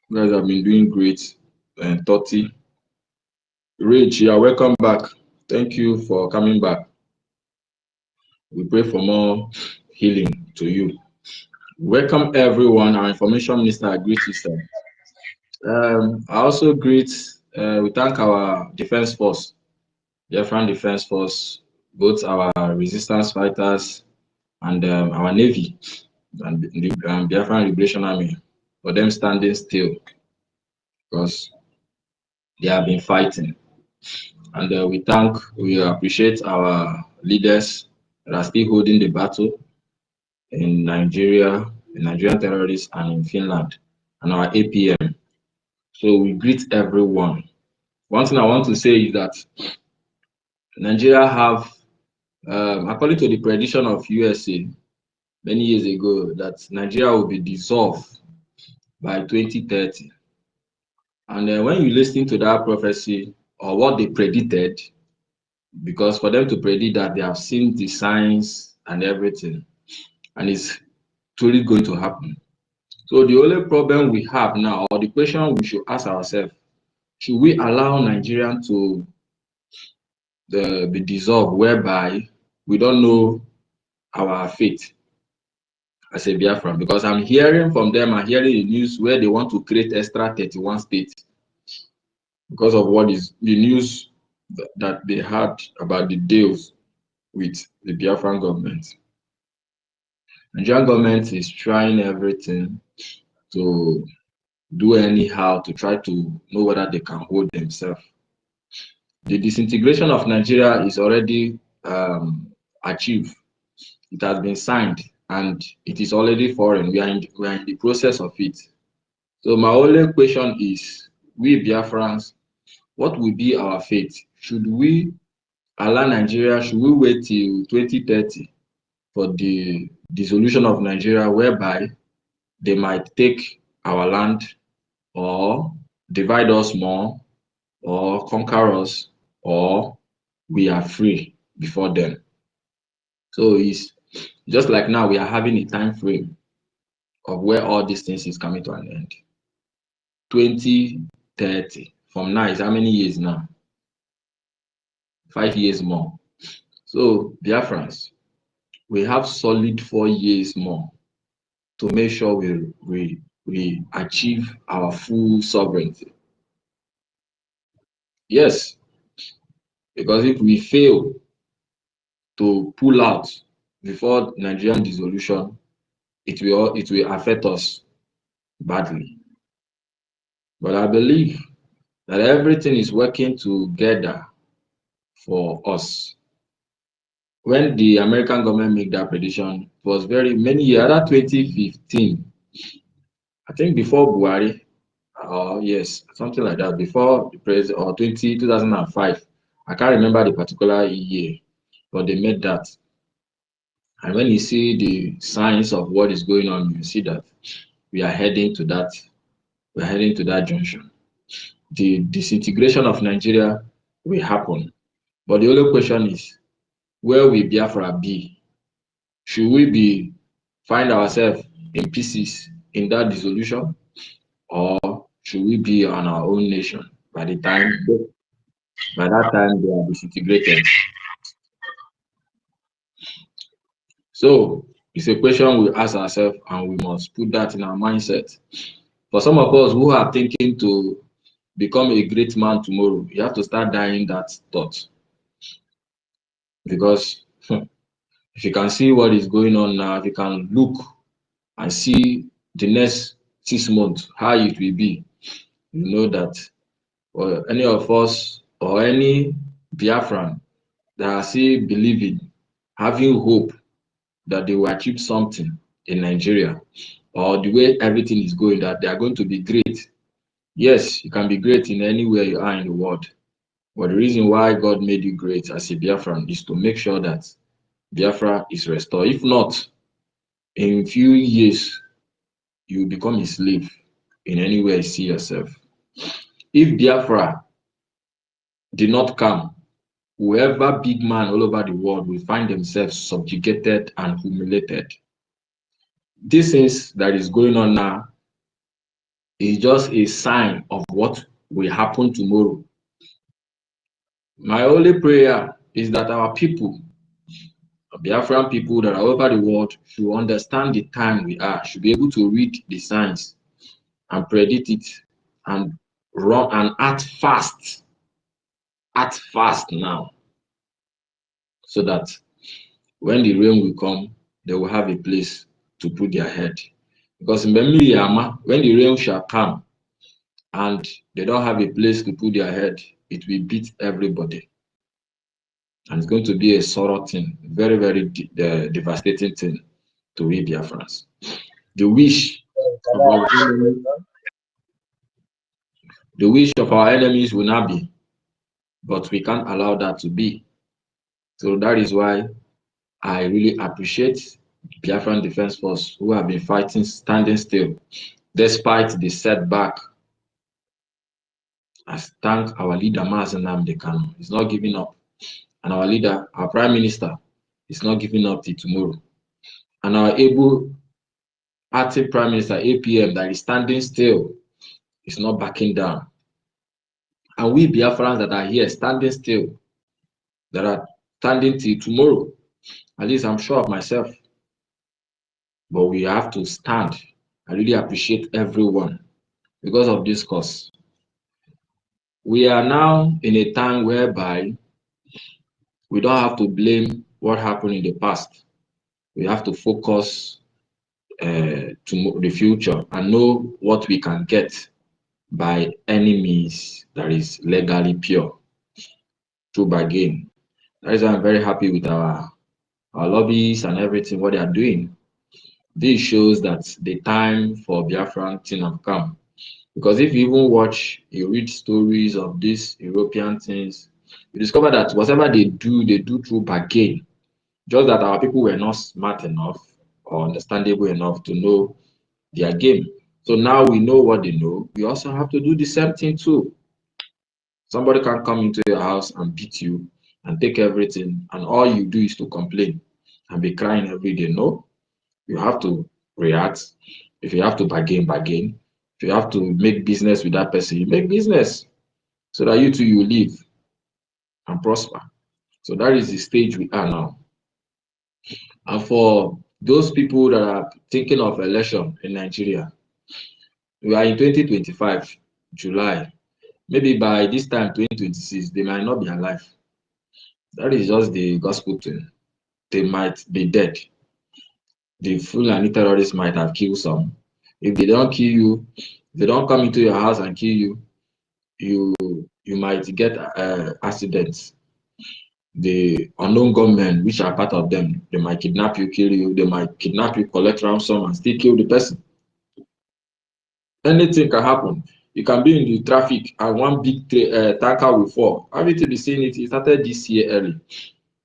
you guys have been doing great. And Totti, Rich, you are welcome back. Thank you for coming back. We pray for more healing to you. Welcome everyone. Our information minister, I greet you, sir. I also greet, we thank our defense force, Biafran Defense Force, both our resistance fighters and our Navy and the Biafran Liberation Army for them standing still because they have been fighting. And we appreciate our leaders that are still holding the battle in Nigeria, the Nigerian terrorists, and in Finland, and our APM. So we greet everyone. One thing I want to say is that Nigeria have, according to the prediction of USA many years ago, that Nigeria will be dissolved by 2030. And when you listen to that prophecy or what they predicted, because for them to predict that, they have seen the signs and everything, and it's truly going to happen. So the only problem we have now, or the question we should ask ourselves, should we allow Nigeria to be dissolved, whereby we don't know our fate as a Biafran? Because I'm hearing from them, I'm hearing the news where they want to create extra 31 states. because of what is the news that they had about the deals with the Biafran government. The Nigerian government is trying everything to do anyhow to try to know whether they can hold themselves. The disintegration of Nigeria is already achieved. It has been signed and it is already foreign. We are in the process of it. So my only question is, we Biafrans, what will be our fate? Should we allow Nigeria, should we wait till 2030 for the dissolution of Nigeria, whereby they might take our land or divide us more or conquer us, or we are free before then? So it's just like now we are having a time frame of where all these things is coming to an end. 2030. From now is how many years now? 5 years more. So Biafrans, we have solid 4 years more to make sure we achieve our full sovereignty. Yes, because if we fail to pull out before Nigerian dissolution, it will affect us badly. But I believe that everything is working together for us. When the American government made that prediction, it was very many years, after 2015, I think before Buhari, yes, something like that, before the president, or 2005, I can't remember the particular year, but they made that. And when you see the signs of what is going on, you see that we are heading to that, junction. The disintegration of Nigeria will happen. But the only question is, where will Biafra be? Should we find ourselves in pieces in that dissolution, or should we be on our own nation by that time they are disintegrated? So it's a question we ask ourselves, and we must put that in our mindset. For some of us who are thinking to become a great man tomorrow, you have to start dying that thought. Because if you can see what is going on now, if you can look and see the next 6 months, how it will be, you know that any of us or any Biafran that are still believing, having hope that they will achieve something in Nigeria, or the way everything is going, that they are going to be great. Yes, you can be great in anywhere you are in the world. But the reason why God made you great as a Biafran is to make sure that Biafra is restored. If not, in a few years, you become a slave in any way you see yourself. If Biafra did not come, whoever big man all over the world will find themselves subjugated and humiliated. This is that is going on now is just a sign of what will happen tomorrow. My only prayer is that our people, Biafran people that are over the world, should understand the time we are, should be able to read the signs and predict it and run and act fast now, so that when the rain will come, they will have a place to put their head. Because when the rain shall come and they don't have a place to put their head, it will beat everybody. And it's going to be a sorrow thing, very, very devastating thing to we Biafrans. The wish of our enemies will not be, but we can't allow that to be. So that is why I really appreciate the Biafran Defense Force, who have been fighting, standing still, despite the setback. I thank our leader, Mazen Nnamdi Kanu. He's not giving up. And our leader, our Prime Minister, is not giving up till tomorrow. And our able active Prime Minister, APM, that is standing still, is not backing down. And we Biafrans that are here standing still, that are standing till tomorrow, at least I'm sure of myself. But we have to stand. I really appreciate everyone because of this cause. We are now in a time whereby we don't have to blame what happened in the past. We have to focus to the future and know what we can get by any means that is legally pure through bargain. That is why I'm very happy with our lobbies and everything, what they are doing. This shows that the time for Biafran thing have come. Because if you even watch, you read stories of these European things, you discover that whatever they do through bargain. Just that our people were not smart enough or understandable enough to know their game. So now we know what they know. We also have to do the same thing too. Somebody can come into your house and beat you and take everything, and all you do is to complain and be crying every day. No, you have to react. If you have to bargain, bargain. If you have to make business with that person, you make business so that you too you live and prosper. So that is the stage we are now. And for those people that are thinking of election in Nigeria, we are in 2025, July. Maybe by this time, 2026, they might not be alive. That is just the gospel thing. They might be dead. The Fulani terrorists might have killed some. If they don't kill you, if they don't come into your house and kill you, you might get accidents. The unknown gunmen, which are part of them, they might kidnap you, kill you. They might kidnap you, collect ransom, and still kill the person. Anything can happen. You can be in the traffic and one big tanker will fall. Haven't you been seeing it? It started this year early.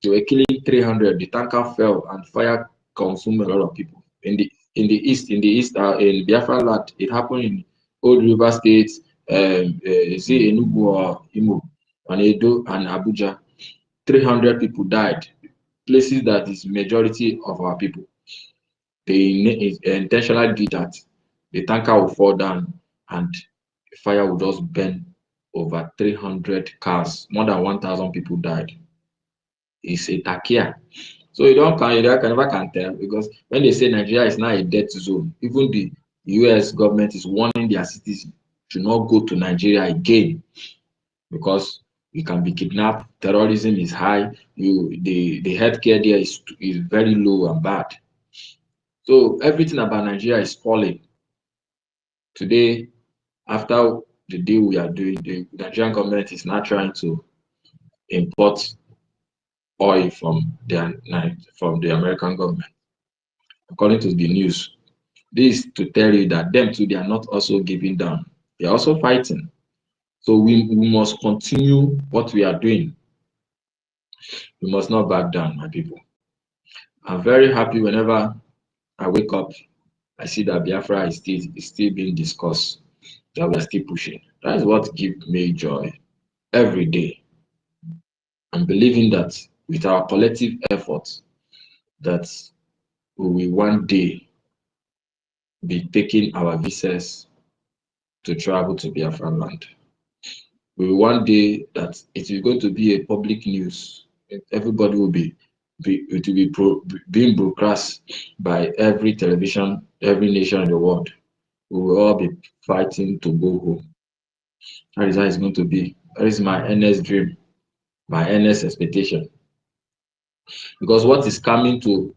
They were killing 300. The tanker fell and fire consumed a lot of people. In the east, in Biafra land, it happened in Old River State, Enugu or Imo, and Edo and Abuja. 300 people died. Places that is majority of our people. They intentionally did that. The tanker will fall down and fire will just burn over 300 cars. More than 1,000 people died. It's a takia. So you never can tell, because when they say Nigeria is now a death zone, even the US government is warning their citizens to not go to Nigeria again, because you can be kidnapped. Terrorism is high. The healthcare there is very low and bad. So everything about Nigeria is falling. Today, after the deal we are doing, the Nigerian government is now trying to import oil from the American government. According to the news, this is to tell you that them too, they are not also giving down. They are also fighting. So we must continue what we are doing. We must not back down, my people. I'm very happy whenever I wake up, I see that Biafra is still being discussed, that we are still pushing. That is what gives me joy every day. I'm believing that with our collective efforts, that we will one day be taking our visas to travel to Biafra land. We will one day that it is going to be a public news. Everybody will be being broadcast by every television, every nation in the world. We will all be fighting to go home. That is how it's going to be. That is my earnest dream, my earnest expectation. Because what is coming to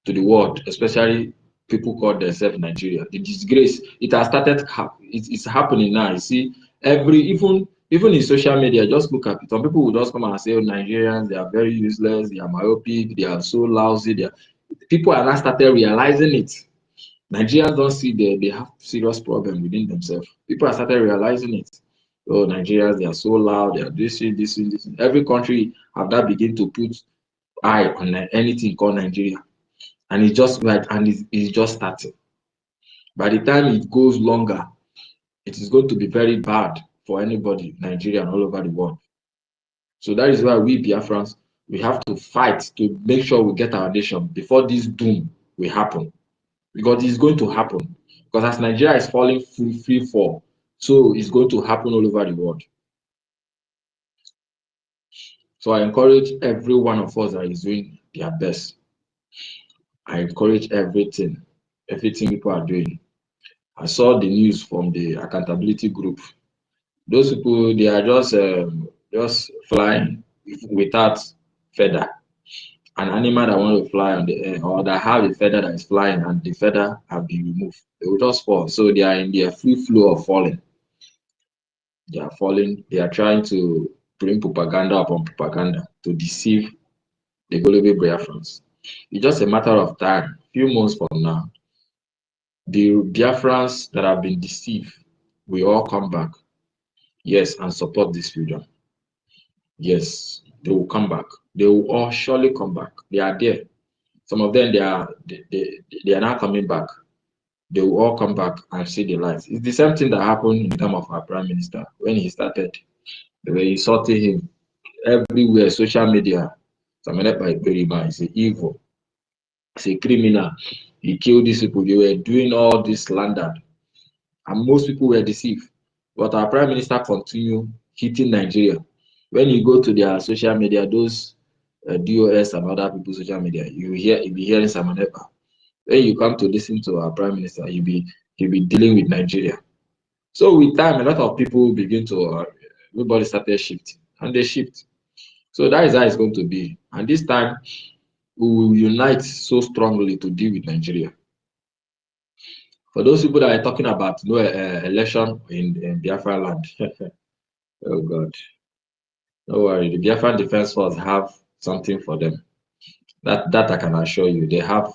the world, especially people call themselves Nigeria, the disgrace, it has started, it's happening now. You see, even in social media, just look at it. Some people will just come and say, oh, Nigerians, they are very useless, they are myopic, they are so lousy. People are now started realizing it. Nigerians don't see they have serious problem within themselves. People are started realizing it. Oh, Nigerians, they are so loud, they are this. Every country have that begin to put eye on anything called Nigeria. And it's just right, and it's just starting. By the time it goes longer, it is going to be very bad for anybody, Nigeria and all over the world. So that is why we Biafrans, we have to fight to make sure we get our nation before this doom will happen. Because it's going to happen. Because as Nigeria is falling free fall, so it's going to happen all over the world. So I encourage every one of us that is doing their best. I encourage everything people are doing. I saw the news from the accountability group Those people, they are just flying without feather. An animal that want to fly on the air, or that have a feather that is flying and the feather have been removed, they will just fall. So they are in their free flow of falling. They are falling. They are trying to bring propaganda upon propaganda to deceive the global Biafrans. It's just a matter of time. Few months from now, the Biafrans that have been deceived will all come back. Yes, and support this freedom. Yes, they will come back. They will all surely come back. They are there. Some of them, they are now coming back. They will all come back and see the light. It's the same thing that happened in terms of our prime minister when he started. They were insulting him everywhere, social media. EKID is evil. It's a criminal. He killed these people. They were doing all this slander, and most people were deceived. But our prime minister continued hitting Nigeria. When you go to their social media, those DOS and other people's social media, you'll be hearing Samanepa. When you come to listen to our prime minister, he'll be dealing with Nigeria. So with time, a lot of people begin to everybody started shifting, and they shift. So that is how it's going to be. And this time, we will unite so strongly to deal with Nigeria. For those people that are talking about no election in Biafra land, oh God, don't worry. The Biafran Defense Force have something for them. That I can assure you. They have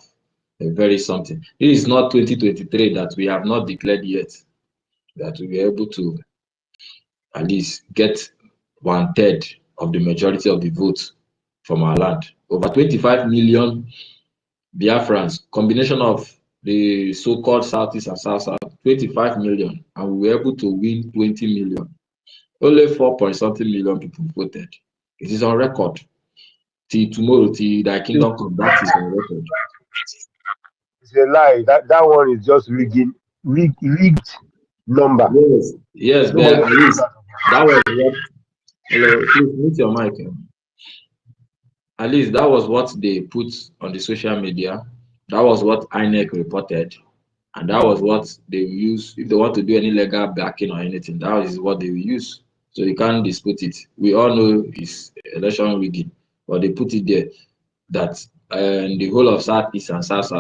a very something. This is not 2023 that we have not declared yet. That we are able to at least get 1/3 of the majority of the votes from our land. Over 25 million Biafrans, combination of the so-called Southeast and South, 25 million, and we were able to win 20 million. Only 4-point-something million people voted. It is on record. Till tomorrow, till thy kingdom come, that is on record. It's a lie. That one is just rigged number. Yes, but at least that was what. Hello, please mute your mic. At least that was what they put on the social media. That was what INEC reported, and that was what they will use if they want to do any legal backing or anything. That is what they will use. So you can't dispute it. We all know it's election rigging, but they put it there that in the whole of Southeast and South,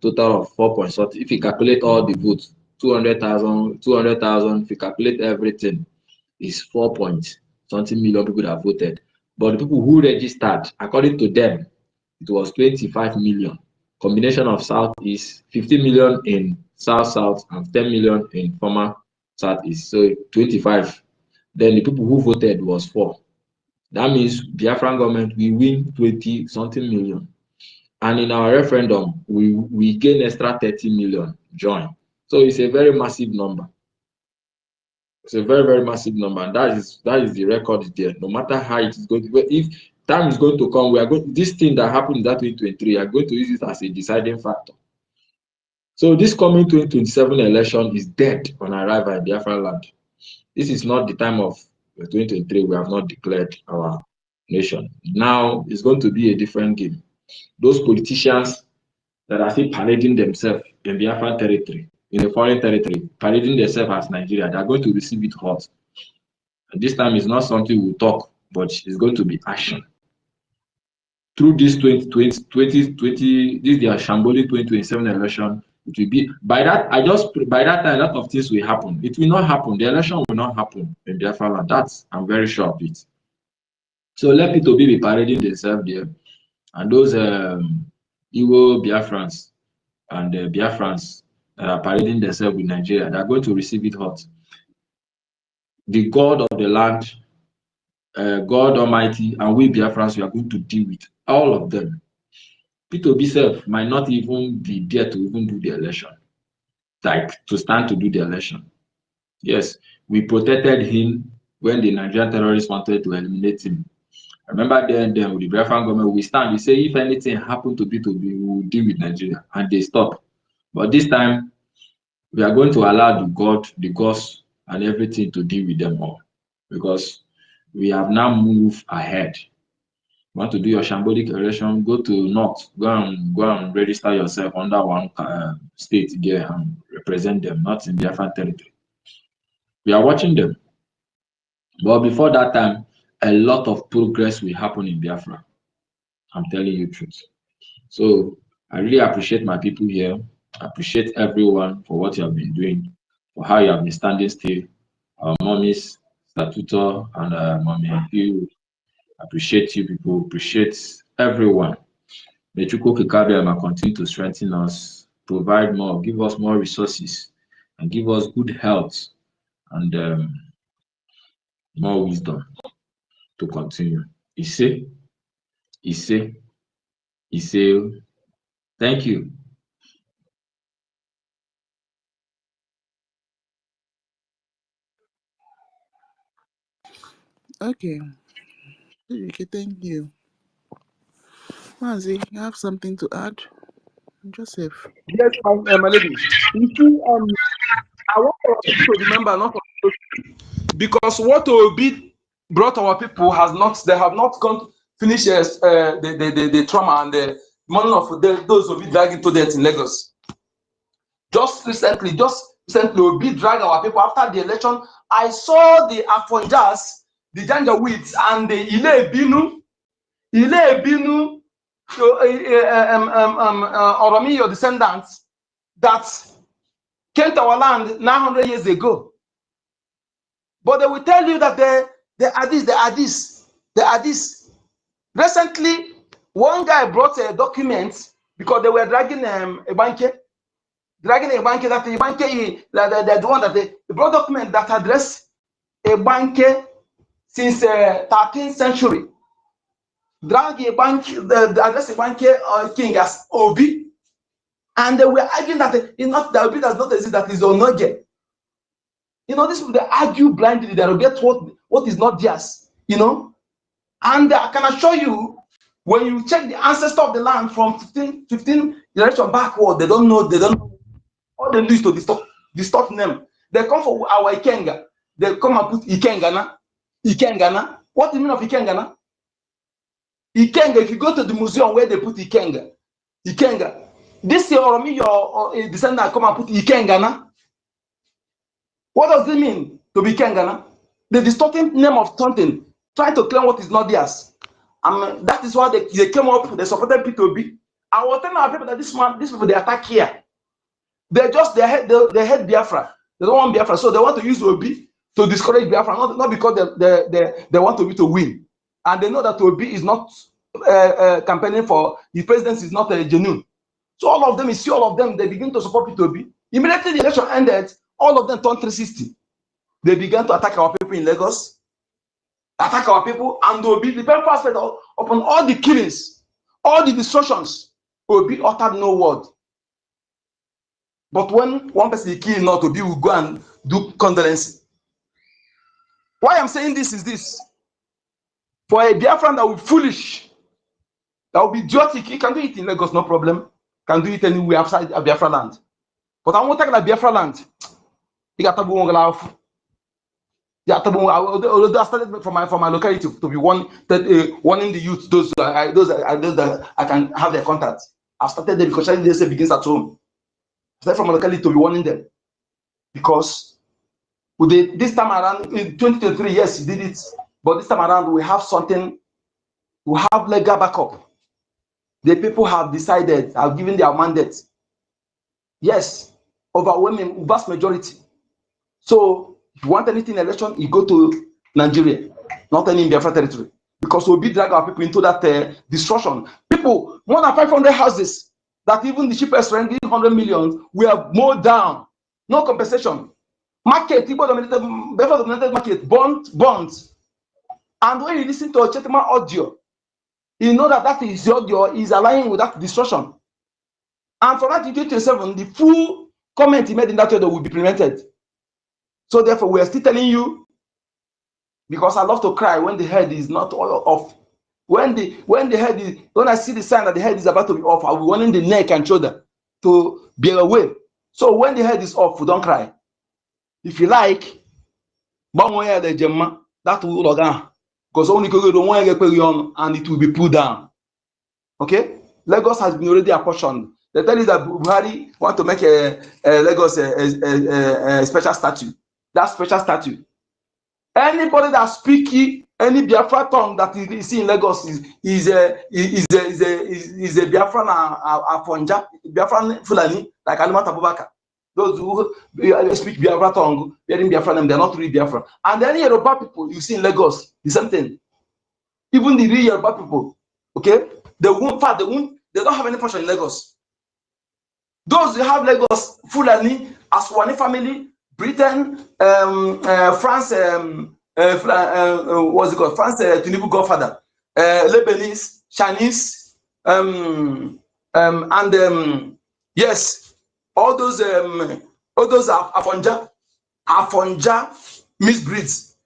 total of 4-point-something. If you calculate all the votes, 200,000. If you calculate everything, is 4-point-something million people that voted. But the people who registered, according to them, it was 25 million. Combination of Southeast, 50 million in South, and 10 million in former Southeast. So 25. Then the people who voted was 4. That means Biafran government, we win 20-something million. And in our referendum, we gain extra 30 million join. So it's a very massive number. It's a very, very massive number. And that is the record there. No matter how it is going to be, if time is going to come, we are going, this thing that happened in that 2023, are going to use it as a deciding factor. So this coming 2027 election is dead on arrival in Biafra land. This is not the time of 2023. We have not declared our nation. Now it's going to be a different game. Those politicians that are still parading themselves in Biafran territory, in a foreign territory, parading themselves as Nigeria, they are going to receive it hot. And this time is not something we talk, but it's going to be action. Through this 2020, this their shambolic 2027 election, it will be by that time a lot of things will happen. It will not happen. The election will not happen in Biafra land. That's I'm very sure of it. So let people be parading themselves there, and those Igbo Biafrans and Biafrans that are parading themselves with Nigeria, they are going to receive it hot. The God of the land, God Almighty, and we Biafrans, we are going to deal with all of them. Peter Bisef might not even be there to even do the election, like to stand to do the election. Yes, we protected him when the Nigerian terrorists wanted to eliminate him. Remember then with the Biafran government, we stand, we say if anything happened to P2B, we will deal with Nigeria, and they stop. But this time, we are going to allow the gods and everything to deal with them all, because we have now moved ahead. You want to do your shambolic election, go to North, go and register yourself under one state there and represent them, not in Biafran territory. We are watching them. But before that time, a lot of progress will happen in Biafra. I'm telling you the truth. So I really appreciate my people here. I appreciate everyone for what you have been doing, for how you have been standing still. Our mommies, Statuto, and Mommy you. Appreciate you people. Appreciate everyone. May Chukwu Kikabiyama continue to strengthen us, provide more, give us more resources, and give us good health and more wisdom to continue. Ise, Ise, Ise. Thank you. Okay. Okay, thank you. Mazi, you have something to add? Joseph. Yes, my lady. You see, I want our people to remember not because what Obi brought our people they have not gone finish the trauma and the money of those Obi dragged into death in Lagos. Just recently, Obi dragged our people after the election. I saw the Afonjas, the Janjaweeds, and the Ile Ebinu, Oromi, your descendants, that came to our land 900 years ago. But they will tell you that they are this. Recently, one guy brought a document because they were dragging a banker. That the one that they brought document that address a banker since 13th century. Drag a bank, address a banker king as Obi, and they were arguing that it's not the Obi does not exist, that is Onoge. You know, these people, they argue blindly, they will get what is not theirs, you know. And I can assure you, when you check the ancestor of the land from 15 generation backward, they don't know. All they do is to distort them. They come for our Ikenga. They come and put Ikengana. What do you mean of Ikengana? Ikenga, if you go to the museum where they put Ikenga, this year or me, your descendant come and put Ikengana. What does it mean to be Kengana? The distorting name of something, try to claim what is not theirs. That is why they came up, they supported P2B. I was telling our people that these people, they attack here. They hate Biafra. They don't want Biafra, so they want to use Obi to discourage Biafra, not because they want Obi to win. And they know that Obi is not campaigning for the presidency, is not genuine. So all of them, you see all of them, they begin to support P2B. Immediately the election ended, all of them turned 360. They began to attack our people in Lagos, attack our people, and Obi, the painful aspect upon all the killings, all the destructions, Obi uttered no word. But when one person is killed, not Obi will go and do condolence. Why I'm saying this is this. For a Biafran that will be foolish, that will be idiotic, he can do it in Lagos, no problem. Can do it anywhere outside Biafra land. But I won't take that Biafra land. He got to go on. Yeah, I started from my locality to be warning the youth, those that I can have their contact. I started there because Charlie say begins at home. I started from my locality to be warning them. Because this time around, in 2023, yes, he did it. But this time around, we have something, we have legal backup. The people have decided, have given their mandate. Yes, overwhelming, vast majority. So, if you want anything in election, you go to Nigeria, not any in Biafra territory. Because we'll be dragging our people into that destruction. People, more than 500 houses that even the cheapest rent, 100 million, we have mowed down. No compensation. Market, Biafra dominated market, bonds. And when you listen to a Chetema audio, you know that is the audio is aligning with that destruction. And for that in 2027, the full comment he made in that audio will be implemented. So therefore, we are still telling you, because I love to cry when the head is not off. When I see the sign that the head is about to be off, I'll be warning the neck and shoulder to be away. So when the head is off, we don't cry. If you like, that will log because only and it will be pulled down. Okay? Lagos has been already apportioned. They tell you that Buhari want to make a Lagos a special statue. That special statue Anybody that speaks any Biafra tongue that is in Lagos is a Biafran Afonja, Biafran Fulani, like Alimat Abubakar. Those who speak Biafra tongue, they're in Biafra name, they're not really Biafra. And any Yoruba people you see in Lagos, the same thing. Even the real Yoruba people, okay, they don't have any portion in Lagos. Those who have Lagos, Fulani, Aswani family, Britain, France, what's it called? France, Tinubu Godfather, Lebanese, Chinese, yes, all those are Afonja misbreeds.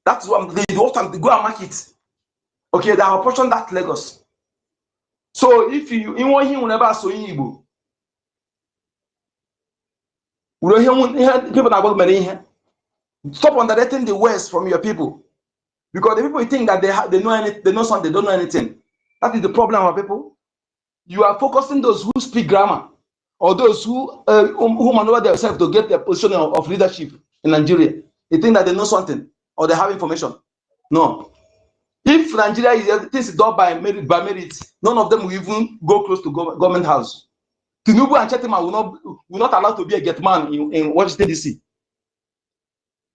That's what they go and market. Okay, they have a portion that Lagos. So if you want him, never so Igbo. People about money. Stop underrating the West from your people, because the people think that they know anything, they know something, they don't know anything. That is the problem of people. You are focusing those who speak grammar, or those who maneuver themselves to get their position of leadership in Nigeria. They think that they know something or they have information. No. If Nigeria is done by merit, none of them will even go close to government house. Tinubu and Chetima will not allow to be a get man in Washington DC.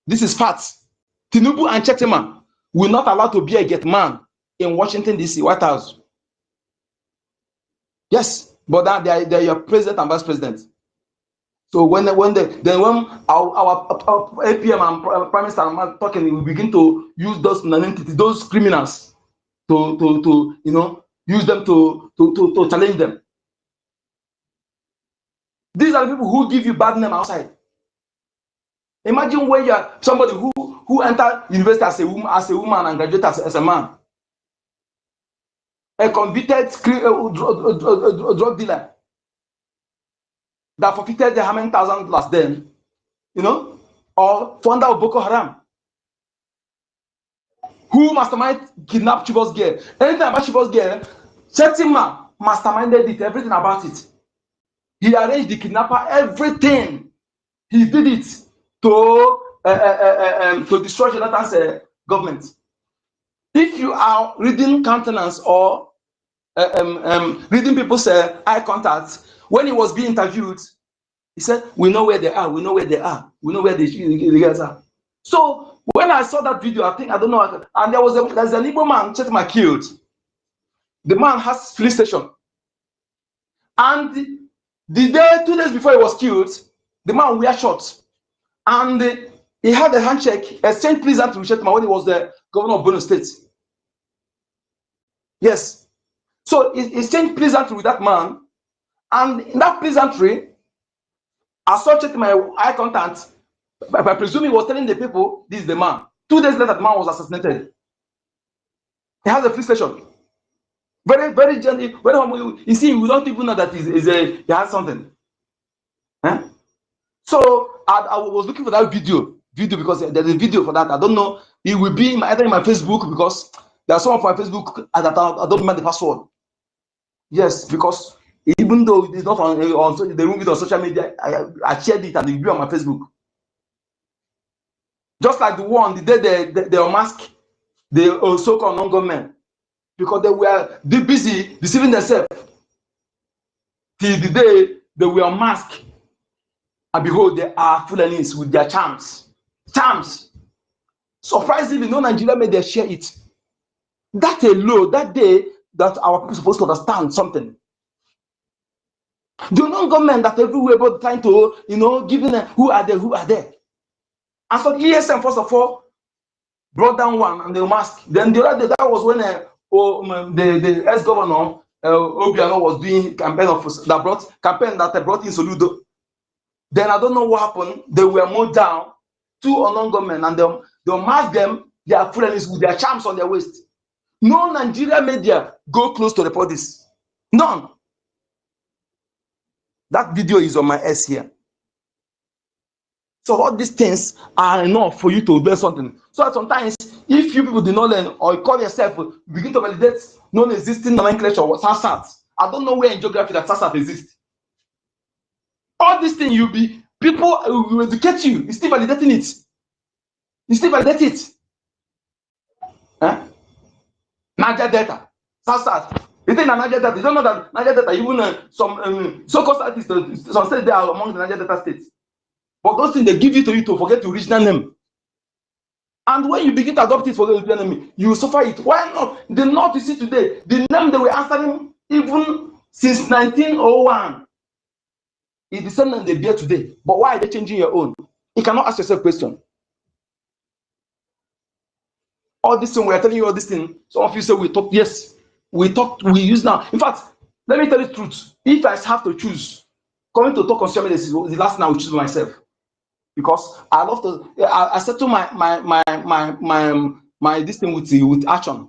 This is facts. Tinubu and Chetima will not allow to be a get man in Washington DC, White House. Yes, but they're your president and vice president. So when our APM and Prime Minister are talking, we begin to use those criminals to use them to challenge them. These are the people who give you bad name outside. Imagine where you are somebody who entered university as a woman and graduated as a man. A convicted drug dealer that forfeited how many $1,000 then, or founder of Boko Haram, who mastermind kidnapped Chibos girl. Anything about Chibos girl, Chetima masterminded it, everything about it. He arranged the kidnapper, everything. He did it to destroy Jonathan's government. If you are reading countenance or reading people's eye contact, when he was being interviewed, he said, "We know where they are. We know where they are. We know where the guys are." So when I saw that video, I don't know, and there's an Igbo man Chetima killed. The man has police station, and the day 2 days before he was killed, the man wear shorts, and he had a handshake, exchange pleasantry with Chetima when he was the governor of Borno State. Yes. So he exchanged pleasantry with that man, and in that pleasantry, I saw Chetima eye contact. I presume he was telling the people, "This is the man." 2 days later, the man was assassinated. He has a police station. Very, very gently, very humble. You see, we don't even know that he has something. Huh? So I was looking for that video because there's a video for that. I don't know. It will be either in my Facebook, because there's some of my Facebook that I don't remember the password. Yes, because even though it's not on the room with on social media, I shared it and it will be on my Facebook. Just like the one the day they unmasked the so-called non-government, because they were busy deceiving themselves till the day they were unmasked, and behold, they are Fulanis with their charms. Charms. Surprisingly, no Nigeria made them share it. That alone, that day, that our people supposed to understand something. The non-government that everywhere but trying to, giving them who are there. And so ESM, first of all, brought down one and they mask. Then the other day, that was when the ex-governor Obiano was doing campaign that brought in Soludo. Then I don't know what happened. They were moved down to a non-government, and they masked them. They are Fulanis with their charms on their waist. No Nigeria media go close to report this. None. That video is on my S here. So all these things are enough for you to learn something. So sometimes, if you people do not learn, or you call yourself, begin to validate non-existing nomenclature or SASAT. I don't know where in geography that SASAT exists. All these things people will educate you. It's still validating it. You still validate it. Niger Delta, South. You think Niger Delta? You don't know that Niger Delta, even some so-called artists, some states they are among the Niger Delta states. But those things they give it to you to forget the original name. And when you begin to adopt it for the original name, you suffer it. Why not? The North you see today, the name they were answering even since 1901 is the same name they bear today. But why are they changing your own? You cannot ask yourself a question. All this thing we are telling you, all this thing, some of you say we talk. Yes, we talk, we use now. In fact, let me tell you the truth. If I have to choose, coming to talk on social media is the last thing I will choose myself. Because I love to I settle my this thing with action.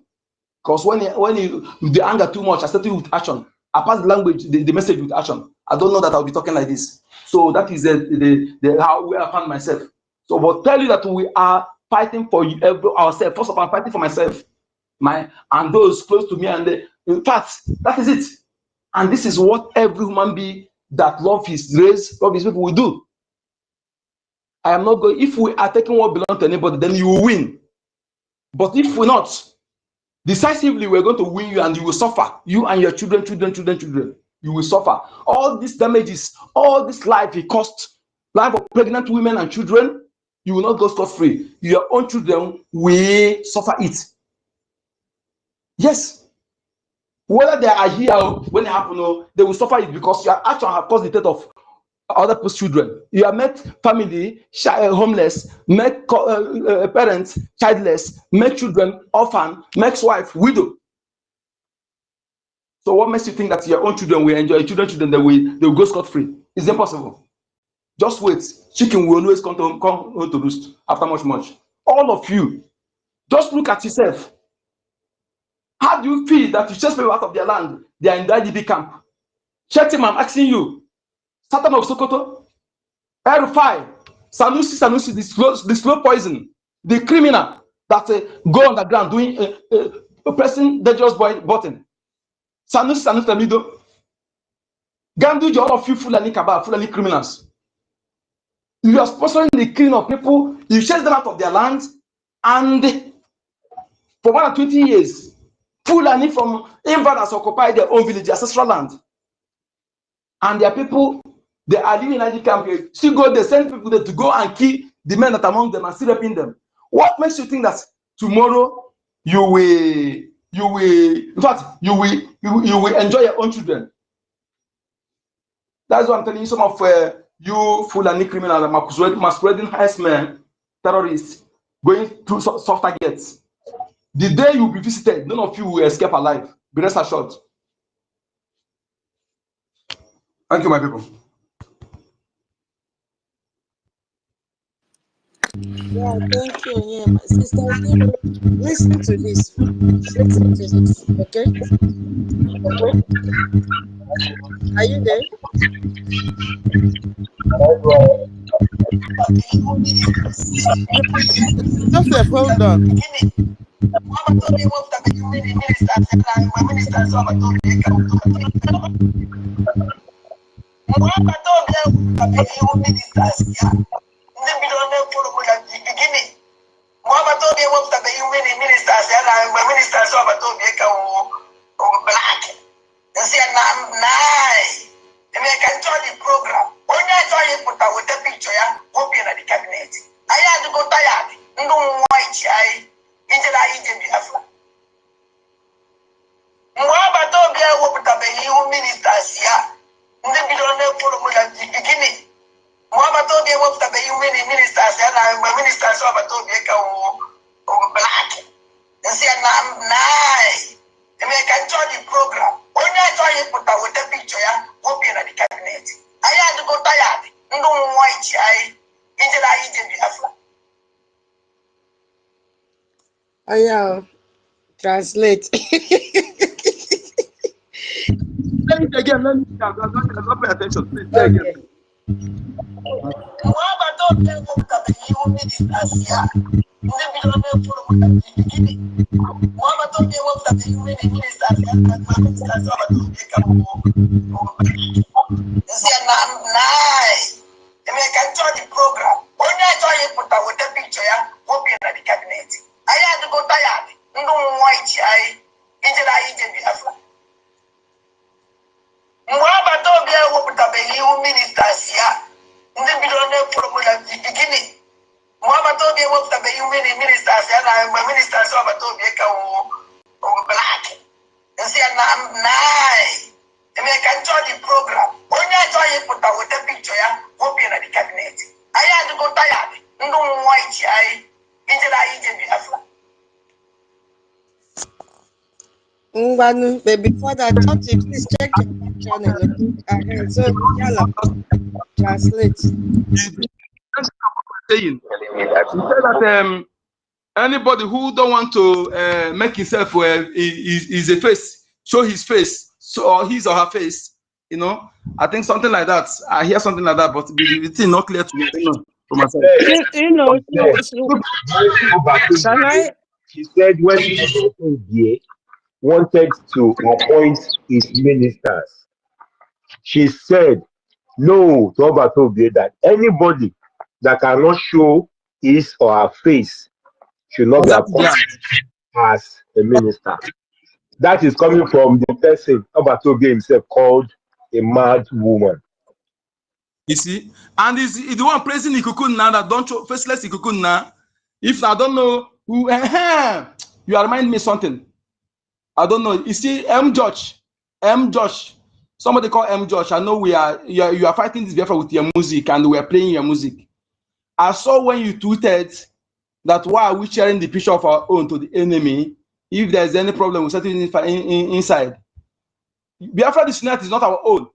Because when the anger too much, I settle with action. I pass the language, the message with action. I don't know that I'll be talking like this. So that is the how where I found myself. So but tell you that we are fighting for ourselves. First of all, I'm fighting for myself, and those close to me, and in fact, that is it. And this is what every human being that love his race, love his people will do. I am not going. If we are taking what belongs to anybody, then you will win. But if we're not, decisively, we're going to win you, and you will suffer. You and your children. You will suffer. All these damages, all this life it costs, life of pregnant women and children, you will not go scot-free. Your own children will suffer it. Yes. Whether they are here or when it happens, they will suffer it because your action have caused the death of other people's children. You have met family homeless, make parents childless, make children orphan, makes wife widow. So what makes you think that your own children will enjoy? Children they will go scot-free? It's impossible. Just wait. Chicken will always come to roost after much. All of you, just look at yourself. How do you feel that you chase people out of their land? They are in the IDP camp. Chetim, I'm asking you. Satan of Sokoto, R5, Sanusi, the slow poison, the criminal that go underground doing pressing dangerous button. Sanusi Tamido, Gandu, all of you Fulani Kaba, Fulani criminals. You are sponsoring the killing of people, you chase them out of their land, and for more than 20 years, Fulani from invaders occupy their own village, ancestral land. And their people, they are living in IDP camp. Still go, they send people there to go and kill the men that are among them and still raping them. What makes you think that tomorrow you will enjoy your own children? That's what I'm telling you. Some of you Fulani criminals, masquerading herdsmen, terrorists, going through soft targets. The day you will be visited, none of you will escape alive. Be rest assured. Thank you, my people. Yeah, thank you. Yeah, my sister, listen to this. Listen to this, okay? Okay. Are you there? Joseph, hold on. Program. Only I put with the picture, hoping at the cabinet. I had to go tired. No white eye. Into the Biafra. Mwabatobe woputabe you ministers ya. Ndi bidone follow mo la beginning. Mwabatobe woputabe you ministers ya na ministers wabatobe ka o black. Nsi na nai. Eme can join the program. Only I join put with the picture ya hoping at the cabinet. I had to go tired. No white eye. Into the Biafra. I translate. Say it again. Let me pay attention. Please say again. Program. Only I join put with the picture, hoping what the ministers and my ministers over to be black. You see, I'm nine. And I can join the program. When I join you, put out with the picture, hoping at the cabinet. I had to go tired. No white eye. Into the Biafra. But before that, please check your back channel. Okay? So, Yala, translate. Saying, that anybody who don't want to make himself is a face, show his face, or his or her face, you know. I think something like that. I hear something like that, but it's not clear to me. I don't know for myself. You know, can I? She said when the wanted to appoint his ministers, she said no to Obatobie that anybody that cannot show his or her face should not be appointed as a minister. That is coming from the person Obatobie himself called a mad woman. You see, and is the one praising Ikuku now that don't show faceless Ikuku now. If I don't know who, you are reminding me something. I don't know. You see, M. Josh, somebody called M. Josh. I know you are fighting this Biafra with your music, and we are playing your music. I saw when you tweeted that why are we sharing the picture of our own to the enemy if there's any problem with setting inside. Biafra this night is not our own.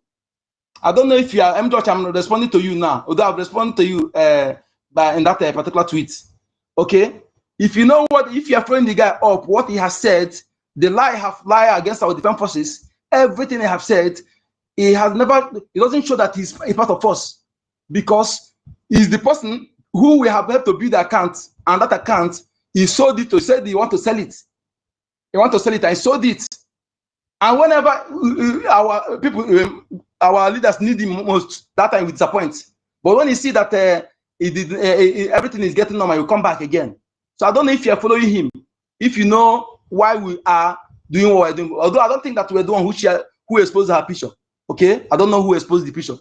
I don't know if you are M. Josh. I'm responding to you now, although I've responded to you in that particular tweet. Okay, if you know what, if you are throwing the guy up, what he has said, the lie against our defense forces, everything they have said, he doesn't show that he's a part of us, because he's the person who we have helped to build the account, and that account he sold it to, said he want to sell it. He want to sell it and he sold it. And whenever our people, our leaders need him most, that time we disappoint. But when you see that everything is getting normal, you come back again. So I don't know if you're following him, if you know why we are doing what we're doing. Although I don't think that we're the one who exposed her picture. Okay, I don't know who exposed the picture,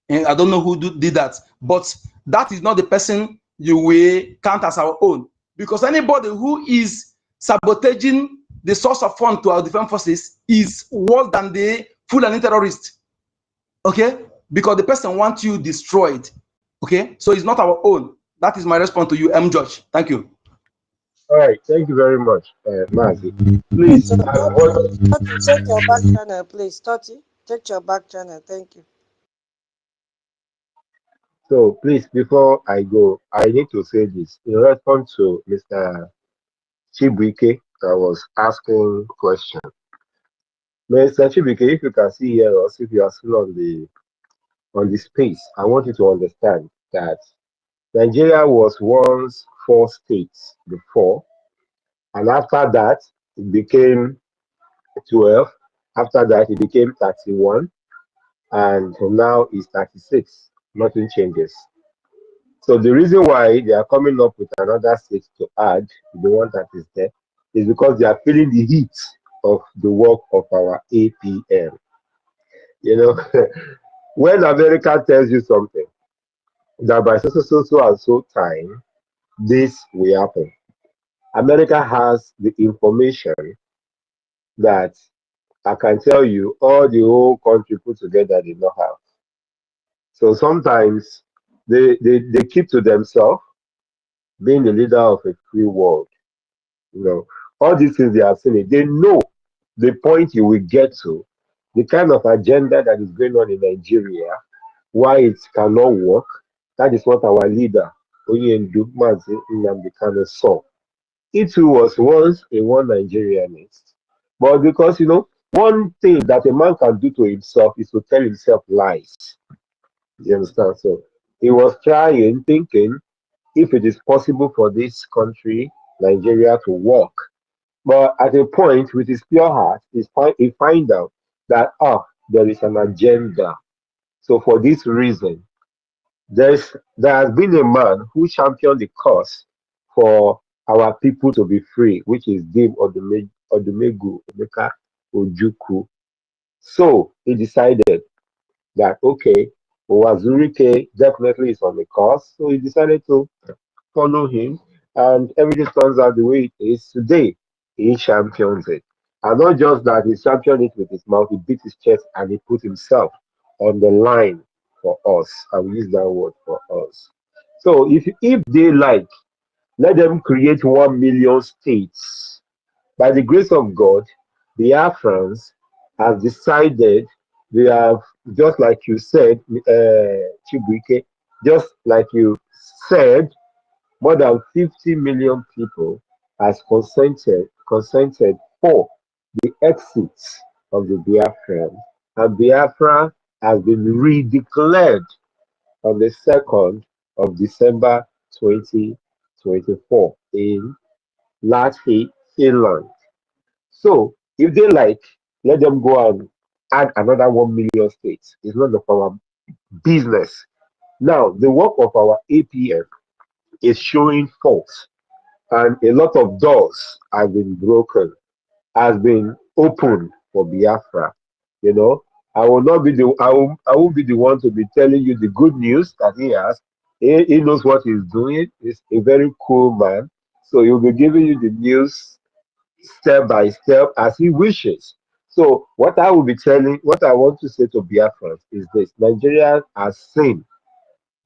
and I don't know who did that. But that is not the person you will count as our own, because anybody who is sabotaging the source of fund to our defense forces is worse than the Fulani terrorist. Okay, because the person wants you destroyed. Okay, so it's not our own. That is my response to you, M. George. Thank you. All right, thank you very much, Mazi. Please, So, check your back channel, please. Toti, check your back channel. Thank you. So please, before I go, I need to say this in response to Mr. Chibuike that was asking question. Mr. Chibuike, if you can see here, or if you are still on the space, I want you to understand that Nigeria was once 4 states before, and after that it became 12. After that it became 31, and now it's 36. Nothing changes. So the reason why they are coming up with another state to add to the one that is there is because they are feeling the heat of the work of our APM. You know, when America tells you something that by so time this will happen, America has the information that I can tell you all the whole country put together did not have. So sometimes they keep to themselves, being the leader of a free world. You know, all these things they are saying, they know the point you will get to, the kind of agenda that is going on in Nigeria, why it cannot work. That is what our leader, Oyendu Mazi Nnamdi Kanu, saw. It too was once a one Nigerianist. But because, you know, one thing that a man can do to himself is to tell himself lies. You understand? So he was trying, thinking, if it is possible for this country, Nigeria, to work. But at a point, with his pure heart, he find out that there is an agenda. So for this reason, there has been a man who championed the cause for our people to be free, which is Dave Odumegu Emeka Ojukwu. So he decided that okay, Wazurike definitely is on the cause, so he decided to follow him. and everything turns out the way it is today. He champions it. And not just that, he championed it with his mouth, he beat his chest and he put himself on the line for us. I will use that word for us. So if they like, let them create 1 million states. By the grace of God, the Biafrans have decided, they have, just like you said, Chibuike, just like you said, more than 50 million people has consented for the exit of the Biafran, and Biafra has been redeclared on the 2nd of December 2024 in Latvia, Finland. So if they like, let them go and add another 1 million states. It's none of our business. Now, the work of our APM is showing faults, and a lot of doors have been broken, has been opened for Biafra. You know, I won't be the one to be telling you the good news that he has. He knows what he's doing. He's a very cool man. So he'll be giving you the news step by step as he wishes. So what I want to say to Biafrans is this: Nigeria has seen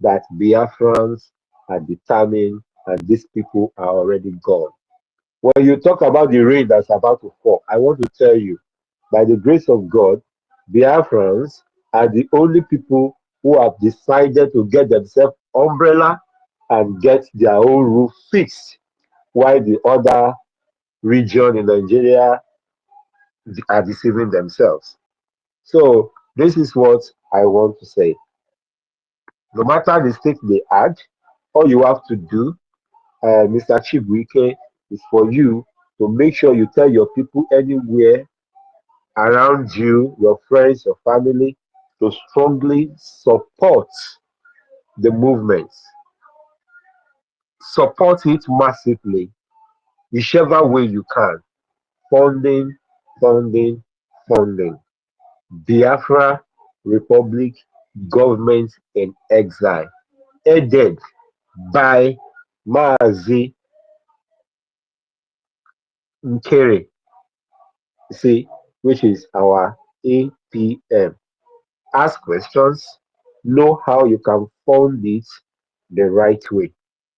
that Biafrans are determined and these people are already gone. When you talk about the rain that's about to fall, I want to tell you, by the grace of God, Biafrans are the only people who have decided to get themselves umbrella and get their own roof fixed, while the other region in Nigeria are deceiving themselves. So this is what I want to say. No matter the state they add, all you have to do, Mr. Chibuike, is for you to make sure you tell your people anywhere around you, your friends, your family, to strongly support the movement. Support it massively, whichever way you can. Funding, funding, funding. Biafra Republic Government in Exile, headed by Maazi Nkere, see, which is our APM. Ask questions, know how you can fund it the right way.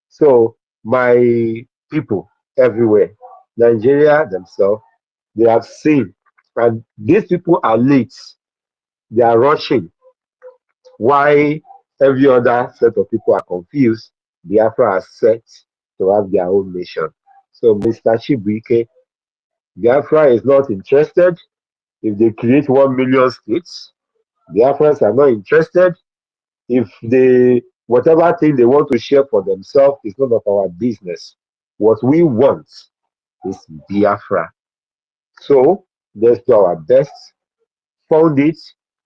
So, my people everywhere, Nigeria themselves, they have seen, and these people are late, they are rushing. Why every other set of people are confused, Biafra are set to have their own nation. So, Mr. Chibuike, Biafra is not interested if they create 1 million states. Biafrans are not interested if they, whatever thing they want to share for themselves is none of our business. What we want is Biafra. So let's do our best, fund it,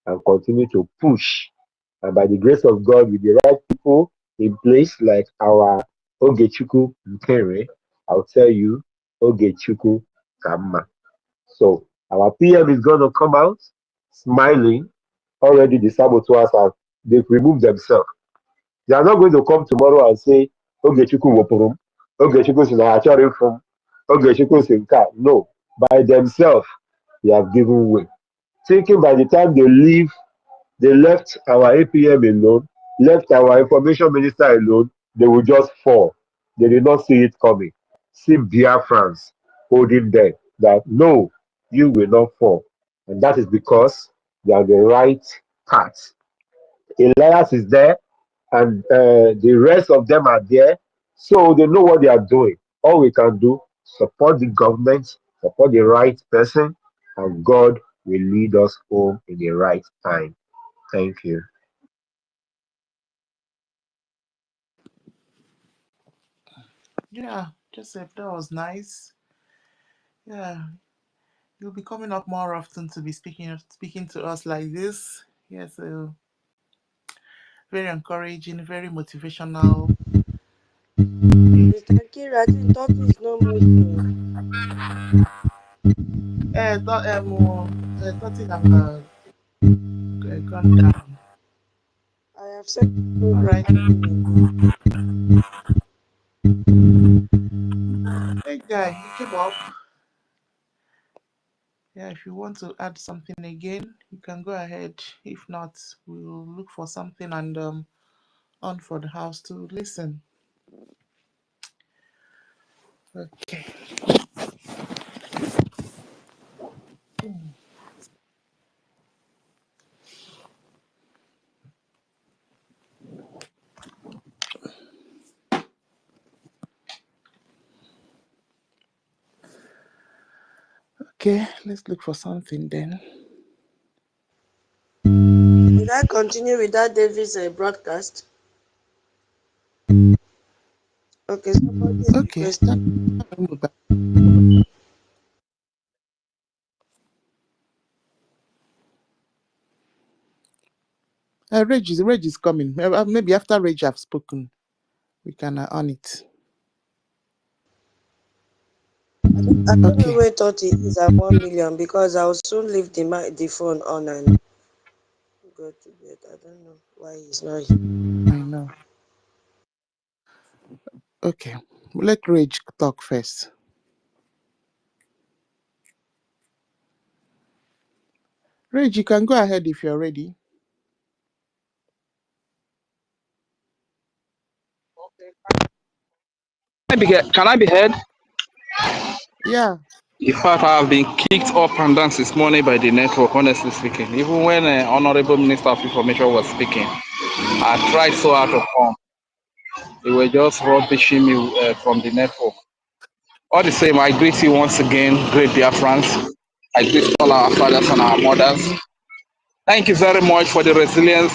and continue to push. And by the grace of God, with the right people in place, like our Ogechuku Nkere, I'll tell you, Ogechuku Kama. So our PM is going to come out smiling. Already the saboteurs have, they've removed themselves. They are not going to come tomorrow and say, Ogechuku Wopurum, Ogechuku Sinachari from Ogechuku Sinka. No, by themselves, they have given way. Thinking by the time they leave, they left our APM alone, left our information minister alone, they will just fall. They did not see it coming. See Biafrans holding them that no, you will not fall. And that is because they are the right path. Elias is there, and the rest of them are there, so they know what they are doing. All we can do, support the government, support the right person, and God will lead us home in the right time. Thank you. Yeah, Joseph, that was nice. Yeah, you'll be coming up more often to be speaking to us like this. Yeah, so very encouraging, very motivational. Mr. Kira, I think talking is no more so. Thoughts have gone down. I have said All no right. more. Yeah, you came up. Yeah, if you want to add something again, you can go ahead. If not, we'll look for something and on for the house to listen. Okay. Okay, let's look for something then. Did I continue with that Davis broadcast? Okay, somebody is Okay. requesting. Reg is coming. Maybe after Reg have spoken, we can on it. I don't know where 30 is at 1 million because I'll soon leave the phone on and go to bed. I don't know why he's not here. I know. Okay, let Reg talk first. Reg, you can go ahead if you're ready. Can I be heard? Yeah. In fact, I have been kicked up and down this morning by the network, honestly speaking. Even when Honorable Minister of Information was speaking, I tried so hard to come. They were just rubbishing me from the network. All the same, I greet you once again, great Biafrans. I greet all our fathers and our mothers. Thank you very much for the resilience,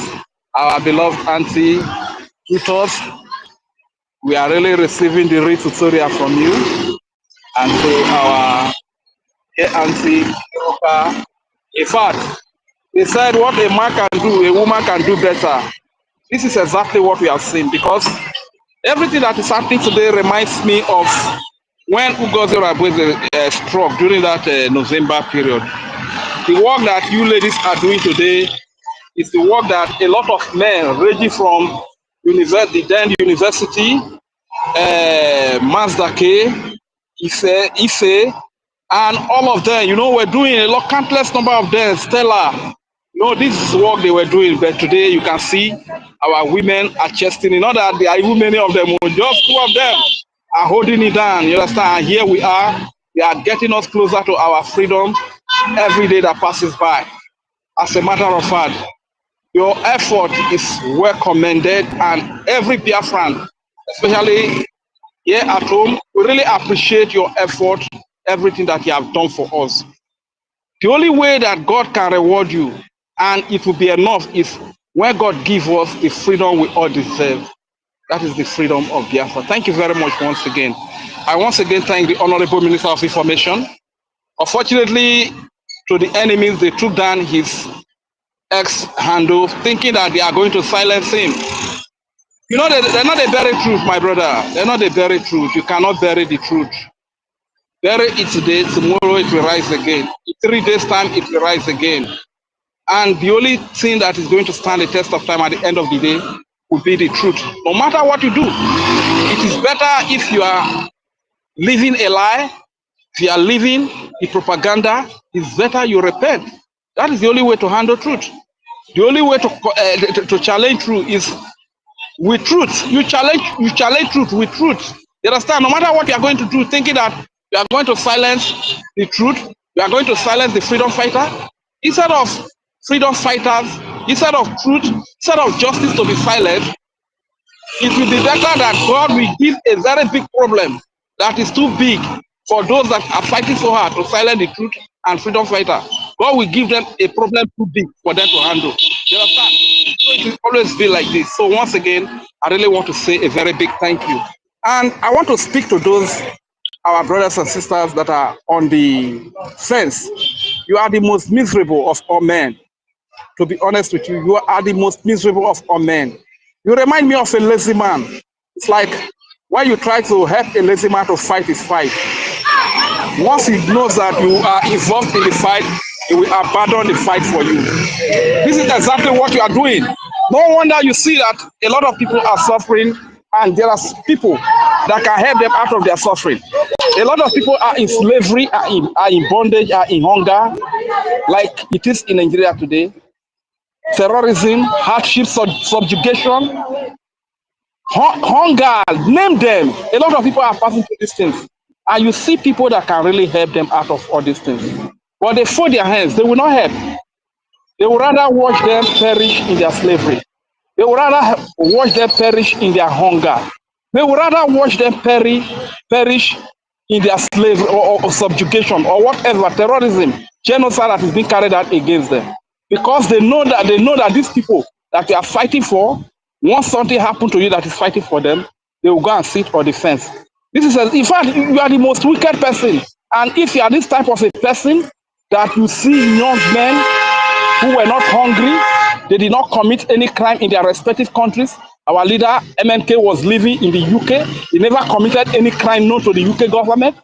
our beloved auntie, tutors. We are really receiving the real tutorial from you. And to our auntie, Europa. In fact, they said what a man can do, a woman can do better. This is exactly what we have seen because everything that is happening today reminds me of when OGOJA struck during that November period. The work that you ladies are doing today is the work that a lot of men ranging from the then university, Mazdake, Ife, and all of them, we're doing countless number of them, Stella. This is work they were doing, but today you can see our women are chesting. Not that there are even many of them, just 2 of them are holding it down. You understand? And here we are. They are getting us closer to our freedom every day that passes by. As a matter of fact, your effort is well commended, and every Biafran, especially here at home, we really appreciate your effort, everything that you have done for us. The only way that God can reward you, and it will be enough, is when God gives us the freedom we all deserve. That is the freedom of Biafra. Thank you very much once again. I once again thank the Honorable Minister of Information. Unfortunately, to the enemies, they took down his ex-handle, thinking that they are going to silence him. They're not a bury truth, my brother. They're not a bury truth. You cannot bury the truth. Bury it today, tomorrow it will rise again. In 3 days' time, it will rise again. And the only thing that is going to stand the test of time at the end of the day will be the truth. No matter what you do, it is better if you are living a lie, if you are living the propaganda, it's better you repent. That is the only way to handle truth. The only way to challenge truth is with truth. You challenge truth with truth. You understand? No matter what you are going to do, thinking that you are going to silence the truth, you are going to silence the freedom fighter. Instead of freedom fighters, instead of truth, instead of justice to be silent, it will be better that God will give a very big problem that is too big for those that are fighting so hard to silence the truth and freedom fighter. God will give them a problem too big for them to handle. You understand? So it will always be like this. So once again, I really want to say a very big thank you. And I want to speak to those, our brothers and sisters that are on the fence. You are the most miserable of all men. To be honest with you, you are the most miserable of all men. You remind me of a lazy man. It's like when you try to help a lazy man to fight his fight. Once he knows that you are involved in the fight, he will abandon the fight for you. This is exactly what you are doing. No wonder you see that a lot of people are suffering and there are people that can help them out of their suffering. A lot of people are in slavery, are in bondage, are in hunger, like it is in Nigeria today. Terrorism, hardship, subjugation, hunger, name them. A lot of people are passing through these things. And you see people that can really help them out of all these things. But they fold their hands, they will not help. They would rather watch them perish in their slavery. They would rather watch them perish in their hunger. They would rather watch them perish in their slavery or subjugation or whatever, terrorism, genocide that is being carried out against them. Because they know that these people that they are fighting for, once something happens to you that is fighting for them, they will go and sit on the fence. This is, in fact, you are the most wicked person. And if you are this type of a person that you see young men who were not hungry, they did not commit any crime in their respective countries. Our leader, MNK, was living in the UK. He never committed any crime known to the UK government.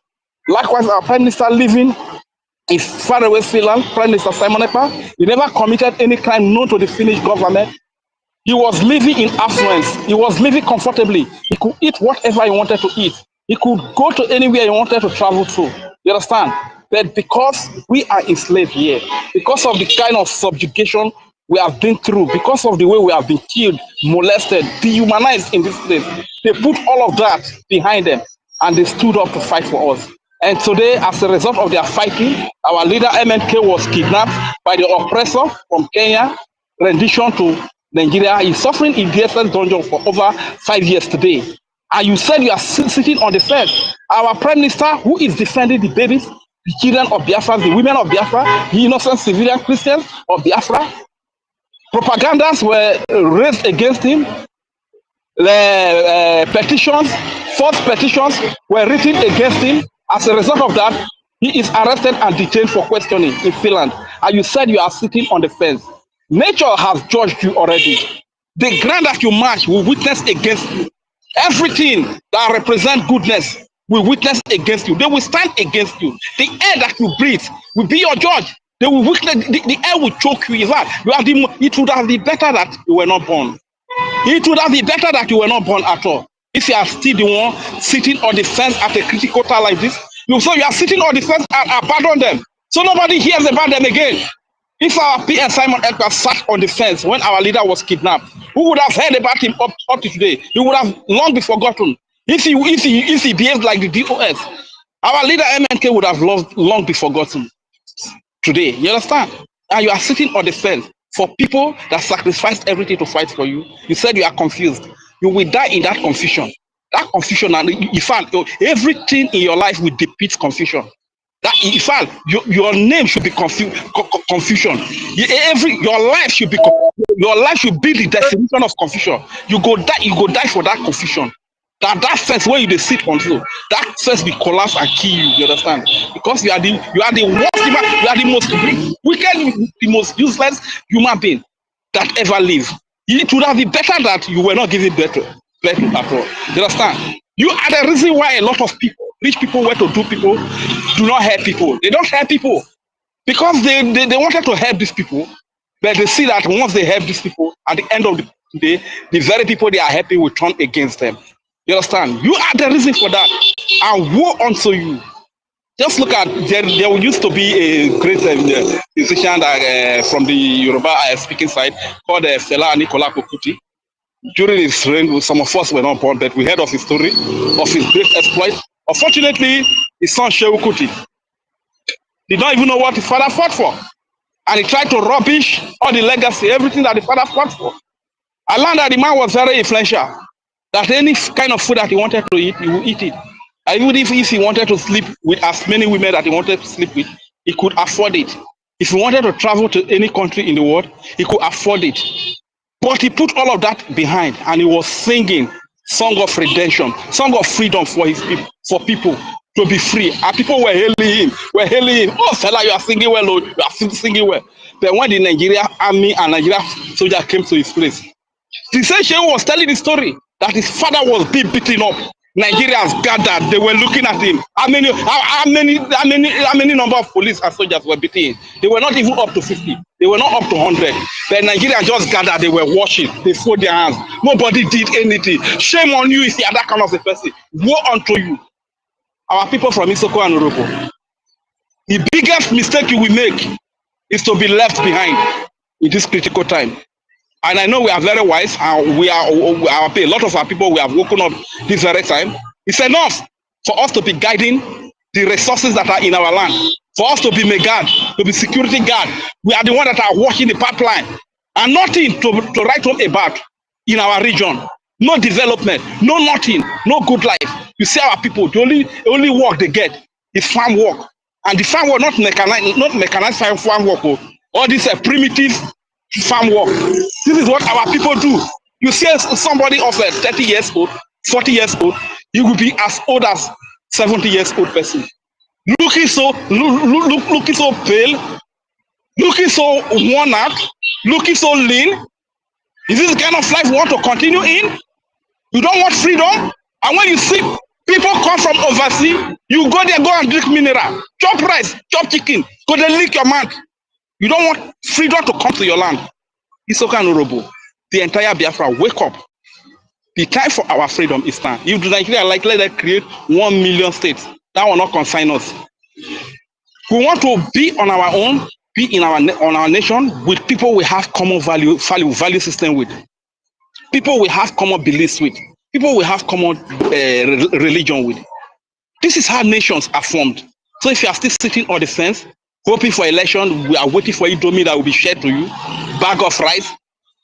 Likewise, our Prime Minister living in faraway Finland, Prime Minister Simon Ekpa, he never committed any crime known to the Finnish government. He was living in affluence. He was living comfortably. He could eat whatever he wanted to eat. He could go to anywhere he wanted to travel to. You understand? But because we are enslaved here, because of the kind of subjugation we have been through, because of the way we have been killed, molested, dehumanized in this place, they put all of that behind them and they stood up to fight for us. And today, as a result of their fighting, our leader MNK was kidnapped by the oppressor from Kenya, rendition to Nigeria. He's suffering in DSS dungeon for over 5 years today. And you said you are sitting on the fence. Our Prime Minister, who is defending the babies, the children of Biafra, the women of Biafra, the innocent civilian Christians of Biafra, propagandas were raised against him. The petitions, false petitions were written against him. As a result of that, he is arrested and detained for questioning in Finland. And you said you are sitting on the fence. Nature has judged you already. The ground that you march will witness against you. Everything that represents goodness will witness against you. They will stand against you. The air that you breathe will be your judge. They will witness. The air will choke you. In fact, it would have been better that you were not born. It would have been better that you were not born at all. If you are still the one sitting on the fence at a critical time like this, you are sitting on the fence and abandon them. So nobody hears about them again. If our PS Simon Ekpa sat on the fence when our leader was kidnapped, who would have heard about him up to today? He would have long been forgotten. If he behaved like the DOS, our leader MNK would have long been forgotten today. You understand? And you are sitting on the fence for people that sacrificed everything to fight for you. You said you are confused. You will die in that confusion. That confusion, and you found everything in your life will depict confusion. That in fact, your name should be confusion. Your life should be the definition of confusion. You go die for that confusion. That sense where you sit on you, that sense will collapse and kill you. You understand? Because you are the worst, you are the most wicked, the most useless human being that ever lived. It would have been better that you were not given birth at all. You understand? You are the reason why a lot of people, rich people, well-to-do people, do not help people. They don't help people because they wanted to help these people, but they see that once they help these people, at the end of the day, the very people they are helping will turn against them. You understand? You are the reason for that. And woe unto you. Just look at, there used to be a great musician from the Yoruba speaking side called Fela Nicola Kokuti. During his reign, some of us were not born, but we heard of his story, of his great exploit. Unfortunately, his son Shehu Kuti did not even know what his father fought for. And he tried to rubbish all the legacy, everything that the father fought for. I learned that the man was very influential, that any kind of food that he wanted to eat, he would eat it. And even if he wanted to sleep with as many women that he wanted to sleep with, he could afford it. If he wanted to travel to any country in the world, he could afford it. But he put all of that behind and he was singing song of redemption, song of freedom for his people, for people to be free. And people were hailing him, Oh, fella, you are singing well, you are singing well. But when the Nigeria army and Nigeria soldier came to his place, the same Shehu was telling the story that his father was being beaten up Nigerians gathered. They were looking at him. How many number of police and soldiers were beating him? They were not even up to 50. They were not up to 100. The Nigerians just gathered. They were watching. They folded their hands. Nobody did anything. Shame on you if you are that kind of a person. Woe unto you. Our people from Isoko and Orobo. The biggest mistake you will make is to be left behind in this critical time. And I know we are very wise, and a lot of our people, we have woken up this very time. It's enough for us to be guiding the resources that are in our land, for us to be guard, to be security guard. We are the ones that are watching the pipeline, and nothing to write home about in our region. No development, no nothing, no good life. You see our people, the only work they get is farm work. And the farm work, not mechanized farm work, all this primitive farm work. This is what our people do. You see somebody of 30 years old, 40 years old, he will be as old as 70 years old person. Looking so pale, looking so worn out, looking so lean. Is this the kind of life we want to continue in? You don't want freedom? And when you see people come from overseas, you go there, go and drink mineral, chop rice, chop chicken, go there, lick your mouth. You don't want freedom to come to your land. Isoko and Orobo, the entire Biafra, wake up. The time for our freedom is now. If Nigeria let them create 1 million states, that will not consign us. We want to be on our own, be in our nation with people we have common value system with. People we have common beliefs with. People we have common religion with. This is how nations are formed. So if you are still sitting on the fence, hoping for election, we are waiting for Indomie that will be shared to you, bag of rice,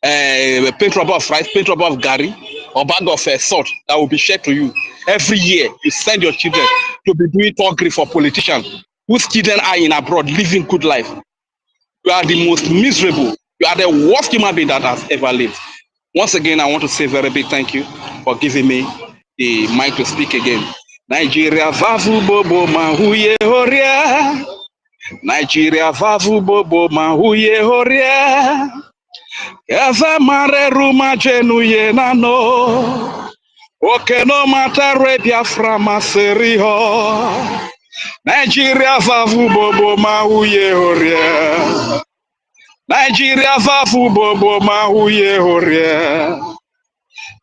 paint rubber of rice, paint rubber of gari, or bag of salt that will be shared to you. Every year, you send your children to be doing talkery for politicians whose children are in abroad living good life. You are the most miserable. You are the worst human being that has ever lived. Once again, I want to say a very big thank you for giving me the mic to speak again. Nigeria vavu bobo mahuye horia. Nigeria vavu bobo mahuye horia. Eza mare ruma jenu ye nano. Oke no matare Biafra maseriho. Nigeria vavu bobo mahuye horia. Nigeria vavu bobo mahuye horia.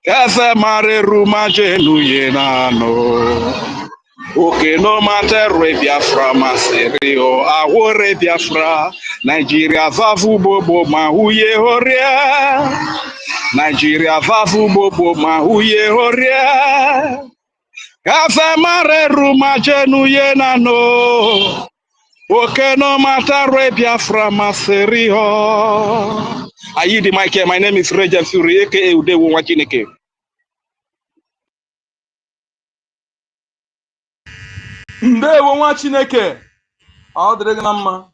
Eze mare ruma jenu ye nano. Okay, no matter where Biafra maserio, awore Biafra, Nigeria vavu bobo mahuye horia, Nigeria vavu bobo mahuye horia, Kaza mare ruma jenu ye nano, okay, no matter where Biafra maserio. I yield the mic here. My name is Regent Suri, aka Udewo Wachineke. Ndewo nwa Chineke. Ọ dịrị gị na mma.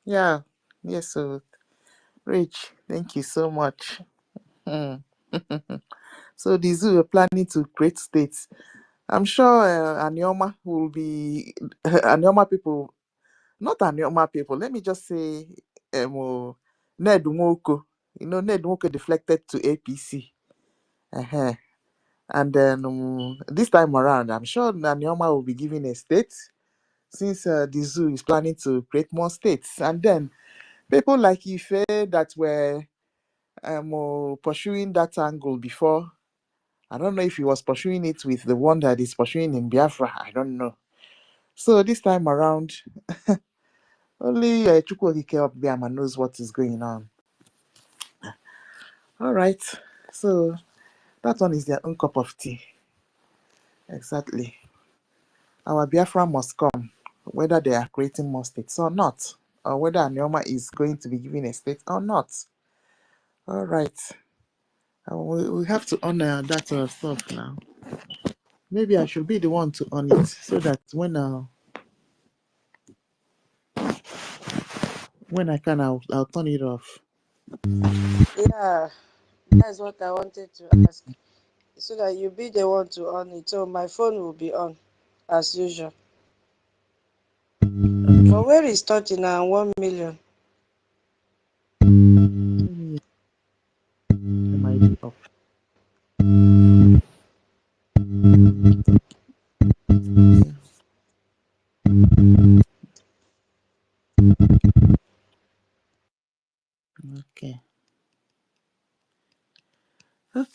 Yeah, yes, so Rich, thank you so much. So the zoo are planning to create states. I'm sure Anioma will be Anioma people, not Anioma people. Let me just say, Ned Nwoko. You know, Ned Nwoko deflected to APC. Uh-huh. And then this time around, I'm sure Anioma will be given a state, since the zoo is planning to create more states. And then people like Ife that were pursuing that angle before. I don't know if he was pursuing it with the one that is pursuing in Biafra. I don't know. So this time around, only Chukwokike of Biama knows what is going on. All right. So that one is their own cup of tea. Exactly. Our Biafra must come, whether they are creating more states or not, or whether Anioma is going to be given a state or not. All right. We have to honor that stuff now. Maybe I should be the one to on it, so that when I can, I'll turn it off. Yeah, that's what I wanted to ask. So that you be the one to on it. So my phone will be on, as usual. But where is 30 now? 1 million. My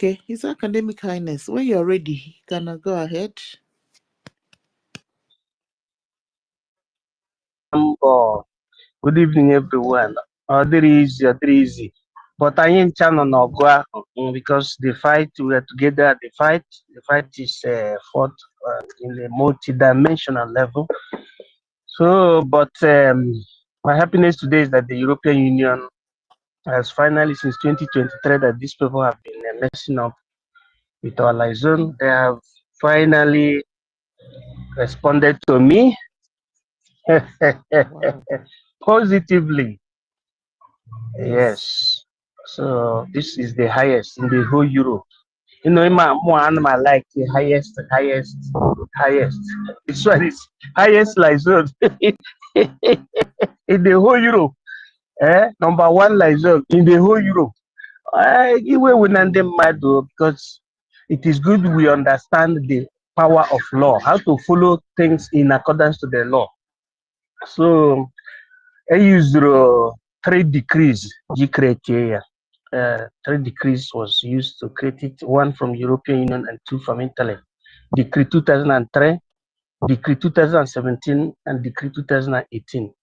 Okay, His Academic Highness, when you're ready, can I go ahead? Good evening, everyone. There is easy. But I ain't channel no go because the fight we are together. The fight is fought in a multi-dimensional level. So, but my happiness today is that the European Union has finally, since 2023, that these people have been messing up with our liaison. They have finally responded to me positively. Yes. So this is the highest in the whole Europe. You know, in my more animal like the highest. This one is highest liaison in the whole Europe. Number one liaison in the whole Europe. We will not them mad though, because it is good we understand the power of law, how to follow things in accordance to the law. So I used 3 decrees. Three decrees was used to create it, 1 from European Union and 2 from Italy. Decree 2003, Decree 2017, and Decree 2018.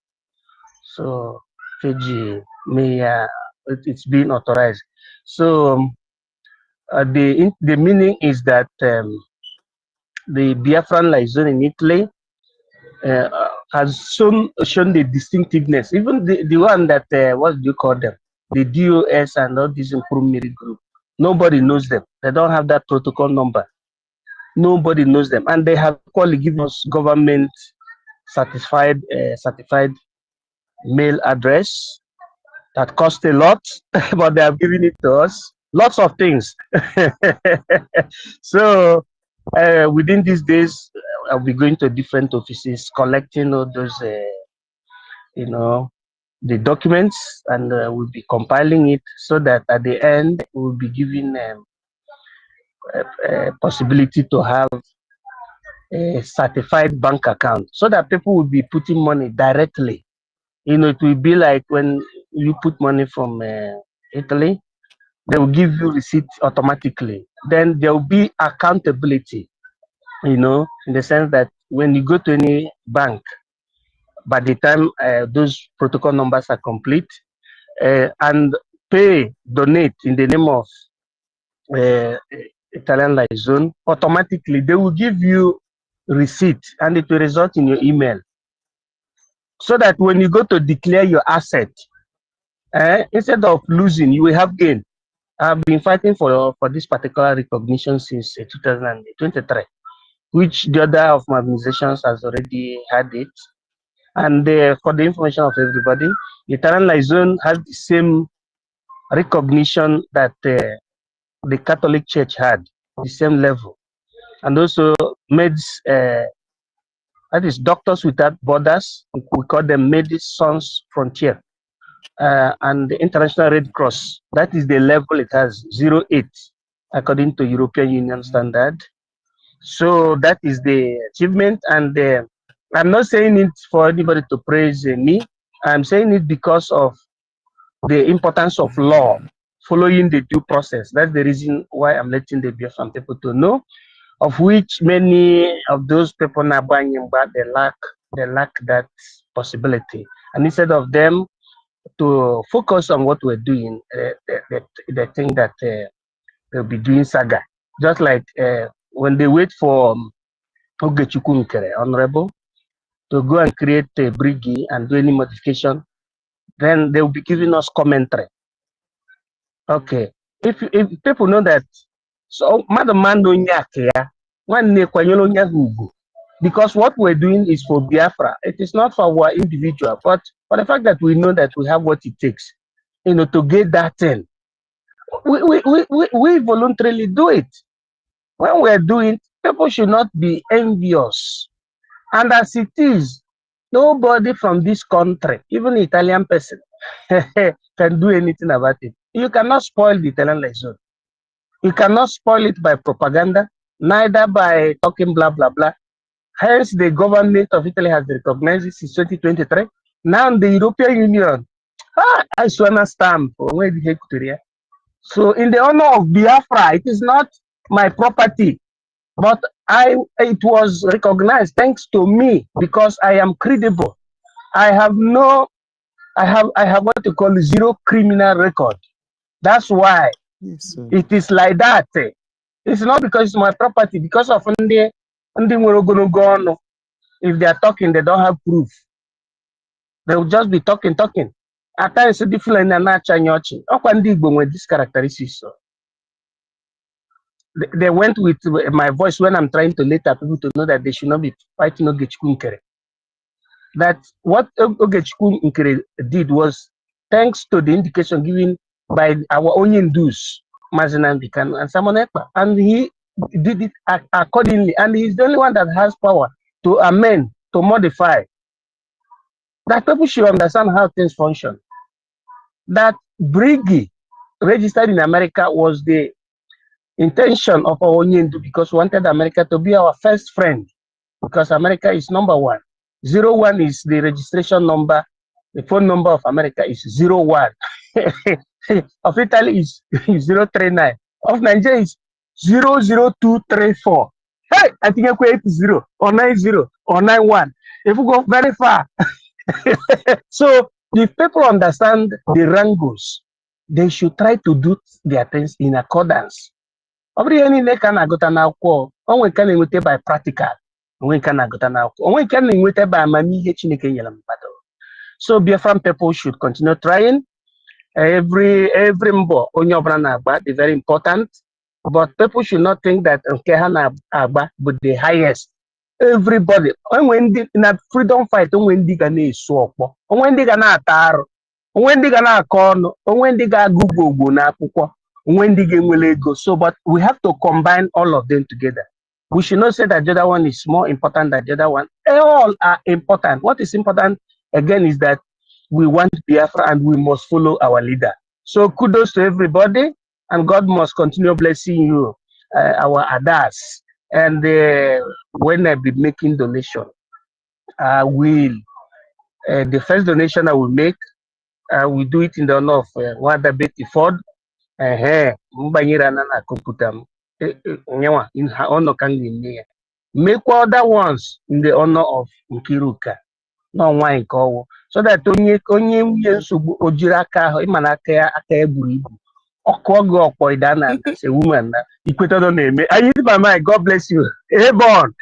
So KG may it's been authorized. So the meaning is that the Biafran liaison in Italy has shown the distinctiveness. Even the one that what do you call them? The DOS and all these improvement group. Nobody knows them. They don't have that protocol number. Nobody knows them, and they have equally given us government certified mail address that cost a lot, but they have given it to us. Lots of things. So within these days, I'll be going to different offices, collecting all those, the documents, and we'll be compiling it so that at the end we'll be given a possibility to have a certified bank account, so that people will be putting money directly. It will be like when you put money from Italy, they will give you receipt automatically. Then there will be accountability, in the sense that when you go to any bank, by the time those protocol numbers are complete, and donate in the name of Italian liaison, automatically they will give you receipt, and it will result in your email, so that when you go to declare your asset, instead of losing, you will have gain. I've been fighting for this particular recognition since 2023, which the other of my organizations has already had it. And for the information of everybody, the Italian liaison has the same recognition that the Catholic Church had, the same level. And also meds, that is Doctors Without Borders, we call them Médecins Sans Frontières, and the International Red Cross, that is the level it has, 08, according to European Union standard. So that is the achievement, and I'm not saying it for anybody to praise me. I'm saying it because of the importance of law, following the due process. That's the reason why I'm letting the Biafran people to know, of which many of those people now buying, but they lack that possibility. And instead of them to focus on what we're doing, they think that they'll be doing saga. Just like when they wait for OGOJA, Honorable, to go and create a BRGIE and do any modification, then they will be giving us commentary. Okay, if people know that, so because what we're doing is for Biafra, it is not for our individual, but for the fact that we know that we have what it takes, to get that in, we voluntarily do it. When we're doing it, people should not be envious. And as it is, nobody from this country, even the Italian person, can do anything about it. You cannot spoil the Italian liaison. You cannot spoil it by propaganda, neither by talking blah, blah, blah. Hence, the government of Italy has recognized this since 2023. Now, the European Union, I swear stamp. So in the honor of Biafra, it is not my property, but it was recognized thanks to me because I am credible. I have what you call zero criminal record. That's why it is like that. It's not because it's my property, because of if they are talking, they don't have proof. They will just be talking. At times, it's different and not with these characteristics. So they went with my voice when I'm trying to let people to know that they should not be fighting Ogechukwu. That what Ogechukwu did was thanks to the indication given by our own Hindus, Mazinandikan and Samonekpa, and he did it accordingly. And he's the only one that has power to amend, to modify. That people should understand how things function. That BRGIE registered in America was the intention of our union because we wanted America to be our first friend, because America is number one. 01 is the registration number. The phone number of America is 01. Of Italy is 039. Of Nigeria is 00234. Hey, I think I'm 80 or 90 or 91. If we go very far. So if people understand the wrangles, they should try to do their things in accordance. Every any can I got an alcohol, only can be by practical. Only can I got an alcohol, only can be by Mami battle. So Biafran people should continue trying. Every mbo on your brand is very important. But people should not think that Agba but the highest. Everybody, when in a freedom fight, when they gonna swap, when they gonna tar, when they gonna corn, when they gonna go na when the game will go. So, but we have to combine all of them together. We should not say that the other one is more important than the other one. They all are important. What is important again is that we want Biafra and we must follow our leader. So kudos to everybody, and God must continue blessing you, our Adas. And when I be making donation, I will the first donation I will make, I will do it in the honor of Wanda Betty Ford. Mbanyira na computer in her honor can make other ones in the honor of Nkiruka. No wine call so that onye nsogbu ojiri aka ahụ ịma na aka ya buru ibu ọkụ ọgụ ọkpọ ịdana as a woman na ikwetado na-eme. I use my mind. God bless you. Hey, born.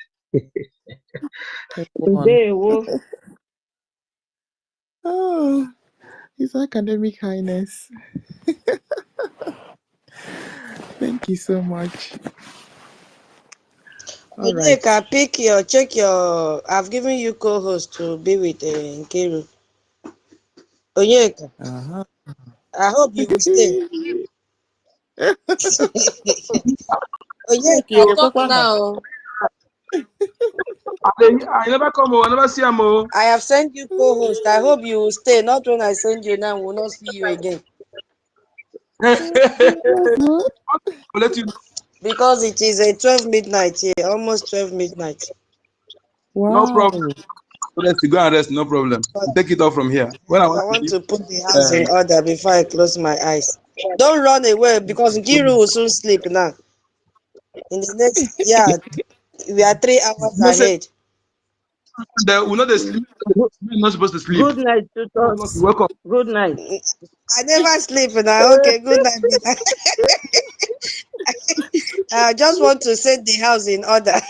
Oh, His Academic Highness. Thank you so much. All right. Check your. I've given you co-host to be with Nkiru. Onyeka. I hope you will stay. Onyeka, talk now. I never come. I never see him. I have sent you co-host. I hope you will stay. Not when I send you now, we'll not see you again. Let you. Because it is a 12 midnight here, almost 12 midnight. Wow. No problem. Let's go and rest. No problem. Take it off from here. When I want to put the house in order before I close my eyes. Don't run away because Nkiru will soon sleep now. In the next, we are 3 hours ahead. We're not asleep. We're not supposed to sleep. Good night, tutors. Welcome. Good night. I never sleep now. Okay, good night. I just want to set the house in order.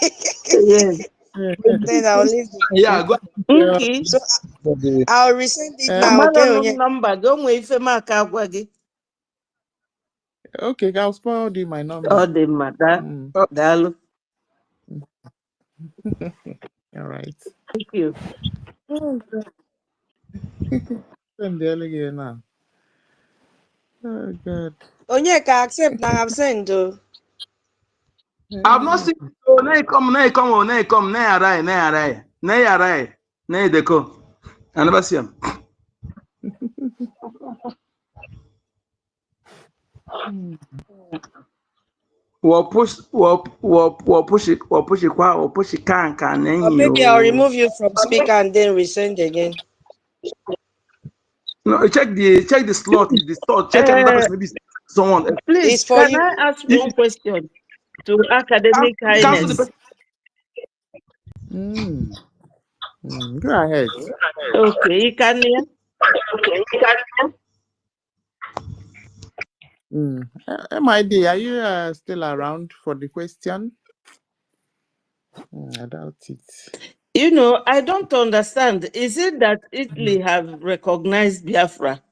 Yes. Then I'll leave. Yeah, go. Okay. So I'll resend it now. Okay. Number. Don't wait for my car. Okay, I'll spoil my number. Oh, the matter. Dalo. All right. Thank you. Oh, God. Send the alligator now. Oh, God. Onyeka, accept now. I've sent. I've not seen. Oh, now you come. Now they go. I never see him. Or maybe I'll remove you from speaker and then resend again. No, check the slot. The slot. Check another person. Maybe someone. Please, for can you. I ask one question to Academic Cancel the Highness? Go ahead. Okay, can you? MID, are you still around for the question? I doubt it. You know, I don't understand. Is it that Italy have recognized Biafra?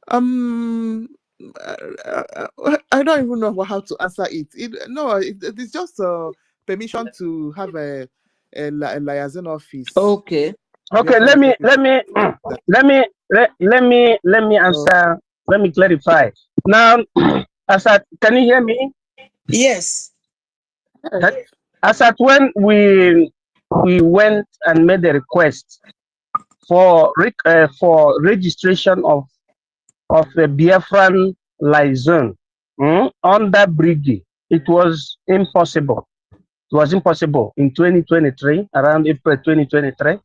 I don't even know how to answer it. It's just permission to have a liaison office. Okay. Okay, let me answer. Let me clarify. Now, can you hear me? Yes. As at when we went and made a request for registration of a Biafran liaison under BRGIE, it was impossible. It was impossible in 2023, around April 2023.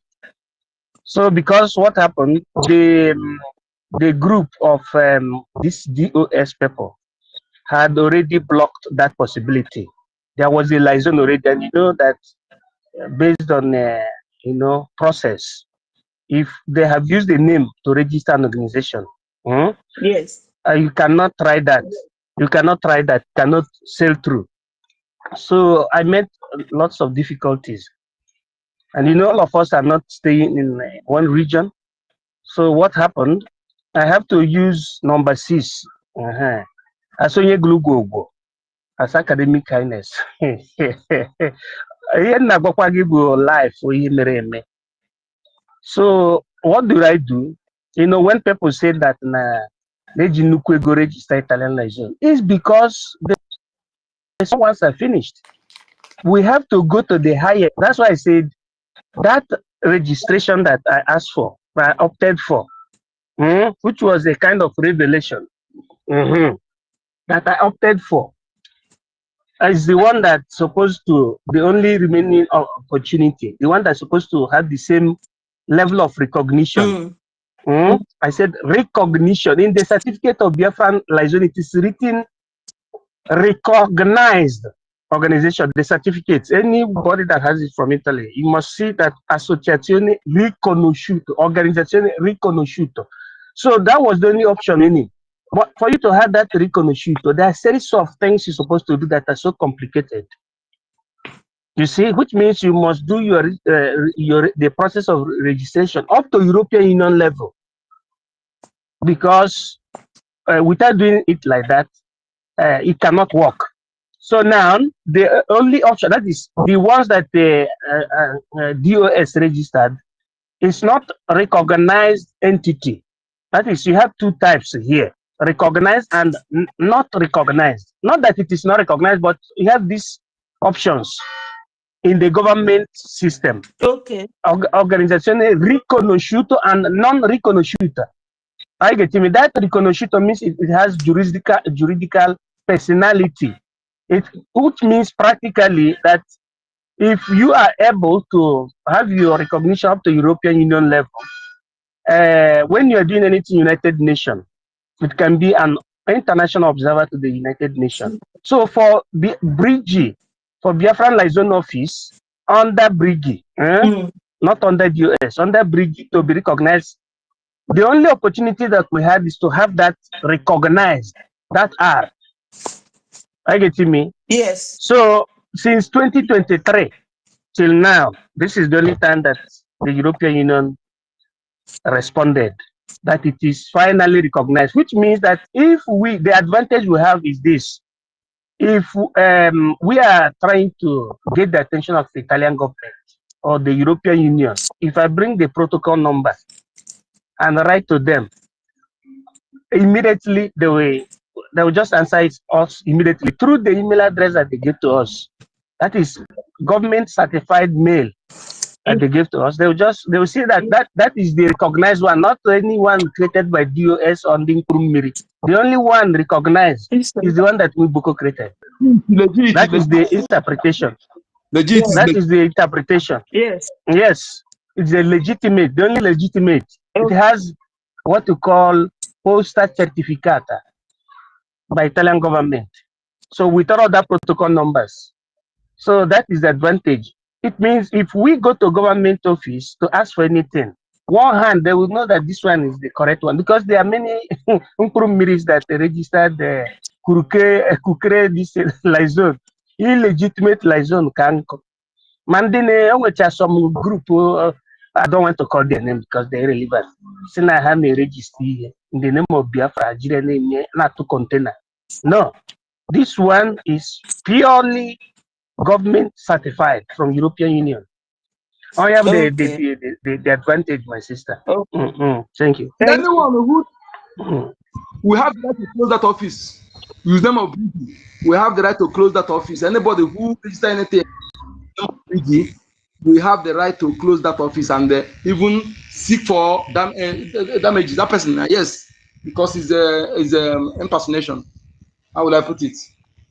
So because what happened, the group of this DOS people had already blocked that possibility. There was a liaison already, and you know that based on process, if they have used a name to register an organization, yes, you cannot try that. You cannot try that. Cannot sail through. So I met lots of difficulties, and all of us are not staying in one region. So what happened? I have to use number 6. Asonye Glugogo as academic kindness. So what do I do? When people say that go register Italian liaison, it's because the ones are finished. We have to go to the higher. That's why I said that registration that I asked for, I opted for, which was a kind of revelation that I opted for, is the one that's supposed to, the only remaining opportunity, the one that's supposed to have the same level of recognition. I said recognition. In the certificate of Biafran liaison, it is written recognized organization, the certificates. Anybody that has it from Italy, you must see that associazione riconosciuto, organizzazione riconosciuto. So that was the only option in it. But for you to have that riconosciuto, there are a series of things you're supposed to do that are so complicated. You see, which means you must do the process of registration up to European Union level, because without doing it like that, it cannot work. So now the only option, that is the ones that the DOS registered, is not recognized entity. That is, you have two types here: recognized and not recognized. Not that it is not recognized, but you have these options in the government system. Okay. Organizzazione riconosciuto and non riconosciuta. I get me. That riconosciuto means it has juridical personality. Which means practically that if you are able to have your recognition up to European Union level, when you are doing anything United Nations, it can be an international observer to the United Nations. So for BRGIE, for Biafran Liaison Office, under BRGIE, not under the US, under BRGIE to be recognized, the only opportunity that we had is to have that recognized, that R. I get me? Yes. So since 2023 till now, this is the only time that the European Union responded that it is finally recognized, which means that if the advantage we have is this: if we are trying to get the attention of the Italian government or the European Union, if I bring the protocol number and write to them, immediately they will just answer us immediately through the email address that they give to us. That is government certified mail that they give to us. They will see that is the recognized one, not anyone created by DOS or Ndinkurumiri. The only one recognized is the one that Wibuko created. That is the interpretation. That is the interpretation. Yes. Yes, it's a legitimate, the only legitimate. It has what you call posta certificata by Italian government. So with all other protocol numbers. So that is the advantage. It means if we go to government office to ask for anything, one hand they will know that this one is the correct one because there are many miris that registered the kukre this liaison, illegitimate liaison can. Mandine, which are some group. I don't want to call their name because they're irrelevant. Since I have a register in the name of Biafra, not to container. No, this one is purely government certified from European Union. I have the advantage, my sister. Thank you. Anyone who we have the right to close that office. Use them of BRGIE. We have the right to close that office. Anybody who register anything, BRGIE, we have the right to close that office and even seek for damages. That person, yes, because it's impersonation. How would I put it?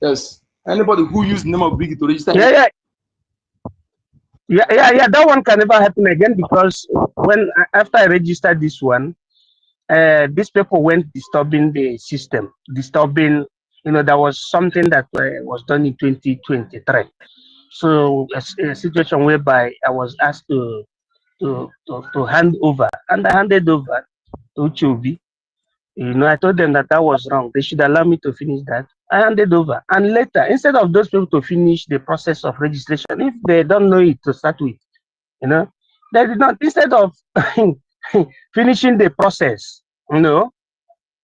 Yes. Anybody who use the name of BRGIE to register. Yeah. That one can never happen again because when after I registered this one, these people went disturbing the system, disturbing. There was something that was done in 2023. So a situation whereby I was asked to hand over, and I handed over to Chobi. I told them that was wrong. They should allow me to finish that. I handed over, and later, instead of those people to finish the process of registration, if they don't know it to start with, they did not. Instead of finishing the process,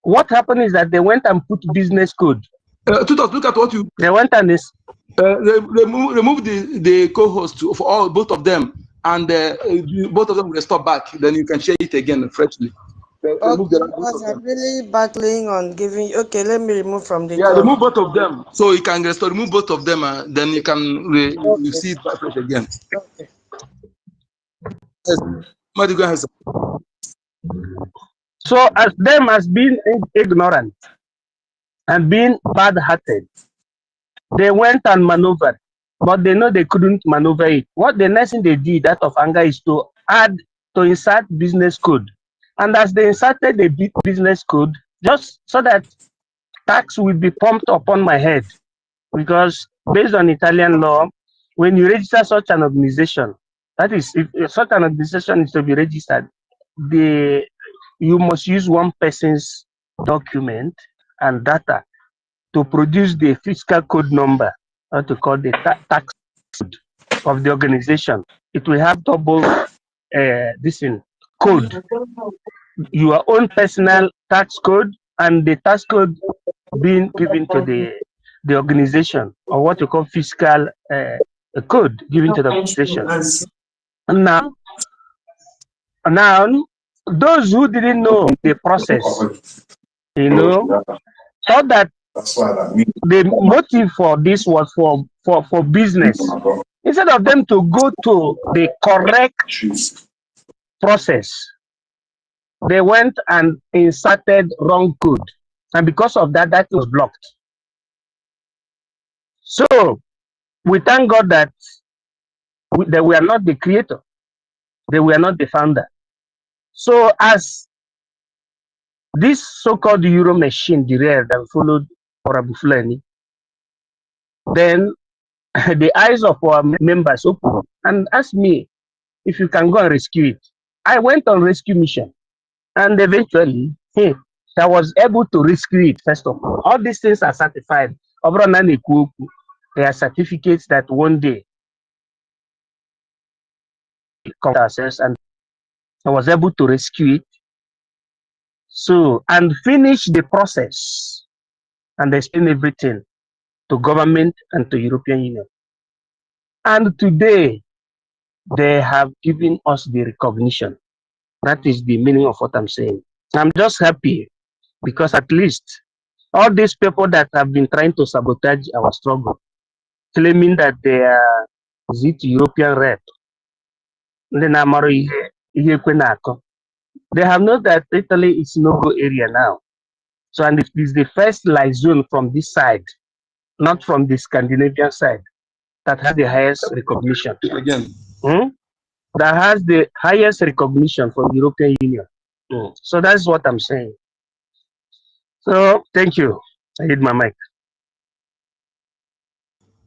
what happened is that they went and put business code. Tutos, look at what you. They went and remove the co-host for both of them, and both of them will restore back. Then you can share it again freshly. Okay, I'm really battling on giving. Okay, let me remove from the. Yeah, remove both of them, so you can restore. Remove both of them, then you can see it back fresh again. Okay. Yes. So as them as being ignorant and being bad-hearted, they went and maneuvered, but they know they couldn't maneuver it. What the next thing they did out of anger is to insert business code. And as they inserted the business code, just so that tax will be pumped upon my head, because based on Italian law, when you register such an organization, that is, if such an organization is to be registered, you must use one person's document and data to produce the fiscal code number, or to call the tax code of the organization. It will have double code, your own personal tax code and the tax code being given to the organization, or what you call fiscal code given to the organization. Now, those who didn't know the process, thought that the motive for this was for business. Instead of them to go to the correct process, they went and inserted wrong code. And because of that, that was blocked. So we thank God that they were not the creator. They were not the founder. So as this so-called Euro machine derailed and followed Orabufulani, then the eyes of our members opened and asked me if you can go and rescue it. I went on rescue mission, and eventually I was able to rescue it. First of all these things are certified. They are certificates that one day come ourselves, and I was able to rescue it. So, and finish the process and explain everything to government and to European Union. And today, they have given us the recognition. That is the meaning of what I'm saying. I'm just happy because at least all these people that have been trying to sabotage our struggle, claiming that they are European rep, they have known that Italy is no-go area now. So, and it is the first liaison from this side, not from the Scandinavian side, that has the highest recognition. Again. That has the highest recognition from the European Union. So that's what I'm saying. So thank you. I hit my mic.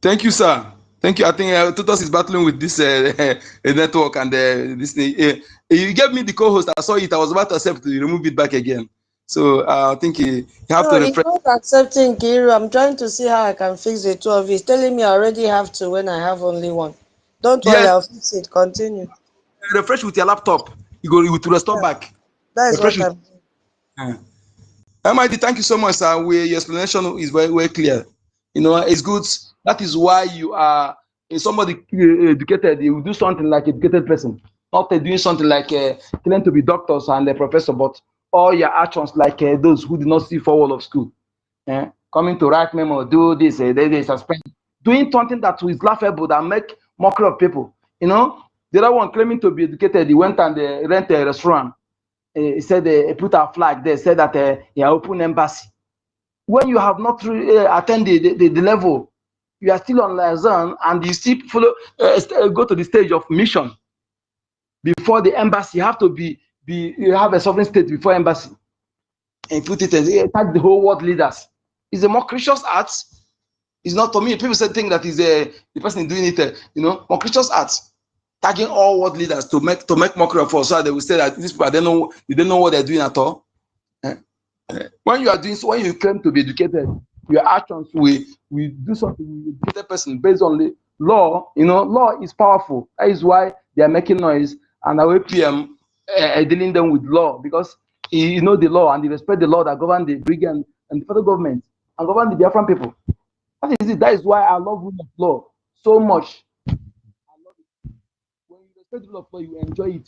Thank you, sir. Thank you. I think Tutos is battling with this network and this thing. You gave me the co-host. I saw it. I was about to accept to remove it back again. So I think you have No, to it's refresh. not accepting, Kiru. I'm trying to see how I can fix the two of you. It's telling me I already have two when I have only one. Don't worry, Yes, I'll fix it. Continue. refresh with your laptop. You go to restore Yeah, back. that is Refresh what with. I'm doing. MIT, thank you so much, sir. Your explanation is very, very clear. You know, it's good. That is why you are somebody educated. You do something like educated person, not doing something like claim to be doctors and a professor, but all your actions like those who did not see forward of school. Coming to write memo, do this, they suspend. Doing something that is laughable, that make mockery of people. You know, the other one claiming to be educated, he went and rent a restaurant. He said put a flag there, said that he open embassy. When you have not attended the level, you are still on liaison and you still follow go to the stage of mission before the embassy. You have to you have a sovereign state before embassy, and put it as attack the whole world leaders. It's a more Christian art. It's not, to me. People say think that is the person doing it. More Christian art, tagging all world leaders to make mockery of us, so they will say that these people they don't know what they're doing at all. When you are doing so, when you claim to be educated, your actions will do something with an educated person based on the law. Law is powerful. That is why they are making noise, and our APM dealing them with law, because you know the law and they respect the law that govern the BRGIE and the federal government and govern the Biafran people. That is it. That is why I love rule of law so much. I love it. When you respect the rule of law, you enjoy it.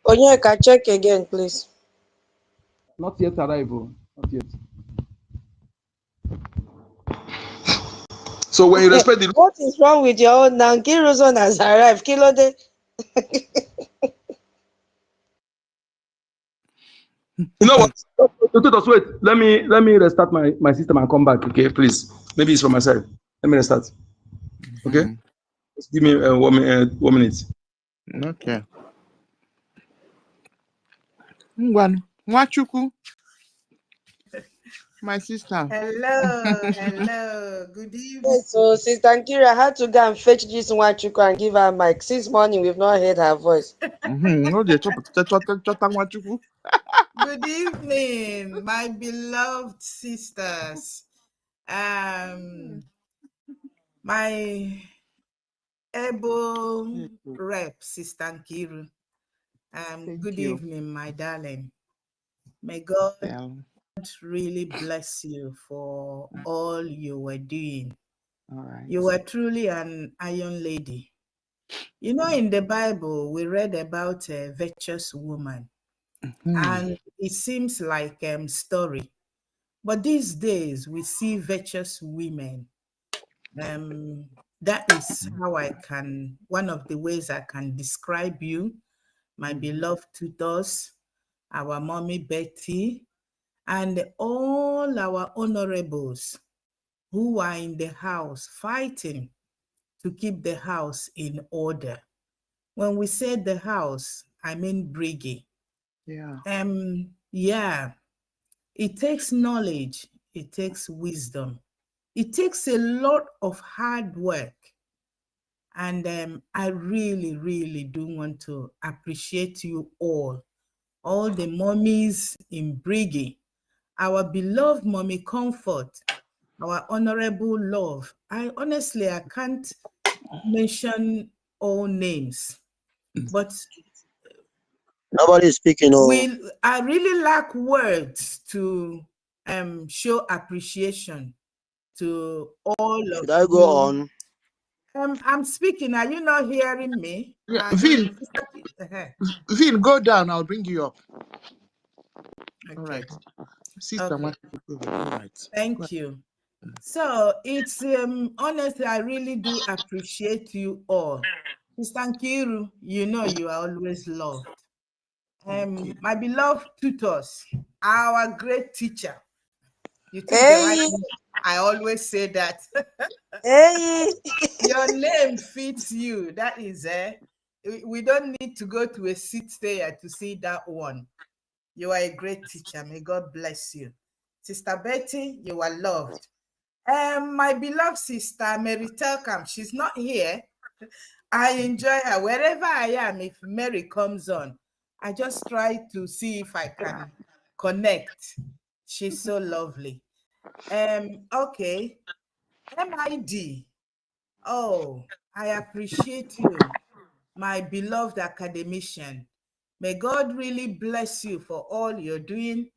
Onyeka, check again, please. Not yet arrive. Not yet. So when you respect the What is wrong with your own now? Kiru's own has arrived. Kilode. You know what? Wait. Let me restart my system and come back. Okay, please. Maybe it's for myself. Let me restart. Okay. Just give me 1 minute. Okay. Mwachukwu, my sister. Hello. Good evening. Yes, so Sister Nkira had to go and fetch this Nwachukwu and give her mic. Since morning, we've not heard her voice. Good evening, my beloved sisters. My able rep, Sister Nkiru. Good evening, my darling. May God really bless you for all you were doing. All right. You were truly an iron lady. You know, in the Bible, we read about a virtuous woman, and it seems like a story. But these days, we see virtuous women. That is how one of the ways I can describe you, my beloved tutors, our mommy Betty, and all our honorables who are in the house fighting to keep the house in order. When we say the house, I mean BRGIE. Yeah. It takes knowledge, it takes wisdom, it takes a lot of hard work. And I really, really do want to appreciate you all the mommies in BRGIE, our beloved mommy Comfort, our honorable love. I can't mention all names, but nobody is speaking. I really lack words to show appreciation to all of you. Should I go on? I'm speaking. Are you not hearing me? Yeah, Vin, go down. I'll bring you up. Okay. All right. Sister, Okay. All right. Thank you. So it's honestly, I really do appreciate you all. Sister Nkiru, you know you are always loved. My beloved tutors, our great teacher. You think the right name? I always say that. Your name fits you. That is we don't need to go to a seat there to see that one. You are a great teacher. May God bless you. Sister Betty, you are loved. My beloved sister, Mary Telcam, she's not here. I enjoy her wherever I am. If Mary comes on, I just try to see if I can connect. She's so lovely. Okay. MID. Oh, I appreciate you, my beloved academician. May God really bless you for all you're doing,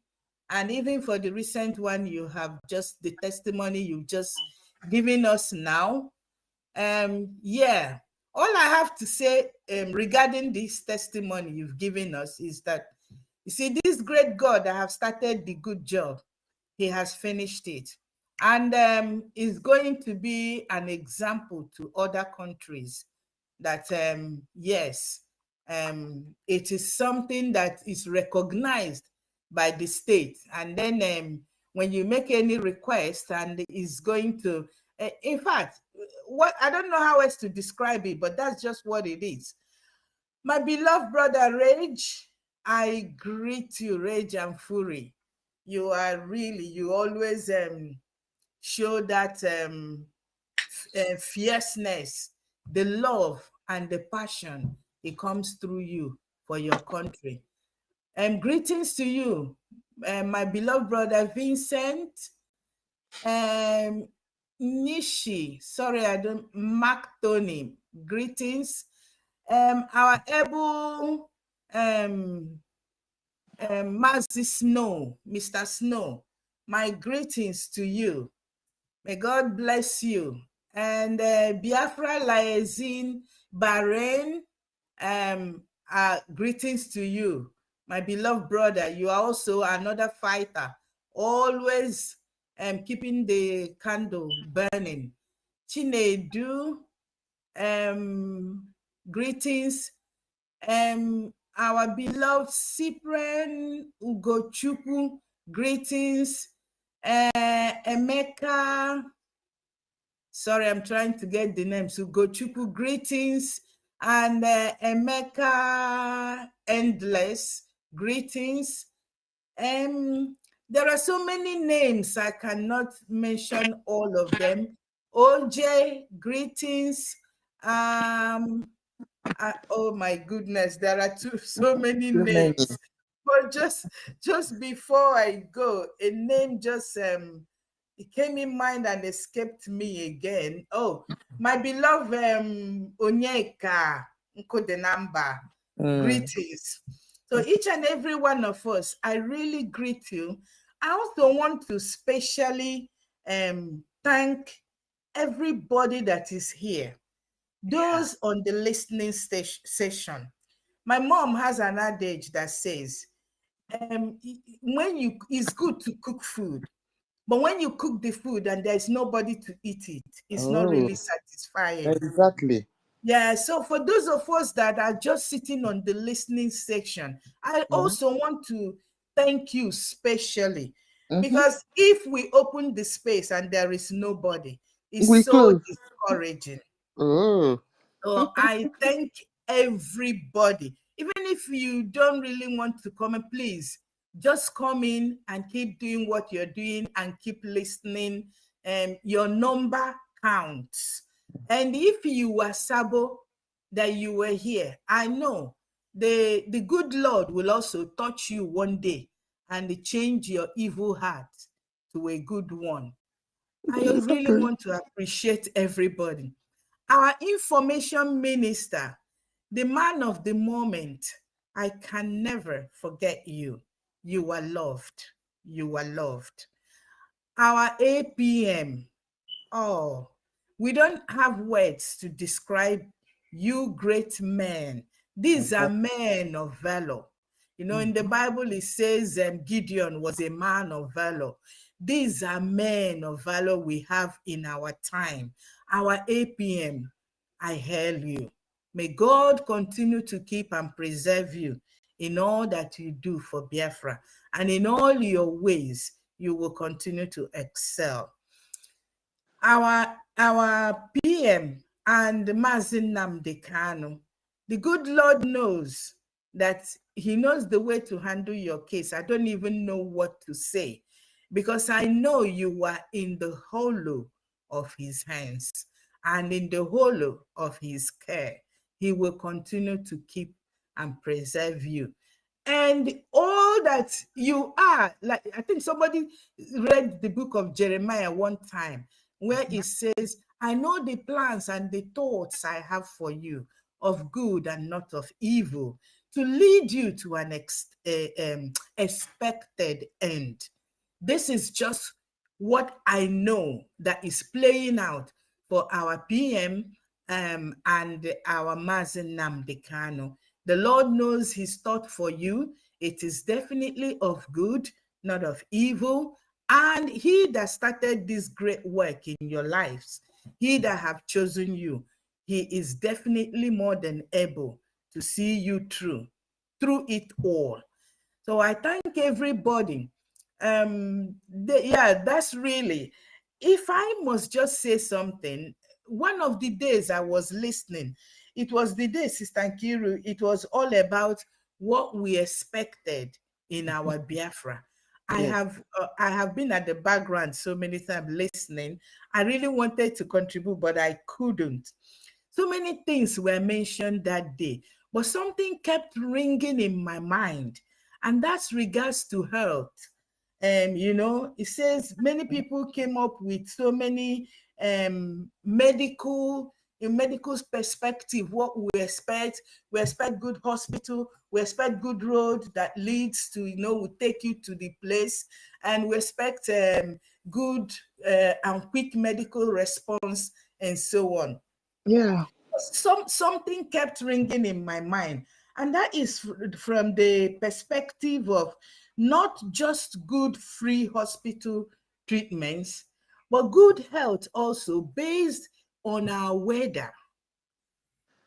and even for the recent one you have just, the testimony you've just given us now. Yeah, all I have to say regarding this testimony you've given us is that, you see, this great God that have started the good job, he has finished it, and is going to be an example to other countries that yes, it is something that is recognized by the state, and then when you make any request and is going to, in fact, what, I don't know how else to describe it, but that's just what it is. My beloved brother Rage, I greet you, Rage and Fury. You are really, you always show that fierceness, the love and the passion. It comes through you for your country. Greetings to you, my beloved brother Vincent, Nishi, sorry, I don't, Mark Tony, greetings. Our able Mazi Snow, Mr. Snow, my greetings to you. May God bless you. And Biafra Liaison Bahrain, greetings to you. My beloved brother, you are also another fighter, always keeping the candle burning. Chinedu, greetings. Our beloved Cyprian Ugochukwu, greetings. Emeka, sorry, I'm trying to get the names. Ugochukwu, greetings. And Emeka Endless, greetings. There are so many names, I cannot mention all of them. OJ, greetings. Oh my goodness, there are so many names. But just before I go, a name just it came in mind and escaped me again. Oh, my beloved Onyeka Nkodenamba, greetings. So each and every one of us, I really greet you. I also want to specially thank everybody that is here. Those on the listening session. My mom has an adage that says, it's good to cook food, but when you cook the food and there's nobody to eat it, it's not really satisfying. Exactly. Yeah, so for those of us that are just sitting on the listening section, I also want to thank you specially, because if we open the space and there is nobody, it's so discouraging. So I thank everybody. Even if you don't really want to comment, please just come in and keep doing what you're doing and keep listening. Your number counts. And if you were Sabo, that you were here, I know the good Lord will also touch you one day and change your evil heart to a good one. I really want to appreciate everybody. Our information minister, the man of the moment, I can never forget you. You are loved. You are loved. Our APM, oh, we don't have words to describe you great men. These are men of valor. You know, in the Bible, it says Gideon was a man of valor. These are men of valor we have in our time. Our APM, I hail you. May God continue to keep and preserve you in all that you do for Biafra, and in all your ways, you will continue to excel. Our PM and Mazin Nnamdi Kanu, the good Lord knows that he knows the way to handle your case. I don't even know what to say, because I know you are in the hollow of his hands and in the hollow of his care. He will continue to keep and preserve you. And all that you are, like I think somebody read the book of Jeremiah one time, where it says, I know the plans and the thoughts I have for you, of good and not of evil, to lead you to an expected end. This is just what I know that is playing out for our PM and our Mazen Nnamdi Kanu. The Lord knows his thought for you. It is definitely of good, not of evil. And he that started this great work in your lives, he that have chosen you, he is definitely more than able to see you through it all. So I thank everybody. Yeah, that's really, if I must just say something, one of the days I was listening, it was the day, Sister Nkiru, it was all about what we expected in our Biafra. Yes. I have been at the background so many times listening. I really wanted to contribute, but I couldn't. So many things were mentioned that day, but something kept ringing in my mind, and that's regards to health. You know, it says many people came up with so many medical perspective, what we expect good hospital, we expect good road that leads to, you know, will take you to the place, and we expect good and quick medical response and so on. Yeah. Something kept ringing in my mind, and that is from the perspective of not just good free hospital treatments, but good health also based on our weather.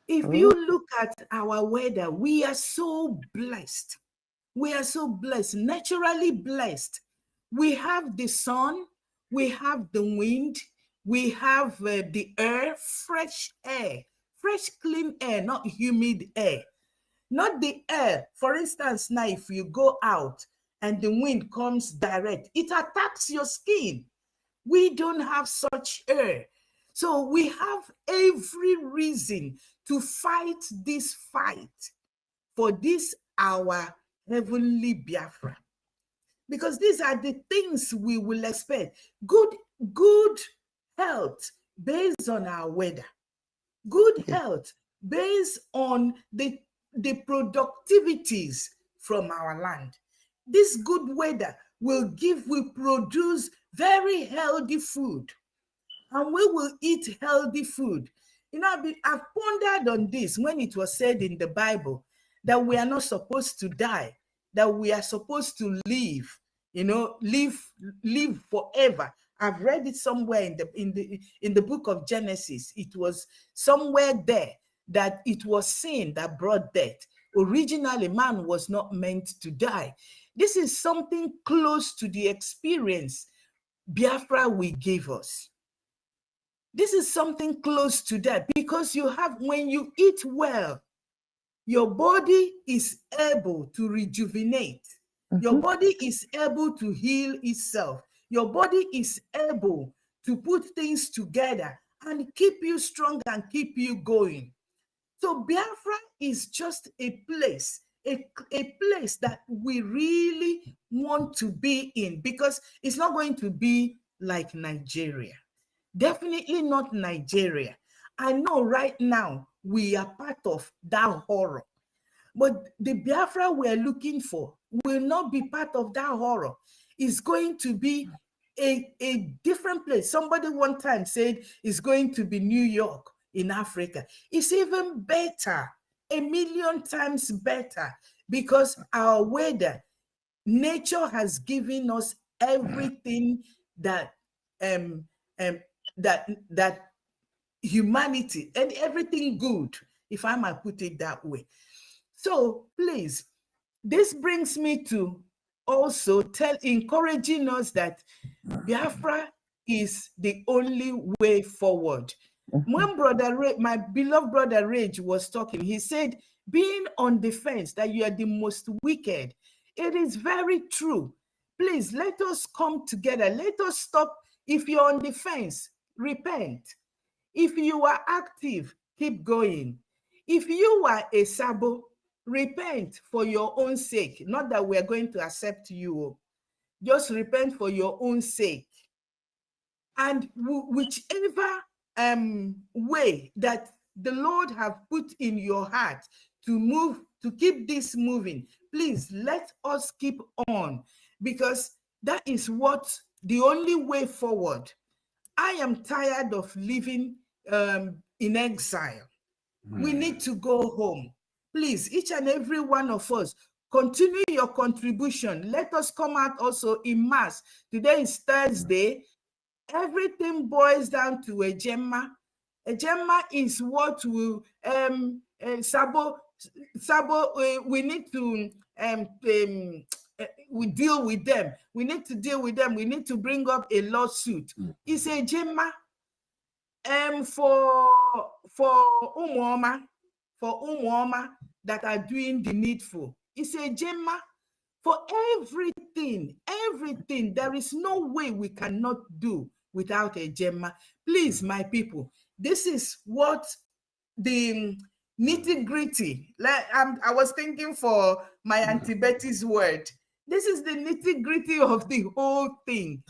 If you look at our weather, we are so blessed. We are so blessed, naturally blessed. We have the sun, we have the wind, we have the air, fresh, clean air, not humid air. Not the air. For instance, now if you go out and the wind comes direct, it attacks your skin. We don't have such air. So we have every reason to fight this fight for this our heavenly Biafra. Because these are the things we will expect. Good health based on our weather. Good health based on the productivities from our land. This good weather will produce very healthy food, and we will eat healthy food. You know, I've pondered on this when it was said in the Bible that we are not supposed to die, that we are supposed to live, you know, live forever. I've read it somewhere in the book of Genesis. It was somewhere there that it was sin that brought death. Originally, man was not meant to die. This is something close to the experience Biafra will give us. This is something close to that, because when you eat well, your body is able to rejuvenate. Your body is able to heal itself. Your body is able to put things together and keep you strong and keep you going. So Biafra is just a place that we really want to be in, because it's not going to be like Nigeria. Definitely not Nigeria. I know right now we are part of that horror, but the Biafra we're looking for will not be part of that horror. It's going to be a different place. Somebody one time said it's going to be New York in Africa. It's even better, 1,000,000 times better, because our weather, nature has given us everything that that humanity, and everything good, if I might put it that way. So please, this brings me to also encouraging us that Biafra is the only way forward. when my beloved brother Rage was talking, he said, being on defense, that you are the most wicked. It is very true. Please, let us come together. Let us stop. If you're on defense, repent. If you are active, keep going. If you are a sabo, repent for your own sake. Not that we are going to accept you. Just repent for your own sake. And whichever way that the Lord have put in your heart to move, to keep this moving, please let us keep on, because that is what the only way forward. I am tired of living in exile. We need to go home. Please, each and every one of us, continue your contribution. Let us come out also in mass. Today is Thursday. Everything boils down to a gemma. A gemma is what will we need to we deal with them. We need to deal with them. We need to bring up a lawsuit. It's a gemma. For Umuoma that are doing the needful. It's a gemma for everything. There is no way we cannot do without a gemma. Please, my people, this is what the nitty-gritty, like I was thinking for my Auntie Betty's word. This is the nitty-gritty of the whole thing.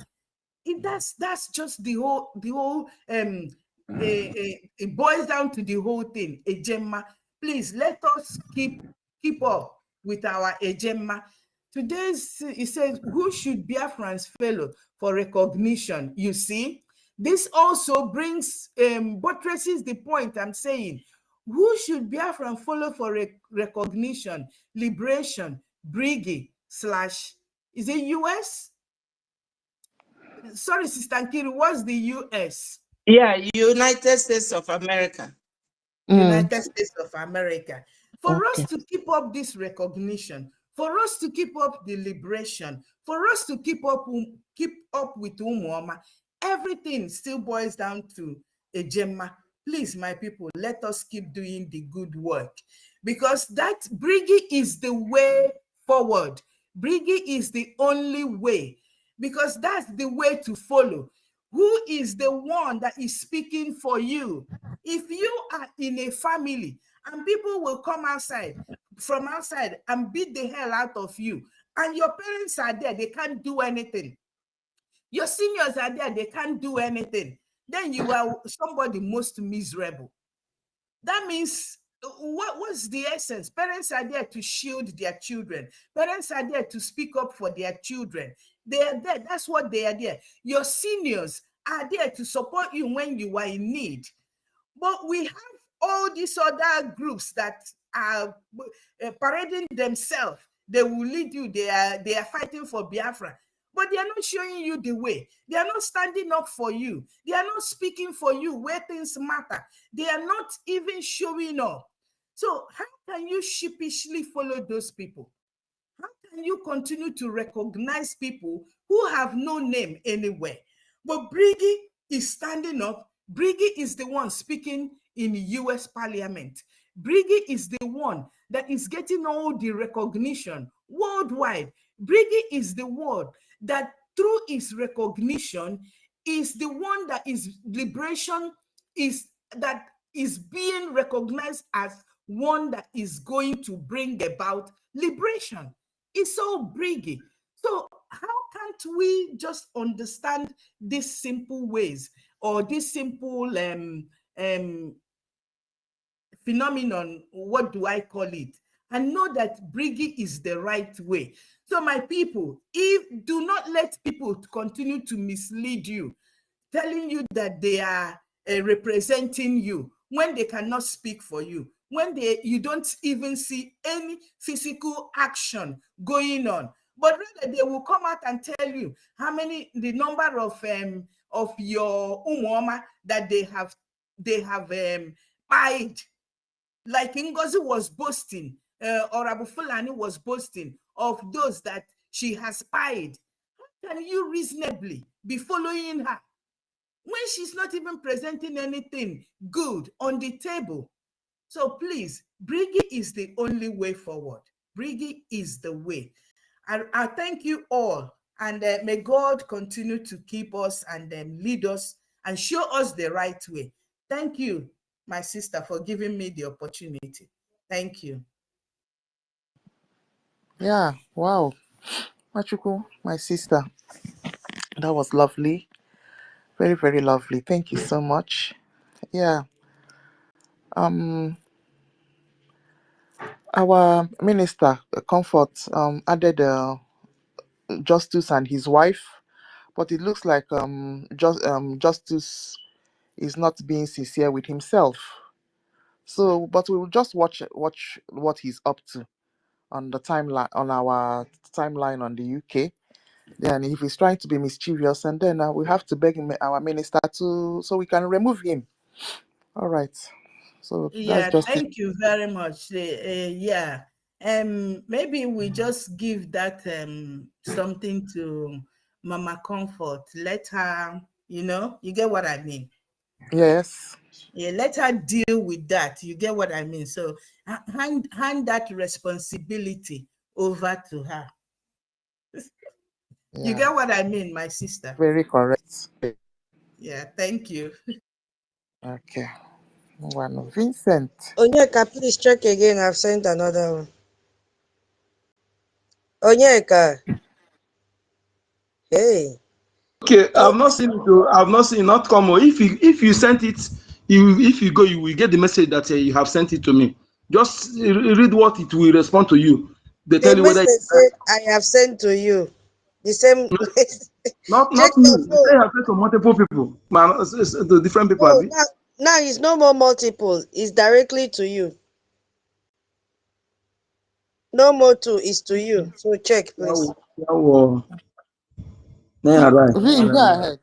That's just the whole it boils down to the whole thing. A gemma. Please let us keep up with our Ejemma. Today's it says, who should Biafrans follow for recognition? You see, this also brings buttresses the point I'm saying. Who should Biafran follow for recognition, liberation, BRGIE / is it US? Sorry, Sister Nkiru, what's the US? Yeah, United States of America. United States of America. For us to keep up this recognition, for us to keep up the liberation, for us to keep up with Umuoma, everything still boils down to a gemma. Please, my people, let us keep doing the good work, because that BRGIE is the way forward. BRGIE is the only way, because that's the way to follow. Who is the one that is speaking for you? If you are in a family and people will come from outside and beat the hell out of you, and your parents are there, they can't do anything. Your seniors are there, they can't do anything. Then you are somebody most miserable. That means, what's the essence? Parents are there to shield their children. Parents are there to speak up for their children. They are there. That's what they are there. Your seniors are there to support you when you are in need. But we have all these other groups that are parading themselves. They will lead you. They are fighting for Biafra. But they are not showing you the way. They are not standing up for you. They are not speaking for you where things matter. They are not even showing up. So how can you sheepishly follow those people? How can you continue to recognize people who have no name anywhere? But BRGIE is standing up. BRGIE is the one speaking in the US Parliament. BRGIE is the one that is getting all the recognition worldwide. BRGIE is the one that through its recognition is the one that is liberation, that is being recognized as one that is going to bring about liberation. It's all BRGIE. So how can't we just understand these simple ways or this simple phenomenon, what do I call it, and know that BRGIE is the right way? So my people, do not let people continue to mislead you, telling you that they are representing you when they cannot speak for you, when you don't even see any physical action going on. But rather they will come out and tell you the number of your Umuoma that they have pied. Like NGOZI was boasting, Orabufulani was boasting of those that she has pied. How can you reasonably be following her? when she's not even presenting anything good on the table. So please, BRGIE is the only way forward. BRGIE is the way. I thank you all, and may God continue to keep us and lead us and show us the right way. Thank you, my sister, for giving me the opportunity. Thank you. Yeah, wow. Machuku, my sister, that was lovely. Very, very lovely. Thank you so much. Yeah. Our minister, Comfort, added Justice and his wife, but it looks like Justice is not being sincere with himself. So, but we will just watch what he's up to on the timeline, on our timeline on the UK. Then, if he's trying to be mischievous, and then we have to beg our minister so we can remove him. All right. So that's Yeah, just it. thank you very much. Yeah. Maybe we just give that something to Mama Comfort. Let her, you get what I mean. Yes. Yeah, let her deal with that. You get what I mean. So hand that responsibility over to her. You get what I mean, my sister? Very correct. Yeah, thank you. Okay. One, Vincent. Onyeka, please check again. I've sent another one. Onyeka. Hey. Okay, I've not seen it. I've not seen it. Not come. If you sent it, if you go, you will get the message that you have sent it to me. Just read what it will respond to you. They tell The you whether. message said I have sent to you. The same. Not Check me. your They phone. say you have sent to multiple people. Man, it's to different people. Oh, now it's no more multiple. It's directly to you. No more two. It's to you. So check, please. Right. Vin, go ahead.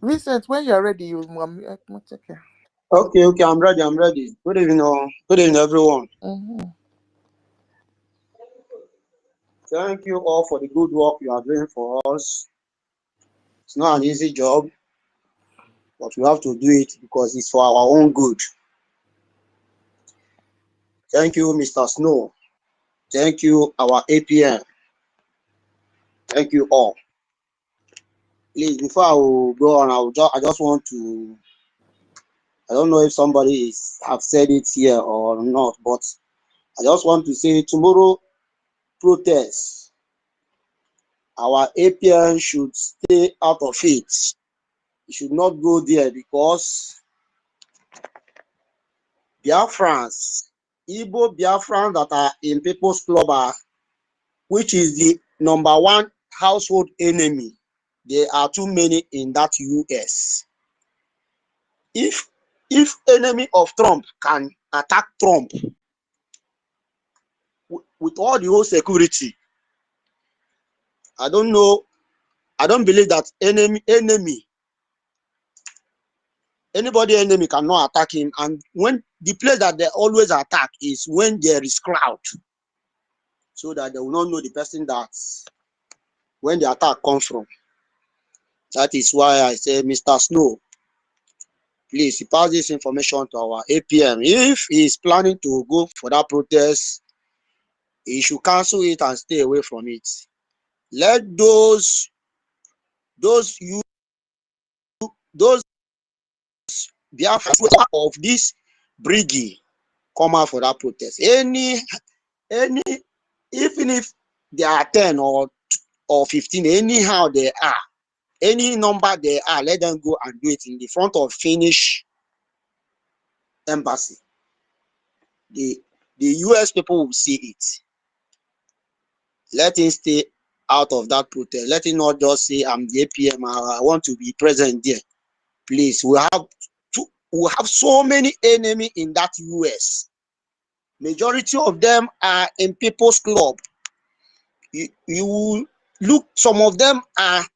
Vincent, when you're ready, you okay. Okay, I'm ready. Good evening, everyone. Thank you all for the good work you are doing for us. It's not an easy job, but we have to do it because it's for our own good. Thank you, Mr. Snow. Thank you, our APM. Thank you all. Please, before I will go on, I just want to, I don't know if somebody have said it here or not, but I just want to say tomorrow protest, our APM should stay out of it. It should not go there because Biafrans, Igbo Biafrans that are in People's Club, which is the #1 household enemy. There are too many in that US. If enemy of Trump can attack Trump with all the whole security, I don't know. I don't believe that anybody cannot attack him. And when the place that they always attack is when there is crowd, so that they will not know the person that when the attack comes from. That is why I say, Mr. Snow, please pass this information to our APM. If he is planning to go for that protest, he should cancel it and stay away from it. Let those Biafrans of this BRGIE come out for that protest. Even if they are 10 or 15, anyhow they are, any number they are, let them go and do it in the front of Finnish embassy. The US people will see it. Let him stay out of that protest. Let him not just say, I'm the APM, I want to be present there. Please, we have so many enemies in that US. Majority of them are in People's Club. You will look, some of them are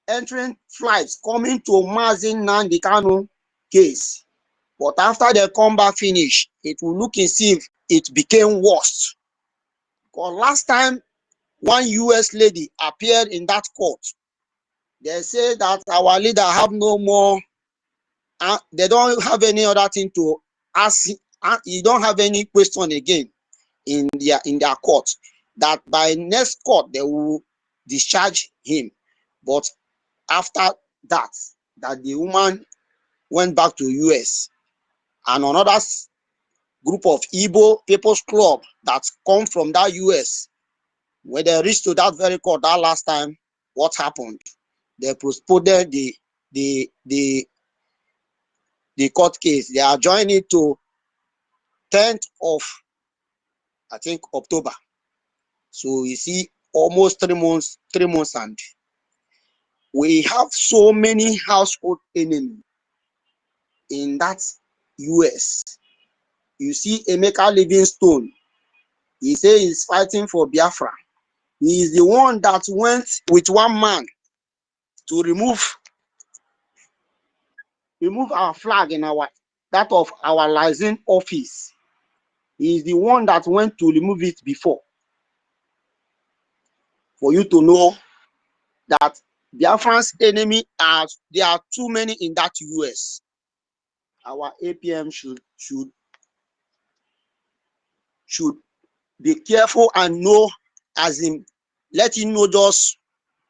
entering flights coming to Mazi Nnamdi Kanu case. But after they come back finish, it will look as if it became worse. Because last time one US lady appeared in that court, they say that our leader have no more, they don't have any other thing to ask. You don't have any question again in their court, that by next court they will discharge him. But after that the woman went back to US, and another group of Igbo People's Club that come from that US, when they reached to that very court that last time, what happened? They postponed the court case. They are joining it to 10th of, I think, October. So you see, almost 3 months, and we have so many household enemies in that US. You see Emeka Livingstone, he says he's fighting for Biafra. He is the one that went with one man to remove our flag in that of our liaison office. He is the one that went to remove it before. For you to know that Biafran's enemy there are too many in that US. Our APM should be careful and know, as in, let him know, just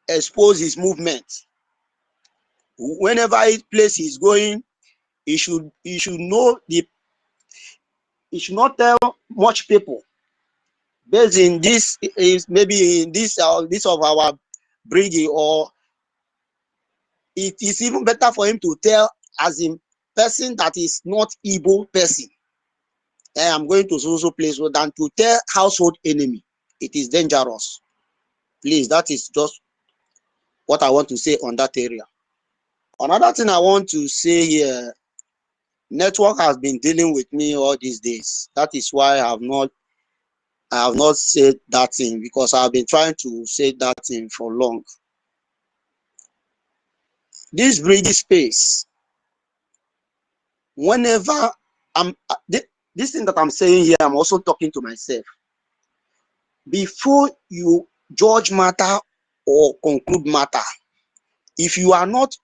expose his movement. Whenever his place is going, he should know he should not tell much people. Based in this is maybe in this of our BRGIE, or it is even better for him to tell as in person that is not Igbo person. I'm going to so place, than to tell household enemy. It is dangerous. Please, that is just what I want to say on that area. Another thing I want to say here, network has been dealing with me all these days. That is why I have not said that thing, because I have been trying to say that thing for long. This BRGIE space, whenever this thing that I'm saying here, I'm also talking to myself. Before you judge matter or conclude matter, if you are not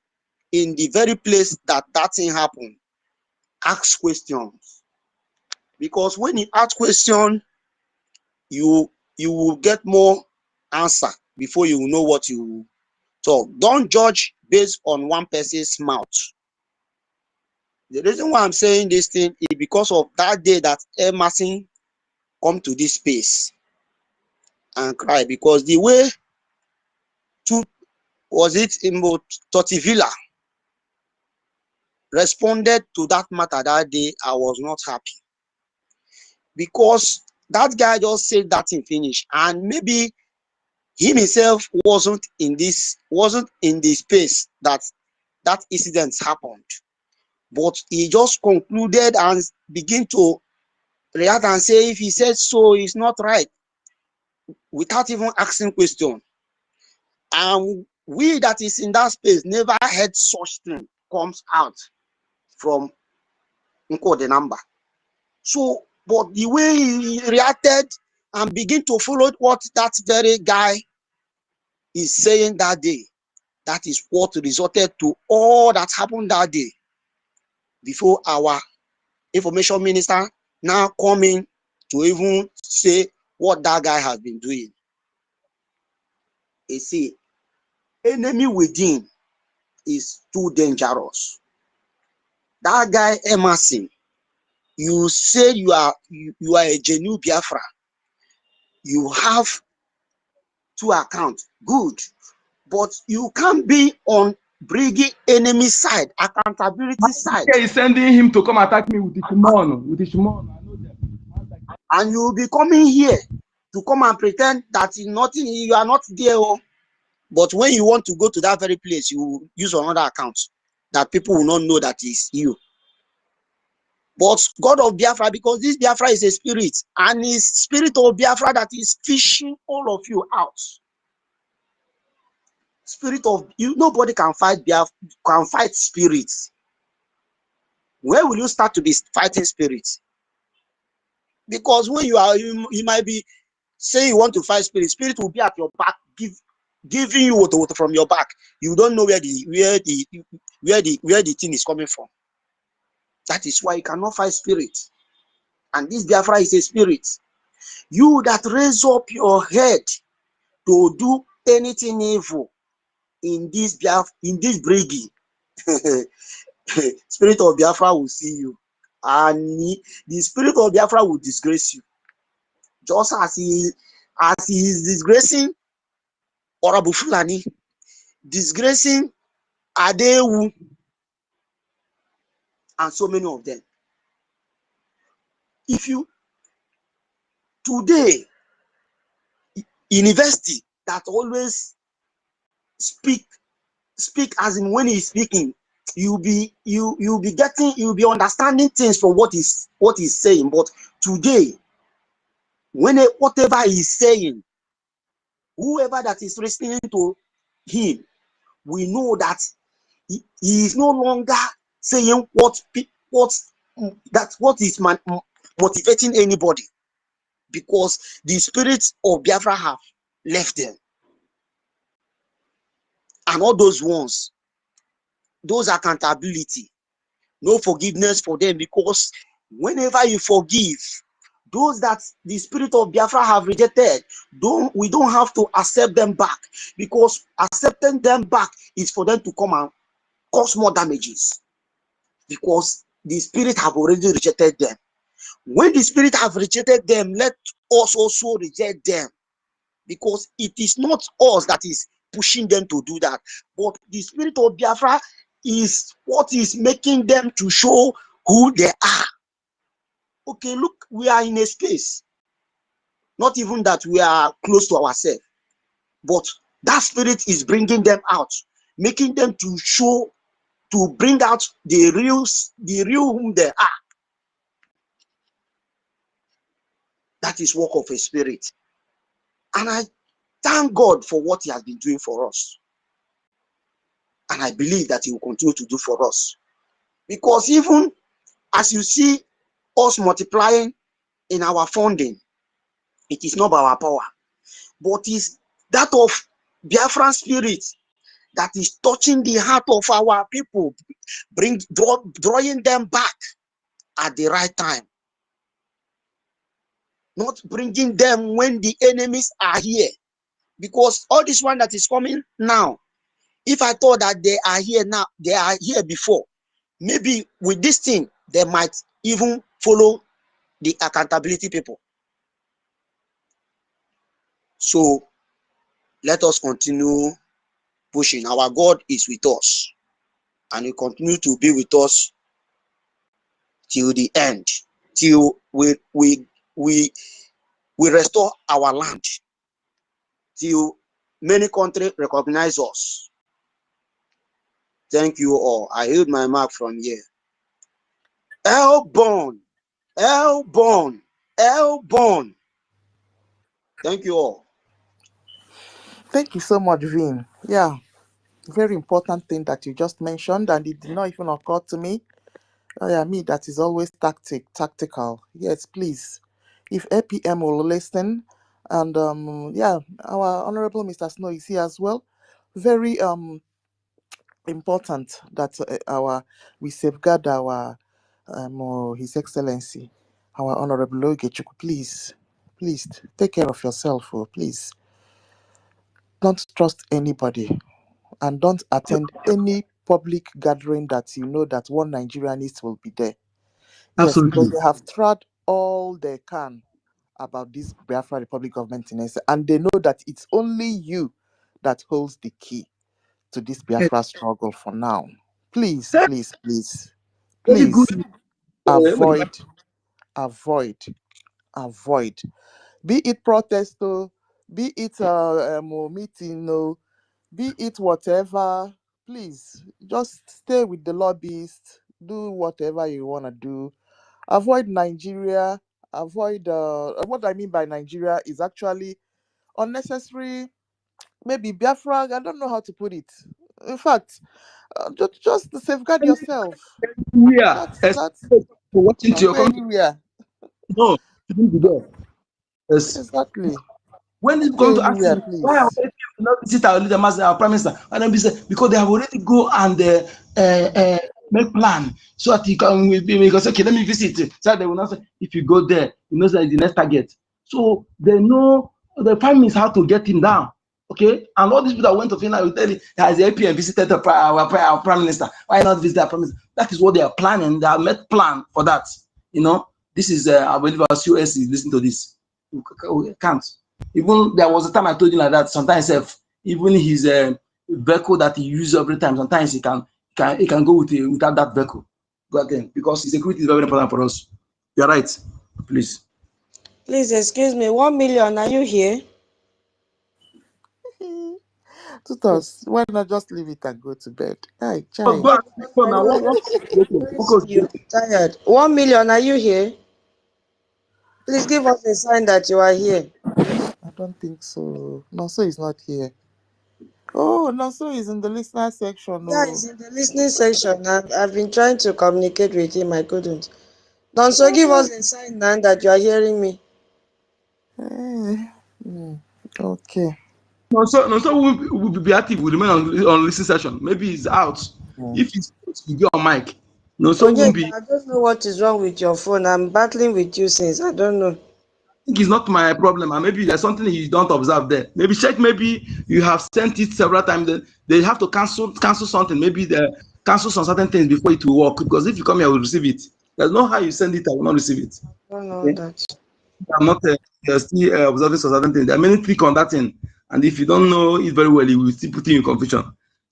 in the very place that thing happened, ask questions. Because when you ask questions, you will get more answer before you know what you talk. Don't judge based on one person's mouth. The reason why I'm saying this thing is because of that day that Emerson come to this space and cry, because the way was it in Totivilla responded to that matter that day, I was not happy, because that guy just said that thing finish, and maybe he himself wasn't in the space that incident happened, but he just concluded and begin to react and say, if he said so, it's not right, without even asking question. And we that is in that space never heard such thing comes out from Nko the number. So, but the way he reacted and begin to follow what that very guy is saying that day, that is what resulted to all that happened that day. Before our information minister now coming to even say what that guy has been doing. You see, enemy within is too dangerous. That guy Emerson, you say you are a genuine Biafra. You have 2 accounts, good, but you can't be on BRGIE enemy side, accountability side. He's sending him to come attack me with the Shimon. And you will be coming here to come and pretend that nothing, you are not there. But when you want to go to that very place, you use another account that people will not know that is you. But God of Biafra, because this Biafra is a spirit, and it's spirit of Biafra that is fishing all of you out. Spirit of you, nobody can fight Biafra, can fight spirits. Where will you start to be fighting spirits? Because when you might be say you want to fight spirit, spirit will be at your back, giving you water from your back. You don't know where the thing is coming from. That is why you cannot fight spirit. And this Biafra is a spirit. You that raise up your head to do anything evil in this BRGIE, spirit of Biafra will see you, and the spirit of Biafra will disgrace you, just as he is disgracing Orabufulani, disgracing Adewu, and so many of them. If you today, university that always speak as in when he's speaking, you'll be understanding things from what he's saying. But today, whatever he's saying, whoever that is listening to him, we know that he is no longer saying what is motivating anybody, because the spirits of Biafra have left them. And all those ones, those accountability, no forgiveness for them, because whenever you forgive those that the spirit of Biafra have rejected, we don't have to accept them back, because accepting them back is for them to come and cause more damages, because the spirit have already rejected them. When the spirit have rejected them, let us also reject them, because it is not us that is pushing them to do that, but the spirit of Biafra is what is making them to show who they are. Okay, look, we are in a space, not even that we are close to ourselves, but that spirit is bringing them out, making them to show, to bring out the real whom they are. That is work of a spirit. And I thank God for what he has been doing for us. And I believe that he will continue to do for us. Because even as you see us multiplying in our funding, it is not by our power, but it's that of Biafran spirit that is touching the heart of our people, drawing them back at the right time. Not bringing them when the enemies are here. Because all this one that is coming now, if I thought that they are here now, they are here before, maybe with this thing, they might even follow the accountability people. So let us continue pushing. Our God is with us, and He continue to be with us till the end, till we restore our land, till many countries recognize us. Thank you all. I hold my mark from here. Elborn. Thank you all. Thank you so much, Vin. Yeah, very important thing that you just mentioned, and it did not even occur to me. Oh yeah, me, that is always tactical. Yes, please. If APM will listen, and yeah, our Honorable Mr. Snow is here as well. Very important that we safeguard our His Excellency, our Honorable Ogechuku. Please take care of yourself. Oh, please don't trust anybody, and don't attend any public gathering that you know that one Nigerianist will be there. Yes, because they have tried all they can about this Biafra Republic government in Ese, and they know that it's only you that holds the key to this Biafra struggle for now. Please avoid. Be it protest, be it meeting, be it whatever. Please just stay with the lobbyists. Do whatever you want to do. Avoid Nigeria. Avoid what I mean by Nigeria is actually unnecessary. Maybe Biafra. I don't know how to put it. In fact, just to safeguard yourself. That's watching to your anywhere. no, you need to go. Yes. Exactly. When people come to ask Anywhere, me, why our please. APM not visit our leader, master, our prime minister, and then be say, because they have already go and make plan so that he can because okay, let me visit. So they will not say if you go there, you know that the next target. So they know the prime minister how to get him down. Okay, and all these people that went to Finland will tell you, has the APM visited our prime minister? Why not visit our prime minister? That is what they are planning. They have made plan for that. You know, this is I believe our COS is listening to this. We can't. Even there was a time I told you like that. Sometimes even his vehicle that he uses every time, sometimes he can go without that vehicle. Go again, because security is very important for us. You're right. Please. Please excuse me. 1 million, are you here? Tutos, why not just leave it and go to bed? Hey, Oh, child. go and now. You're tired. 1 million, are you here? Please give us a sign that you are here. I don't think so. Nonso is not here. Oh, Nonso is in the listener section. Yeah, Oh. he's in the listening section. I've been trying to communicate with him. I couldn't. So give us a sign now that you are hearing me. Okay. No, so will be active. Will remain on listening session. Maybe he's out. If he's you get on mic. No, so won't be. I don't know what is wrong with your phone. I'm battling with you since. I don't know. I think it's not my problem, and maybe there's something you don't observe there. Maybe check. Maybe you have sent it several times. They have to cancel something. Maybe they cancel some certain things before it will work. Because if you come here, I will receive it. There's no how you send it, I will not receive it. I don't know Okay? that. I'm not still observing some certain things. There are many click on that thing, and if you don't know it very well, it will still put you in confusion.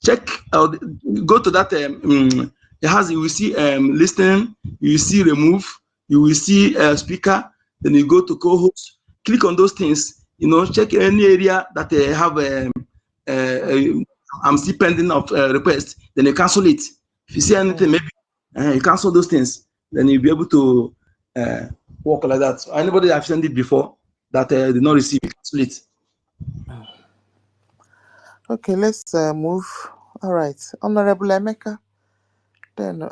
Check. Go to that. It has. You will see listening. You will see remove. You will see speaker. Then you go to co-host. Click on those things. You know, check any area that have. I'm still pending of request. Then you cancel it. If you see anything, maybe you cancel those things. Then you'll be able to work like that. So anybody that have sent it before that did not receive it, cancel it. Okay, let's move. All right, Honorable Emeka. Then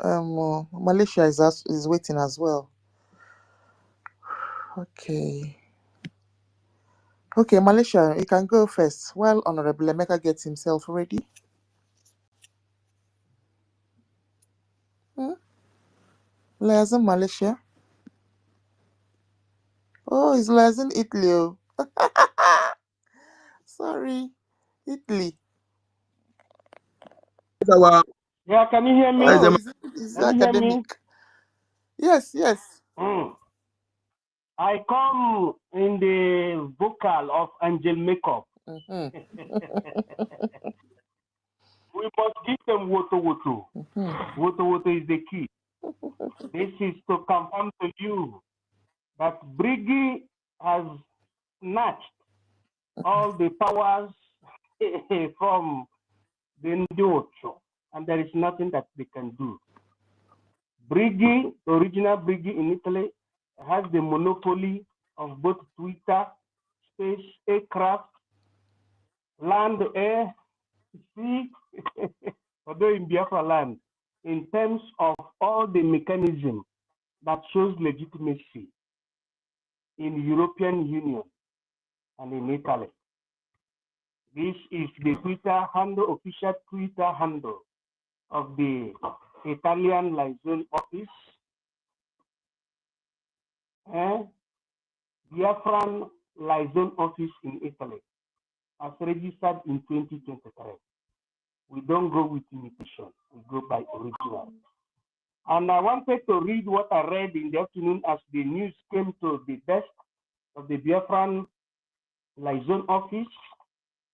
Malaysia is waiting as well. Okay. Okay, Malaysia, you can go first while Honorable Emeka gets himself ready. Liaison Malaysia. Oh, it's liaison Italy. Sorry, Italy. Yeah, can you hear me? Oh, it's Can you hear me? academic. Yes. I come in the vocal of Angel Makeup. We must give them woto. Woto is the key. This is to confirm to you that BRGIE has snatched all the powers from the Ndocho, and there is nothing that they can do. BRGIE, the original BRGIE in Italy, has the monopoly of both Twitter, space, aircraft, land, air, sea, although in Biafra land, in terms of all the mechanism that shows legitimacy in European Union and in Italy. This is the Twitter handle, official Twitter handle of the Italian liaison office, BIAFRAN liaison office in Italy, as registered in 2023. We don't go with imitation, we go by original. And I wanted to read what I read in the afternoon as the news came to the desk of the BIAFRAN liaison office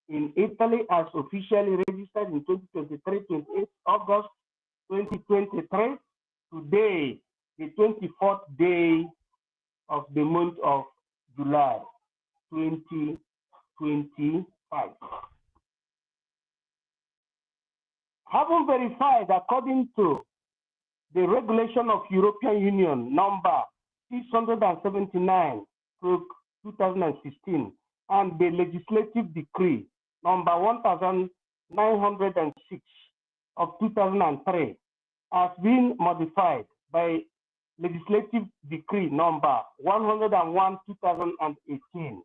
in Italy as officially registered in 2023, 28 August 2023. Today, the 24th day of the month of July 2025. Having verified according to the regulation of European Union number 679/2016 and the legislative decree number 1906 of 2003 has been modified by legislative decree number 101/2018.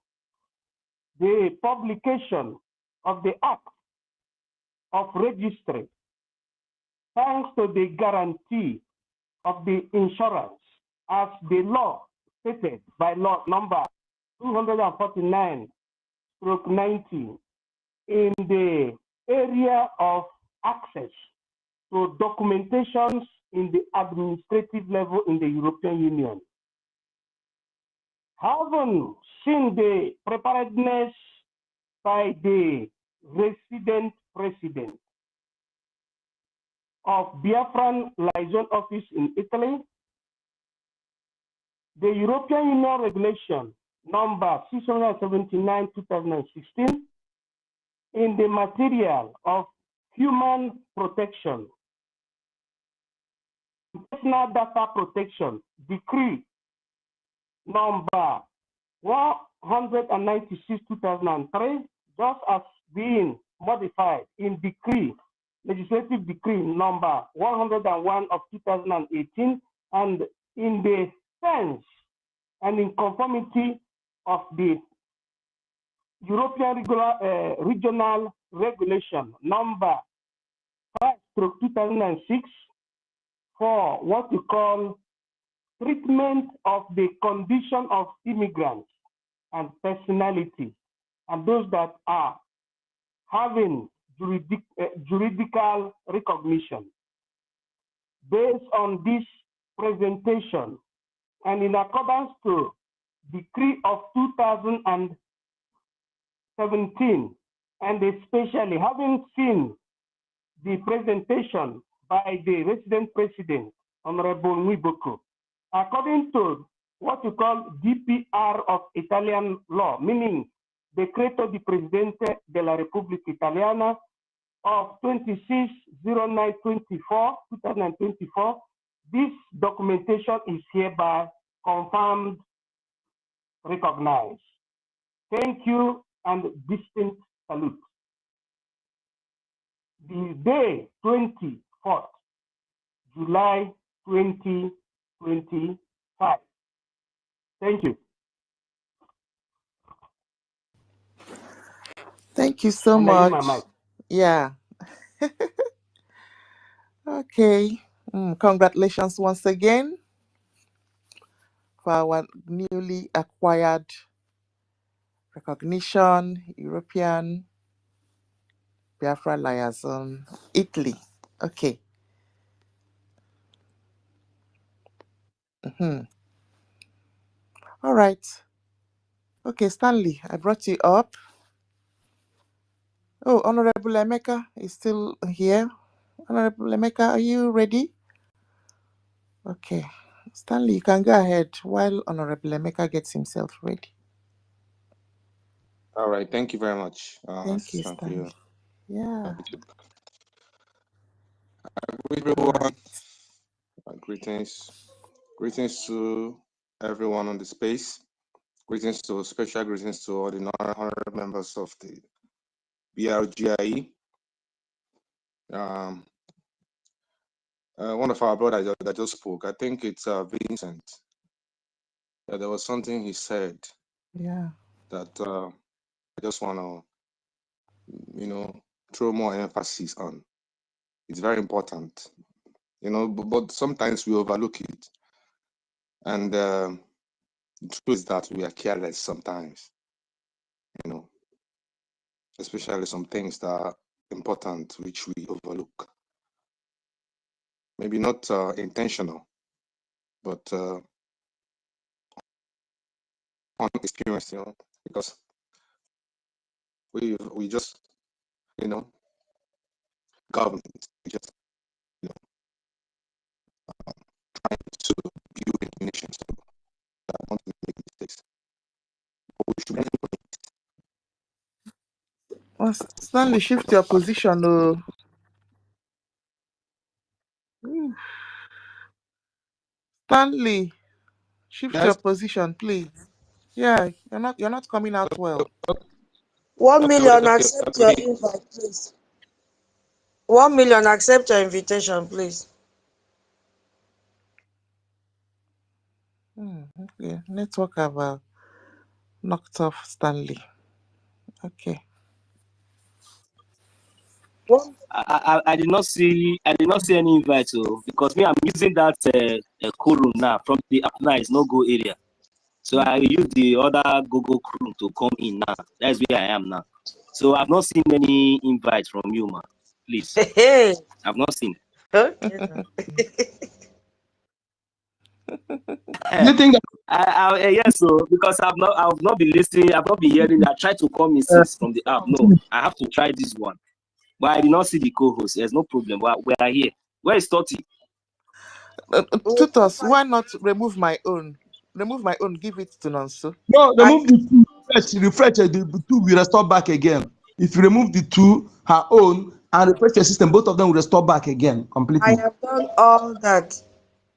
the publication of the Act of Registry, thanks to the guarantee of the insurance as the law stated by law number 249/90 in the area of access to documentations in the administrative level in the European Union. Having seen the preparedness by the resident president of Biafran liaison office in Italy, the European Union regulation number 679/2016 in the material of human protection, personal data protection, decree number 196/2003, just as being modified in decree, legislative decree number 101/2018, and in the sense and in conformity of the European regional regulation number 5/2006 for what we call treatment of the condition of immigrants and personality, and those that are having juridical recognition. Based on this presentation and in accordance to decree of 2017, and especially having seen the presentation by the resident president, Honorable Nwiboko, according to what we call DPR of Italian law, meaning Decreto di Presidente della Repubblica Italiana of 26/09/2024, this documentation is hereby confirmed, recognized. Thank you and distinct salute. The day 24th July 2025. Thank you. Thank you so And I use much. my mic. Yeah. Okay. Congratulations once again for our newly acquired recognition, European Biafra liaison, Italy. Okay. All right. Okay, Stanley, I brought you up. Oh, Honorable Emeka is still here. Honorable Emeka, are you ready? Okay. Stanley, you can go ahead while Honorable Emeka gets himself ready. All right, thank you very much. Thank you, Stanley. Yeah. Everyone, greetings to everyone on the space. Special greetings to all the non-honorable members of the BRGIE. One of our brothers that just spoke, I think it's Vincent. There was something he said. Yeah. That I just want to, throw more emphasis on. It's very important, but sometimes we overlook it. And the truth is that we are careless sometimes, especially some things that are important, which we overlook. Maybe not intentional, but on experience, because we just, government, we just, trying to build a nation, so that want to make mistakes. But we should learn from it. Oh, Stanley, shift your position. Stanley, shift your position, please. Yeah, you're not coming out well. 1 million, accept your invite, please. 1 million, accept your invitation, please. Okay, network have knocked off Stanley. Okay. I did not see any invite, because me, I'm using that room now from the app now. It's no go area, so I use the other Google Chrome to come in now. That's where I am now. So I've not seen any invite from you, man. Please, Hey. I've not seen. Okay. You think Yes, so because I've not been listening. I've not been hearing. I tried to come in since from the app. No, I have to try this one. But I did not see the co-host. There's no problem. We are here. Where is Toti? Tutus, why not remove my own? Remove my own, give it to Nonso. No, remove the two, refresh the two will restore back again. If you remove the two, her own, and refresh your system, both of them will restore back again completely. I have done all that.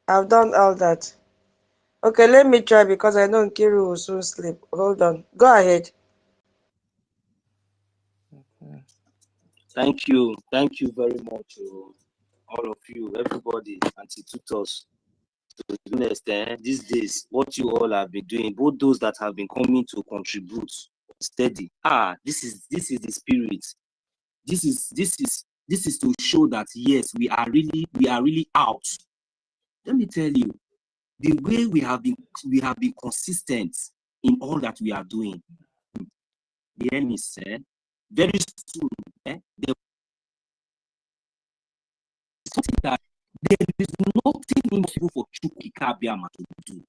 I've done all that. Okay, let me try because I know Nkiru will soon sleep. Hold on. Go ahead. Thank you. Thank you very much, all of you, everybody, Anti-Tutos. To be honest, these days, what you all have been doing, both those that have been coming to contribute steady. This is the spirit. This is to show that yes, we are really out. Let me tell you, the way we have been consistent in all that we are doing. The enemy said, very soon, there is something that there is nothing impossible for Chukwuka to do.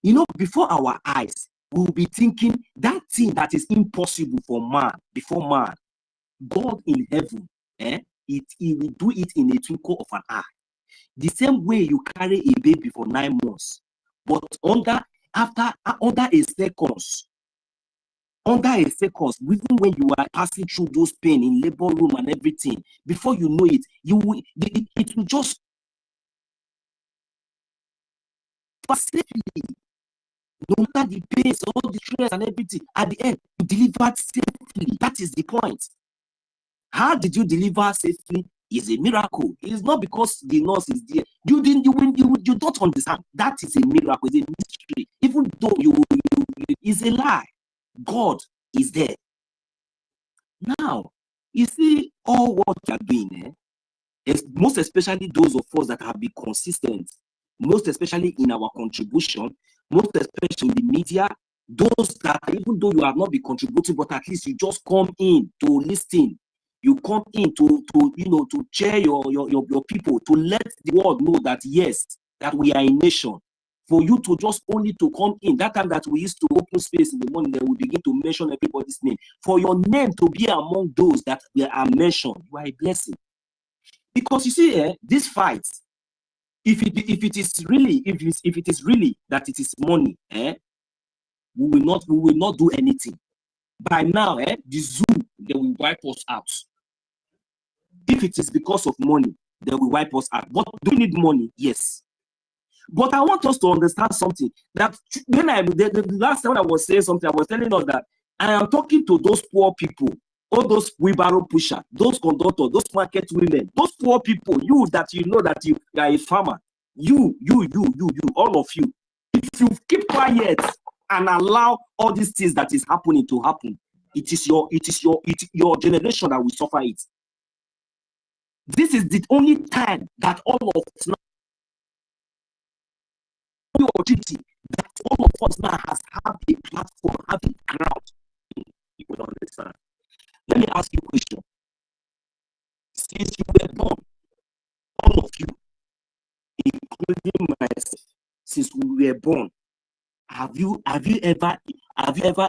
You know, before our eyes, we will be thinking that thing that is impossible for man, before man, God in heaven, he will do it in a twinkle of an eye. The same way you carry a baby for 9 months, but under a second, even when you are passing through those pain in labor room and everything, before you know it, it will just safely. No matter the pain, all the stress and everything, at the end, you delivered safely. That is the point. How did you deliver safely? Is a miracle. It is not because the nurse is there. You don't understand. That is a miracle. It's a mystery. Even though it's a lie. God is there. Now, you see all what you are doing, most especially those of us that have been consistent, most especially in our contribution, most especially in the media, those that even though you have not been contributing, but at least you just come in to listen. You come in to cheer your people, to let the world know that yes, that we are a nation. For you to just only to come in, that time that we used to open space in the morning, then we begin to mention everybody's name. For your name to be among those that are mentioned, you are a blessing. Because you see, this fight, if it is really that it is money, we will not do anything. By now, the zoo, they will wipe us out. If it is because of money, they will wipe us out. But do we need money? Yes. But I want us to understand something. That when the last time I was saying something, I was telling us that I am talking to those poor people, all those wheelbarrow pusher, those conductors, those market women, those poor people, you that you know that you are a farmer, you, all of you. If you keep quiet and allow all these things that is happening to happen, it is your generation that will suffer it. This is the only time that all of us now, that all of us now have a platform, have a ground. You will understand. Let me ask you a question. Since you were born, all of you, including myself, since we were born, have you ever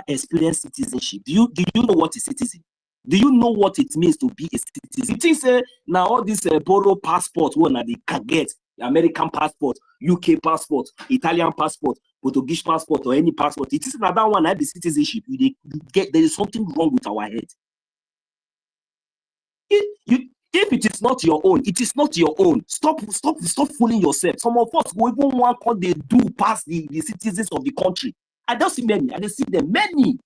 experienced citizenship? Do you know what is citizen? Do you know what it means to be a citizen? You think say now all this borrow passport, one they can get American passport, UK passport, Italian passport, Portuguese passport, or any passport. It is another one that the citizenship. You get there is something wrong with our head. If it is not your own, it is not your own. Stop fooling yourself. Some of us who even want what they do past the citizens of the country. I don't see many. I don't see them many.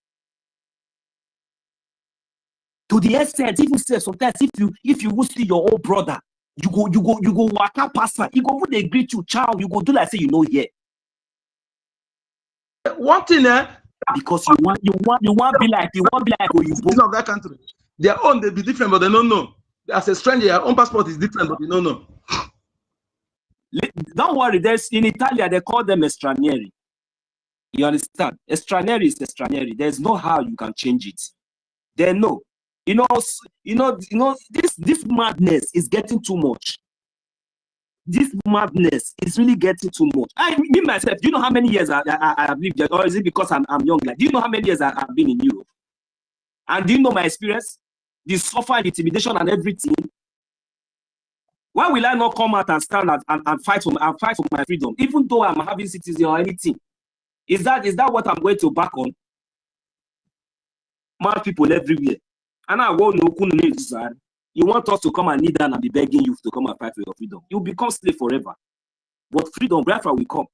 To the extent, even say sometimes if you will see your own brother, you go walk out past her. You go when they greet you, child, you go do like say you know here. One thing, because you want be like citizen of that country. Their own they be different, but they don't know. As a stranger, your own passport is different, but you don't know. Don't worry. There's in Italia they call them stranieri. You understand? Stranieri is stranieri. There's no how you can change it. They know. You know. This madness is getting too much. This madness is really getting too much. Me myself, do you know how many years I have lived there? Or is it because I'm young? Like, do you know how many years I've been in Europe? And do you know my experience? The suffer, intimidation, and everything. Why will I not come out and stand and fight for my freedom, even though I'm having citizen or anything? Is that what I'm going to back on? Mad people everywhere. And I won't know. You want us to come and kneel down and be begging you to come and fight for your freedom. You'll become slave forever. But freedom, Biafra will come.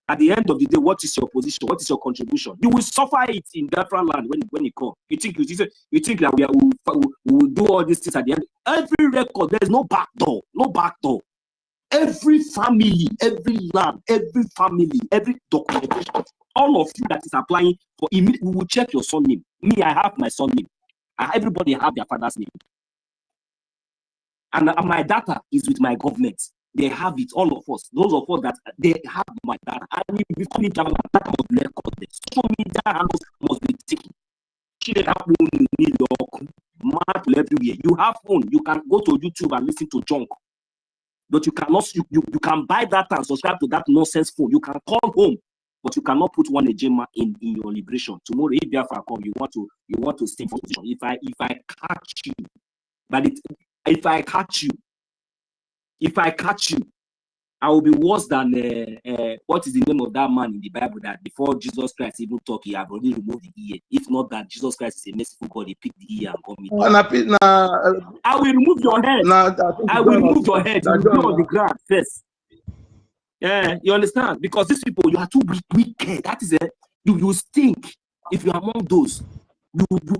At the end of the day, what is your position? What is your contribution? You will suffer it in Biafra land when it comes. You think that we will do all these things at the end? Every record, there is no back door. No back door. Every family, every land, every family, every documentation, all of you that is applying for we will check your son name. Me, I have my son name. Everybody have their father's name. And my data is with my government. They have it, all of us. Those of us that they have my data. And if we come in Java, data must be recorded. Social media handles must be taken. Everywhere. You have phone, you can go to YouTube and listen to junk. But you cannot, you can buy that and subscribe to that nonsense phone. You can call home, but you cannot put one agenda in your liberation. Tomorrow, if Biafra come, you want to stay for position. If I catch you, but if I catch you, I will be worse than what is the name of that man in the Bible that before Jesus Christ even talked, he had already removed the ear. If not that Jesus Christ is a merciful God, he picked the ear and got me. I will remove your head. I will remove your head. You will be on the ground first. Yeah, you understand? Because these people, you are too wicked. That is it. You stink. If you are among those, you are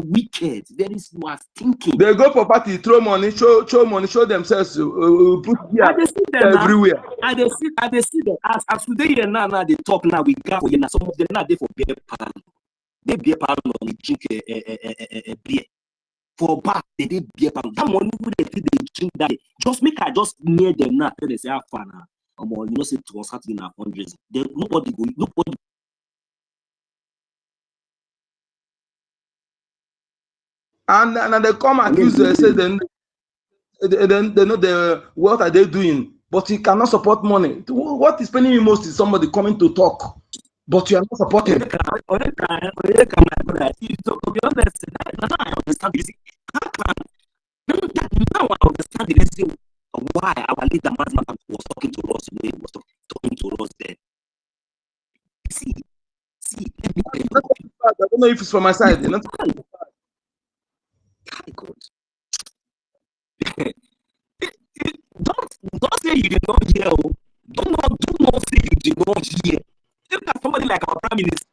wicked. You are stinking. They go for party, throw money, show money, show themselves, put everywhere. And they see them as today here now they talk now we got for you now. Some of them now they for beer pan. They beer pan on drink beer. For back, they did beer pan. That money they drink that. Just make I just near them now. They say, "How far now?" You know, say it was happening at fundraising. Nobody. And they come accuse they say then they know what are they doing, but you cannot support money. What is paining me most is somebody coming to talk, but you are not supporting. Now I understand the reason why our leader was talking to us the way he was talking to us then. See, let me tell you. I don't know if it's from my side. You're not God. Don't say you did not hear. Do not say you did not hear. Look at somebody like our prime minister.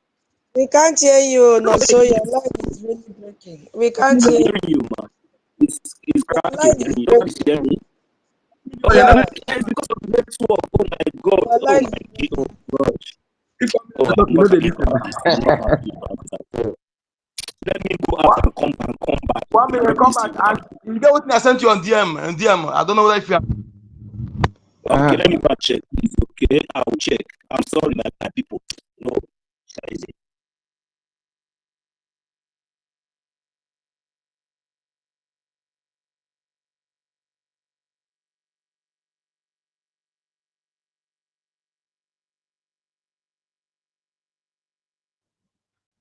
We can't hear you. No, so your line is really breaking. We can't hear you, man. It's cracking. You don't hear me. Oh, yeah. It's because of the network. Oh my God. Oh my God. Let me go out and come back. 1 minute, come back. And you get what I sent you on DM. I don't know whether if you are. Okay, let me back check. It's okay, I will check. I'm sorry, my people. No, easy.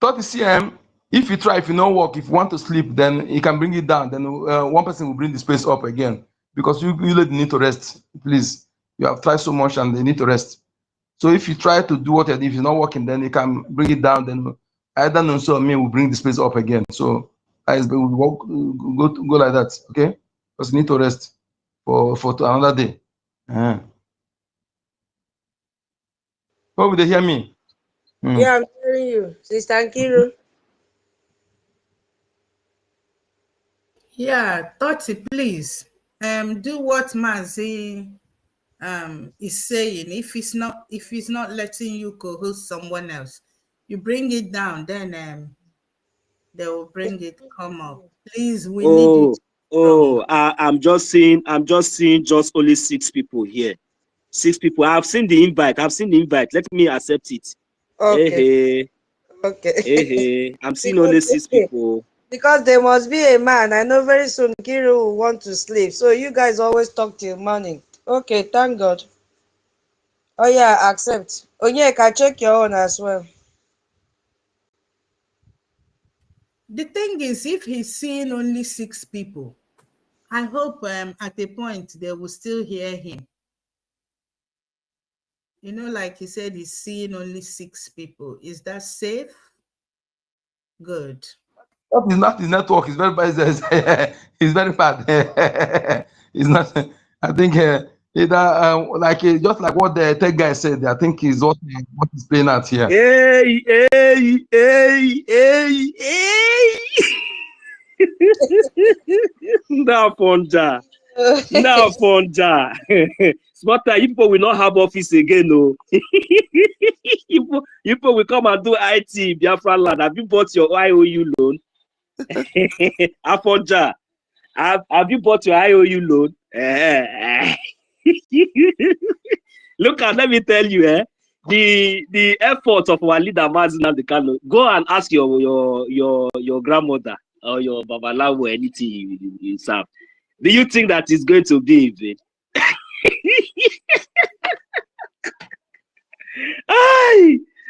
CM, if you try, if you don't work, if you want to sleep, then you can bring it down. Then one person will bring the space up again because you really need to rest. Please, you have tried so much and they need to rest. So if you try to do what if it's not working, then you can bring it down. Then either Nonso or me will bring the space up again. So we will go like that, okay? Because you need to rest for another day. Hope they hear me. Yeah, I'm hearing you, Sister Nkiru. Yeah, Toti, please. Do what Mazi is saying if he's not letting you co-host someone else, you bring it down, then they will bring it come up. Please, we need you. I'm just seeing just only 6 people here. 6 people. I've seen the invite. Let me accept it. Okay. Hey. I'm seeing only 6 people. Because there must be a man. I know very soon Kiru will want to sleep. So you guys always talk till morning. Okay, thank God. Oh yeah, accept. Onyeka, check your own as well. The thing is, if he's seeing only 6 people, I hope at a point they will still hear him. You know, like he said, he's seeing only 6 people. Is that safe? Good. That is not his network. It's very bad. It's very bad. It's not. I think either just like what the tech guy said. I think is what is playing out here. Hey. Now, Fonja. Smarter, you people will not have office again, no. You people will come and do IT, Biafra land. Have you bought your IOU loan? Afonja, have you bought your IOU loan? Look, let me tell you, the effort of our leader Mazina Dekano. Go and ask your grandmother or your babalawo or anything you serve. Do you think that is going to be in vain?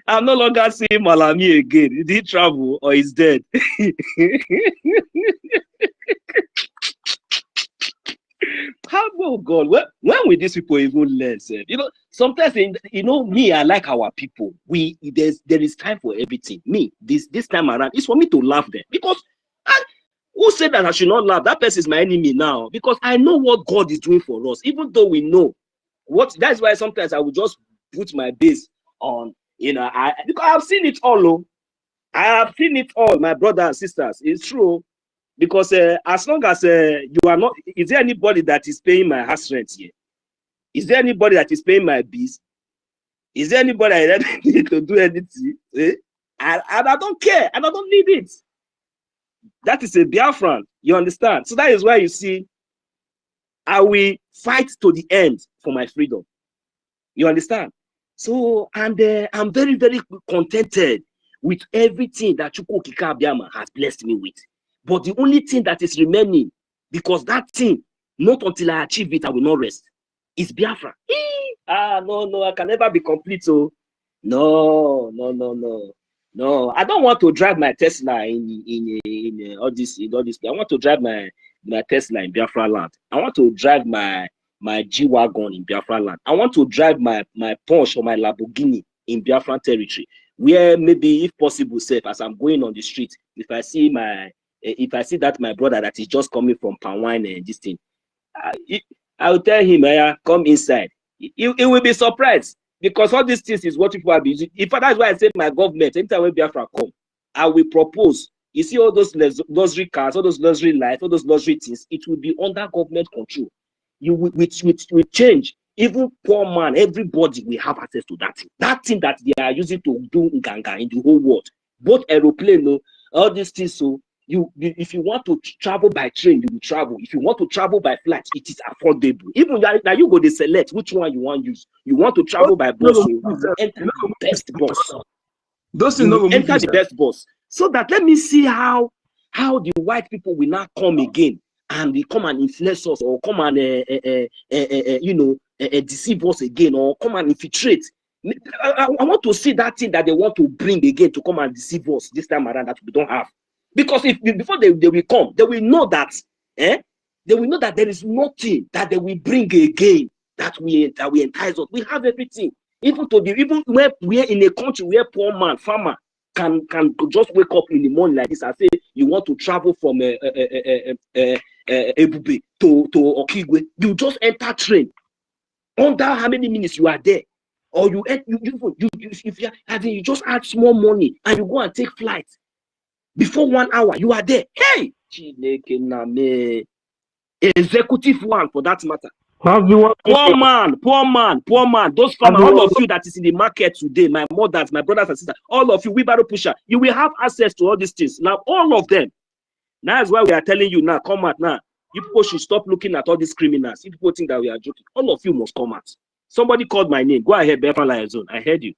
I'm no longer seeing Malami again. Did he travel or is dead? Oh God, when will these people even learn? You know, sometimes me, I like our people. There is time for everything. Me, this time around, it's for me to laugh them because who said that I should not laugh? That person is my enemy now because I know what God is doing for us, even though we know what. That's why sometimes I will just put my base on, because I've seen it all. I have seen it all, my brothers and sisters. It's true. Because as long as you are not, is there anybody that is paying my house rent here? Is there anybody that is paying my bills? Is there anybody that need to do anything? I don't care, and I don't need it. That is a Biafran, you understand? So that is why you see, I will fight to the end for my freedom. You understand? So, and I'm very, very contented with everything that Chukwu Okike Abiama has blessed me with. But the only thing that is remaining, because that thing, not until I achieve it, I will not rest, is Biafra. No, I can never be complete. So, no. I don't want to drive my Tesla in all this. I want to drive my Tesla in Biafra land. I want to drive my G-Wagon in Biafra land. I want to drive my Porsche or my Lamborghini in Biafran territory, where maybe, if possible, safe as I'm going on the street, if I see that my brother that is just coming from Panwine and this thing, I will tell him, come inside. He will be surprised because all these things is what people are using. In fact, that's why I say my government, anytime when Biafra come, I will propose. You see all those luxury cars, all those luxury lights, all those luxury things, it will be under government control. You will change. Even poor man, everybody will have access to that thing. That thing that they are using to do Nganga in the whole world. Both aeroplane, all these things. So if you want to travel by train, you will travel. If you want to travel by flight, it is affordable. Even now you go to select which one you want to use. You want to travel by bus, so you will enter the best bus. Those things will enter the best bus. So that let me see how the white people will not come again and they come and influence us or come and deceive us again or come and infiltrate. I want to see that thing that they want to bring again to come and deceive us this time around that we don't have. Because before they will come, they will know that they will know that there is nothing that they will bring again that we entice us. We have everything. Even where we're in a country where poor man, farmer can just wake up in the morning like this and say you want to travel from Ebube to Okigwe, you just enter train. Under how many minutes you are there, or you just add small money and you go and take flight. Before 1 hour, you are there. Hey, executive one for that matter. Poor man. Those farmers, all of you that is in the market today, my mothers, my brothers and sisters, all of you, wheelbarrow pusher, you will have access to all these things. Now, all of them. That's why we are telling you now, come out now. You people should stop looking at all these criminals. If people think that we are joking, all of you must come out. Somebody called my name. Go ahead, Biafran Liaison. I heard you.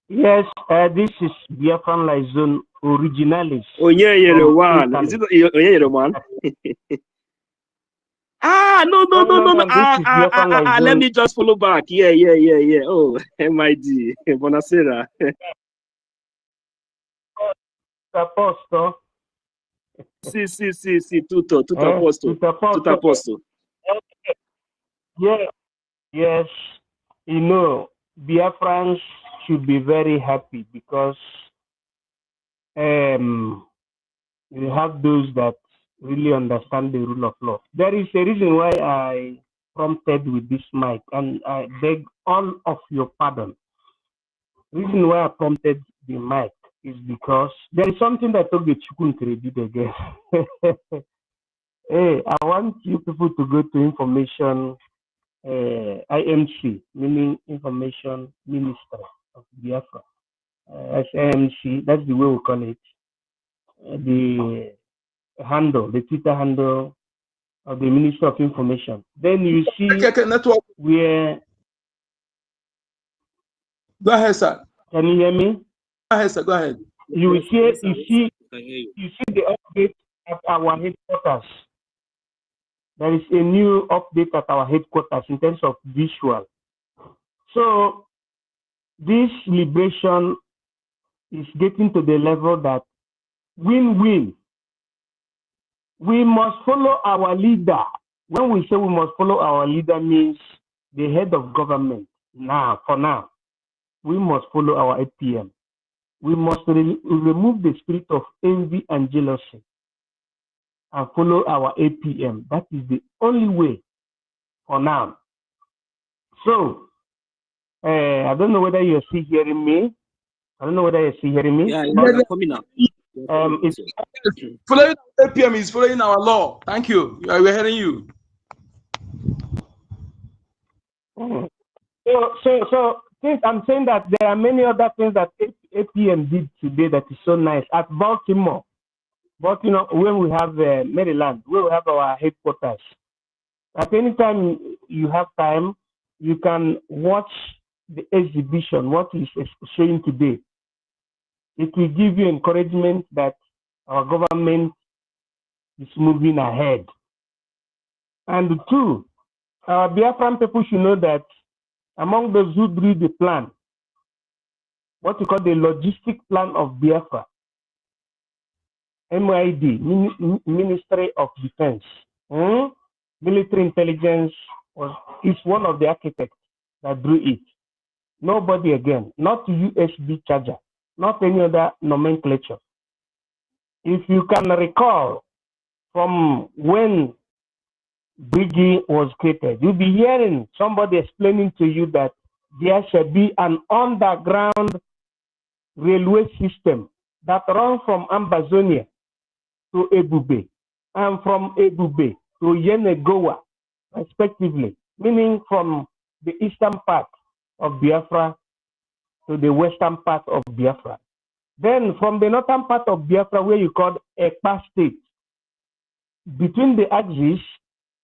Yes, this is Biafran Liaison Originalis. Oh, yeah, one. Is it yeah, one? No. Let me just follow back. Yeah. Oh, MID. Buonasera. Posto. Sì, tutto a posto. Tutto a posto. Yes. You know, Biafrans should be very happy because you have those that really understand the rule of law. There is a reason why I prompted with this mic, and I beg all of your pardon. The reason why I prompted the mic is because there is something that Ogechukwu did again. Hey, I want you people to go to information IMC, meaning Information Minister of Biafra. As IMC, that's the way we call it. The handle, the Twitter handle of the Minister of Information. Then you see where. Go ahead, sir. Can you hear me? Go ahead, sir. Go ahead. You see the update at our headquarters. There is a new update at our headquarters in terms of visual. So this liberation is getting to the level that win-win. We must follow our leader. When we say we must follow our leader, means the head of government. Now, for now, we must follow our APM. We must remove the spirit of envy and jealousy and follow our APM. That is the only way for now. So, I don't know whether you're still hearing me. Yeah, you're coming up. Following APM is following our law. Thank you. We're hearing you. So since I'm saying that there are many other things that APM did today that is so nice at Baltimore. But you know, when we have Maryland, where we have our headquarters, at any time you have time, you can watch the exhibition, what is showing today. It will give you encouragement that our government is moving ahead. And two, our Biafran people should know that among those who drew the plan, what we call the logistic plan of Biafra, MID, Ministry of Defense, military intelligence is one of the architects that drew it. Nobody again, not USB charger, not any other nomenclature. If you can recall from when BRGIE was created, you'll be hearing somebody explaining to you that there should be an underground railway system that runs from Ambazonia to Ebube and from Ebube to Yenegoa, respectively, meaning from the eastern part of Biafra to the western part of Biafra. Then from the northern part of Biafra, where you call Ekpa State, between the axis,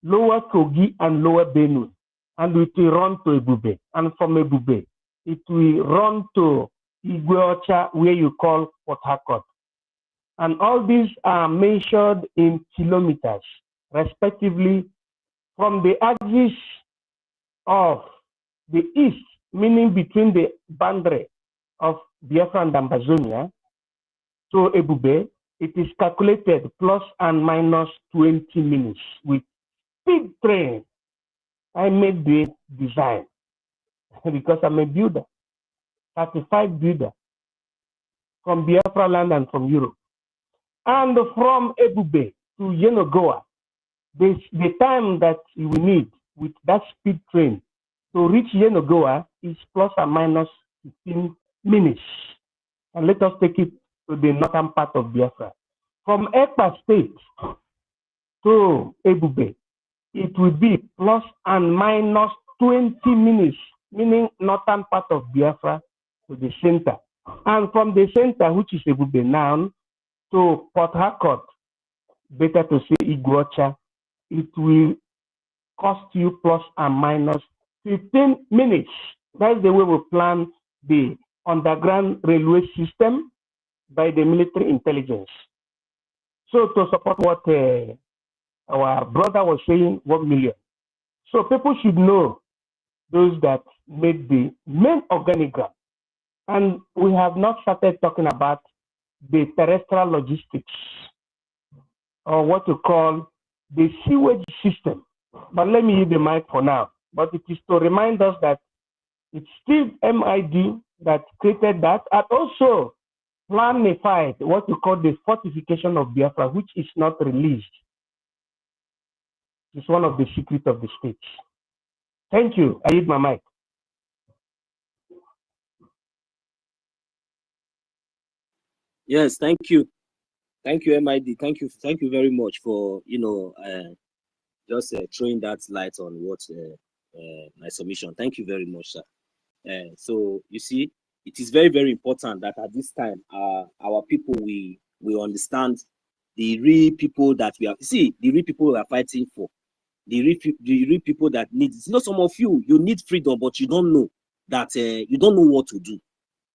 Lower Kogi and Lower Benue, and it will run to Ebube. And from Ebube, it will run to Igweocha, where you call Port Harcourt. And all these are measured in kilometers, respectively, from the axis of the east, meaning between the boundary of Biafra and Ambazonia, to Ebube. It is calculated plus and minus 20 minutes with speed train. I made the design because I'm a builder, certified builder from Biafra land and from Europe. And from Ebube to Yenegoa, the time that you will need with that speed train to reach Yenegoa is plus and minus 15 minutes. And let us take it to the northern part of Biafra. From Ekpa State to Ebube, it will be plus and minus 20 minutes, meaning northern part of Biafra to the center. And from the center, which is Ebube now, to Port Harcourt, better to say OGOJA, it will cost you plus and minus 15 minutes. That's the way we plan the underground railway system by the military intelligence. So to support what our brother was saying, 1 million. So people should know those that made the main organigram. And we have not started talking about the terrestrial logistics, or what you call the sewage system. But let me use the mic for now. But it is to remind us that it's still MID that created that, and also planified what you call the fortification of Biafra, which is not released. It's one of the secrets of the state. Thank you. I use my mic. Yes, thank you. Thank you, MID. Thank you very much for just throwing that light on what my submission. Thank you very much, sir. So you see, it is very, very important that at this time our people we understand the real people that we are. See, the real people we are fighting for, the real people that need. You know, some of you need freedom, but you don't know that you don't know what to do.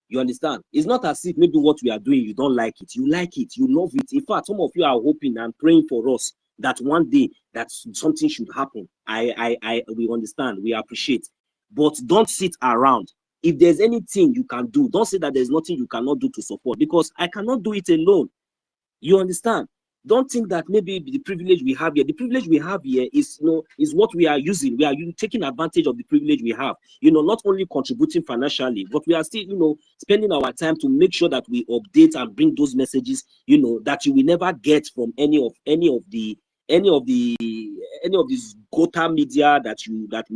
You understand? It's not as if maybe what we are doing, you don't like it. You like it. You love it. In fact, some of you are hoping and praying for us that one day that something should happen. We understand. We appreciate. But don't sit around. If there's anything you can do, don't say that there's nothing you cannot do to support, because I cannot do it alone. You understand? Don't think that maybe the privilege we have here, the privilege we have here is, is what we are using. We are taking advantage of the privilege we have, not only contributing financially, but we are still, spending our time to make sure that we update and bring those messages, that you will never get from any of these gota media that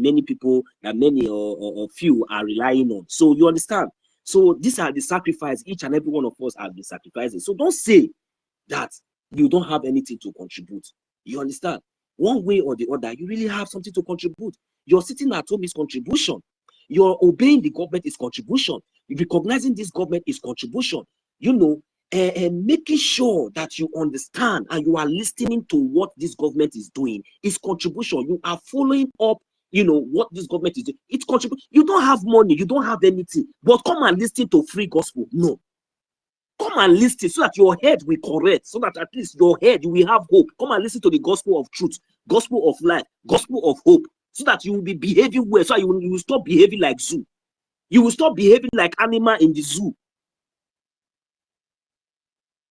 many of you are relying on. So you understand? So these are the sacrifices each and every one of us have been sacrificing. So don't say that you don't have anything to contribute. You understand? One way or the other, you really have something to contribute. You're sitting at home is contribution. You're obeying the government is contribution. Recognizing this government is contribution. And making sure that you understand and you are listening to what this government is doing is contribution. You are following up, what this government is doing. It's contribution. You don't have money, you don't have anything, but come and listen to free gospel. No. Come and listen so that your head will correct, so that at least your head, you will have hope. Come and listen to the gospel of truth, gospel of life, gospel of hope, so that you will be behaving well, so you will stop behaving like zoo. You will stop behaving like animal in the zoo.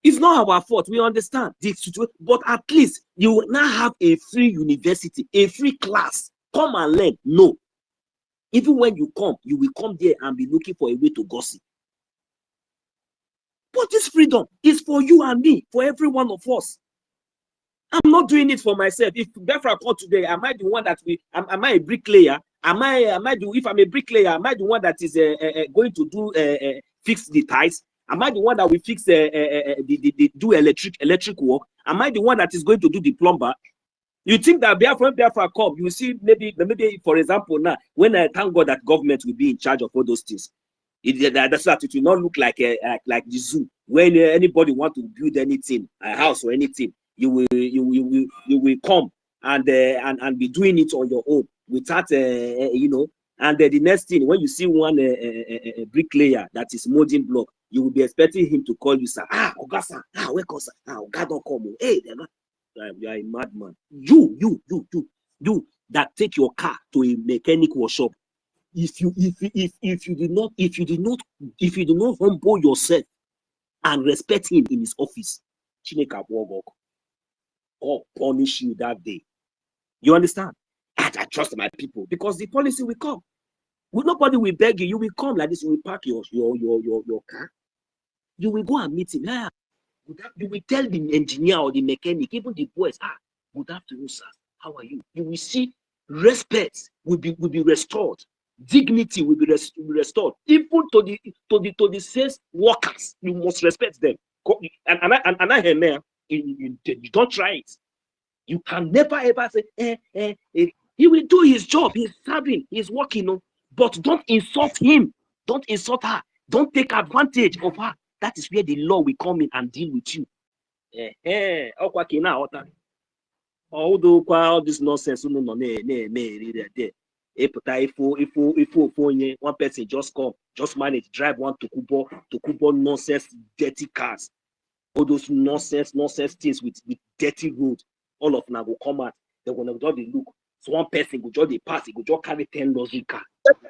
It's not our fault. We understand the situation, but at least you will now have a free university, a free class. Come and learn. No. Even when you come, you will come there and be looking for a way to gossip. But this freedom is for you and me, for every one of us. I'm not doing it for myself. If Biafra called today, am I the one that am I a bricklayer? If I'm a bricklayer, am I the one that is going to do fix the ties? Am I the one that will fix do electric work? Am I the one that is going to do the plumber? You think that Biafra come, you see maybe for example now, when I thank God that government will be in charge of all those things. That's that it will not look like the zoo. When anybody want to build anything, a house or anything, you will come and be doing it on your own without And the next thing, when you see one bricklayer that is molding block, you will be expecting him to call you, sir. Oga sir, wake up, sir. Oga don't come. Hey, you are a madman. You that take your car to a mechanic workshop. If you did not humble yourself and respect him in his office, Chineke or punish you that day. You understand? I trust my people because the policy will come. Nobody will beg you. You will come like this. You will park your car. You will go and meet him. You will tell the engineer or the mechanic, even the boys, good afternoon, sir. How are you? You will see respect will be restored. Dignity will be restored. Even to the sales workers, you must respect them. And I hear now, you don't try it. You can never ever say, he will do his job. He's serving. He's working. No? But don't insult him. Don't insult her. Don't take advantage of her. That is where the law will come in and deal with you. Although all this nonsense, one person just come, just manage, drive one to nonsense, dirty cars. All those nonsense things with dirty road. All of them will come out. They're gonna just look. So one person will just pass, he will just carry 10 luxury car.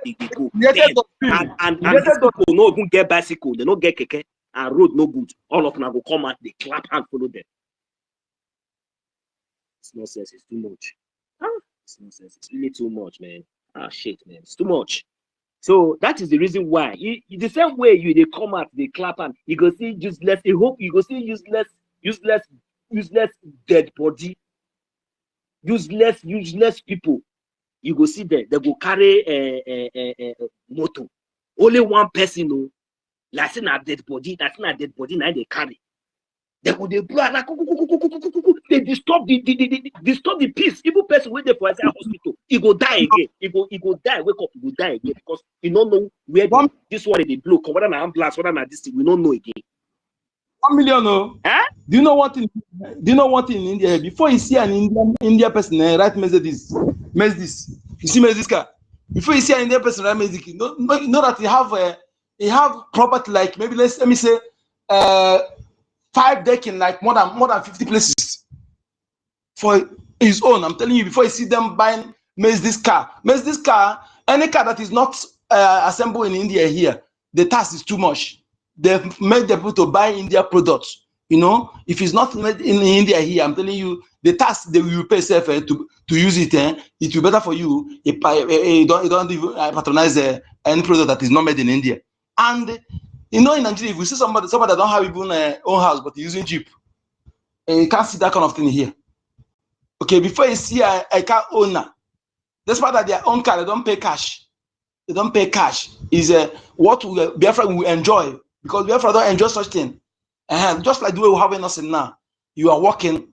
They go. And these people no even get bicycle, they don't get keke, and road no good. All of them will come out, they clap and follow them. It's nonsense, it's too much. It's nonsense, it's really too much, man. Shit, man, it's too much. So that is the reason why. The same way they come out, they clap and you go see useless. I hope you go see useless dead body, useless people. You go see them. They go carry a motor. Only one person, no. Like saying a dead body. That's not a dead body. Now they carry. They go they blow. They disturb the peace. Even person wait there for a hospital, he go die again. He go die. Wake up, he go die again because you don't know where this one they blow. Come whether an ambulance, whether an this thing, we don't know again. 1 million, no. Huh? Do you know what in India? Before you see an Indian person write message this. You see message this car. Before you see an Indian person write message, know that he have property like maybe let me say 5 decks in like more than 50 places for his own. I'm telling you, before you see them buying this car, any car that is not assembled in India here, the tax is too much. They've made the people to buy India products. You know, if it's not made in India here, I'm telling you, the tax they will pay self to use it. It will be better for you if you don't even patronize any product that is not made in India. And you know, in Nigeria, if we see somebody that don't have even own house but using Jeep, you can't see that kind of thing here. Okay, before you see a car owner, despite that their own car, they don't pay cash. They don't pay cash. Is what Biafra will enjoy because Biafra don't enjoy such thing. Just like the way we have nothing now, you are working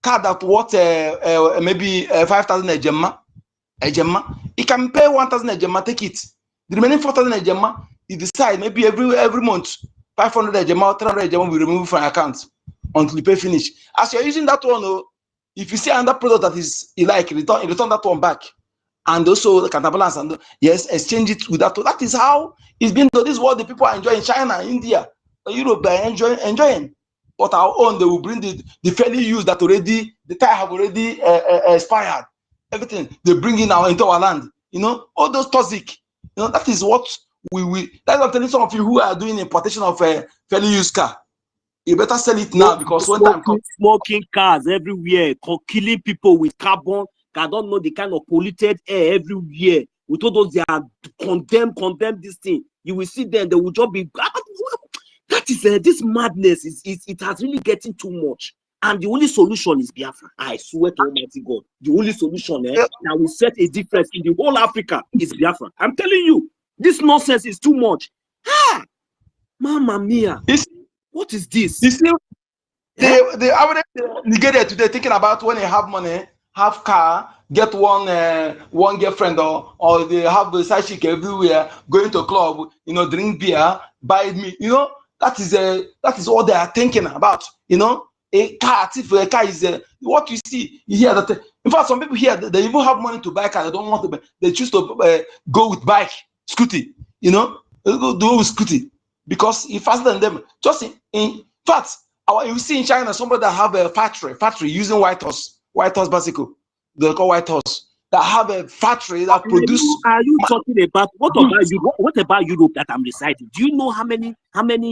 car that worth maybe 5,000 a gemma. You can pay 1,000 a gemma, take it. The remaining 4,000 a gemma, you decide maybe every month 500 a gemma or 300 a gemma will remove from your account until you pay finish. As you're using that one, if you see another product that is you like, return that one back. And also the counterbalance and yes, exchange it with that. That is how it's been done. This is what the people are enjoying in China, India, Europe. They are enjoying. But our own, they will bring the fairly used that already the tire have already expired. Everything they bring in into our land. You know, all those toxic. You know, that is what that's what I'm telling some of you who are doing importation of a fairly used car. You better sell it now because when time comes, smoking cars everywhere, killing people with carbon. I don't know the kind of polluted air everywhere. With all those, they are condemn this thing. You will see them, they will just be. That is this madness. It has really getting too much. And the only solution is Biafra. I swear to Almighty God, the only solution that will set a difference in the whole Africa is Biafra. I'm telling you, this nonsense is too much. Mamma mia! What is this? You see, the average Nigeria today thinking about when they have money. Have car, get one girlfriend, or they have the side chick everywhere, going to club, you know, drink beer, buy meat, you know, that is what they are thinking about, you know. A car is what you see. You hear that. In fact, some people here they even have money to buy a car. They don't want to buy. They choose to go with bike, scooty, you know, they go with scooty because it's faster than them. Just in fact, you see in China somebody that have a factory using white horse bicycle, they call white horse, that have a factory that produce. Are you talking about what about Europe that I'm reciting? Do you know how many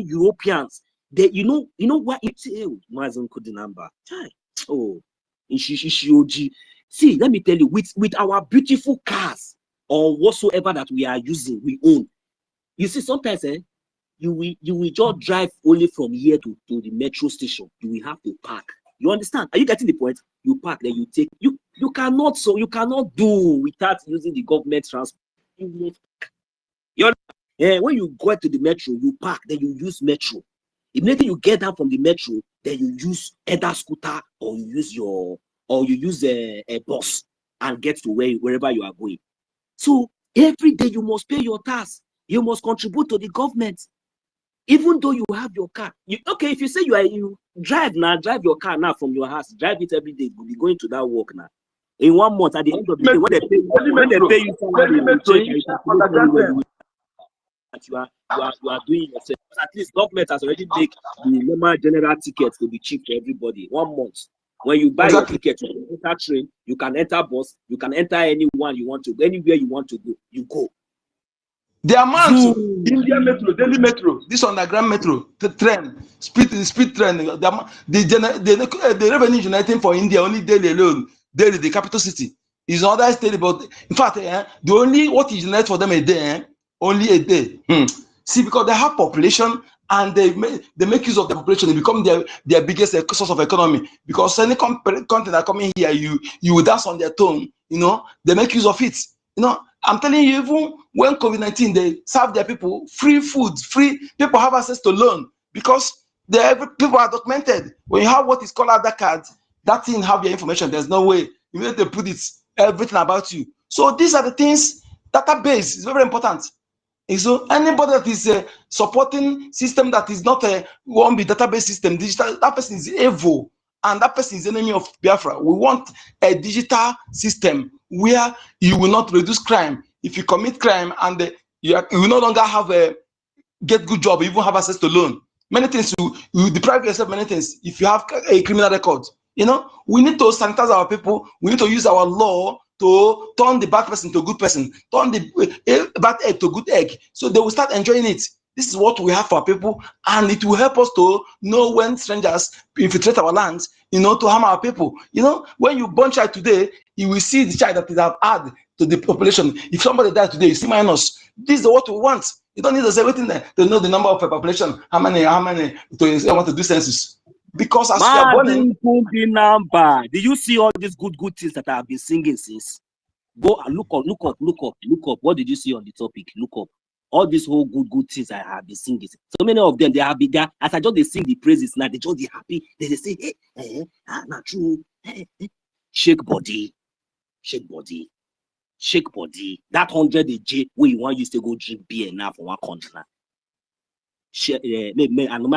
Europeans that you know what it's number? See, let me tell you, with our beautiful cars or whatsoever that we are using, we own. You see, sometimes you will just drive only from here to the metro station. You will have to park. You understand? Are you getting the point? You park, then you take. You cannot do without using the government transport. You must park. When you go to the metro, you park, then you use metro. Immediately you get down from the metro, then you use either scooter or you use your or you use a bus and get to wherever you are going. So every day you must pay your tax. You must contribute to the government. Even though you have your car. Okay, if you say you drive your car now from your house, drive it every day, you'll be going to that work now. In 1 month, at the end of the day, when they pay you salary, you are doing yourself. But at least government has already made the normal general ticket to be cheap for everybody. 1 month. When you buy your ticket, you can enter train, you can enter bus, you can enter anyone you want to go, anywhere you want to go, you go. The amount India Metro, Delhi Metro, this underground metro, the train, speed train, the revenue generating for India only Delhi alone, Delhi, the capital city, is another state. But in fact, the only what is generated for them a day, only a day. See, because they have population and they make use of the population, they become their biggest source of economy. Because any country that come in here, you will dance on their tone, they make use of it. I'm telling you, even when COVID-19, they serve their people free food, free people have access to loan because people are documented. When you have what is called Aadhaar card, that thing have your information. There's no way you need to put it everything about you. So these are the things. Database is very important. And so anybody that is supporting system that is not a won't be database system, digital, that person is evil. And that person is the enemy of Biafra. We want a digital system where you will not reduce crime. If you commit crime and you will no longer have a get good job, you even have access to loan. Many things you deprive yourself many things if you have a criminal record. We need to sanitize our people. We need to use our law to turn the bad person to a good person, turn the bad egg to a good egg. So they will start enjoying it. This is what we have for our people, and it will help us to know when strangers infiltrate our lands, to harm our people. When you born child today, you will see the child that is have add to the population. If somebody died today, you see minus. This is what we want. You don't need to say everything there to know the number of a population, how many to want to do census. Because as we are born in, do you see all these good things that I have been singing since? Go and look up. What did you see on the topic? Look up. All these whole good things I have been singing. So many of them, they have been there. As I just they sing the praises now, they just be happy. They say, not true. Shake body. That 100 a J where you want used to go drink beer now for one country now. I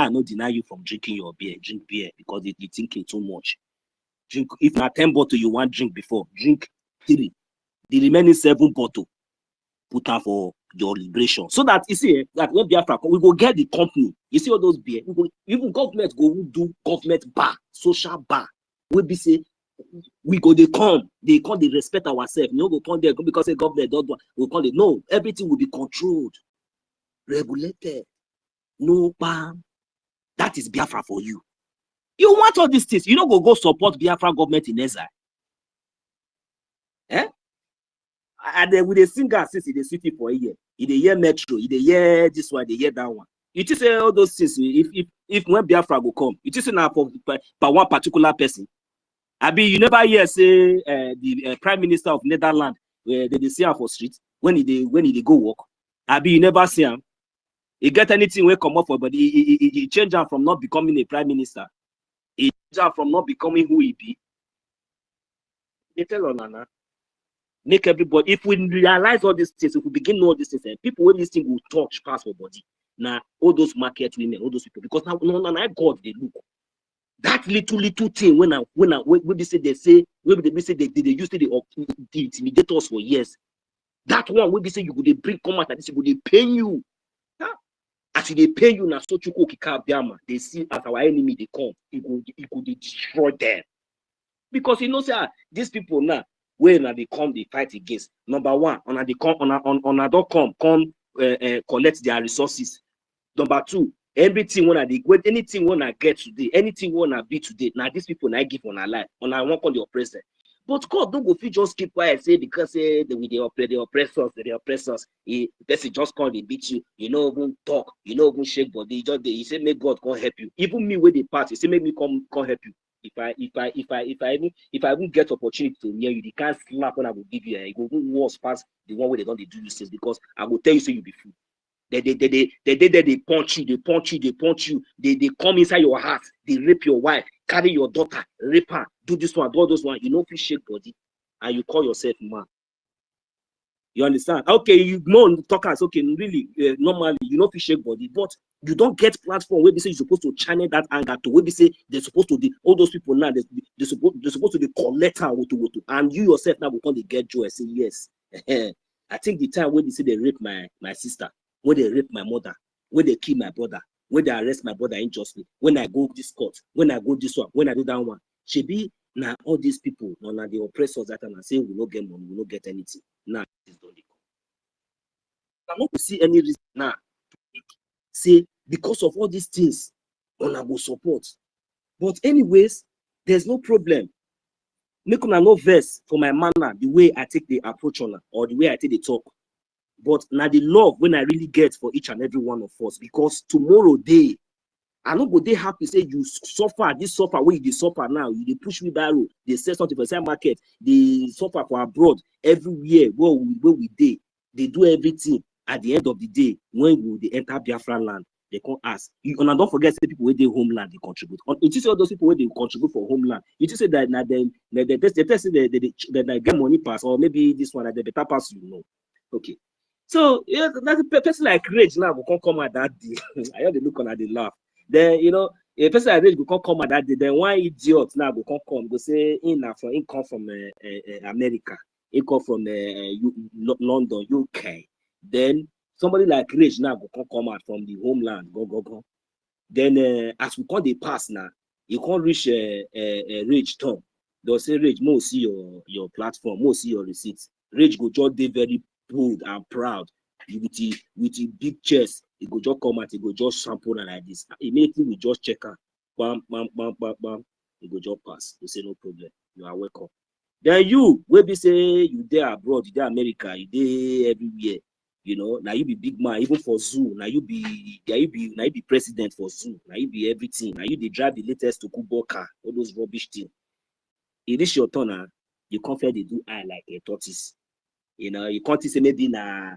not deny you from drinking your beer. Drink beer because you think it too much. Drink if not 10 bottle you want drink before. Drink 3. The remaining 7 bottle put out for your liberation. So that you see that when Biafra we go get the company. You see all those beer. Even government go do government bar, social bar. We be say we go they respect ourselves. No go come there because the government don't want. We call it no. Everything will be controlled, regulated. No bam. That is Biafra for you. You want all these things. You don't go support Biafra government in exile. And then with a singer since in the city for a year. In the year metro, in the year this one, the year that one. You just say all those things. If when Biafra will come, you just say now for one particular person. You never hear say the Prime Minister of Netherlands where they see him for street when he go walk. You never see him. He get anything will come up for, but he change him from not becoming a prime minister. He change him from not becoming who he be. They tell on Nana. Make everybody. If we realize all these things, if we begin to know all these things, people when this thing will touch past our body. Now all those market women, all those people, because now God they look. That little thing when they say they used to intimidate us for years. That one when they say you could bring come out and this you could pay you. As they pay you now, so they see as our enemy they come, it could destroy them. Because these people now, when they come, they fight against. Number one, they come come collect their resources. Number two, everything anything when I get today, anything when I be today. Now these people I give on our life, on I won't call the oppressor. But God don't go fit just keep quiet, say because they oppressors, the oppressors. The person just call they beat you, even talk, even shake body. He say make God come help you. Even me with the party, say make me come help you. If I even get opportunity to near you, they can't slap when I will give you. It go worse past the one where they don't do these things because I will tell you say you be fool. They punch you, they come inside your house, they rape your wife, carry your daughter, rape her, do this one, do all those one. You know, if you shake body and you call yourself man. You understand? Okay, you know, talkers, okay, really, normally, you know, if you shake body, but you don't get platform where they say you're supposed to channel that anger to where they say they're supposed to, all those people now, they're supposed to be collector, and you yourself now will come to get joy and say, yes. I think the time when they say they rape my sister, when they rape my mother, when they kill my brother, when they arrest my brother unjustly, when I go this court, when I go this one, when I do that one, should be now all these people, now the oppressors that and say we don't get money, we don't get anything. Now this don't come. I don't see any reason now. Say because of all these things, on I go support. But anyways, there's no problem. Make una no verse for my manner, the way I take the approach on her, or the way I take the talk. But now the love when I really get for each and every one of us, because tomorrow day, I know go they happy say you suffer, this suffer where you suffer now, you push me barrel, they sell something for same market, they suffer for abroad everywhere where we day, they do everything. At the end of the day, when will they enter Biafran land, they can't ask. You and don't forget the people where they homeland they contribute. You just say all those people where they contribute for homeland. You just say that now they get money pass, or maybe this one that they better pass, you know. Okay. So yeah, that's a person like Rage now will come at that day. I heard the look on at the laugh. Then you know a person like Rage will come at that day. Then one idiot now will come go say in come from America, he come from London, UK. Then somebody like Rage now will come out from the homeland, go. Then as we call the pass now, you can't reach Rage Tom. They'll say Rage, more see your platform, more see your receipts. Rage go just dey very bold and proud with the big chest. He go just come out, he go just sample and like this. Immediately we just check out. Bam. He go just pass. They say no problem. You are welcome. Then you will be say you there abroad, you there America, you there everywhere. You know, now you be big man, even for zoo. Now you be president for zoo. Now you be everything. Now you they drive the latest to Kubo car, all those rubbish things. It is your turn, you can't they do eye like a tortoise. You know, you can't say maybe na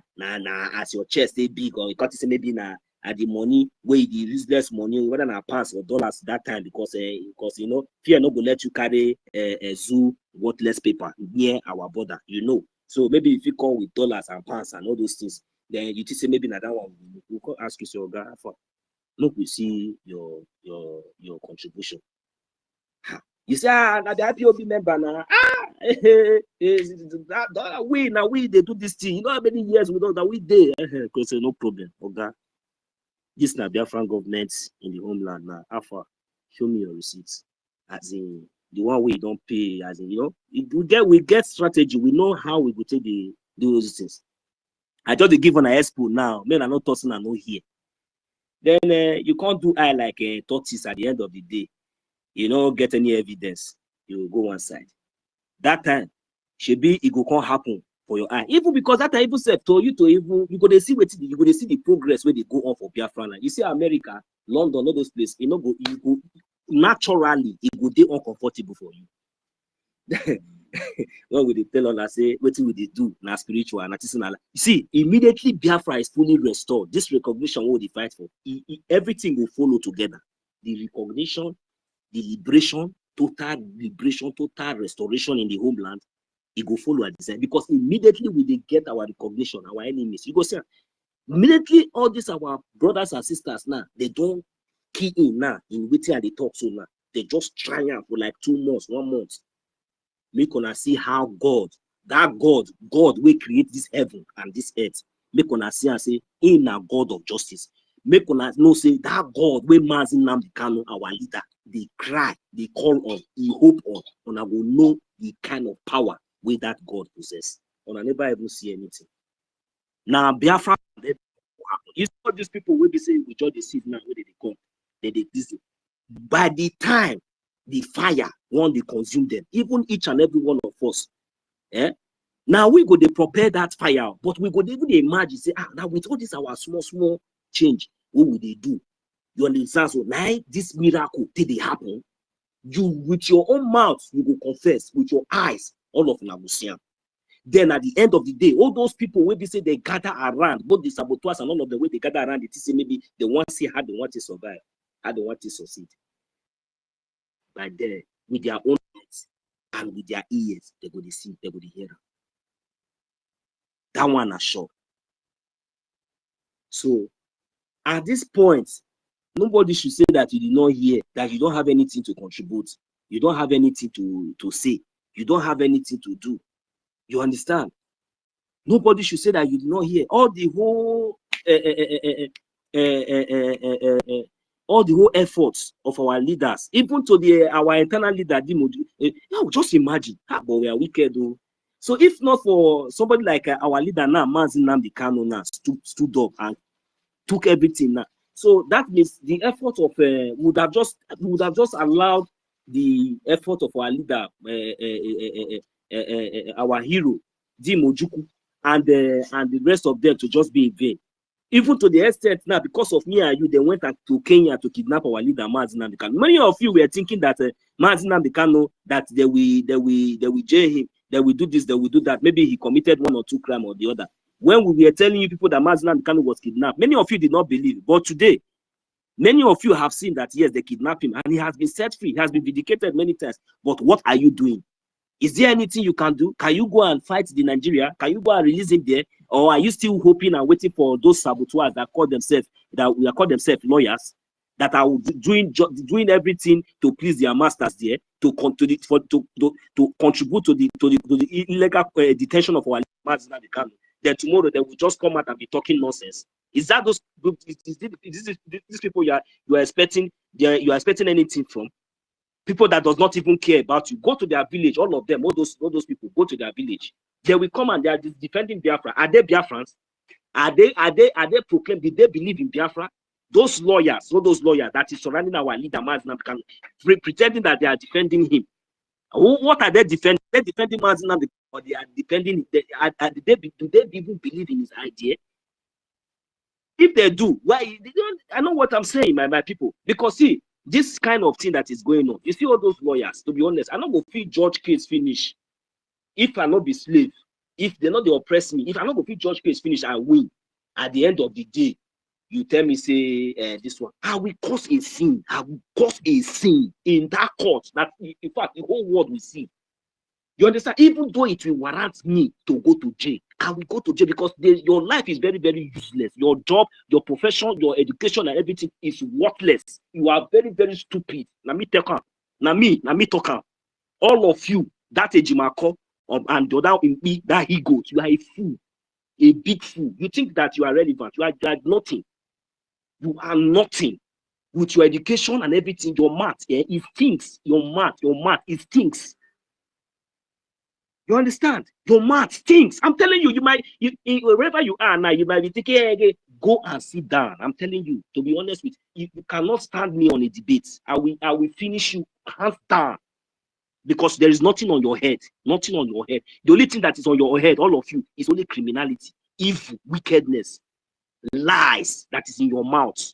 as your chest they big, or you can't say maybe at the money where the useless money, whether na pounds or dollars that time, because you know fear not gonna let you carry a zoo worthless paper near our border, you know. So maybe if you come with dollars and pounds and all those things, then you say maybe na that one we can ask you your guy for. Look, we see your contribution. You say, now the IPOB member now, we they do this thing. You know how many years we know that we did? Because no problem, okay. This now Biafran government in the homeland now. Alpha, show me your receipts. As in the one we don't pay, as in you know, we get strategy. We know how we go take do those things. I just give on a expo now. Men are not tossing and no here. Then you can't do I like a tortoise at the end of the day. You don't get any evidence, you will go one side. That time, should be it go can't happen for your eye. Even because that time even said to you to even you go to see what you go to see the progress where they go on for Biafran. You see America, London, all those places, you go naturally it go be uncomfortable for you. What would they tell us? Say what will they do? Now spiritual and artisanal. You see, immediately Biafra is fully restored. This recognition will they fight for. Everything will follow together. The recognition, the liberation, total restoration in the homeland, it go follow at the same. Because immediately we they get our recognition, our enemies, you go say, immediately all these our brothers and sisters now, they don't key in now in waiting and they talk so now. They just triumph for like 2 months, 1 month. Make una see how God will create this heaven and this earth. Make una see and say, in a God of justice. Make una know say that God wey Mazi Nnamdi Kanu, our leader, they cry, they call on, he hope on, una will know the kind of power where that God possess. Una never ever see anything. Now Biafra, you see all these people will be saying we just deceive now where they come, they exist. By the time the fire won't they consume them, even each and every one of us. Now we go to prepare that fire, but we go to even imagine say, now with all this our small change, what will they do? You understand? So now this miracle did it happen? You with your own mouth, you will confess, with your eyes, all of them will see. Then at the end of the day, all those people will be say they gather around, both the saboteurs and all of the way they gather around, it is maybe they want to see how they want to survive, how they want to succeed. But there, with their own heads and with their ears, they go to see, they go to hear. That one is sure. So at this point, nobody should say that you did not hear, that you don't have anything to contribute, you don't have anything to say, you don't have anything to do. You understand? Nobody should say that you did not hear. All the whole efforts of our leaders, even to our internal leader, just imagine, but we are wicked though. So if not for somebody like our leader now, Mazi Nnamdi Kanu now stood up and took everything now. So that means the effort of would have just allowed the effort of our leader, our hero, Dimojuku, and the rest of them to just be in vain. Even to the extent now, because of me and you, they went to Kenya to kidnap our leader, Mazi Nnamdi Kanu. Many of you were thinking that Mazi Nnamdi Kanu, that they will jail him, they will do this, they will do that. Maybe he committed one or two crimes or the other. When we were telling you people that Mazi Nnamdi Kanu was kidnapped, many of you did not believe. But today, many of you have seen that yes, they kidnapped him and he has been set free. He has been vindicated many times. But what are you doing? Is there anything you can do? Can you go and fight the Nigeria? Can you go and release him there? Or are you still hoping and waiting for those saboteurs that call themselves lawyers, that are doing everything to please their masters there, to contribute to the illegal detention of our Mazi Nnamdi Kanu? Then tomorrow they will just come out and be talking nonsense. Is that those these people you are expecting anything from? People that does not even care about you. Go to their village, all of them, all those people, go to their village. They will come and they are defending Biafra. Are they Biafrans? Are they proclaimed? Did they believe in Biafra? Those lawyers, all those lawyers that is surrounding our leader, Mazi Nnamdi Kanu, pretending that they are defending him. What are they defending? They're defending Mazi Nnamdi, or they are defending? Do they even believe in his idea? If they do, why? I know what I'm saying, my people. Because see, this kind of thing that is going on, you see all those lawyers, to be honest, I don't go feel judge case finish if I not be slave, if they not they oppress me, if I not go feel judge case finish and win, at the end of the day, you tell me say this one, I will cause a sin, I will cause a sin in that court that in fact the whole world will see. You understand? Even though it will warrant me to go to jail, I will go to jail because your life is very, very useless. Your job, your profession, your education, and everything is worthless. You are very, very stupid. Now me talk on. All of you, that Ejimako and the other in me, that he goes. You are a fool, a big fool. You think that you are relevant. You are nothing. You are nothing. With your education and everything, your math, it stinks. Your math, it stinks. You understand? Your math stinks. I'm telling you, wherever you are now, you might be thinking, hey, go and sit down. I'm telling you, to be honest with you, you cannot stand me on a debate. I will finish you hands down because there is nothing on your head. Nothing on your head. The only thing that is on your head, all of you, is only criminality, evil, wickedness, lies that is in your mouth.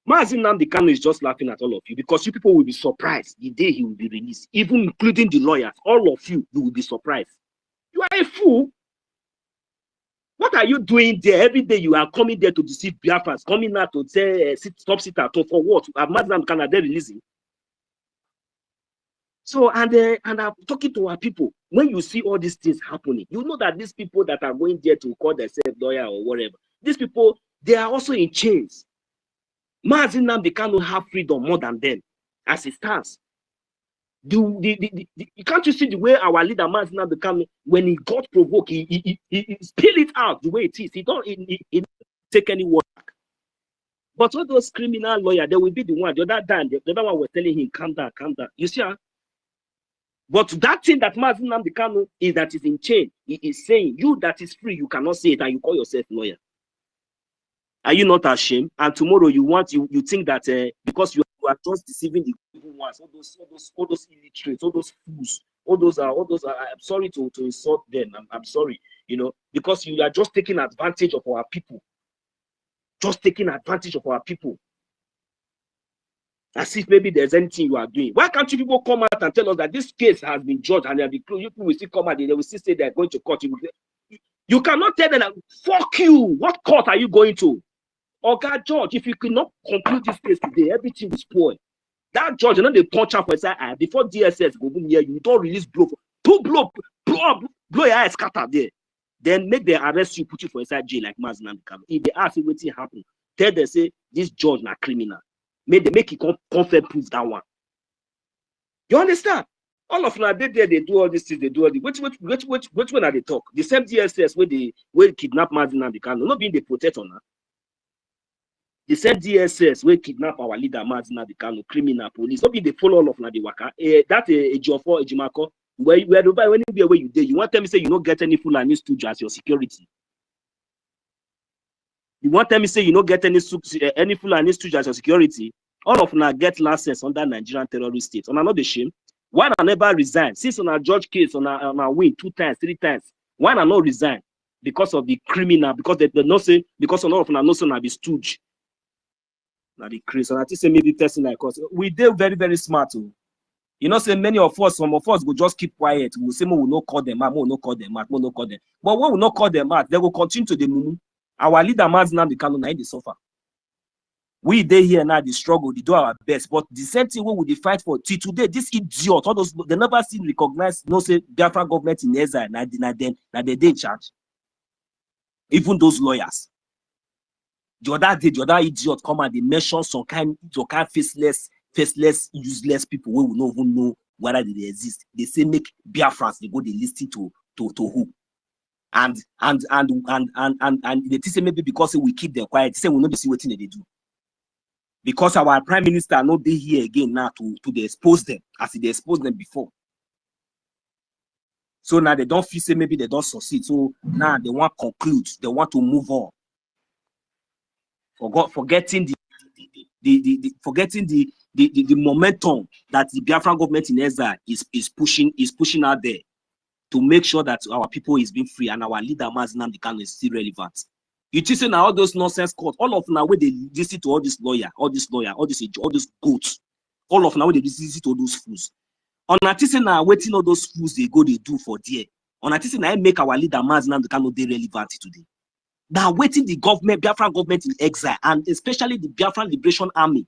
Mazi Nnamdi Kanu is just laughing at all of you because you people will be surprised the day he will be released, even including the lawyers. All of you will be surprised. You are a fool. What are you doing there? Every day you are coming there to deceive Biafrans, coming out to say stop sit at home for what? Mazi Nnamdi Kanu they releasing. So and I'm talking to our people. When you see all these things happening, you know that these people that are going there to call themselves lawyer or whatever, these people, they are also in chains. Mazi Nnamdi Kanu have freedom more than them, as it stands. Can't you see the way our leader Mazi Nnamdi Kanu, when he got provoked, he spill it out the way it is. He don't take any word back. But all those criminal lawyers, they will be the one. The other one was telling him, calm down, calm down. You see, huh? But that thing that Mazi Nnamdi Kanu is that is in chain. He is saying, you that is free, you cannot say it, and you call yourself lawyer. Are you not ashamed? And tomorrow you think that because you are just deceiving the evil ones, all those illiterates, all those fools, all those are. I'm sorry to insult them. I'm sorry, because you are just taking advantage of our people. Just taking advantage of our people. As if maybe there's anything you are doing. Why can't you people come out and tell us that this case has been judged and you will still come out, they will still say they're going to court. You cannot tell them that, fuck you, what court are you going to? Okay, George, if you cannot conclude this case today, everything will spoil. That judge, you know, they punch up for his eye before DSS go near you, don't release blow. Blow your eye scatter there. Then make them arrest you, put you for inside jail like Mazinam. If they ask you what happened, tell them, say, this judge not criminal. Make it confirm proof that one. You understand? All of them, they do all these things, they do all the which one are they talk? The same DSS where they kidnap Mazinam Kanu, not being the protector now. The same DSS where kidnap our leader Mazinam Kanu, criminal police. Not be they follow all of them, they waka. That a Jofo, a Jimako. Where you did, you want them to say you don't get any Fulani stooge as your security. You want them to say you don't get any Fulani stooge as your security. All of them get license under Nigerian terrorist state. On another shame, why I never resign? Since on a judge case on a win 2 times, 3 times, why I not resign? Because of the criminal, because they not say because all of them not so be stooge. Now the crazy. So I think say maybe person like us, we did very very smart too. You know, say many of us, some of us will just keep quiet. We'll say, we will not call them out, we will not call them out, we will not call them. But when we will not call them out, they will continue to the mumu. Our leader, Mazinam Kanu, now they suffer. We they here now, they struggle, they do our best. But the same thing we will fight for. Till today, this idiot, all those, they never seen recognized, no say, Biafra government in exile, now they in charge. Even those lawyers. The other idiot come and they mention some kind faceless, useless people who will not even know whether they exist. They say make BIAFRANS, they go they listen to who. And they say maybe because we keep them quiet, they say we not see what they do. Because our prime minister not be here again now to expose them as they exposed them before. So now they don't feel say maybe they don't succeed. So now they want to conclude, they want to move on. Forgetting the momentum that the Biafran government in exile is pushing out there to make sure that our people is being free and our leader Mazinam Kanu is still relevant. You see now all those nonsense courts, all of now where they listen to all these goats, all of now where they listen to all those fools. On a now waiting all those fools they do for there. On a now make our leader Mazinam Kanu they relevant today. Now waiting the government, Biafran government in exile, and especially the Biafran Liberation Army,